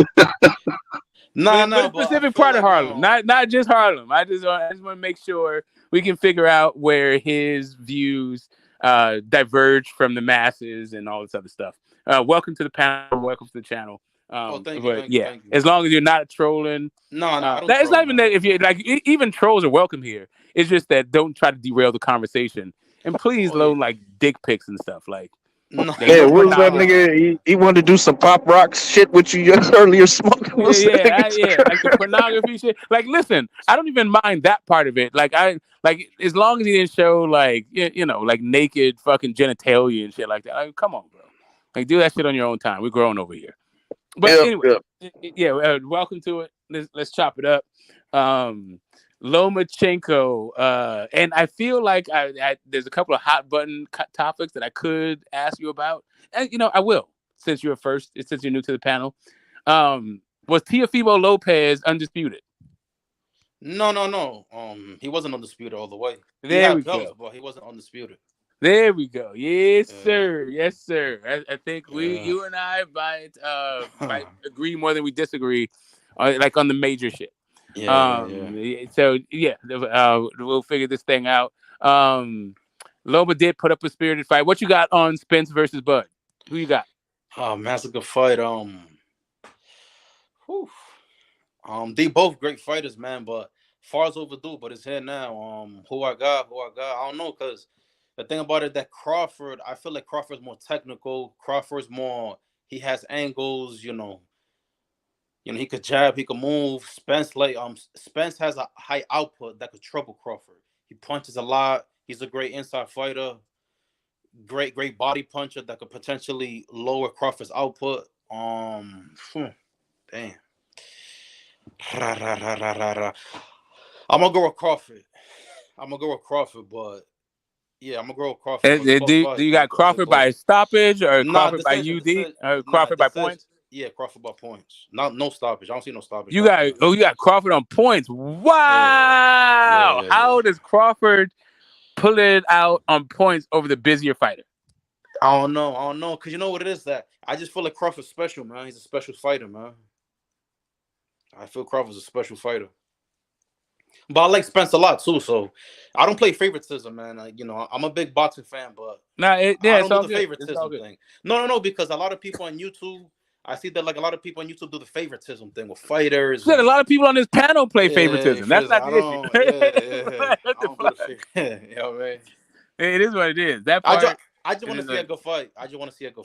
Nah, but a but I specific feel part of like Harlem, not just Harlem. I just want to make sure we can figure out where his views diverge from the masses and all this other stuff. Welcome to the panel. Welcome to the channel. thank you, But thank you, yeah, thank you. as long as you're not trolling, No, I don't that it's troll, not even man. that. If you like, even trolls are welcome here. It's just that don't try to derail the conversation, and please Oh, yeah. load like dick pics and stuff. Like, No, Hey, no what was that pornography. nigga? He wanted to do some pop rock shit with you earlier. Smoke. What's that nigga? Like the pornography shit. Like, listen, I don't even mind that part of it. Like, as long as he didn't show like like naked fucking genitalia and shit like that. Like, come on, bro. Like, do that shit on your own time. We're growing over here. But Yep, anyway, yep. welcome to it. Let's chop it up. Lomachenko, and I feel like there's a couple of hot button topics that I could ask you about, and I will since you're new to the panel. Was Teofimo Lopez undisputed? No. He wasn't undisputed all the way. He There we had belts, go. but he wasn't undisputed. There we go. Yes, sir. Yes, sir. I think Yeah. you and I might agree more than we disagree, like on the major shit. Yeah. So yeah, we'll figure this thing out. Loma did put up a spirited fight. What you got on Spence versus Bud? Who you got? Oh, man, that's a good fight. They both great fighters, man. But far as overdue, but it's here now. Who I got? I don't know, cause the thing about it that Crawford, I feel like Crawford's more technical. Crawford's more. He has angles. He could jab, he could move. Spence Spence has a high output that could trouble Crawford. He punches a lot. He's a great inside fighter. Great body puncher that could potentially lower Crawford's output. Damn. I'm gonna go with Crawford. But yeah, I'm gonna go with Crawford. But Do you got Crawford by stoppage or Crawford by decision, UD? Crawford by points? Yeah, Crawford by points. No stoppage. I don't see no stoppage. You got Crawford on points. Wow. Yeah. How does Crawford pull it out on points over the busier fighter? I don't know. Cause you know what it is that I just feel like Crawford's special, man. He's a special fighter, man. I feel Crawford's a special fighter. But I like Spence a lot too, so I don't play favoritism, man. I'm a big boxing fan, but I don't do the favoritism thing. No, because a lot of people on YouTube, I see that like a lot of people on YouTube do the favoritism thing with fighters. A lot of people on this panel play favoritism. That's not the issue. Man. It is what it is. That part. I just want to see a good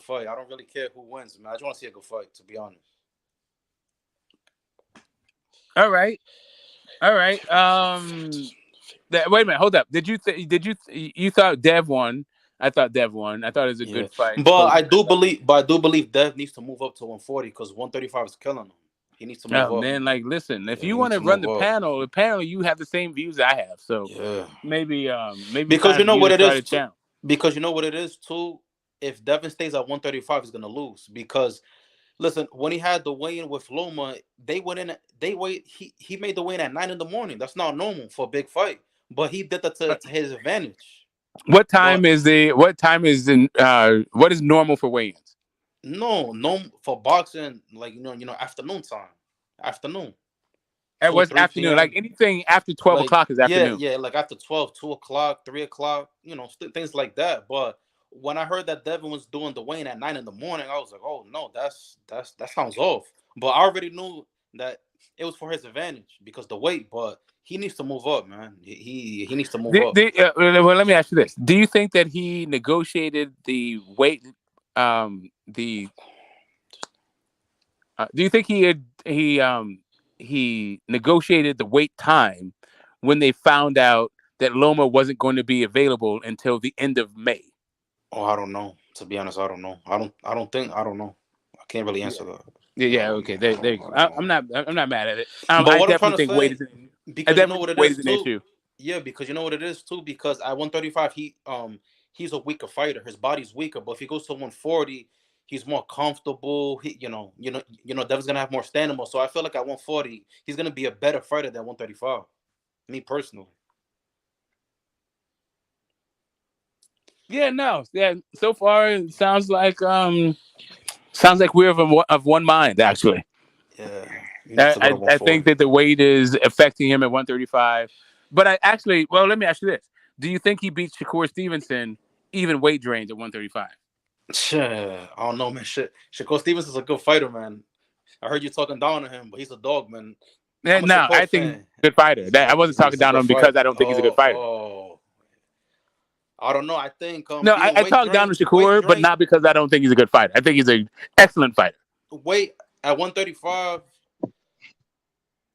fight. I don't really care who wins, man. I just want to see a good fight, to be honest. All right. Wait a minute. Hold up. You thought Dev won? I thought Dev won. I thought it was a good fight. But I do believe Dev needs to move up to 140 because 135 is killing him. He needs to move up. Man, like listen, if you want to run the panel, apparently you have the same views I have. So maybe because you know what it is. Because you know what it is too. If Devin stays at 135, he's gonna lose. Because listen, when he had the weigh-in with Loma, he made the weigh-in at 9 a.m. That's not normal for a big fight, but he did that to his advantage. What is normal for weigh-ins? No, for boxing, like afternoon time. It was afternoon, like anything after 12 o'clock is afternoon. Yeah, like after 12, 2 o'clock, 3 o'clock, things like that. But when I heard that Devin was doing the weigh-in at 9 a.m, I was like, oh no, that sounds off. But I already knew that it was for his advantage because the weight. But he needs to move up, man. He needs to move up. Well, let me ask you this: do you think that he negotiated the weight? Do you think he negotiated the wait time when they found out that Loma wasn't going to be available until the end of May? Oh, I don't know. To be honest, I don't know. I don't know. I can't really answer that. Yeah. Okay. There you go. I'm not mad at it. But I what I'm trying definitely to think say, weight is because you know what it is an too. issue. Yeah, because you know what it is too. Because at 135, he's a weaker fighter. His body's weaker. But if he goes to 140, he's more comfortable. Devin's gonna have more stamina. So I feel like at 140, he's gonna be a better fighter than 135. Me personally. Yeah. No. Yeah. So far, it sounds like we're of one mind, actually. He needs to go to I think 140. that the weight is affecting him at 135. But I actually, well, let me ask you this: do you think he beats Shakur Stevenson even weight drains at 135? I don't know, man. Shit, Shakur Stevens is a good fighter, man. I heard you talking down on him, but he's a dog, man. I'm a No, Shakur I think he's fan. a good fighter. I wasn't talking He's a down good on him because fighter. I don't think he's a good fighter. I don't know. I think No, being I talk down to weight Shakur, but drain, not because I don't think he's a good fighter. I think he's an excellent fighter. weight at 135.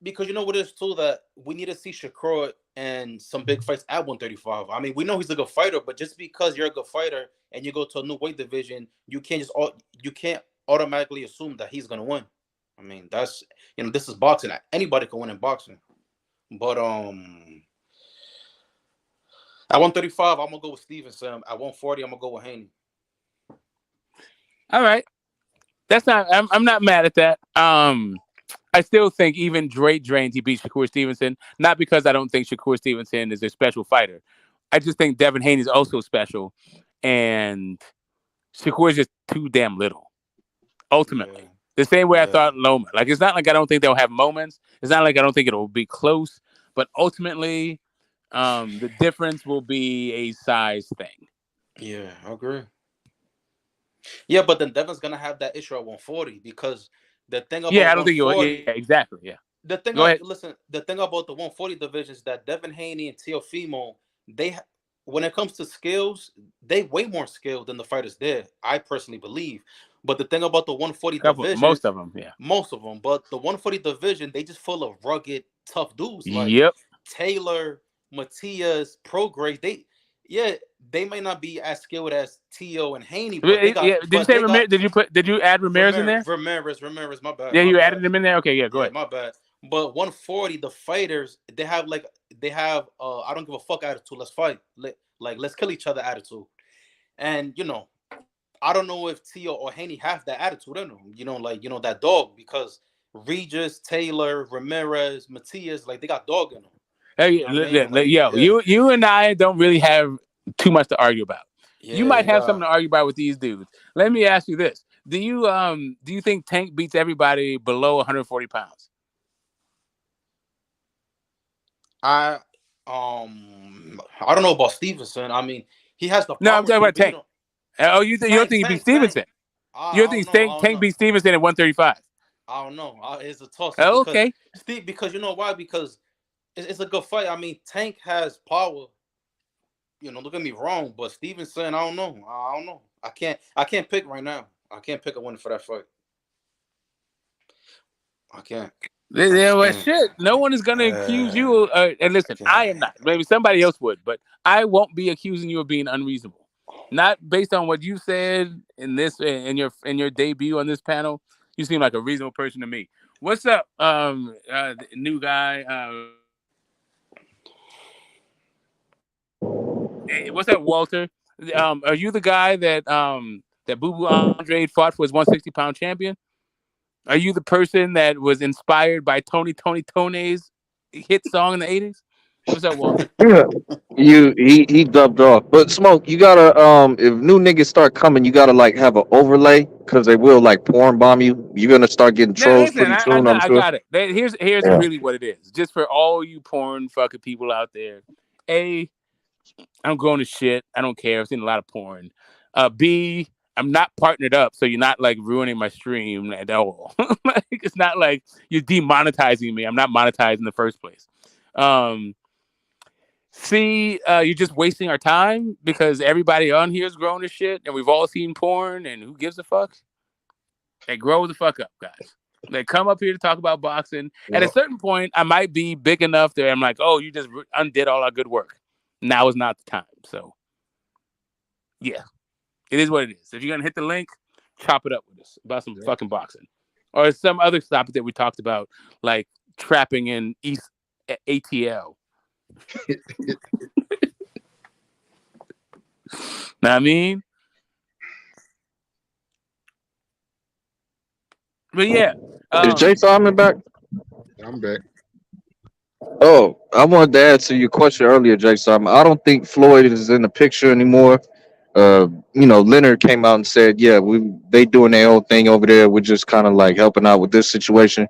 Because you know what it is too, that we need to see Shakur and some big fights at 135. I mean, we know he's a good fighter, but just because you're a good fighter and you go to a new weight division, you can't automatically assume that he's gonna win. I mean, that's this is boxing. Anybody can win in boxing. But at 135, I'm gonna go with Stevenson. At 140, I'm gonna go with Haney. All right, that's not. I'm not mad at that. I still think even Drake drains he beats Shakur Stevenson. Not because I don't think Shakur Stevenson is a special fighter. I just think Devin Haney is also special, and Shakur is just too damn little. Ultimately, the same way I thought Loma. Like, it's not like I don't think they'll have moments. It's not like I don't think it'll be close. But ultimately, the difference will be a size thing. Yeah, I agree. Yeah, but then Devin's gonna have that issue at 140 because the thing about Yeah, I don't think you'll. 140. Yeah, exactly. Yeah. The thing, Go ahead. the thing about the 140 division is that Devin Haney and Teofimo, when it comes to skills, they way more skilled than the fighters there. I personally believe. But the thing about the 140 division, Most of them, yeah. most of them. But the 140 division, they just full of rugged, tough dudes like Yep. Taylor, Matias, Prograis. They may not be as skilled as Teo and Haney, but they got. Yeah. Did you say Ramirez? Did you add Ramirez in there? Ramirez. My bad. Yeah, my you bad. added him in there. Okay, yeah. Go ahead. My bad. But 140, the fighters, they have I don't give a fuck attitude. Let's fight. Let's kill each other attitude. And I don't know if Teo or Haney have that attitude in them. That dog, because Regis, Taylor, Ramirez, Matias, they got dog in them. Hey, you and I don't really have too much to argue about. Yeah, you might have something to argue about with these dudes. Let me ask you this: do you think Tank beats everybody below 140 pounds? I don't know about Stevenson. I mean, he has the power. No, I'm talking about Tank. Oh, you don't think he beats Stevenson? You don't think Tank beats Stevenson at 135? I don't know. It's a toss. Oh, okay. Because you know why? Because it's a good fight. I mean, Tank has power. Don't get me wrong, but Stevenson, I don't know. I can't pick right now. I can't pick a winner for that fight. I can't. Well, shit. No one is going to accuse you. And listen, I am not. Maybe somebody else would, but I won't be accusing you of being unreasonable. Not based on what you said in your debut on this panel. You seem like a reasonable person to me. What's up, new guy? Hey, what's up, Walter? Are you the guy that Boo Boo Andre fought for his 160-pound champion? Are you the person that was inspired by Tony's hit song in the 80s? What's up, Walter? He dubbed off. But Smoke, you gotta if new niggas start coming, you gotta have an overlay because they will porn bomb you. You're gonna start getting trolls pretty soon. I got it. Here's Yeah. really what it is. Just for all you porn fucking people out there. A, I'm going to shit. I don't care. I've seen a lot of porn. B, I'm not partnered up, so you're not ruining my stream at all. It's not like you're demonetizing me. I'm not monetized in the first place. C, you're just wasting our time because everybody on here is grown as shit, and we've all seen porn, and who gives a fuck? Hey, grow the fuck up, guys. Come up here to talk about boxing. At a certain point, I might be big enough that I'm like, oh, you just undid all our good work. Now is not the time. So, yeah, it is what it is. If you're going to hit the link, chop it up with us about some fucking boxing. Or some other topic that we talked about, like trapping in East ATL. Know what I mean? But yeah. Is Jay Simon back? I'm back. Oh, I wanted to add to your question earlier, Jay Simon. I don't think Floyd is in the picture anymore. Leonard came out and said, "Yeah, they doing their own thing over there. We're just kind of helping out with this situation."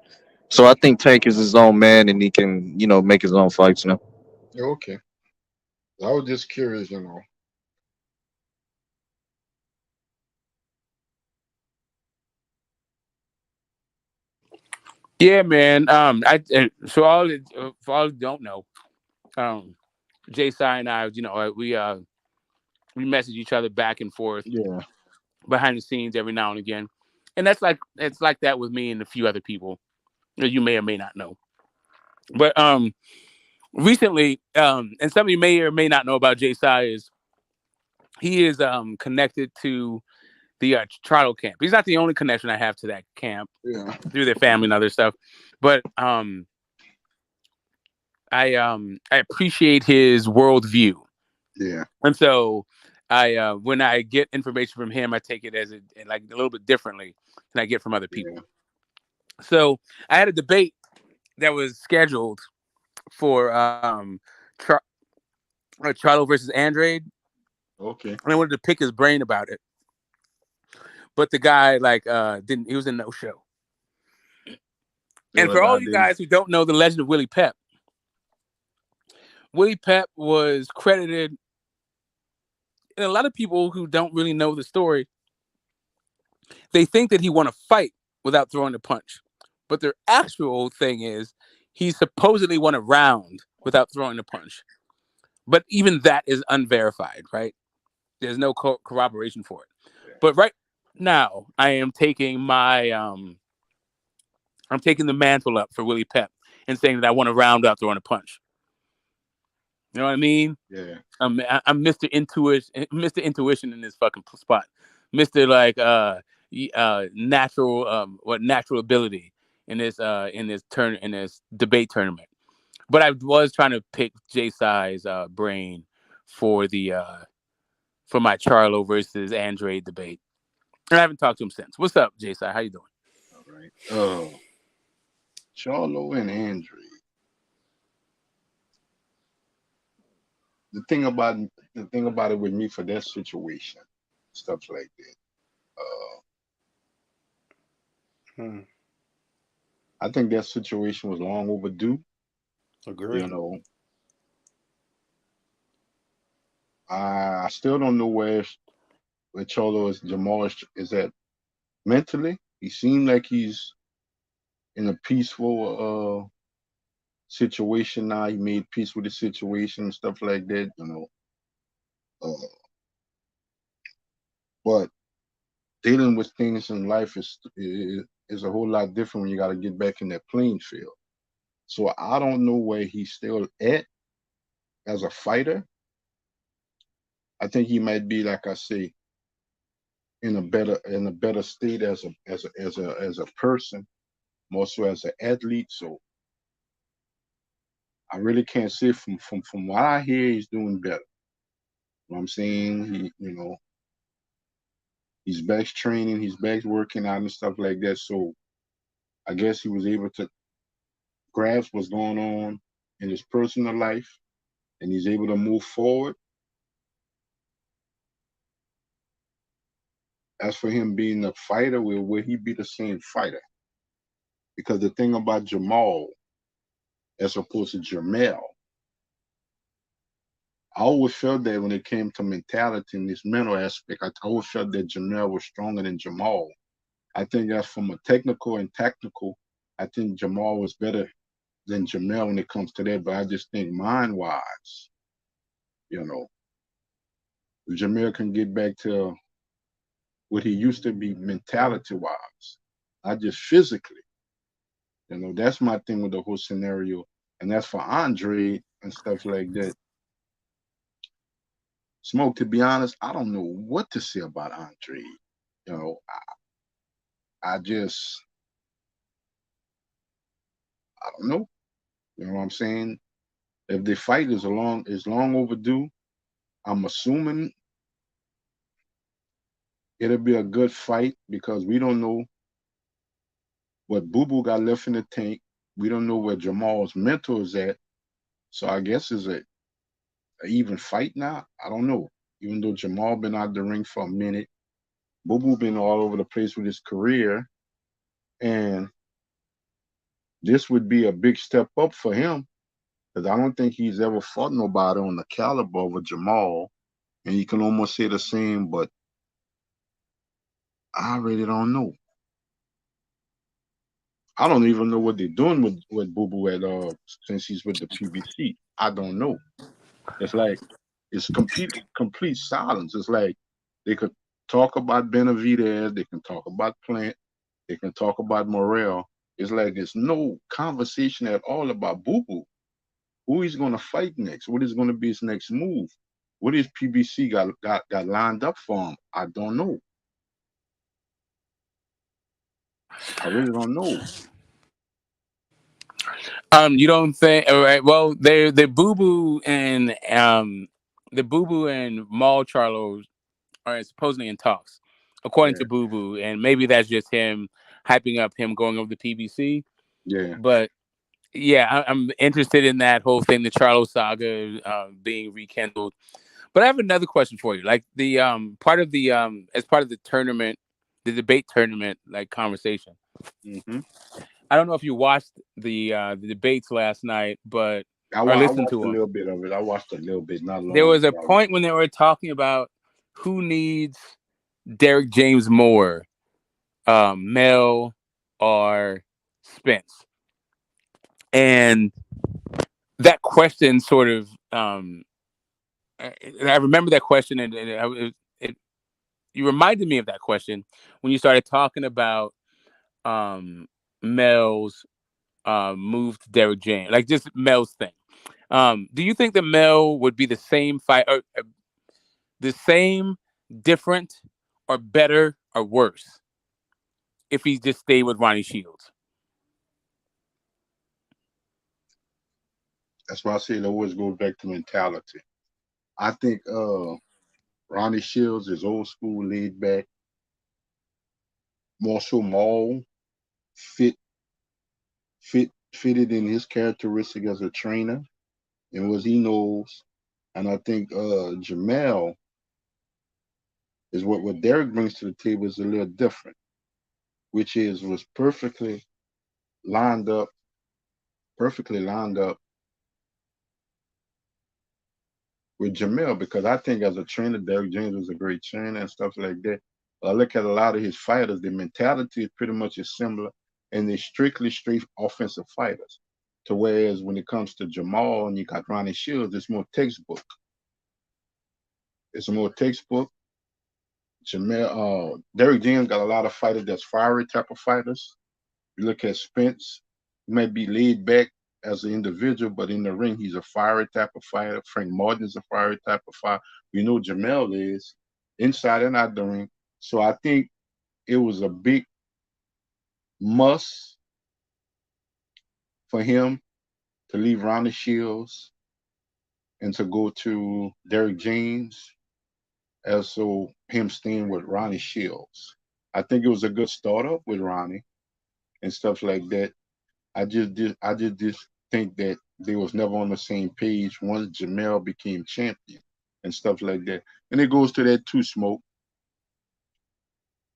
So I think Tank is his own man, and he can, make his own fights now. Yeah, okay. I was just curious, you know. Yeah, man. So for all who don't know, Jay Sai and I, we message each other back and forth Yeah. behind the scenes every now and again, and it's like that with me and a few other people that you may or may not know. But recently, and some of you may or may not know about Jay Sai is he is connected to the Charlo camp. He's not the only connection I have to that camp Yeah. through their family and other stuff, but I appreciate his worldview, Yeah. and so when I get information from him, I take it as like a little bit differently than I get from other people. Yeah. So I had a debate that was scheduled for Char- Charlo versus Andrade, Okay. and I wanted to pick his brain about it, but the guy didn't. He was in no show. So And the for all guy you didn't. guys who don't know the legend of Willie Pep, Willie Pep was credited, and a lot of people who don't really know the story, they think that he won a fight without throwing a punch. But their actual thing is he supposedly won a round without throwing a punch. But even that is unverified, right? There's no corroboration for it. But right now, I am taking I'm taking the mantle up for Willie Pep and saying that I won a round without throwing a punch. You know what I mean? Yeah. I'm Mr. Intuition in this fucking spot, Mr. Natural ability in this debate tournament. But I was trying to pick Jay Sai's brain for for my Charlo versus Andre debate. And I haven't talked to him since. What's up, Jay Sai? How you doing? All right. Charlo and Andre. The thing about it with me for that situation, stuff like that. Hmm. I think that situation was long overdue. You Agreed. know, I still don't know where Cholo Jamal is at mentally. He seemed like he's in a peaceful situation now. He made peace with the situation and stuff like that. Uh, but dealing with things in life is a whole lot different when you got to get back in that playing field. So I don't know where he's still at as a fighter. I think he might be, like I say, in a better state as a person, more so as an athlete. So I really can't say from what I hear, he's doing better. You know what I'm saying? He's back training, he's back working out and stuff like that. So I guess he was able to grasp what's going on in his personal life, and he's able to move forward. As for him being a fighter, will he be the same fighter? Because the thing about Jamal, as opposed to Jamel, I always felt that when it came to mentality and this mental aspect, I always felt that Jamel was stronger than Jamal. I think that's from a technical and tactical. I think Jamal was better than Jamel when it comes to that. But I just think mind wise, you know, if Jamel can get back to what he used to be mentality wise, not just physically. That's my thing with the whole scenario. And that's for Andre and stuff like that. Smoke, to be honest, I don't know what to say about Andre. I just, I don't know. You know what I'm saying? If the fight is long overdue, I'm assuming it'll be a good fight because we don't know what Boo Boo got left in the tank. We don't know where Jamal's mental is at. So I guess it's a even fight now. I don't know. Even though Jamal been out the ring for a minute, Boo Boo been all over the place with his career, and this would be a big step up for him because I don't think he's ever fought nobody on the caliber of a Jamal. And you can almost say the same, but I really don't know. I don't even know what they're doing with Boo Boo at since he's with the PBC. I don't know. It's like it's complete silence. It's like they could talk about Benavidez, they can talk about Plant, they can talk about Morrell. It's like there's no conversation at all about Boo Boo. Who he's gonna fight next? What is gonna be his next move? What is PBC got lined up for him? I don't know. I really don't know. You don't think? All right. Well, the Boo Boo and Maul Charlo are supposedly in talks, according Yeah, to Boo Boo, and maybe that's just him hyping up him going over the PBC. yeah. But yeah, I'm interested in that whole thing, the Charlo saga being rekindled. But I have another question for you. Like the part of the as part of the tournament, the debate tournament, like conversation. Hmm. I don't know if you watched the debates last night, but or I listened watched to a them. little bit of it. I watched a little bit, not There long. was a But point when they were talking about who needs Derek James more, Mel or Spence, and that question sort of I remember that question, and you reminded me of that question when you started talking about Mel's move to Derek James, like just Mel's thing. Do you think that Mel would be the same fight, or the same, different, or better or worse if he just stayed with Ronnie Shields? that's why I say it always goes back to mentality. I think Ronnie Shields is old school, laid back, more so Maul, fit fitted in his characteristic as a trainer and what he knows. And I think Jamel is what Derek brings to the table is a little different, which is was lined up, perfectly lined up with Jamel because I think as a trainer, Derek James was a great trainer and stuff like that. But I look at a lot of his fighters, the mentality is pretty much similar, and they're strictly straight offensive fighters. To whereas when it comes to Jamal and you got Ronnie Shields, it's more textbook. It's more textbook. Derek James got a lot of fighters that's fiery type of fighters. You look at Spence, he might be laid back as an individual, but in the ring, he's a fiery type of fighter. Frank Martin's a fiery type of fighter. We know Jamel is inside and out the ring. So I think it was a big must for him to leave Ronnie Shields and to go to Derek James, as so him staying with Ronnie Shields. I think it was a good startup with Ronnie and stuff like that. I just think that they was never on the same page once Jamel became champion and stuff like that. And it goes to that too, Smoke.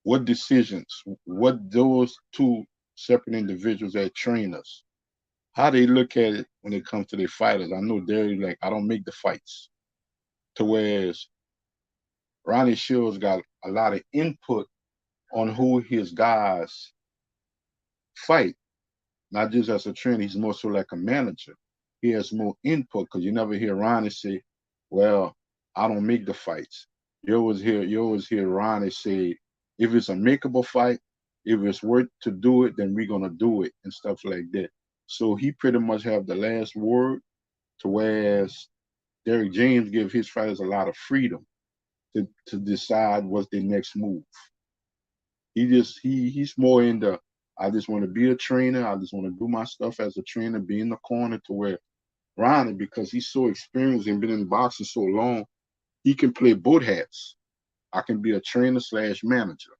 What decisions, what those two separate individuals as trainers, how they look at it when it comes to their fighters. I know they're like, I don't make the fights. To whereas Ronnie Shields got a lot of input on who his guys fight. Not just as a trainer, he's more so like a manager. He has more input because you never hear Ronnie say, well, I don't make the fights. You always hear Ronnie say, if it's a makeable fight, if it's worth to do it, then we're gonna do it and stuff like that. So he pretty much have the last word, to whereas Derrick James give his fighters a lot of freedom to decide what's their next move. He's more in the I just want to be a trainer. I just want to do my stuff as a trainer, be in the corner to where Ronnie, because he's so experienced and been in boxing so long, he can play both hats. I can be a trainer slash manager.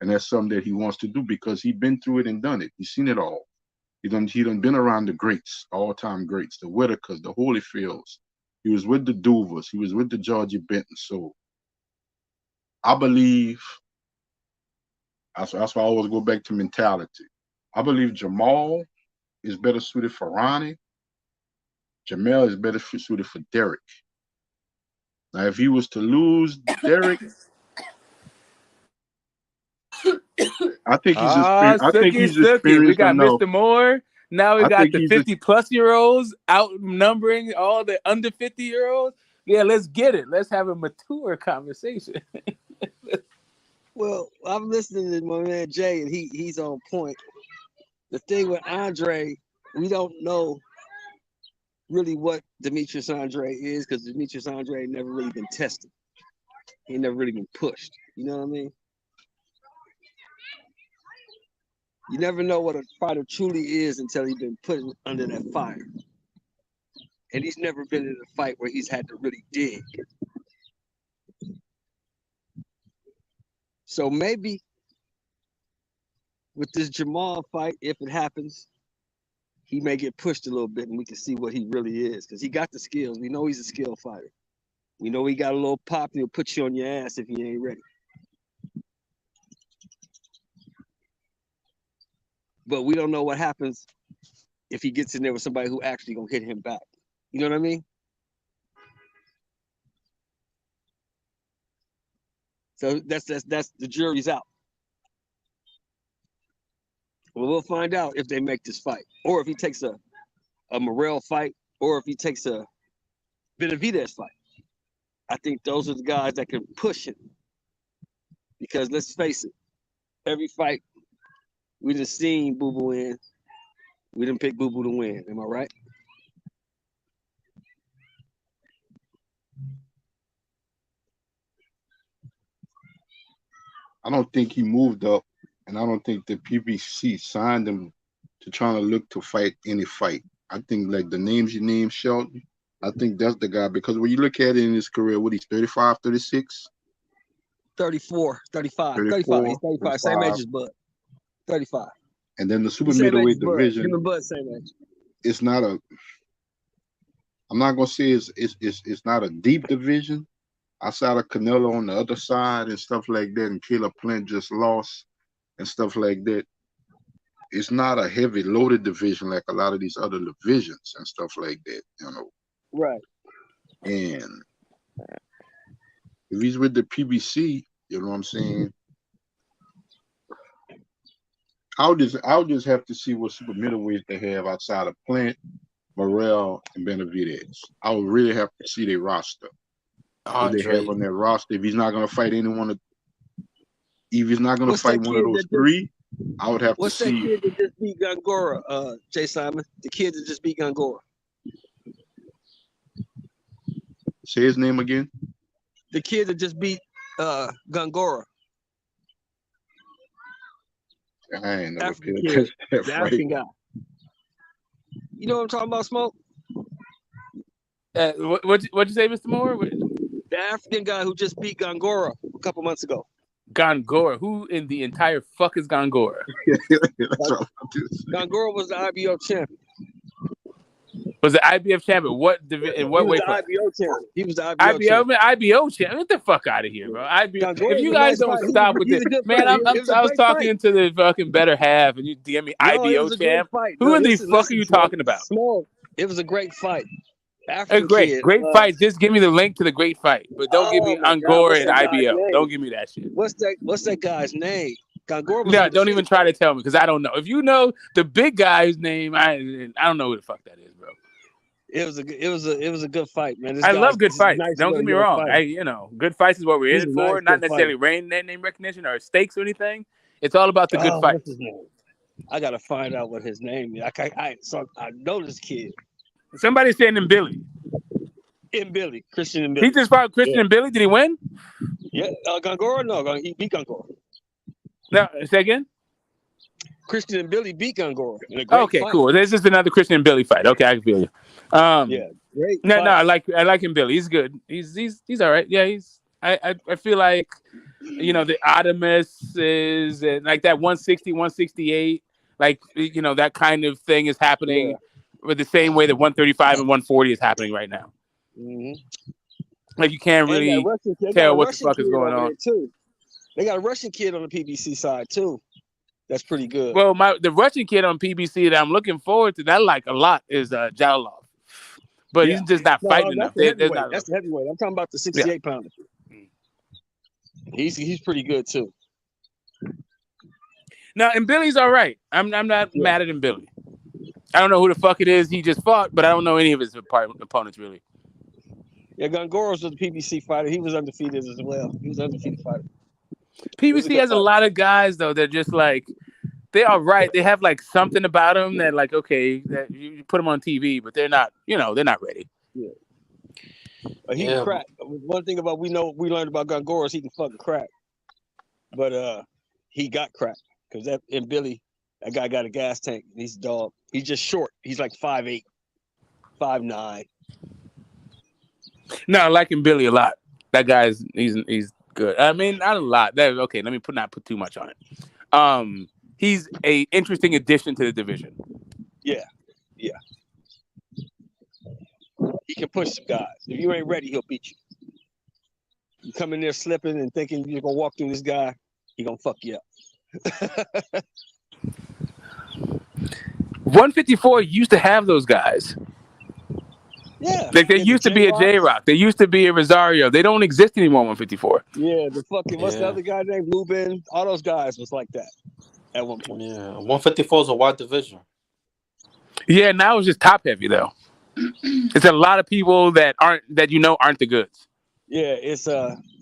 And that's something that he wants to do because he's been through it and done it. He's seen it all. He done been around the greats, all-time greats, the Whitakers, the Holyfields. He was with the Duvers. He was with the Georgie Benton. So I believe that's why I always go back to mentality. I believe Jamal is better suited for Ronnie. Jamel is better suited for Derek. Now, if he was to lose Derek, I think he's Sookie. We experienced got enough. Mr. Moore. Now we I got think the he's 50-plus-year-olds outnumbering all the under 50-year-olds. Yeah, let's get it. Let's have a mature conversation. Well, I'm listening to my man Jay, and he's on point. The thing with Andre, we don't know really what Demetrius Andre is because Demetrius Andre ain't never really been tested. He ain't never really been pushed. You know what I mean? You never know what a fighter truly is until he's been put under that fire. And he's never been in a fight where he's had to really dig. So maybe with this Jamal fight, if it happens, he may get pushed a little bit and we can see what he really is. Because he got the skills. We know he's a skilled fighter. We know he got a little pop and he'll put you on your ass if you ain't ready. But we don't know what happens if he gets in there with somebody who actually gonna hit him back. You know what I mean? So that's the jury's out. Well, we'll find out if they make this fight, or if he takes a Morrell fight, or if he takes a Benavidez fight. I think those are the guys that can push it. Because let's face it, every fight we just seen Boo Boo in, we didn't pick Boo Boo to win. Am I right? I don't think he moved up, and I don't think the PBC signed him to trying to look to fight any fight. I think like the names you named, Shelton, I think that's the guy because when you look at it in his career, what he's 35, 36? 34, 35. 35. He's 35. Same age as Bud. 35. And then the super middleweight division. Him and Bud same age. It's not a. I'm not gonna say it's not a deep division. Outside of Canelo on the other side and stuff like that, and Caleb Plant just lost and stuff like that. It's not a heavy loaded division like a lot of these other divisions and stuff like that, you know. Right. And if he's with the PBC, you know what I'm saying? I'll just have to see what super middleweights they have outside of Plant, Morrell, and Benavidez. I would really have to see their roster. What they have on their roster. If he's not gonna fight anyone, if he's not gonna fight one of those three, I would have to see. What's that kid that just beat Gongora, Jay Simon? The kid that just beat Gongora. Say his name again. The kid that just beat Gongora. I ain't never African paid kid, that the fight. African guy. You know what I'm talking about, Smoke? What'd you say, Mr. Moore? The African guy who just beat Gongora a couple months ago. Gongora? Who in the entire fuck is Gongora? Gongora was the IBO champion. Was the IBF champion? What division? In what weight class? IBO champion. He was the IBO champion. IBO champion. Get the fuck out of here, bro. Gongora if you was a guys nice don't fight. stop with He's this, a good man, fight. I was talking to the fucking better half, and you DM me IBO champ. Who in the fuck are you talking about? Small. It was a great fight. African Great kid, fight. Just give me the link to the great fight, but don't give me Angora and IBO. Name? Don't give me that shit. What's that guy's name? Gongora was No, don't even try to tell me because I don't know. If you know the big guy's name, I don't know who the fuck that is, bro. It was a good fight, man. I love good fights. Nice Don't get me wrong. Hey, good fights is what we're in it for. Not necessarily name recognition or stakes or anything. It's all about the good fights. What's his name? I gotta find out what his name is. I know this kid. Somebody's saying him Billy. Christian and Billy. He just fought Christian and Billy. Did he win? Yeah, Gongora. No, he beat Gongora. No, say again. Christian and Billy beat Gongora. Okay, cool. This is another Christian and Billy fight. Okay, I can feel you. Yeah, great. No, I like him, Billy. He's good. He's all right. Yeah, I feel like the Adamus is like that 160, 168, like that kind of thing is happening with the same way that 135 and 140 is happening right now. Mm-hmm. Like you can't really tell what the fuck is going on. Too. They got a Russian kid on the PBC side too. That's pretty good. Well, the Russian kid on PBC that I'm looking forward to that I like a lot is Jalolov, but he's just not fighting enough. That's the heavyweight. Not that's the heavyweight. I'm talking about the 68 pounder. He's pretty good too. No, and Billy's all right. I'm not mad at him, Billy. I don't know who the fuck it is he just fought, but I don't know any of his opponents really. Yeah, Gongoros was a PBC fighter. He was undefeated as well. He was an undefeated fighter. PBC has a lot of guys though that just like they're all right. They have like something about them that like okay, that you put them on TV, but they're not. They're not ready. Yeah. But he can crack. One thing we learned about Gongoros, he can fucking crack. But he got cracked because in Billy, that guy got a gas tank. And he's a dog. He's just short. He's like 5'8", 5'9". No, I like him Billy a lot. That guy's he's good. I mean, not a lot. Okay, let me not put too much on it. He's a interesting addition to the division. Yeah. He can push some guys. If you ain't ready, he'll beat you. You come in there slipping and thinking you're gonna walk through this guy, he gonna fuck you up. 154 used to have those guys. Yeah. Like there used to be a J-Rock. There used to be a Rosario. They don't exist anymore, 154. Yeah, what's the other guy named Lubin? All those guys was like that at one point. Yeah, 154 is a wide division. Yeah, now it's just top heavy though. It's a lot of people that aren't the goods. Yeah, it's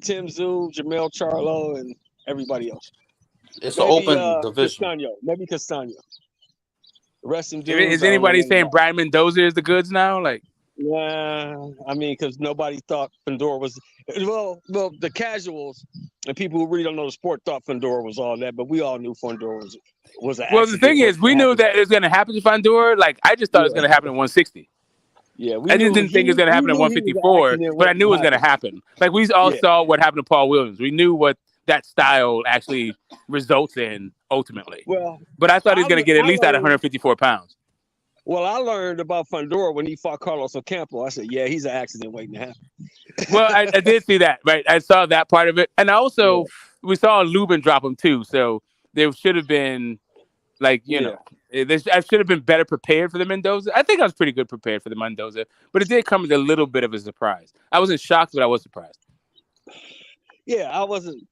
Tim Zoo, Jamel Charlo, and everybody else. It's an open division. Castano, maybe Castano. The rest of them Is anybody saying Brian Mendoza is the goods now? Like, nah, I mean, because nobody thought Fundora was well. The casuals and people who really don't know the sport thought Fundora was all that, but we all knew Fundora was an well, the thing is, we knew that it was going to happen to Fundora. Like, I just thought it was going to happen at 160. Yeah, I just didn't think it was going to happen at 154, but I knew it was going to happen. Like, we all saw what happened to Paul Williams. We knew what that style actually results in ultimately. Well, but I thought he was going to get at least out of 154 pounds. Well, I learned about Fundora when he fought Carlos Ocampo. I said, yeah, he's an accident waiting to happen. Well, I did see that, right? I saw that part of it. And also, we saw Lubin drop him too. So there should have been, like, I should have been better prepared for the Mendoza. I think I was pretty good prepared for the Mendoza, but it did come as a little bit of a surprise. I wasn't shocked, but I was surprised. Yeah, I wasn't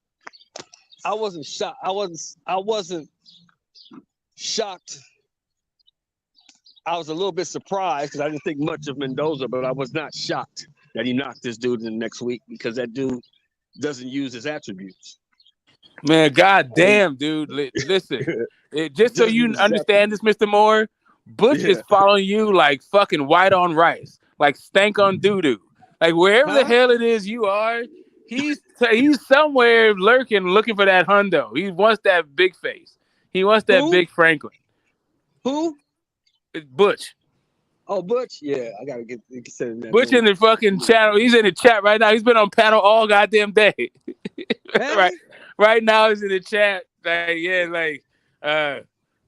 shocked. I wasn't shocked. I was a little bit surprised because I didn't think much of Mendoza, but I was not shocked that he knocked this dude in the next week because that dude doesn't use his attributes. Man, goddamn, dude. Listen, just so you understand this, Mr. Moore, Butch is following you like fucking white on rice, like stank on doo-doo. Like wherever the hell it is you are, he's somewhere lurking, looking for that hundo. He wants that big face. He wants that big Franklin. Who? It's Butch. Oh, Butch? Yeah, I gotta get considered that. Butch in the fucking channel. He's in the chat right now. He's been on panel all goddamn day. Right now he's in the chat.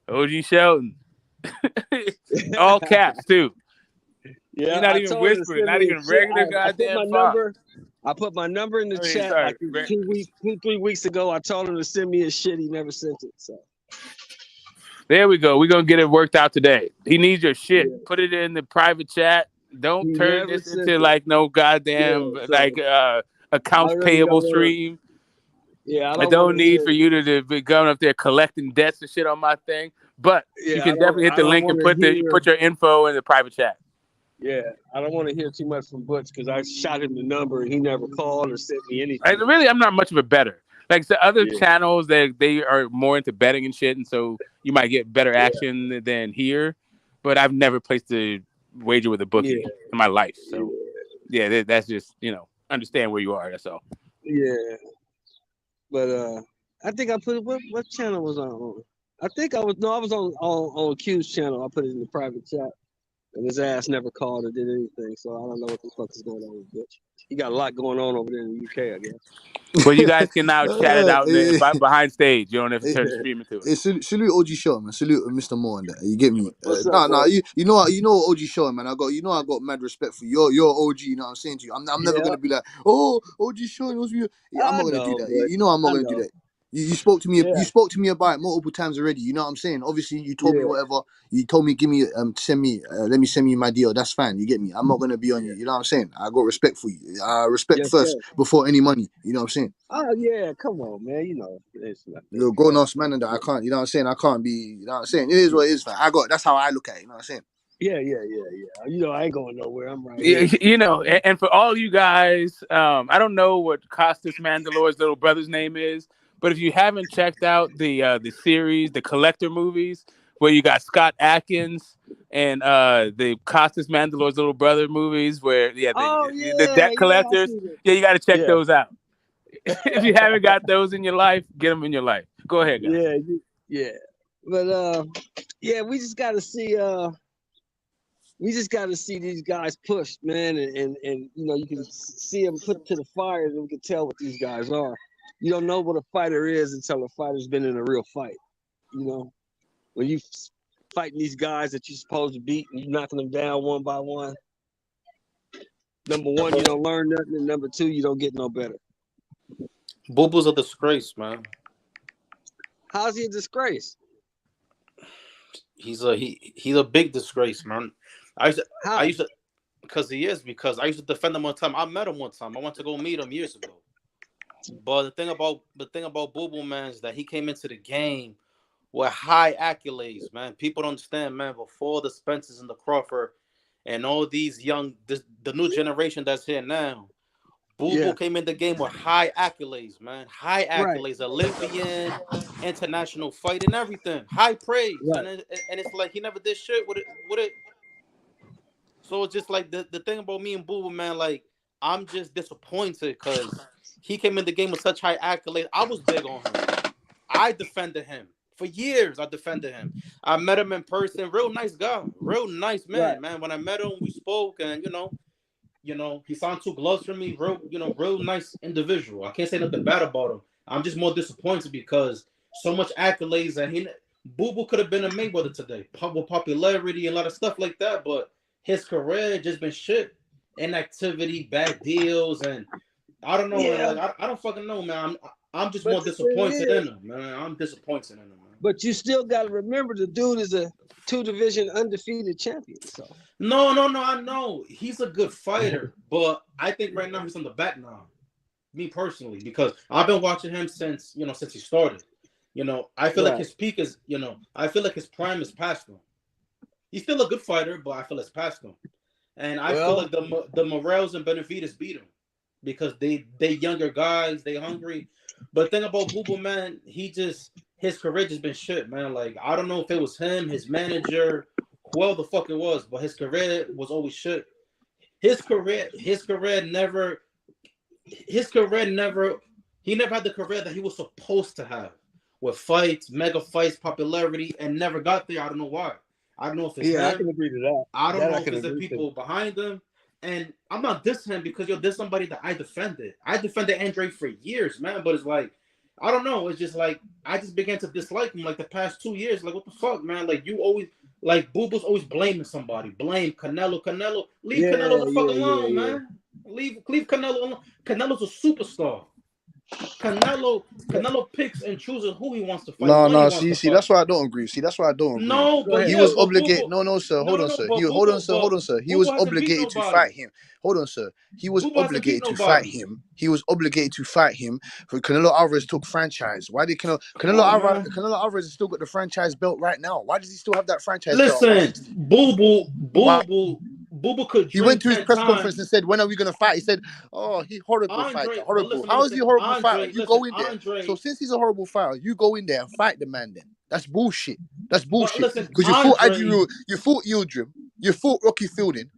OG Shelton. All caps too. Yeah, he's not even whispering, not even regular goddamn talk. I put my number in the chat like 2-3 weeks ago. I told him to send me his shit. He never sent it. So there we go. We're gonna get it worked out today. He needs your shit. Yeah. Put it in the private chat. Don't turn this into like no goddamn accounts payable stream. Yeah, I don't need for you to be going up there collecting debts and shit on my thing. But you can definitely hit the link and put your info in the private chat. Yeah, I don't want to hear too much from Butch because I shot him the number and he never called or sent me anything. Really, I'm not much of a bettor. Like the other channels, they are more into betting and shit, and so you might get better action than here. But I've never placed a wager with a bookie in my life. So that's just understand where you are. That's all. Yeah, but I think I put what channel was I on? I think I was on Q's channel. I put it in the private chat, and his ass never called or did anything. So I don't know what the fuck is going on with Butch. He got a lot going on over there in the UK, I guess. Well, you guys can now chat it out behind stage. You don't have to turn the stream into it. Salute OG Show, man. Salute Mr. Moore and that. You get me? You know OG Show, man. I got mad respect for your OG. You know what I'm saying to you? I'm never gonna be like, oh, OG Show knows me. I'm not gonna do that. I'm not gonna do that. You spoke to me. Yeah, You spoke to me about it multiple times already. You know what I'm saying? Obviously, you told me yeah, whatever. You told me, give me, send me, let me send me my deal. That's fine. You get me? I'm not gonna be on you. You know what I'm saying? I got respect for you. Respect yes, first sir. before any money. You know what I'm saying? Oh yeah, come on, man. You know, it's like You're a grown ass man, and that I can't. You know what I'm saying? I can't be. You know what I'm saying? It is what it is, fam. That's how I look at it. You know what I'm saying? yeah. You know, I ain't going nowhere. I'm right Yeah, here. you know, and for all you guys, I don't know what Costas Mandalore's little brother's name is, but if you haven't checked out the series, the Collector movies, where you got Scott Adkins and the Costas Mandalore's little brother movies, where Oh the yeah, debt yeah. I collectors, see that. yeah, you got to check Yeah, those out. If you haven't got those in your life, get them in your life. Go ahead, guys. yeah. But yeah, we just got to see. We just got to see these guys pushed, man, and you know, you can see them put to the fire, and we can tell what these guys are. You don't know what a fighter is until a fighter's been in a real fight. You know, when you fighting these guys that you're supposed to beat, and you knocking them down one by one. Number one, you don't learn nothing, and number two, you don't get no better. Boo Boo's a disgrace, man. How's he a disgrace? He's a big disgrace, man. I used to because I used to defend him one time. I met him one time. I went to go meet him years ago. But the thing about Boo Boo, man, is that he came into the game with high accolades, man. People don't understand, man. Before the Spences and the Crawford and all these the new generation that's here now, Boo Boo came in the game with high accolades, man. High accolades, Olympian, international fight, and everything. High praise, and it's like he never did shit with it. So it's just like the thing about me and Boo Boo, man. Like I'm just disappointed because he came in the game with such high accolades. I was big on him. I defended him for years. I defended him. I met him in person. Real nice guy. Real nice man, man. When I met him, we spoke, and you know, he signed 2 gloves for me. Real nice individual. I can't say nothing bad about him. I'm just more disappointed because so much accolades, and Boo Boo could have been a Mayweather today, with popularity and a lot of stuff like that. But his career just been shit, inactivity, bad deals, and I don't know, man. Like I don't fucking know, man. I'm just more disappointed in him, man. I'm disappointed in him, man. But you still got to remember the dude is a 2-division undefeated champion. So no, I know he's a good fighter, but I think right now he's on the back now. Me personally, because I've been watching him since he started. I feel like his peak is, I feel like his prime is past him. He's still a good fighter, but I feel it's past him. And I feel like the Morels and Benavides beat him because they younger guys, they hungry. But the thing about Boo Boo, man, his career just been shit, man. Like I don't know if it was him, his manager, whoever the fuck it was, but his career was always shit. His career never. He never had the career that he was supposed to have, with fights, mega fights, popularity, and never got there. I don't know why. I don't know if it's him. I can agree to that. I don't know if it's the people behind him. And I'm not dissing him because there's somebody that I defended. I defended Andre for years, man. But it's like, I don't know. It's just like I just began to dislike him like the past 2 years. Like, what the fuck, man? Like you always Boo Boo's always blaming somebody. Blame Canelo. Leave Canelo the fuck alone, man. Leave Canelo alone. Canelo's a superstar. Canelo picks and chooses who he wants to fight. No. See, that's why I don't agree. No, but he was obligated. No, sir. Hold on, sir. Hold on, sir. He was obligated to fight him. Hold on, sir. He was obligated to fight him. For Canelo Alvarez took franchise. Why did Canelo Alvarez has still got the franchise belt right now? Why does he still have that franchise belt? Listen, Boo Boo could. He went to his press conference and said, "When are we gonna fight?" He said, "Oh, he horrible fighter. Horrible. How is he a horrible fighter? You go in there. So since he's a horrible fighter, you go in there and fight the man. Then that's bullshit. That's bullshit. Because you fought Adrian, you fought Yildirim, you fought Rocky Fielding,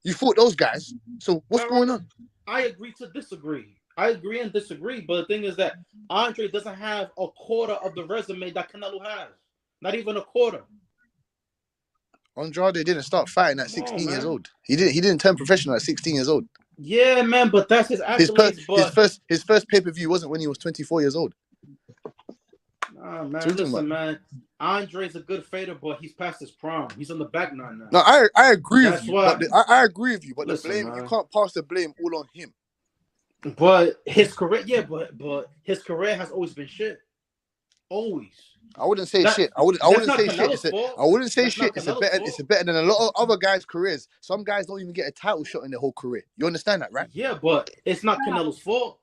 you fought those guys. So what's going on?" I agree to disagree. I agree and disagree. But the thing is that Andre doesn't have a quarter of the resume that Canelo has. Not even a quarter. Andrade didn't start fighting at 16 years old. He didn't turn professional at 16 years old. Yeah, man, but that's his accolades. His first pay-per-view wasn't when he was 24 years old. Nah, man, listen, man. Andre's a good fighter, but he's past his prime. He's on the back nine now. No, I agree with you. I agree with you, but the blame, you can't pass the blame all on him. But his career, yeah, but his career has always been shit. Always. I wouldn't say That shit. I that's wouldn't not say shit. Canelo's fault. I wouldn't say That's shit. not Canelo's It's fault. better than a lot of other guys' careers. Some guys don't even get a title shot in their whole career. You understand that, right? Yeah, but it's not Canelo's fault.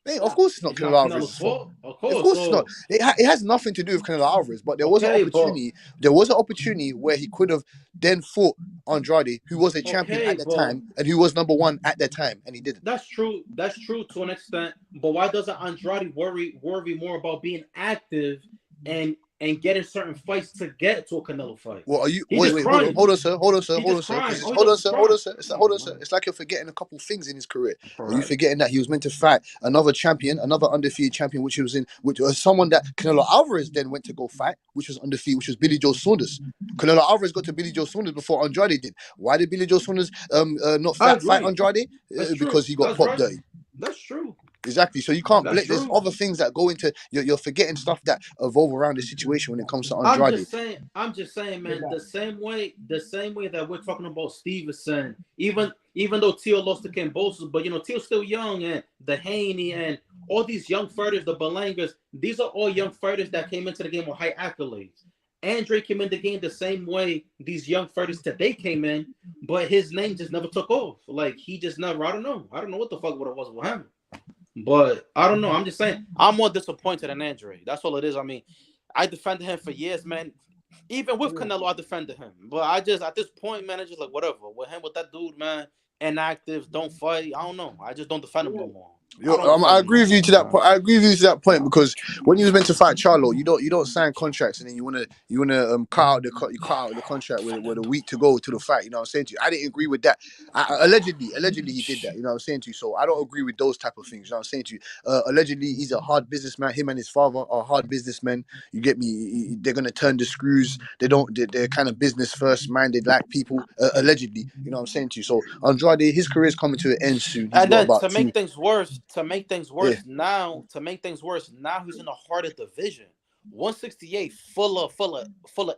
Hey, of course it's not It's not Canelo Canelo's Alvarez's fault. fault. Of Of course. course it's not. So It has nothing to do with Canelo Alvarez, but there was an okay, but opportunity. There was an opportunity where he could have then fought Andrade, who was a champion okay, at the but time and who was number one at that time, and he didn't. that's true. That's true to an extent. But why doesn't Andrade worry more about being active and getting certain fights to get to a Canelo fight? Well, are you? He's Wait, just wait, crying. hold on, sir, He's just sir. crying. All he Hold does on, is sir, cry. hold on, sir. It's like you're forgetting a couple things in his career. Are you Right. forgetting that he was meant to fight another champion, another undefeated champion, which he was in, which was someone that Canelo Alvarez then went to go fight, which was undefeated, which was Billy Joe Saunders. Canelo Alvarez got to Billy Joe Saunders before Andrade did. Why did Billy Joe Saunders not I fight agree. Andrade? That's Because true. he got That's popped right. dirty. That's true. Exactly. So you can't That's blame. There's true. other things that go into. You're forgetting stuff that evolve around the situation when it comes to I'm Andrade. just saying, man, the same way that we're talking about Stevenson, even though Teal lost to Kambosos, but Teal's still young, and the Haney and all these young fighters, the Belangas, these are all young fighters that came into the game with high accolades. Andre came in the game the same way these young fighters today came in, but his name just never took off. Like he just never, I don't know what the fuck what it was with him. But I don't know. I'm just saying, I'm more disappointed than Andre. That's all it is. I mean, I defended him for years, man. Even with Canelo, I defended him. But I just, at this point, man, it's just like, whatever. With that dude, man, inactive, don't fight. I don't know. I just don't defend him no more. I agree with you to that point. I agree with you to that point because when you was meant to fight Charlo, you don't sign contracts and then you wanna cut out the contract with a week to go to the fight. You know what I'm saying to you? I didn't agree with that. Allegedly he did that. You know what I'm saying to you? So I don't agree with those type of things. You know what I'm saying to you? Allegedly he's a hard businessman. Him and his father are hard businessmen. You get me? They're gonna turn the screws. They're kind of business first minded like people. Allegedly, you know what I'm saying to you? So Andrade, his career's coming to an end soon. He's And got then about two. Yeah. now he's in a harder division. 168 full of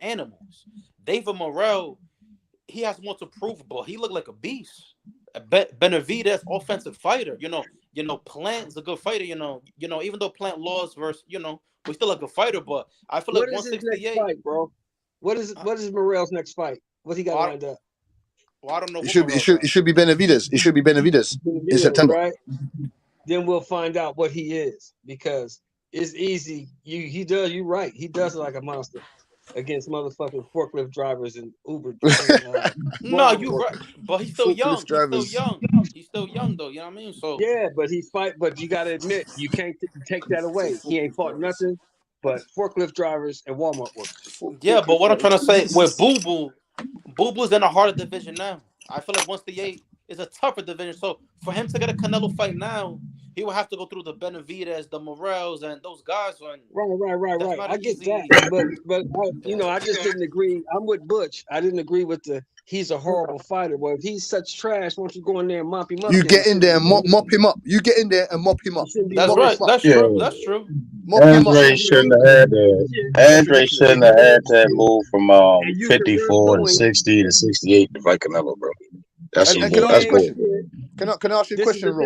animals. David Morrell, he has more to prove, but he looked like a beast. Benavidez, offensive fighter. Plant's a good fighter. Even though Plant lost versus, but still a good fighter. But I feel like What is his 168. next fight, bro? What is Morrell's next fight? What's he got lined up? Well, I don't know. It should be Benavidez. It should be Benavidez in September. Right? Then we'll find out what he is because it's easy. You're right. He does look like a monster against motherfucking forklift drivers and Uber. No, you're right. But he's still young. Drivers. He's still young though. You know what I mean? So yeah, but you gotta admit, you can't take that away. He ain't fought nothing but forklift drivers and Walmart workers. Yeah, but what I'm trying to say with Boo Boo's in a harder division now. I feel like 168 is a tougher division. So for him to get a Canelo fight now, he will have to go through the Benavidez, the Morels, and those guys. Right. I get that, but I just didn't agree. I'm with Butch. I didn't agree with he's a horrible fighter. Well, if he's such trash, why don't you go in there and mop him up? You get in there and mop him up. You get in there and mop him up. That's right. That's true. That's true. Andre shouldn't have had that move from 54 to 60 to 68 to fight Canelo, bro. That's Can I that's ask you a bull. question? Can I ask you a question, Ro?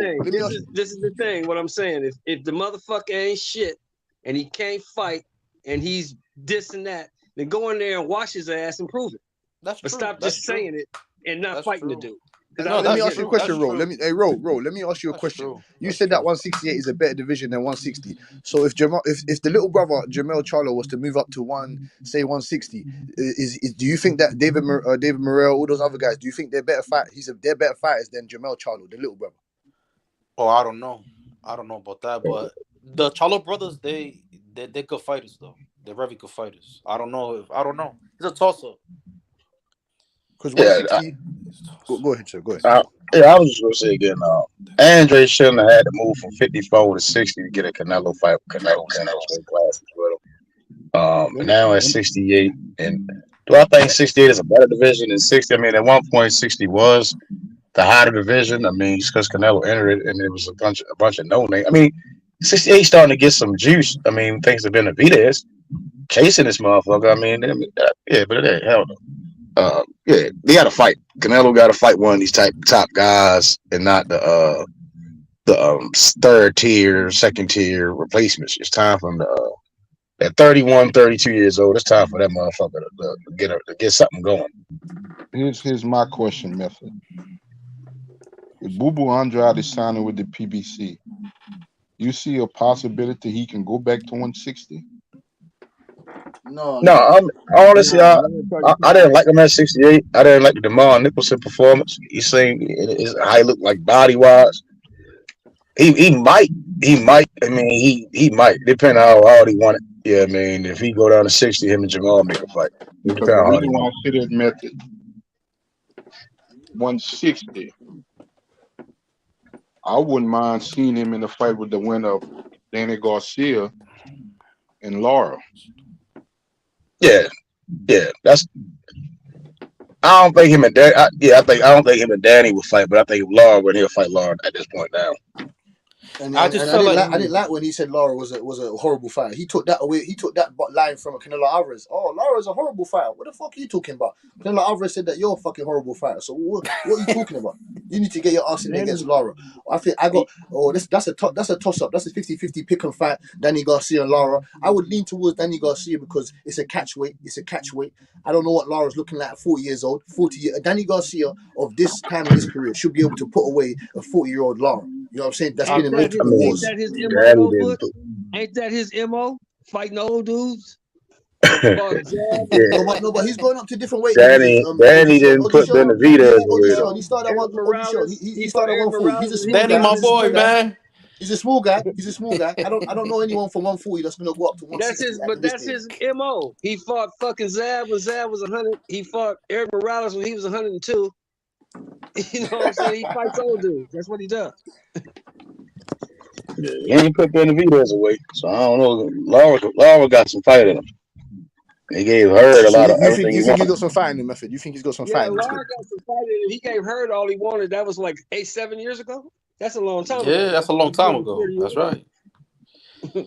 This is the thing. What I'm saying is, if the motherfucker ain't shit and he can't fight and he's this and that, then go in there and wash his ass and prove it. That's but true. stop just saying it and not fighting the dude. Let me ask you a question, Ro. Let me ask you a question. You said that 168 is a better division than 160. So if the little brother Jamel Charlo was to move up to 160, do you think that David Morrell, all those other guys, do you think they're better fighters than Jamel Charlo, the little brother? Oh, I don't know about that, but the Charlo brothers, they're good fighters though. They're very good fighters. I don't know. It's a toss up. Because 160. Go ahead, sir. Go ahead. I was just gonna say again. Andre shouldn't have had to move from 54 to 60 to get a Canelo fight. Canelo classes with him. And now at 68, and do I think 68 is a better division than 60? I mean, at one point 60 was the harder division. I mean, just because Canelo entered it, and it was a bunch of no name. I mean, 68 starting to get some juice. I mean, thanks to Benavidez chasing this motherfucker. I mean, yeah, but it hell no. Yeah, they got to fight. Canelo got to fight one of these top guys, and not the third tier, second tier replacements. It's time for them to. At 31, 32 years old, it's time for that motherfucker to get something going. Here's my question, Method. If Boo Boo Andrade is signing with the PBC, you see a possibility he can go back to 160? No, No, honestly, Nah, I didn't like him at 68. I didn't like the DeMar Nicholson performance. He seemed how he looked like body wise. He might. I mean, he might depend on how hard he wanted. Yeah, I mean, if he go down to 60, him and Jamal make a fight. It Because depends the on how hard he reason why I want. say that, Method, 160, I wouldn't mind seeing him in a fight with the winner of Danny Garcia and Laura. Yeah, that's. I don't think him and Danny. I don't think him and Danny would fight, but I think Laura would he'll fight Laura at this point now. And I and, just and I feel didn't like like I didn't like when he said Laura was a horrible fighter. He took that away. He took that line from Canelo Alvarez. Oh, Laura's a horrible fighter. What the fuck are you talking about? Canelo Alvarez said that you're a fucking horrible fighter. So what are you talking about? You need to get your ass in there against Laura. I think I got. Oh, that's a toss up. That's a 50-50 pick and fight. Danny Garcia and Laura. I would lean towards Danny Garcia because it's a catch weight. It's a catch weight. I don't know what Laura's looking like at 40 years old. 40 years. Danny Garcia of this time in his career should be able to put away a 40-year-old Laura. You know what I'm saying? That's been in Ain't multiple wars. that his MO though, Butch? Ain't that his MO? Fighting old dudes? No, but he's going up to different weight Danny divisions. didn't put Benavidez away though. He started at Eric 140. Morales. He started at 140. He's a small Danny, guy. my boy, man. He's a small guy. I don't know anyone from 140 that's gonna go up to 160. That's his MO. He fought fucking Zab when Zab was 100. He fought Eric Morales when he was 102. You know what I'm saying? He fights old dudes. That's what he does. Yeah, he ain't put Benavidez away, so I don't know. Laura got some fight in him. He gave Hurd a So lot of you everything think he he's wanted. got some fighting in Method? You think he's got some Yeah, fighting? Laura got some fighting. He gave Hurd all he wanted. That was like 7 years ago. That's a long time ago. Yeah, that's a long time ago. That's right.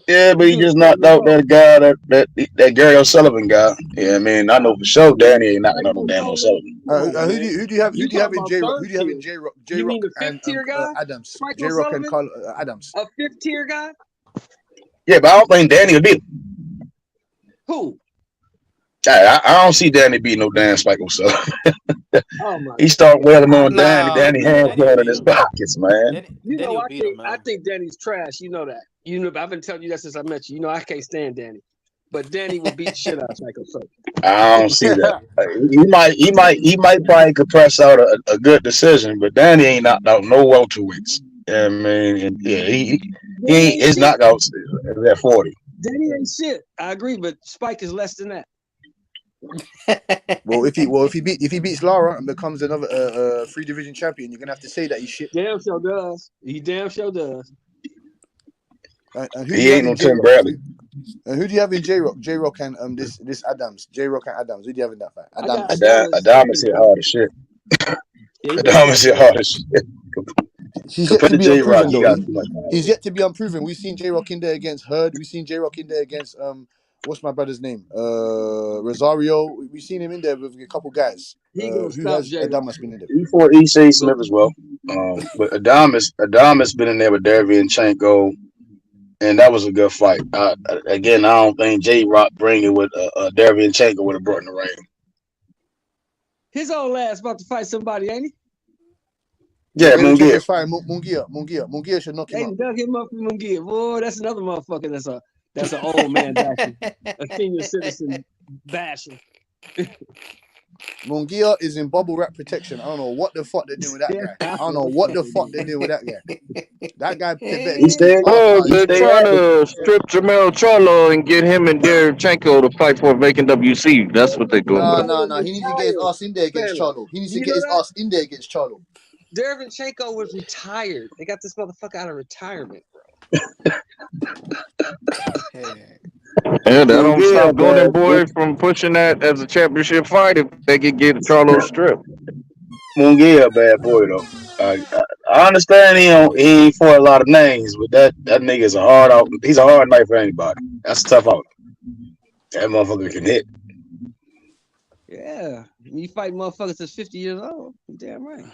Yeah, but he just knocked out that guy, that Gary O'Sullivan guy. Yeah, I mean, I know for sure Danny ain't knocking out no damn O'Sullivan. Who do you have in J Rock? Who do you have in J Rock? You mean the fifth tier guy? Adams. Mike J Rock and O'Sullivan? Carl Adams. A fifth tier guy? Yeah, but I don't think Danny will beat him. Who? I don't see Danny beating no damn Spike O'Sullivan. Oh my! He start wailing on Nah, Danny hands going in his pockets, man. You know, I think Danny's trash. You know that. You know, I've been telling you that since I met you. You know, I can't stand Danny, but Danny will beat shit out of Spike O'Sullivan. I don't see that. He might probably could press out a good decision, but Danny ain't knocked out no welterweights. I mean, yeah, he ain't his knockouts at 40. Danny ain't shit. I agree, but Spike is less than that. Well, if he beats Lara and becomes another 3 division champion, you're gonna have to say that he's shit. Damn sure does. He damn sure does. And who He ain't no Tim Bradley. And who do you have in J Rock? J Rock and this Adams. J Rock and Adams. Who do you have in that fight? Adamas hit hard as shit. Adamas hit hard as shit. He's yet to be unproven though. He's yet to be unproven. We've seen J Rock in there against Hurd. We've seen J Rock in there against what's my brother's name? Rosario. We've seen him in there with a couple guys. Who has Adamas been in there? He fought E.C. Smith as well. But Adamas been in there with Derevyanchenko, and that was a good fight. Again, I don't think J Rock bringing with Derevyanchenko would have brought in the ring. His old ass about to fight somebody, ain't he? Yeah, Munguia. Munguia should knock him out. They dug him up from Munguia. Boy, that's another motherfucker. That's an old man bashing, a senior citizen bashing. Munguia is in bubble wrap protection. I don't know what the fuck they're doing with that guy. I don't know what the fuck they're doing with that guy. That guy. They're trying to strip Jamel Charlo and get him and Derevyanchenko to fight for a vacant WC. That's what they're doing. No. He needs to get his ass in there against Charlo. He needs to get his ass in there against Charlo. Derevyanchenko was retired. They got this motherfucker out of retirement, bro. Yeah, that don't stop Golden Boy from pushing that as a championship fight if they could get Charlo stripped. Munguia a bad boy though. I understand he ain't for a lot of names, but that nigga's a hard out. He's a hard night for anybody. That's a tough out. That motherfucker can hit. Yeah, you fight motherfuckers that's 50 years old. You're damn right.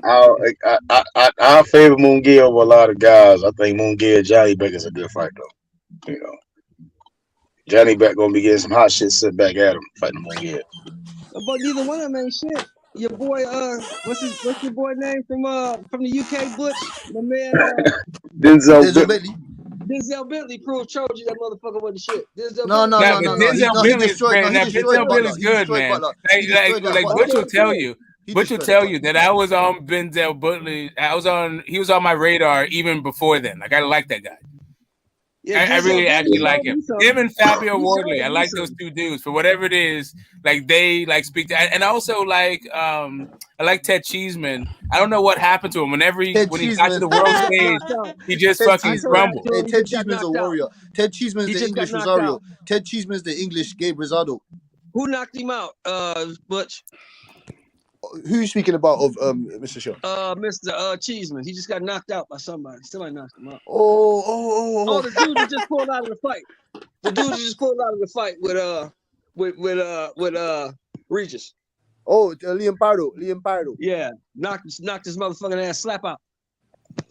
I favor Munguia over a lot of guys. I think Munguia Johnny Beck is a good fight though. You know, Johnny Beck gonna be getting some hot shit sit back at him fighting Munguia. But neither one of them ain't shit. Your boy, what's your boy name from the UK, Butch? My man, Denzel Bentley proved told you that motherfucker wasn't shit. No. He destroyed Butler. Denzel He good, destroyed man. Butler. He destroyed that Like Butler. Butch will tell you. Butch will tell you that I was on Denzel Butler. He was on my radar even before then. Like I like that guy. Yeah, I really actually like him. Him and Fabio He Wardley. showed I me like those two dudes for whatever it is. Like they like speak to, and also like I like Ted Cheeseman. I don't know what happened to him. When he got to the world stage, he just fucking crumbled. Hey, Ted Cheeseman's a warrior. Ted Cheeseman's the English Rosario. Ted Cheeseman's the English Gabe Rosado. Who knocked him out? Butch. Who are you speaking about of Mr. Shaw? Mr. Cheeseman. He just got knocked out by somebody. Somebody knocked him out. Oh, the dude that just pulled out of the fight. The dude that just pulled out of the fight with Regis. Oh, Liam Pardo. Yeah, knocked his motherfucking ass slap out.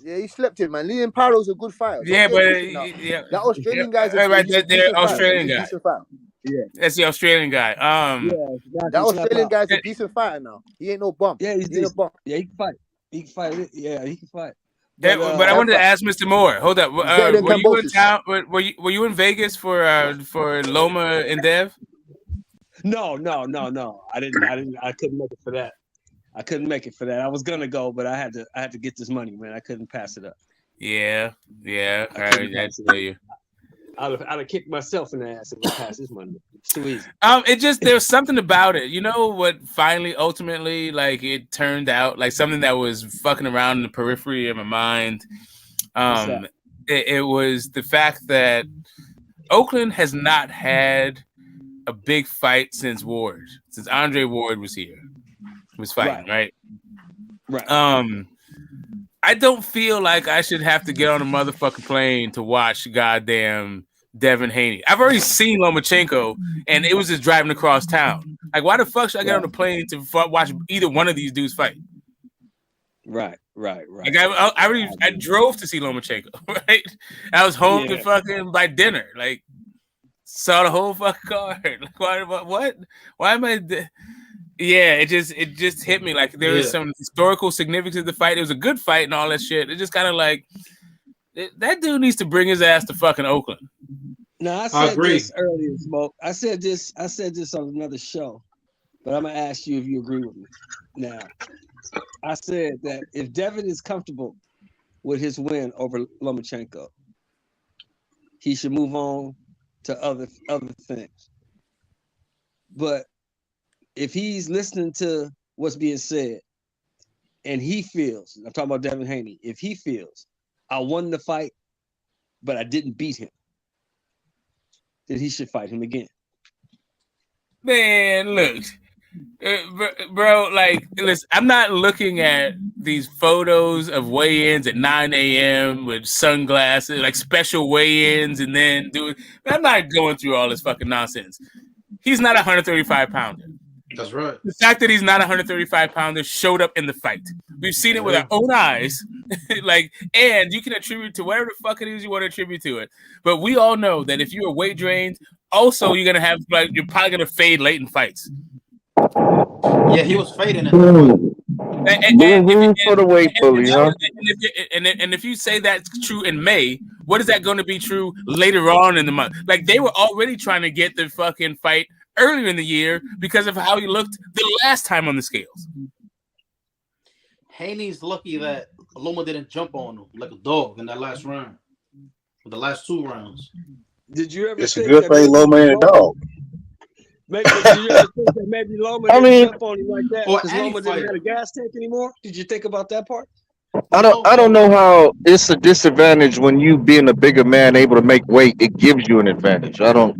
Yeah, he slept him, man. Liam Pardo's a good fighter. Yeah, but that Australian guy's the Australian guy. Decent fighter. Yeah, that's the Australian guy. That Australian guy's a decent fighter now. He ain't no bum. Yeah, he ain't a bum. Yeah, he can fight. He can fight. Yeah, he can fight. But I wanted to ask Mr. Moore. Hold up. Were you in town? Were you in Vegas for Loma and Dev? No. I didn't. I couldn't make it for that. I was gonna go, but I had to get this money, man. I couldn't pass it up. Yeah. I tell you. I'd have kicked myself in the ass if I passed this money. It's too easy. It just there's something about it. You know what? Finally, ultimately, like it turned out like something that was fucking around in the periphery of my mind. It was the fact that Oakland has not had a big fight since Andre Ward was here. He was fighting, right? I don't feel like I should have to get on a motherfucking plane to watch goddamn Devin Haney. I've already seen Lomachenko, and it was just driving across town. Like, why the fuck should I get on the plane to watch either one of these dudes fight? Right. Like I drove to see Lomachenko, right? I was home to fucking by dinner. Like, saw the whole fucking card. Like, what? Why am I? Yeah, it just hit me like there was some historical significance to the fight. It was a good fight and all that shit. It just kind of like that dude needs to bring his ass to fucking Oakland. No, I said this earlier, Smoke. I said this on another show, but I'm gonna ask you if you agree with me. Now, I said that if Devin is comfortable with his win over Lomachenko, he should move on to other things. But if he's listening to what's being said, and he feels, I'm talking about Devin Haney, if he feels I won the fight, but I didn't beat him, then he should fight him again. Man, look, bro, like, listen, I'm not looking at these photos of weigh-ins at 9 a.m. with sunglasses, like special weigh-ins, and then I'm not going through all this fucking nonsense. He's not a 135-pounder. That's right. The fact that he's not a 135-pounder showed up in the fight. We've seen it with our own eyes. Like, and you can attribute to whatever the fuck it is you want to attribute to it. But we all know that if you're weight drained, also you're gonna have you're probably gonna fade late in fights. Yeah, he was fading it. For the weight bully, huh? And if you say that's true in May, what is that going to be true later on in the month? Like, they were already trying to get the fucking fight earlier in the year because of how he looked the last time on the scales. Haney's lucky that Loma didn't jump on him like a dog in that last round, or the last 2 rounds. Did you ever? It's a good thing Loma ain't a dog. Did you ever think that maybe Loma didn't jump on him like that because Loma didn't have a gas tank anymore? Did you think about that part? I don't know how it's a disadvantage when you being a bigger man able to make weight. It gives you an advantage. I don't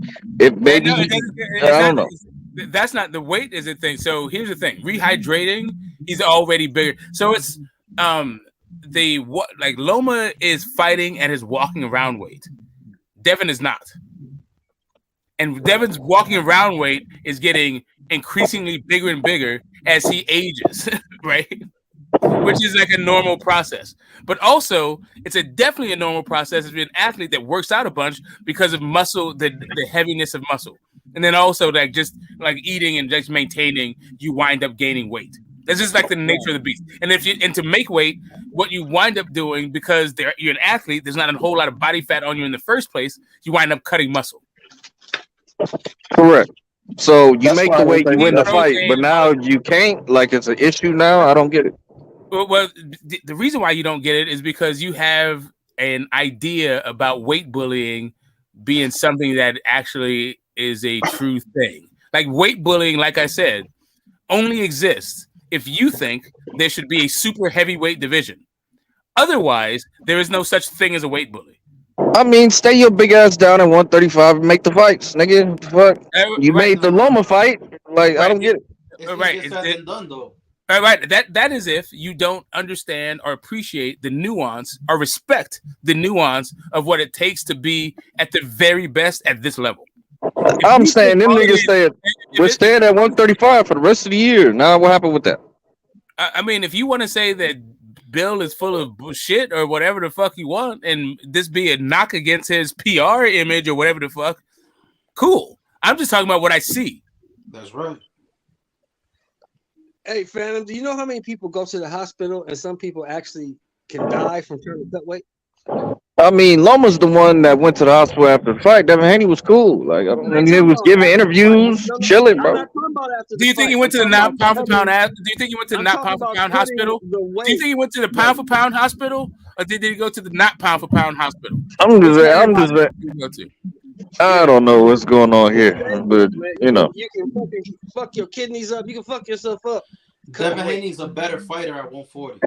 know. That's not the weight is the thing. So here's the thing: rehydrating. He's already bigger. So it's Loma is fighting at his walking around weight. Devin is not. And Devin's walking around weight is getting increasingly bigger and bigger as he ages, right? which is like a normal process. But also, it's definitely a normal process if you're an athlete that works out a bunch because of muscle, the heaviness of muscle. And then also like just like eating and just maintaining, you wind up gaining weight. That's just like the nature of the beast. And to make weight, what you wind up doing, because you're an athlete, there's not a whole lot of body fat on you in the first place, you wind up cutting muscle. Correct. So you That's make why the they weight, you think win the that fight, protein- but now you can't. Like it's an issue now. I don't get it. Well, the reason why you don't get it is because you have an idea about weight bullying being something that actually is a true thing. Like weight bullying, like I said, only exists if you think there should be a super heavyweight division. Otherwise, there is no such thing as a weight bully. I mean, stay your big ass down at 135 and make the fights, nigga. What the fuck? You made the Loma fight. Like I don't get it. It's Right. easier said than done, though. All right, that is if you don't understand or appreciate the nuance or respect the nuance of what it takes to be at the very best at this level. I'm saying them niggas we're staying at 135 for the rest of the year. Now what happened with that? I mean, if you want to say that Bill is full of bullshit or whatever the fuck you want, and this be a knock against his PR image or whatever the fuck, cool. I'm just talking about what I see. That's right. Hey, Phantom, do you know how many people go to the hospital and some people actually can die from trying to cut weight? I mean, Loma's the one that went to the hospital after the fight. Devin Haney was cool. Like I don't know, he was giving interviews, chilling, bro. Do you think he went to the not pound for pound? Do you think he went to the not pound for pound hospital? Do you think he went to the pound for pound hospital, or did he go to the not pound for pound hospital? I'm just I don't know what's going on here, but you know. You can fucking fuck your kidneys up. You can fuck yourself up. Devin Haney's a better fighter at 140.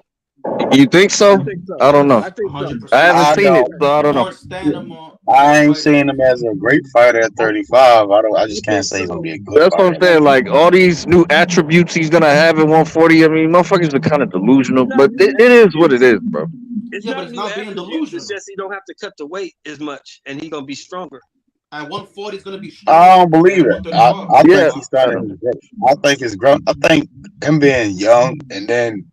You think so? I don't know. I think so. I haven't seen it, so I don't know. I ain't seen him as a great fighter at 35. I just can't say he's gonna be a good That's fighter. what I'm saying. Like all these new attributes he's gonna have at 140. I mean, motherfuckers are kind of delusional, but it is what it is, bro. It's Yeah, not but it's new not being attributes, delusional. It's just he don't have to cut the weight as much, and he's gonna be stronger. At 140, it's gonna be. I don't believe it. I Yeah. think he's starting his growth. I think his growth. I think him being young and then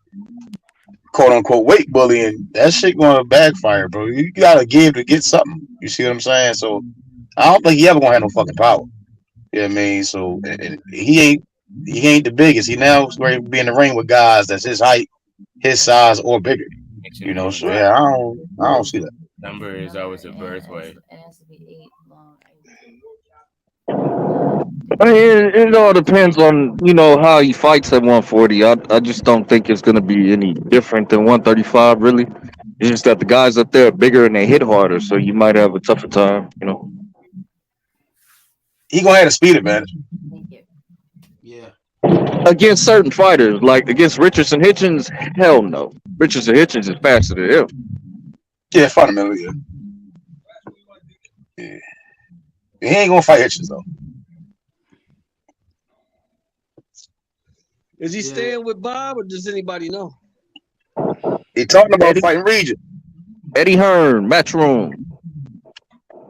quote unquote weight bullying, that shit gonna backfire, bro. You gotta give to get something. You see what I'm saying? So I don't think he ever gonna have no fucking power. You know what I mean? So and he ain't the biggest. He now ready to be in the ring with guys that's his height, his size, or bigger. You know, so yeah, I don't see that. Number is always a birthright. I mean, it all depends on how he fights at 140. I just don't think it's gonna be any different than 135. Really, it's just that the guys up there are bigger and they hit harder, so you might have a tougher time. He gonna have a speed advantage. Yeah. Against certain fighters, like against Richardson Hitchens, hell no. Richardson Hitchens is faster than him. Yeah, fundamentally, yeah. He ain't gonna fight Hitchens though. Is he staying with Bob, or does anybody know? He talking about fighting Regis. Eddie Hearn, Matchroom.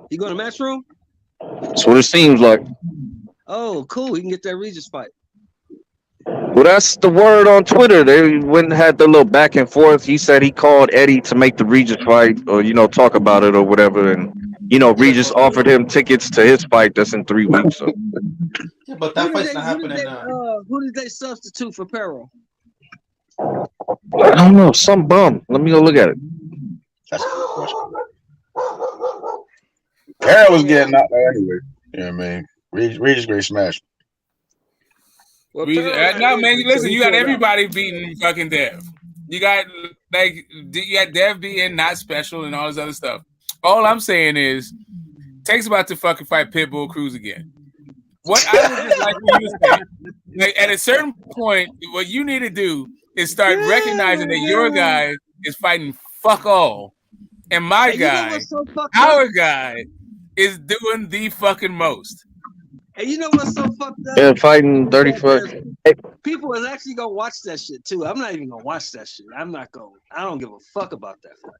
He going to Matchroom? That's what it seems like. Oh, cool. He can get that Regis fight. Well, that's the word on Twitter. They went and had the little back and forth. He said he called Eddie to make the Regis fight, or talk about it or whatever. And Regis offered him tickets to his fight. That's in 3 weeks. So. Yeah, but that fight's not happening now. Who did they substitute for Perro? I don't know. Some bum. Let me go look at it. That's a good question. Errol was getting out there anyway. You know what I mean? Regis great smash. Well, no, man. Listen, you got everybody beating fucking Dev. You got Dev being not special and all this other stuff. All I'm saying is, Tank's about to fucking fight Pitbull Cruz again. What I would just like for you to say, like at a certain point, what you need to do is start recognizing that your guy is fighting fuck all, and my guy, our guy, is doing the fucking most. And you know what's so fucked up? Yeah, fighting 35. People is actually gonna watch that shit too. I'm not even gonna watch that shit. I don't give a fuck about that fight.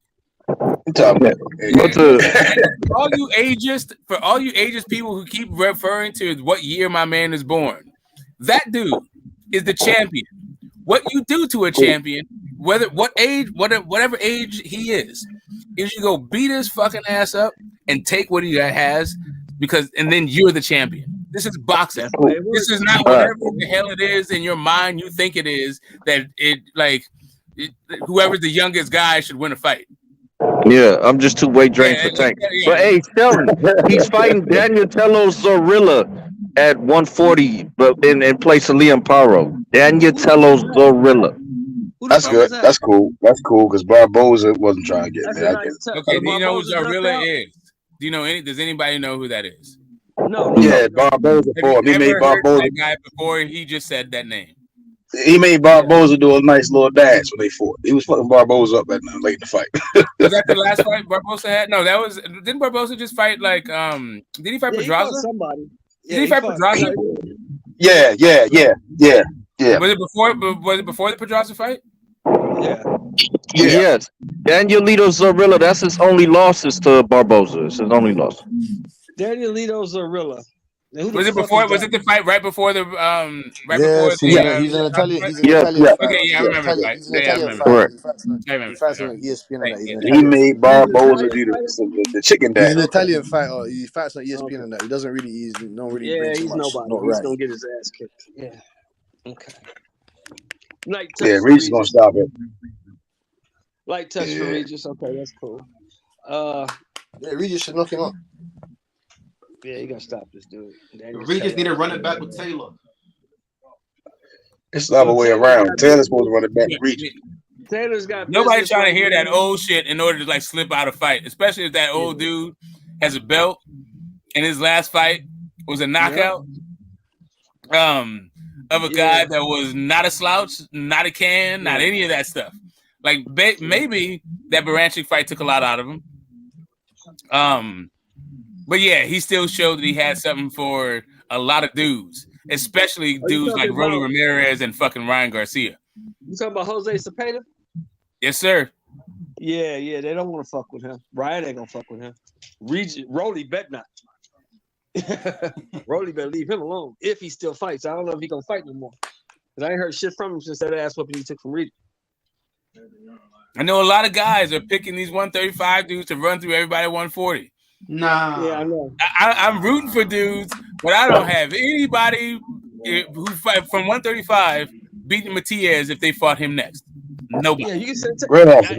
For all you ageist people who keep referring to what year my man is born, that dude is the champion. What you do to a champion whatever age he is you go beat his fucking ass up and take what he has and then you're the champion. This is boxing. This is not whatever the hell it is in your mind you think it is that whoever's the youngest guy should win a fight. Yeah, I'm just too weight drained for Tank. But hey, Sheldon, he's fighting Daniel Zorrilla at 140, but in place of Liam Paro. Daniel Zorrilla. That's good. That's cool. That's cool because Barboza wasn't trying to get there. Okay, do you know who Zorrilla is? Do you know does anybody know who that is? No. Yeah, Barboza fought. He made Barboza. That guy before he just said that name. He made Barboza do a nice little dance when they fought. He was fucking Barboza up late in the fight. Was that the last fight Barboza had? No, didn't Barboza just fight did he fight Pedraza? Somebody. Did he fight Pedraza? Yeah. Was it before the Pedraza fight? Yeah. Yes. Danielito Zorrilla, that's his only losses to Barboza. It's his only loss. Danielito Zorrilla. Was it the fight right before the he's an Italian. He's an Italian. Okay, yeah, I remember that fight. He's an Italian Correct. He fights on ESPN and that. He made Barboza do the chicken dance. He's an Italian fighter. He fights on ESPN and that. He doesn't really. He's bring too he's much. nobody. He's gonna get his ass kicked. Yeah. Okay. Regis gonna stop it. Light touch for Regis. Okay, that's cool. Regis should knock him up. Yeah, you gotta stop this dude. Regis need to run it back with Taylor. It's the other way around. Taylor's supposed to run it back to Regis. Taylor's got nobody trying to hear that old shit in order to slip out of fight, especially if that old dude has a belt and his last fight was a knockout of a guy that was not a slouch, not a can, not any of that stuff. Maybe that Baranchik fight took a lot out of him. But yeah, he still showed that he had something for a lot of dudes, especially dudes like Rolly Ramirez and fucking Ryan Garcia. You talking about Jose Cepeda? Yes, sir. Yeah, they don't want to fuck with him. Ryan ain't gonna fuck with him. Rolly bet not. Rolly better leave him alone if he still fights. I don't know if he gonna fight no more. Cause I ain't heard shit from him since that ass whooping he took from Regis. I know a lot of guys are picking these 135 dudes to run through everybody at 140. Nah. Yeah, I know. I'm rooting for dudes, but I don't have anybody who fight from 135 beating Matias if they fought him next. Nobody. Yeah, you can say Great answer.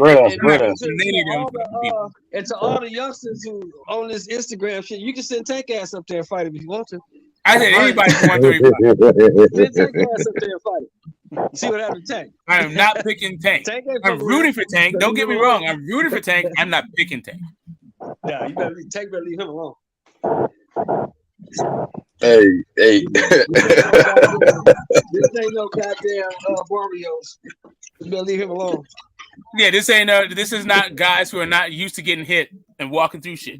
And to all the youngsters who on this Instagram shit, you can send Tank ass up there and fight him if you want to. I said anybody from 135. Send Tank ass up there and fight him. See what happened to Tank. I am not picking Tank. I'm rooting for Tank. Don't get me wrong. I'm rooting for Tank. I'm not picking Tank. Nah, Tank better leave him alone. Hey. This ain't no goddamn Barrios. You better leave him alone. Yeah, this is not guys who are not used to getting hit and walking through shit.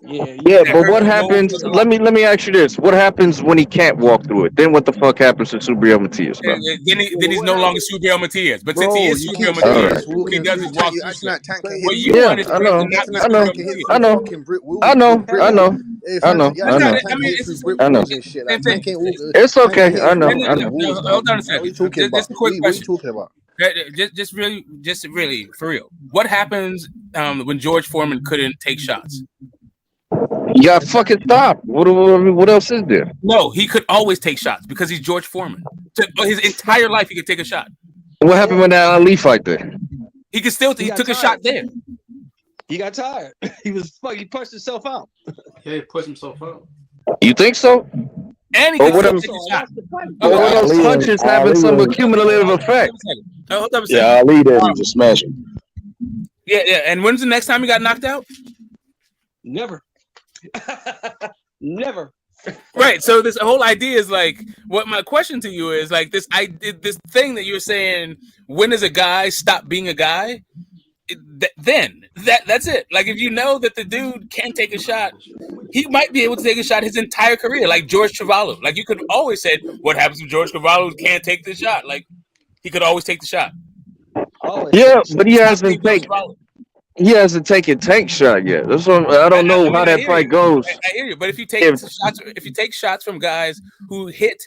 Yeah, but what happens? Let me ask you this: what happens when he can't walk through it? Then what the fuck happens to Subriel Matias? Then he's no longer Subriel Matias. But since he is Subriel Matias, what he does is walk through shit. What you want is I know. It's okay. I know. Hold on a second. Just a quick question. What are you talking about? Just really, for real. What happens when George Foreman couldn't take shots? You got fucking stop. What else is there? No, he could always take shots because he's George Foreman. His entire life, he could take a shot. What happened when that Ali fight there? He could still. He took a shot there. He got tired. He pushed himself out. Yeah, he pushed himself out. You think so? And he could still take a shot. Or were those punches having some accumulative effect? Hold up a second. Yeah, Ali there, he just smashed him. Yeah. And when's the next time he got knocked out? Never. Never. Right. So this whole idea is what my question to you is this thing that you're saying. When does a guy stop being a guy? That's it. If you know that the dude can take a shot, he might be able to take a shot his entire career, like George Travalo. You could always say, what happens if George Travalo can't take the shot? He could always take the shot. Yeah, but he hasn't taken. he hasn't taken Tank shot yet. That's what I don't know how that fight goes. I hear you, but if you take shots from guys who hit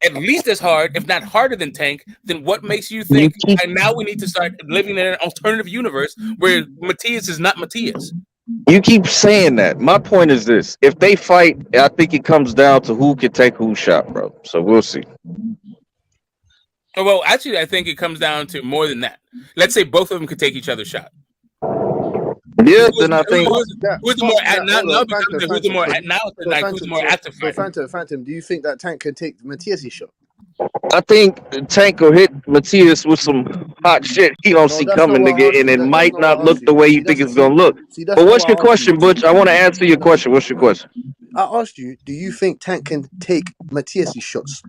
at least as hard, if not harder than Tank, then what makes you think and now we need to start living in an alternative universe where Matias is not Matias? You keep saying that. My point is this: if they fight, I think it comes down to who can take whose shot, bro. So we'll see. Well, actually, I think it comes down to more than that. Let's say both of them could take each other's shot. Yeah, then I think who's the more active fighter? So Phantom, do you think that Tank can take Matias' shot? I think Tank will hit Matias with some hot shit he don't see coming, nigga, and it might not look the way you think it's gonna look. But what's your question, Butch? I want to answer your question. What's your question? I asked you, do you think Tank can take Matias' shots?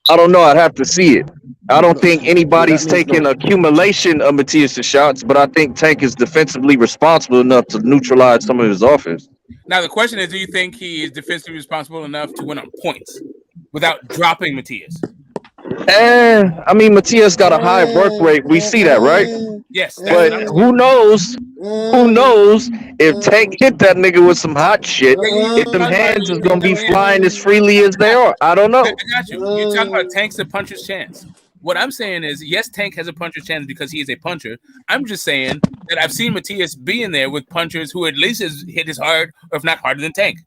I don't know. I'd have to see it. I don't think anybody's taking accumulation of Matias' shots, but I think Tank is defensively responsible enough to neutralize some of his offense. Now, the question is, do you think he is defensively responsible enough to win on points without dropping Matias? I mean, Matias got a high work rate. We see that, right? Yes. But who knows? Who knows if Tank hit that nigga with some hot shit? If them hands is gonna be flying as freely as they are, I don't know. I got you. You're talking about Tank's a puncher's chance. What I'm saying is, yes, Tank has a puncher's chance because he is a puncher. I'm just saying that I've seen Matias be in there with punchers who at least has hit as hard, or if not harder than Tank.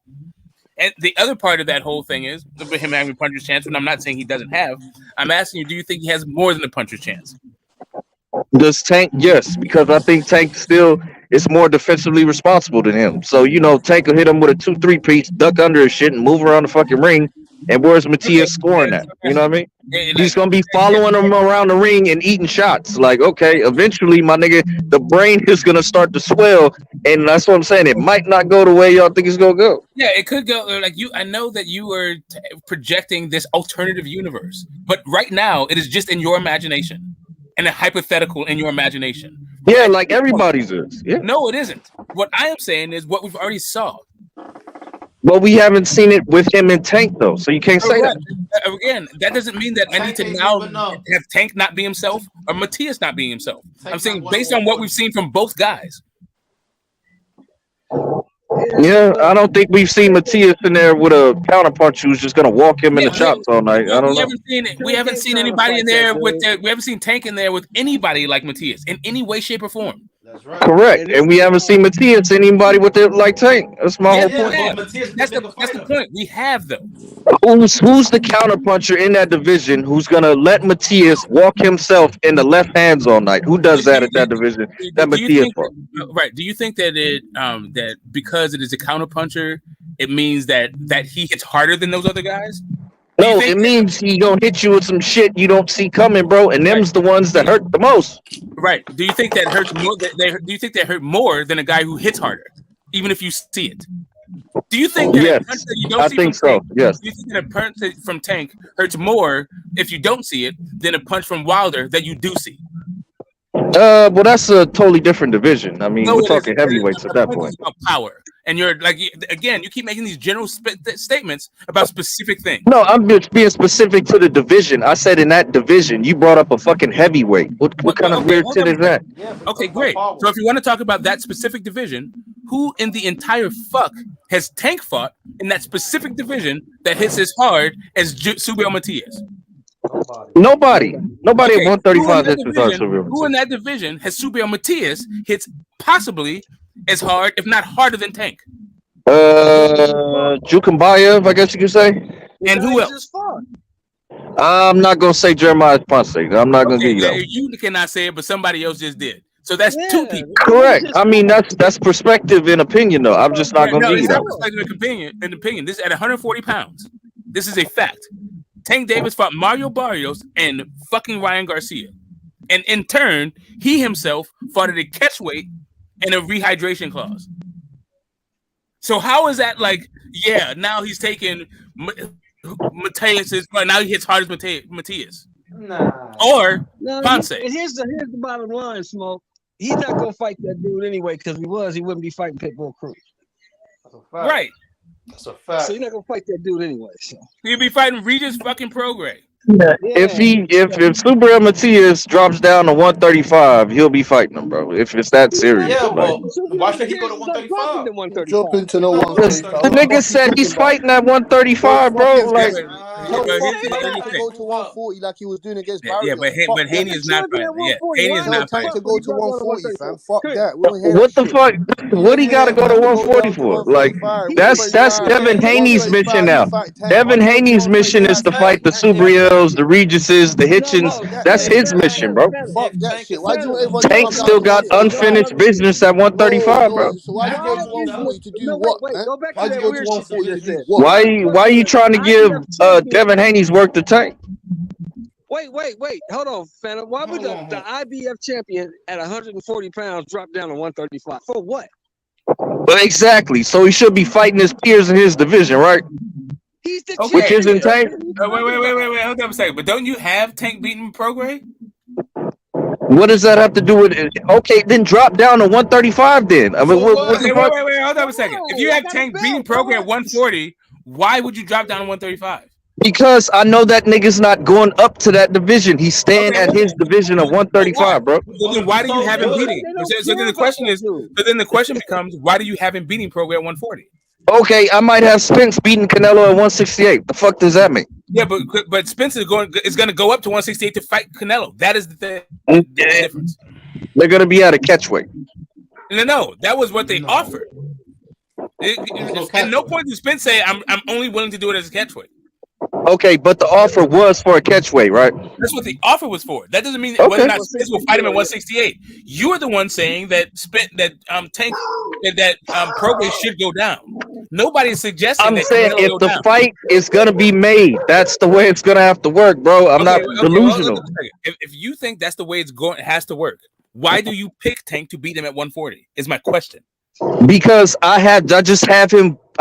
And the other part of that whole thing is him having a puncher's chance, and I'm not saying he doesn't have. I'm asking you, do you think he has more than a puncher's chance? Does Tank? Yes, because I think Tank still is more defensively responsible than him. So, you know, Tank will hit him with a 2-3 piece, duck under his shit, and move around the fucking ring. And where's Matias scoring that? You know what I mean? He's gonna be following him around the ring and eating shots. Like, okay, eventually, my nigga, the brain is gonna start to swell, and that's what I'm saying. It might not go the way y'all think it's gonna go. Yeah, it could go like you. I know that you are projecting this alternative universe, but right now it is just in your imagination and a hypothetical in your imagination. Yeah, like everybody's is. Yeah. No, it isn't. What I am saying is what we've already saw. Well, we haven't seen it with him and Tank though, so you can't say that. Again, that doesn't mean that I need to now have Tank not be himself or Matias not being himself. I'm saying based on what we've seen from both guys. Yeah, I don't think we've seen Matias in there with a counterpunch who's just gonna walk him in the chops all night. I don't know. We haven't seen anybody in there with. We haven't seen Tank in there with anybody like Matias in any way, shape, or form. That's right. Correct, and we haven't seen Matias anybody with it like Tank. That's my whole point. That's the point. We have though. Who's the counterpuncher in that division who's gonna let Matias walk himself in the left hands all night? Who does that at that division? That Matias for. Right. Do you think that that because it is a counterpuncher, it means that he hits harder than those other guys? No, it means he gonna hit you with some shit you don't see coming, bro. And them's the ones that hurt the most. Right. Do you think that hurts more? Do you think that hurt more than a guy who hits harder, even if you see it? Do you think that a punch that you don't see from Tank, yes. Do you think that a punch from Tank hurts more if you don't see it than a punch from Wilder that you do see? Well, that's a totally different division. I mean, we're talking heavyweights at that point. About power, and you're like, again, you keep making these general statements about specific things. No, I'm just being specific to the division. I said in that division, you brought up a fucking heavyweight. What kind of weird shit is that? Okay, great. So if you want to talk about that specific division, who in the entire fuck has Tank fought in that specific division that hits as hard as Subriel Matias? Nobody at 135 hits as hard as Subriel. Who in that division has Subriel Matias hits possibly as hard, if not harder than Tank? Jukambayev, I guess you could say. And who else? I'm not gonna say Jeremiah Ponce. I'm not gonna give you that. You cannot say it, but somebody else just did. So that's two people. Correct. I mean, that's perspective and opinion, though. I'm just not gonna give you that. Perspective and opinion. This is at 140 pounds. This is a fact. Tank Davis fought Mario Barrios and fucking Ryan Garcia. And in turn, he himself fought at a catch weight and a rehydration clause. So how is that like, yeah, now he's taking Matias's, but now he hits hard as Matias. Nah. Or Ponce. Here's the bottom line, Smoke. He's not gonna fight that dude anyway, because he wouldn't be fighting Pitbull Cruz. Right. That's a fact. So you're not gonna fight that dude anyway. So he'd be fighting Regis fucking Prograis. Yeah. Yeah. If Super Matias drops down to 135, he'll be fighting him, bro. If it's that He's not serious, Yeah, like. but dropping. Super why should he go Matias to is not dropping 135? to He's dropping 135. to He's no not going to 'Cause 145. the 135. What the nigga fuck you said he's talking about? fighting at Bro, 135, fuck bro. his Like, guess. He Tell but Who he, fuck said him. Tell him that? to listen. go to 140 like he was doing against Yeah, but Barrios. Fuck He's Haney that. the is not champion at fighting. Yeah, 140. Haney Why is in the Tell not Tank fighting. fuck to would go he to drop down to 140, fam. 134? Fuck Chris, that. We don't hear that what the shit. fuck? We What don't he hear got to that, go to man. He go 140 down to for? Like, 135. he's the that's 135. Devin champion. Haney's mission 135. He now. fight Tank. Devin Why you going to Haney's mission is 135 to to fight fight the Tank? Subriels, the Regises, the No, Hitchens. Fuck that, That's man. his mission, bro. Fuck If that Tank shit. is Why do you fighting want him, everyone to Tank come down still to got 135? unfinished business at No, 135, bro. no. So why'd you go to 140 to do No, what, wait. man? Go back to Why'd you that go to weird shit you 140 to just do said. what? Why you trying to give IBF champion. Devin Haney's work to Tank? Wait. Hold on, Phantom. Why would the IBF champion at 140 pounds drop down to 135? For what? Well, exactly. So he should be fighting his peers in his division, right? He's the Which Okay. isn't champion. Tank. What are you Wait, talking about? Hold on a second. But don't you have Tank beating Prograis? What does that have to do with it? Okay, then drop down to 135 then. I mean, for what what? the Okay, fuck? hold on a second. If you I have got a Tank beating belt. For Prograis at what? 140, why would you drop down to 135? Because I know that nigga's not going up to that division. He's staying Okay, at his division of but why? 135, bro. So then why do you So have him Because beating? they don't So then care the about question that is, dude. so then the question becomes, why do you have him beating Prograis at 140? Okay, I might have Spence beating Canelo at 168. The fuck does that mean? Yeah, but Spence is going to go up to 168 to fight Canelo. That is the difference. They're gonna be at a catchweight. No, that was what they offered. no At no catchweight. point did Spence say, I'm only willing to do it as a catchweight. Okay, but the offer was for a catchweight, right? That's what the offer was for. That doesn't mean whether or Okay. not Spence will fight him at 168. You are the one saying that Tank that Prograis should go down. Nobody's suggesting I'm that saying Canelo if go the down. fight is gonna be made, that's the way it's gonna have to work, bro. I'm not Well, delusional. if you think that's the way it has to work, why do you pick Tank to beat him at 140? Is my question. Because I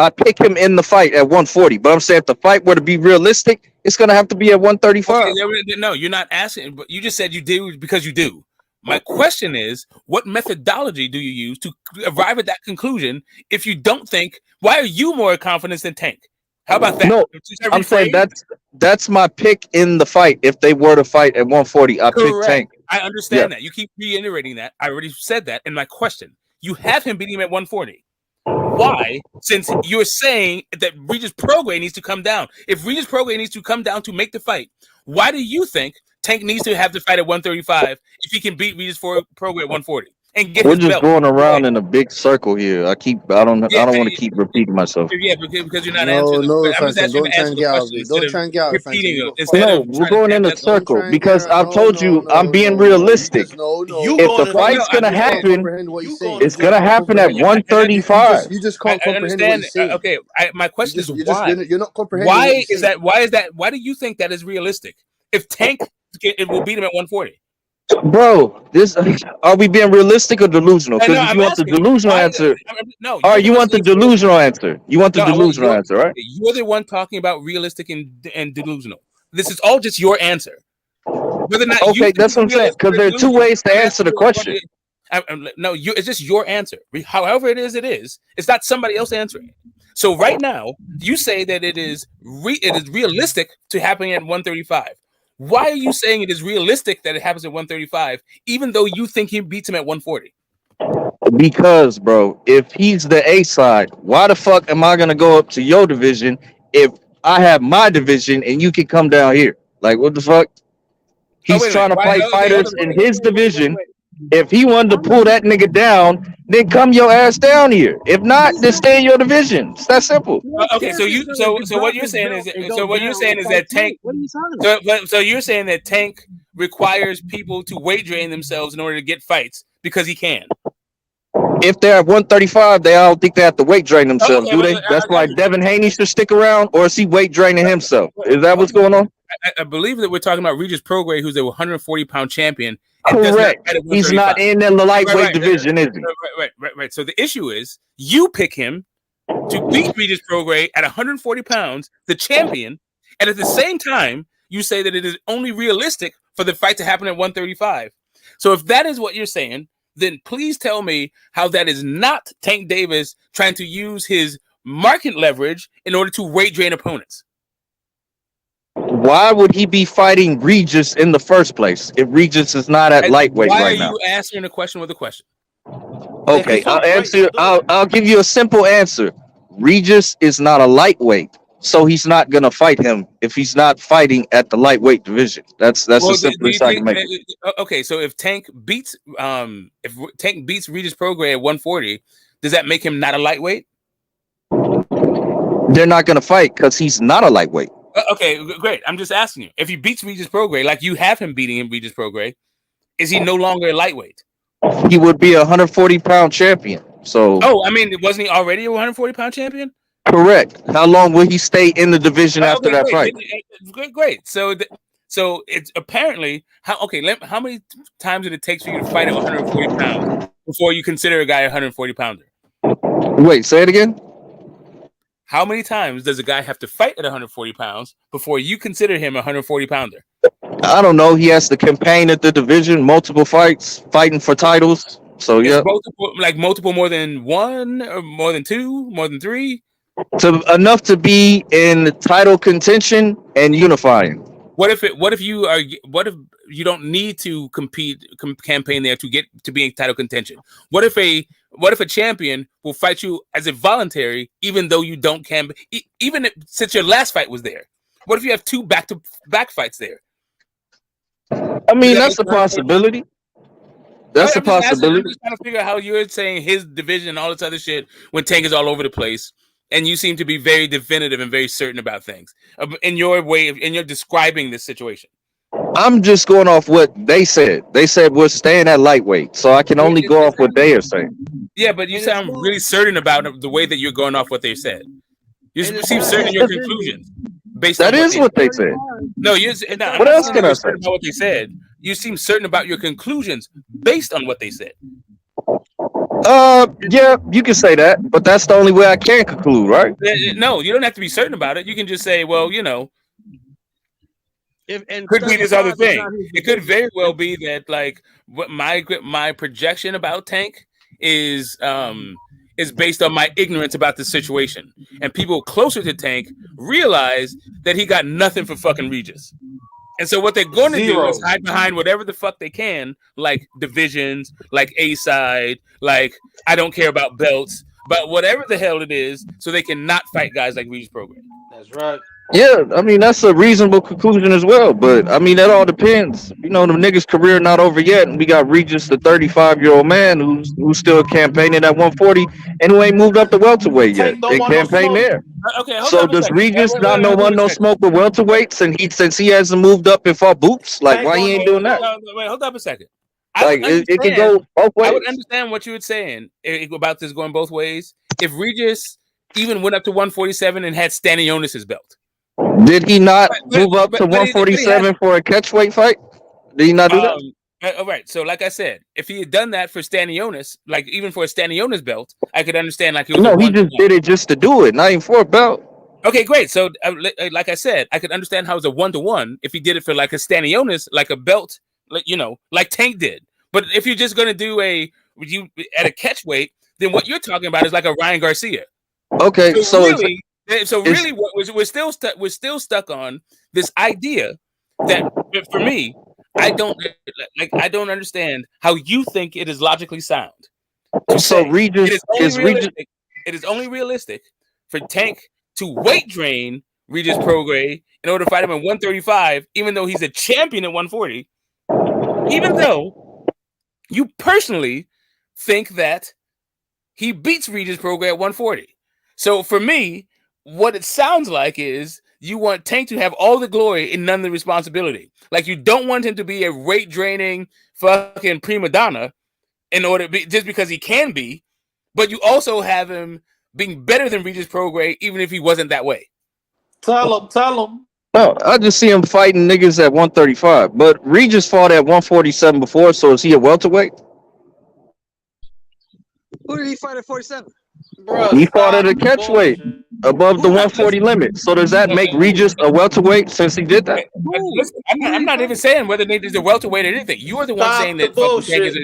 pick him in the fight at 140. But I'm saying if the fight were to be realistic, it's gonna have to be at 135. Okay, no, you're not asking, but you just said you do because you do. My question is, what methodology do you use to arrive at that conclusion? If you don't think, why are you more confident than Tank? How about that? No, I'm saying that's my pick in the fight. If they were to fight at 140, I pick Correct. Tank. I understand that. You keep reiterating that. I already said that in my question. You have him beating him at 140. Why? Since you're saying that Regis Prograis needs to come down. If Regis Prograis needs to come down to make the fight, why do you think Tank needs to have the fight at 135 if he can beat Regis Prograis at 140 and get We're his just belt? going around in a big circle here. I don't want to keep repeating myself. Yeah, because you're not No, answering. no, I'm just Phantom. asking you Don't to try answer and the get out of question it. instead Don't of try and get out of it, Phantom. repeating You it. got Instead No, of we're trying to going in a answer. Don't circle try and get because out. I've No, told no, you no, I'm being no, no. You realistic. just no. You If the going Phantom, to fight's you gonna just can't happen, comprehend what he's you saying. going it's You to just gonna can't happen at comprehend. You 135. just can't I comprehend what understand. he's saying. Okay, my question is why? You're not comprehending what he's saying. Why is that? Why do you think that is realistic? If Tank it will beat him at 140. Bro, this are we being realistic or delusional? No, Because if I'm you want the asking delusional why. answer, No, all you're right, the you one want the saying realistic. delusional answer. You want the No, delusional answer, right? you're the one talking about realistic and delusional. This is all just your answer. Whether or not you Okay, think that's it's what I'm saying. realistic Because or there are two delusional, ways to I'm answer asking the you as one question. no, it's just your answer. However it is, it is. It's not somebody else answering it. So right now, you say that it is realistic to happen at 135. Why are you saying it is realistic that it happens at 135, even though you think he beats him at 140? Because, bro, if he's the A side, why the fuck am I gonna go up to your division if I have my division and you can come down here? Like, what the fuck? Oh, He's wait a minute. trying to Why? fight Okay, hold fighters on a in second. his division. If he wanted to pull that nigga down, then come your ass down here. If not, then stay in your division. It's that simple. Okay, so what you're saying is that Tank. So you're saying that Tank requires people to weight drain themselves in order to get fights because he can. If they're at 135, they don't think they have to weight drain themselves, Okay, do they? That's why Devin Haney should stick around, or is he weight draining himself? Is that what's going on? I believe that we're talking about Regis Prograis, who's a 140-pound champion. Correct. He's not in the lightweight division, is he? Right. So the issue is you pick him to beat Regis Prograis at 140 pounds, the champion, and at the same time, you say that it is only realistic for the fight to happen at 135. So if that is what you're saying, then please tell me how that is not Tank Davis trying to use his market leverage in order to weight drain opponents. Why would he be fighting Regis in the first place if Regis is not at lightweight Why are right now? you answering the question with a question? Okay, I'll answer. I'll give you a simple answer. Regis is not a lightweight, so he's not gonna fight him if he's not fighting at the lightweight division. That's the Well, do you simplest I can think? make it. Okay, so if Tank beats Regis Prograis at 140, does that make him not a lightweight? They're not gonna fight because he's not a lightweight. Okay, great. I'm just asking you. If he beats Regis Prograis, like you have him beating him, Regis Prograis, is he no longer a lightweight? He would be a 140-pound champion. So Oh, I mean, wasn't he already a 140-pound champion? correct. How long will he stay in the division after that fight? Great. So it's apparently how many times did it take for you to fight at 140 pounds before you consider a guy a 140 pounder? Wait, say it again. How many times does a guy have to fight at 140 pounds before you consider him a 140 pounder? I don't know. He has to campaign at the division, multiple fights, fighting for titles. So yeah, multiple more than one, or more than two, more than three. Enough to be in title contention and unifying. What if you don't need to campaign there to get to be in title contention? What if a champion will fight you as a voluntary, even though you don't campaign, since your last fight was there? What if you have two back-to-back fights there? I mean, that's a possibility. That's a possibility. I'm just trying to figure out how you're saying his division and all this other shit when Tank is all over the place, and you seem to be very definitive and very certain about things in your describing this situation. I'm just going off what they said. They said we're staying at lightweight, so I can only go off what they are saying. Yeah, but you sound really certain about the way that you're going off what they said. You seem certain in your conclusions. That is what they said. No, what else can I say about what they said? You seem certain about your conclusions based on what they said. Yeah, you can say that, but that's the only way I can conclude, right? No, you don't have to be certain about it. You can just say, well, could be this other thing. It could very well be that, like, what my projection about Tank is based on my ignorance about the situation, and people closer to Tank realize that he got nothing for fucking Regis. And so what they're going to do is hide behind whatever the fuck they can, like divisions, like A-side, like I don't care about belts, but whatever the hell it is, so they can not fight guys like Regis Prograis. That's right. Yeah, I mean, that's a reasonable conclusion as well. But I mean, that all depends. You know, the nigga's career not over yet, and we got Regis, the 35-year-old man who's still campaigning at 140 and who ain't moved up to welterweight yet. They campaign there. Okay, so does Regis not know one no smoke with welterweights, and since he hasn't moved up and fought boots, like why he ain't doing that? Wait, hold up a second. Like it can go both ways. I would understand what you were saying about this going both ways if Regis even went up to 147 and had Stanionis' belt. Did he not move up to 147 for a catchweight fight? Did he not do that? All right. So, like I said, if he had done that for Stanionis, like even for a Stanionis belt, I could understand. Like he just did it just to do it, not even for a belt. Okay, great. So, like I said, I could understand how it was a 1-to-1 if he did it for like a Stanionis, like a belt, like Tank did. But if you're just gonna do at a catchweight, then what you're talking about is like a Ryan Garcia. Okay, So really, what we're still stuck on this idea that for me, I don't understand how you think it is logically sound. So Regis it is only realistic for Tank to weight drain Regis Prograis in order to fight him at 135, even though he's a champion at 140. Even though you personally think that he beats Regis Prograis at 140. So for me, what it sounds like is you want Tank to have all the glory and none of the responsibility. Like you don't want him to be a weight draining fucking prima donna in order just because he can be, but you also have him being better than Regis Prograis even if he wasn't that way. Tell him. No, I just see him fighting niggas at 135. But Regis fought at 147 before, so is he a welterweight? Who did he fight at 47? Bruh, he fought at a catchweight above the 140 limit. So does that make Regis a welterweight since he did that? Listen, I'm not even saying whether he's a welterweight or anything. You are the one saying that Tank is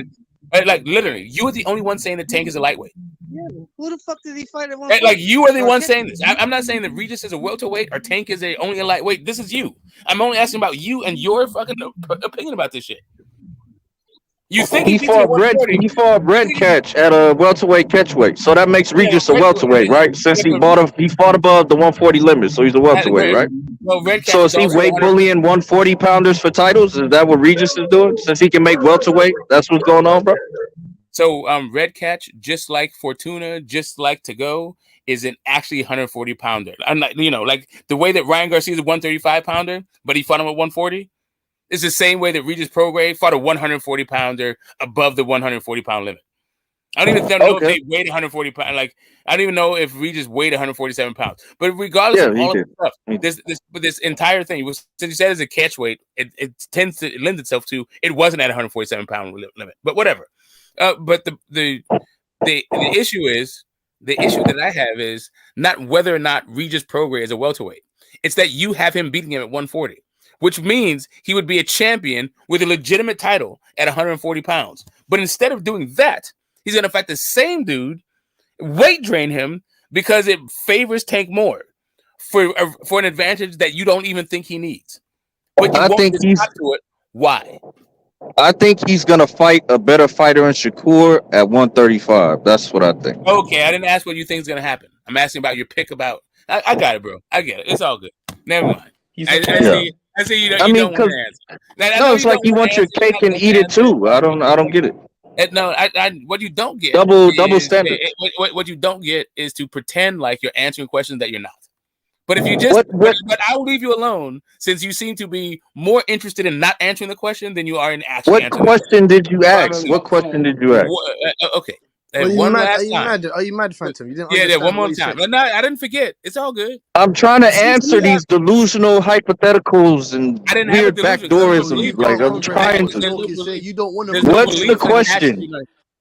like literally, you are the only one saying that Tank is a lightweight. Yeah. Who the fuck did he fight at Like 140? you are the one saying this. I'm not saying that Regis is a welterweight or Tank is only a lightweight. This is you. I'm only asking about you and your fucking opinion about this shit. You think He fought Red Catch at a welterweight catchweight, so that makes Regis a welterweight, right? Since he fought above the 140 limit, so he's a welterweight, right? Well, Red Catch So is he weight bullying 140 pounders for titles? Is that what Regis is doing? Since he can make welterweight, that's what's going on, bro. So Red Catch, just like Fortuna, just like To Go, is an actually 140 pounder. Unlike, like the way that Ryan Garcia is a 135 pounder, but he fought him at 140. It's the same way that Regis Prograis fought a 140 pounder above the 140 pound limit. I don't even know if they weighed 140 pounds. Like, I don't even know if Regis weighed 147 pounds. But regardless of all of the stuff, this entire thing, since you said it's a catch weight, it tends to lend itself to it wasn't at 147 pound limit. But whatever. But the issue is the issue that I have is not whether or not Regis Prograis is a welterweight. It's that you have him beating him at 140. Which means he would be a champion with a legitimate title at 140 pounds. But instead of doing that, he's going to fight the same dude, weight drain him because it favors Tank more for an advantage that you don't even think he needs. But you won't just talk to it. Why? I think he's going to fight a better fighter in Shakur at 135. That's what I think. Okay, I didn't ask what you think is going to happen. I'm asking about your pick about... I got it, bro. I get it. It's all good. Never mind. I see you don't want to answer. No, it's like you want your cake and eat it too. I don't get it. No, what you don't get double standard. What you don't get is to pretend like you're answering questions that you're not. But if you just, but I'll leave you alone since you seem to be more interested in not answering the question than you are in actually. What question did you ask? What question did you ask? Okay. Are you mad, Phantom? You didn't one more time. No, I didn't forget. It's all good. I'm trying to answer these delusional hypotheticals and weird backdoorisms. Like I'm trying to. You don't want to. What's the question?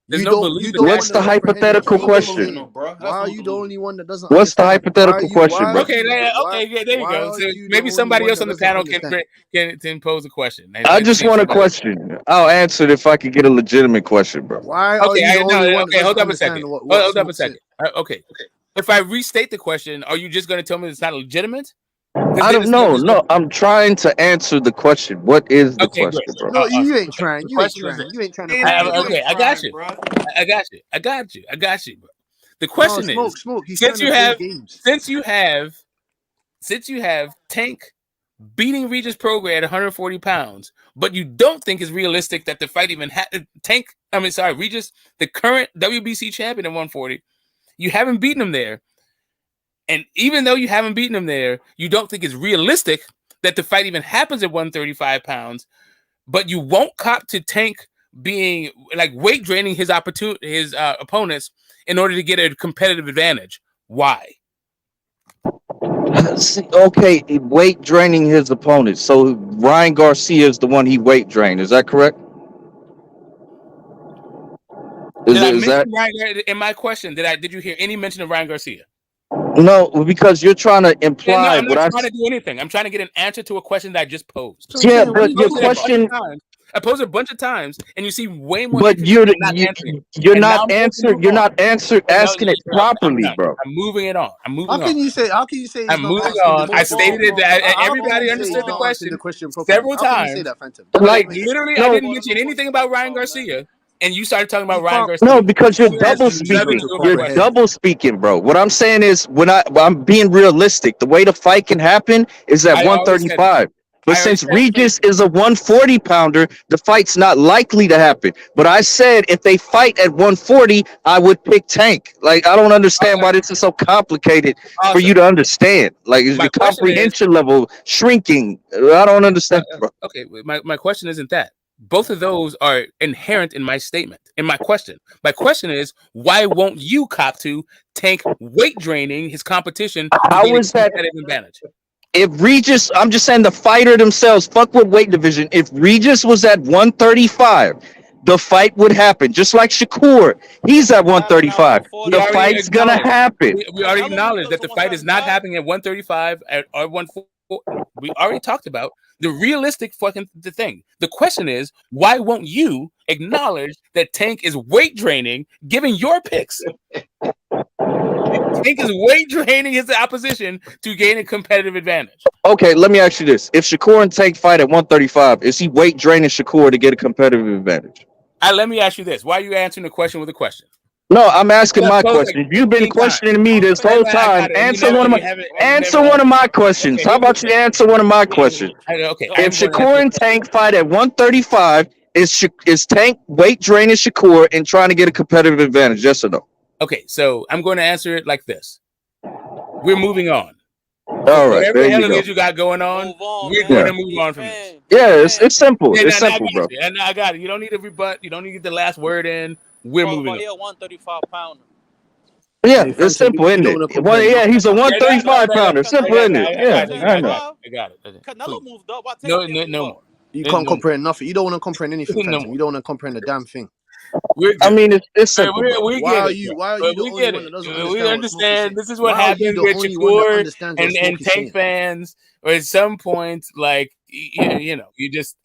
What's the hypothetical question? Why are you the only one that doesn't? What's the hypothetical question, bro? Okay, there you go. So maybe somebody else on the panel can pose a question. I just want a question. I'll answer it if I could get a legitimate question, bro. Why are you the only one? Okay, hold up a second. Hold up a second. Okay. If I restate the question, are you just going to tell me it's not legitimate? I don't know. No, I'm trying to answer the question. What is the question, bro? No, you ain't trying. You ain't trying to. Okay, I got you. I got you, bro. The question is, since you have Tank beating Regis Prograis at 140 pounds, but you don't think it's realistic that the fight even Regis, the current WBC champion at 140, you haven't beaten him there. And even though you haven't beaten him there, you don't think it's realistic that the fight even happens at 135 pounds, but you won't cop to Tank being like weight draining his opponents in order to get a competitive advantage. Why? Okay, weight draining his opponents. So Ryan Garcia is the one he weight drained. Is that correct? In my question, did you hear any mention of Ryan Garcia? No, because you're trying to imply I'm not trying to do anything. I'm trying to get an answer to a question that I just posed. Yeah, but your question, I posed it a bunch of times, and you see way more. But you're not asking it properly, bro. I'm moving it on. How can you say? I'm moving on. I stated that everybody understood the question several times. Like literally, I didn't mention anything about Ryan Garcia. And you started talking about Ryan Garcia. No, because you're double speaking. You're double speaking, bro. What I'm saying is, when I'm being realistic, the way the fight can happen is at 135. But since Regis is a 140 pounder, the fight's not likely to happen. But I said if they fight at 140, I would pick Tank. Like, I don't understand why this is so complicated for you to understand. Like, is your comprehension level shrinking? I don't understand, bro. Okay, my question isn't that. Both of those are inherent in my statement, in my question. My question is, why won't you cop to Tank weight draining his competition? How is that advantage? If Regis, I'm just saying the fighter themselves, fuck with weight division. If Regis was at 135, the fight would happen. Just like Shakur, he's at 135. The fight's gonna happen. We already acknowledged that the fight is not happening at 135 or 140. We already talked about the realistic fucking thing. The question is, why won't you acknowledge that Tank is weight draining, giving your picks? Tank is weight draining his opposition to gain a competitive advantage. Okay, let me ask you this: if Shakur and Tank fight at 135, is he weight draining Shakur to get a competitive advantage? Let me ask you this: why are you answering the question with a question? No, I'm asking You my posed like question. You've been 15 times. questioning me this whole I time. got it. Answer You one of my questions. Okay, How here's the about you thing. answer one of my questions? Okay, If I'm going to answer Shakur your and question. Tank fight at 135, is Tank weight draining Shakur and trying to get a competitive advantage? Yes or no? Okay, so I'm going to answer it like this. We're moving on. All right, Whatever there the hell you it go. is you got going on, we're Yeah. going to move on from this. Yeah, it's simple. And It's simple, bro. I got it. You don't need to rebut. You don't need to get the last word in. We're moving on. He a 135 pounder. Yeah, Hey, it's Phantom, simple, you isn't don't it? want to compare Yeah, he's a nothing. 135 pounder. Simple, isn't it? Yeah, I know. I got it. Canelo moved up. Why Tank No, can't no, move no up? more. You No can't more. comprehend nothing. You don't want to comprehend anything, No Phantom. more. You don't want to comprehend a damn thing. We're good. I mean, it's simple, bro. We Why get are it, you? bro. Why are But you the we only get one it. that doesn't We understand what Smoke is saying? understand. This is what Why are you happens the with only one that Shakur understands what and Smoke is Tank saying? fans. Or at some point, like you know, you just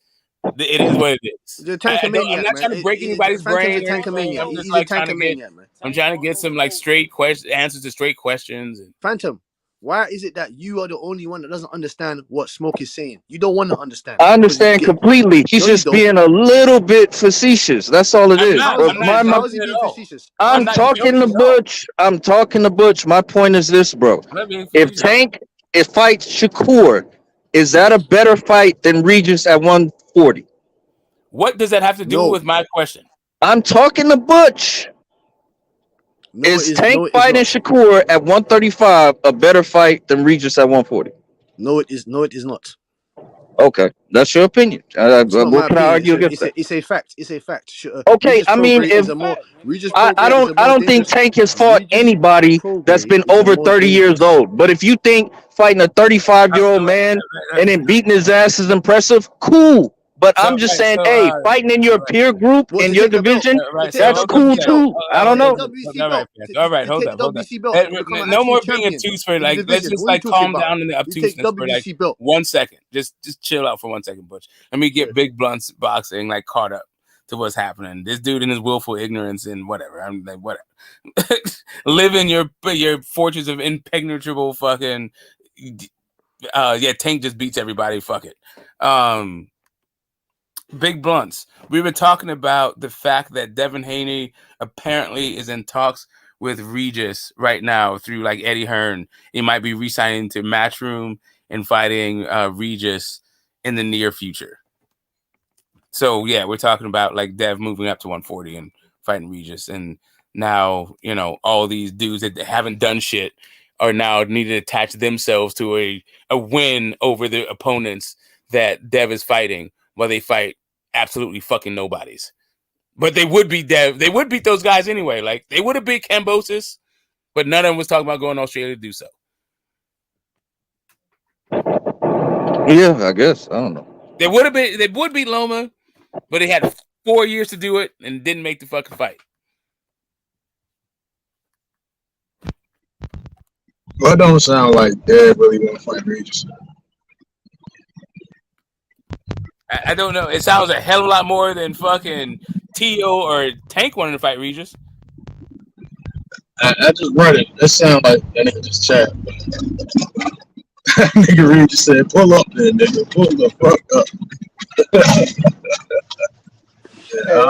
it is what it is. He's a I'm tankomaniac, not man. trying to break anybody's Phantom's a brain or anything. tankomaniac. I'm just He's a like trying to get. tankomaniac, man. I'm trying to get some like straight answers to straight questions. And Phantom, why is it that you are the only one that doesn't understand what Smoke is saying? You don't want to understand. I Because understand completely. He's no, you just don't. being a little bit facetious. That's all it is. How is But how is he being facetious? How I'm is he being talking to facetious? Butch. I'm talking to Butch. My point is this, bro. I'm not being If facetious. Tank fights Shakur, is that a better fight than Regis at 140? What does that have to do with my question? I'm talking to Butch. Is Tank fighting Shakur at 135 a better fight than Regis at 140? No, it is. No, it is not. Okay, that's your opinion. It's not my What can I opinion. argue against that? It's a fact. It's a fact. Okay, Regis I mean, Prograde if Regis I Prograde is a more don't think dangerous. Tank has fought Regis anybody that's Prograde been is a over more 30 years dangerous. old. But if you think fighting a 35-year-old man and then beating his ass is impressive, cool. But I'm just saying, hey, fighting in your peer group What, in to your take the belt? division, To take the that's cool WBC belt? too. I To don't take know. the WBC All right, belt? all right, To hold take up, the hold up. WBC belt to become an No actual more being champion obtuse for in the like. Let's division. just What are you like talking calm about? down in the You take obtuseness for like WBC belt. 1 second. Just chill out for 1 second, Butch. Let me get Big Blunt's boxing like caught up to what's happening. This dude in his willful ignorance and whatever. I'm like whatever. Live in your fortress of impenetrable fucking. Yeah, Tank just beats everybody. Fuck it. Big Blunts. We were talking about the fact that Devin Haney apparently is in talks with Regis right now through like Eddie Hearn. He might be re-signing to Matchroom and fighting Regis in the near future. So yeah, we're talking about like Dev moving up to 140 and fighting Regis, and now you know all these dudes that haven't done shit are now needing to attach themselves to a win over the opponents that Dev is fighting while they fight absolutely fucking nobodies. But they would beat Dev. They would beat those guys anyway. Like they would have beat Cambosis, but none of them was talking about going to Australia to do so. Yeah, I guess. I don't know. They would beat Loma, but they had 4 years to do it and didn't make the fucking fight. Well, it don't sound like Dad really want to fight Regis. I don't know. It sounds a hell of a lot more than fucking Tio or Tank wanting to fight Regis. I just read it. That sound like that nigga just chat. Nigga Regis said, "Pull up, then nigga, pull the fuck up." I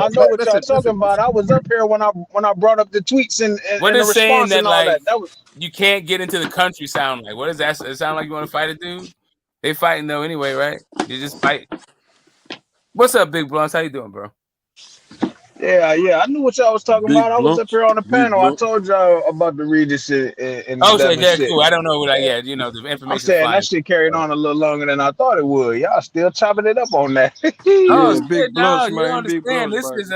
know what y'all talking about. I was up here when I brought up the tweets and What the is saying response that and all like that. That was you can't get into the country sound like? What does that it sound like? You want to fight a dude? They fighting though anyway, right? You just fight. What's up, Big Blunts? How you doing, bro? yeah. I knew what y'all was talking about. I was up here on the panel. I told y'all about the Regis and the Oh, so Devin yeah, shit. cool. I don't know what I you know the I'm information. saying that shit carried on a little longer than I thought it would. Y'all still chopping it up on that. Oh shit, no, you don't understand. This is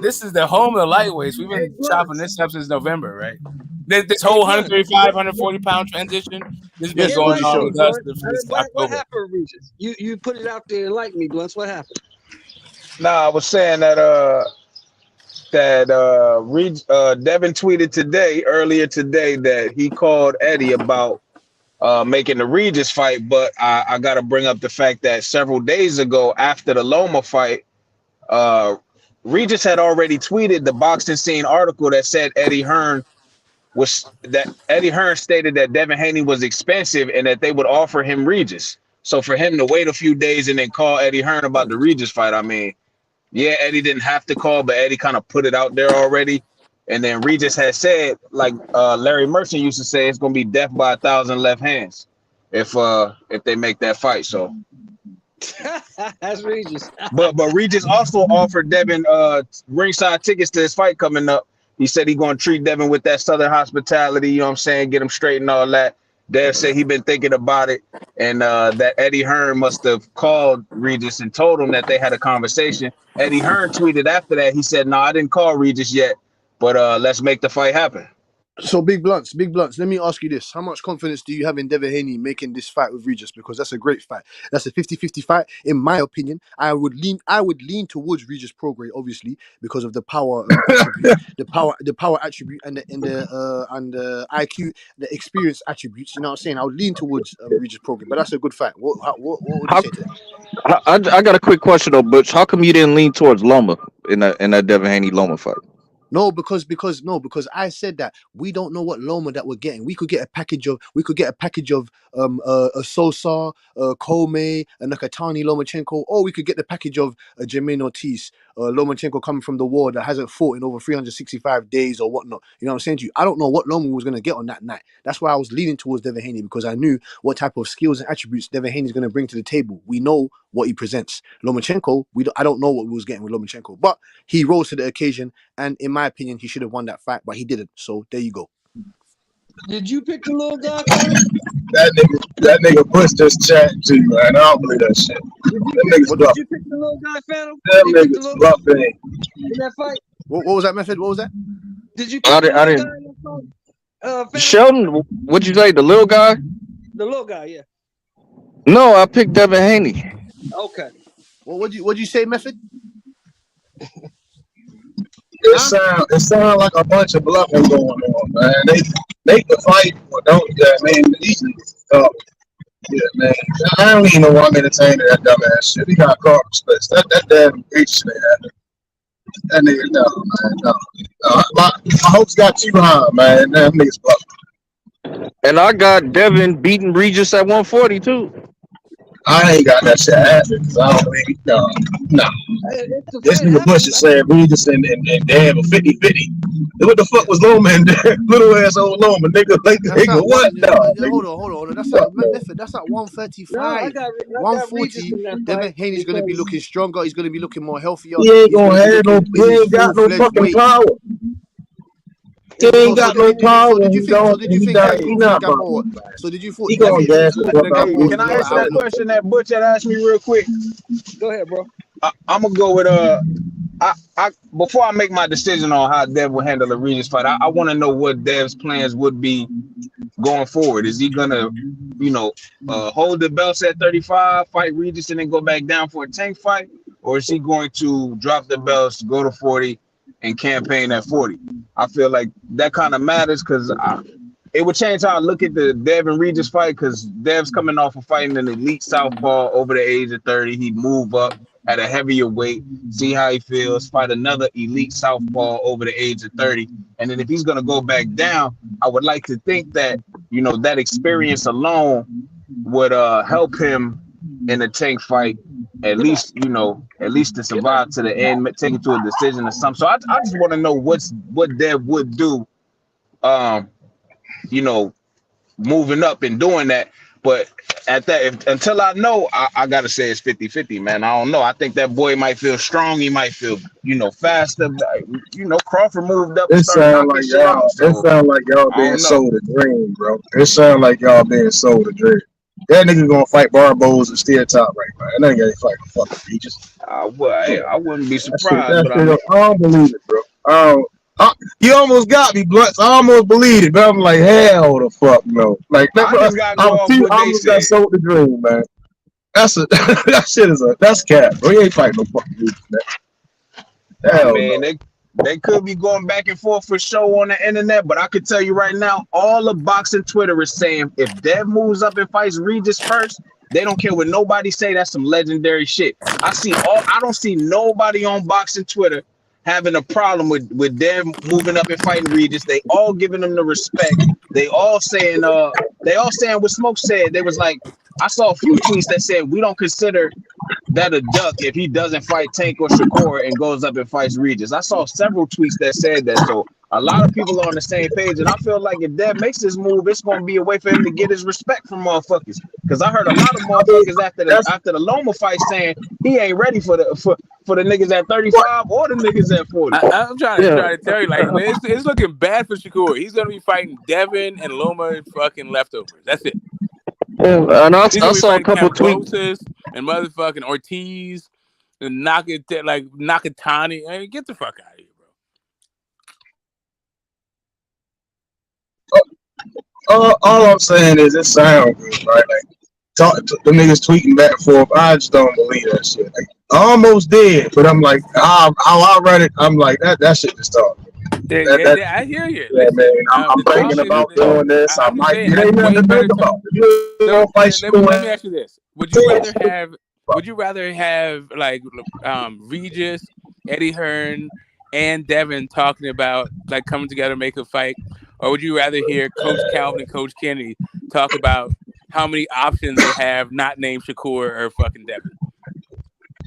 this is the home of the lightweights. We've been chopping this up since November, right? This whole 135, 140 pound transition. This has been going on with us since What October. happened, Regis? You put it out there and like me, Blunts. What happened? Nah, I was saying that Devin tweeted earlier today that he called Eddie about making the Regis fight, but I got to bring up the fact that several days ago after the Loma fight, Regis had already tweeted the boxing scene article that said Eddie Hearn stated that Devin Haney was expensive and that they would offer him Regis. So for him to wait a few days and then call Eddie Hearn about the Regis fight, I mean, yeah, Eddie didn't have to call, but Eddie kind of put it out there already. And then Regis had said, like Larry Merchant used to say, it's gonna be death by 1,000 left hands if they make that fight. So that's Regis. but Regis also offered Devin ringside tickets to his fight coming up. He said he's gonna treat Devin with that Southern hospitality, you know what I'm saying, get him straight and all that. Dev said he been thinking about it, and that Eddie Hearn must have called Regis and told him that they had a conversation. Eddie Hearn tweeted after that, he said, no, I didn't call Regis yet, but let's make the fight happen. So big blunts. Let me ask you this: how much confidence do you have in Devin Haney making this fight with Regis? Because that's a great fight. That's a 50-50 fight, in my opinion. I would lean towards Regis Prograis, obviously, because of the power attribute, the power attribute, and the IQ, the experience attributes. You know what I'm saying? I would lean towards Regis Prograis, but that's a good fight. What would you say to that? I got a quick question though, Butch. How come you didn't lean towards Loma in that Devin Haney Loma fight? No, because I said that we don't know what Loma that we're getting. We could get a package of a Sosa, Kome, a Nakatani Lomachenko, or we could get the package of a Jermaine Ortiz, Lomachenko coming from the war that hasn't fought in over 365 days or whatnot. You know what I'm saying to you? I don't know what Loma was gonna get on that night. That's why I was leaning towards Devin Haney, because I knew what type of skills and attributes Devin Haney is gonna bring to the table. We know what he presents. Lomachenko, I don't know what we was getting with Lomachenko, but he rose to the occasion, and in my opinion, he should have won that fight, but he didn't. So there you go. Did you pick the little guy, Phantom? That nigga Bush just chat to you, man. I don't believe that shit. Did you pick the little guy, Phantom? That nigga's bluffing. In that fight? What was that, Method? What was that? Did you pick I the little didn't. guy in that fight? Sheldon, what'd you say? The little guy? The little guy, yeah. No, I picked Devin Haney. Okay. Well, what'd you say, Method? It sound like a bunch of bluffing going on, man. They the fight, don't man. Yeah, man. I don't even know why I'm entertaining that dumbass shit. He got caught in space. That damn bitch man. That nigga, no, man, no. My hopes got too high, man. That nigga's bluffing. And I got Devin beating Regis at 140 too. I ain't got that shit happening because I don't believe no. This nigga Bush is saying Regis and damn a 50-50. What the fuck was Loma and little ass old Loma, nigga? Like, nigga, what? Hold on. That's not Method. That's not 135. 140. Devin Haney's gonna be looking stronger. He's gonna be looking more healthier. He ain't gonna have no. He ain't got no fucking power. He ain't got no power. So did you think Hey, can I answer that question that Butch had asked me real quick? Go ahead, bro. I'm gonna go with I before I make my decision on how Dev will handle the Regis fight, I want to know what Dev's plans would be going forward. Is he gonna, hold the belts at 35, fight Regis, and then go back down for a tank fight, or is he going to drop the belts, go to 40, and campaign at 40? I feel like that kind of matters because it would change how I look at the Dev and Regis fight, because Dev's coming off of fighting an elite southpaw over the age of 30. He'd move up at a heavier weight, see how he feels, fight another elite southpaw over the age of 30. And then if he's going to go back down, I would like to think that, that experience alone would help him in a tank fight, at least to survive to the end, take it to a decision or something. So I just want to know what Dev would do, moving up and doing that. But at that, until I know, I gotta say it's 50-50, man. I don't know. I think that boy might feel strong. He might feel, faster. Crawford moved up. It sound like y'all. It sound like y'all being sold a dream, bro. It sound like y'all being sold a dream. That nigga gonna fight Barbo's and steer top right, man. That nigga ain't fighting fucking Regis. I wouldn't be surprised. I don't believe it, bro. You almost got me, Blunts. I almost believed it, but I'm like, hell the fuck no. Like, I almost got sold the dream, man. That shit is that's cap, bro. He ain't fighting no fucking Regis, man. Hell no. They could be going back and forth for show on the internet, but I could tell you right now, all of boxing Twitter is saying if Dev moves up and fights Regis first, they don't care what nobody say. That's some legendary shit. I don't see nobody on boxing Twitter having a problem with them moving up and fighting Regis. They all giving them the respect. They all saying what Smoke said. They was like, I saw a few tweets that said we don't consider that a duck if he doesn't fight Tank or Shakur and goes up and fights Regis. I saw several tweets that said that. So a lot of people are on the same page, and I feel like if Dev makes this move, it's gonna be a way for him to get his respect from motherfuckers. Because I heard a lot of motherfuckers after the Loma fight saying he ain't ready for the niggas at 35 or the niggas at 40. I'm trying to tell you, like, it's looking bad for Shakur. He's gonna be fighting Devin and Loma and fucking leftovers. That's it. Yeah, and I saw a couple tweets tweets. and motherfucking Ortiz and Nakatani. Hey, get the fuck out of here, bro. All I'm saying is it sounds good, right? Like the niggas tweeting back and forth. I just don't believe that shit. Like, I almost did, but I'm like, how I read it, I'm like that shit just talk. Yeah, I hear you. Yeah, man. I'm thinking about doing this. I might. It ain't nothing to think about. Let me ask you this: Would you rather have like Regis, Eddie Hearn, and Devin talking about like coming together to make a fight, or would you rather hear Coach Calvin and Coach Kennedy talk about how many options they have not named Shakur or fucking Devin?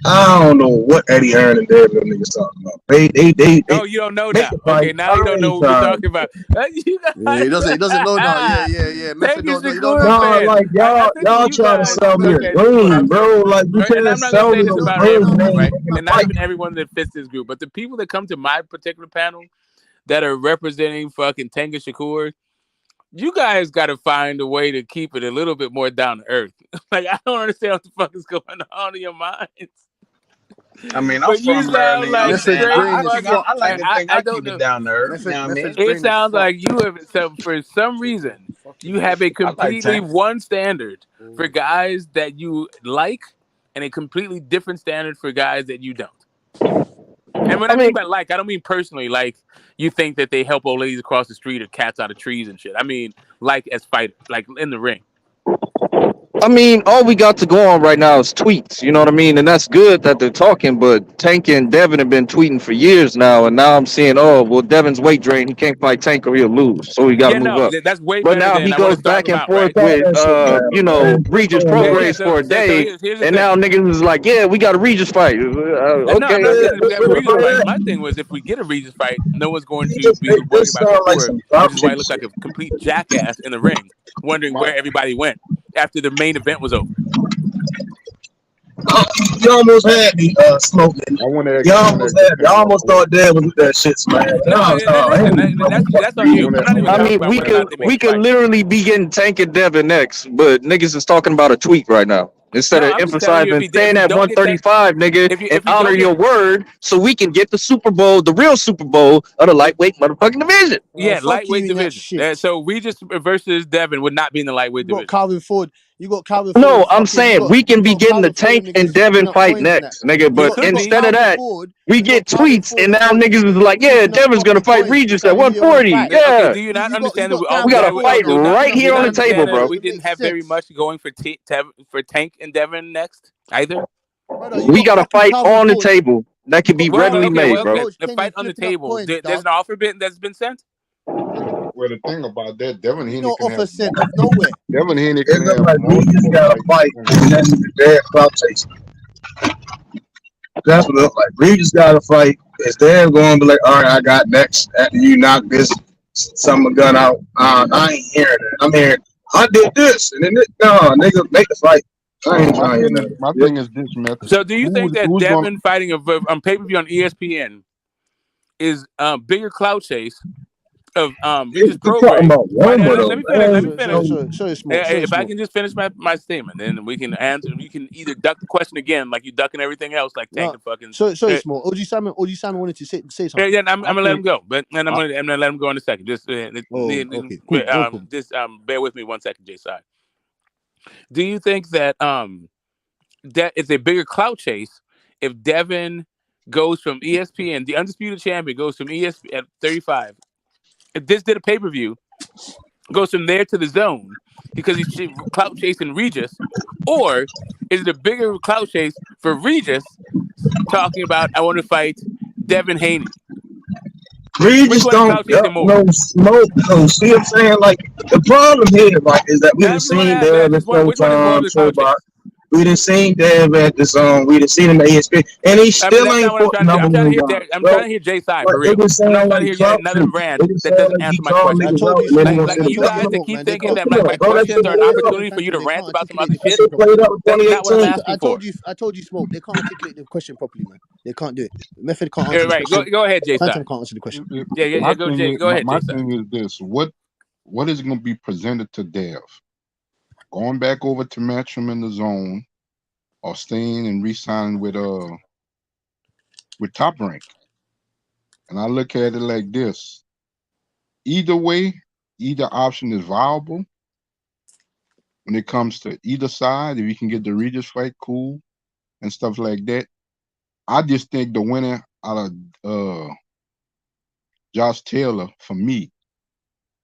I don't know what Eddie Hearn and Devin niggas talking about. They Oh, you don't know now. Okay, now you don't know what we're talking about. Yeah, he doesn't know now. Yeah. Method don't know. You don't No, like y'all trying to sell me a dream, bro. Like you And I'm can't not sell gonna say me this a about dream, everyone, man. right? And not even everyone that fits this group, but the people that come to my particular panel that are representing fucking Tank and Shakur, you guys got to find a way to keep it a little bit more down to earth. Like, I don't understand what the fuck is going on in your minds. I mean, I'm from Maryland. Like I like to think I keep it down to earth. You know what I mean? It sounds like you have, for some reason, you have a completely one standard for guys that you like and a completely different standard for guys that you don't. And when I mean by like, I don't mean personally, like you think that they help old ladies across the street or cats out of trees and shit. I mean, like as fighters, like in the ring. I mean, all we got to go on right now is tweets. You know what I mean? And that's good that they're talking, but Tank and Devin have been tweeting for years now, and now I'm seeing, oh, well, Devin's weight drain. He can't fight Tank or he'll lose, so he got to move up. That's way but better now than he I wanna goes talk back and about, forth right? with, Regis Progress for a day, here's the and thing. now niggas is like, yeah, we got a Regis fight. No, Okay. I'm not saying we have a Regis fight. My thing was if we get a Regis fight, no one's going to be worried about Shakur, which is why he looks like a complete jackass in the ring, wondering where everybody went after the main event was over. You almost had me smoking. You almost thought Dad was with that shit, man. That's on you. I'm not even I mean, talking about we could literally be getting Tank and Devin next, but niggas is talking about a tweet right now. Instead of emphasizing staying at 135, nigga, and honor your word so we can get the Super Bowl, the real Super Bowl of the lightweight motherfucking division. Yeah, lightweight division. So Regis versus Devin would not be in the lightweight division. Calvin Ford. You got Calvin No, Ford. I'm saying we can be getting the Tank and Devin fight next, nigga. But instead of that, we get tweets, and now niggas is like, yeah, Devin's gonna fight Regis at 140. Yeah. Okay, do you not understand that we got a fight right here on the table, bro? We didn't have very much going for Tank and Devin next either. We got a fight on the table that can be readily made, bro. The fight on the table. There's an offer that's been sent. Well, the thing about that, Devin Haney no can offer have sent of nowhere. Devin Haney It can look have like Regis got a fight, and that's the Dad clout chasing. That's what it look like. Regis got a fight. His dad going to be like, all right, I got next. After you knock this summer gun out, I ain't hearing it. I'm hearing, I did this, and then nigga, make the fight. I ain't trying to hear nothing. My thing is this, method. So, do you think that Devin fighting on pay-per-view on ESPN is bigger clout chase of Regis Progress? Let me finish. If I can just finish my statement, then we can answer. You can either duck the question again, like you ducking everything else, like Tank and fucking. So small. OG Simon wanted to say something. Yeah. I'm gonna let him go, but I'm gonna let him go in a second. Just okay. Cool. Just bear with me 1 second, Jay Side. Do you think that that it's a bigger clout chase if Devin goes from ESPN, the undisputed champion, goes from ESPN at 35? If this did a pay-per-view, goes from there to the zone because he's clout chasing Regis, or is it a bigger clout chase for Regis talking about I want to fight Devin Haney? Regis one don't clout chasing got more? no smoke. No, see what I'm saying? Like the problem here, right, is that we Now, done I just want to seen ask, man, Dev at which one is more of the clout Showbox. chase? We done seen Dev at the we done seen him at ESPN, and he I mean, still that's not ain't what I'm fought trying to do. number I'm trying to one hear guy. I'm Bro, trying to hear Jay side but for they real. just I'm saying not trying to like hear yet clout another shit. brand They just that saying doesn't like he answer my draw question. I niggas told out you, and then he Smoke. gonna Like send I them you told you, fucking guys number. that Smoke, keep man. They thinking can't that Come fix on, my it. bro. That questions shit are an don't add up. opportunity for Thank you you. to They rant can't about some articulate other the shit. question Shit played properly. out in That's not what I'm 2018. asking for. I told you, Smoke. They can't articulate the question properly, man. They can't do it. Method can't Yeah, answer the right. Go question. go ahead, Jay Phantom side. can't answer the question. Yeah. Go Jay. Go ahead, My Jay side. thing is this: what is going to be presented to Dev? Going back over to Matchroom in the zone, or staying and re-signing with Top Rank? And I look at it like this: either way, either option is viable when it comes to either side. If you can get the Regis fight, cool, and stuff like that. I just think the winner out of Josh Taylor, for me,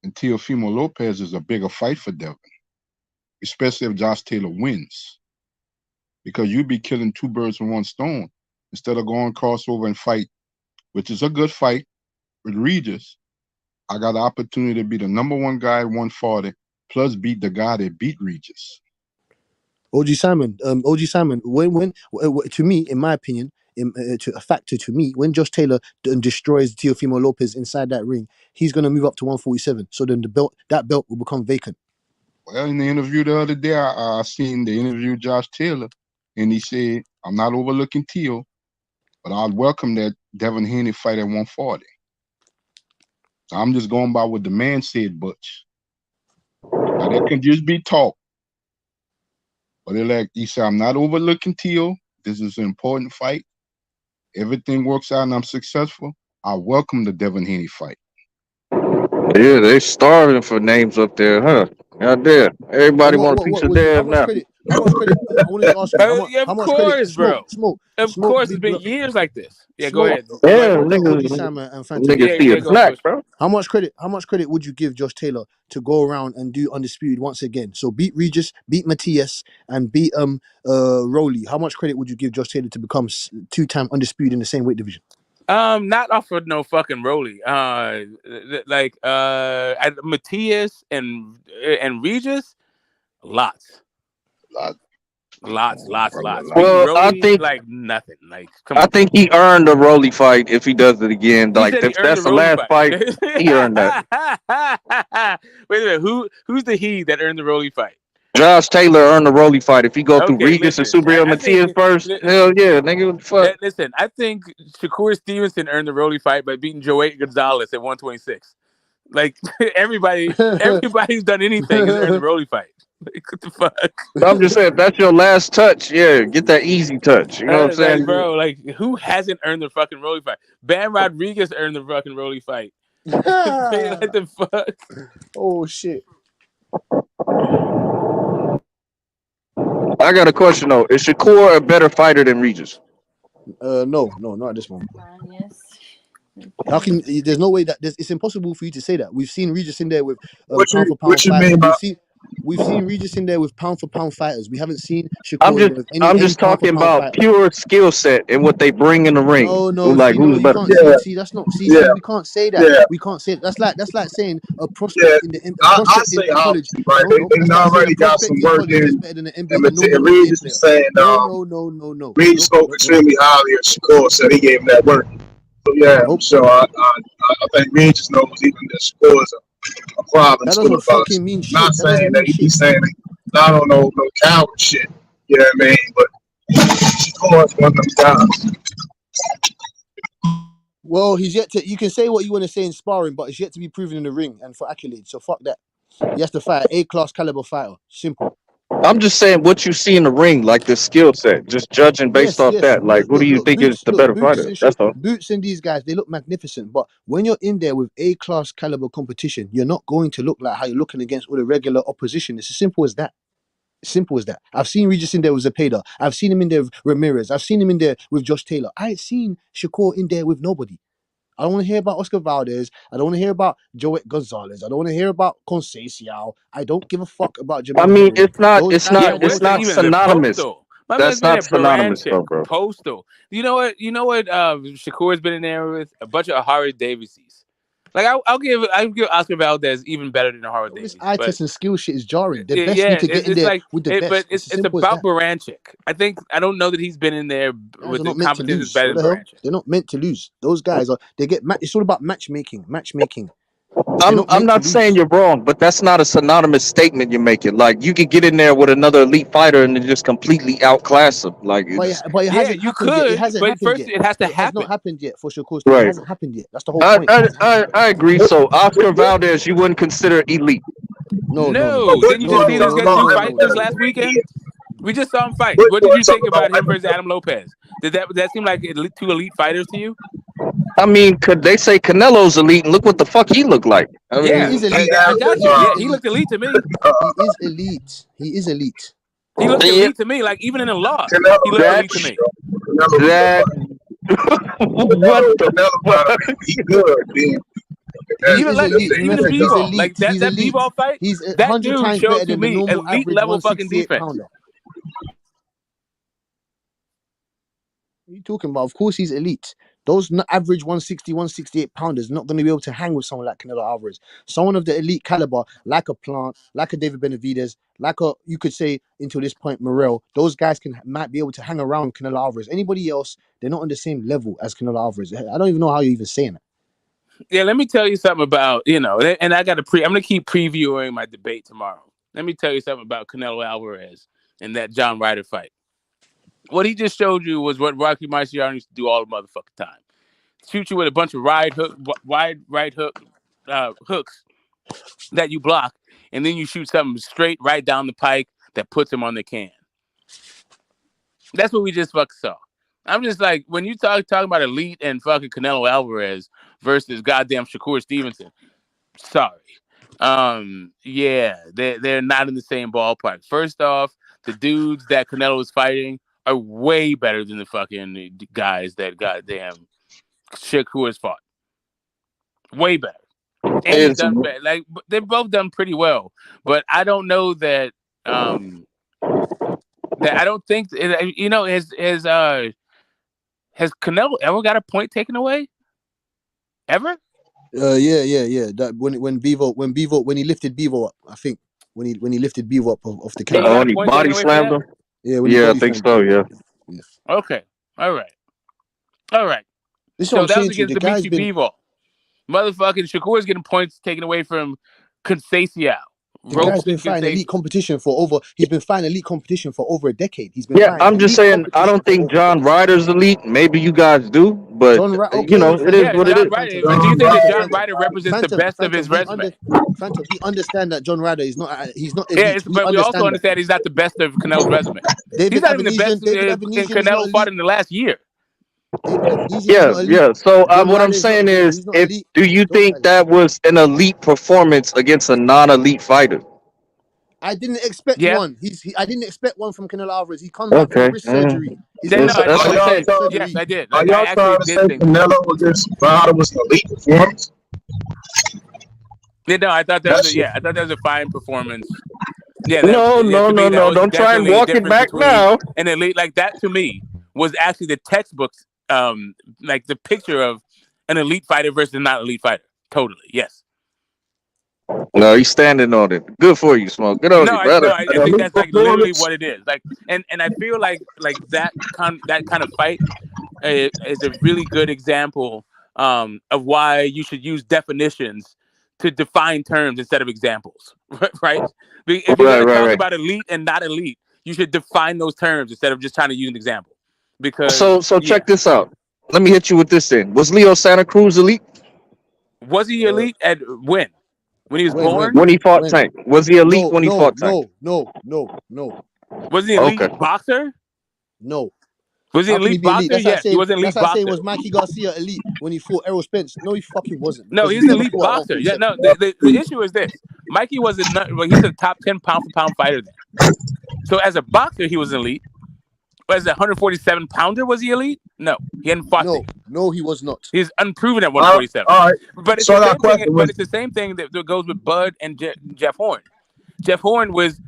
and Teofimo Lopez is a bigger fight for Devin, especially if Josh Taylor wins, because you'd be killing two birds with one stone. Instead of going crossover and fight, which is a good fight with Regis, I got the opportunity to be the number one guy at 140, plus beat the guy that beat Regis. OG Simon, when to me, in my opinion, a factor to me, when Josh Taylor destroys Teofimo Lopez inside that ring, he's gonna move up to 147. So then that belt will become vacant. Well, in the interview the other day, I seen the interview Josh Taylor, and he said, "I'm not overlooking Teo, but I'd welcome that Devin Haney fight at 140." So I'm just going by what the man said, Butch. Now that can just be talk, but he said, "I'm not overlooking Teo. This is an important fight. Everything works out and I'm successful, I welcome the Devin Haney fight." Yeah, they starving for names up there, huh? God damn. And Everybody want a piece what of was it? How Dev much now. credit? How much credit? I wanted to ask you. Yeah, How of much credit? course, bro. Of course, it's been Look, years like this. Yeah, go Smoke. ahead. Go ahead, Yeah, Hold Push. on, OG niggas, Sam and Phantom. niggas Yeah, see a go ahead, snack, Push. bro. How much credit would you give Josh Taylor to go around and do undisputed once again? So beat Regis, beat Matthias, and beat Rolly. How much credit would you give Josh Taylor to become two-time undisputed in the same weight division? Not off of no fucking Rolly. Matthias and Regis, lots. Lots. Beating Well, Rolly, like nothing. Like, come I on. think he earned a Rolly fight if he does it again. He Like said he if earned the that's the Rolly last fight. fight, he earned that. Wait a minute. Who's the he that earned the Rolly fight? Josh Taylor earned the Rolly fight. If he go through Okay, Regis and listen. Subriel I Matias think. first, hell yeah, nigga, what the fuck? Listen, I think Shakur Stevenson earned the Rolly fight by beating Joey Gonzalez at 126. Like everybody who's done anything has earned the Rolly fight. Like, what the fuck? I'm just saying, if that's your last touch, yeah, get that easy touch. You know what I'm Like, saying? bro, like who hasn't earned the fucking Rolly fight? Bam Rodriguez earned the fucking Rolly fight. What the fuck? Oh shit. I got a question though. Is Shakur a better fighter than Regis? No, not at this moment. How can there's no way that it's impossible for you to say that. We've seen Regis in there with pound for pound What you fighters. mean by? We've seen Regis in there with pound for pound fighters. We haven't seen I'm Shakur in just there with I'm any just pound for talking pound about fighter. pure skill set and what they bring in the ring. No. Like See, no, who's you better? can't see. That's not. See. We can't say that. Yeah. We can't say it. That's like saying a Yeah, prospect a I prospect say in college. opposite, right? No. They That's like saying a already got prospect some in work college is in, better than and a normal NBA Regis player. was saying, No. Regis spoke extremely highly of Shakur, so he gave him that work. So yeah, Nope. so I think Regis knows even that Shakur is a problem That too doesn't about it. fucking mean Not shit. That saying doesn't that mean he be shit. saying that I don't know no coward shit. You know what I mean? But Shakur is one of them guys. Well, he's yet to. You can say what you want to say in sparring, but it's yet to be proven in the ring and for accolades. So fuck that. He has to fight an A-class caliber fighter. Simple. I'm just saying what you see in the ring, like the skill set. Just judging based Yes. off that. Like, who do you think is the better fighter? That's all. Boots and these guys, they look magnificent. But when you're in there with A-class caliber competition, you're not going to look like how you're looking against all the regular opposition. It's as simple as that. Simple as that. I've seen Regis in there with Zepeda. I've seen him in there with Ramirez. I've seen him in there with Josh Taylor. I ain't seen Shakur in there with nobody. I don't want to hear about Oscar Valdez. I don't want to hear about Joey Gonzalez. I don't want to hear about Conceição. I don't give a fuck about I Jermaine mean, Henry. Those guys Yeah, are what it's is that not even supposed synonymous. to? My man's That's been not at synonymous, Baranchik, though, bro. Postal. You know what? Shakur's been in there with a bunch of Ahara Daviesies. Like I'll give Oscar Valdez even better than Ahara This Davies. eye But test and skill shit is jarring. The best need yeah, to get in it's there like with the but best. It's as it's simple as about that. Baranchik. I don't know that he's been in there Guys with are the not meant to competition lose. better What than the hell? Baranchik. They're not meant to lose. Those guys are. They get. It's all about matchmaking. They're I'm not I'm meant to not saying lose. you're wrong, but that's not a synonymous statement you're making. Like you could get in there with another elite fighter and then just completely outclass him. Like it's But it Yeah, hasn't you happened yet. It could, hasn't but happened first yet. it has to It has happen. not happened yet for Shakur Stevenson. It right. hasn't happened yet. That's the whole I point. I I agree. So Oscar Valdez, you wouldn't consider elite. No. No, didn't you just see this guy do fight this last weekend? We just saw him fight. What did you think about him versus Adam Lopez? Did that seem like two elite fighters to you? I mean, could they say Canelo's elite and look what the fuck he looked like? I He Yeah, mean, is elite. I got He you. is Yeah, he elite. looked elite to me. He is elite. He is elite. He looked yeah, elite to me. Like even in a loss, Canelo, he looked elite to that's me. that. What the fuck? he good, man. He Even is like elite. even in Remember, he's b-ball, like elite. that He's elite. b-ball fight, He's that 100 dude times showed better to than the me normal elite average level fucking 168 defense. pounder. What are you talking about? Of course he's elite. Those average 160, 168 pounders not going to be able to hang with someone like Canelo Alvarez. Someone of the elite caliber, like a Plant, like a David Benavidez, like a, you could say, until this point, Morrell. Those guys might be able to hang around Canelo Alvarez. Anybody else, they're not on the same level as Canelo Alvarez. I don't even know how you're even saying it. Yeah, let me tell you something about, and I'm going to keep previewing my debate tomorrow. Let me tell you something about Canelo Alvarez and that John Ryder fight. What he just showed you was what Rocky Marciano used to do all the motherfucking time. Shoot you with a bunch of wide right hook hooks that you block, and then you shoot something straight right down the pike that puts him on the can. That's what we just fucking saw. I'm just like, when you talking about elite and fucking Canelo Alvarez versus goddamn Shakur Stevenson, sorry. Yeah, they're not in the same ballpark. First off, the dudes that Canelo is fighting are way better than the fucking guys that goddamn Shakur has fought. Way better. And he's done better. Like, they've both done pretty well. But I don't know that that I don't think has Canelo ever got a point taken away? Ever? Yeah. That when he lifted Bevo up, I think when he lifted Bevo up off the He couch. got When a he point taken body away for slammed that? him. Yeah, when he Yeah, I body think slammed so. him. Yeah. Okay. All right. This is So what I'm that was saying to you. against The guy's Dimitri been Bivol. Motherfucking Shakur's getting points taken away from Conceição. the guy's been Roasted fighting elite Conceição. competition for over. He's been fighting elite competition for over a decade. He's been Yeah, fighting I'm just elite saying. I competition don't for think over a John decade. Ryder's elite. Maybe you guys do, but Okay, it is Phantom, Yeah, what it John is. Ryder. Phantom, Do you think that John Phantom, Ryder represents the best of his resume? Phantom. We understand that John Ryder is not. He's not Yeah, elite. We but we also understand that. understand he's not the best of Canelo's resume. He's David not even the best in Avanesian is not Canelo fought elite. in the last year. David Avanesian is not elite. Yeah. So John what I'm Ryder is not. saying is, He's not if elite. do you Those think guys. that was an elite performance against a non-elite fighter? I didn't expect Yeah. one. I didn't expect one from Canelo Alvarez. He come back from Okay. wrist surgery. He's Yeah, come no, back That's from what I'm saying. wrist yes, surgery. I did. Are I y'all actually trying to did say think that. Canelo against Ryder was an elite performance? Yeah, no, I thought That shit. that was a fine performance. Yeah, No. to me that was Don't try and definitely a walk it difference back between now. an elite. Like that to me was actually the textbooks, like the picture of an elite fighter versus a not elite fighter. Totally, yes. No, he's standing on it. Good for you, Smoke. Good on you, brother. I think that's like literally what it is. Like, and I feel like that kind of fight is a really good example of why you should use definitions to define terms instead of examples, right? If you're going to talk about elite and not elite, you should define those terms instead of just trying to use an example. Because So check this out. Let me hit you with this then. Was Leo Santa Cruz elite? Was he elite at when? When he was born? When he fought Tank. Was he elite when he fought Tank? No. Was he elite boxer? No. Was he How can he elite be elite? boxer? Yes, he was an elite That's like saying boxer. was Mikey Garcia elite when he fought Errol Spence? No, he fucking wasn't. No, he's an elite boxer. Yeah, no. The issue is this: Mikey was he's a top 10 pound for pound fighter then. So as a boxer, he was elite. But as a 147 pounder, was he elite? No, he hadn't fought. No, he was not. He's unproven at 147. All right. But it's the same thing. But it's the same thing that goes with Bud and Jeff Horn. Jeff Horn was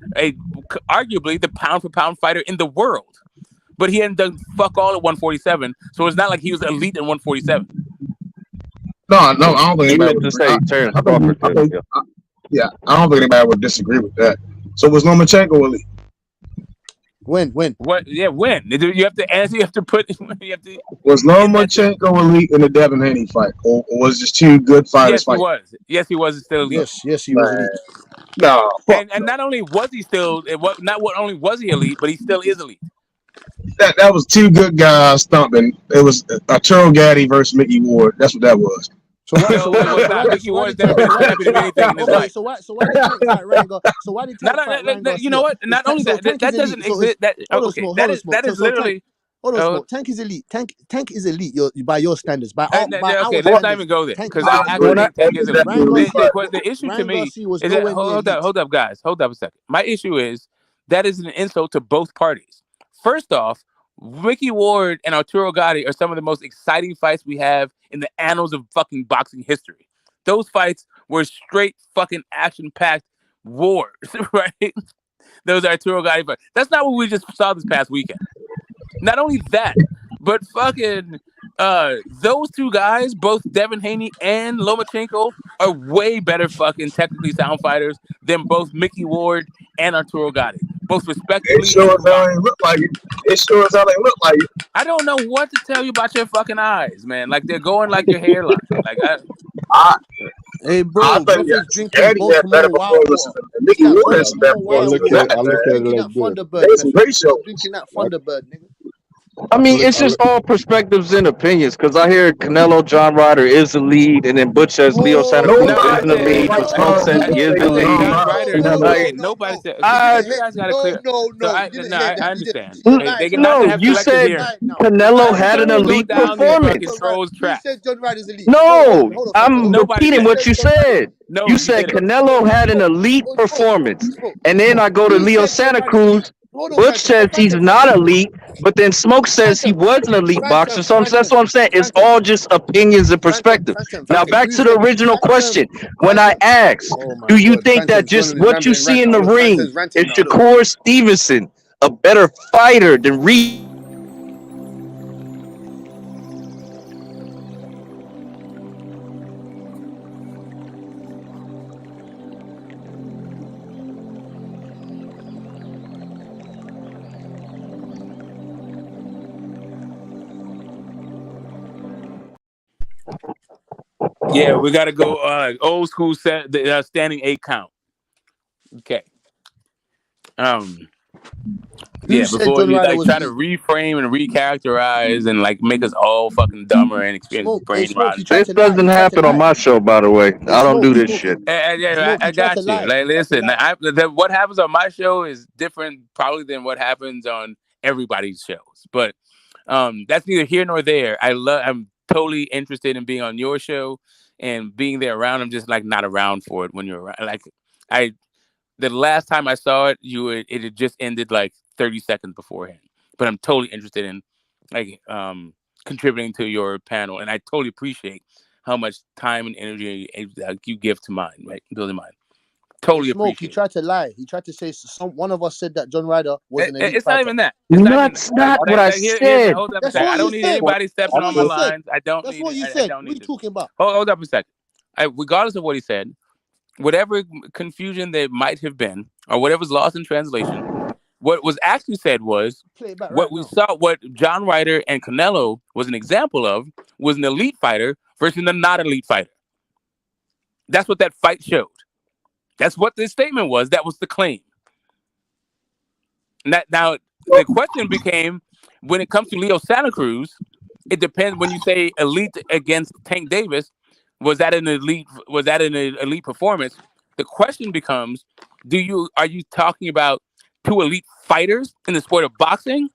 arguably the pound for pound fighter in the world. but he hadn't done fuck all at 147. So it's not like he was elite in 147. No, I don't think He anybody meant would to agree. say Terrence Crawford. I don't think anybody would disagree with that. So was Lomachenko elite? When? What? Yeah, when? You have to answer. You have to put. You have to. Was Lomachenko elite in the Devin Haney fight, or was just two good fighters Yes, he fighting? was. Yes, he was still elite. Yes, he was elite. No, And not only was he still, not only was he elite, but he still is elite. that was two good guys thumping. It was Arturo Gatti versus Mickey Ward. That's what that was. So why it was not. Mickey Ward's never been a champion of anything in his life. So why did Tank fight Rango? So why did Tank fight Rango? You know what? Not only that, that doesn't exist. That is literally. Hold on, Smoke. Tank is elite. Tank is elite. By your standards. By our okay, standards, let's not even go there because I actually think Tank is elite. The issue to me is that hold up, guys. Hold up a second. My issue is that is an insult to both parties. First off, Mickey Ward and Arturo Gatti are some of the most exciting fights we have in the annals of fucking boxing history. Those fights were straight fucking action-packed wars, right? Those Arturo Gatti fights. That's not what we just saw this past weekend. Not only that, but fucking those two guys, both Devin Haney and Lomachenko, are way better fucking technically sound fighters than both Mickey Ward and Arturo Gatti. Both respectively. It sure as hell ain't look like it. It sure as hell ain't look like it. I don't know what to tell you about your fucking eyes, man. Like they're going like your hairline. Like hey, bro, I think Gatti had better performances than Mickey Ward had some better performances. I look at it like this. They had some great shows. Drinking that Thunderbird, nigga. I mean, it's just all perspectives and opinions. Because I hear Canelo, John Ryder is the lead, and then Butch says Leo Santa Cruz isn't the lead, but Smoke says he is the lead. Nobody said. You guys got to clear. I understand. They can No, you said Canelo had an elite performance. No, I'm repeating what you said. You said Canelo had an elite performance, and then I go to Leo Santa Cruz. Butch says he's not elite, but then Smoke says he was an elite boxer. So that's what I'm saying. It's all just opinions and perspective. Now back to the original question. When I asked, do you think that just what you see in the ring is Shakur Stevenson a better fighter than Reed? Yeah, we got to go old school set the standing 8 count. Okay. Yeah, before you like try to reframe and recharacterize and like make us all fucking dumber and experience brain rot. This doesn't happen on my show, by the way. I don't do this shit. I got you. Like, listen, what happens on my show is different probably than what happens on everybody's shows. But that's neither here nor there. I'm totally interested in being on your show and being there around. I'm just like not around for it when you're around. Like the last time I saw it, it had just ended like 30 seconds beforehand. But I'm totally interested in like contributing to your panel, and I totally appreciate how much time and energy you give to mine, right? Building mine. Totally Smoke, appreciate. He tried to lie. He tried to say one of us said that John Ryder was an elite It's fighter. not even that. That's not what I said. Hold up a second. I don't need anybody stepping on my lines. I don't need. That's what you said. What are you talking about? Hold up a second. Regardless of what he said, whatever confusion there might have been, or whatever's lost in translation, what was actually said was what John Ryder and Canelo was an example of was an elite fighter versus a not elite fighter. That's what that fight showed. That's what the statement was. That was the claim. Now the question became, when it comes to Leo Santa Cruz, it depends. When you say elite against Tank Davis, was that an elite performance? The question becomes, are you talking about two elite fighters in the sport of boxing,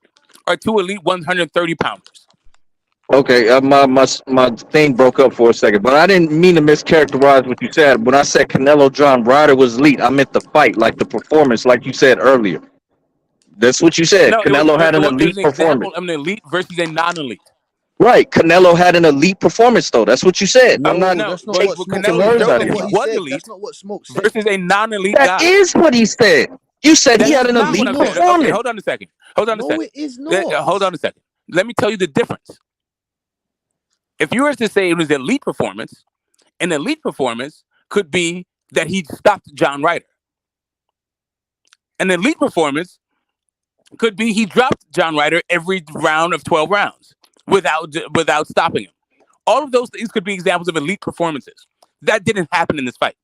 or two elite 130 pounders? Okay, my thing broke up for a second, but I didn't mean to mischaracterize what you said. When I said Canelo John Ryder was elite, I meant the fight, like the performance, like you said earlier. That's what you said. No, Canelo had an elite performance. I'm an elite versus a non-elite. Right, Canelo had an elite performance, though. That's what you said. No, that's not what Smoke said. Versus a non-elite guy. That is what he said. You said he had That's an not what elite I'm saying. Okay, performance. hold on a second. Hold on a No, second. it is not. Hold on a second. Let me tell you the difference. If you were to say it was elite performance, an elite performance could be that he stopped John Ryder. An elite performance could be he dropped John Ryder every round of 12 rounds without stopping him. All of those things could be examples of elite performances. That didn't happen in this fight.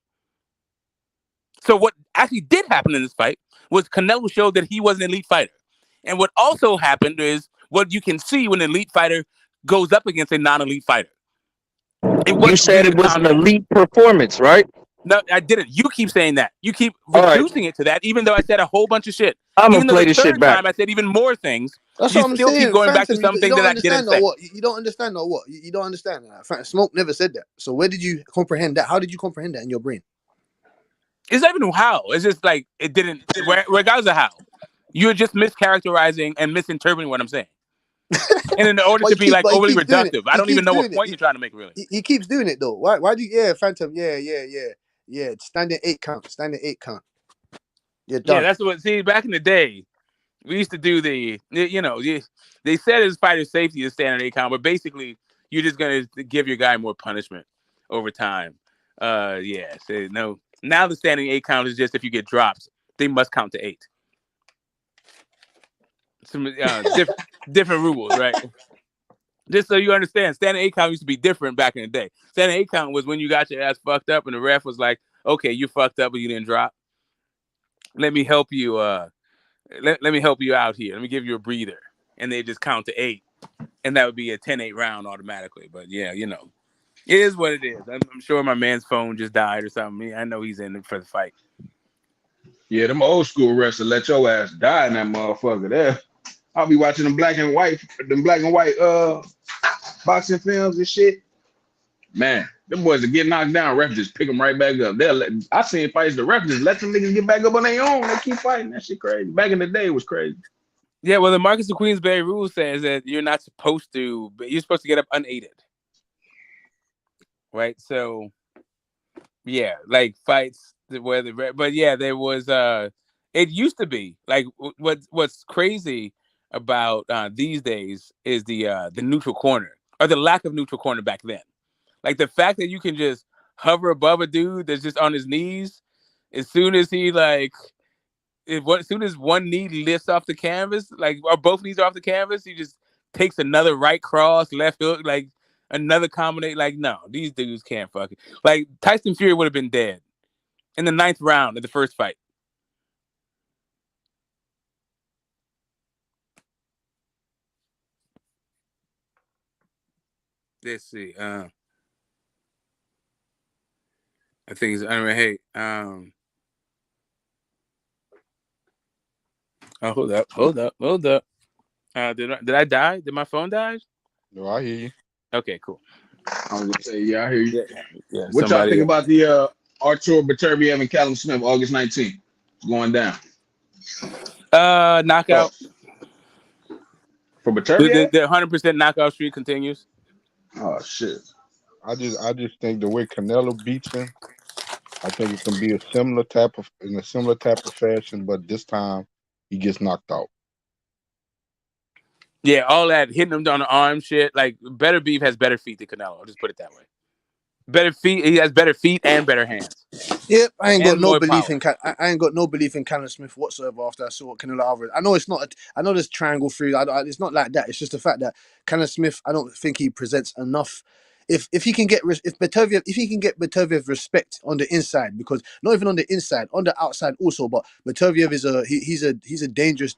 So what actually did happen in this fight was Canelo showed that he was an elite fighter. And what also happened is what you can see when an elite fighter goes up against a non-elite fighter. It You wasn't said really it was an combat. elite performance, right? No, I didn't. You keep saying that. You keep All right. reducing it to that, even though I said a whole bunch of shit. I'm Even gonna though play the this shit third back. time I said even more things, That's you what I'm still keep saying, going back to Phantom. You something don't that I didn't understand or say. what? You don't understand or what? You don't understand. Smoke never said that. So where did you comprehend that? How did you comprehend that in your brain? It's not even how. It's just like it didn't. Regardless of how, you're just mischaracterizing and misinterpreting what I'm saying. And in order to be like But he overly keeps doing it. reductive, I He don't even keeps know what doing it. point you're trying to make. Really, He keeps doing it though. Why do you? Yeah, Phantom. Yeah. Standing 8 count. Standing 8 count. You're yeah, done. that's what. See, back in the day, we used to do they said it's fighter safety to stand at 8 count, but basically you're just gonna give your guy more punishment over time. Yeah. So no. Now the standing 8 count is just if you get drops, they must count to 8. Some different rules, right? Just so you understand, standing 8 count used to be different back in the day. Standing 8 count was when you got your ass fucked up and the ref was like, okay, you fucked up but you didn't drop. Let me help you. Let me help you out here. Let me give you a breather. And they just count to 8. And that would be a 10-8 round automatically. But yeah, it is what it is. I'm sure my man's phone just died or something. I know he's in it for the fight. Yeah, them old school wrestlers let your ass die in that motherfucker there. I'll be watching them black and white boxing films and shit. Man, them boys that get knocked down, ref just pick them right back up. I seen fights the ref just let them niggas get back up on their own. They keep fighting. That shit crazy. Back in the day, it was crazy. Yeah, well, the Marcus of Queensberry rule says that you're not supposed to, but you're supposed to get up unaided. Right? So, yeah, like fights where but yeah, there was, it used to be, like, what's crazy about these days is the neutral corner, or the lack of neutral corner back then. Like, the fact that you can just hover above a dude that's just on his knees, as soon as he, like, as soon as one knee lifts off the canvas, like, or both knees are off the canvas, he just takes another right cross, left hook, like another combination. Like, no, these dudes can't fucking. Like, Tyson Fury would have been dead in the 9th round of the first fight. Let's see. I think it's hey. Oh, hold up. Did I die? Did my phone die? No, I hear you. Okay, cool. I was gonna say, yeah, I hear you. Yeah. What y'all think about the Artur Beterbiev and Callum Smith August 19th going down? Knockout. For Beterbiev? The 100% knockout streak continues. Oh shit. I just think the way Canelo beats him, I think it can be in a similar type of fashion, but this time he gets knocked out. Yeah, all that hitting him on the arm shit. Like, Better Beef has better feet than Canelo. I'll just put it that way. Better feet. He has better feet and better hands. Yep, I ain't got And no more belief power. in I ain't got no belief in Callum Smith whatsoever after I saw Canelo Alvarez. I know it's not. I know there's triangle through. It's not like that. It's just the fact that Callum Smith, I don't think he presents enough. If he can get Beterbiev respect on the inside, because not even on the inside, on the outside also, but Beterbiev is he's a dangerous,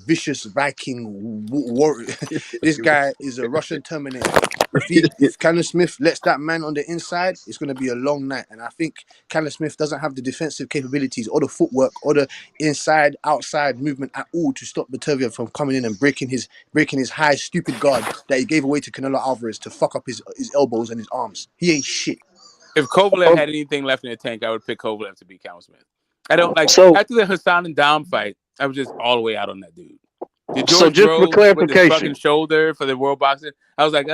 vicious Viking warrior. This guy is a Russian Terminator. If Callum Smith lets that man on the inside, it's going to be a long night. And I think Callum Smith doesn't have the defensive capabilities or the footwork or the inside outside movement at all to stop Beterbiev from coming in and breaking his high stupid guard that he gave away to Canelo Alvarez to fuck up his elbows and his arms. He ain't shit. If Kovalev had anything left in the tank, I would pick Kovalev to beat Callum Smith. I don't like So- after the Hassan and Dom fight, I was just all the way out on that dude. The So George just for Groves with his clarification, fucking shoulder for the world boxing, I was like,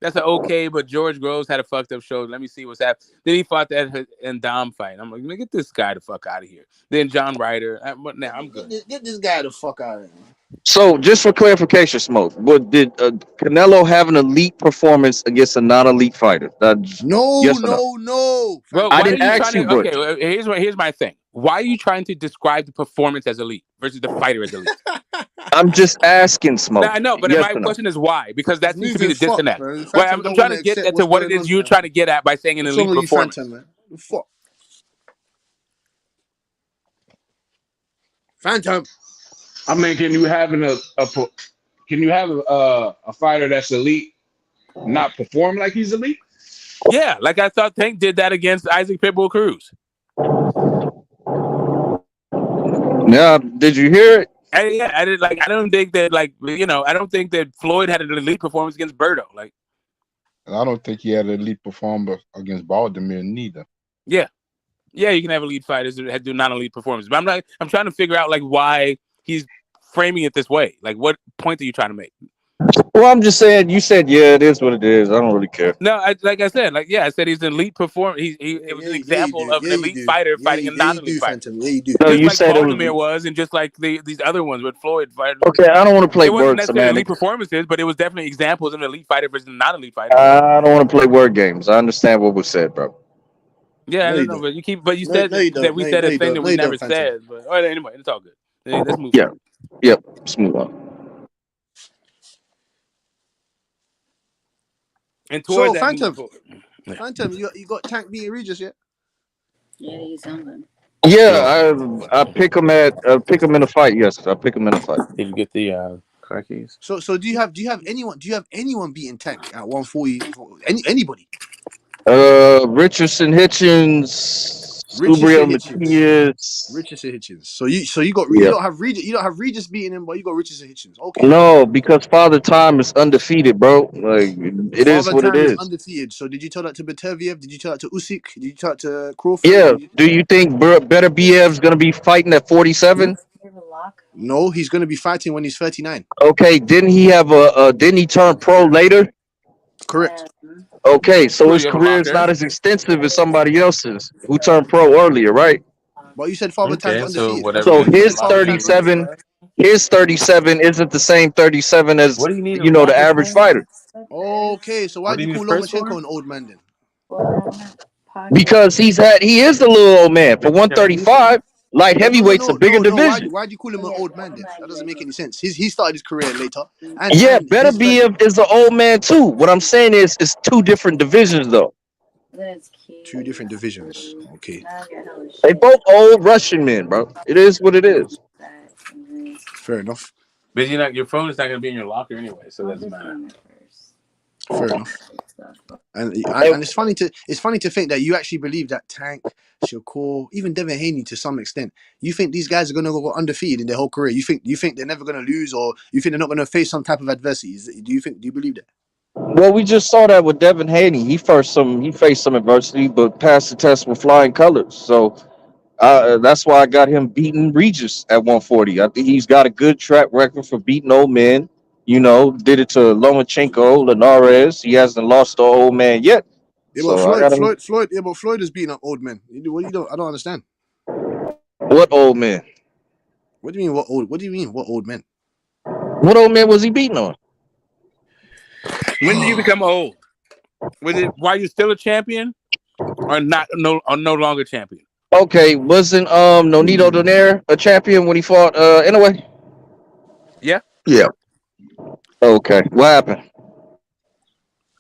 That's an okay, but George Groves had a fucked up show. Let me see what's happening. Then he fought that and Dom fight. I'm like, get this guy the fuck out of here. Then John Ryder. But now I'm good. Get this guy the fuck out of here. So, just for clarification, Smoke, did Canelo have an elite performance against a non-elite fighter? No, Yes or no? no. Well, I why are didn't you ask trying you, to? Butch. Okay, here's my thing. Why are you trying to describe the performance as elite versus the fighter as elite? I'm just asking, No, Smoke. I know, but Yes my or no? question is why? Because that seems to be Moving the fuck, disconnect. bro. Well, Phantom I'm don't trying want to to get accept at to what's what it going is on, you're man. trying to get at by saying an What's wrong elite with you, performance. Phantom, man? Fuck. Phantom. I mean, can you have a fighter that's elite not perform like he's elite? Yeah, like I thought Tank did that against Isaac Pitbull Cruz. Yeah, did you hear it? I did. Like, I don't think that, I don't think that Floyd had an elite performance against Berto. Like, And I don't think he had an elite performer against Baltimore neither. yeah, you can have elite fighters that do non-elite performances, but I'm trying to figure out like why he's framing it this way. Like, what point are you trying to make? Well, I'm just saying. You said, yeah, it is what it is. I don't really care. No, I said he's an elite performer. It was an example of an elite fighter fighting a non-elite fighter. Phantom. Yeah, you do. No, Just you like said it Baltimore was. was, and just like these other ones with Floyd fighting. Okay, I don't want to play It wasn't word necessarily elite semantics. performances, but it was definitely examples of an elite fighter versus a non-elite fighter. I don't want to play word games. I understand what was said, bro. Yeah, No, I don't you know, don't. but you No, said no, you that don't. we No, said no, a you thing don't. that No, we you never don't, Phantom. said. But anyway, it's all good. Let's move Yeah. forward. Yep. Let's move on. And So, towards that move Phantom, forward. Yeah. Phantom, you got Tank beating Regis yet? Yeah, he's something. Yeah, I pick him in a fight. Yes, I pick him in a fight. Did you get the car keys? So do you have anyone beating Tank at 140? Anybody? Richardson, Hitchens, Richardson Subriel Hitchens. Matias. Richardson Hitchens. So you got you Yeah. don't have Regis beating him, but you got Richardson Hitchens. Okay. No, because Father Time is undefeated, bro. Like it is Father what it Time is is. undefeated. So did you tell that to Beterbiev? Did you tell that to Usyk? Did you tell that to Crawford? Yeah. Do you think Better BF's gonna be fighting at 47? No, he's going to be fighting when he's 39. Okay. Didn't he have Didn't he turn pro later? Correct. Okay, so Well, his you have a career is locker. not as extensive as somebody else's who turned pro earlier, right? But you said Father Time's Okay, so undefeated. whatever So you You need a said his Father locker, you Time's can get. undefeated. 37 isn't the same 37 as What do you need a the locker average for? fighter. Okay, so why What do do you you need call a purse for? Lomachenko an old man then? Because he is the little old man for 135. Light heavyweight's a bigger No. division. Why do you call him an old man then? That doesn't make any sense. He started his career later, Yeah, and Better his be is an old man too. What I'm saying is it's two different divisions though. two different divisions. Okay, They both old Russian men, bro. It is what it is. fair enough. But your phone is not going to be in your locker anyway, so it doesn't matter. Fair enough. And Hey, it's funny to think that you actually believe that Tank, Shakur, even Devin Haney to some extent, you think these guys are going to go undefeated in their whole career. You think they're never going to lose, or you think they're not going to face some type of adversity. Do you believe that? well, we just saw that with Devin Haney. He faced some adversity, but passed the test with flying colors. So that's why I got him beating Regis at 140. I think he's got a good track record for beating old men. You know, did it to Lomachenko, Linares. He hasn't lost the old man yet. Yeah, but So I got him. Floyd is beating up old men. I don't understand. What old man? What do you mean what old? What do you mean what old men? What old man was he beating on? When did you become old? Was it while you're still a champion, or no longer champion? Okay, wasn't Nonito Donaire a champion when he fought anyway? Yeah. Yeah. Okay. What happened?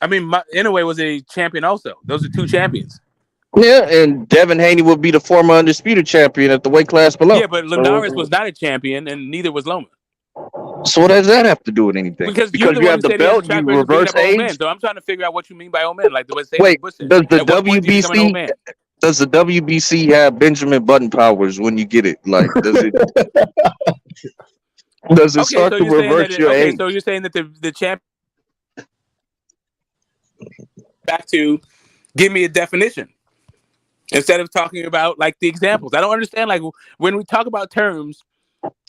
I mean, Inouye was a champion also. Those are two champions. Yeah, and Devin Haney would be the former undisputed champion at the weight class below. Yeah, but Linares was not a champion, and neither was Loma. So what does that have to do with anything? Because you're the you one have who the said he has a belt, track you record of beating reverse up old men. age. So I'm trying to figure out what you mean by old men. Like the way Wait, Bush said. does the At what point do you become an old man? Does the WBC have Benjamin Button powers when you get it? Like, does it start to reverse your age? So you're saying that the champ back to give me a definition instead of talking about like the examples. I don't understand. Like when we talk about terms,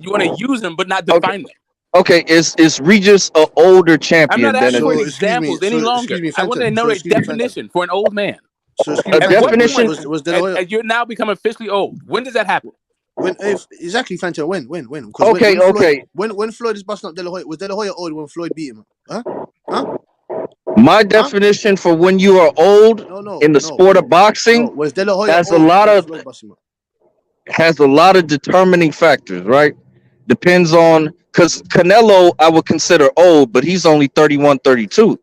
you want to use them but not define them. Okay, is Regis an older I'm not champion than asking a for any So excuse me, examples any longer. I want to Phantom. know So a excuse me, Phantom. definition for an old man. So excuse me, At what Phantom. definition? point, Was De La Hoya as you're now become officially old, when does that happen? when if exactly Phantom when? Because Okay, when Floyd okay. when Floyd is busting up De La Hoya, was De La Hoya old when Floyd beat him? Huh? Huh? My Huh? definition for when you are old No. in the sport of boxing Was De La Hoya has a old lot when of Floyd busted him up? determining factors, right? Depends on because Canelo I would consider old, but he's only 31, 32.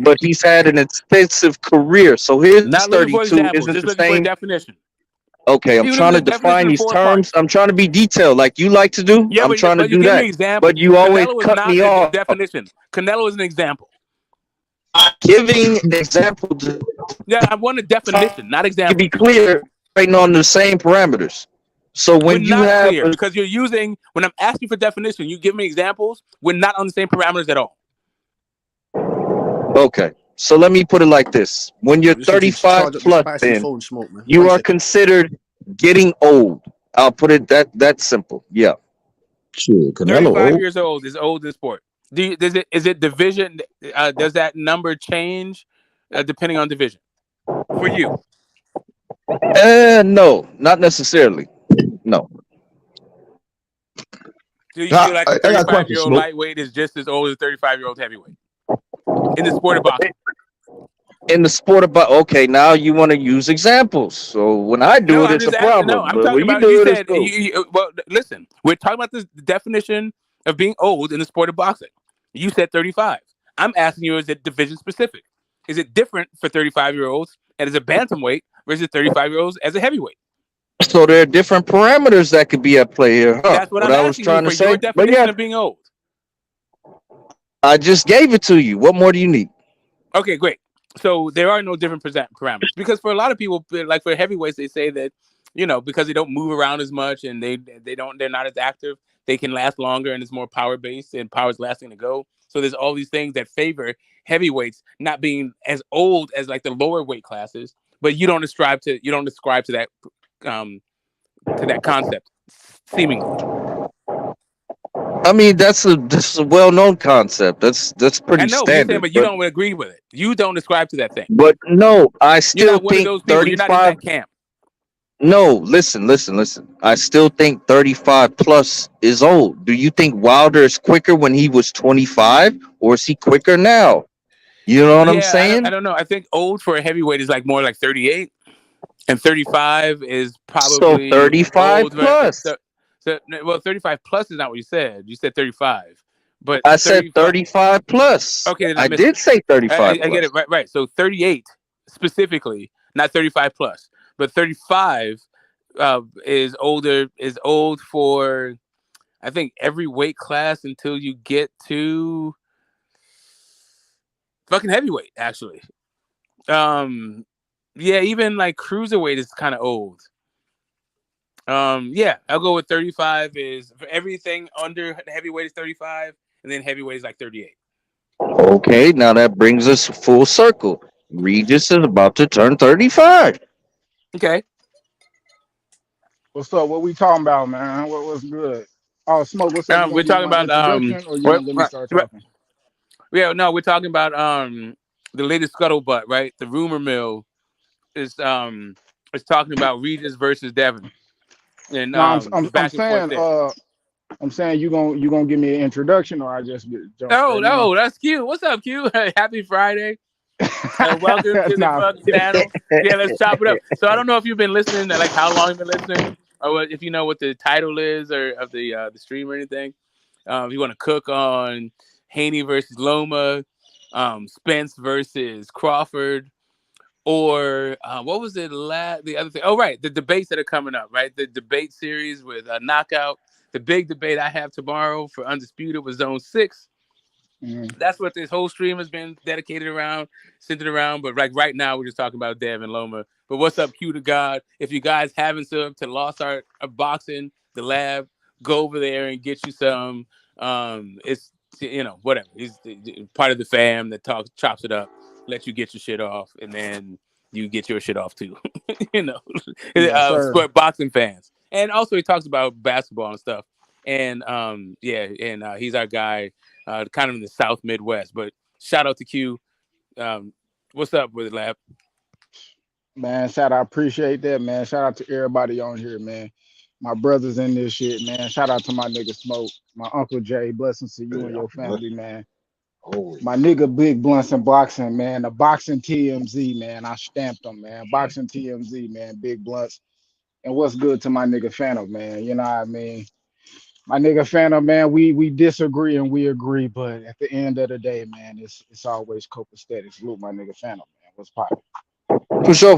But he's had an extensive career, so his Not looking for 32 isn't examples, the just looking for a same. definition. Okay, I'm Even if trying it's to a definition define in these 4 parts. terms. I'm trying to be detailed, like you like to do. Yeah, I'm trying to but you do give me that, but examples. you always Canelo is cut not me a off. definition. Canelo is an example. Giving examples Yeah, I want a definition, not to be examples. clear, right on the same parameters. So We're when you not have clear because you're using, when I'm asking for definition, you give me examples. We're not on the same parameters at all. okay, so let me put it like this: when you're Just need to 35 charge up the plus, spicy then phone smoke, man. you One are second. considered getting old. I'll put it that simple. Yeah. Shit, Canelo 35 old. years old is old in sport. Is it division? Does that number change depending on division for you? No, not necessarily. No. Do you Nah, feel like a I got a question, 35-year-old Smoke. lightweight is just as old as a 35-year-old heavyweight in the sport of boxing? In the sport about okay, now you want to use examples. So when I do No, it, I'm it's a just asking. No, problem. I'm But talking when you about. You do it, it's said, cool. well, listen, we're talking about this definition of being old in the sport of boxing. You said 35. I'm asking you, is it division specific? Is it different for 35-year-olds and as a bantamweight versus 35-year-olds as a heavyweight? So there are different parameters that could be at play here, huh? That's what What I'm I was asking you trying to for your say. But yeah, definition of being old. I just gave it to you. What more do you need? Okay, great. So there are no different parameters because for a lot of people, like for heavyweights, they say that because they don't move around as much and they're not as active, they can last longer and it's more power based and power's lasting to go. So there's all these things that favor heavyweights not being as old as like the lower weight classes, but you don't ascribe to that concept seemingly. I mean, that's a well-known concept. That's I pretty know, but you're saying, standard. but you But don't agree with it. You don't ascribe to that thing. no, I You're still not one of think those people. You're not in 35. that camp. No, listen. I still think 35 plus is old. Do you think Wilder is quicker when he was 25, or is he quicker now? You know what I'm Yeah, I saying? don't know. I think old for a heavyweight is like more like 38, and 35 is So probably 35 old. plus. Well, 35 plus is not what you said. You said 35, but I said 35. 35 plus. Okay, then I I missed did it. say 35 I get plus. it right. So 38 specifically, not 35 plus, but 35 is older. Is old for I think every weight class until you get to fucking heavyweight. Actually, yeah, even like cruiserweight is kind of old. Yeah, I'll go with 35 is for everything under heavyweight is 35, and then heavyweight is like 38. Okay, now that brings us full circle. Regis is about to turn 35. Okay. What's up? What we talking about, man? What's good? Oh, Smoke, what's up? You We're gonna give me talking my about introduction or you gonna let me start talking? yeah, no, we're talking about the latest scuttlebutt, right? The rumor mill is talking about Regis versus Devin. And No, the I'm back and forth saying there. I'm saying you gonna give me an introduction or I just jump Oh, straight in. no, that's cute. What's up, Q? Happy Friday. Welcome to the Nah. fucking channel. Yeah, let's chop it up. So I don't know if you've been listening, like how long you've been listening, or if you know what the title is or of the stream or anything. If you want to cook on Haney versus Loma, Spence versus Crawford, or what was it? The other thing. Oh, right, the debates that are coming up. Right, the debate series with Knockout. The big debate I have tomorrow for Undisputed with Zone 6. That's what this whole stream has been dedicated around, centered around. But like right now, we're just talking about Dev and Loma. But what's up, Q to God? If you guys haven't subbed to Lost Art of Boxing, the lab, go over there and get you some. It's whatever. He's part of the fam that chops it up, lets you get your shit off, and then you get your shit off too. Yes, sir. Sport boxing fans, and also he talks about basketball and stuff. And he's our guy, kind of in the South Midwest. But shout out to Q. What's up with it, Lab? Man, shout out, appreciate that, man. Shout out to everybody on here, man. My brothers in this shit, man. Shout out to my nigga Smoke, my Uncle Jay. Blessings to you and your family, man. My nigga Big Blunts and Boxing, man. The Boxing TMZ, man. I stamped them, man. Boxing TMZ, man. Big Blunts. And what's good to my nigga Phantom, man? You know what I mean? My nigga Phantom, man, we disagree and we agree, but at the end of the day, man, it's always copacetic. Salute my nigga Phantom, man. What's poppin'? For sure.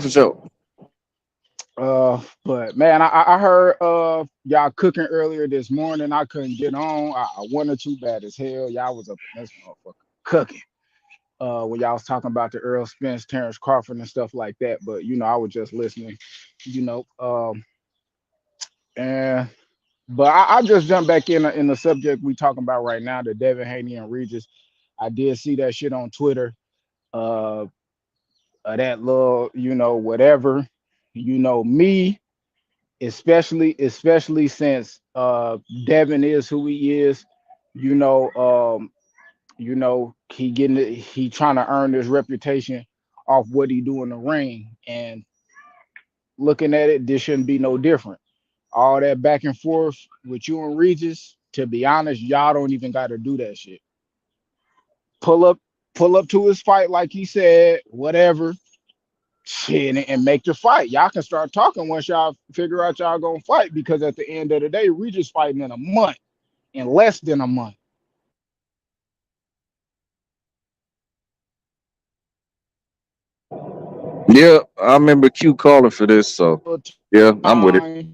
But man, I heard y'all cooking earlier this morning. I couldn't get on. I wanted to bad as hell. Y'all was up in this motherfucker cooking. When y'all was talking about the Errol, Spence, Terrence, Crawford and stuff like that. But I was just listening, and but I just jumped back in the subject we talking about right now, the Devin Haney and Regis. I did see that shit on Twitter. That little, whatever, me, especially since Devin is who he is, he trying to earn this reputation off what he do in the ring. And looking at it, this shouldn't be no different. All that back and forth with you and Regis, to be honest, y'all don't even got to do that shit. Pull up to his fight like he said, whatever. Shit, and make the fight. Y'all can start talking once y'all figure out y'all gonna fight, because at the end of the day, we just fighting in a month, in less than a month. Yeah, I remember Q calling for this, so yeah, I'm with it.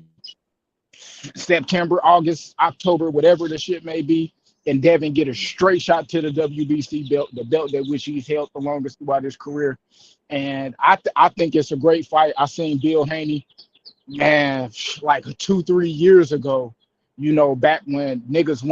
September, August, October, whatever the shit may be, and Devin get a straight shot to the WBC belt, the belt that which he's held the longest throughout his career. And I think it's a great fight. I seen Bill Haney, man, like 2-3 years ago, back when niggas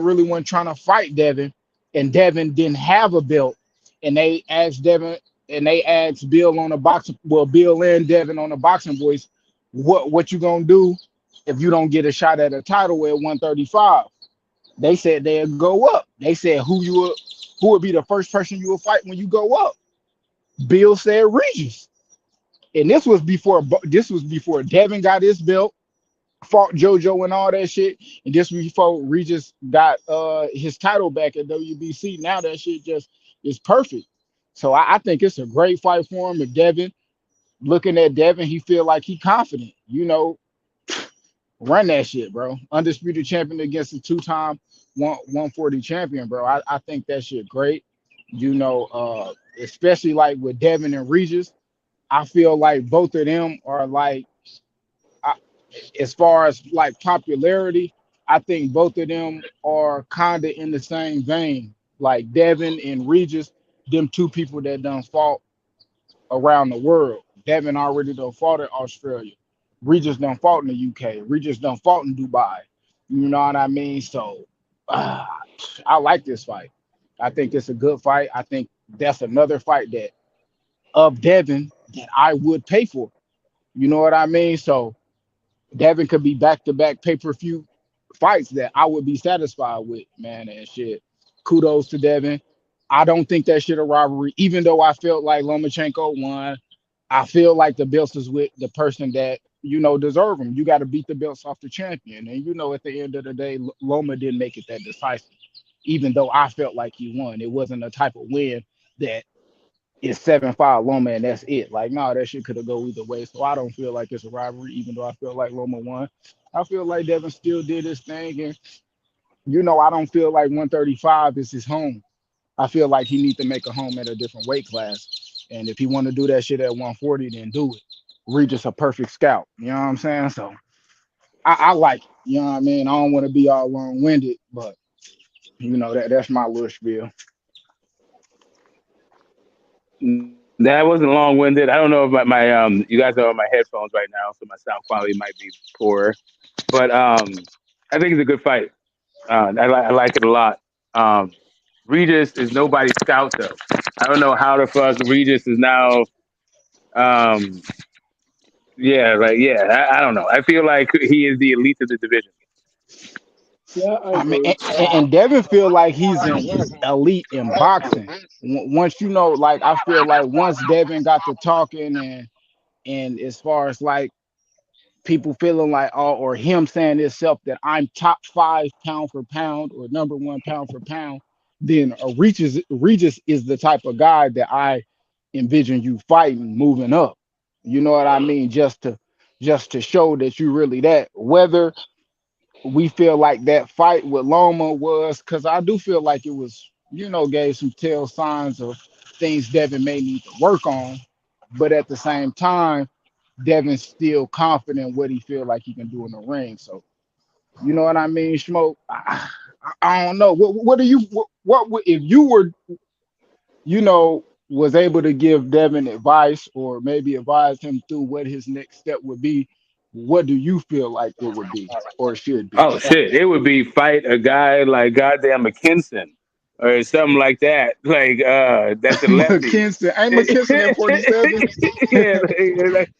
really wasn't trying to fight Devin, and Devin didn't have a belt, and they asked Bill on the boxing, Bill and Devin on the Boxing Voice, what you gonna do if you don't get a shot at a title at 135? They said they'd go up. They said who would be the first person you will fight when you go up? Bill said Regis. And this was before Devin got his belt, fought JoJo and all that shit. And this was before Regis got his title back at WBC. Now that shit just is perfect. So I think it's a great fight for him. If Devin, looking at Devin, he feel like he confident, run that shit, bro. Undisputed champion against a two-time 140 champion, bro. I think that shit great. Especially like with Devin and Regis, I feel like both of them are like, as far as like popularity, I think both of them are kind of in the same vein. Like Devin and Regis, them two people that done fought around the world. Devin already done fought in Australia. Regis done fought in the UK. Regis done fought in Dubai. You know what I mean? So I like this fight. I think it's a good fight. I think that's another fight that of Devin that I would pay for. You know what I mean? So Devin could be back-to-back pay-per-view fights that I would be satisfied with, man, and shit. Kudos to Devin. I don't think that shit a robbery, even though I felt like Lomachenko won. I feel like the belts is with the person that, deserve them. You got to beat the belts off the champion. And, at the end of the day, Loma didn't make it that decisive, even though I felt like he won. It wasn't a type of win that is 7-5 Loma and that's it. Like, no, that shit could have go either way. So I don't feel like it's a robbery, even though I feel like Loma won. I feel like Devin still did his thing. And, I don't feel like 135 is his home. I feel like he needs to make a home at a different weight class. And if he want to do that shit at 140, then do it. Regis a perfect scout. You know what I'm saying? So I like it. You know what I mean? I don't want to be all long-winded, but that's my little spiel. That wasn't long-winded. I don't know if my you guys are on my headphones right now, so my sound quality might be poor. But I think it's a good fight. I like it a lot. Regis is nobody's scout though. I don't know how the fuck Regis is now Yeah, right. Yeah, I don't know. I feel like he is the elite of the division. Yeah, I I mean, agree. and Devin feel like he's in elite in boxing. Once you know, like I feel like once Devin got to talking and as far as like people feeling like or him saying himself that I'm top 5 pound for pound or number 1 pound for pound, then Regis is the type of guy that I envision you fighting moving up. You know what I mean? Just to show that you really that. Whether we feel like that fight with Loma was, because I do feel like it was, gave some tell signs of things Devin may need to work on. But at the same time, Devin's still confident what he feel like he can do in the ring. So you know what I mean, Smoke. I don't know. What do you if you were was able to give Devin advice or maybe advise him through what his next step would be? What do you feel like it would be or should be? Oh shit! It would be fight a guy like goddamn McKinson or something like that. Like that's a lefty. McKinson, ain't McKinson at 47? Yeah, like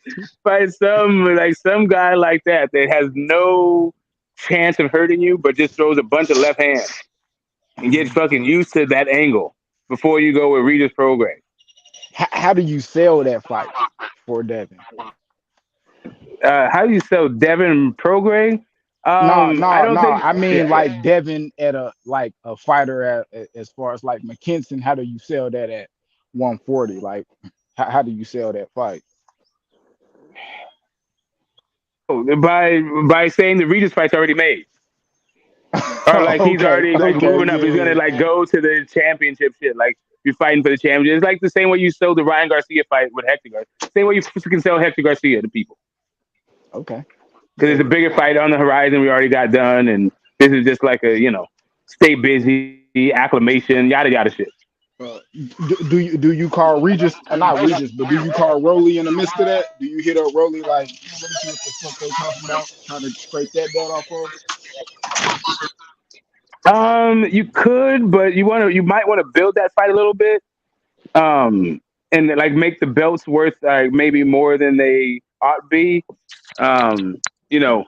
fight some guy like that that has no chance of hurting you, but just throws a bunch of left hands and get fucking used to that angle before you go with Regis program. How do you sell that fight for Devin? How do you sell Devin program? No, I no, don't no. think. I mean, Yeah. like Devin at a fighter as far as like McKinson. How do you sell that at 140? Like, how do you sell that fight? Oh, by saying the Regis fight's already made. Or like he's Okay, already like okay, moving up. He's gonna yeah. like go to the championship shit. Like you're fighting for the championship. It's like the same way you sold the Ryan Garcia fight with Hector Garcia. Same way you can sell Hector Garcia to people. Okay, Because yeah. there's a bigger fight on the horizon we already got done, and this is just like a stay busy acclamation, yada yada shit. Do you call Regis not Regis, but do you call Rolly in the midst of that? Do you hit up Rolly like, "Man, let me see what the fuck they talking about? Trying to scrape that belt off of?" You could, but you might want to build that fight a little bit. And like make the belts worth maybe more than they ought to be. Um, you know,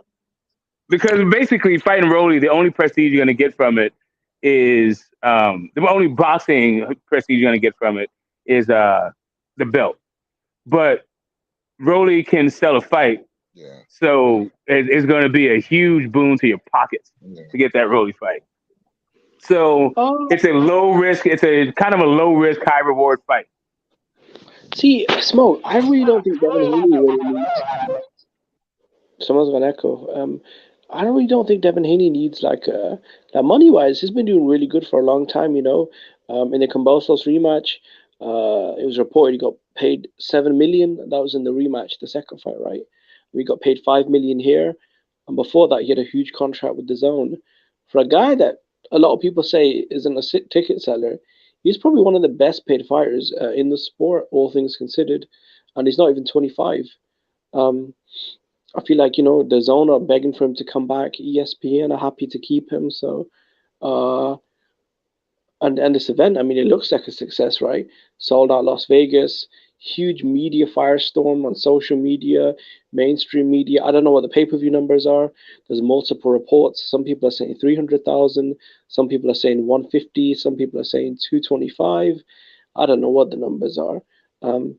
because basically fighting Rolly, the only prestige you're gonna get from it is the only boxing prestige you're gonna get from it is the belt. But Rolly can sell a fight, Yeah, so it's gonna be a huge boon to your pockets yeah. to get that Rolly fight. So Oh, it's a low risk, it's a kind of a low risk, high reward fight. see, Smoke. I really don't think Devin Haney really needs. Someone's got an echo. I really don't think Devin Haney needs like money wise. He's been doing really good for a long time. In the Cambosos rematch, it was reported he got paid 7 million. That was in the rematch, the second fight, right? We got paid 5 million here, and before that, he had a huge contract with the Zone. For a guy that a lot of people say isn't a ticket seller, he's probably one of the best paid fighters in the sport, all things considered, and he's not even 25. Um, I feel like the Zone are begging for him to come back. ESPN are happy to keep him. So, uh, and this event, I mean, it looks like a success, right? Sold out Las Vegas, huge media firestorm on social media, mainstream media. I don't know what the pay-per-view numbers are. There's multiple reports. Some people are saying 300,000. Some people are saying 150. Some people are saying 225. I don't know what the numbers are. Um,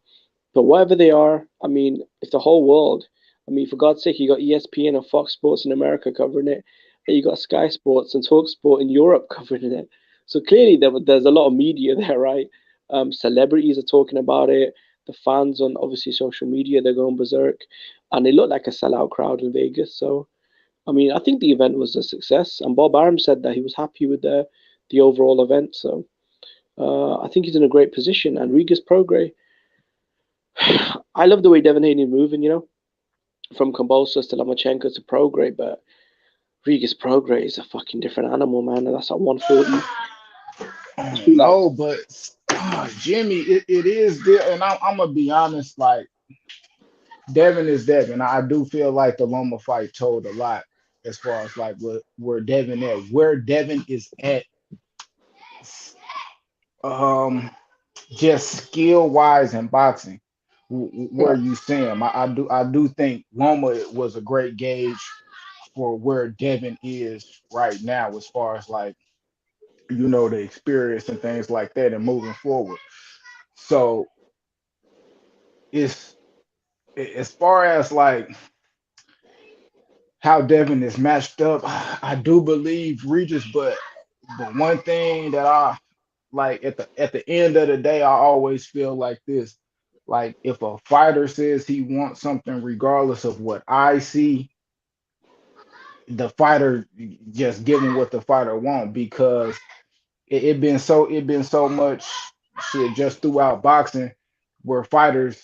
but whatever they are, I mean, if the whole world, I mean, for God's sake, you got ESPN and Fox Sports in America covering it, and you got Sky Sports and Talksport in Europe covering it. So clearly, there's a lot of media there, right? Celebrities are talking about it. The fans on obviously social media, they're going berserk, and it looked like a sellout crowd in Vegas. So, I mean, I think the event was a success, and Bob Arum said that he was happy with the overall event. So, I think he's in a great position. And Regis Prograis, I love the way Devin Haney moving, from Kambosos to Lomachenko to Prograis, but Regis Prograis is a fucking different animal, man, and that's at 140. Like, No, but Jimmy, it is there, and I'm gonna be honest. Like Devin is Devin. I do feel like the Loma fight told a lot as far as like where Devin at, where Devin is at, um, just skill wise in boxing. where you see him. I do think Loma was a great gauge for where Devin is right now, as far as like the experience and things like that, and moving forward. So it's as far as like how Devin is matched up, I do believe Regis, but one thing that I like at the end of the day, I always feel like this. Like if a fighter says he wants something, regardless of what I see, the fighter just give him what the fighter want, because it been so much shit just throughout boxing where fighters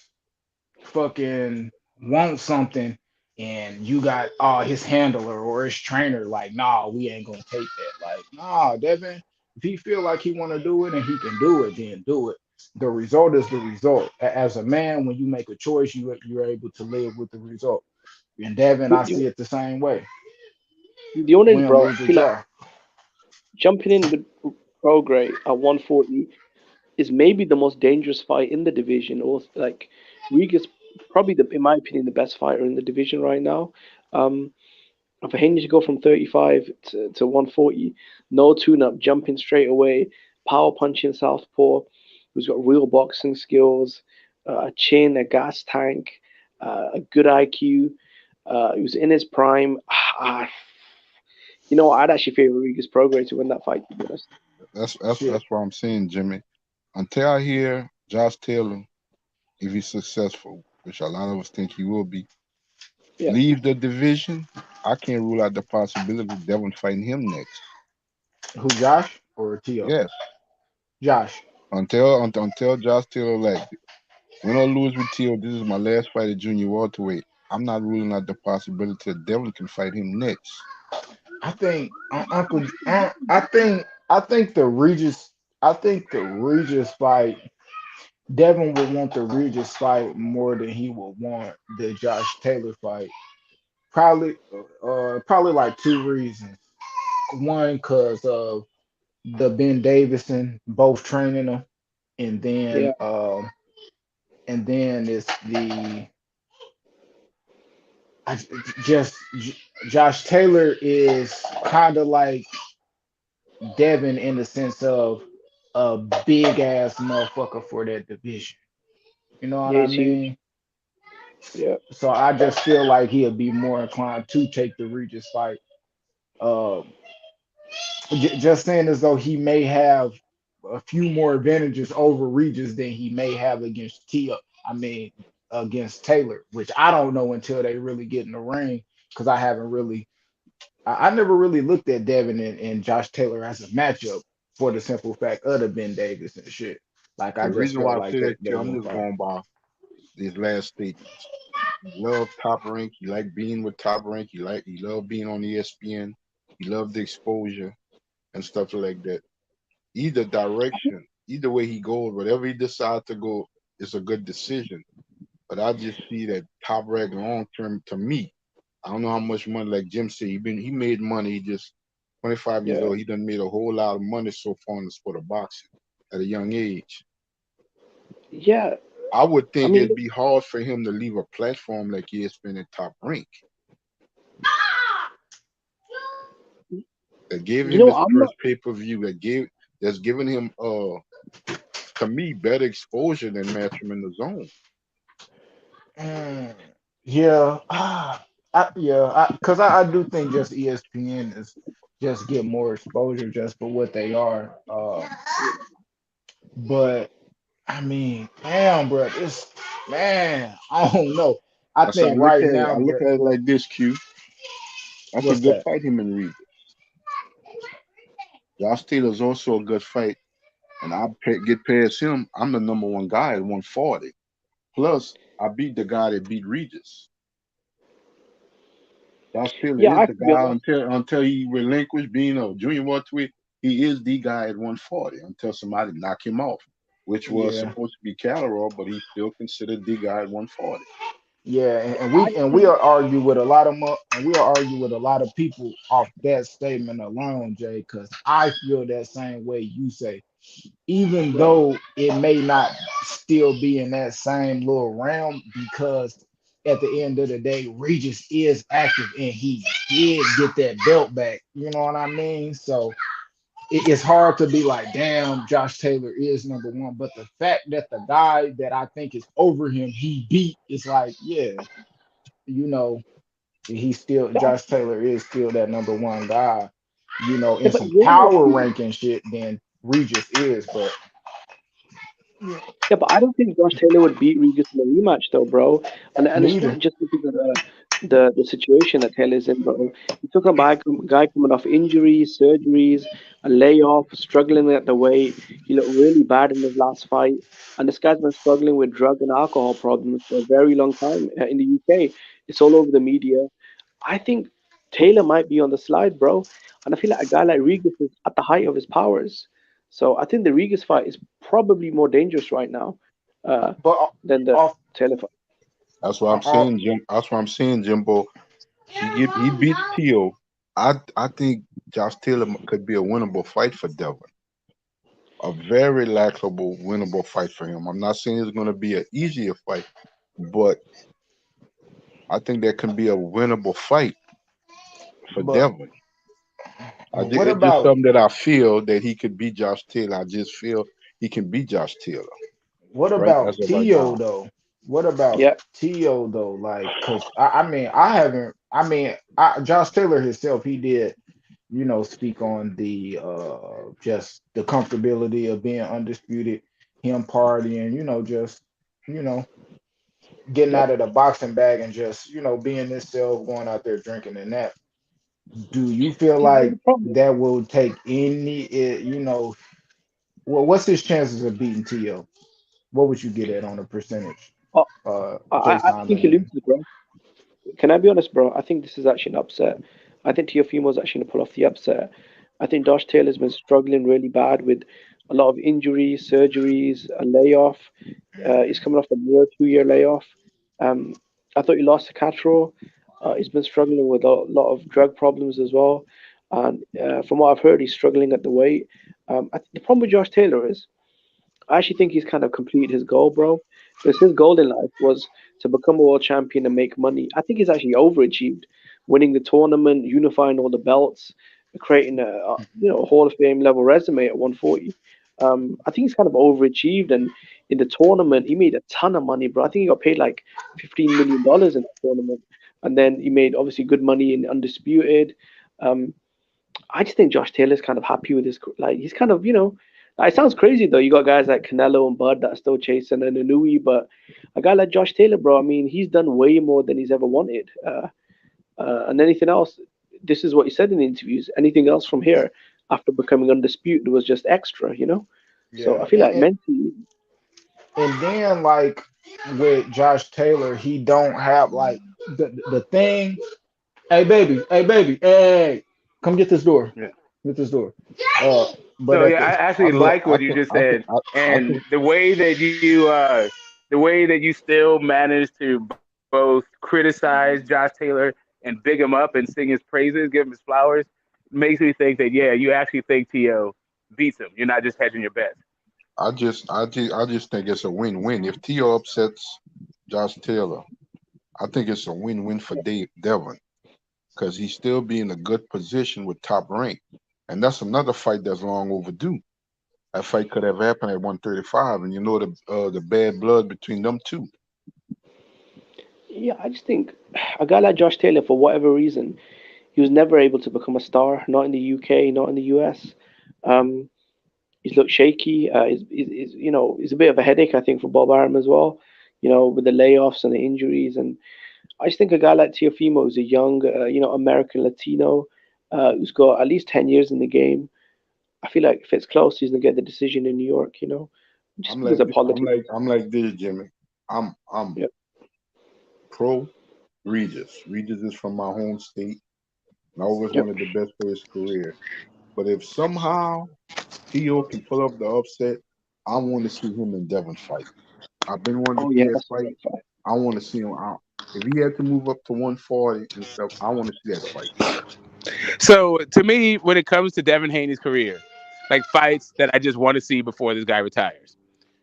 fucking want something, and you got his handler or his trainer like, nah, we ain't gonna take that. Like, nah, Devin, if he feel like he want to do it and he can do it, then do it. The result is the result. As a man, when you make a choice, you're able to live with the result. And Devin, I see it the same way. The only Win, bro, I lose, or feel like draw. jumping in with Prograde at 140 is maybe the most dangerous fight in the division, or like Riga's probably in my opinion, the best fighter in the division right now. Um, and for Haney to go from 35 to 140, no tune-up, jumping straight away, power punching southpaw, who's got real boxing skills, a chin, a gas tank, a good IQ. He was in his prime. I'd actually favor Riga's Prograde to win that fight, to be honest. Shit. That's what I'm saying, Jimmy. Until I hear Josh Taylor, if he's successful, which a lot of us think he will be, Yeah. leave the division, I can't rule out the possibility of Devin fighting him next. Who, Josh or Tio? Yes. Josh. Until Josh Taylor, like, win or lose with Tio, this is my last fight at junior welterweight. I'm not ruling out the possibility that Devin can fight him next. I think I think the Regis fight. Devin would want the Regis fight more than he would want the Josh Taylor fight. Probably like two reasons. One, because of the Ben Davison both training him, and Yeah. then it's the I, just Josh Taylor is kind of like Devin in the sense of a big ass motherfucker for that division. You know what Yeah, I he's huge. mean? Yeah. So I just feel like he'll be more inclined to take the Regis fight. Um, just saying, as though he may have a few more advantages over Regis than he may have against Tia. I mean, against Taylor, which I don't know until they really get in the ring, because I haven't really, I never really looked at Devin and Josh Taylor as a matchup, for the simple fact of the Ben Davis and shit. Like I The just reason felt why I like say they that, they too, I'm won't just fight. going by these last statements. He loved Top Rank. He liked being with Top Rank. He loved being on ESPN. He loved the exposure and stuff like that. Either direction, either way he goes, whatever he decides to go, is a good decision. But I just see that Top Rank long term, to me. I don't know how much money, like Jim said, he made money. He just 25 years Yeah. old. He done made a whole lot of money so far in the sport of boxing at a young age. Yeah. I would I think mean, it'd be hard for him to leave a platform like ESPN at Top Rank that gave him his I'm not. first pay-per-view, that's giving him to me better exposure than Match him in the Zone. Mm, yeah, because I do think just ESPN is just get more exposure just for what they are. But I mean, damn, bro, this man, I don't know. I That's how think right now, I look bro, at it like this, Q. That's a what's good that? fight, him and Reed. Josh Taylor's also a good fight, and get past him. I'm the number one guy at 140. Plus, I beat the guy that beat Regis. Josh Taylor Yeah, I is have the to be guy honest. until he relinquished being a junior welterweight. He is the guy at 140 until somebody knock him off, which was Yeah, supposed to be Calderon, but he's still considered the guy at 140. yeah, and I we think. are argue with a lot of and we are argue with a lot of people off that statement alone, Jay, because I feel that same way you say. Even Yeah. though it may not still be in that same little realm because at the end of the day, Regis is active and he did get that belt back. You know what I mean? So it's hard to be like, damn, Josh Taylor is number one. But the fact that the guy that I think is over him, he beat, is like, yeah, you know, he's still Yeah, Josh Taylor is still that number one guy. You know, yeah, in but some you only power see, ranking shit, then Regis is. But yeah, but I don't think Josh Taylor would beat Regis in a rematch though, bro. And it's not neither. just because of the situation that Taylor's in, bro. You're talking about a guy coming off injuries, surgeries, a layoff, struggling at the weight. He looked really bad in his last fight, and this guy's been struggling with drug and alcohol problems for a very long time in the UK. It's all over the media. I think Taylor might be on the slide, bro. And I feel like a guy like Regis is at the height of his powers. So I think the Regis fight is probably more dangerous right now uh, But than the off, Taylor fight. That's what I'm off saying, Jim. That's what I'm saying, Jimbo. He beat Tio. I think Josh Taylor could be a winnable fight for Devin. A very likable, winnable fight for him. I'm not saying it's going to be an easier fight, but I think that can be a winnable fight for but Devin. what It's just about something that I feel that he could beat Josh Taylor. I just feel he can beat Josh Taylor what right as about of right Tio now. though? What about Yeah, Tio though? Like, cause I mean, I haven't. I mean, Josh Taylor himself, he did, speak on the just the comfortability of being undisputed, him partying, just you know getting yeah. out of the boxing bag and just being himself, going out there drinking and that. Do you feel See, there's like a problem. that will take any? Well, what's his chances of beating Tio? What would you get at on a percentage? Oh, I Jason think he Lane. loses, bro. Can I be honest, bro? I think this is actually an upset. I think Teofimo's actually gonna pull off the upset. I think Josh Taylor's been struggling really bad with a lot of injuries, surgeries, a layoff. He's coming off a near 2 year layoff. Um, I thought he lost to Castro. He's been struggling with a lot of drug problems as well. And from what I've heard, he's struggling at the weight. The problem with Josh Taylor is I actually think he's kind of completed his goal, bro. Because his goal in life was to become a world champion and make money. I think he's actually overachieved, winning the tournament, unifying all the belts, creating a Hall of Fame level resume at 140. I think he's kind of overachieved, and in the tournament he made a ton of money, bro. I think he got paid like $15 million in that tournament, and then he made obviously good money in undisputed. Um, I just think Josh Taylor's kind of happy with his like he's kind of like, it sounds crazy though. You got guys like Canelo and Bud that are still chasing and Inui, but a guy like Josh Taylor, bro, I mean, he's done way more than he's ever wanted. And anything else, this is what he said in the interviews. Anything else from here after becoming undisputed was just extra. So Yeah, I feel like mentally, and then like with Josh Taylor, he don't have like the thing. Hey baby, hey, come get this door. Yeah. Get this door. Uh, but So at yeah, the I actually But like what you just said, I and think the way that you still managed to both criticize Josh Taylor and big him up and sing his praises, give him his flowers, makes me think that yeah, you actually think T.O. beats him. You're not just hedging your bets. I just think it's a win-win. If Tio upsets Josh Taylor, I think it's a win-win for Devin because he's still be in a good position with top rank, and that's another fight that's long overdue. That fight could have happened at 135, and the bad blood between them two. yeah, I just think a guy like Josh Taylor, for whatever reason, he was never able to become a star. Not in the UK, not in the US. Um, he's looked shaky. He's a bit of a headache, I think, for Bob Arum as well. With the layoffs and the injuries, and I just think a guy like Teofimo, who's a young, American Latino, who's got at least 10 years in the game. I feel like if it's close, he's gonna get the decision in New York. Just I'm because like of this. I'm politics. like I'm like this, Jimmy. I'm Yeah, pro Regis. Regis is from my home state, and I always yeah. wanted the best for his career. But if somehow Tio can pull up the upset, I want to see him and Devin fight. I've been wanting Oh to see yeah, that that's a fight. great fight. I want to see him out. If he had to move up to 140 and stuff, I want to see that fight. So to me, when it comes to Devin Haney's career, like fights that I just want to see before this guy retires,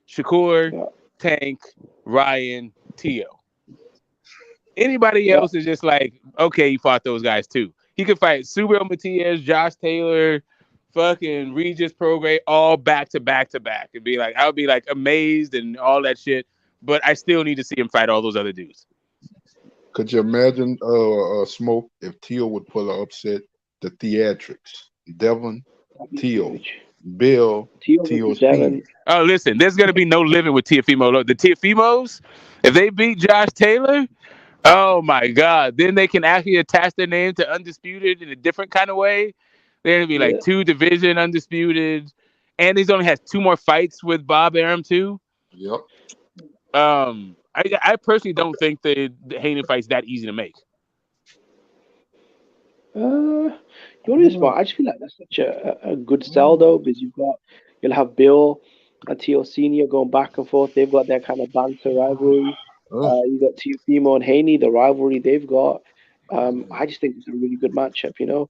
Shakur, Yeah, Tank, Ryan, Tio. Anybody else is just like, okay, he fought those guys too. He could fight Subriel Matias, Josh Taylor, fucking Regis Prograis, all back to back to back. It'd be like, I would be like amazed and all that shit, but I still need to see him fight all those other dudes. Could you imagine Smoke if Tio would pull an upset? The theatrics. Devin, Tio, Bill, Tio Speed. Oh, listen, there's gonna be no living with Teofimo. The Teofimos, if they beat Josh Taylor, oh my God, then they can actually attach their name to Undisputed in a different kind of way. They're gonna be like 2 division Undisputed, and he's only has 2 more fights with Bob Arum too. Yep. I personally don't think the Haney fight's that easy to make. You're on the spot. I just feel like that's such a good sell though, because you'll have Bill and Tio Senior going back and forth. They've got their kind of banter rivalry. You got Teofimo and Haney, the rivalry they've got. I just think it's a really good matchup. Do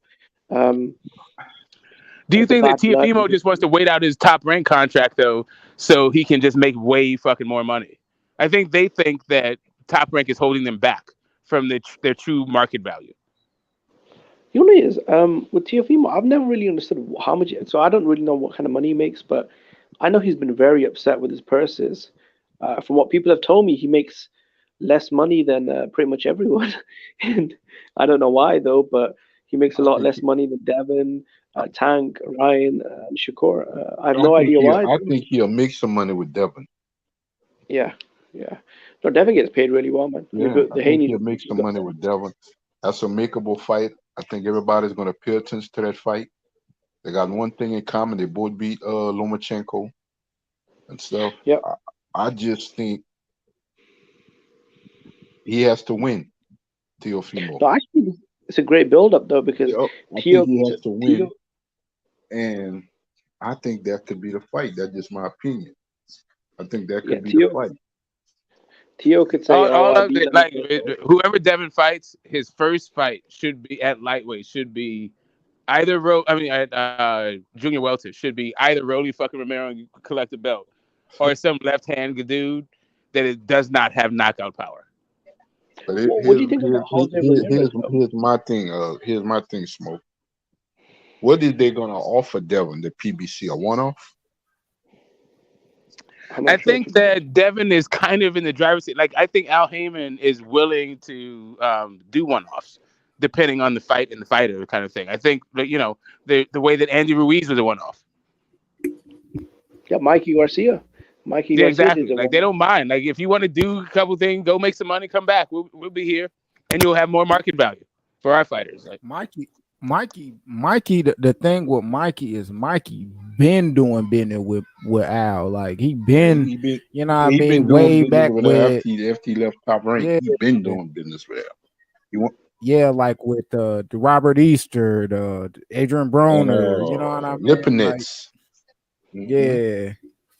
you think that Teofimo just wants to wait out his Top Rank contract though, so he can just make way fucking more money? I think they think that Top Rank is holding them back from their true market value. You know what it is? With Teofimo, I've never really understood how much. So I don't really know what kind of money he makes, but I know he's been very upset with his purses. From what people have told me, he makes less money than pretty much everyone, and I don't know why though. But he makes a lot less money than Devin, Tank, Ryan, and Shakur. I have no idea why. I think he'll make some money with Devin. Yeah. No, Devin gets paid really well, man. Yeah, I think he'll make some money with Devin. That's a makeable fight. I think everybody's going to pay attention to that fight. They got one thing in common. They both beat Lomachenko and stuff. Yeah. I just think he has to win, Teofimo. No, actually, it's a great build-up, though, because I think he has to win. And I think that could be the fight. That's just my opinion. I think that could be the fight. Tio could say, all of it, like whoever Devin fights, his first fight should be at lightweight. Should be either junior welter. Should be either Rolly fucking Romero and collect the belt, or some left-hand dude that it does not have knockout power. But what do you think about here's my thing. Here's my thing, Smoke. What is they gonna offer Devin, the PBC, a one-off? I think that Devin is kind of in the driver's seat. Like, I think Al Heyman is willing to do one-offs, depending on the fight and the fighter kind of thing. I think, the way that Andy Ruiz was a one-off. Yeah, Mikey Garcia. Yeah, exactly. Like, they don't mind. Like, if you want to do a couple things, go make some money, come back. We'll be here, and you'll have more market value for our fighters. Like Mikey. The thing with Mikey is Mikey been doing business with Al. Like he been you know what I mean, way back when after he left Top Rank. Yeah, he been doing business with Al. Like with the Robert Easter, the Adrian Broner, you know what I mean? Lipinets. Like, yeah.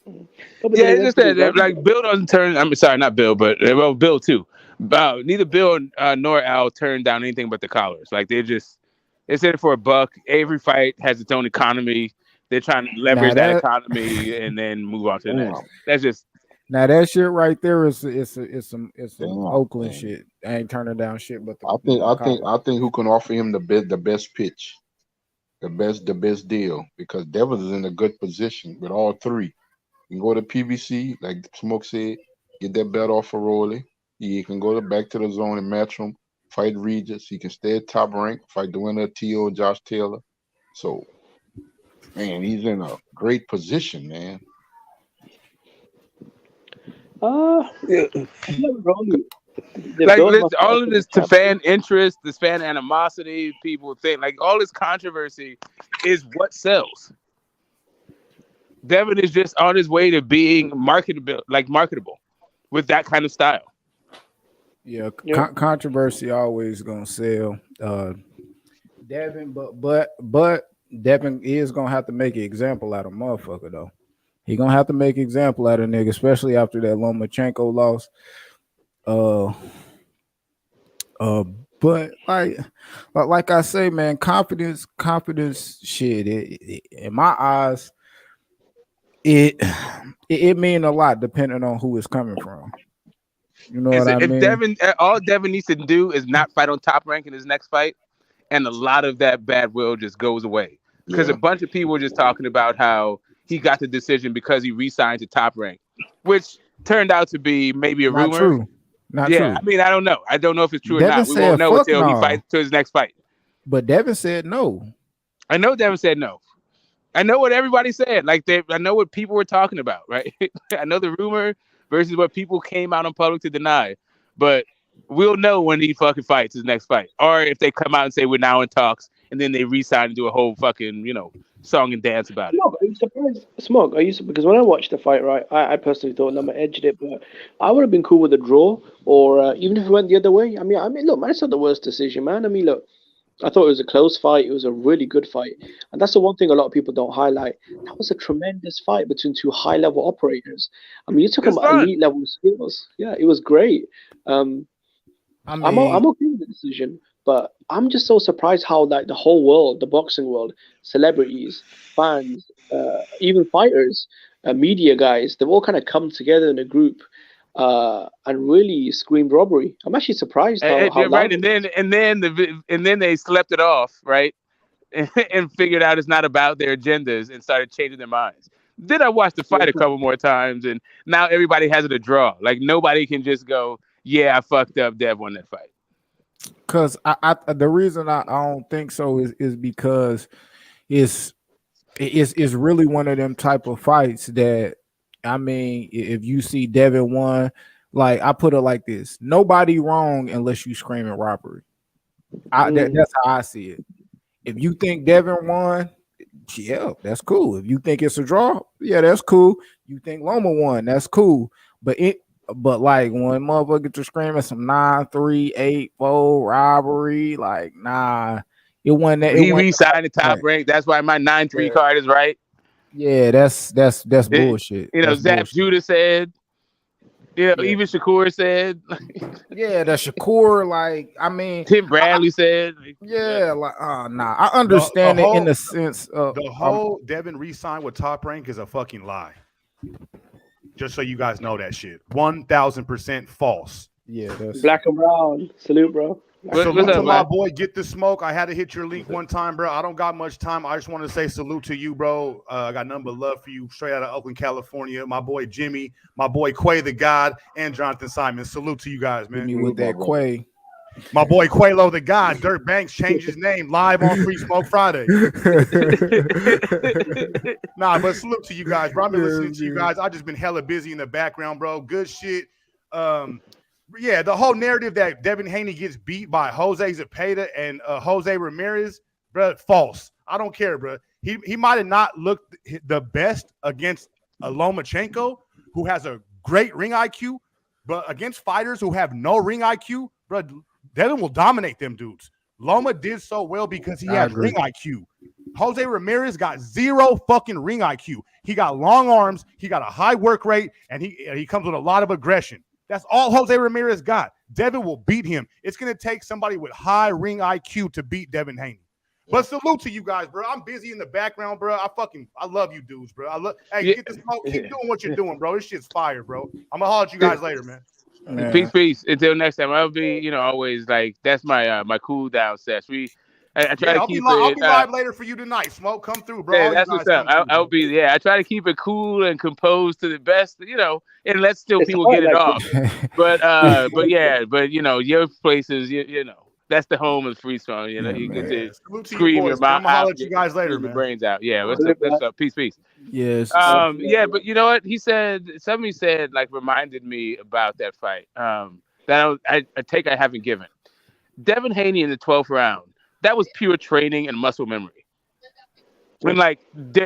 Yeah, it's just that like Bill doesn't turn. I'm sorry, not Bill, but Bill too. Neither Bill nor Al turned down anything but the collars. Like it's in it for a buck. Every fight has its own economy. They're trying to leverage that economy and then move on to the next. That's just now that shit right there is some Oakland shit. I ain't turning down shit, but I think who can offer him the best pitch, the best deal, because Devin is in a good position with all three. You can go to PBC, like Smoke said, get that belt off of Rolly. He can go back to the zone and match him. Fight Regis. He can stay at Top Rank. Fight the winner of T.O. Josh Taylor. So, man, he's in a great position, man. Like all of this to fan interest, this fan animosity, people think like all this controversy is what sells. Devin is just on his way to being marketable with that kind of style. Yeah, controversy always gonna sell. Devin, but Devin is gonna have to make an example out of motherfucker though. He gonna have to make an example out of nigga, especially after that Lomachenko loss. But like I say, man, confidence shit. In my eyes, it mean a lot depending on who it's coming from. You know what I If mean? all Devin needs to do is not fight on Top Rank in his next fight, and a lot of that bad will just goes away. Because a bunch of people were just talking about how he got the decision because he re-signed to Top Rank, which turned out to be maybe a Not rumor. true. Not Yeah, true. I mean, I don't know. I don't know if it's true or Devin not. We won't said know fuck until he no. fights to his next fight. But Devin said no. I know Devin said no. I know what everybody said. I know what people were talking about, right? I know the rumor versus what people came out in public to deny. But we'll know when he fucking fights his next fight. Or if they come out and say we're now in talks and then they re-sign and do a whole fucking, song and dance about it. Smoke, are you surprised? Smoke, because when I watched the fight, right, I personally thought Number edged it, but I would have been cool with a draw, or even if it went the other way. I mean, look, man, it's not the worst decision, man. I mean, look, I thought it was a close fight. It was a really good fight, and that's the one thing a lot of people don't highlight. That was a tremendous fight between two high-level operators. I mean, you're talking It's about fun. elite-level skills. Yeah, it was great. I I'm mean, okay with the decision, but I'm just so surprised how the whole world, the boxing world, celebrities, fans, even fighters, media guys, they've all kind of come together in a group and really screamed robbery. I'm actually surprised how Right, loud. and then they slept it off, right, and figured out it's not about their agendas and started changing their minds. Then I watched the fight a couple more times, and now everybody has it a draw. Like nobody can just go, "Yeah, I fucked up. Dev won that fight." because the reason I don't think so is because it's really one of them type of fights that, I mean, if you see Devin won, like I put it like this: nobody wrong unless you screaming robbery. That's how I see it. If you think Devin won, yeah, that's cool. If you think it's a draw, yeah, that's cool. You think Loma won, that's cool. But like when motherfucker get to screaming some 9-3-8-4 robbery, like nah, it wasn't that. It He wasn't re-signed the Top that. Rank. That's why my 9-3 Yeah, card is right. yeah, that's bullshit. That's Zap bullshit. Judah said. Yeah, Even Shakur said. yeah, that Shakur, like, I mean, Tim Bradley said. yeah, like, nah, I understand it in the sense of the whole Devin re-sign with Top Rank is a fucking lie. Just so you guys know that shit, 1000% false. Yeah, that's Black and brown. Salute, bro. Salute to my boy, Get the Smoke. I had to hit your link one time, bro. I don't got much time. I just want to say salute to you, bro. I got nothing but love for you. Straight out of Oakland, California. My boy Jimmy, my boy Quay the God, and Jonathan Simon. Salute to you guys, man. me with that Quay. My boy Quaylo the God, Dirk Banks changed his name live on Free Smoke Friday. Nah, but salute to you guys, bro. I've been listening to you guys. I've just been hella busy in the background, bro. Good shit. Yeah, the whole narrative that Devin Haney gets beat by Jose Zepeda and Jose Ramirez, bro, false. I don't care, bro. He might have not looked the best against Lomachenko, who has a great ring IQ, but against fighters who have no ring IQ, bro, Devin will dominate them dudes. Loma did so well because he has ring IQ. Jose Ramirez got zero fucking ring IQ. He got long arms, he got a high work rate, and he comes with a lot of aggression. That's all Jose Ramirez got. Devin will beat him. It's going to take somebody with high ring IQ to beat Devin Haney. But salute to you guys, bro. I'm busy in the background, bro. I love you dudes, bro. Hey, Get the Smoke. Keep doing what you're doing, bro. This shit's fire, bro. I'm going to holler at you guys later, man. Peace. Until next time, I'll be, always like that's my my cool down session. I try to keep I'll be live later for you tonight. Smoke, come through, bro. Yeah, that's what's up. I'll be. Yeah, I try to keep it cool and composed to the best, and let people get it off. But your places, that's the home of free song. You get to scream your mouth out. You guys later, man. Brains out. Yeah, what's up? Peace. Yes. Yeah, but you know what? Somebody said, like, reminded me about that fight. That I haven't given. Devin Haney in the 12th round. That was pure training and muscle memory. And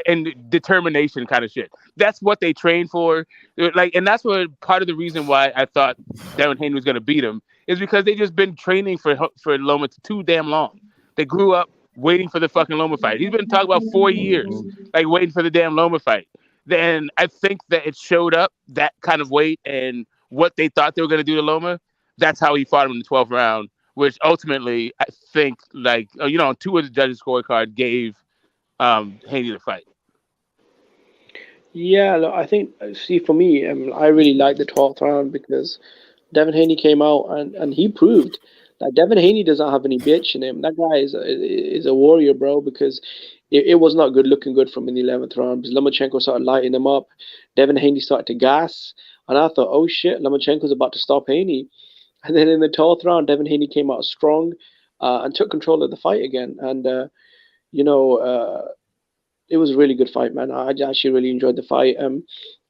and determination kind of shit. That's what they trained for. And that's what part of the reason why I thought Devin Haney was going to beat him is because they just been training for Loma too damn long. They grew up waiting for the fucking Loma fight. He's been talking about 4 years, waiting for the damn Loma fight. Then I think that it showed up, that kind of weight and what they thought they were going to do to Loma. That's how he fought him in the 12th round, which ultimately I think, two of the judges' scorecard gave Haney the fight. Yeah, look, I think see for me, I really like the 12th round because Devin Haney came out and he proved that Devin Haney doesn't have any bitch in him. That guy is a warrior, bro. Because it was not looking good from in the 11th round. Because Lomachenko started lighting him up, Devin Haney started to gas, and I thought, oh shit, Lomachenko's about to stop Haney. And then in the 12th round, Devin Haney came out strong and took control of the fight again. And you know. It was a really good fight, man. I actually really enjoyed the fight.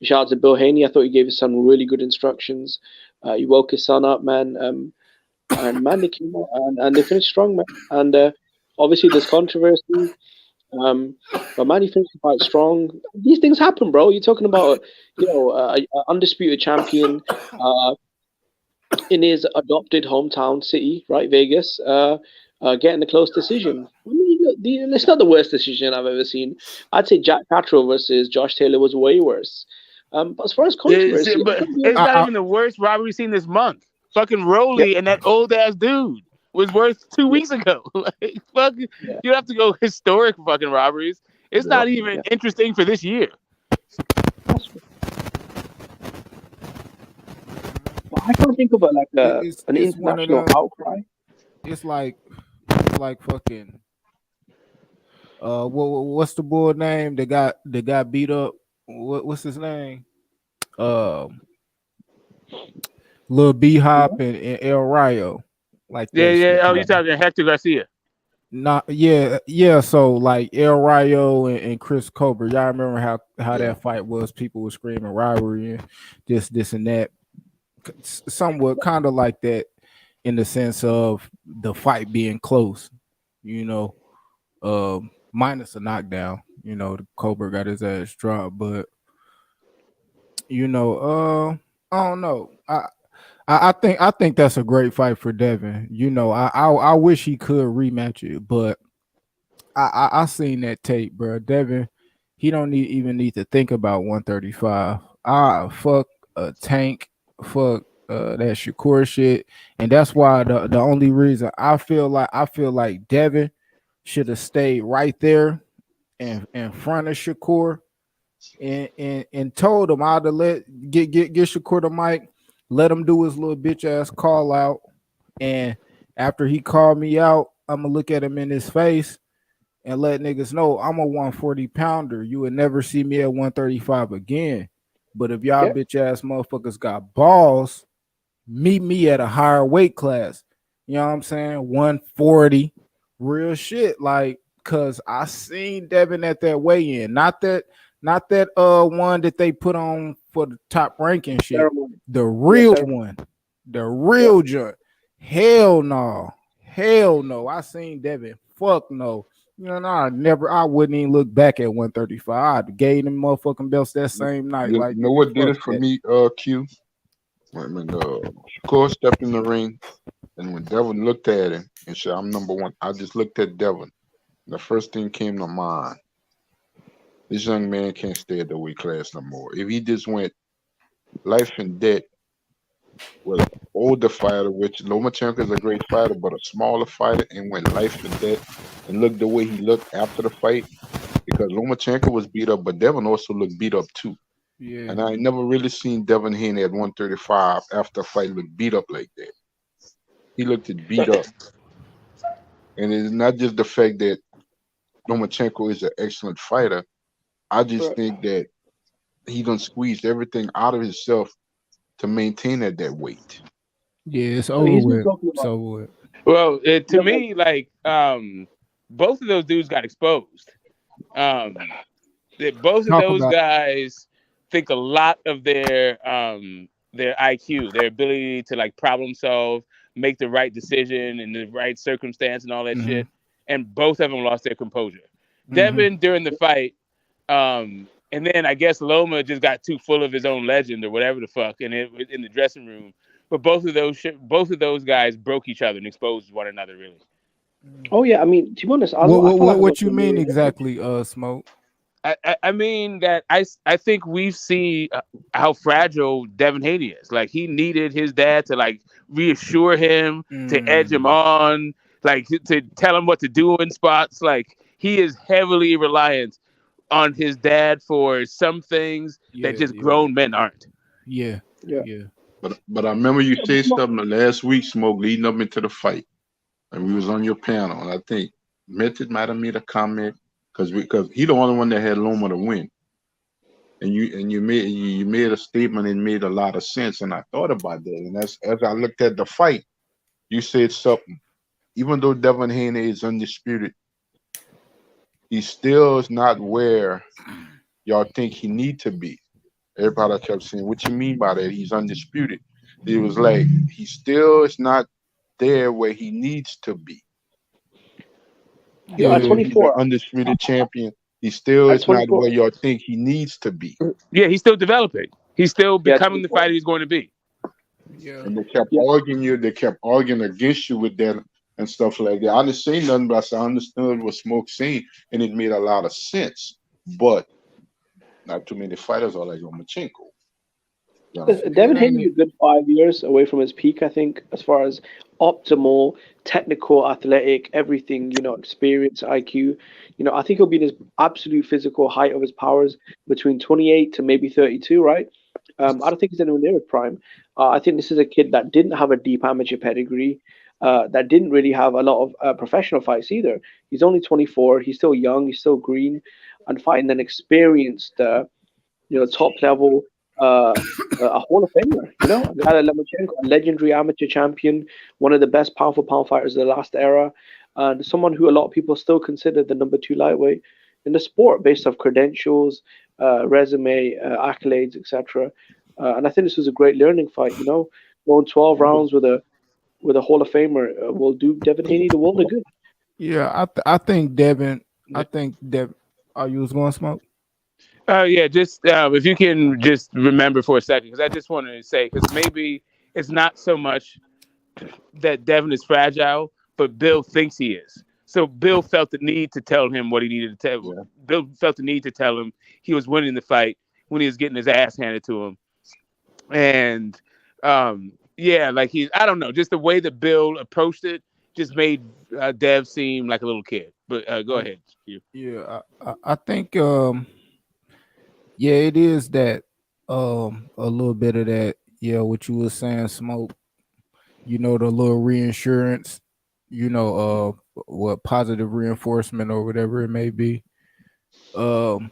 Shout out to Bill Haney. I thought he gave his son really good instructions. He woke his son up, man. And man, they came out and they finished strong, man. And obviously there's controversy. But man, he finished the fight strong. These things happen, bro. You're talking about, a undisputed champion in his adopted hometown city, right, Vegas, getting a close decision. I mean, it's not the worst decision I've ever seen. I'd say Jack Cattrall versus Josh Taylor was way worse. But as far as controversy, But it's not even the worst robbery we've seen this month. Fucking Rolly and that old ass dude was worse 2 weeks ago. Like, fuck, you have to go historic fucking robberies. It's not even interesting for this year. Well, I can't think of an It's one of international them. outcry. It's like fucking. What's the boy name that got beat up? What's his name? Lil B Hop and El Rayo. Like that. Yeah. Oh, you talking Hector Garcia? Yeah. So like El Rayo and Chris Cobra, y'all remember how that fight was? People were screaming rivalry and this and that. Somewhat kind of like that in the sense of the fight being close, minus a knockdown. The Cobra got his ass dropped, but I don't know. I think that's a great fight for Devin. I wish he could rematch it, but I seen that tape, bro. Devin, he don't even need to think about 135. Fuck a Tank, fuck that Shakur shit, and that's why the only reason I feel like Devin should have stayed right there in front of Shakur and told him I'd let get Shakur the mic, let him do his little bitch ass call out, and after he called me out, I'm gonna look at him in his face and let niggas know I'm a 140 pounder. You would never see me at 135 again. But if y'all bitch ass motherfuckers got balls, meet me at a higher weight class. You know what I'm saying? 140, real shit. Like, cause I seen Devin at that weigh-in. Not that one that they put on for the top ranking shit. The real one. The real joint. Hell no. I seen Devin. Fuck no. I wouldn't even look back at 135. I'd gave them motherfucking belts that same night. You Like, know what did fuck it for that. me, Q? When Shakur stepped in the ring, and when Devin looked at him and said, "I'm number one," I just looked at Devin. The first thing came to mind: this young man can't stay at the weight class no more. If he just went life and death with an older fighter, which Lomachenko is a great fighter, but a smaller fighter, and went life and death, and looked the way he looked after the fight, because Lomachenko was beat up, but Devin also looked beat up too. Yeah. And I ain't never really seen Devin Haney at 135 after a fight look beat up like that. He looked beat up. And it's not just the fact that Lomachenko is an excellent fighter. I just think that he done squeezed everything out of himself to maintain at that weight. Yeah, it's over with. It's over with. Well, to me, like, both of those dudes got exposed. Both of those guys think a lot of their IQ, their ability to like problem solve, make the right decision in the right circumstance and all that shit. And both of them lost their composure. Devin during the fight, and then I guess Loma just got too full of his own legend or whatever the fuck, and in the dressing room. But both of those guys broke each other and exposed one another, really. Oh yeah, I mean, to be honest, What you mean exactly, Smoke? I mean that I think we've seen how fragile Devin Haney is. Like, he needed his dad to like reassure him, to edge him on, like to tell him what to do in spots. Like, he is heavily reliant on his dad for some things Yeah, that just yeah, grown men aren't. yeah, Yeah. yeah. But I remember you said something the last week, Smoke, leading up into the fight, and we was on your panel, and I think Method might have made a comment because he the only one that had Loma to win, and you made a statement and made a lot of sense, and I thought about that, and as I looked at the fight, you said something. Even though Devin Haney is undisputed, he still is not where y'all think he need to be. Everybody kept saying, "What you mean by that? He's undisputed." It was like he still is not there where he needs to be. Yeah, Even at Yeah, though he's an 24. undisputed champion, he still At is not 24. where y'all think he needs to be. Yeah, he's still developing. He's still Yeah, at becoming the 24. fighter he's going to be. yeah. And they kept Yeah. arguing you, they kept arguing against you with that and stuff like that. I didn't say nothing, but I understood what Smoke saying, and it made a lot of sense. But not too many fighters are like Lomachenko. You know? It Devin ain't Haney is it. a good 5 years away from his peak, I think, as far as optimal, technical, athletic, everything, experience, IQ. I think he'll be in his absolute physical height of his powers between 28 to maybe 32, right? I don't think he's anywhere near his prime. I think this is a kid that didn't have a deep amateur pedigree, that didn't really have a lot of professional fights either. He's only 24. He's still young. He's still green, and fighting an experienced, top level, a Hall of Famer, a guy like Lomachenko, a legendary amateur champion, one of the best pound for pound fighters of the last era, and someone who a lot of people still consider the number two lightweight in the sport based off credentials, resume, accolades, etc. And I think this was a great learning fight. Going 12 rounds with a Hall of Famer will do Devin Haney the world of good. Yeah, I think Devin. I think Dev. Are you was going to Smoke? Yeah, just if you can just remember for a second, because I just wanted to say, because maybe it's not so much that Devin is fragile, but Bill thinks he is. So Bill felt the need to tell him what he needed to tell. Yeah. Bill felt the need to tell him he was winning the fight when he was getting his ass handed to him. And yeah, like I don't know, just the way that Bill approached it just made Dev seem like a little kid. But go ahead, Q. Yeah, I think yeah, it is that a little bit of that. Yeah, what you were saying, Smoke. The little reinsurance. What positive reinforcement or whatever it may be. Um,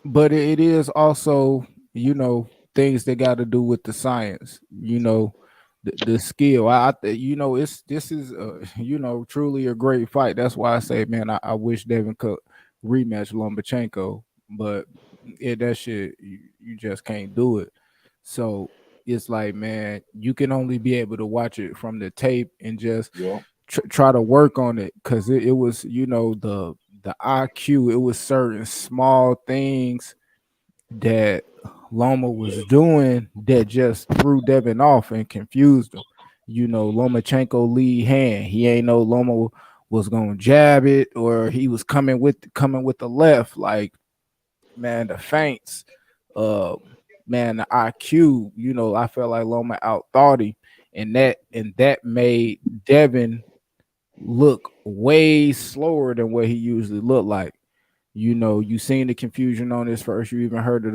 but it is also things that got to do with the science. The skill. This is truly a great fight. That's why I say, man, I wish Devin could rematch Lomachenko, but that shit you just can't do it. So it's like, man, you can only be able to watch it from the tape and just Yeah. try to work on it, because it was the IQ. It was certain small things that Loma was doing that just threw Devin off and confused him. Lomachenko lead hand. He ain't know Loma was gonna jab it, or he was coming with the left. Like, man, the feints, uh, man, the IQ. I felt like Loma outthought him, and that made Devin look way slower than what he usually looked like. You seen the confusion on this first. You even heard it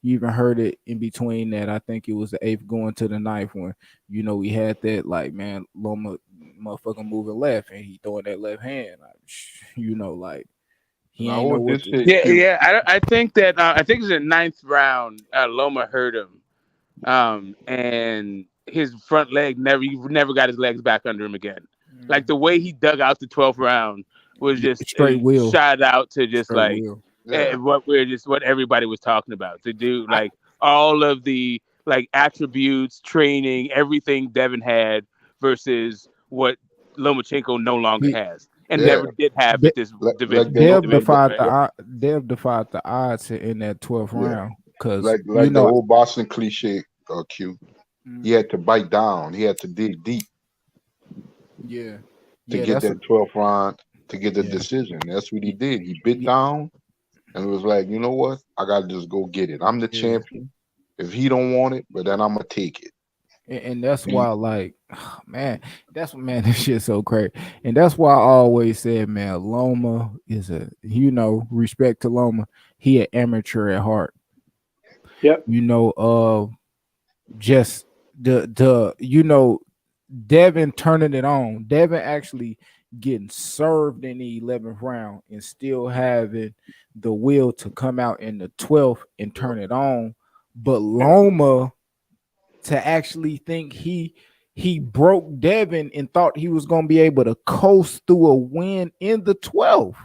you even heard it in between that. I think it was the eighth going to the ninth when, we had that, like, man, Loma motherfucker moving left and he throwing that left hand. Like he Now ain't know what what this to. shit, Yeah, Q. yeah. I think that I think it's the ninth round. Loma hurt him, and his front leg never got his legs back under him again. Like the way he dug out the 12th round was just Straight wheel. shot out to just Straight like wheel. Yeah. what everybody was talking about, to do like all of the like attributes, training, everything Devin had versus what Lomachenko no longer He has and Yeah. never did have De- at this Like division. the Dev division defied right? Dev defied the odds in that 12th yeah. round, because Like the old Boston cliche, Q. Mm, He had to bite down. He had to dig deep yeah, to yeah, get that's a that 12th round to get the yeah, decision. That's what he did. He bit yeah, down and was like, you know what? I gotta just go get it. I'm the yeah. champion. If he don't want it, but then I'm gonna take it. And that's why, like, man, that's what, man, this shit's so crazy. And that's why I always said, man, Loma is respect to Loma. He an amateur at heart. Yep. Just the Devin turning it on. Devin actually getting served in the 11th round and still having the will to come out in the 12th and turn it on. But Loma to actually think he broke Devin and thought he was going to be able to coast through a win in the 12th.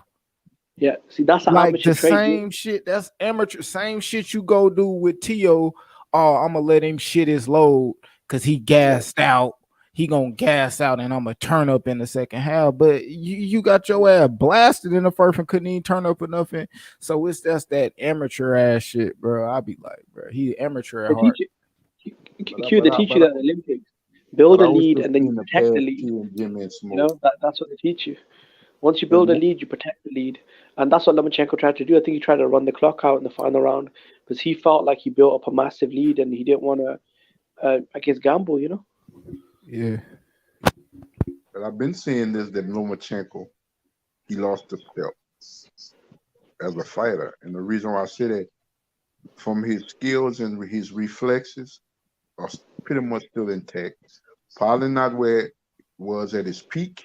Yeah, see, that's an Like amateur the trade. same shit. That's amateur. Same shit you go do with Tio. Oh, I'm gonna let him shit his load because he gassed out. He gonna gas out, and I'm gonna turn up in the second half. But you got your ass blasted in the first and couldn't even turn up or nothing. So it's just that amateur ass shit, bro. I'll be like, bro, he amateur at They heart. teach you, Q, they teach you that in the Olympics. Build a lead and then you protect the lead. That's what they teach you. Once you build a lead, you protect the lead. And that's what Lomachenko tried to do. I think he tried to run the clock out in the final round because he felt like he built up a massive lead and he didn't want to, I guess, gamble, Yeah. But I've been saying this, that Lomachenko, he lost the belt as a fighter. And the reason why I say that, from his skills and his reflexes are pretty much still intact. Probably not where it was at his peak.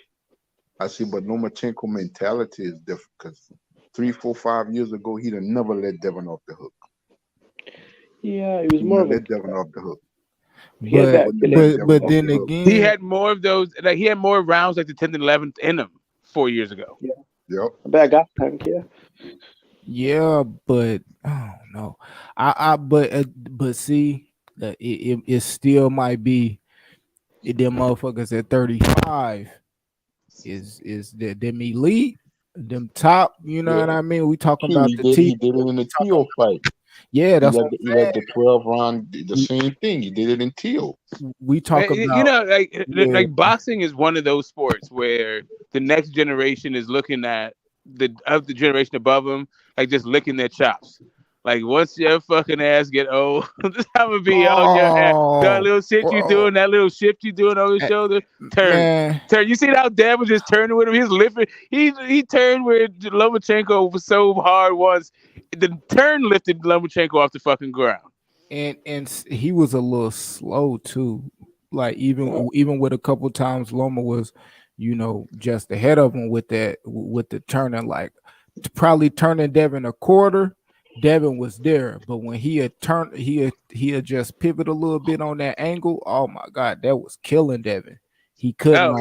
I see, but Lomachenko mentality is different because 3, 4, 5 years ago, he'd have never let Devin off the hook. Yeah, he was more of a. Let Devin off the hook. But then again, he had more of those. Like he had more rounds like the 10th and 11th in him 4 years ago. Yeah. Yep. I bet I got tank. Yeah. Yeah, but I don't know. But see, it still might be them motherfuckers at 35 is them elite, them top. You know what I mean? We talking about the he did it in the Tio fight. Yeah, that's what he led the 12 round. The same thing. He did it in Tio. We talk about. Like boxing is one of those sports where the next generation is looking at the generation above them, like just licking their chops. Like once your fucking ass get old, this time to be on your ass. That little shit you doing, that little shift you doing on his shoulder, turn. You see how Dad was just turning with him? He's lifting. He turned with Lomachenko so hard once. The turn lifted Lomachenko off the fucking ground. And he was a little slow too. Like even with a couple times Loma was, just ahead of him with the turning, like probably turning Devin a quarter. Devin was there, but when he had turned, he had just pivot a little bit on that angle. Oh my God, that was killing Devin. He couldn't.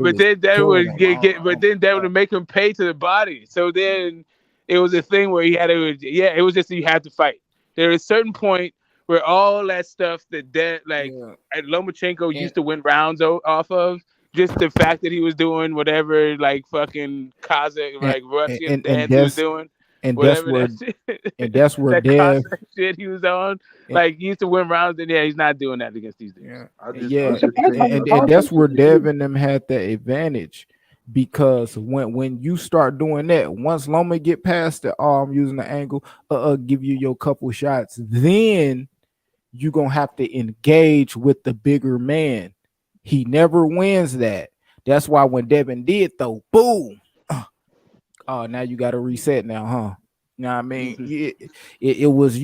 But then Devin would Devin would make him pay to the body. So then it was a thing where he had to. Yeah, it was just you had to fight. There was a certain point where all that stuff that Lomachenko used to win rounds off of. Just the fact that he was doing whatever, like fucking Kazakh, like Russian dance he was doing. And that's where Dev shit he was on. Like he used to win rounds, and he's not doing that against these dudes. And that's where Dev and them had the advantage, because when you start doing that, once Loma get past the I'm using the angle, give you your couple shots, then you gonna have to engage with the bigger man. He never wins that. That's why when Devin did though, boom. Now you got to reset now, huh? You know what I mean? It was,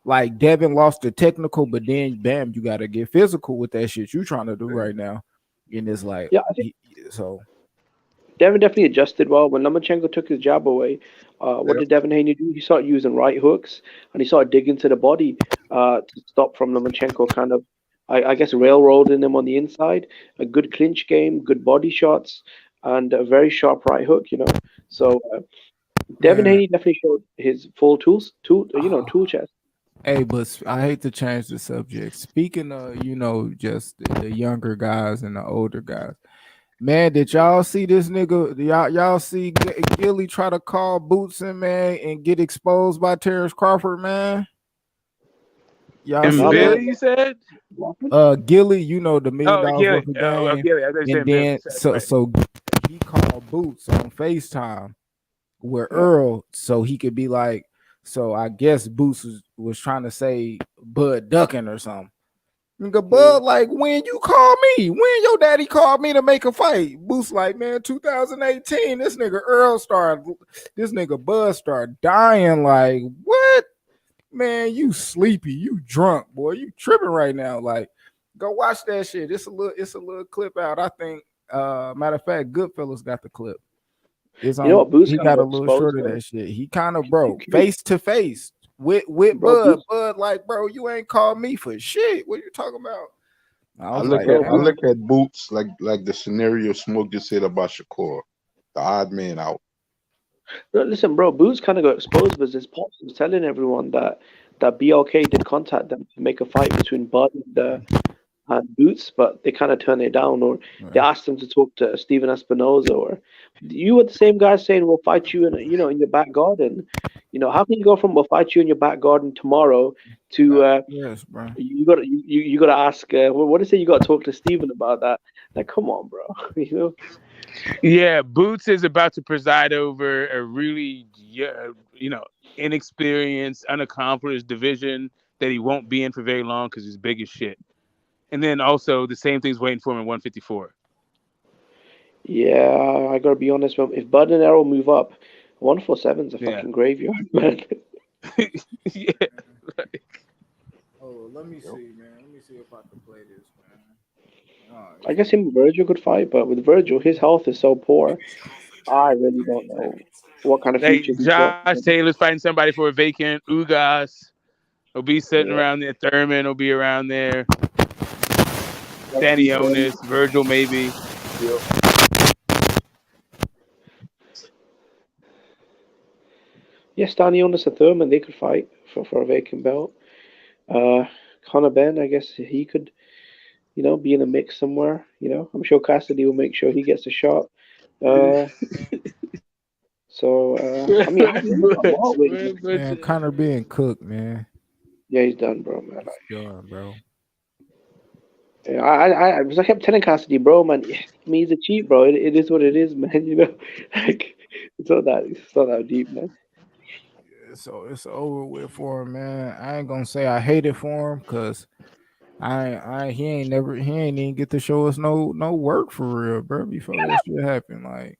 like Devin lost the technical, but then bam, you got to get physical with that shit you trying to do right now. And it's like, I think so. Devin definitely adjusted well. When Lomachenko took his jab away, what did Devin Haney do? He started using right hooks and he started digging to the body to stop from Lomachenko kind of, I guess, railroading him on the inside. A good clinch game, good body shots, and a very sharp right hook, So Devin Haney definitely showed his full tool chest. Hey, but I hate to change the subject. Speaking of, just the younger guys and the older guys, man, did y'all see this nigga? Y'all see Gilly try to call Boots in, man, and get exposed by Terrence Crawford, man? Y'all see Billy, you said? Gilly, the $1 million worth of game. Gilly. And then so he called Boots on FaceTime with Errol, so he could be like, so I guess Boots was trying to say Bud ducking or something. Nigga, Bud, like, when you call me? When your daddy called me to make a fight? Boost like, man, 2018, this nigga Earl started, this nigga Bud started dying. Like, what? Man, you sleepy, you drunk, boy. You tripping right now. Like, go watch that shit. It's a little clip out. I think, matter of fact, Goodfellas got the clip. It's You know what? on. Boost He kind got of a little exposed short of him. that shit. He kind of broke face to face with Bro, Bud. Boost, Bud, like, bro, you ain't called me for shit. What you talking about? I I was look like, at bro, Boots like the scenario Smoke just said about Shakur, the odd man out. listen, bro. Boost kind of got exposed because his pops was telling everyone that BLK did contact them to make a fight between Bud and Boots, but they kind of turned it down, or they asked him to talk to Steven Espinoza, or you were the same guy saying we'll fight you in in your back garden. How can you go from we'll fight you in your back garden tomorrow to yes, bro. you got to ask what is it? You got to talk to Steven about that. Like, come on, bro. Yeah, Boots is about to preside over a really, inexperienced, unaccomplished division that he won't be in for very long because he's big as shit. And then also the same thing's waiting for him in 154. Yeah, I gotta be honest, man. If Bud and Errol move up, 147's a Yeah. fucking graveyard, man. Yeah. Oh, let me see, man. Let me see if I can play this, man. I guess him and Virgil could fight, but with Virgil, his health is so poor. I really don't know what kind of future Like he's got. Josh Taylor's fighting somebody for a vacant. Ugas will be sitting Yeah. around there. Thurman will be around there. Like Stanionis, Virgil maybe. Yeah, Stanionis and Thurman, they could fight for a vacant belt. Conor Ben, I guess he could, be in a mix somewhere. I'm sure Cassidy will make sure he gets a shot. I mean, I think he's got a lot of weight. Man, Connor being cooked, man. Yeah, he's done, bro, man. He's done, bro. Yeah, I kept telling Cassidy, bro, man. I mean, he's a cheat, bro. It is what it is, man. Like it's not that deep, man. So it's over with for him, man. I ain't gonna say I hate it for him because he ain't even get to show us no work for real, bro. Before that shit happened, like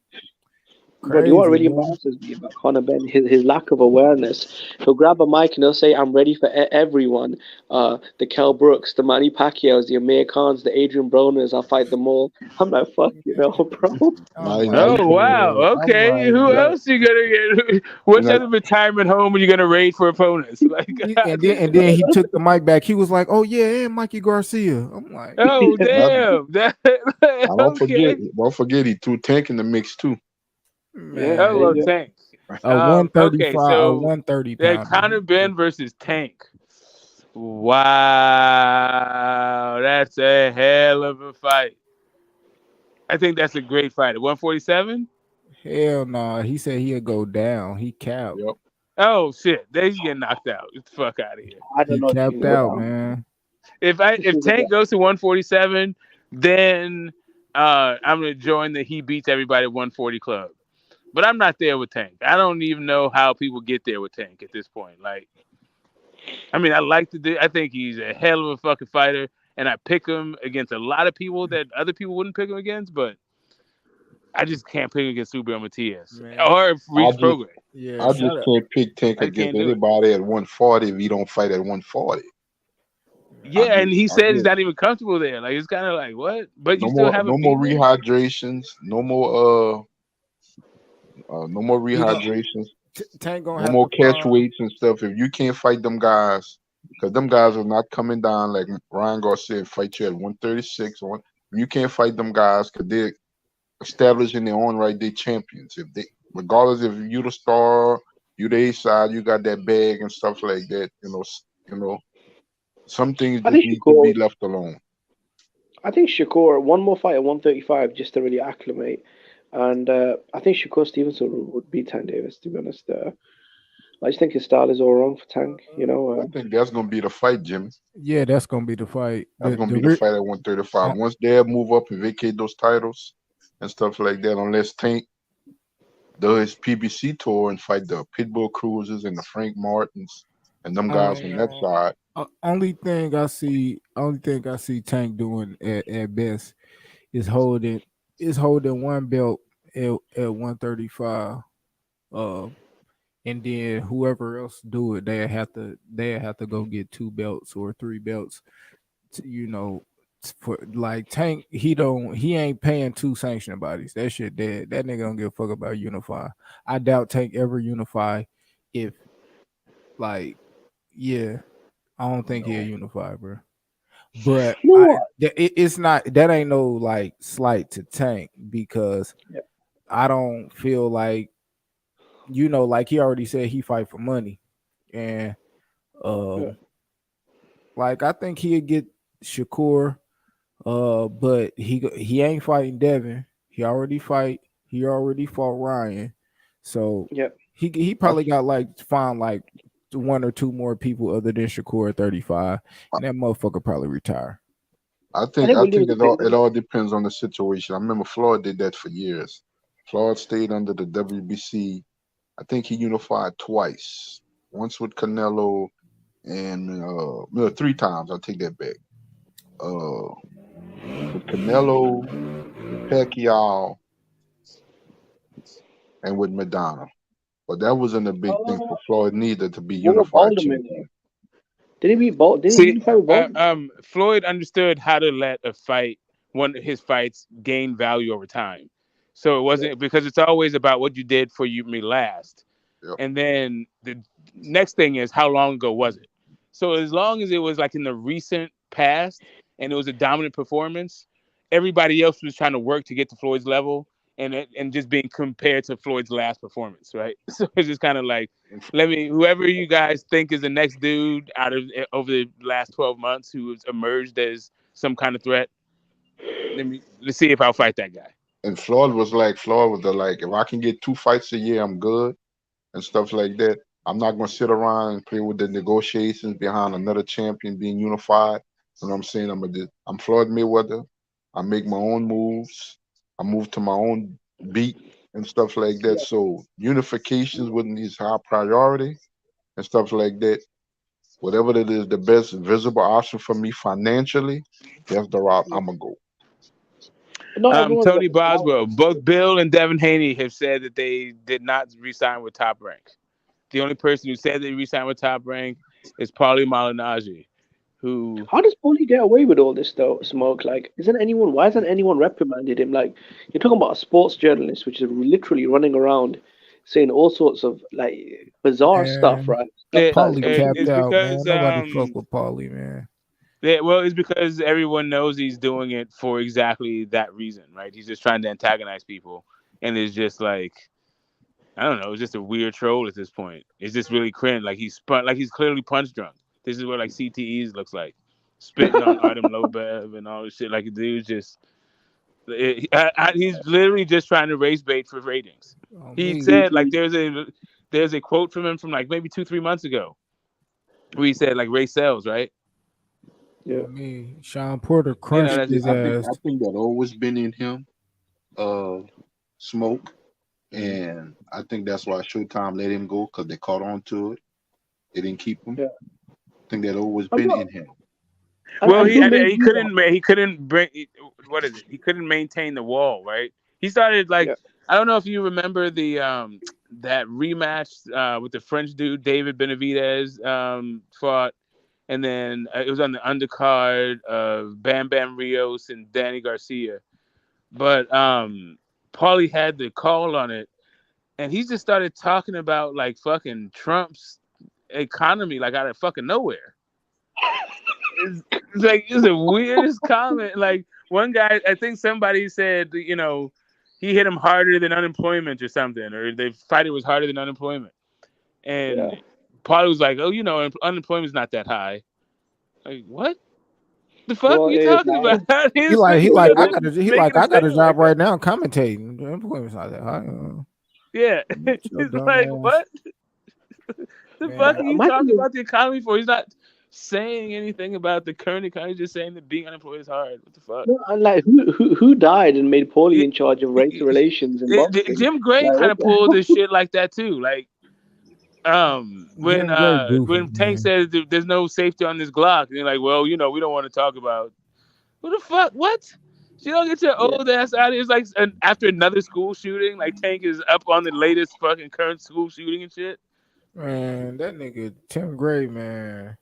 But you know what crazy, really man. embarrasses me about Conor Ben? His lack of awareness. He'll grab a mic and he'll say, "I'm ready for everyone. The Kell Brooks, the Manny Pacquiao's, the Amir Khans, the Adrian Broners. I'll fight them all." I'm like, "Fuck you, know, bro." Oh wow! Okay, who else you gonna get? Which other retirement home are you gonna raid for opponents? Like, And then he took the mic back. He was like, "Oh yeah, and Mikey Garcia." I'm like, oh damn! Don't forget he threw Tank in the mix too. Man. Oh well, Tank. A 135, Okay, so a 130 that pounder. Conor Ben versus Tank. Wow, that's a hell of a fight. I think that's a great fight. At 147? Hell no. He said he'll go down. He capped. Yep. Oh shit, he's getting knocked out. Get the fuck out of here. I don't He know if you capped can go out, down. man. If Tank goes to 147, then I'm gonna join the he beats everybody at 140 club. But I'm not there with Tank. I don't even know how people get there with Tank at this point. Like, I mean, I think he's a hell of a fucking fighter, and I pick him against a lot of people that other people wouldn't pick him against, but I just can't pick him against Subio Matias or Reach Program. I just can't pick Tank I against can't do it. anybody at 140 if he don't fight at 140. Yeah, and he said he's not even comfortable there. Like, it's kind of like, what? But you still haven't no more beaten him? rehydrations, no more He gon- rehydrations, Tank gonna no have more to catch find. weights and stuff. If you can't fight them guys, because them guys are not coming down like Ryan Garcia fight you at 136. If you can't fight them guys because they're established in their own right, they champions. If they, regardless if you the star, you the A side, you got that bag and stuff like that. Some things I just think need to Shakur. be left alone. I think Shakur one more fight at 135 just to really acclimate, and I think Shakur Stevenson would beat Tank Davis. To be honest, I just think his style is all wrong for Tank. I think that's gonna be the fight, Jimmy. Yeah, that's gonna be the fight. That's gonna be the fight at 135. Once they move up and vacate those titles and stuff like that, unless Tank does his PBC tour and fight the Pitbull Cruisers and the Frank Martins and them guys on that side. Only thing I see Tank doing at best is holding one belt at 135. And then whoever else do it, they have to go get 2 belts or 3 belts. For like Tank, he ain't paying 2 sanctioning bodies. That shit dead. That nigga don't give a fuck about unify. I doubt Tank ever unify. If like, yeah, I don't think he'll unify, bro. But it's not, that ain't no like slight to Tank, because I don't feel like, like he already said, he fight for money, and like I think he'll get Shakur, but he ain't fighting Devin. He already fought Ryan, so he probably got like find like 1 or 2 more people other than Shakur at 35, and that motherfucker probably retire. I think it all depends on the situation. I remember Floyd did that for years. Floyd stayed under the WBC. I think he unified twice. Once with Canelo and 3 times. I'll take that back. With Canelo, with Pacquiao, and with Madonna. But that wasn't a big thing for Floyd neither to be unified champion. Did he beat Bolt? Did he unify with Bolt? Floyd understood how to let a fight, one of his fights, gain value over time. So it wasn't because it's always about what you did for me last. Yep. And then the next thing is, how long ago was it? So as long as it was like in the recent past and it was a dominant performance, everybody else was trying to work to get to Floyd's level and just being compared to Floyd's last performance, right? So it's just kind of like, whoever you guys think is the next dude over the last 12 months who has emerged as some kind of threat, let's see if I'll fight that guy. And Floyd was like, if I can get 2 fights a year, I'm good, and stuff like that. I'm not going to sit around and play with the negotiations behind another champion being unified. You know what I'm saying? I'm Floyd Mayweather. I make my own moves. I move to my own beat and stuff like that. So unifications wasn't his high priority and stuff like that. Whatever that is the best visible option for me financially, that's the route I'm going to go. Tony Boswell, both Bill and Devin Haney have said that they did not re-sign with Top Rank. The only person who said they re-signed with Top Rank is Paulie Malignaggi, who... How does Paulie get away with all this, though, Smoke? Like, why hasn't anyone reprimanded him? Like, you're talking about a sports journalist, which is literally running around saying all sorts of, like, bizarre stuff, right? Paulie capped out, man. Nobody fuck with Paulie, man. Yeah, well, it's because everyone knows he's doing it for exactly that reason, right? He's just trying to antagonize people, and it's just like, I don't know, it's just a weird troll at this point. It's just really cringe. Like he's clearly punch drunk. This is what like CTEs looks like, spitting on Artem Lobev and all this shit. Like the dude's just, he's literally just trying to race bait for ratings. He said like there's a quote from him from like maybe 2-3 months ago, where he said like race sells, right? Yeah, Sean Porter crunched his ass. I think that always been in him, Smoke, and I think that's why Showtime let him go, because they caught on to it. They didn't keep him. Yeah. I think that always been in him. Well, he couldn't bring, what is it? He couldn't maintain the wall, right? He started like, I don't know if you remember the that rematch with the French dude David Benavidez fought. And then it was on the undercard of Bam Bam Rios and Danny Garcia. But Paulie had the call on it. And he just started talking about like fucking Trump's economy, like out of fucking nowhere. It's the weirdest comment. Like one guy, I think somebody said, he hit him harder than unemployment or something. Or the fighter was harder than unemployment. And Paulie was like, unemployment's not that high. Like, what? The fuck are you talking about? He like, I got a job right now commentating. Unemployment's not that high. Yeah. It's like, what? The fuck are you talking about the economy for? He's not saying anything about the current economy, he's just saying that being unemployed is hard. What the fuck? No, and like who died and made Paulie in charge of race relations and boxing? Jim Gray kind of pulled this shit like that too. Like When Jim Gray goofy, Tank man. says there's no safety on this Glock, and they're like, well, we don't want to talk about who the fuck what. You don't get your Yeah. old ass out of here. It's like after another school shooting, like Tank is up on the latest fucking current school shooting and shit. Man, that nigga Tim Gray, man.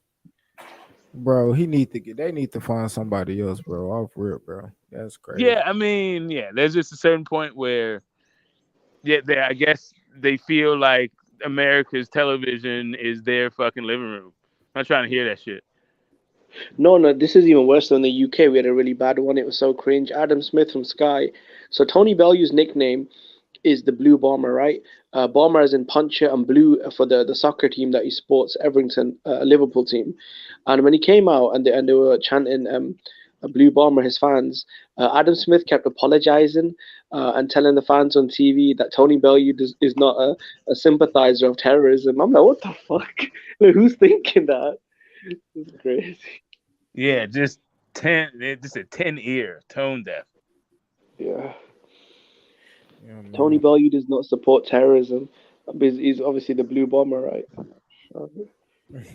Bro, they need to find somebody else, bro. Off rip, bro. That's crazy. Yeah, I mean, yeah, there's just a certain point where, I guess they feel like America's television is their fucking living room. I'm not trying to hear that shit. No, this is even worse than the UK. We had a really bad one. It was so cringe. Adam Smith from Sky. So Tony Bellew's nickname is the Blue Bomber, right? Bomber as in puncher, and blue for the soccer team that he sports, Everton, Liverpool team. And when he came out and they were chanting a Blue Bomber, his fans, Adam Smith kept apologizing and telling the fans on TV that Tony Bellew is not a sympathizer of terrorism. I'm like, what the fuck? Like, who's thinking that? It's crazy. Yeah, just a 10-ear, tone deaf. Yeah. Yeah, Tony man. Bellew does not support terrorism. Because he's obviously the Blue Bomber, right?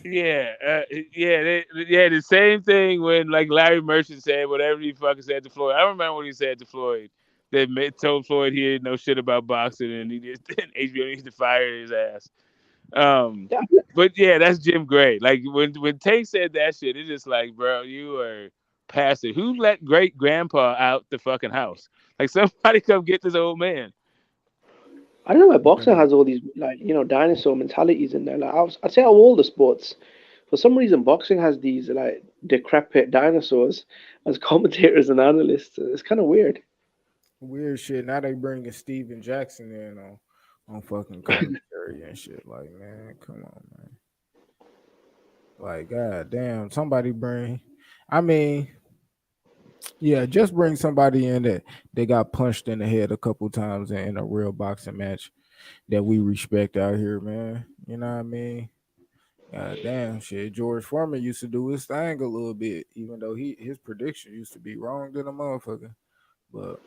Yeah, the same thing when like Larry Merchant said whatever he fucking said to Floyd. I remember what he said to Floyd. That told Floyd he didn't know shit about boxing and he just HBO needs to fire his ass. But yeah, that's Jim Gray. Like when Tank said that shit, it's just like, bro, you are passive. Who let great grandpa out the fucking house? Like somebody come get this old man. I don't know why boxing has all these dinosaur mentalities in there. Like I'd say out of all the sports, for some reason boxing has these like decrepit dinosaurs as commentators and analysts. It's kind of weird. Weird shit. Now they bringing Steven Jackson in on fucking commentary and shit. Like, man, come on, man. Like, god damn, somebody bring. I mean, yeah, just bring somebody in that they got punched in the head a couple times in a real boxing match that we respect out here, man. You know what I mean? God damn, shit. George Foreman used to do his thing a little bit, even though his prediction used to be wrong than a motherfucker. But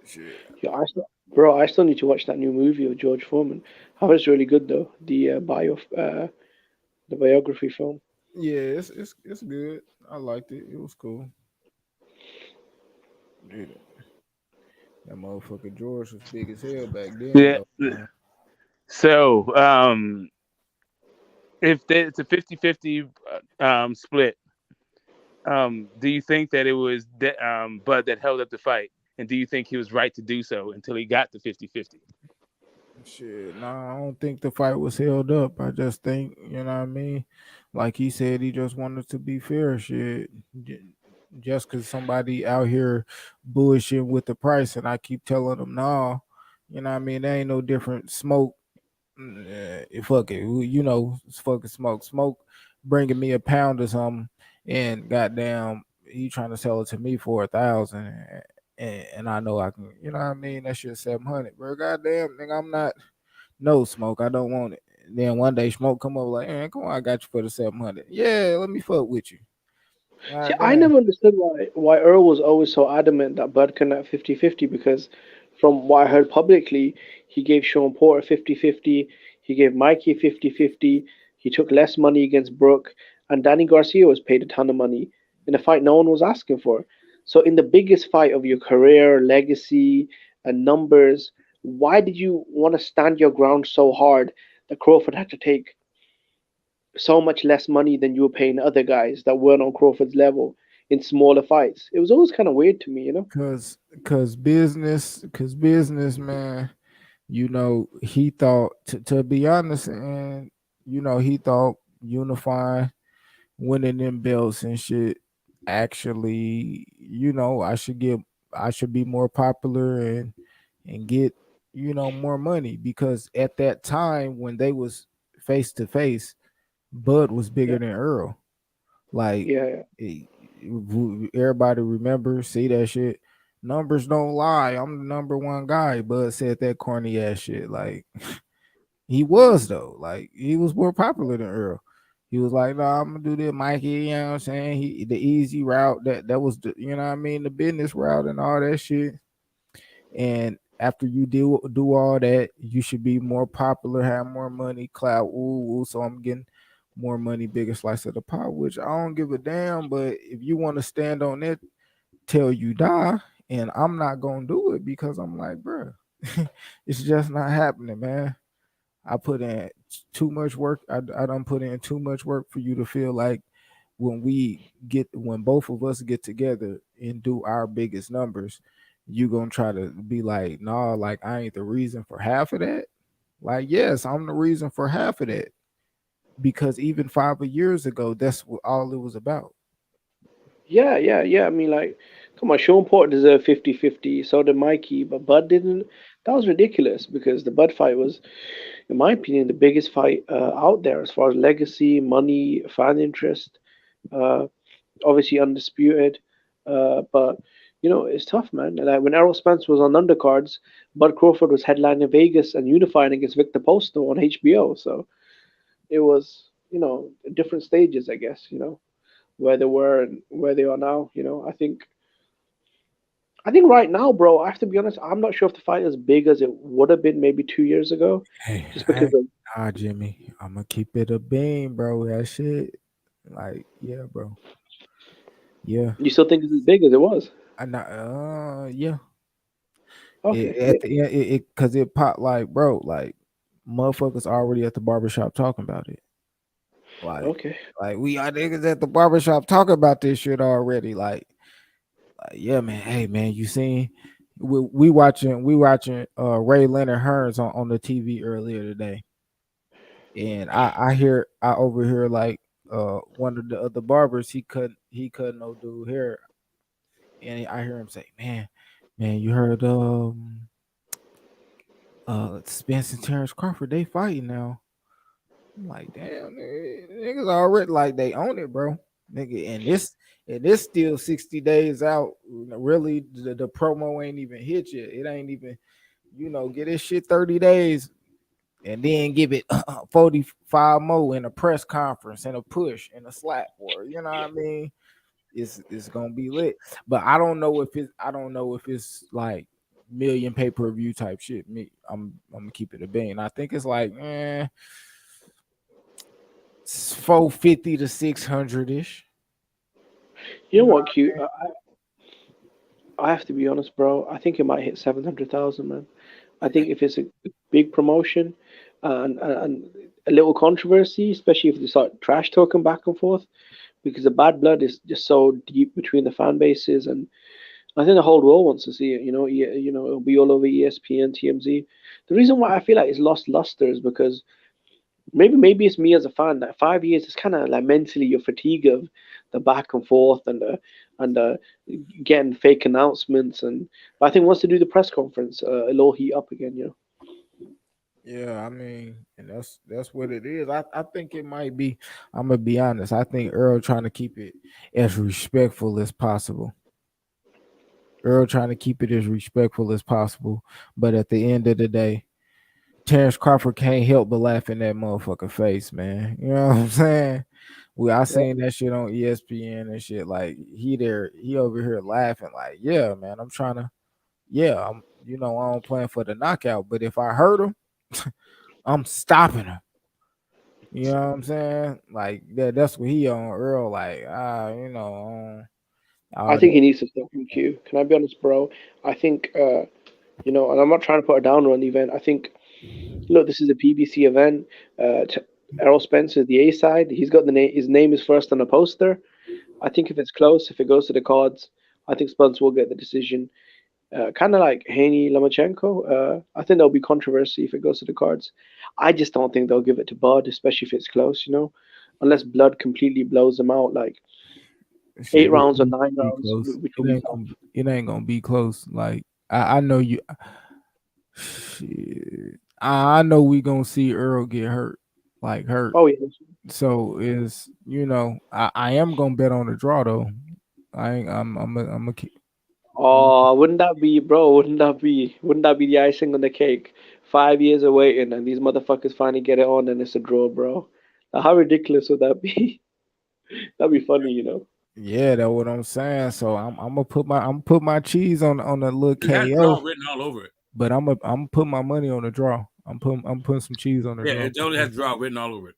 shit. Yeah, I still need to watch that new movie of George Foreman. That was really good though. The biography film. Yeah, it's good. I liked it. It was cool. Did it. That motherfucker George was big as hell back then, Yeah. though, man. So, if it's a 50-50 split, do you think that it was Bud that held up the fight? And do you think he was right to do so until he got the 50-50? Shit, nah, I don't think the fight was held up. I just think, you know what I mean? Like he said, he just wanted to be fair. Shit. Just because somebody out here bullshitting with the price and I keep telling them, no, you know what I mean? There ain't no different smoke. Fuck it. It's fucking smoke. Smoke bringing me a pound or something and goddamn, he trying to sell it to me for 1,000. And I know I can, you know what I mean? That shit 700, bro. Goddamn, nigga, I'm not no Smoke. I don't want it. And then one day Smoke come up like, man, come on, I got you for the 700. Yeah, let me fuck with you. See, I never understood why Earl was always so adamant that Bud can at 50-50 because from what I heard publicly, he gave Sean Porter 50-50, he gave Mikey 50-50, he took less money against Brooke, and Danny Garcia was paid a ton of money in a fight no one was asking for. So in the biggest fight of your career, legacy, and numbers, why did you want to stand your ground so hard that Crawford had to take so much less money than you were paying other guys that weren't on Crawford's level in smaller fights? It was always kind of weird to me, you know? Cause business, man, he thought to be honest, and he thought unifying, winning them belts and shit. Actually, I should be more popular and get more money because at that time when they was face to face, Bud was bigger than Earl. Like, Yeah. everybody remember, see that shit. Numbers don't lie. I'm the number one guy. Bud said that corny ass shit. Like, he was though. Like, he was more popular than Earl. He was like, no, I'm gonna do this, Mikey. You know what I'm saying? The easy route, that was the, you know what I mean, the business route and all that shit. And after you do all that, you should be more popular, have more money, clout, ooh, so I'm getting more money, bigger slice of the pie, which I don't give a damn. But if you want to stand on it till you die, and I'm not gonna do it because I'm like, bro, it's just not happening, man. I put in too much work. I don't put in too much work for you to feel like when both of us get together and do our biggest numbers, you gonna try to be like, nah, like I ain't the reason for half of that. Like, yes, I'm the reason for half of that. Because even 5 years ago, that's what all it was about. Yeah, yeah, yeah. I mean, like, come on, Sean Porter deserved 50-50. So did Mikey, but Bud didn't. That was ridiculous because the Bud fight was, in my opinion, the biggest fight out there as far as legacy, money, fan interest. Uh, Obviously undisputed. But it's tough, man. Like when Errol Spence was on undercards, Bud Crawford was headlining Vegas and unifying against Victor Postol on HBO. So it was, different stages, I guess. Where they were and where they are now. I think right now, bro. I have to be honest. I'm not sure if the fight is as big as it would have been maybe 2 years ago, Hey, just because of. Jimmy, I'm gonna keep it a beam, bro. That shit, like, yeah, bro. Yeah, You still think it's as big as it was? I not. Yeah. Okay. At the end, because it popped like, bro, like motherfuckers already at the barbershop talking about it. Like, Okay. like we are niggas at the barbershop talking about this shit already. Like, yeah, man. Hey, man, you seen? We watching Ray Leonard Hearns on the TV earlier today, and I overhear like one of the other barbers he cut no dude hair, and I hear him say, man, you heard Spence and Terrence Crawford, they fighting now. I'm like, damn, niggas already like they own it, bro. Nigga, and this still 60 days out. Really, the promo ain't even hit yet. It ain't even, get this shit 30 days and then give it 45 more in a press conference and a push and a slap for it. You know what I mean? It's gonna be lit. But I don't know if it's like million pay-per-view type shit. I'm gonna keep it a bean. I think it's like 450 to 600 ish. You know what, Q? I have to be honest, bro. I think it might hit 700,000, man. I think if it's a big promotion and a little controversy, especially if they start trash talking back and forth, because the bad blood is just so deep between the fan bases, and I think the whole world wants to see it. It'll be all over ESPN, TMZ. The reason why I feel like it's lost luster is because maybe it's me as a fan that 5 years is kind of like mentally your fatigue of the back and forth and getting fake announcements, and but I think once they do the press conference, it'll all heat up again. Yeah, I mean, and that's what it is. I think it might be. I'm gonna be honest. I think Earl trying to keep it as respectful as possible. Earl trying to keep it as respectful as possible. But at the end of the day, Terrence Crawford can't help but laugh in that motherfucker face, man. You know what I'm saying? I seen that shit on ESPN and shit. Like he over here laughing, like, yeah, man, I'm trying to, yeah, I don't plan for the knockout, but if I hurt him, I'm stopping him. You know what I'm saying? Like that's what he on Earl, like, I all think that. he needs to step from Q. Can I be honest, bro? I think and I'm not trying to put a downer on the event. I think, look, this is a PBC event. Errol Spence is the A side. He's got the name. His name is first on the poster. I think if it's close, if it goes to the cards, I think Spence will get the decision. Kind of like Haney Lomachenko. I think there'll be controversy if it goes to the cards. I just don't think they'll give it to Bud, especially if it's close. Unless Blood completely blows them out, like Shit, 8 rounds or it nine be rounds, close. which will be tough. It ain't gonna be close. Like I know you. Shit, I know we gonna see Earl get hurt, like hurt. Oh yeah. So is I am gonna bet on the draw though. I ain't. I'm a keep. Oh, wouldn't that be, bro? Wouldn't that be the icing on the cake? 5 years of waiting, and these motherfuckers finally get it on, and it's a draw, bro. Now, how ridiculous would that be? That'd be funny. Yeah, that's what I'm saying. So I'm gonna put my cheese on the little It has draw KO. written all over it. but I'm putting my money on the draw. I'm putting some cheese on the Yeah, draw. it only has draw written all over it.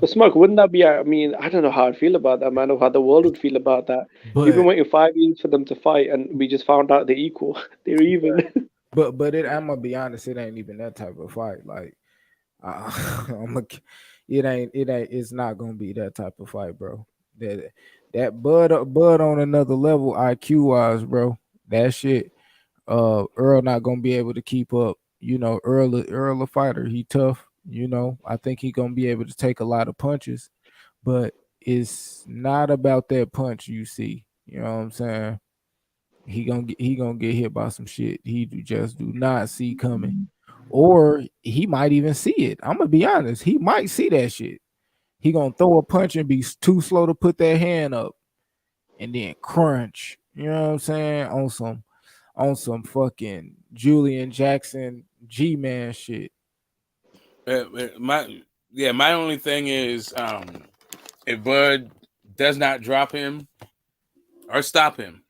But Smoke, wouldn't that be? I mean, I don't know how I'd feel about that, man, or how the world would feel about that. You've been But waiting 5 years for them to fight, and we just found out they're equal. They're even. but I'm gonna be honest, it ain't even that type of fight. Like it's not gonna be that type of fight, bro. That Bud on another level IQ wise, bro. That shit. Earl not gonna be able to keep up. You know, Earl a fighter. He tough. You know, I think he gonna be able to take a lot of punches, but it's not about that punch you see. You know what I'm saying? He gonna get hit by some shit he just do not see coming, or he might even see it. I'm gonna be honest. He might see that shit. He gonna throw a punch and be too slow to put that hand up, and then crunch. You know what I'm saying? On some fucking Julian Jackson G-Man shit. My only thing is if Bud does not drop him or stop him,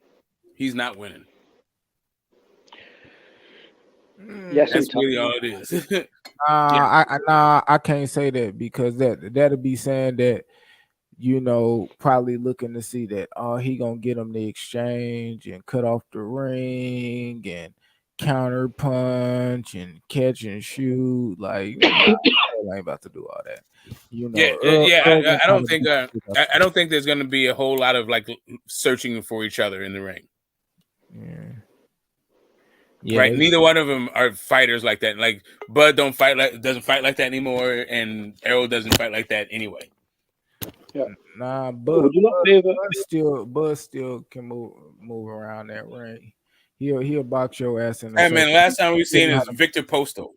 he's not winning. Yes, That's really all it is. I can't say that because that'll be saying that, you know, probably looking to see that he gonna get him the exchange and cut off the ring and counter punch and catch and shoot. Like I ain't about to do all that. You know, I don't think I don't think there's gonna be a whole lot of like searching for each other in the ring. Yeah, right. Neither one of them are fighters like that. Like Bud doesn't fight like that anymore, and Errol doesn't fight like that anyway. Yeah. Nah, Bud still can move around that ring. He'll box your ass in the Hey man, last time we seen is Victor Posto.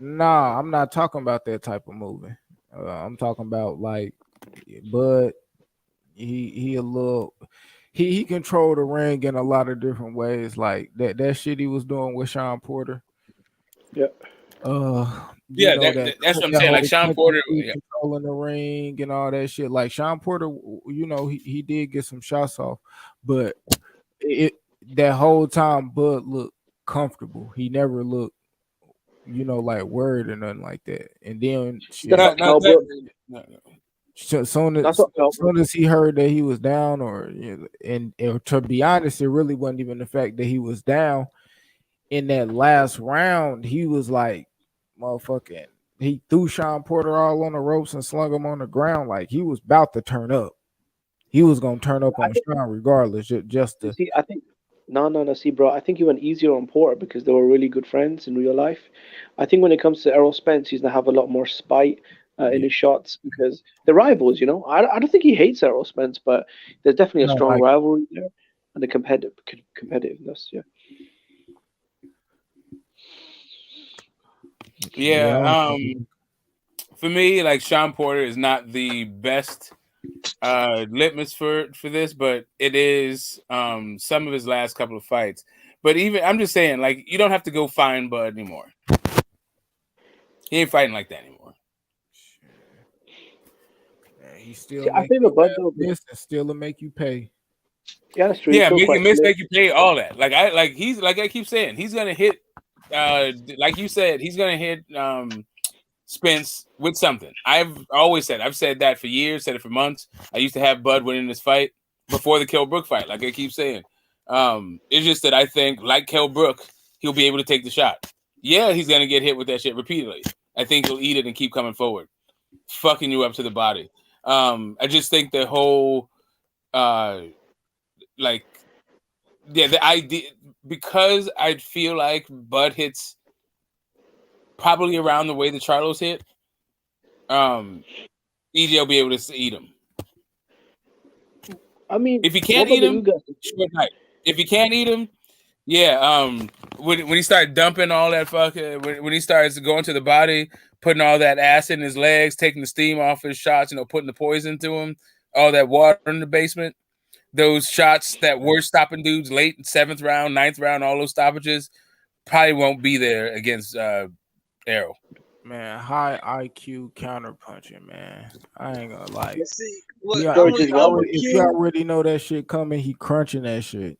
Nah, I'm not talking about that type of moving. I'm talking about like Bud. He a little. He controlled the ring in a lot of different ways. Like that shit he was doing with Sean Porter. Yeah. That's what I'm saying. Like Sean Porter controlling the ring and all that shit. Like Sean Porter, you know, he did get some shots off, but that whole time Bud looked comfortable. He never looked, you know, like worried or nothing like that. And then soon as he heard that he was down, and to be honest, it really wasn't even the fact that he was down. In that last round, he was like, motherfucking, he threw Sean Porter all on the ropes and slung him on the ground like he was about to turn up. He was gonna turn up on Sean regardless, just to see. I think no. See, bro, I think he went easier on Porter because they were really good friends in real life. I think when it comes to Errol Spence, he's gonna have a lot more spite in his shots because they're rivals. You know, I don't think he hates Errol Spence, but there's definitely a strong rivalry there and the competitiveness. Yeah. For me, like Sean Porter is not the best litmus for this, but it is some of his last couple of fights. But even I'm just saying, like, you don't have to go find Bud anymore. He ain't fighting like that anymore. He's still still to make you pay. Yeah, that's true. Yeah, make you pay all that. Like I keep saying, he's gonna hit like you said, he's gonna hit Spence with something. I've said that for years, said it for months. I used to have Bud winning this fight before the Kell Brook fight, like I keep saying. It's just that I think, like Kell Brook, he'll be able to take the shot. Yeah, he's gonna get hit with that shit repeatedly. I think he'll eat it and keep coming forward, fucking you up to the body. I just think the whole the idea, because I feel like Bud hits probably around the way the Charlos hit, EJ will be able to eat him. I mean, if he can't eat him, short night. If he can't eat him, when he started dumping all that fucking, when he starts going to the body, putting all that acid in his legs, taking the steam off his shots, putting the poison to him, all that water in the basement, those shots that were stopping dudes late 7th round, 9th round, all those stoppages probably won't be there against Errol. Man, high IQ counter punching, man. I ain't gonna lie. See, if you already know that shit coming, he crunching that shit.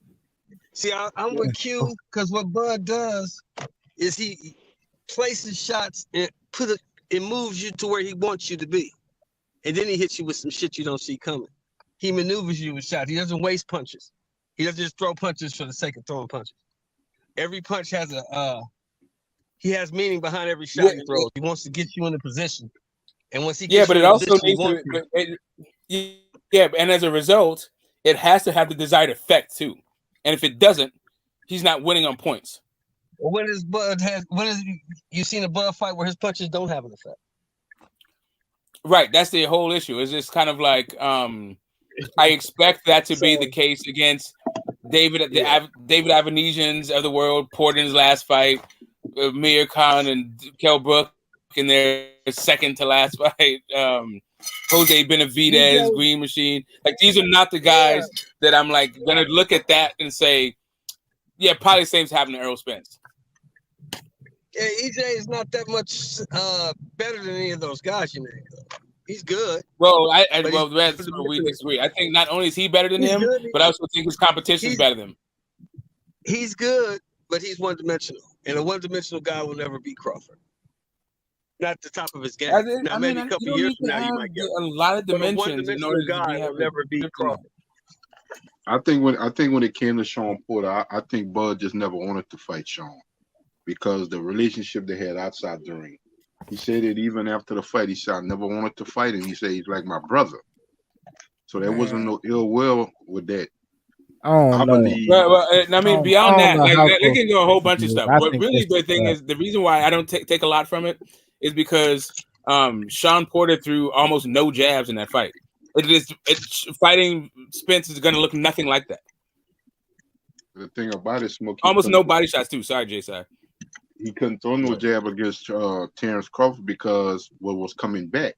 See, I'm with Q because what Bud does is he places shots and it moves you to where he wants you to be. And then he hits you with some shit you don't see coming. He maneuvers you with shots. He doesn't waste punches. He doesn't just throw punches for the sake of throwing punches. Every punch has he has meaning behind every shot he throws. He wants to get you in a position. And once he gets but you it in a also position he needs wants to. Yeah, and as a result, it has to have the desired effect too. And if it doesn't, he's not winning on points. When has you seen a Bud fight where his punches don't have an effect? Right, that's the whole issue. It's just kind of like I expect that to be the case against David Avanesians of the world, Portland's last fight, Mir Khan and Kell Brook in their second to last fight, Jose Benavidez, Green Machine. Like these are not the guys that I'm like gonna look at that and say, yeah, probably the same's happening to Errol Spence. Yeah, EJ is not that much better than any of those guys you named. He's good. Well, we disagree. I think not only is he better than him, but I also think his competition is better than him. He's good, but he's one-dimensional, and a one-dimensional guy will never beat Crawford. Not the top of his game. Now, maybe a couple years from now, you might get a lot of dimensions in order to guy will never beat Crawford. I think when it came to Sean Porter, I think Bud just never wanted to fight Sean because the relationship they had outside the ring. He said it even after the fight. He said, I never wanted to fight him. He said he's like my brother. So there wasn't no ill will with that. I believe. Well, I mean, beyond that, like they can go a whole bunch of stuff. What really the thing is, the reason why I don't take a lot from it is because Sean Porter threw almost no jabs in that fight. Fighting Spence is going to look nothing like that. The thing about it, Smokey, almost no body shots too. Sorry, Jay. Sorry. He couldn't throw no jab against Terrence Crawford because what was coming back.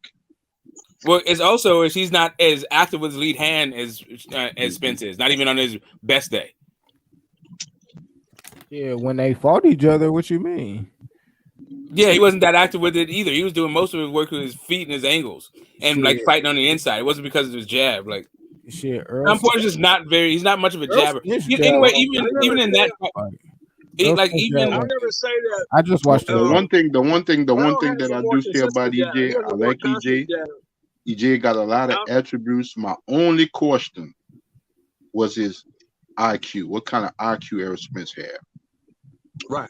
Well, it's also he's not as active with his lead hand as Spence is. Not even on his best day. Yeah, when they fought each other, what you mean? Yeah, he wasn't that active with it either. He was doing most of his work with his feet and his angles, and like fighting on the inside. It wasn't because of his jab. Like Sean Porter's just not very. He's not much of a jabber. Anyway, even in that. Like even I'll never say that. I just watched the one thing that I do say about EJ, I like EJ. EJ got a lot of attributes. My only question was his IQ. What kind of IQ Errol Spence had? Right.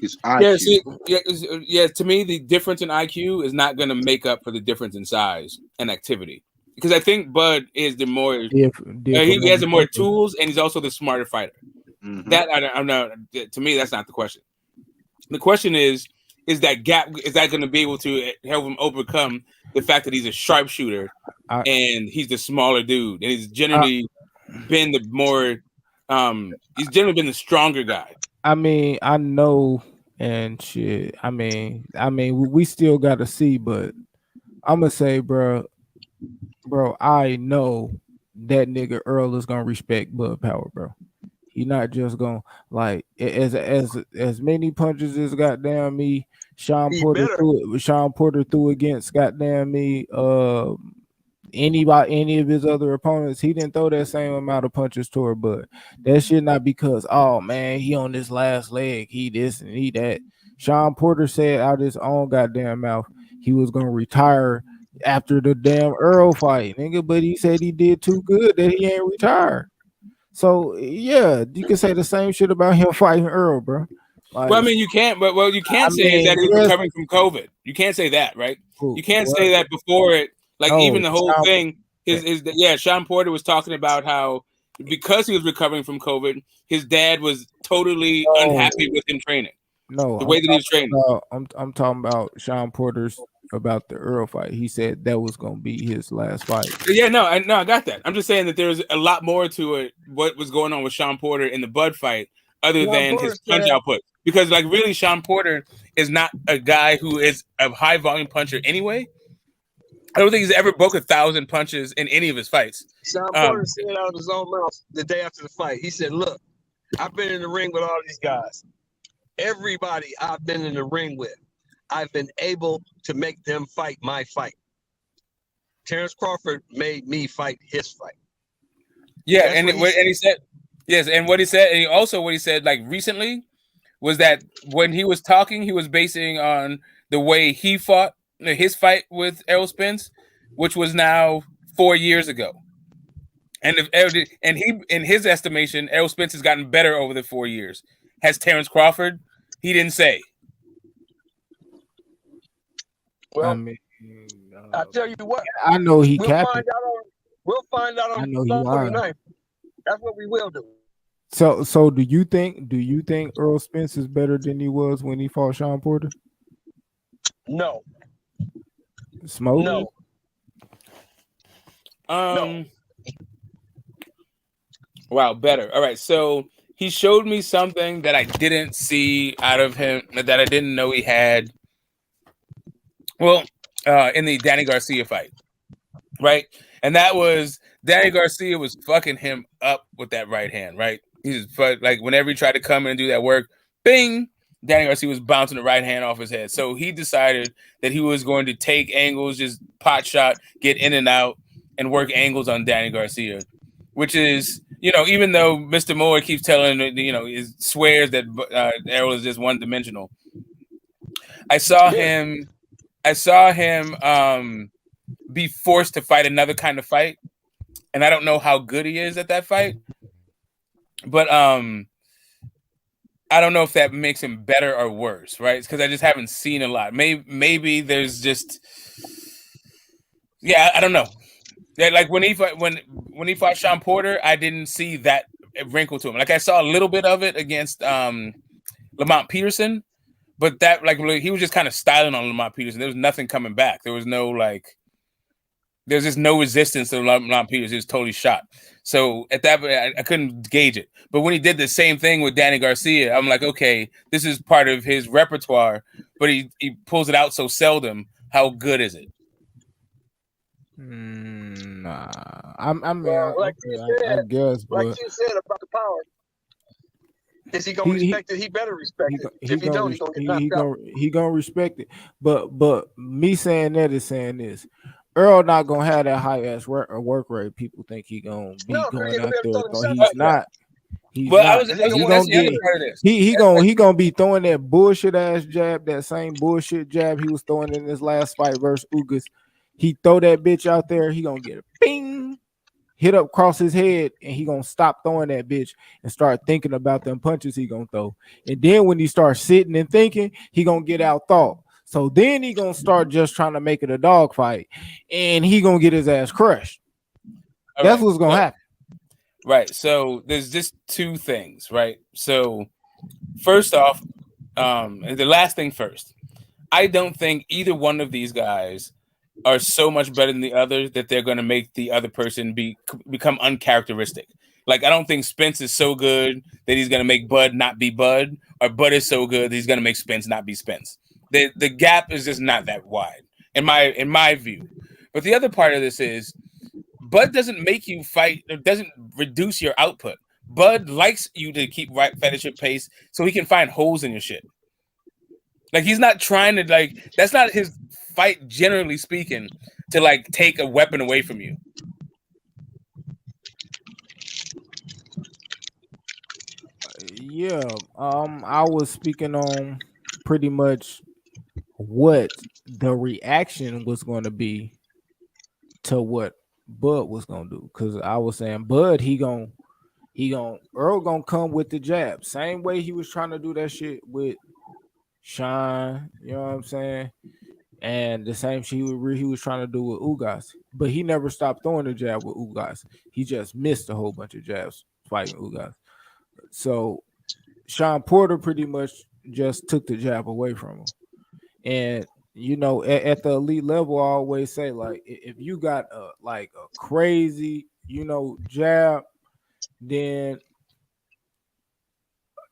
His IQ. Yeah. To me, the difference in IQ is not going to make up for the difference in size and activity. Because I think Bud is the more he has the more tools, and he's also the smarter fighter. Mm-hmm. That I'm not. To me, that's not the question. The question is that gap? Is that going to be able to help him overcome the fact that he's a sharpshooter and he's the smaller dude, and he's generally been the more. He's generally been the stronger guy. I mean, I know and shit. I mean, we still got to see, but I'm gonna say, bro, I know that nigga Earl is gonna respect Bud Power, bro. You're not just gonna like as many punches as goddamn me. Sean Porter threw against goddamn me. Any of his other opponents, he didn't throw that same amount of punches toward Bud. That shit not because man, he on this last leg, he this and he that. Sean Porter said out his own goddamn mouth he was gonna retire after the damn Earl fight, nigga. But he said he did too good that he ain't retired. So yeah, you can say the same shit about him fighting Errol, bro. Like, well, I mean, you can't. But what you can't say is that he's recovering from COVID. You can't say that, right? You can't say that before it. Like even the whole thing is Sean Porter was talking about how because he was recovering from COVID, his dad was totally unhappy with him training. No, the way that he was training. I'm talking about Sean Porter's about the Errol fight. He said that was gonna be his last fight. Yeah, I got that. I'm just saying that there's a lot more to it. What was going on with Sean Porter in the Bud fight, other than his punch output? Because like really, Sean Porter is not a guy who is a high volume puncher anyway. I don't think he's ever broke 1,000 punches in any of his fights. Sean Porter said out of his own mouth the day after the fight. He said, "Look, I've been in the ring with all these guys. Everybody I've been in the ring with, I've been able to make them fight my fight. Terrence Crawford made me fight his fight." Yeah, and he said, Yes, and what he said, and also what he said, like recently, was that when he was talking, he was basing on the way he fought his fight with Errol Spence, which was now 4 years ago. And he, in his estimation, Errol Spence has gotten better over the 4 years. Has Terrence Crawford? He didn't say. I Well, mean, I tell you what, I know he we'll capping. find out I on know he July lying. 29th. That's what we will do. So do you think Earl Spence is better than he was when he fought Sean Porter? No. Smoke? No. Wow, better. All right, so he showed me something that I didn't see out of him, that I didn't know he had. Well, in the Danny Garcia fight, right? And that was Danny Garcia was fucking him up with that right hand, right? He's like whenever he tried to come in and do that work, bing, Danny Garcia was bouncing the right hand off his head. So he decided that he was going to take angles, just pot shot, get in and out, and work angles on Danny Garcia, which is, even though Mr. Moore keeps telling, swears that Errol is just one dimensional. I saw him be forced to fight another kind of fight, and I don't know how good he is at that fight, but I don't know if that makes him better or worse, right? Because I just haven't seen a lot. Maybe there's just, I don't know. Yeah, like when he fought Sean Porter, I didn't see that wrinkle to him. Like I saw a little bit of it against Lamont Peterson, but that he was just kind of styling on Lamont Peterson. There was nothing coming back. There was no there's just no resistance to Lamont Peterson. He was totally shot. So at that point, I couldn't gauge it. But when he did the same thing with Danny Garcia, I'm like, okay, this is part of his repertoire, but he pulls it out so seldom. How good is it? Nah, I mean, Well, I guess, but like you said about the power, is he gonna respect it? He better respect it. If he don't, he's gonna get knocked out. He gonna respect it. But me saying that is saying this. Earl not gonna have that high ass work rate. People think he gonna be going out there. So he's not. He's not. He gonna be throwing that bullshit ass jab, that same bullshit jab he was throwing in his last fight versus Ugas. He throw that bitch out there, he gonna get a ping, hit up across his head, and he gonna stop throwing that bitch and start thinking about them punches he gonna throw. And then when he starts sitting and thinking, he gonna get out thought. So then he gonna start just trying to make it a dog fight, and he gonna get his ass crushed. That's what's gonna happen. Right. So there's just two things, right? So first off, and the last thing first, I don't think either one of these guys are so much better than the other that they're going to make the other person become uncharacteristic. Like, I don't think Spence is so good that he's going to make Bud not be Bud, or Bud is so good that he's going to make Spence not be Spence. The gap is just not that wide in my view. But the other part of this is Bud doesn't make you fight. It doesn't reduce your output. Bud likes you to keep fight at your pace so he can find holes in your shit. Like, he's not trying to, that's not his fight, generally speaking, to take a weapon away from you. Yeah, I was speaking on pretty much what the reaction was going to be to what Bud was going to do, because I was saying Bud, Earl gonna come with the jab, same way he was trying to do that shit with Sean, you know what I'm saying? And the same shit he was trying to do with Ugas, but he never stopped throwing the jab with Ugas. He just missed a whole bunch of jabs fighting Ugas. So Sean Porter pretty much just took the jab away from him. And at the elite level, I always say, if you got a crazy, jab, then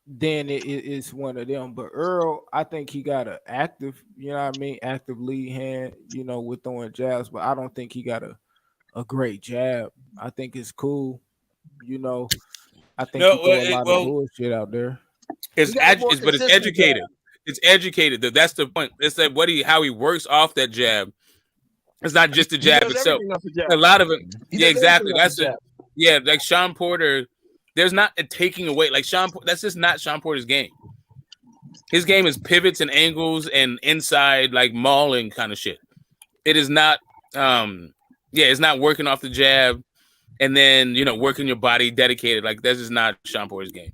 it's one of them. But Earl, I think he got an active, active lead hand, with throwing jabs, but I don't think he got a great jab. I think it's cool, I think he throw a lot of bullshit out there. But it's educated. Jab. It's educated. That's the point. It's how he works off that jab. It's not just the jab itself. A lot of it. Yeah, exactly. That's it. Yeah, like Sean Porter There's not a taking away. Like that's just not Sean Porter's game. His game is pivots and angles and inside like mauling kind of shit. It is not. It's not working off the jab and then working your body dedicated. Like this is not Sean Porter's game.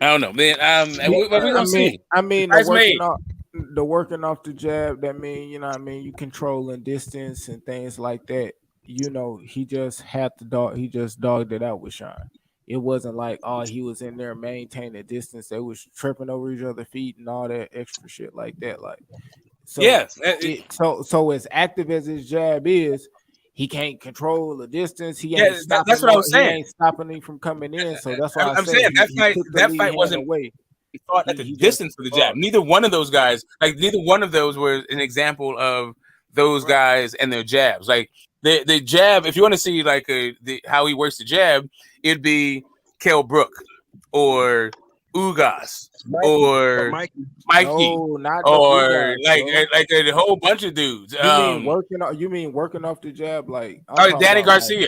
I don't know, man. We gonna see. I mean, The working off the jab. That mean, you controlling distance and things like that. He just had to dog. He just dogged it out with Sean. It wasn't like he was in there maintaining distance. They was tripping over each other's feet and all that extra shit like that. Like, so so as active as his jab is, he can't control the distance. He ain't stopping. That's what I was saying. He ain't stopping him from coming in. So that's why I'm saying that fight wasn't away. He fought at the distance for the jab. Neither one of those guys, neither one of those were an example of those guys and their jabs. Like the jab, if you want to see how he works the jab, it'd be Kell Brook or Ugas or Mikey, or a whole bunch of dudes. You mean working off the jab, like Danny Garcia,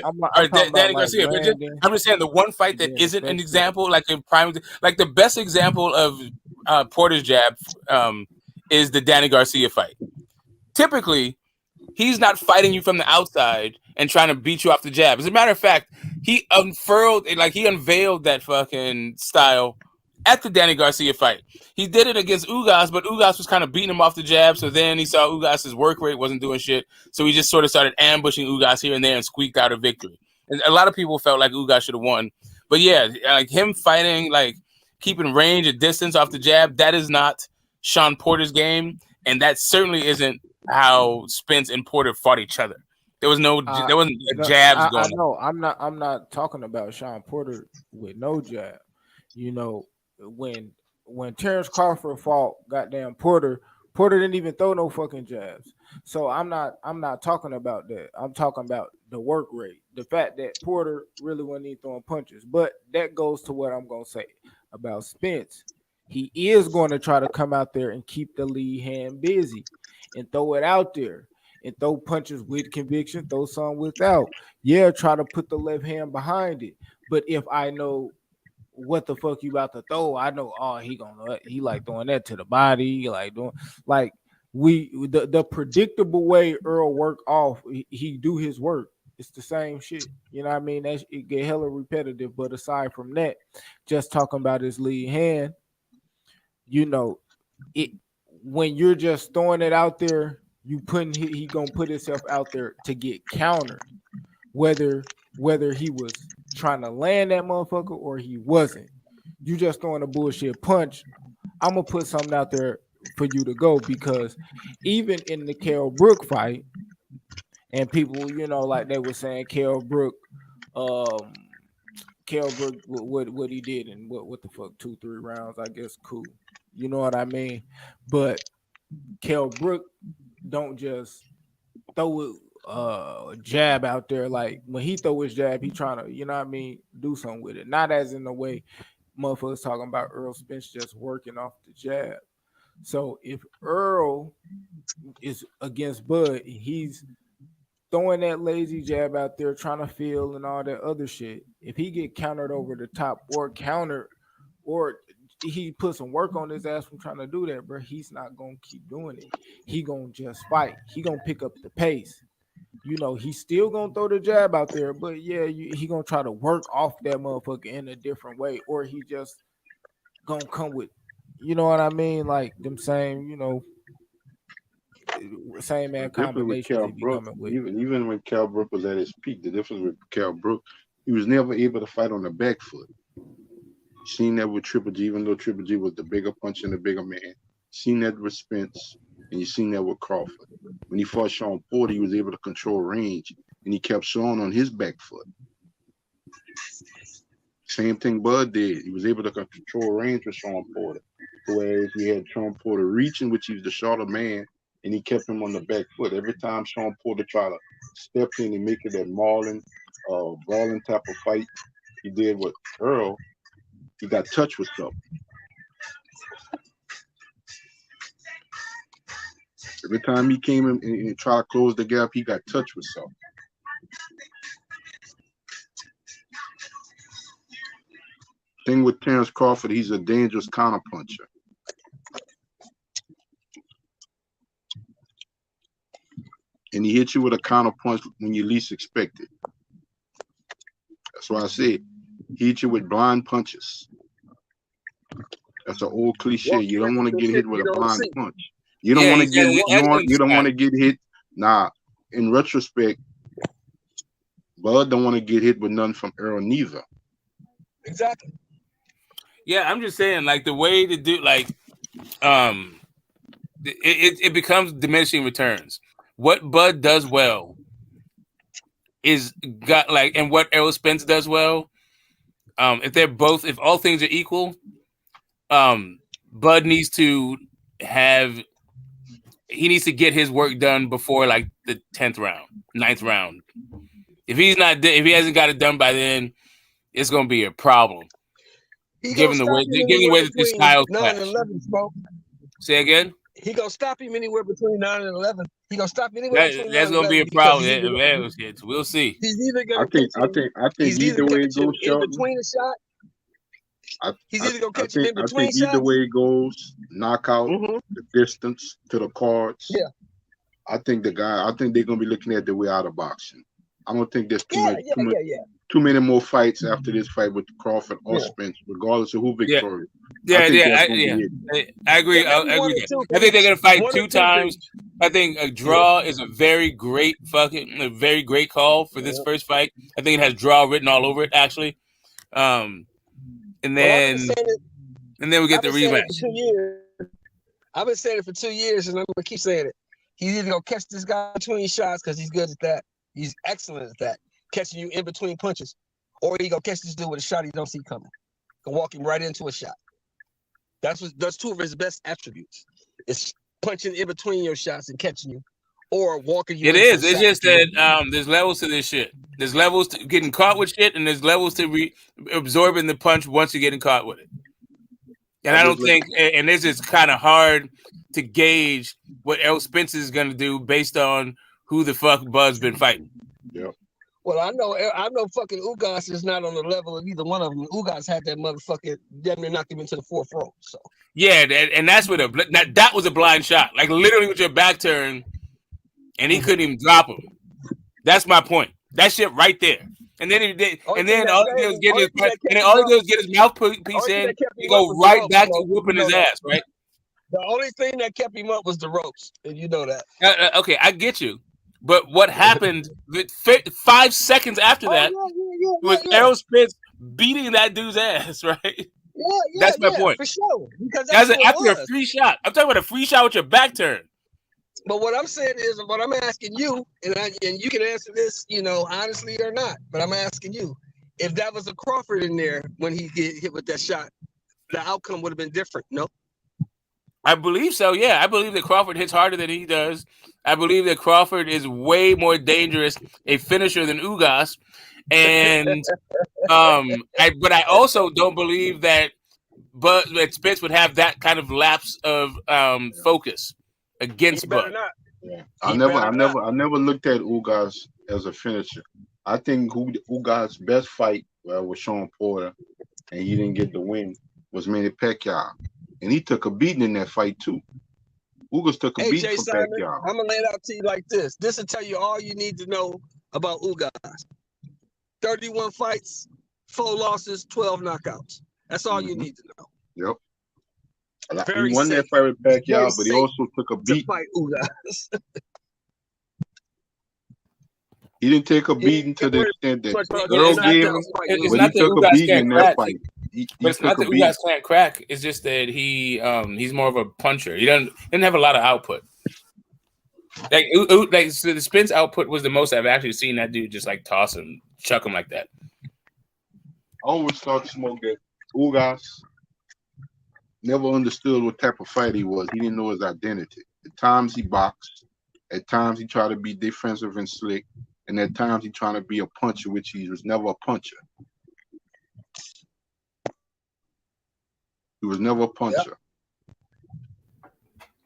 Danny Garcia. But landing. I'm just saying the one fight that isn't an example, like a prime, like the best example of Porter's jab, is the Danny Garcia fight. Typically, he's not fighting you from the outside and trying to beat you off the jab. As a matter of fact, he unveiled that fucking style at the Danny Garcia fight. He did it against Ugas, but Ugas was kind of beating him off the jab. So then he saw Ugas's work rate wasn't doing shit. So he just sort of started ambushing Ugas here and there and squeaked out a victory. And a lot of people felt like Ugas should have won. But yeah, like him fighting, like keeping range and distance off the jab, that is not Sean Porter's game. And that certainly isn't how Spence and Porter fought each other. There wasn't jabs going on. I'm not talking about Sean Porter with no jab. When Terrence Crawford fought goddamn Porter didn't even throw no fucking jabs. So I'm not talking about that. I'm talking about the work rate. The fact that Porter really wasn't even throwing punches. But that goes to what I'm gonna say about Spence. He is going to try to come out there and keep the lead hand busy and throw it out there and throw punches with conviction, throw some without. Yeah, try to put the left hand behind it. But if I know what the fuck you about to throw, I know he like throwing that to the body, the predictable way Errol work off, he do his work. It's the same shit. You know what I mean? It get hella repetitive. But aside from that, just talking about his lead hand, when you're just throwing it out there, he gonna put himself out there to get countered, whether he was trying to land that motherfucker or he wasn't. You just throwing a bullshit punch. I'm gonna put something out there for you to go, because even in the Kell Brook fight, and people, like they were saying Kell Brook, what he did in what the fuck 2-3 rounds, I guess, cool. You know what I mean? But Kell Brook don't just throw a jab out there. Like when he throw his jab, he trying to, do something with it. Not as in the way motherfuckers talking about Errol Spence just working off the jab. So if Errol is against Bud, he's throwing that lazy jab out there, trying to feel and all that other shit. If he get countered over the top or he put some work on his ass from trying to do that, bro, he's not gonna keep doing it. He gonna just fight. He gonna pick up the pace. He's still gonna throw the jab out there, but yeah, he gonna try to work off that motherfucker in a different way, or he just gonna come with, you know what I mean? Like them same, same man combinations. Even when Kell Brook was at his peak, the difference with Kell Brook, he was never able to fight on the back foot. Seen that with Triple G, even though Triple G was the bigger punch and the bigger man. Seen that with Spence, and you seen that with Crawford. When he fought Sean Porter, he was able to control range, and he kept Sean on his back foot. Same thing Bud did. He was able to control range with Sean Porter. Whereas we had Sean Porter reaching, which he was the shorter man, and he kept him on the back foot. Every time Sean Porter tried to step in and make it that mauling, brawling type of fight he did with Errol, he got touched with something. Every time he came in and tried to close the gap, he got touched with something. thing with Terrence Crawford, he's a dangerous counterpuncher. And he hits you with a counterpunch when you least expect it. That's why I said he hits you with blind punches. That's an old cliche. You don't want to get hit with a blind punch. You don't want to get you don't want to get hit. Nah, in retrospect, Bud don't want to get hit with none from Errol neither. Exactly. Yeah, I'm just saying, like the way to do, like, it becomes diminishing returns. What Bud does well is got like, and what Errol Spence does well. If all things are equal, Bud needs to get his work done before like the 10th round, 9th round. If he hasn't got it done by then, it's going to be a problem. Given the way that this style 9 and 11, Smoke. Say again. He gonna stop him anywhere between 9 and 11. He gonna stop anywhere between 9 That's and going to 11 be a problem. because We'll see. He's either gonna I think either way it goes, in between a shot. He's either gonna catch him in between I think either shots. way it goes, knockout, the distance to the cards. Yeah. I think they're gonna be looking at the way out of boxing. I don't think there's too many more fights after this fight with Crawford or Spence, regardless of who victorious. I agree. I agree. I think they're gonna fight 2 times. I think a draw is a very great call for this first fight. I think it has draw written all over it, actually. And then we get the rematch. I've been saying it for 2 years, and I'm gonna keep saying it. He's either gonna catch this guy between shots because he's good at that. He's excellent at that, catching you in between punches, or he gonna catch this dude with a shot he don't see coming, can walk him right into a shot. That's 2 of his best attributes. It's punching in between your shots and catching you, or walking you. It is. It's just that there's levels to this shit. There's levels to getting caught with shit, and there's levels to absorbing the punch once you're getting caught with it. And I don't think, and this is kind of hard to gauge what Errol Spence is going to do based on who the fuck Bud's been fighting. Yeah. Well, I know fucking Ugas is not on the level of either one of them. Ugas had that motherfucker damn near knocked him into the 4th row. So yeah, and that's that was a blind shot, like literally with your back turn, and he couldn't even drop him. That's my point. That shit right there. And then all he did was get his mouthpiece in. He go right back to whooping his ass, right? The only thing that kept him up was the ropes, and you know that. Okay, I get you. But what happened 5 seconds after that was Errol Spence beating that dude's ass, right? Yeah, that's my point. For sure. Because that's after a free shot. I'm talking about a free shot with your back turn. But what I'm saying is, what I'm asking you, and you can answer this, honestly or not. But I'm asking you, if that was a Crawford in there when he get hit with that shot, the outcome would have been different. No. I believe so. Yeah, I believe that Crawford hits harder than he does. I believe that Crawford is way more dangerous a finisher than Ugas, and but I also don't believe that Spence would have that kind of lapse of focus against Bud. Yeah. I never looked at Ugas as a finisher. I think Ugas' best fight with Sean Porter, and he didn't get the win, was Manny Pacquiao. And he took a beating in that fight too. Ugas took a beating from Pacquiao. I'm gonna lay it out to you like this. This will tell you all you need to know about Ugas. 31 fights, 4 losses, 12 knockouts. That's all you need to know. Yep. He won that fight with Pacquiao, but he also took a beat. Fight Ugas. He didn't take a beating to the extent that Errol gave him, but he took a beating in that fight. But it's not that Ugas can't crack. It's just that he's more of a puncher. He didn't have a lot of output. So the Spence output was the most I've actually seen that dude just like toss him, chuck him like that. I always thought Smoke that Ugas never understood what type of fight he was. He didn't know his identity. At times he boxed. At times he tried to be defensive and slick. And at times he trying to be a puncher, which he was never a puncher. He was never a puncher.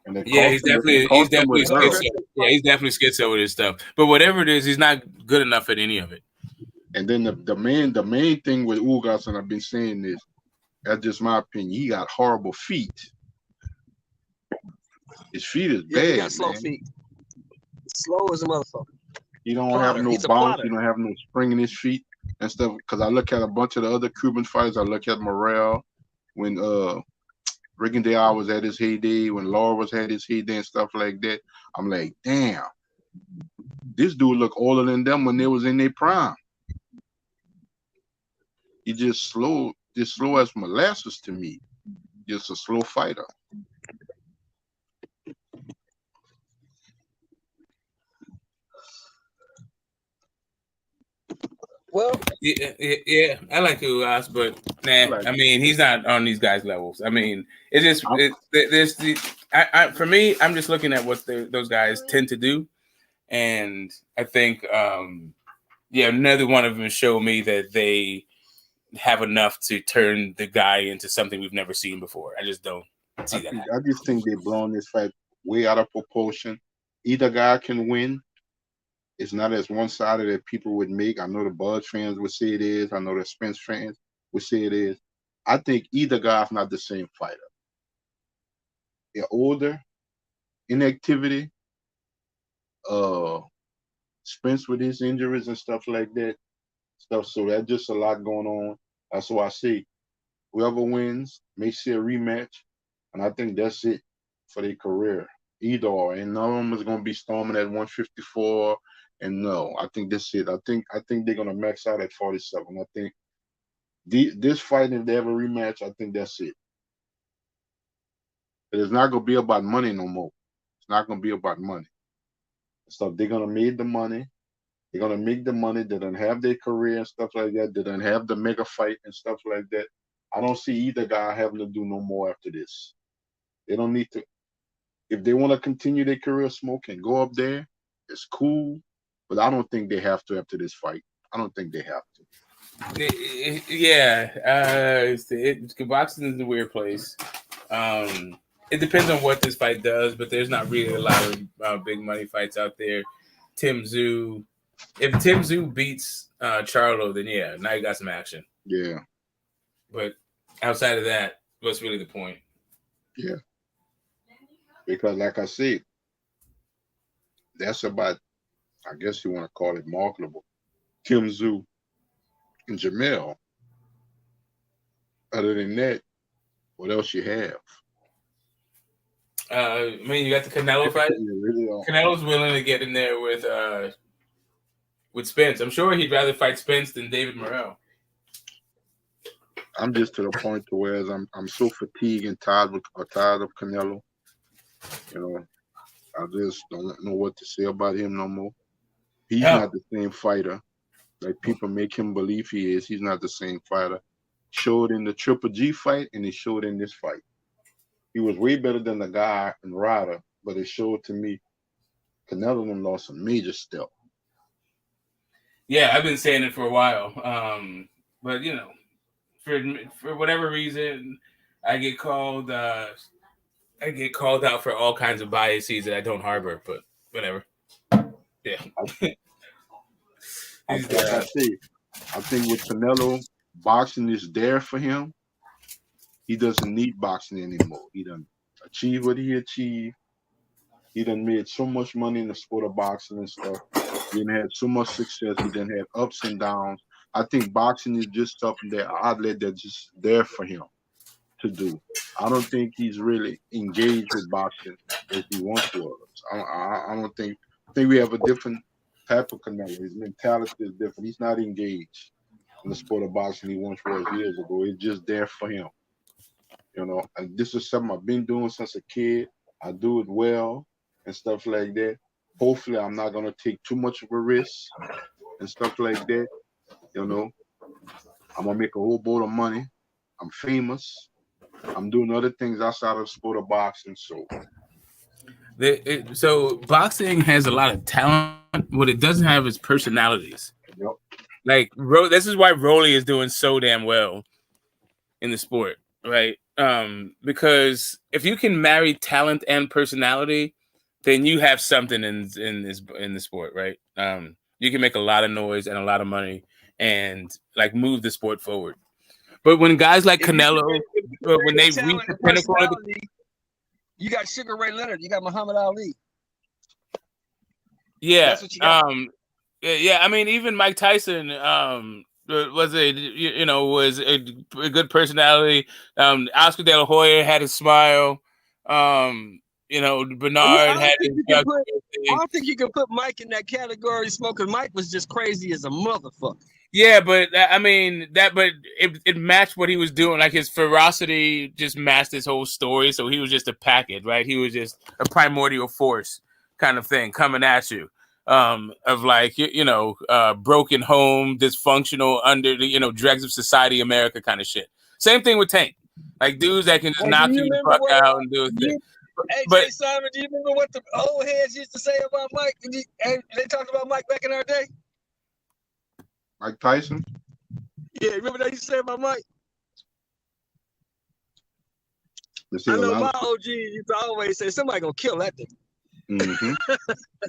Yeah, he's definitely schizo. Yeah, he's definitely schizo with his stuff. But whatever it is, he's not good enough at any of it. And then the main thing with Ugas, and I've been saying this, That's just my opinion. He got horrible feet. His feet is Yeah, he bad, got slow man. feet. Slow as a motherfucker. He don't have Plotter. no He's a bounce. plotter. He don't have no spring in his feet and stuff. Because I look at a bunch of the other Cuban fighters. I look at Morrell when Rigondeaux was at his heyday, when Law was had his heyday and stuff like that. I'm like, damn, this dude look older than them when they was in their prime. He just slow as molasses to me. Just a slow fighter. Well, yeah, I like Ugas, but nah, I mean, he's not on these guys' levels. I mean, it's just there's the for me, I'm just looking at what those guys tend to do, and I think neither one of them show me that they have enough to turn the guy into something we've never seen before. I just don't see that. I just think they're blowing this fight way out of proportion. Either guy can win. It's not as one-sided that people would make. I know the Bud fans would say it is. I know the Spence fans would say it is. I think either guy's not the same fighter. They're older, inactivity, Spence with his injuries and stuff like that. So that's just a lot going on. That's why I say whoever wins may see a rematch, and I think that's it for their career. Either or, and none of them is going to be storming at 154. And no, I think that's it. I think they're going to max out at 47. I think this fight, if they have a rematch, I think that's it. But it's not going to be about money no more. It's not going to be about money. So they're going to make the money. They're going to make the money. They don't have their career and stuff like that. They don't have the mega fight and stuff like that. I don't see either guy having to do no more after this. They don't need to. If they want to continue their career smoking, go up there. It's cool. But I don't think they have to after this fight. I don't think they have to. Boxing is a weird place. It depends on what this fight does, but there's not really a lot of big money fights out there. Tim Tszyu, if Tim Tszyu beats Charlo, then yeah, now you got some action. Yeah. But outside of that, what's really the point? Yeah. Because like I said, that's about, I guess you want to call it marketable. Tim Tszyu and Jamel. Other than that, what else you have? I mean, you got the Canelo fight. Canelo's willing to get in there with Spence. I'm sure he'd rather fight Spence than David Morrell. I'm just to the point to where I'm so fatigued and tired of Canelo. You know, I just don't know what to say about him no more. He's not the same fighter like people make him believe he is. He's not the same fighter. Showed in the Triple G fight, and he showed in this fight. He was way better than the guy in Ryder, but it showed to me Canelo lost a major step. Yeah, I've been saying it for a while. But you know, for whatever reason, I get called out for all kinds of biases that I don't harbor, but whatever. Yeah. I think with Canelo, boxing is there for him. He doesn't need boxing anymore. He done achieved what he achieved. He done made so much money in the sport of boxing and stuff. He done had so much success. He done had ups and downs. I think boxing is just something that outlet that's just there for him to do. I don't think he's really engaged with boxing as he once was. I don't think. I think we have a different type of Canelo. His mentality is different. He's not engaged in the sport of boxing he once was years ago. It's just there for him. You know, and this is something I've been doing since a kid. I do it well and stuff like that. Hopefully, I'm not going to take too much of a risk and stuff like that. You know, I'm going to make a whole boat of money. I'm famous. I'm doing other things outside of the sport of boxing. So boxing has a lot of talent. What it doesn't have is personalities. Yep. Like, this is why Rolly is doing so damn well in the sport, right? Because if you can marry talent and personality, then you have something in the sport, right? You can make a lot of noise and a lot of money and like move the sport forward. But when guys like If you Canelo, when they reach talent the and pinnacle of the, personality, you got Sugar Ray Leonard, you got Muhammad Ali. yeah, That's what you got. yeah. I mean, even Mike Tyson was was a good personality. Oscar De La Hoya had a smile. Bernard had his I don't think you can put Mike in that category. Smoking Mike was just crazy as a motherfucker. Yeah, but I mean but it matched what he was doing. Like his ferocity just matched his whole story. So he was just a packet, right? He was just a primordial force kind of thing coming at you. Of like broken home, dysfunctional, under the dregs of society, America kind of shit. Same thing with Tank, like dudes that can just knock you the fuck out and do a thing. Jay Simon, do you remember what the old heads used to say about Mike? And they talked about Mike back in our day. Mike Tyson. Yeah, remember they used to say about Mike? I know my OG used to always say somebody gonna kill that thing. Mm-hmm.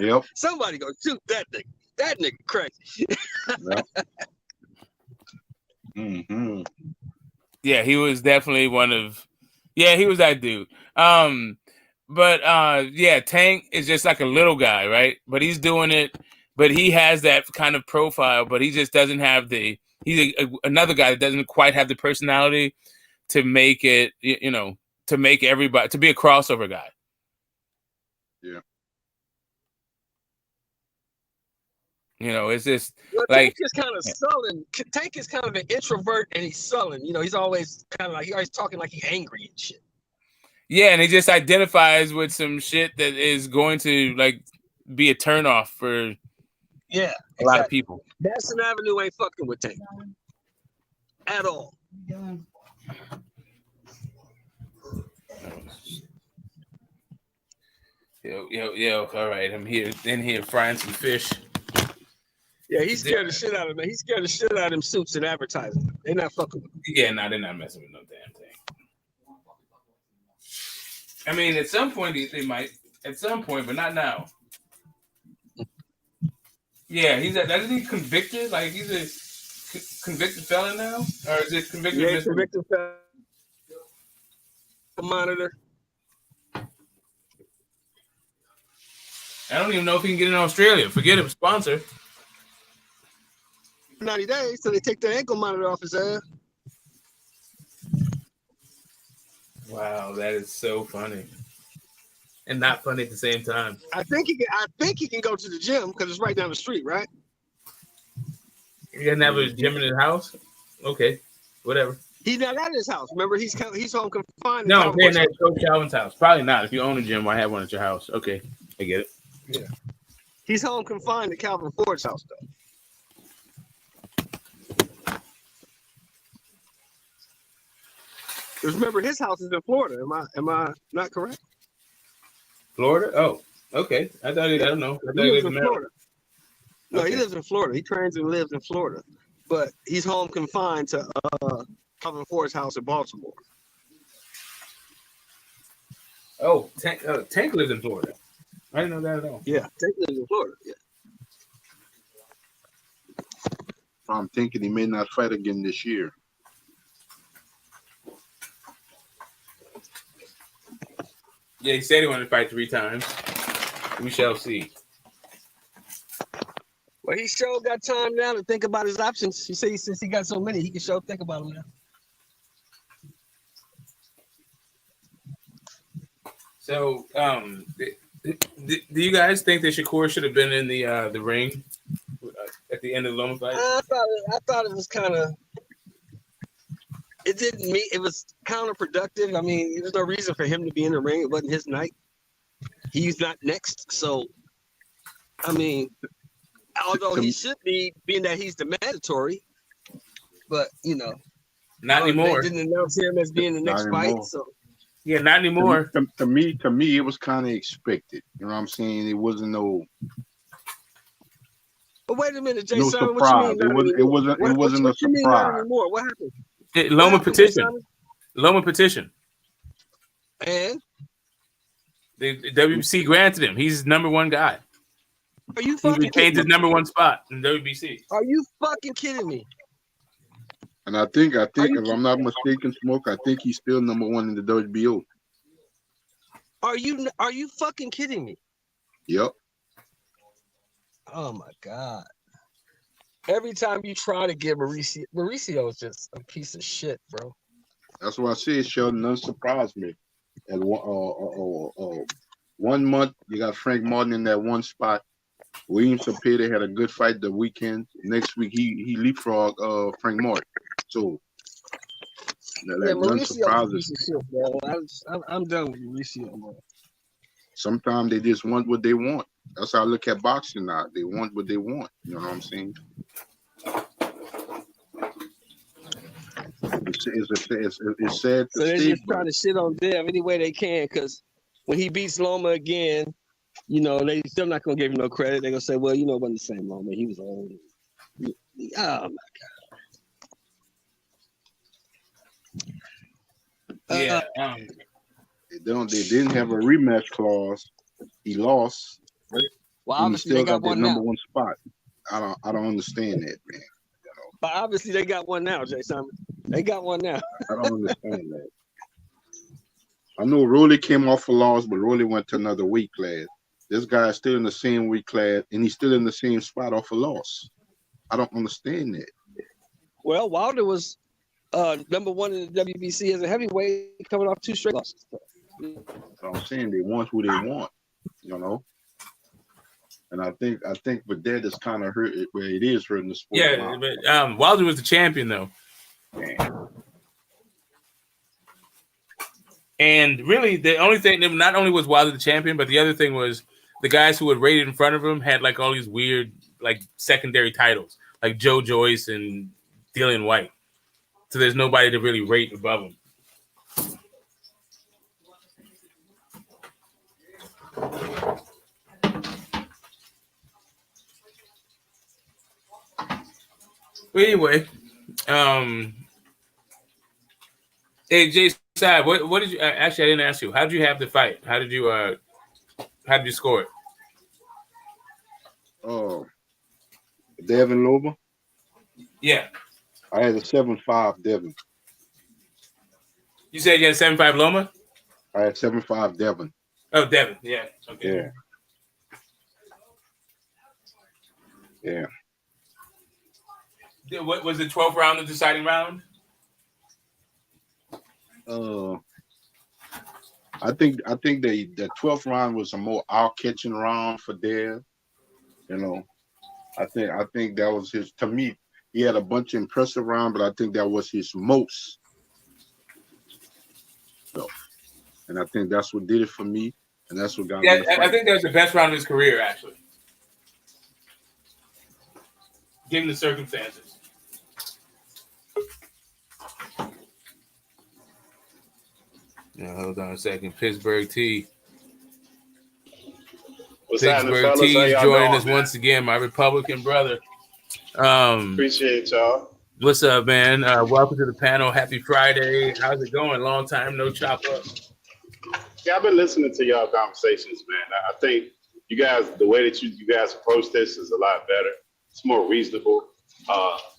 Yep. Somebody gonna shoot that thing. That nigga crazy. Yep. Mm-hmm. Yeah, he was definitely he was that dude. But Tank is just like a little guy, right? But he's doing it. But he has that kind of profile, but he just doesn't have he's another guy that doesn't quite have the personality to make it, to make everybody, to be a crossover guy. Yeah. It's just Tank is kind of sullen. Tank is kind of an introvert and he's sullen. He's always kind of like, he's always talking like he's angry and shit. Yeah, and he just identifies with some shit that is going to like be a turnoff for a lot of people. Madison Avenue ain't fucking with Tank at all. Yo, all right, I'm here frying some fish. Yeah, he's scared the shit out of me. He's scared the shit out of them suits and advertising. They're not fucking with him. Yeah, they're not messing with no damn thing. I mean, at some point they might. At some point, but not now. Yeah, isn't he convicted? Like he's a convicted felon now, or is it convicted? Yeah, convicted felon. Monitor. I don't even know if he can get in Australia. Forget it, sponsor. 90 days till they take the ankle monitor off his ass. Wow, that is so funny, and not funny at the same time. I think he can go to the gym because it's right down the street, right? He doesn't have a gym in his house. Okay, whatever. He's not at his house. Remember, he's home confined. No, I'm saying at Coach Calvin's house. Probably not. If you own a gym, why have one at your house? Okay, I get it. Yeah, he's home confined at Calvin Ford's house, though. Because remember, his house is in Florida. Am I not correct? Florida? Oh, okay. I don't know. I thought he lives in Florida. No, he lives in Florida. He trains and lives in Florida, but he's home confined to Calvin Ford's house in Baltimore. Oh, Tank lives in Florida. I didn't know that at all. Yeah, Tank lives in Florida. Yeah. I'm thinking he may not fight again this year. Yeah, he said he wanted to fight 3 times. We shall see. Well, he sure got time now to think about his options. He said since he got so many, he can sure think about them now. So, do you guys think that Shakur should have been in the ring at the end of the Loma fight? I thought it was kind of. It didn't mean it was counterproductive. I mean, there's no reason for him to be in the ring. It wasn't his night. He's not next. So, I mean, although he should be, being that he's the mandatory, but not anymore. They didn't announce him as being the next fight. So, yeah, not anymore. To me, it was kind of expected. You know what I'm saying? It wasn't no. But wait a minute, Jay. No Simon, surprise. What you mean, It wasn't a what you mean not surprise. anymore? What happened? Loma petition. Loma petition. And the WBC granted him. He's number 1 guy. Are you he fucking retained his number 1 spot in WBC. Are you fucking kidding me? And I think Are if you I'm not mistaken, Smoke, I think he's still number one in the WBO. are you fucking kidding me? Yep. Oh my god. Every time you try to get Mauricio is just a piece of shit, bro. That's why I say Sheldon doesn't surprise me. At 1 month, you got Frank Martin in that one spot. William Cepeda had a good fight the weekend. Next week, he leapfrogged Frank Martin. So Yeah, that doesn't Mauricio's a surprise piece us. of shit, bro. I'm done with Mauricio, bro. Sometimes they just want what they want. That's how I look at boxing now. They want what they want. You know what I'm saying? It's sad to So they're say, just but trying to shit on Dev any way they can, because when he beats Loma again, you know, they still not gonna give him no credit. They're gonna say, well, you know, it wasn't the same Loma. He was old. Oh my Yeah. they didn't have a rematch clause. He lost, well, and he obviously they still got got that one number now. one spot. I don't understand that, man. But obviously they got one now, Jay Simon. They got one now. I don't understand that. I know Rolly came off a loss, but Rolly went to another weight class. This guy's still in the same weight class, and he's still in the same spot off a loss. I don't understand that. Well, Wilder was number one in the WBC as a heavyweight, coming off 2 straight losses. So I'm saying they want who they want, you know. And I think with that it's kind of hurt it where it is hurting the sport. Yeah, but Wilder was the champion though. Man. And really, the only thing, not only was Wilder the champion, but the other thing was the guys who had rated in front of him had like all these weird, like secondary titles, like Joe Joyce and Dillian White. So there's nobody to really rate above him. But anyway, hey Jay Side, what did you actually? I didn't ask you. How did you have the fight? How did you score it? Oh, Devin Loma. Yeah, I had a 7-5 Devin. you said you had 7-5 Loma. I had 7-5 Devin. Oh, Devin. Yeah. Okay. Yeah. What was the 12th round, the deciding round? I think the 12th round was a more eye-catching round for Dev. You know, I think that was his. To me, he had a bunch of impressive rounds, but I think that was his most. So, and I think that's what did it for me, and that's what got me. Yeah, I think that was the best round of his career, actually, given the circumstances. Now, hold on a second. Pittsburgh T. What's happening, Pittsburgh fellas? T How is y'all joining doing, us man? once again, my Republican brother. Appreciate y'all. What's up, man? Welcome to the panel. Happy Friday. How's it going? Long time no chop up. Yeah, I've been listening to y'all conversations, man. I think you guys, the way that you guys approach this is a lot better. It's more reasonable.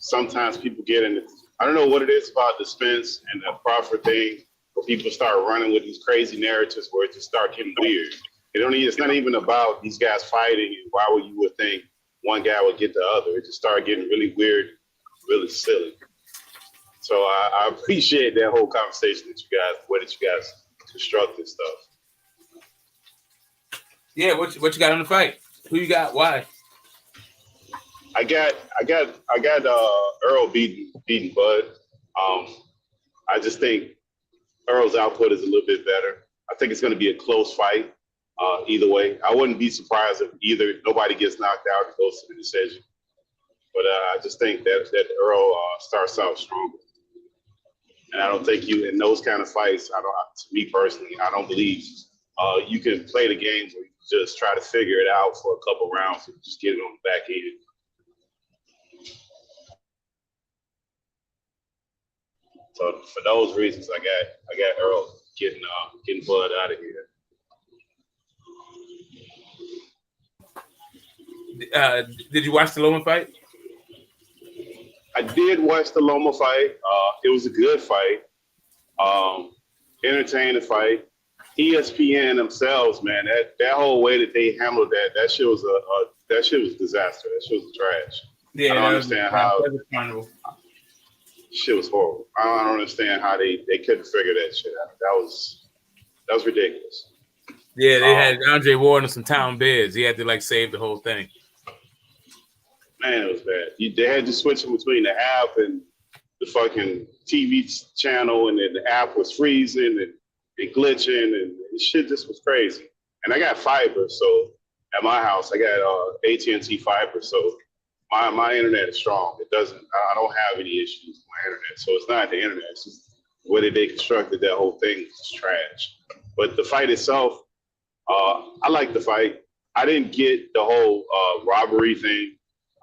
Sometimes people get in it. I don't know what it is about the Spence and the Crawford thing, where people start running with these crazy narratives where it just start getting weird. It's not even about these guys fighting and why you would think one guy would get the other. It just started getting really weird, really silly. So I appreciate that whole conversation that you guys, the way that you guys construct this stuff. Yeah, what you got on the fight? Who you got? Why? I got Errol beating Bud. I just think Errol's output is a little bit better. I think it's going to be a close fight either way. I wouldn't be surprised if nobody gets knocked out and goes to the decision. But I just think that Errol starts out stronger. And I don't think in those kind of fights, to me personally, I don't believe you can play the games where you just try to figure it out for a couple rounds and just get it on the back end. So for those reasons, I got Errol getting Bud out of here. Did you watch the Loman fight? I did watch the Loma fight. It was a good fight. Entertaining fight. ESPN themselves, man, that whole way that they handled that shit was that shit was disaster. That shit was trash. Yeah, I don't that understand how was carnival. shit was horrible. I don't understand how they couldn't figure that shit out. That was ridiculous. Yeah, they had Andre Ward on some town beds. He had to like save the whole thing. Man, it was bad. They had to switch in between the app and the fucking TV channel, and then the app was freezing and glitching, and shit just was crazy. And I got fiber, so at my house I got AT&T fiber, so my internet is strong. It doesn't. I don't have any issues with my internet, so it's not the internet. It's just the way that they constructed that whole thing is trash. But the fight itself, I like the fight. I didn't get the whole robbery thing.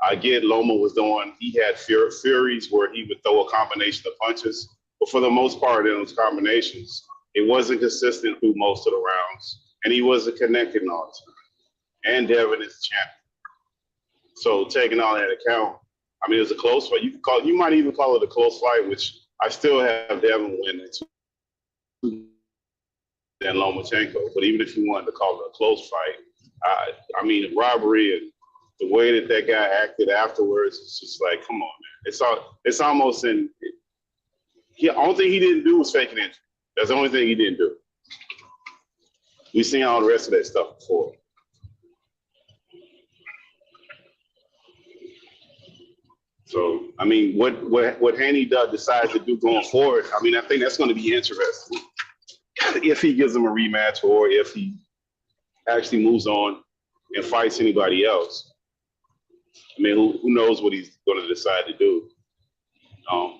I get Loma was doing, he had furies where he would throw a combination of punches. But for the most part, in those combinations, it wasn't consistent through most of the rounds. And he wasn't connecting all the time. And Devin is the champion. So taking all that account, I mean, it was a close fight. You might even call it a close fight, which I still have Devin winning than Lomachenko. But even if you wanted to call it a close fight, I mean, robbery and the way that guy acted afterwards, it's just like, come on, man. It's almost in. The only thing he didn't do was fake an injury. That's the only thing he didn't do. We've seen all the rest of that stuff before. So, I mean, what Haney decides to do going forward, I mean, I think that's going to be interesting. If he gives him a rematch or if he actually moves on and fights anybody else. I mean, who knows what he's going to decide to do. I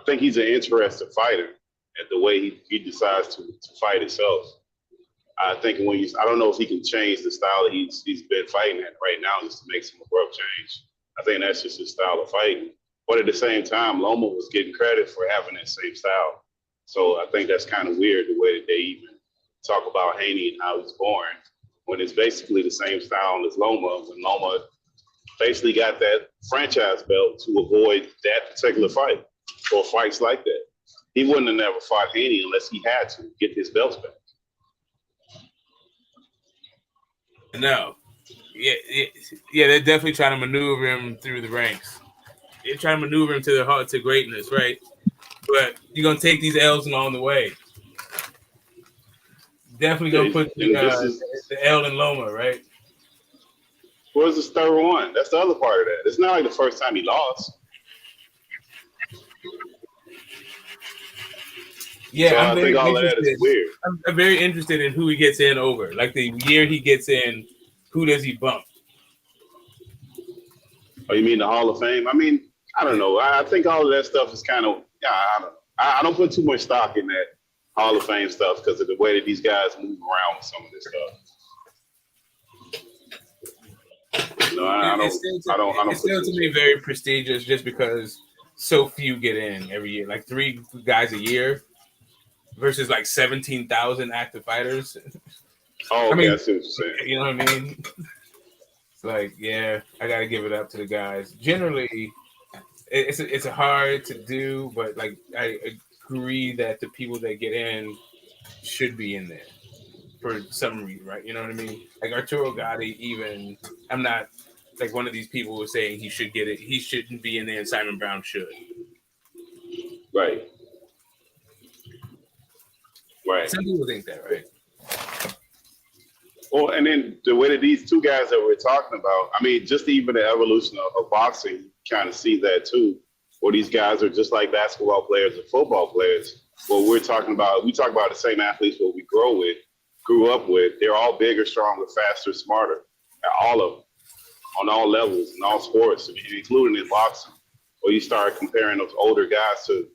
think he's an interesting fighter at the way he decides to fight himself. I think I don't know if he can change the style that he's been fighting at right now just to make some abrupt change. I think that's just his style of fighting. But at the same time, Loma was getting credit for having that same style. So I think that's kind of weird the way that they even talk about Haney and how he's born when it's basically the same style as Loma. When Loma basically got that franchise belt to avoid that particular fight or fights like that. He wouldn't have never fought Haney unless he had to get his belts back. No. Yeah, they're definitely trying to maneuver him through the ranks. They're trying to maneuver him to greatness, right? But you're going to take these L's along the way. Definitely going to put the L in Loma, right? Where's the third one? That's the other part of that. It's not like the first time he lost. Yeah, so I think all of that is weird. I'm very interested in who he gets in over. Like the year he gets in, who does he bump? Oh, you mean the Hall of Fame? I mean, I don't know. I think all of that stuff is kind of, I don't put too much stock in that Hall of Fame stuff because of the way that these guys move around with some of this stuff. No, I don't. It's still to me very prestigious just because so few get in every year. Like 3 guys a year versus like 17,000 active fighters. Oh, I mean, I see what you're saying. You know what I mean? It's like, yeah, I got to give it up to the guys. Generally, it's hard to do, but like I agree that the people that get in should be in there for some reason, right? You know what I mean? Like Arturo Gatti, even I'm not like one of these people who are saying he should get it. He shouldn't be in there, and Simon Brown should. Right. Some people think that, right? Well, and then the way that these two guys that we're talking about, I mean, just even the evolution of boxing, you kind of see that too, where these guys are just like basketball players and football players. What we talk about the same athletes what we grew up with. They're all bigger, stronger, faster, smarter, all of them, on all levels, in all sports, including in boxing. Where you start comparing those older guys to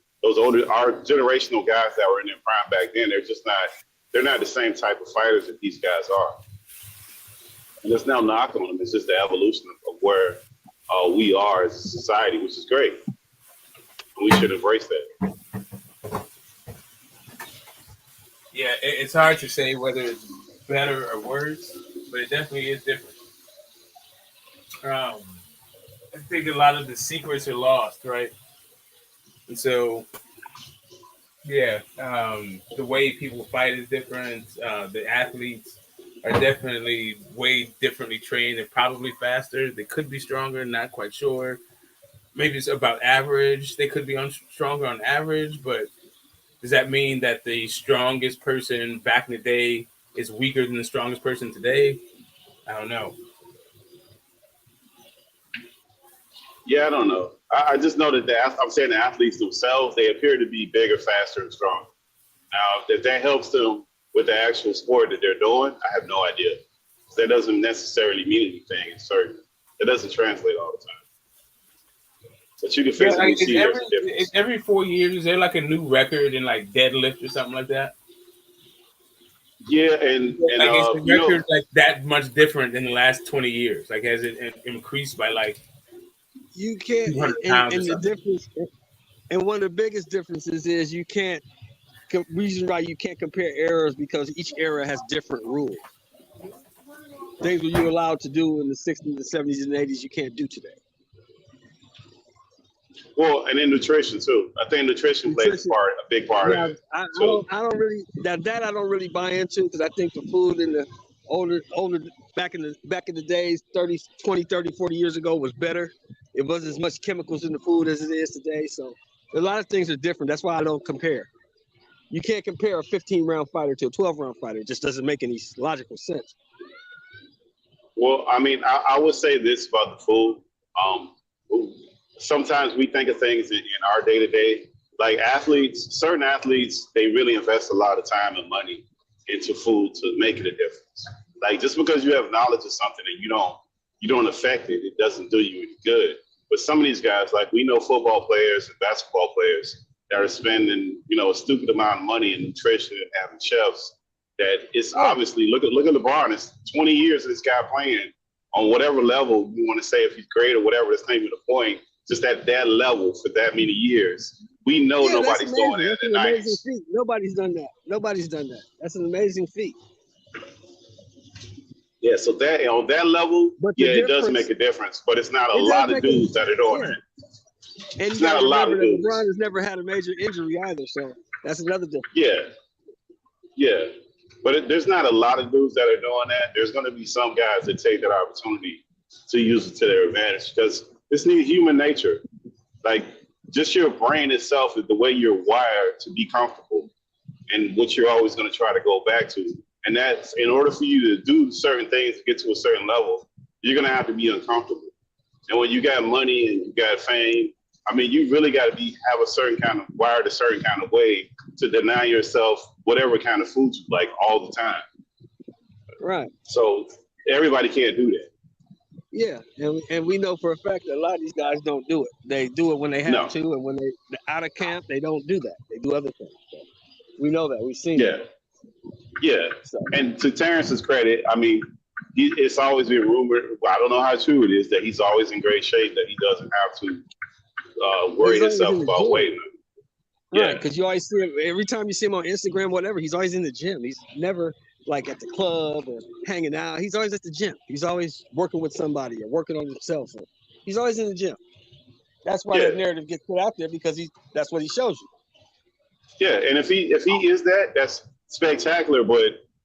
our generational guys that were in their prime back then. They're not the same type of fighters that these guys are. And there's no knock on them. It's just the evolution of where we are as a society, which is great. We should embrace that. Yeah, it's hard to say whether it's better or worse, but it definitely is different. think a lot of the secrets are lost, right? And so, yeah, the way people fight is different. The athletes are definitely way differently trained and probably faster. They could be stronger, not quite sure. Maybe it's about average. They could be stronger on average, but does that mean that the strongest person back in the day is weaker than the strongest person today? I don't know. Yeah, I don't know. I just know that I'm saying the athletes themselves, they appear to be bigger, faster, and stronger. Now, if that helps them with the actual sport that they're doing, I have no idea. That doesn't necessarily mean anything. It's certain. It doesn't translate all the time. But you can physically see there's a difference. Every 4 years, is there like a new record in like deadlift or something like that? Yeah, and like is the record like that much different in the last 20 years? Like has it increased by like you can't 200 pounds and or the something? difference and one of the biggest differences is you can't reason why you can't compare eras because each era has different rules. Things that you're allowed to do in the 60s, the 70s, and 80s you can't do today. Well, and then nutrition too. I think nutrition plays a big part of it. I don't really I don't really buy into because I think the food in the older back in the days 30, 20, 30, 40 years ago was better. It wasn't as much chemicals in the food as it is today. So a lot of things are different. That's why I don't compare. You can't compare a 15-round fighter to a 12-round fighter. It just doesn't make any logical sense. Well, I mean, I would say this about the food. Sometimes we think of things in our day-to-day, like certain athletes, they really invest a lot of time and money into food to make it a difference. Like just because you have knowledge of something and you don't affect it, it doesn't do you any good. But some of these guys, like we know football players and basketball players that are spending, a stupid amount of money in nutrition and having chefs that it's obviously, look at LeBron, it's 20 years of this guy playing on whatever level you want to say if he's great or whatever, that's not even the point. Just at that level for that many years. We know nobody's doing that in the 90s. Nobody's done that. That's an amazing feat. Yeah, so that on that level, it does make a difference, but it's not a lot of dudes that are doing it. And it's not a lot of dudes. LeBron has never had a major injury either, so that's another difference. Yeah. But there's not a lot of dudes that are doing that. There's going to be some guys that take that opportunity to use it to their advantage because it's human nature. Like just your brain itself is the way you're wired to be comfortable and what you're always going to try to go back to. And that's in order for you to do certain things to get to a certain level, you're going to have to be uncomfortable. And when you got money and you got fame, I mean, you really got to have a certain kind of wired a certain kind of way to deny yourself whatever kind of food you like all the time. Right. So everybody can't do that. Yeah, and we know for a fact that a lot of these guys don't do it. They do it when they have to, and when they're out of camp, they don't do that. They do other things. So we know that. We've seen it. Yeah. So. And to Terrence's credit, I mean, it's always been rumored, I don't know how true it is, that he's always in great shape, that he doesn't have to worry himself about weight. Right, because you always see him, every time you see him on Instagram, whatever, he's always in the gym. He's never like at the club or hanging out. He's always at the gym. He's always working with somebody or working on himself. He's always in the gym. That's why that narrative gets put out there because that's what he shows you. Yeah, and if he is that, that's spectacular. But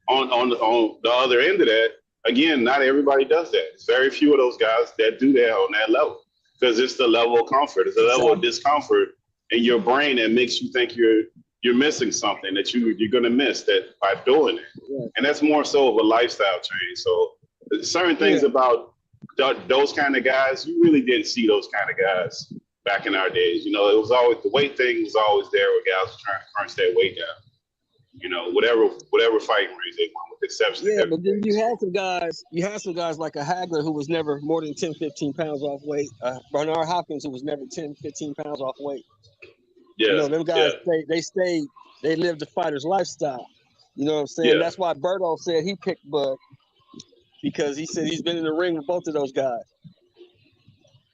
on the other end of that, again, not everybody does that. It's very few of those guys that do that on that level because it's the level of comfort. It's the level of discomfort in your brain that makes you think you're missing something that you're going to miss that by doing it. Yeah. And that's more so of a lifestyle change. So certain things about those kind of guys, you really didn't see those kind of guys back in our days. It was always, the weight thing was always there where guys were trying to crunch that weight down. Whatever fighting range they want, with the exception. Yeah, but then you had some guys like a Hagler who was never more than 10, 15 pounds off weight. Bernard Hopkins who was never 10, 15 pounds off weight. Yeah, them guys they lived the fighter's lifestyle. You know what I'm saying? That's why Berto said he picked Bud because he said he's been in the ring with both of those guys.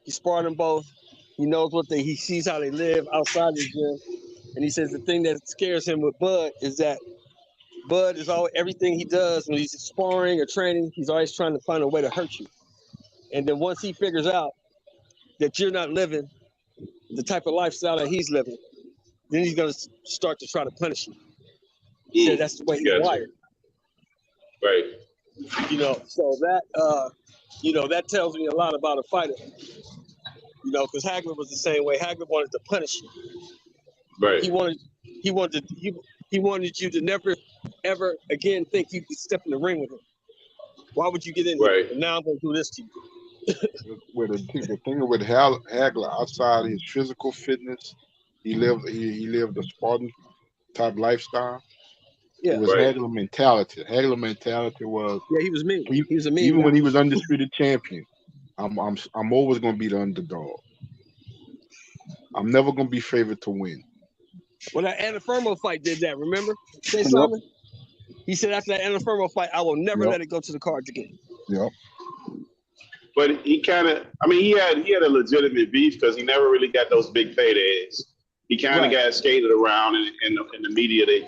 He sparred them both. He knows he sees how they live outside the gym. And he says the thing that scares him with Bud is that Bud is always, everything he does when he's sparring or training, he's always trying to find a way to hurt you. And then once he figures out that you're not living the type of lifestyle that he's living, then he's gonna start to try to punish you. He said that's the way he's wired. Right. You know, so that that tells me a lot about a fighter. You know, because Hagler was the same way. Hagler wanted to punish you. Right. He wanted you to never ever again think you could step in the ring with him. Why would you get in there? And now I'm gonna do this to you. The thing with Hagler, outside his physical fitness, he lived a Spartan type lifestyle. Yeah. It was Hagler mentality. Hagler mentality was he was mean. He was a mean even guy. when he was undisputed champion. I'm always gonna be the underdog. I'm never gonna be favored to win. Well, that Anafermo fight did that. Remember, say Simon? He said after that Anafermo fight, I will never let it go to the cards again. Yep. But he kind of, I mean, he had a legitimate beef because he never really got those big paydays. He kind of got skated around in the media. They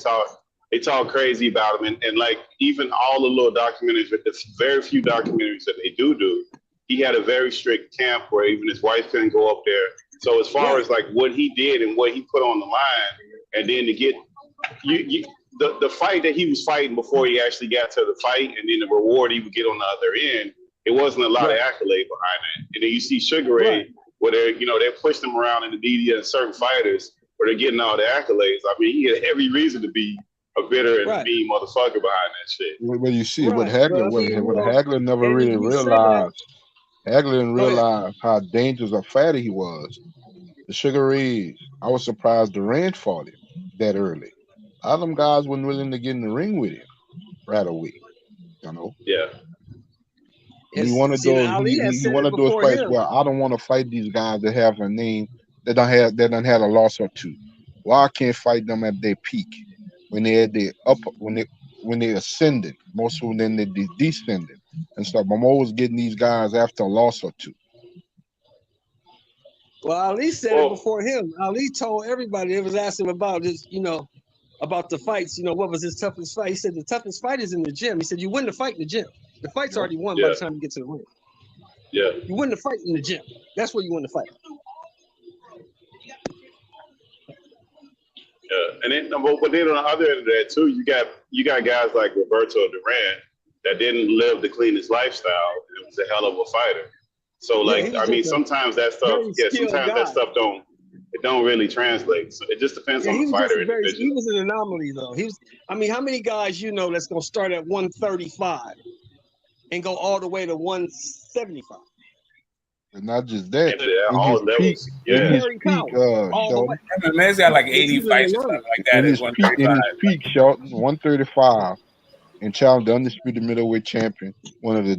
talk crazy about him, and like even all the little documentaries, but the very few documentaries that they do, he had a very strict camp where even his wife couldn't go up there. So as far as like what he did and what he put on the line, and then to get the fight that he was fighting before he actually got to the fight, and then the reward he would get on the other end, it wasn't a lot of accolade behind it. And then you see Sugar Ray, where they're pushing him around in the media and certain fighters where they're getting all the accolades. I mean, he had every reason to be a bitter and mean motherfucker behind that shit. Well, you see, what Hagler never really realized. Hagler didn't realize how dangerous a fighter he was. The Sugar Rays, I was surprised Durant fought him that early. A lot of them guys weren't willing to get in the ring with him right away. You know? Yeah. He one of those fights where I don't want to fight these guys that have a name that done had a loss or two. Well, I can't fight them at their peak when they're at their when they're ascending, most of them they're descending and stuff. I'm always getting these guys after a loss or two. Well, Ali said it before him. Ali told everybody that was asking about this, about the fights, what was his toughest fight? He said the toughest fight is in the gym. He said you win the fight in the gym. The fight's already won by the time you get to the ring. Yeah. You win the fight in the gym. That's where you win the fight. Yeah, and then but then on the other end of that too, you got guys like Roberto Duran that didn't live the cleanest lifestyle. It was a hell of a fighter. So sometimes that stuff don't really translate. So it just depends on the fighter. He was an anomaly though. How many guys that's gonna start at 135 and go all the way to 175? And not just that. All levels. Man's got like 80 fights or something like that. In his peak, Shelton, 135, and challenged the undisputed middleweight champion, one of the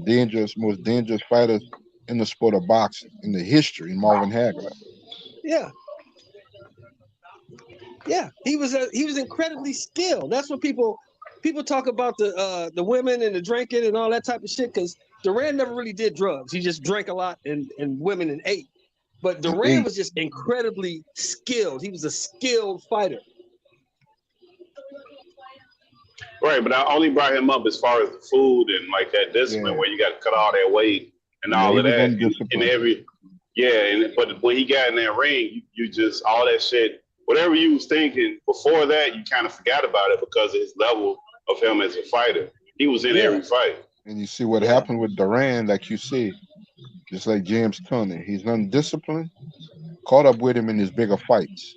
most dangerous fighters in the sport of boxing in the history, Marvin Hagler. Yeah. Yeah, he was incredibly skilled. That's what people talk about the women and the drinking and all that type of shit, because Duran never really did drugs. He just drank a lot and women and ate. But Duran was just incredibly skilled. He was a skilled fighter. Right, but I only brought him up as far as the food and like that discipline where you got to cut all that weight and all of that. But when he got in that ring, you just all that shit. Whatever you was thinking before that, you kind of forgot about it because of his level of him as a fighter. He was in every fight. And you see what happened with Duran, like you see, just like James Conner. He's undisciplined, caught up with him in his bigger fights.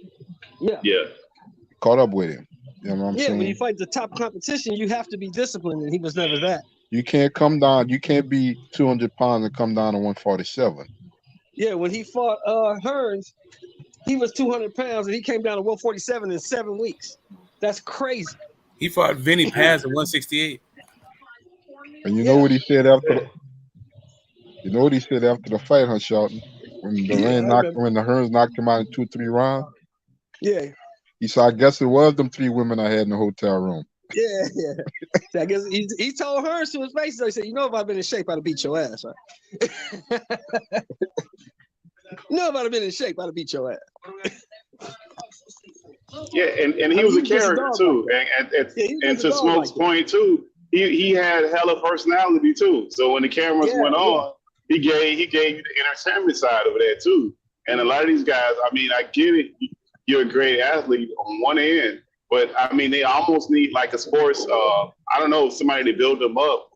Yeah. Caught up with him. You know what I'm saying? When you fight the top competition, you have to be disciplined, and he was never that. You can't come down. You can't be 200 pounds and come down to 147. Yeah, when he fought Hearns, he was 200 pounds, and he came down to 147 in 7 weeks. That's crazy. He fought Vinny Paz at 168. And you know what he said after? You know what he said after the fight, huh, Shelton? When the Hearns knocked him out in 2-3 rounds. Yeah. He said, "I guess it was them 3 women I had in the hotel room." Yeah. So I guess he told Hearns to his face. So he said, if I'd been in shape, I'd have beat your ass. Right? If I'd have been in shape, I'd have beat your ass. Yeah, and he was a character too. And to Smoke's point too, he had hella personality too. So when the cameras went on, he gave you the entertainment side over there too. And a lot of these guys, I mean, I get it. You're a great athlete on one end, but I mean, they almost need like a sports. I don't know, somebody to build them up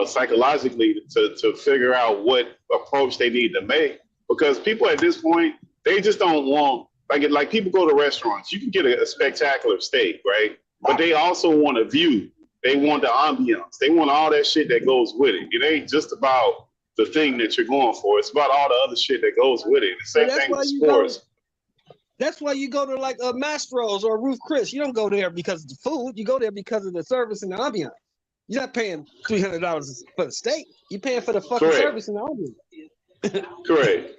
psychologically to figure out what approach they need to make. Because people at this point, they just don't want like people go to restaurants. You can get a spectacular steak, right? But they also want a view. They want the ambiance. They want all that shit that goes with it. It ain't just about the thing that you're going for. It's about all the other shit that goes with it. The same thing with sports. That's why you go to like a Mastro's or Ruth Chris. You don't go there because of the food. You go there because of the service and the ambiance. You're not paying $300 for the steak. You're paying for the fucking service and the ambiance. Correct.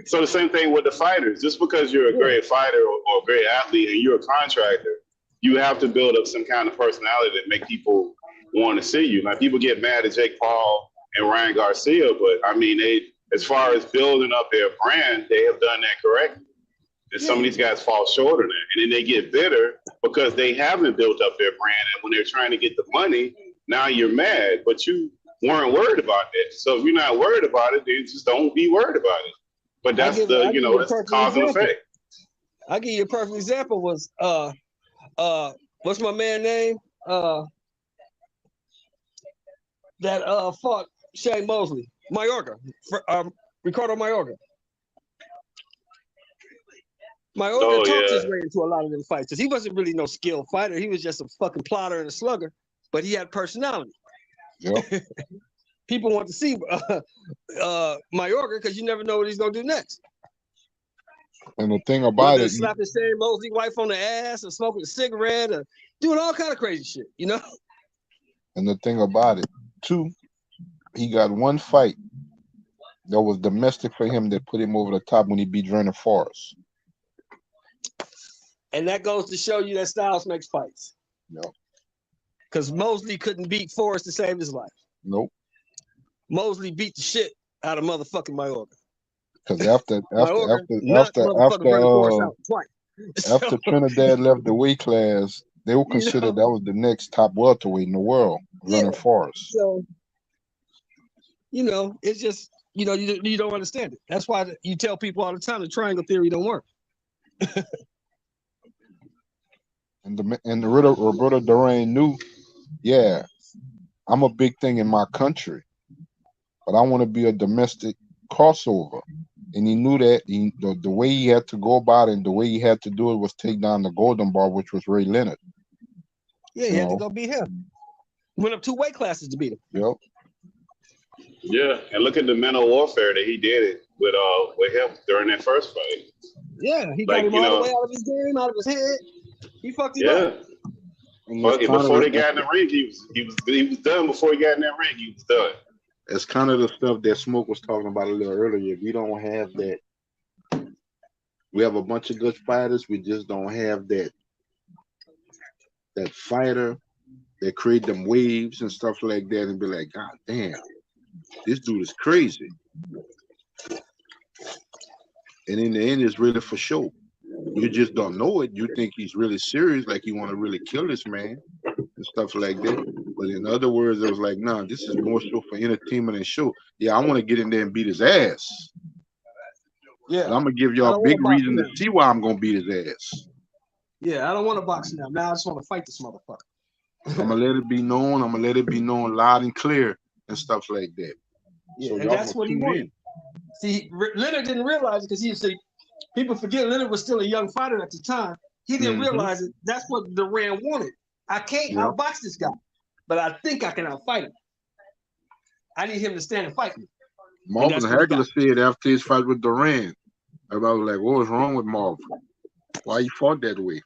So the same thing with the fighters. Just because you're a great fighter or a great athlete and you're a contractor, you have to build up some kind of personality that make people want to see you. Like people get mad at Jake Paul and Ryan Garcia, but I mean, as far as building up their brand, they have done that correctly. And some of these guys fall short of that. And then they get bitter because they haven't built up their brand. And when they're trying to get the money, now you're mad, but you weren't worried about that. So if you're not worried about it, then just don't be worried about it. But that's that's the cause and effect. I'll give you a perfect example was what's my man name? That fought Shane Mosley. Mayorga. Ricardo Mayorga. Mayorga talked his way into a lot of them fights because he wasn't really no skilled fighter. He was just a fucking plotter and a slugger, but he had personality. Yep. People want to see Mayorga because you never know what he's gonna do next. And the thing about Whether it, it's slapping Shane Mosley wife on the ass or smoking a cigarette or doing all kind of crazy shit, you know? and the thing about it, too, he got one fight that was domestic for him that put him over the top when he beat Vernon Forrest. And that goes to show you that styles makes fights. No. Because Mosley couldn't beat Forrest to save his life. Nope. Mosley beat the shit out of motherfucking Mayorga. Because after Trinidad left the weight class, they were considered that was the next top welterweight in the world, Vernon Forrest. So, it's just, you don't understand it. That's why you tell people all the time the triangle theory don't work. And Roberto Duran knew, yeah, I'm a big thing in my country, but I want to be a domestic crossover. And he knew that the way he had to go about it and the way he had to do it was take down the Golden Bar, which was Ray Leonard. Yeah, he had to go beat him. Went up 2 weight classes to beat him. Yep. Yeah, and look at the mental warfare that he did it with him during that first fight. Yeah, he got him all the way out of his game, out of his head. He fucked him up. Before they got in the ring, he was done. Before he got in that ring, he was done. It's kind of the stuff that Smoke was talking about a little earlier. We don't have that. We have a bunch of good fighters. We just don't have that fighter that create them waves and stuff like that and be like, God damn, this dude is crazy. And in the end, it's really for show. You just don't know it. You think he's really serious, like he want to really kill this man and stuff like that. But in other words, it was like, nah, this is more so for entertainment and show. Yeah, I want to get in there and beat his ass. Yeah, but I'm gonna give y'all a big reason to see why I'm gonna beat his ass. Yeah, I don't want to box now. Now I just want to fight this motherfucker. I'm gonna let it be known. I'm gonna let it be known loud and clear and stuff like that. Yeah, so and that's what he wanted. See, Leonard didn't realize it because people forget Leonard was still a young fighter at the time. He didn't realize it. That's what Duran wanted. I can't outbox this guy, but I think I can outfight him. I need him to stand and fight me. Marvin Hagler said after his fight with Duran, everybody was like, what was wrong with Marvin? Why he fought that way?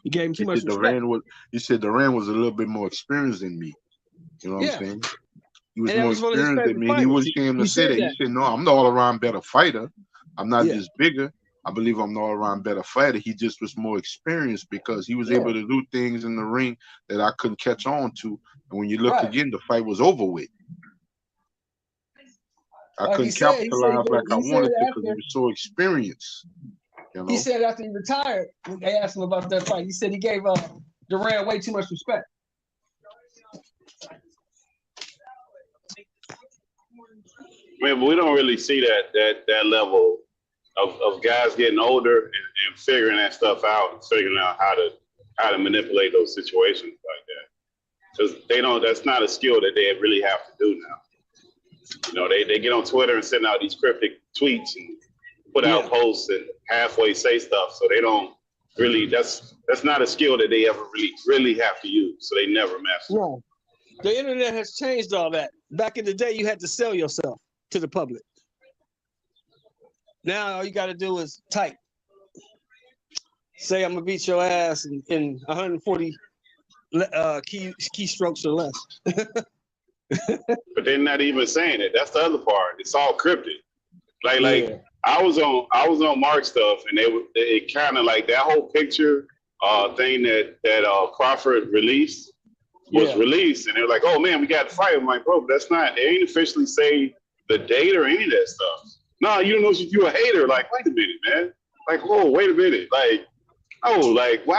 He gave him too much respect. He said Duran was a little bit more experienced than me. You know what I'm saying? He was more experienced than me. And he wasn't ashamed to say that. He said, no, I'm the all-around better fighter. I'm not just bigger. I believe I'm the all-around better fighter. He just was more experienced because he was able to do things in the ring that I couldn't catch on to. And when you look again, the fight was over with. I couldn't capitalize like I wanted to because he was so experienced. You know? He said after he retired, they asked him about that fight. He said he gave Duran way too much respect. Man, but we don't really see that level of guys getting older and figuring that stuff out and figuring out how to manipulate those situations like that. Because that's not a skill that they really have to do now. You know, they get on Twitter and send out these cryptic tweets and put out posts and halfway say stuff. So they don't really, that's not a skill that they ever really have to use. So they never master. No. The internet has changed all that. Back in the day, you had to sell yourself to the public. Now all you got to do is type. Say I'm gonna beat your ass in 140 keystrokes or less. But they're not even saying it. That's the other part. It's all cryptic. Like I was on Mark stuff, and it kind of like that whole picture thing that Crawford released was released, and they're like, "Oh man, we got to fight." I'm like, "Bro, that's not. They ain't officially say the date or any of that stuff." No, you don't know if you're a hater. Like, wait a minute, man. Like, whoa, wait a minute. Like, oh, like, why?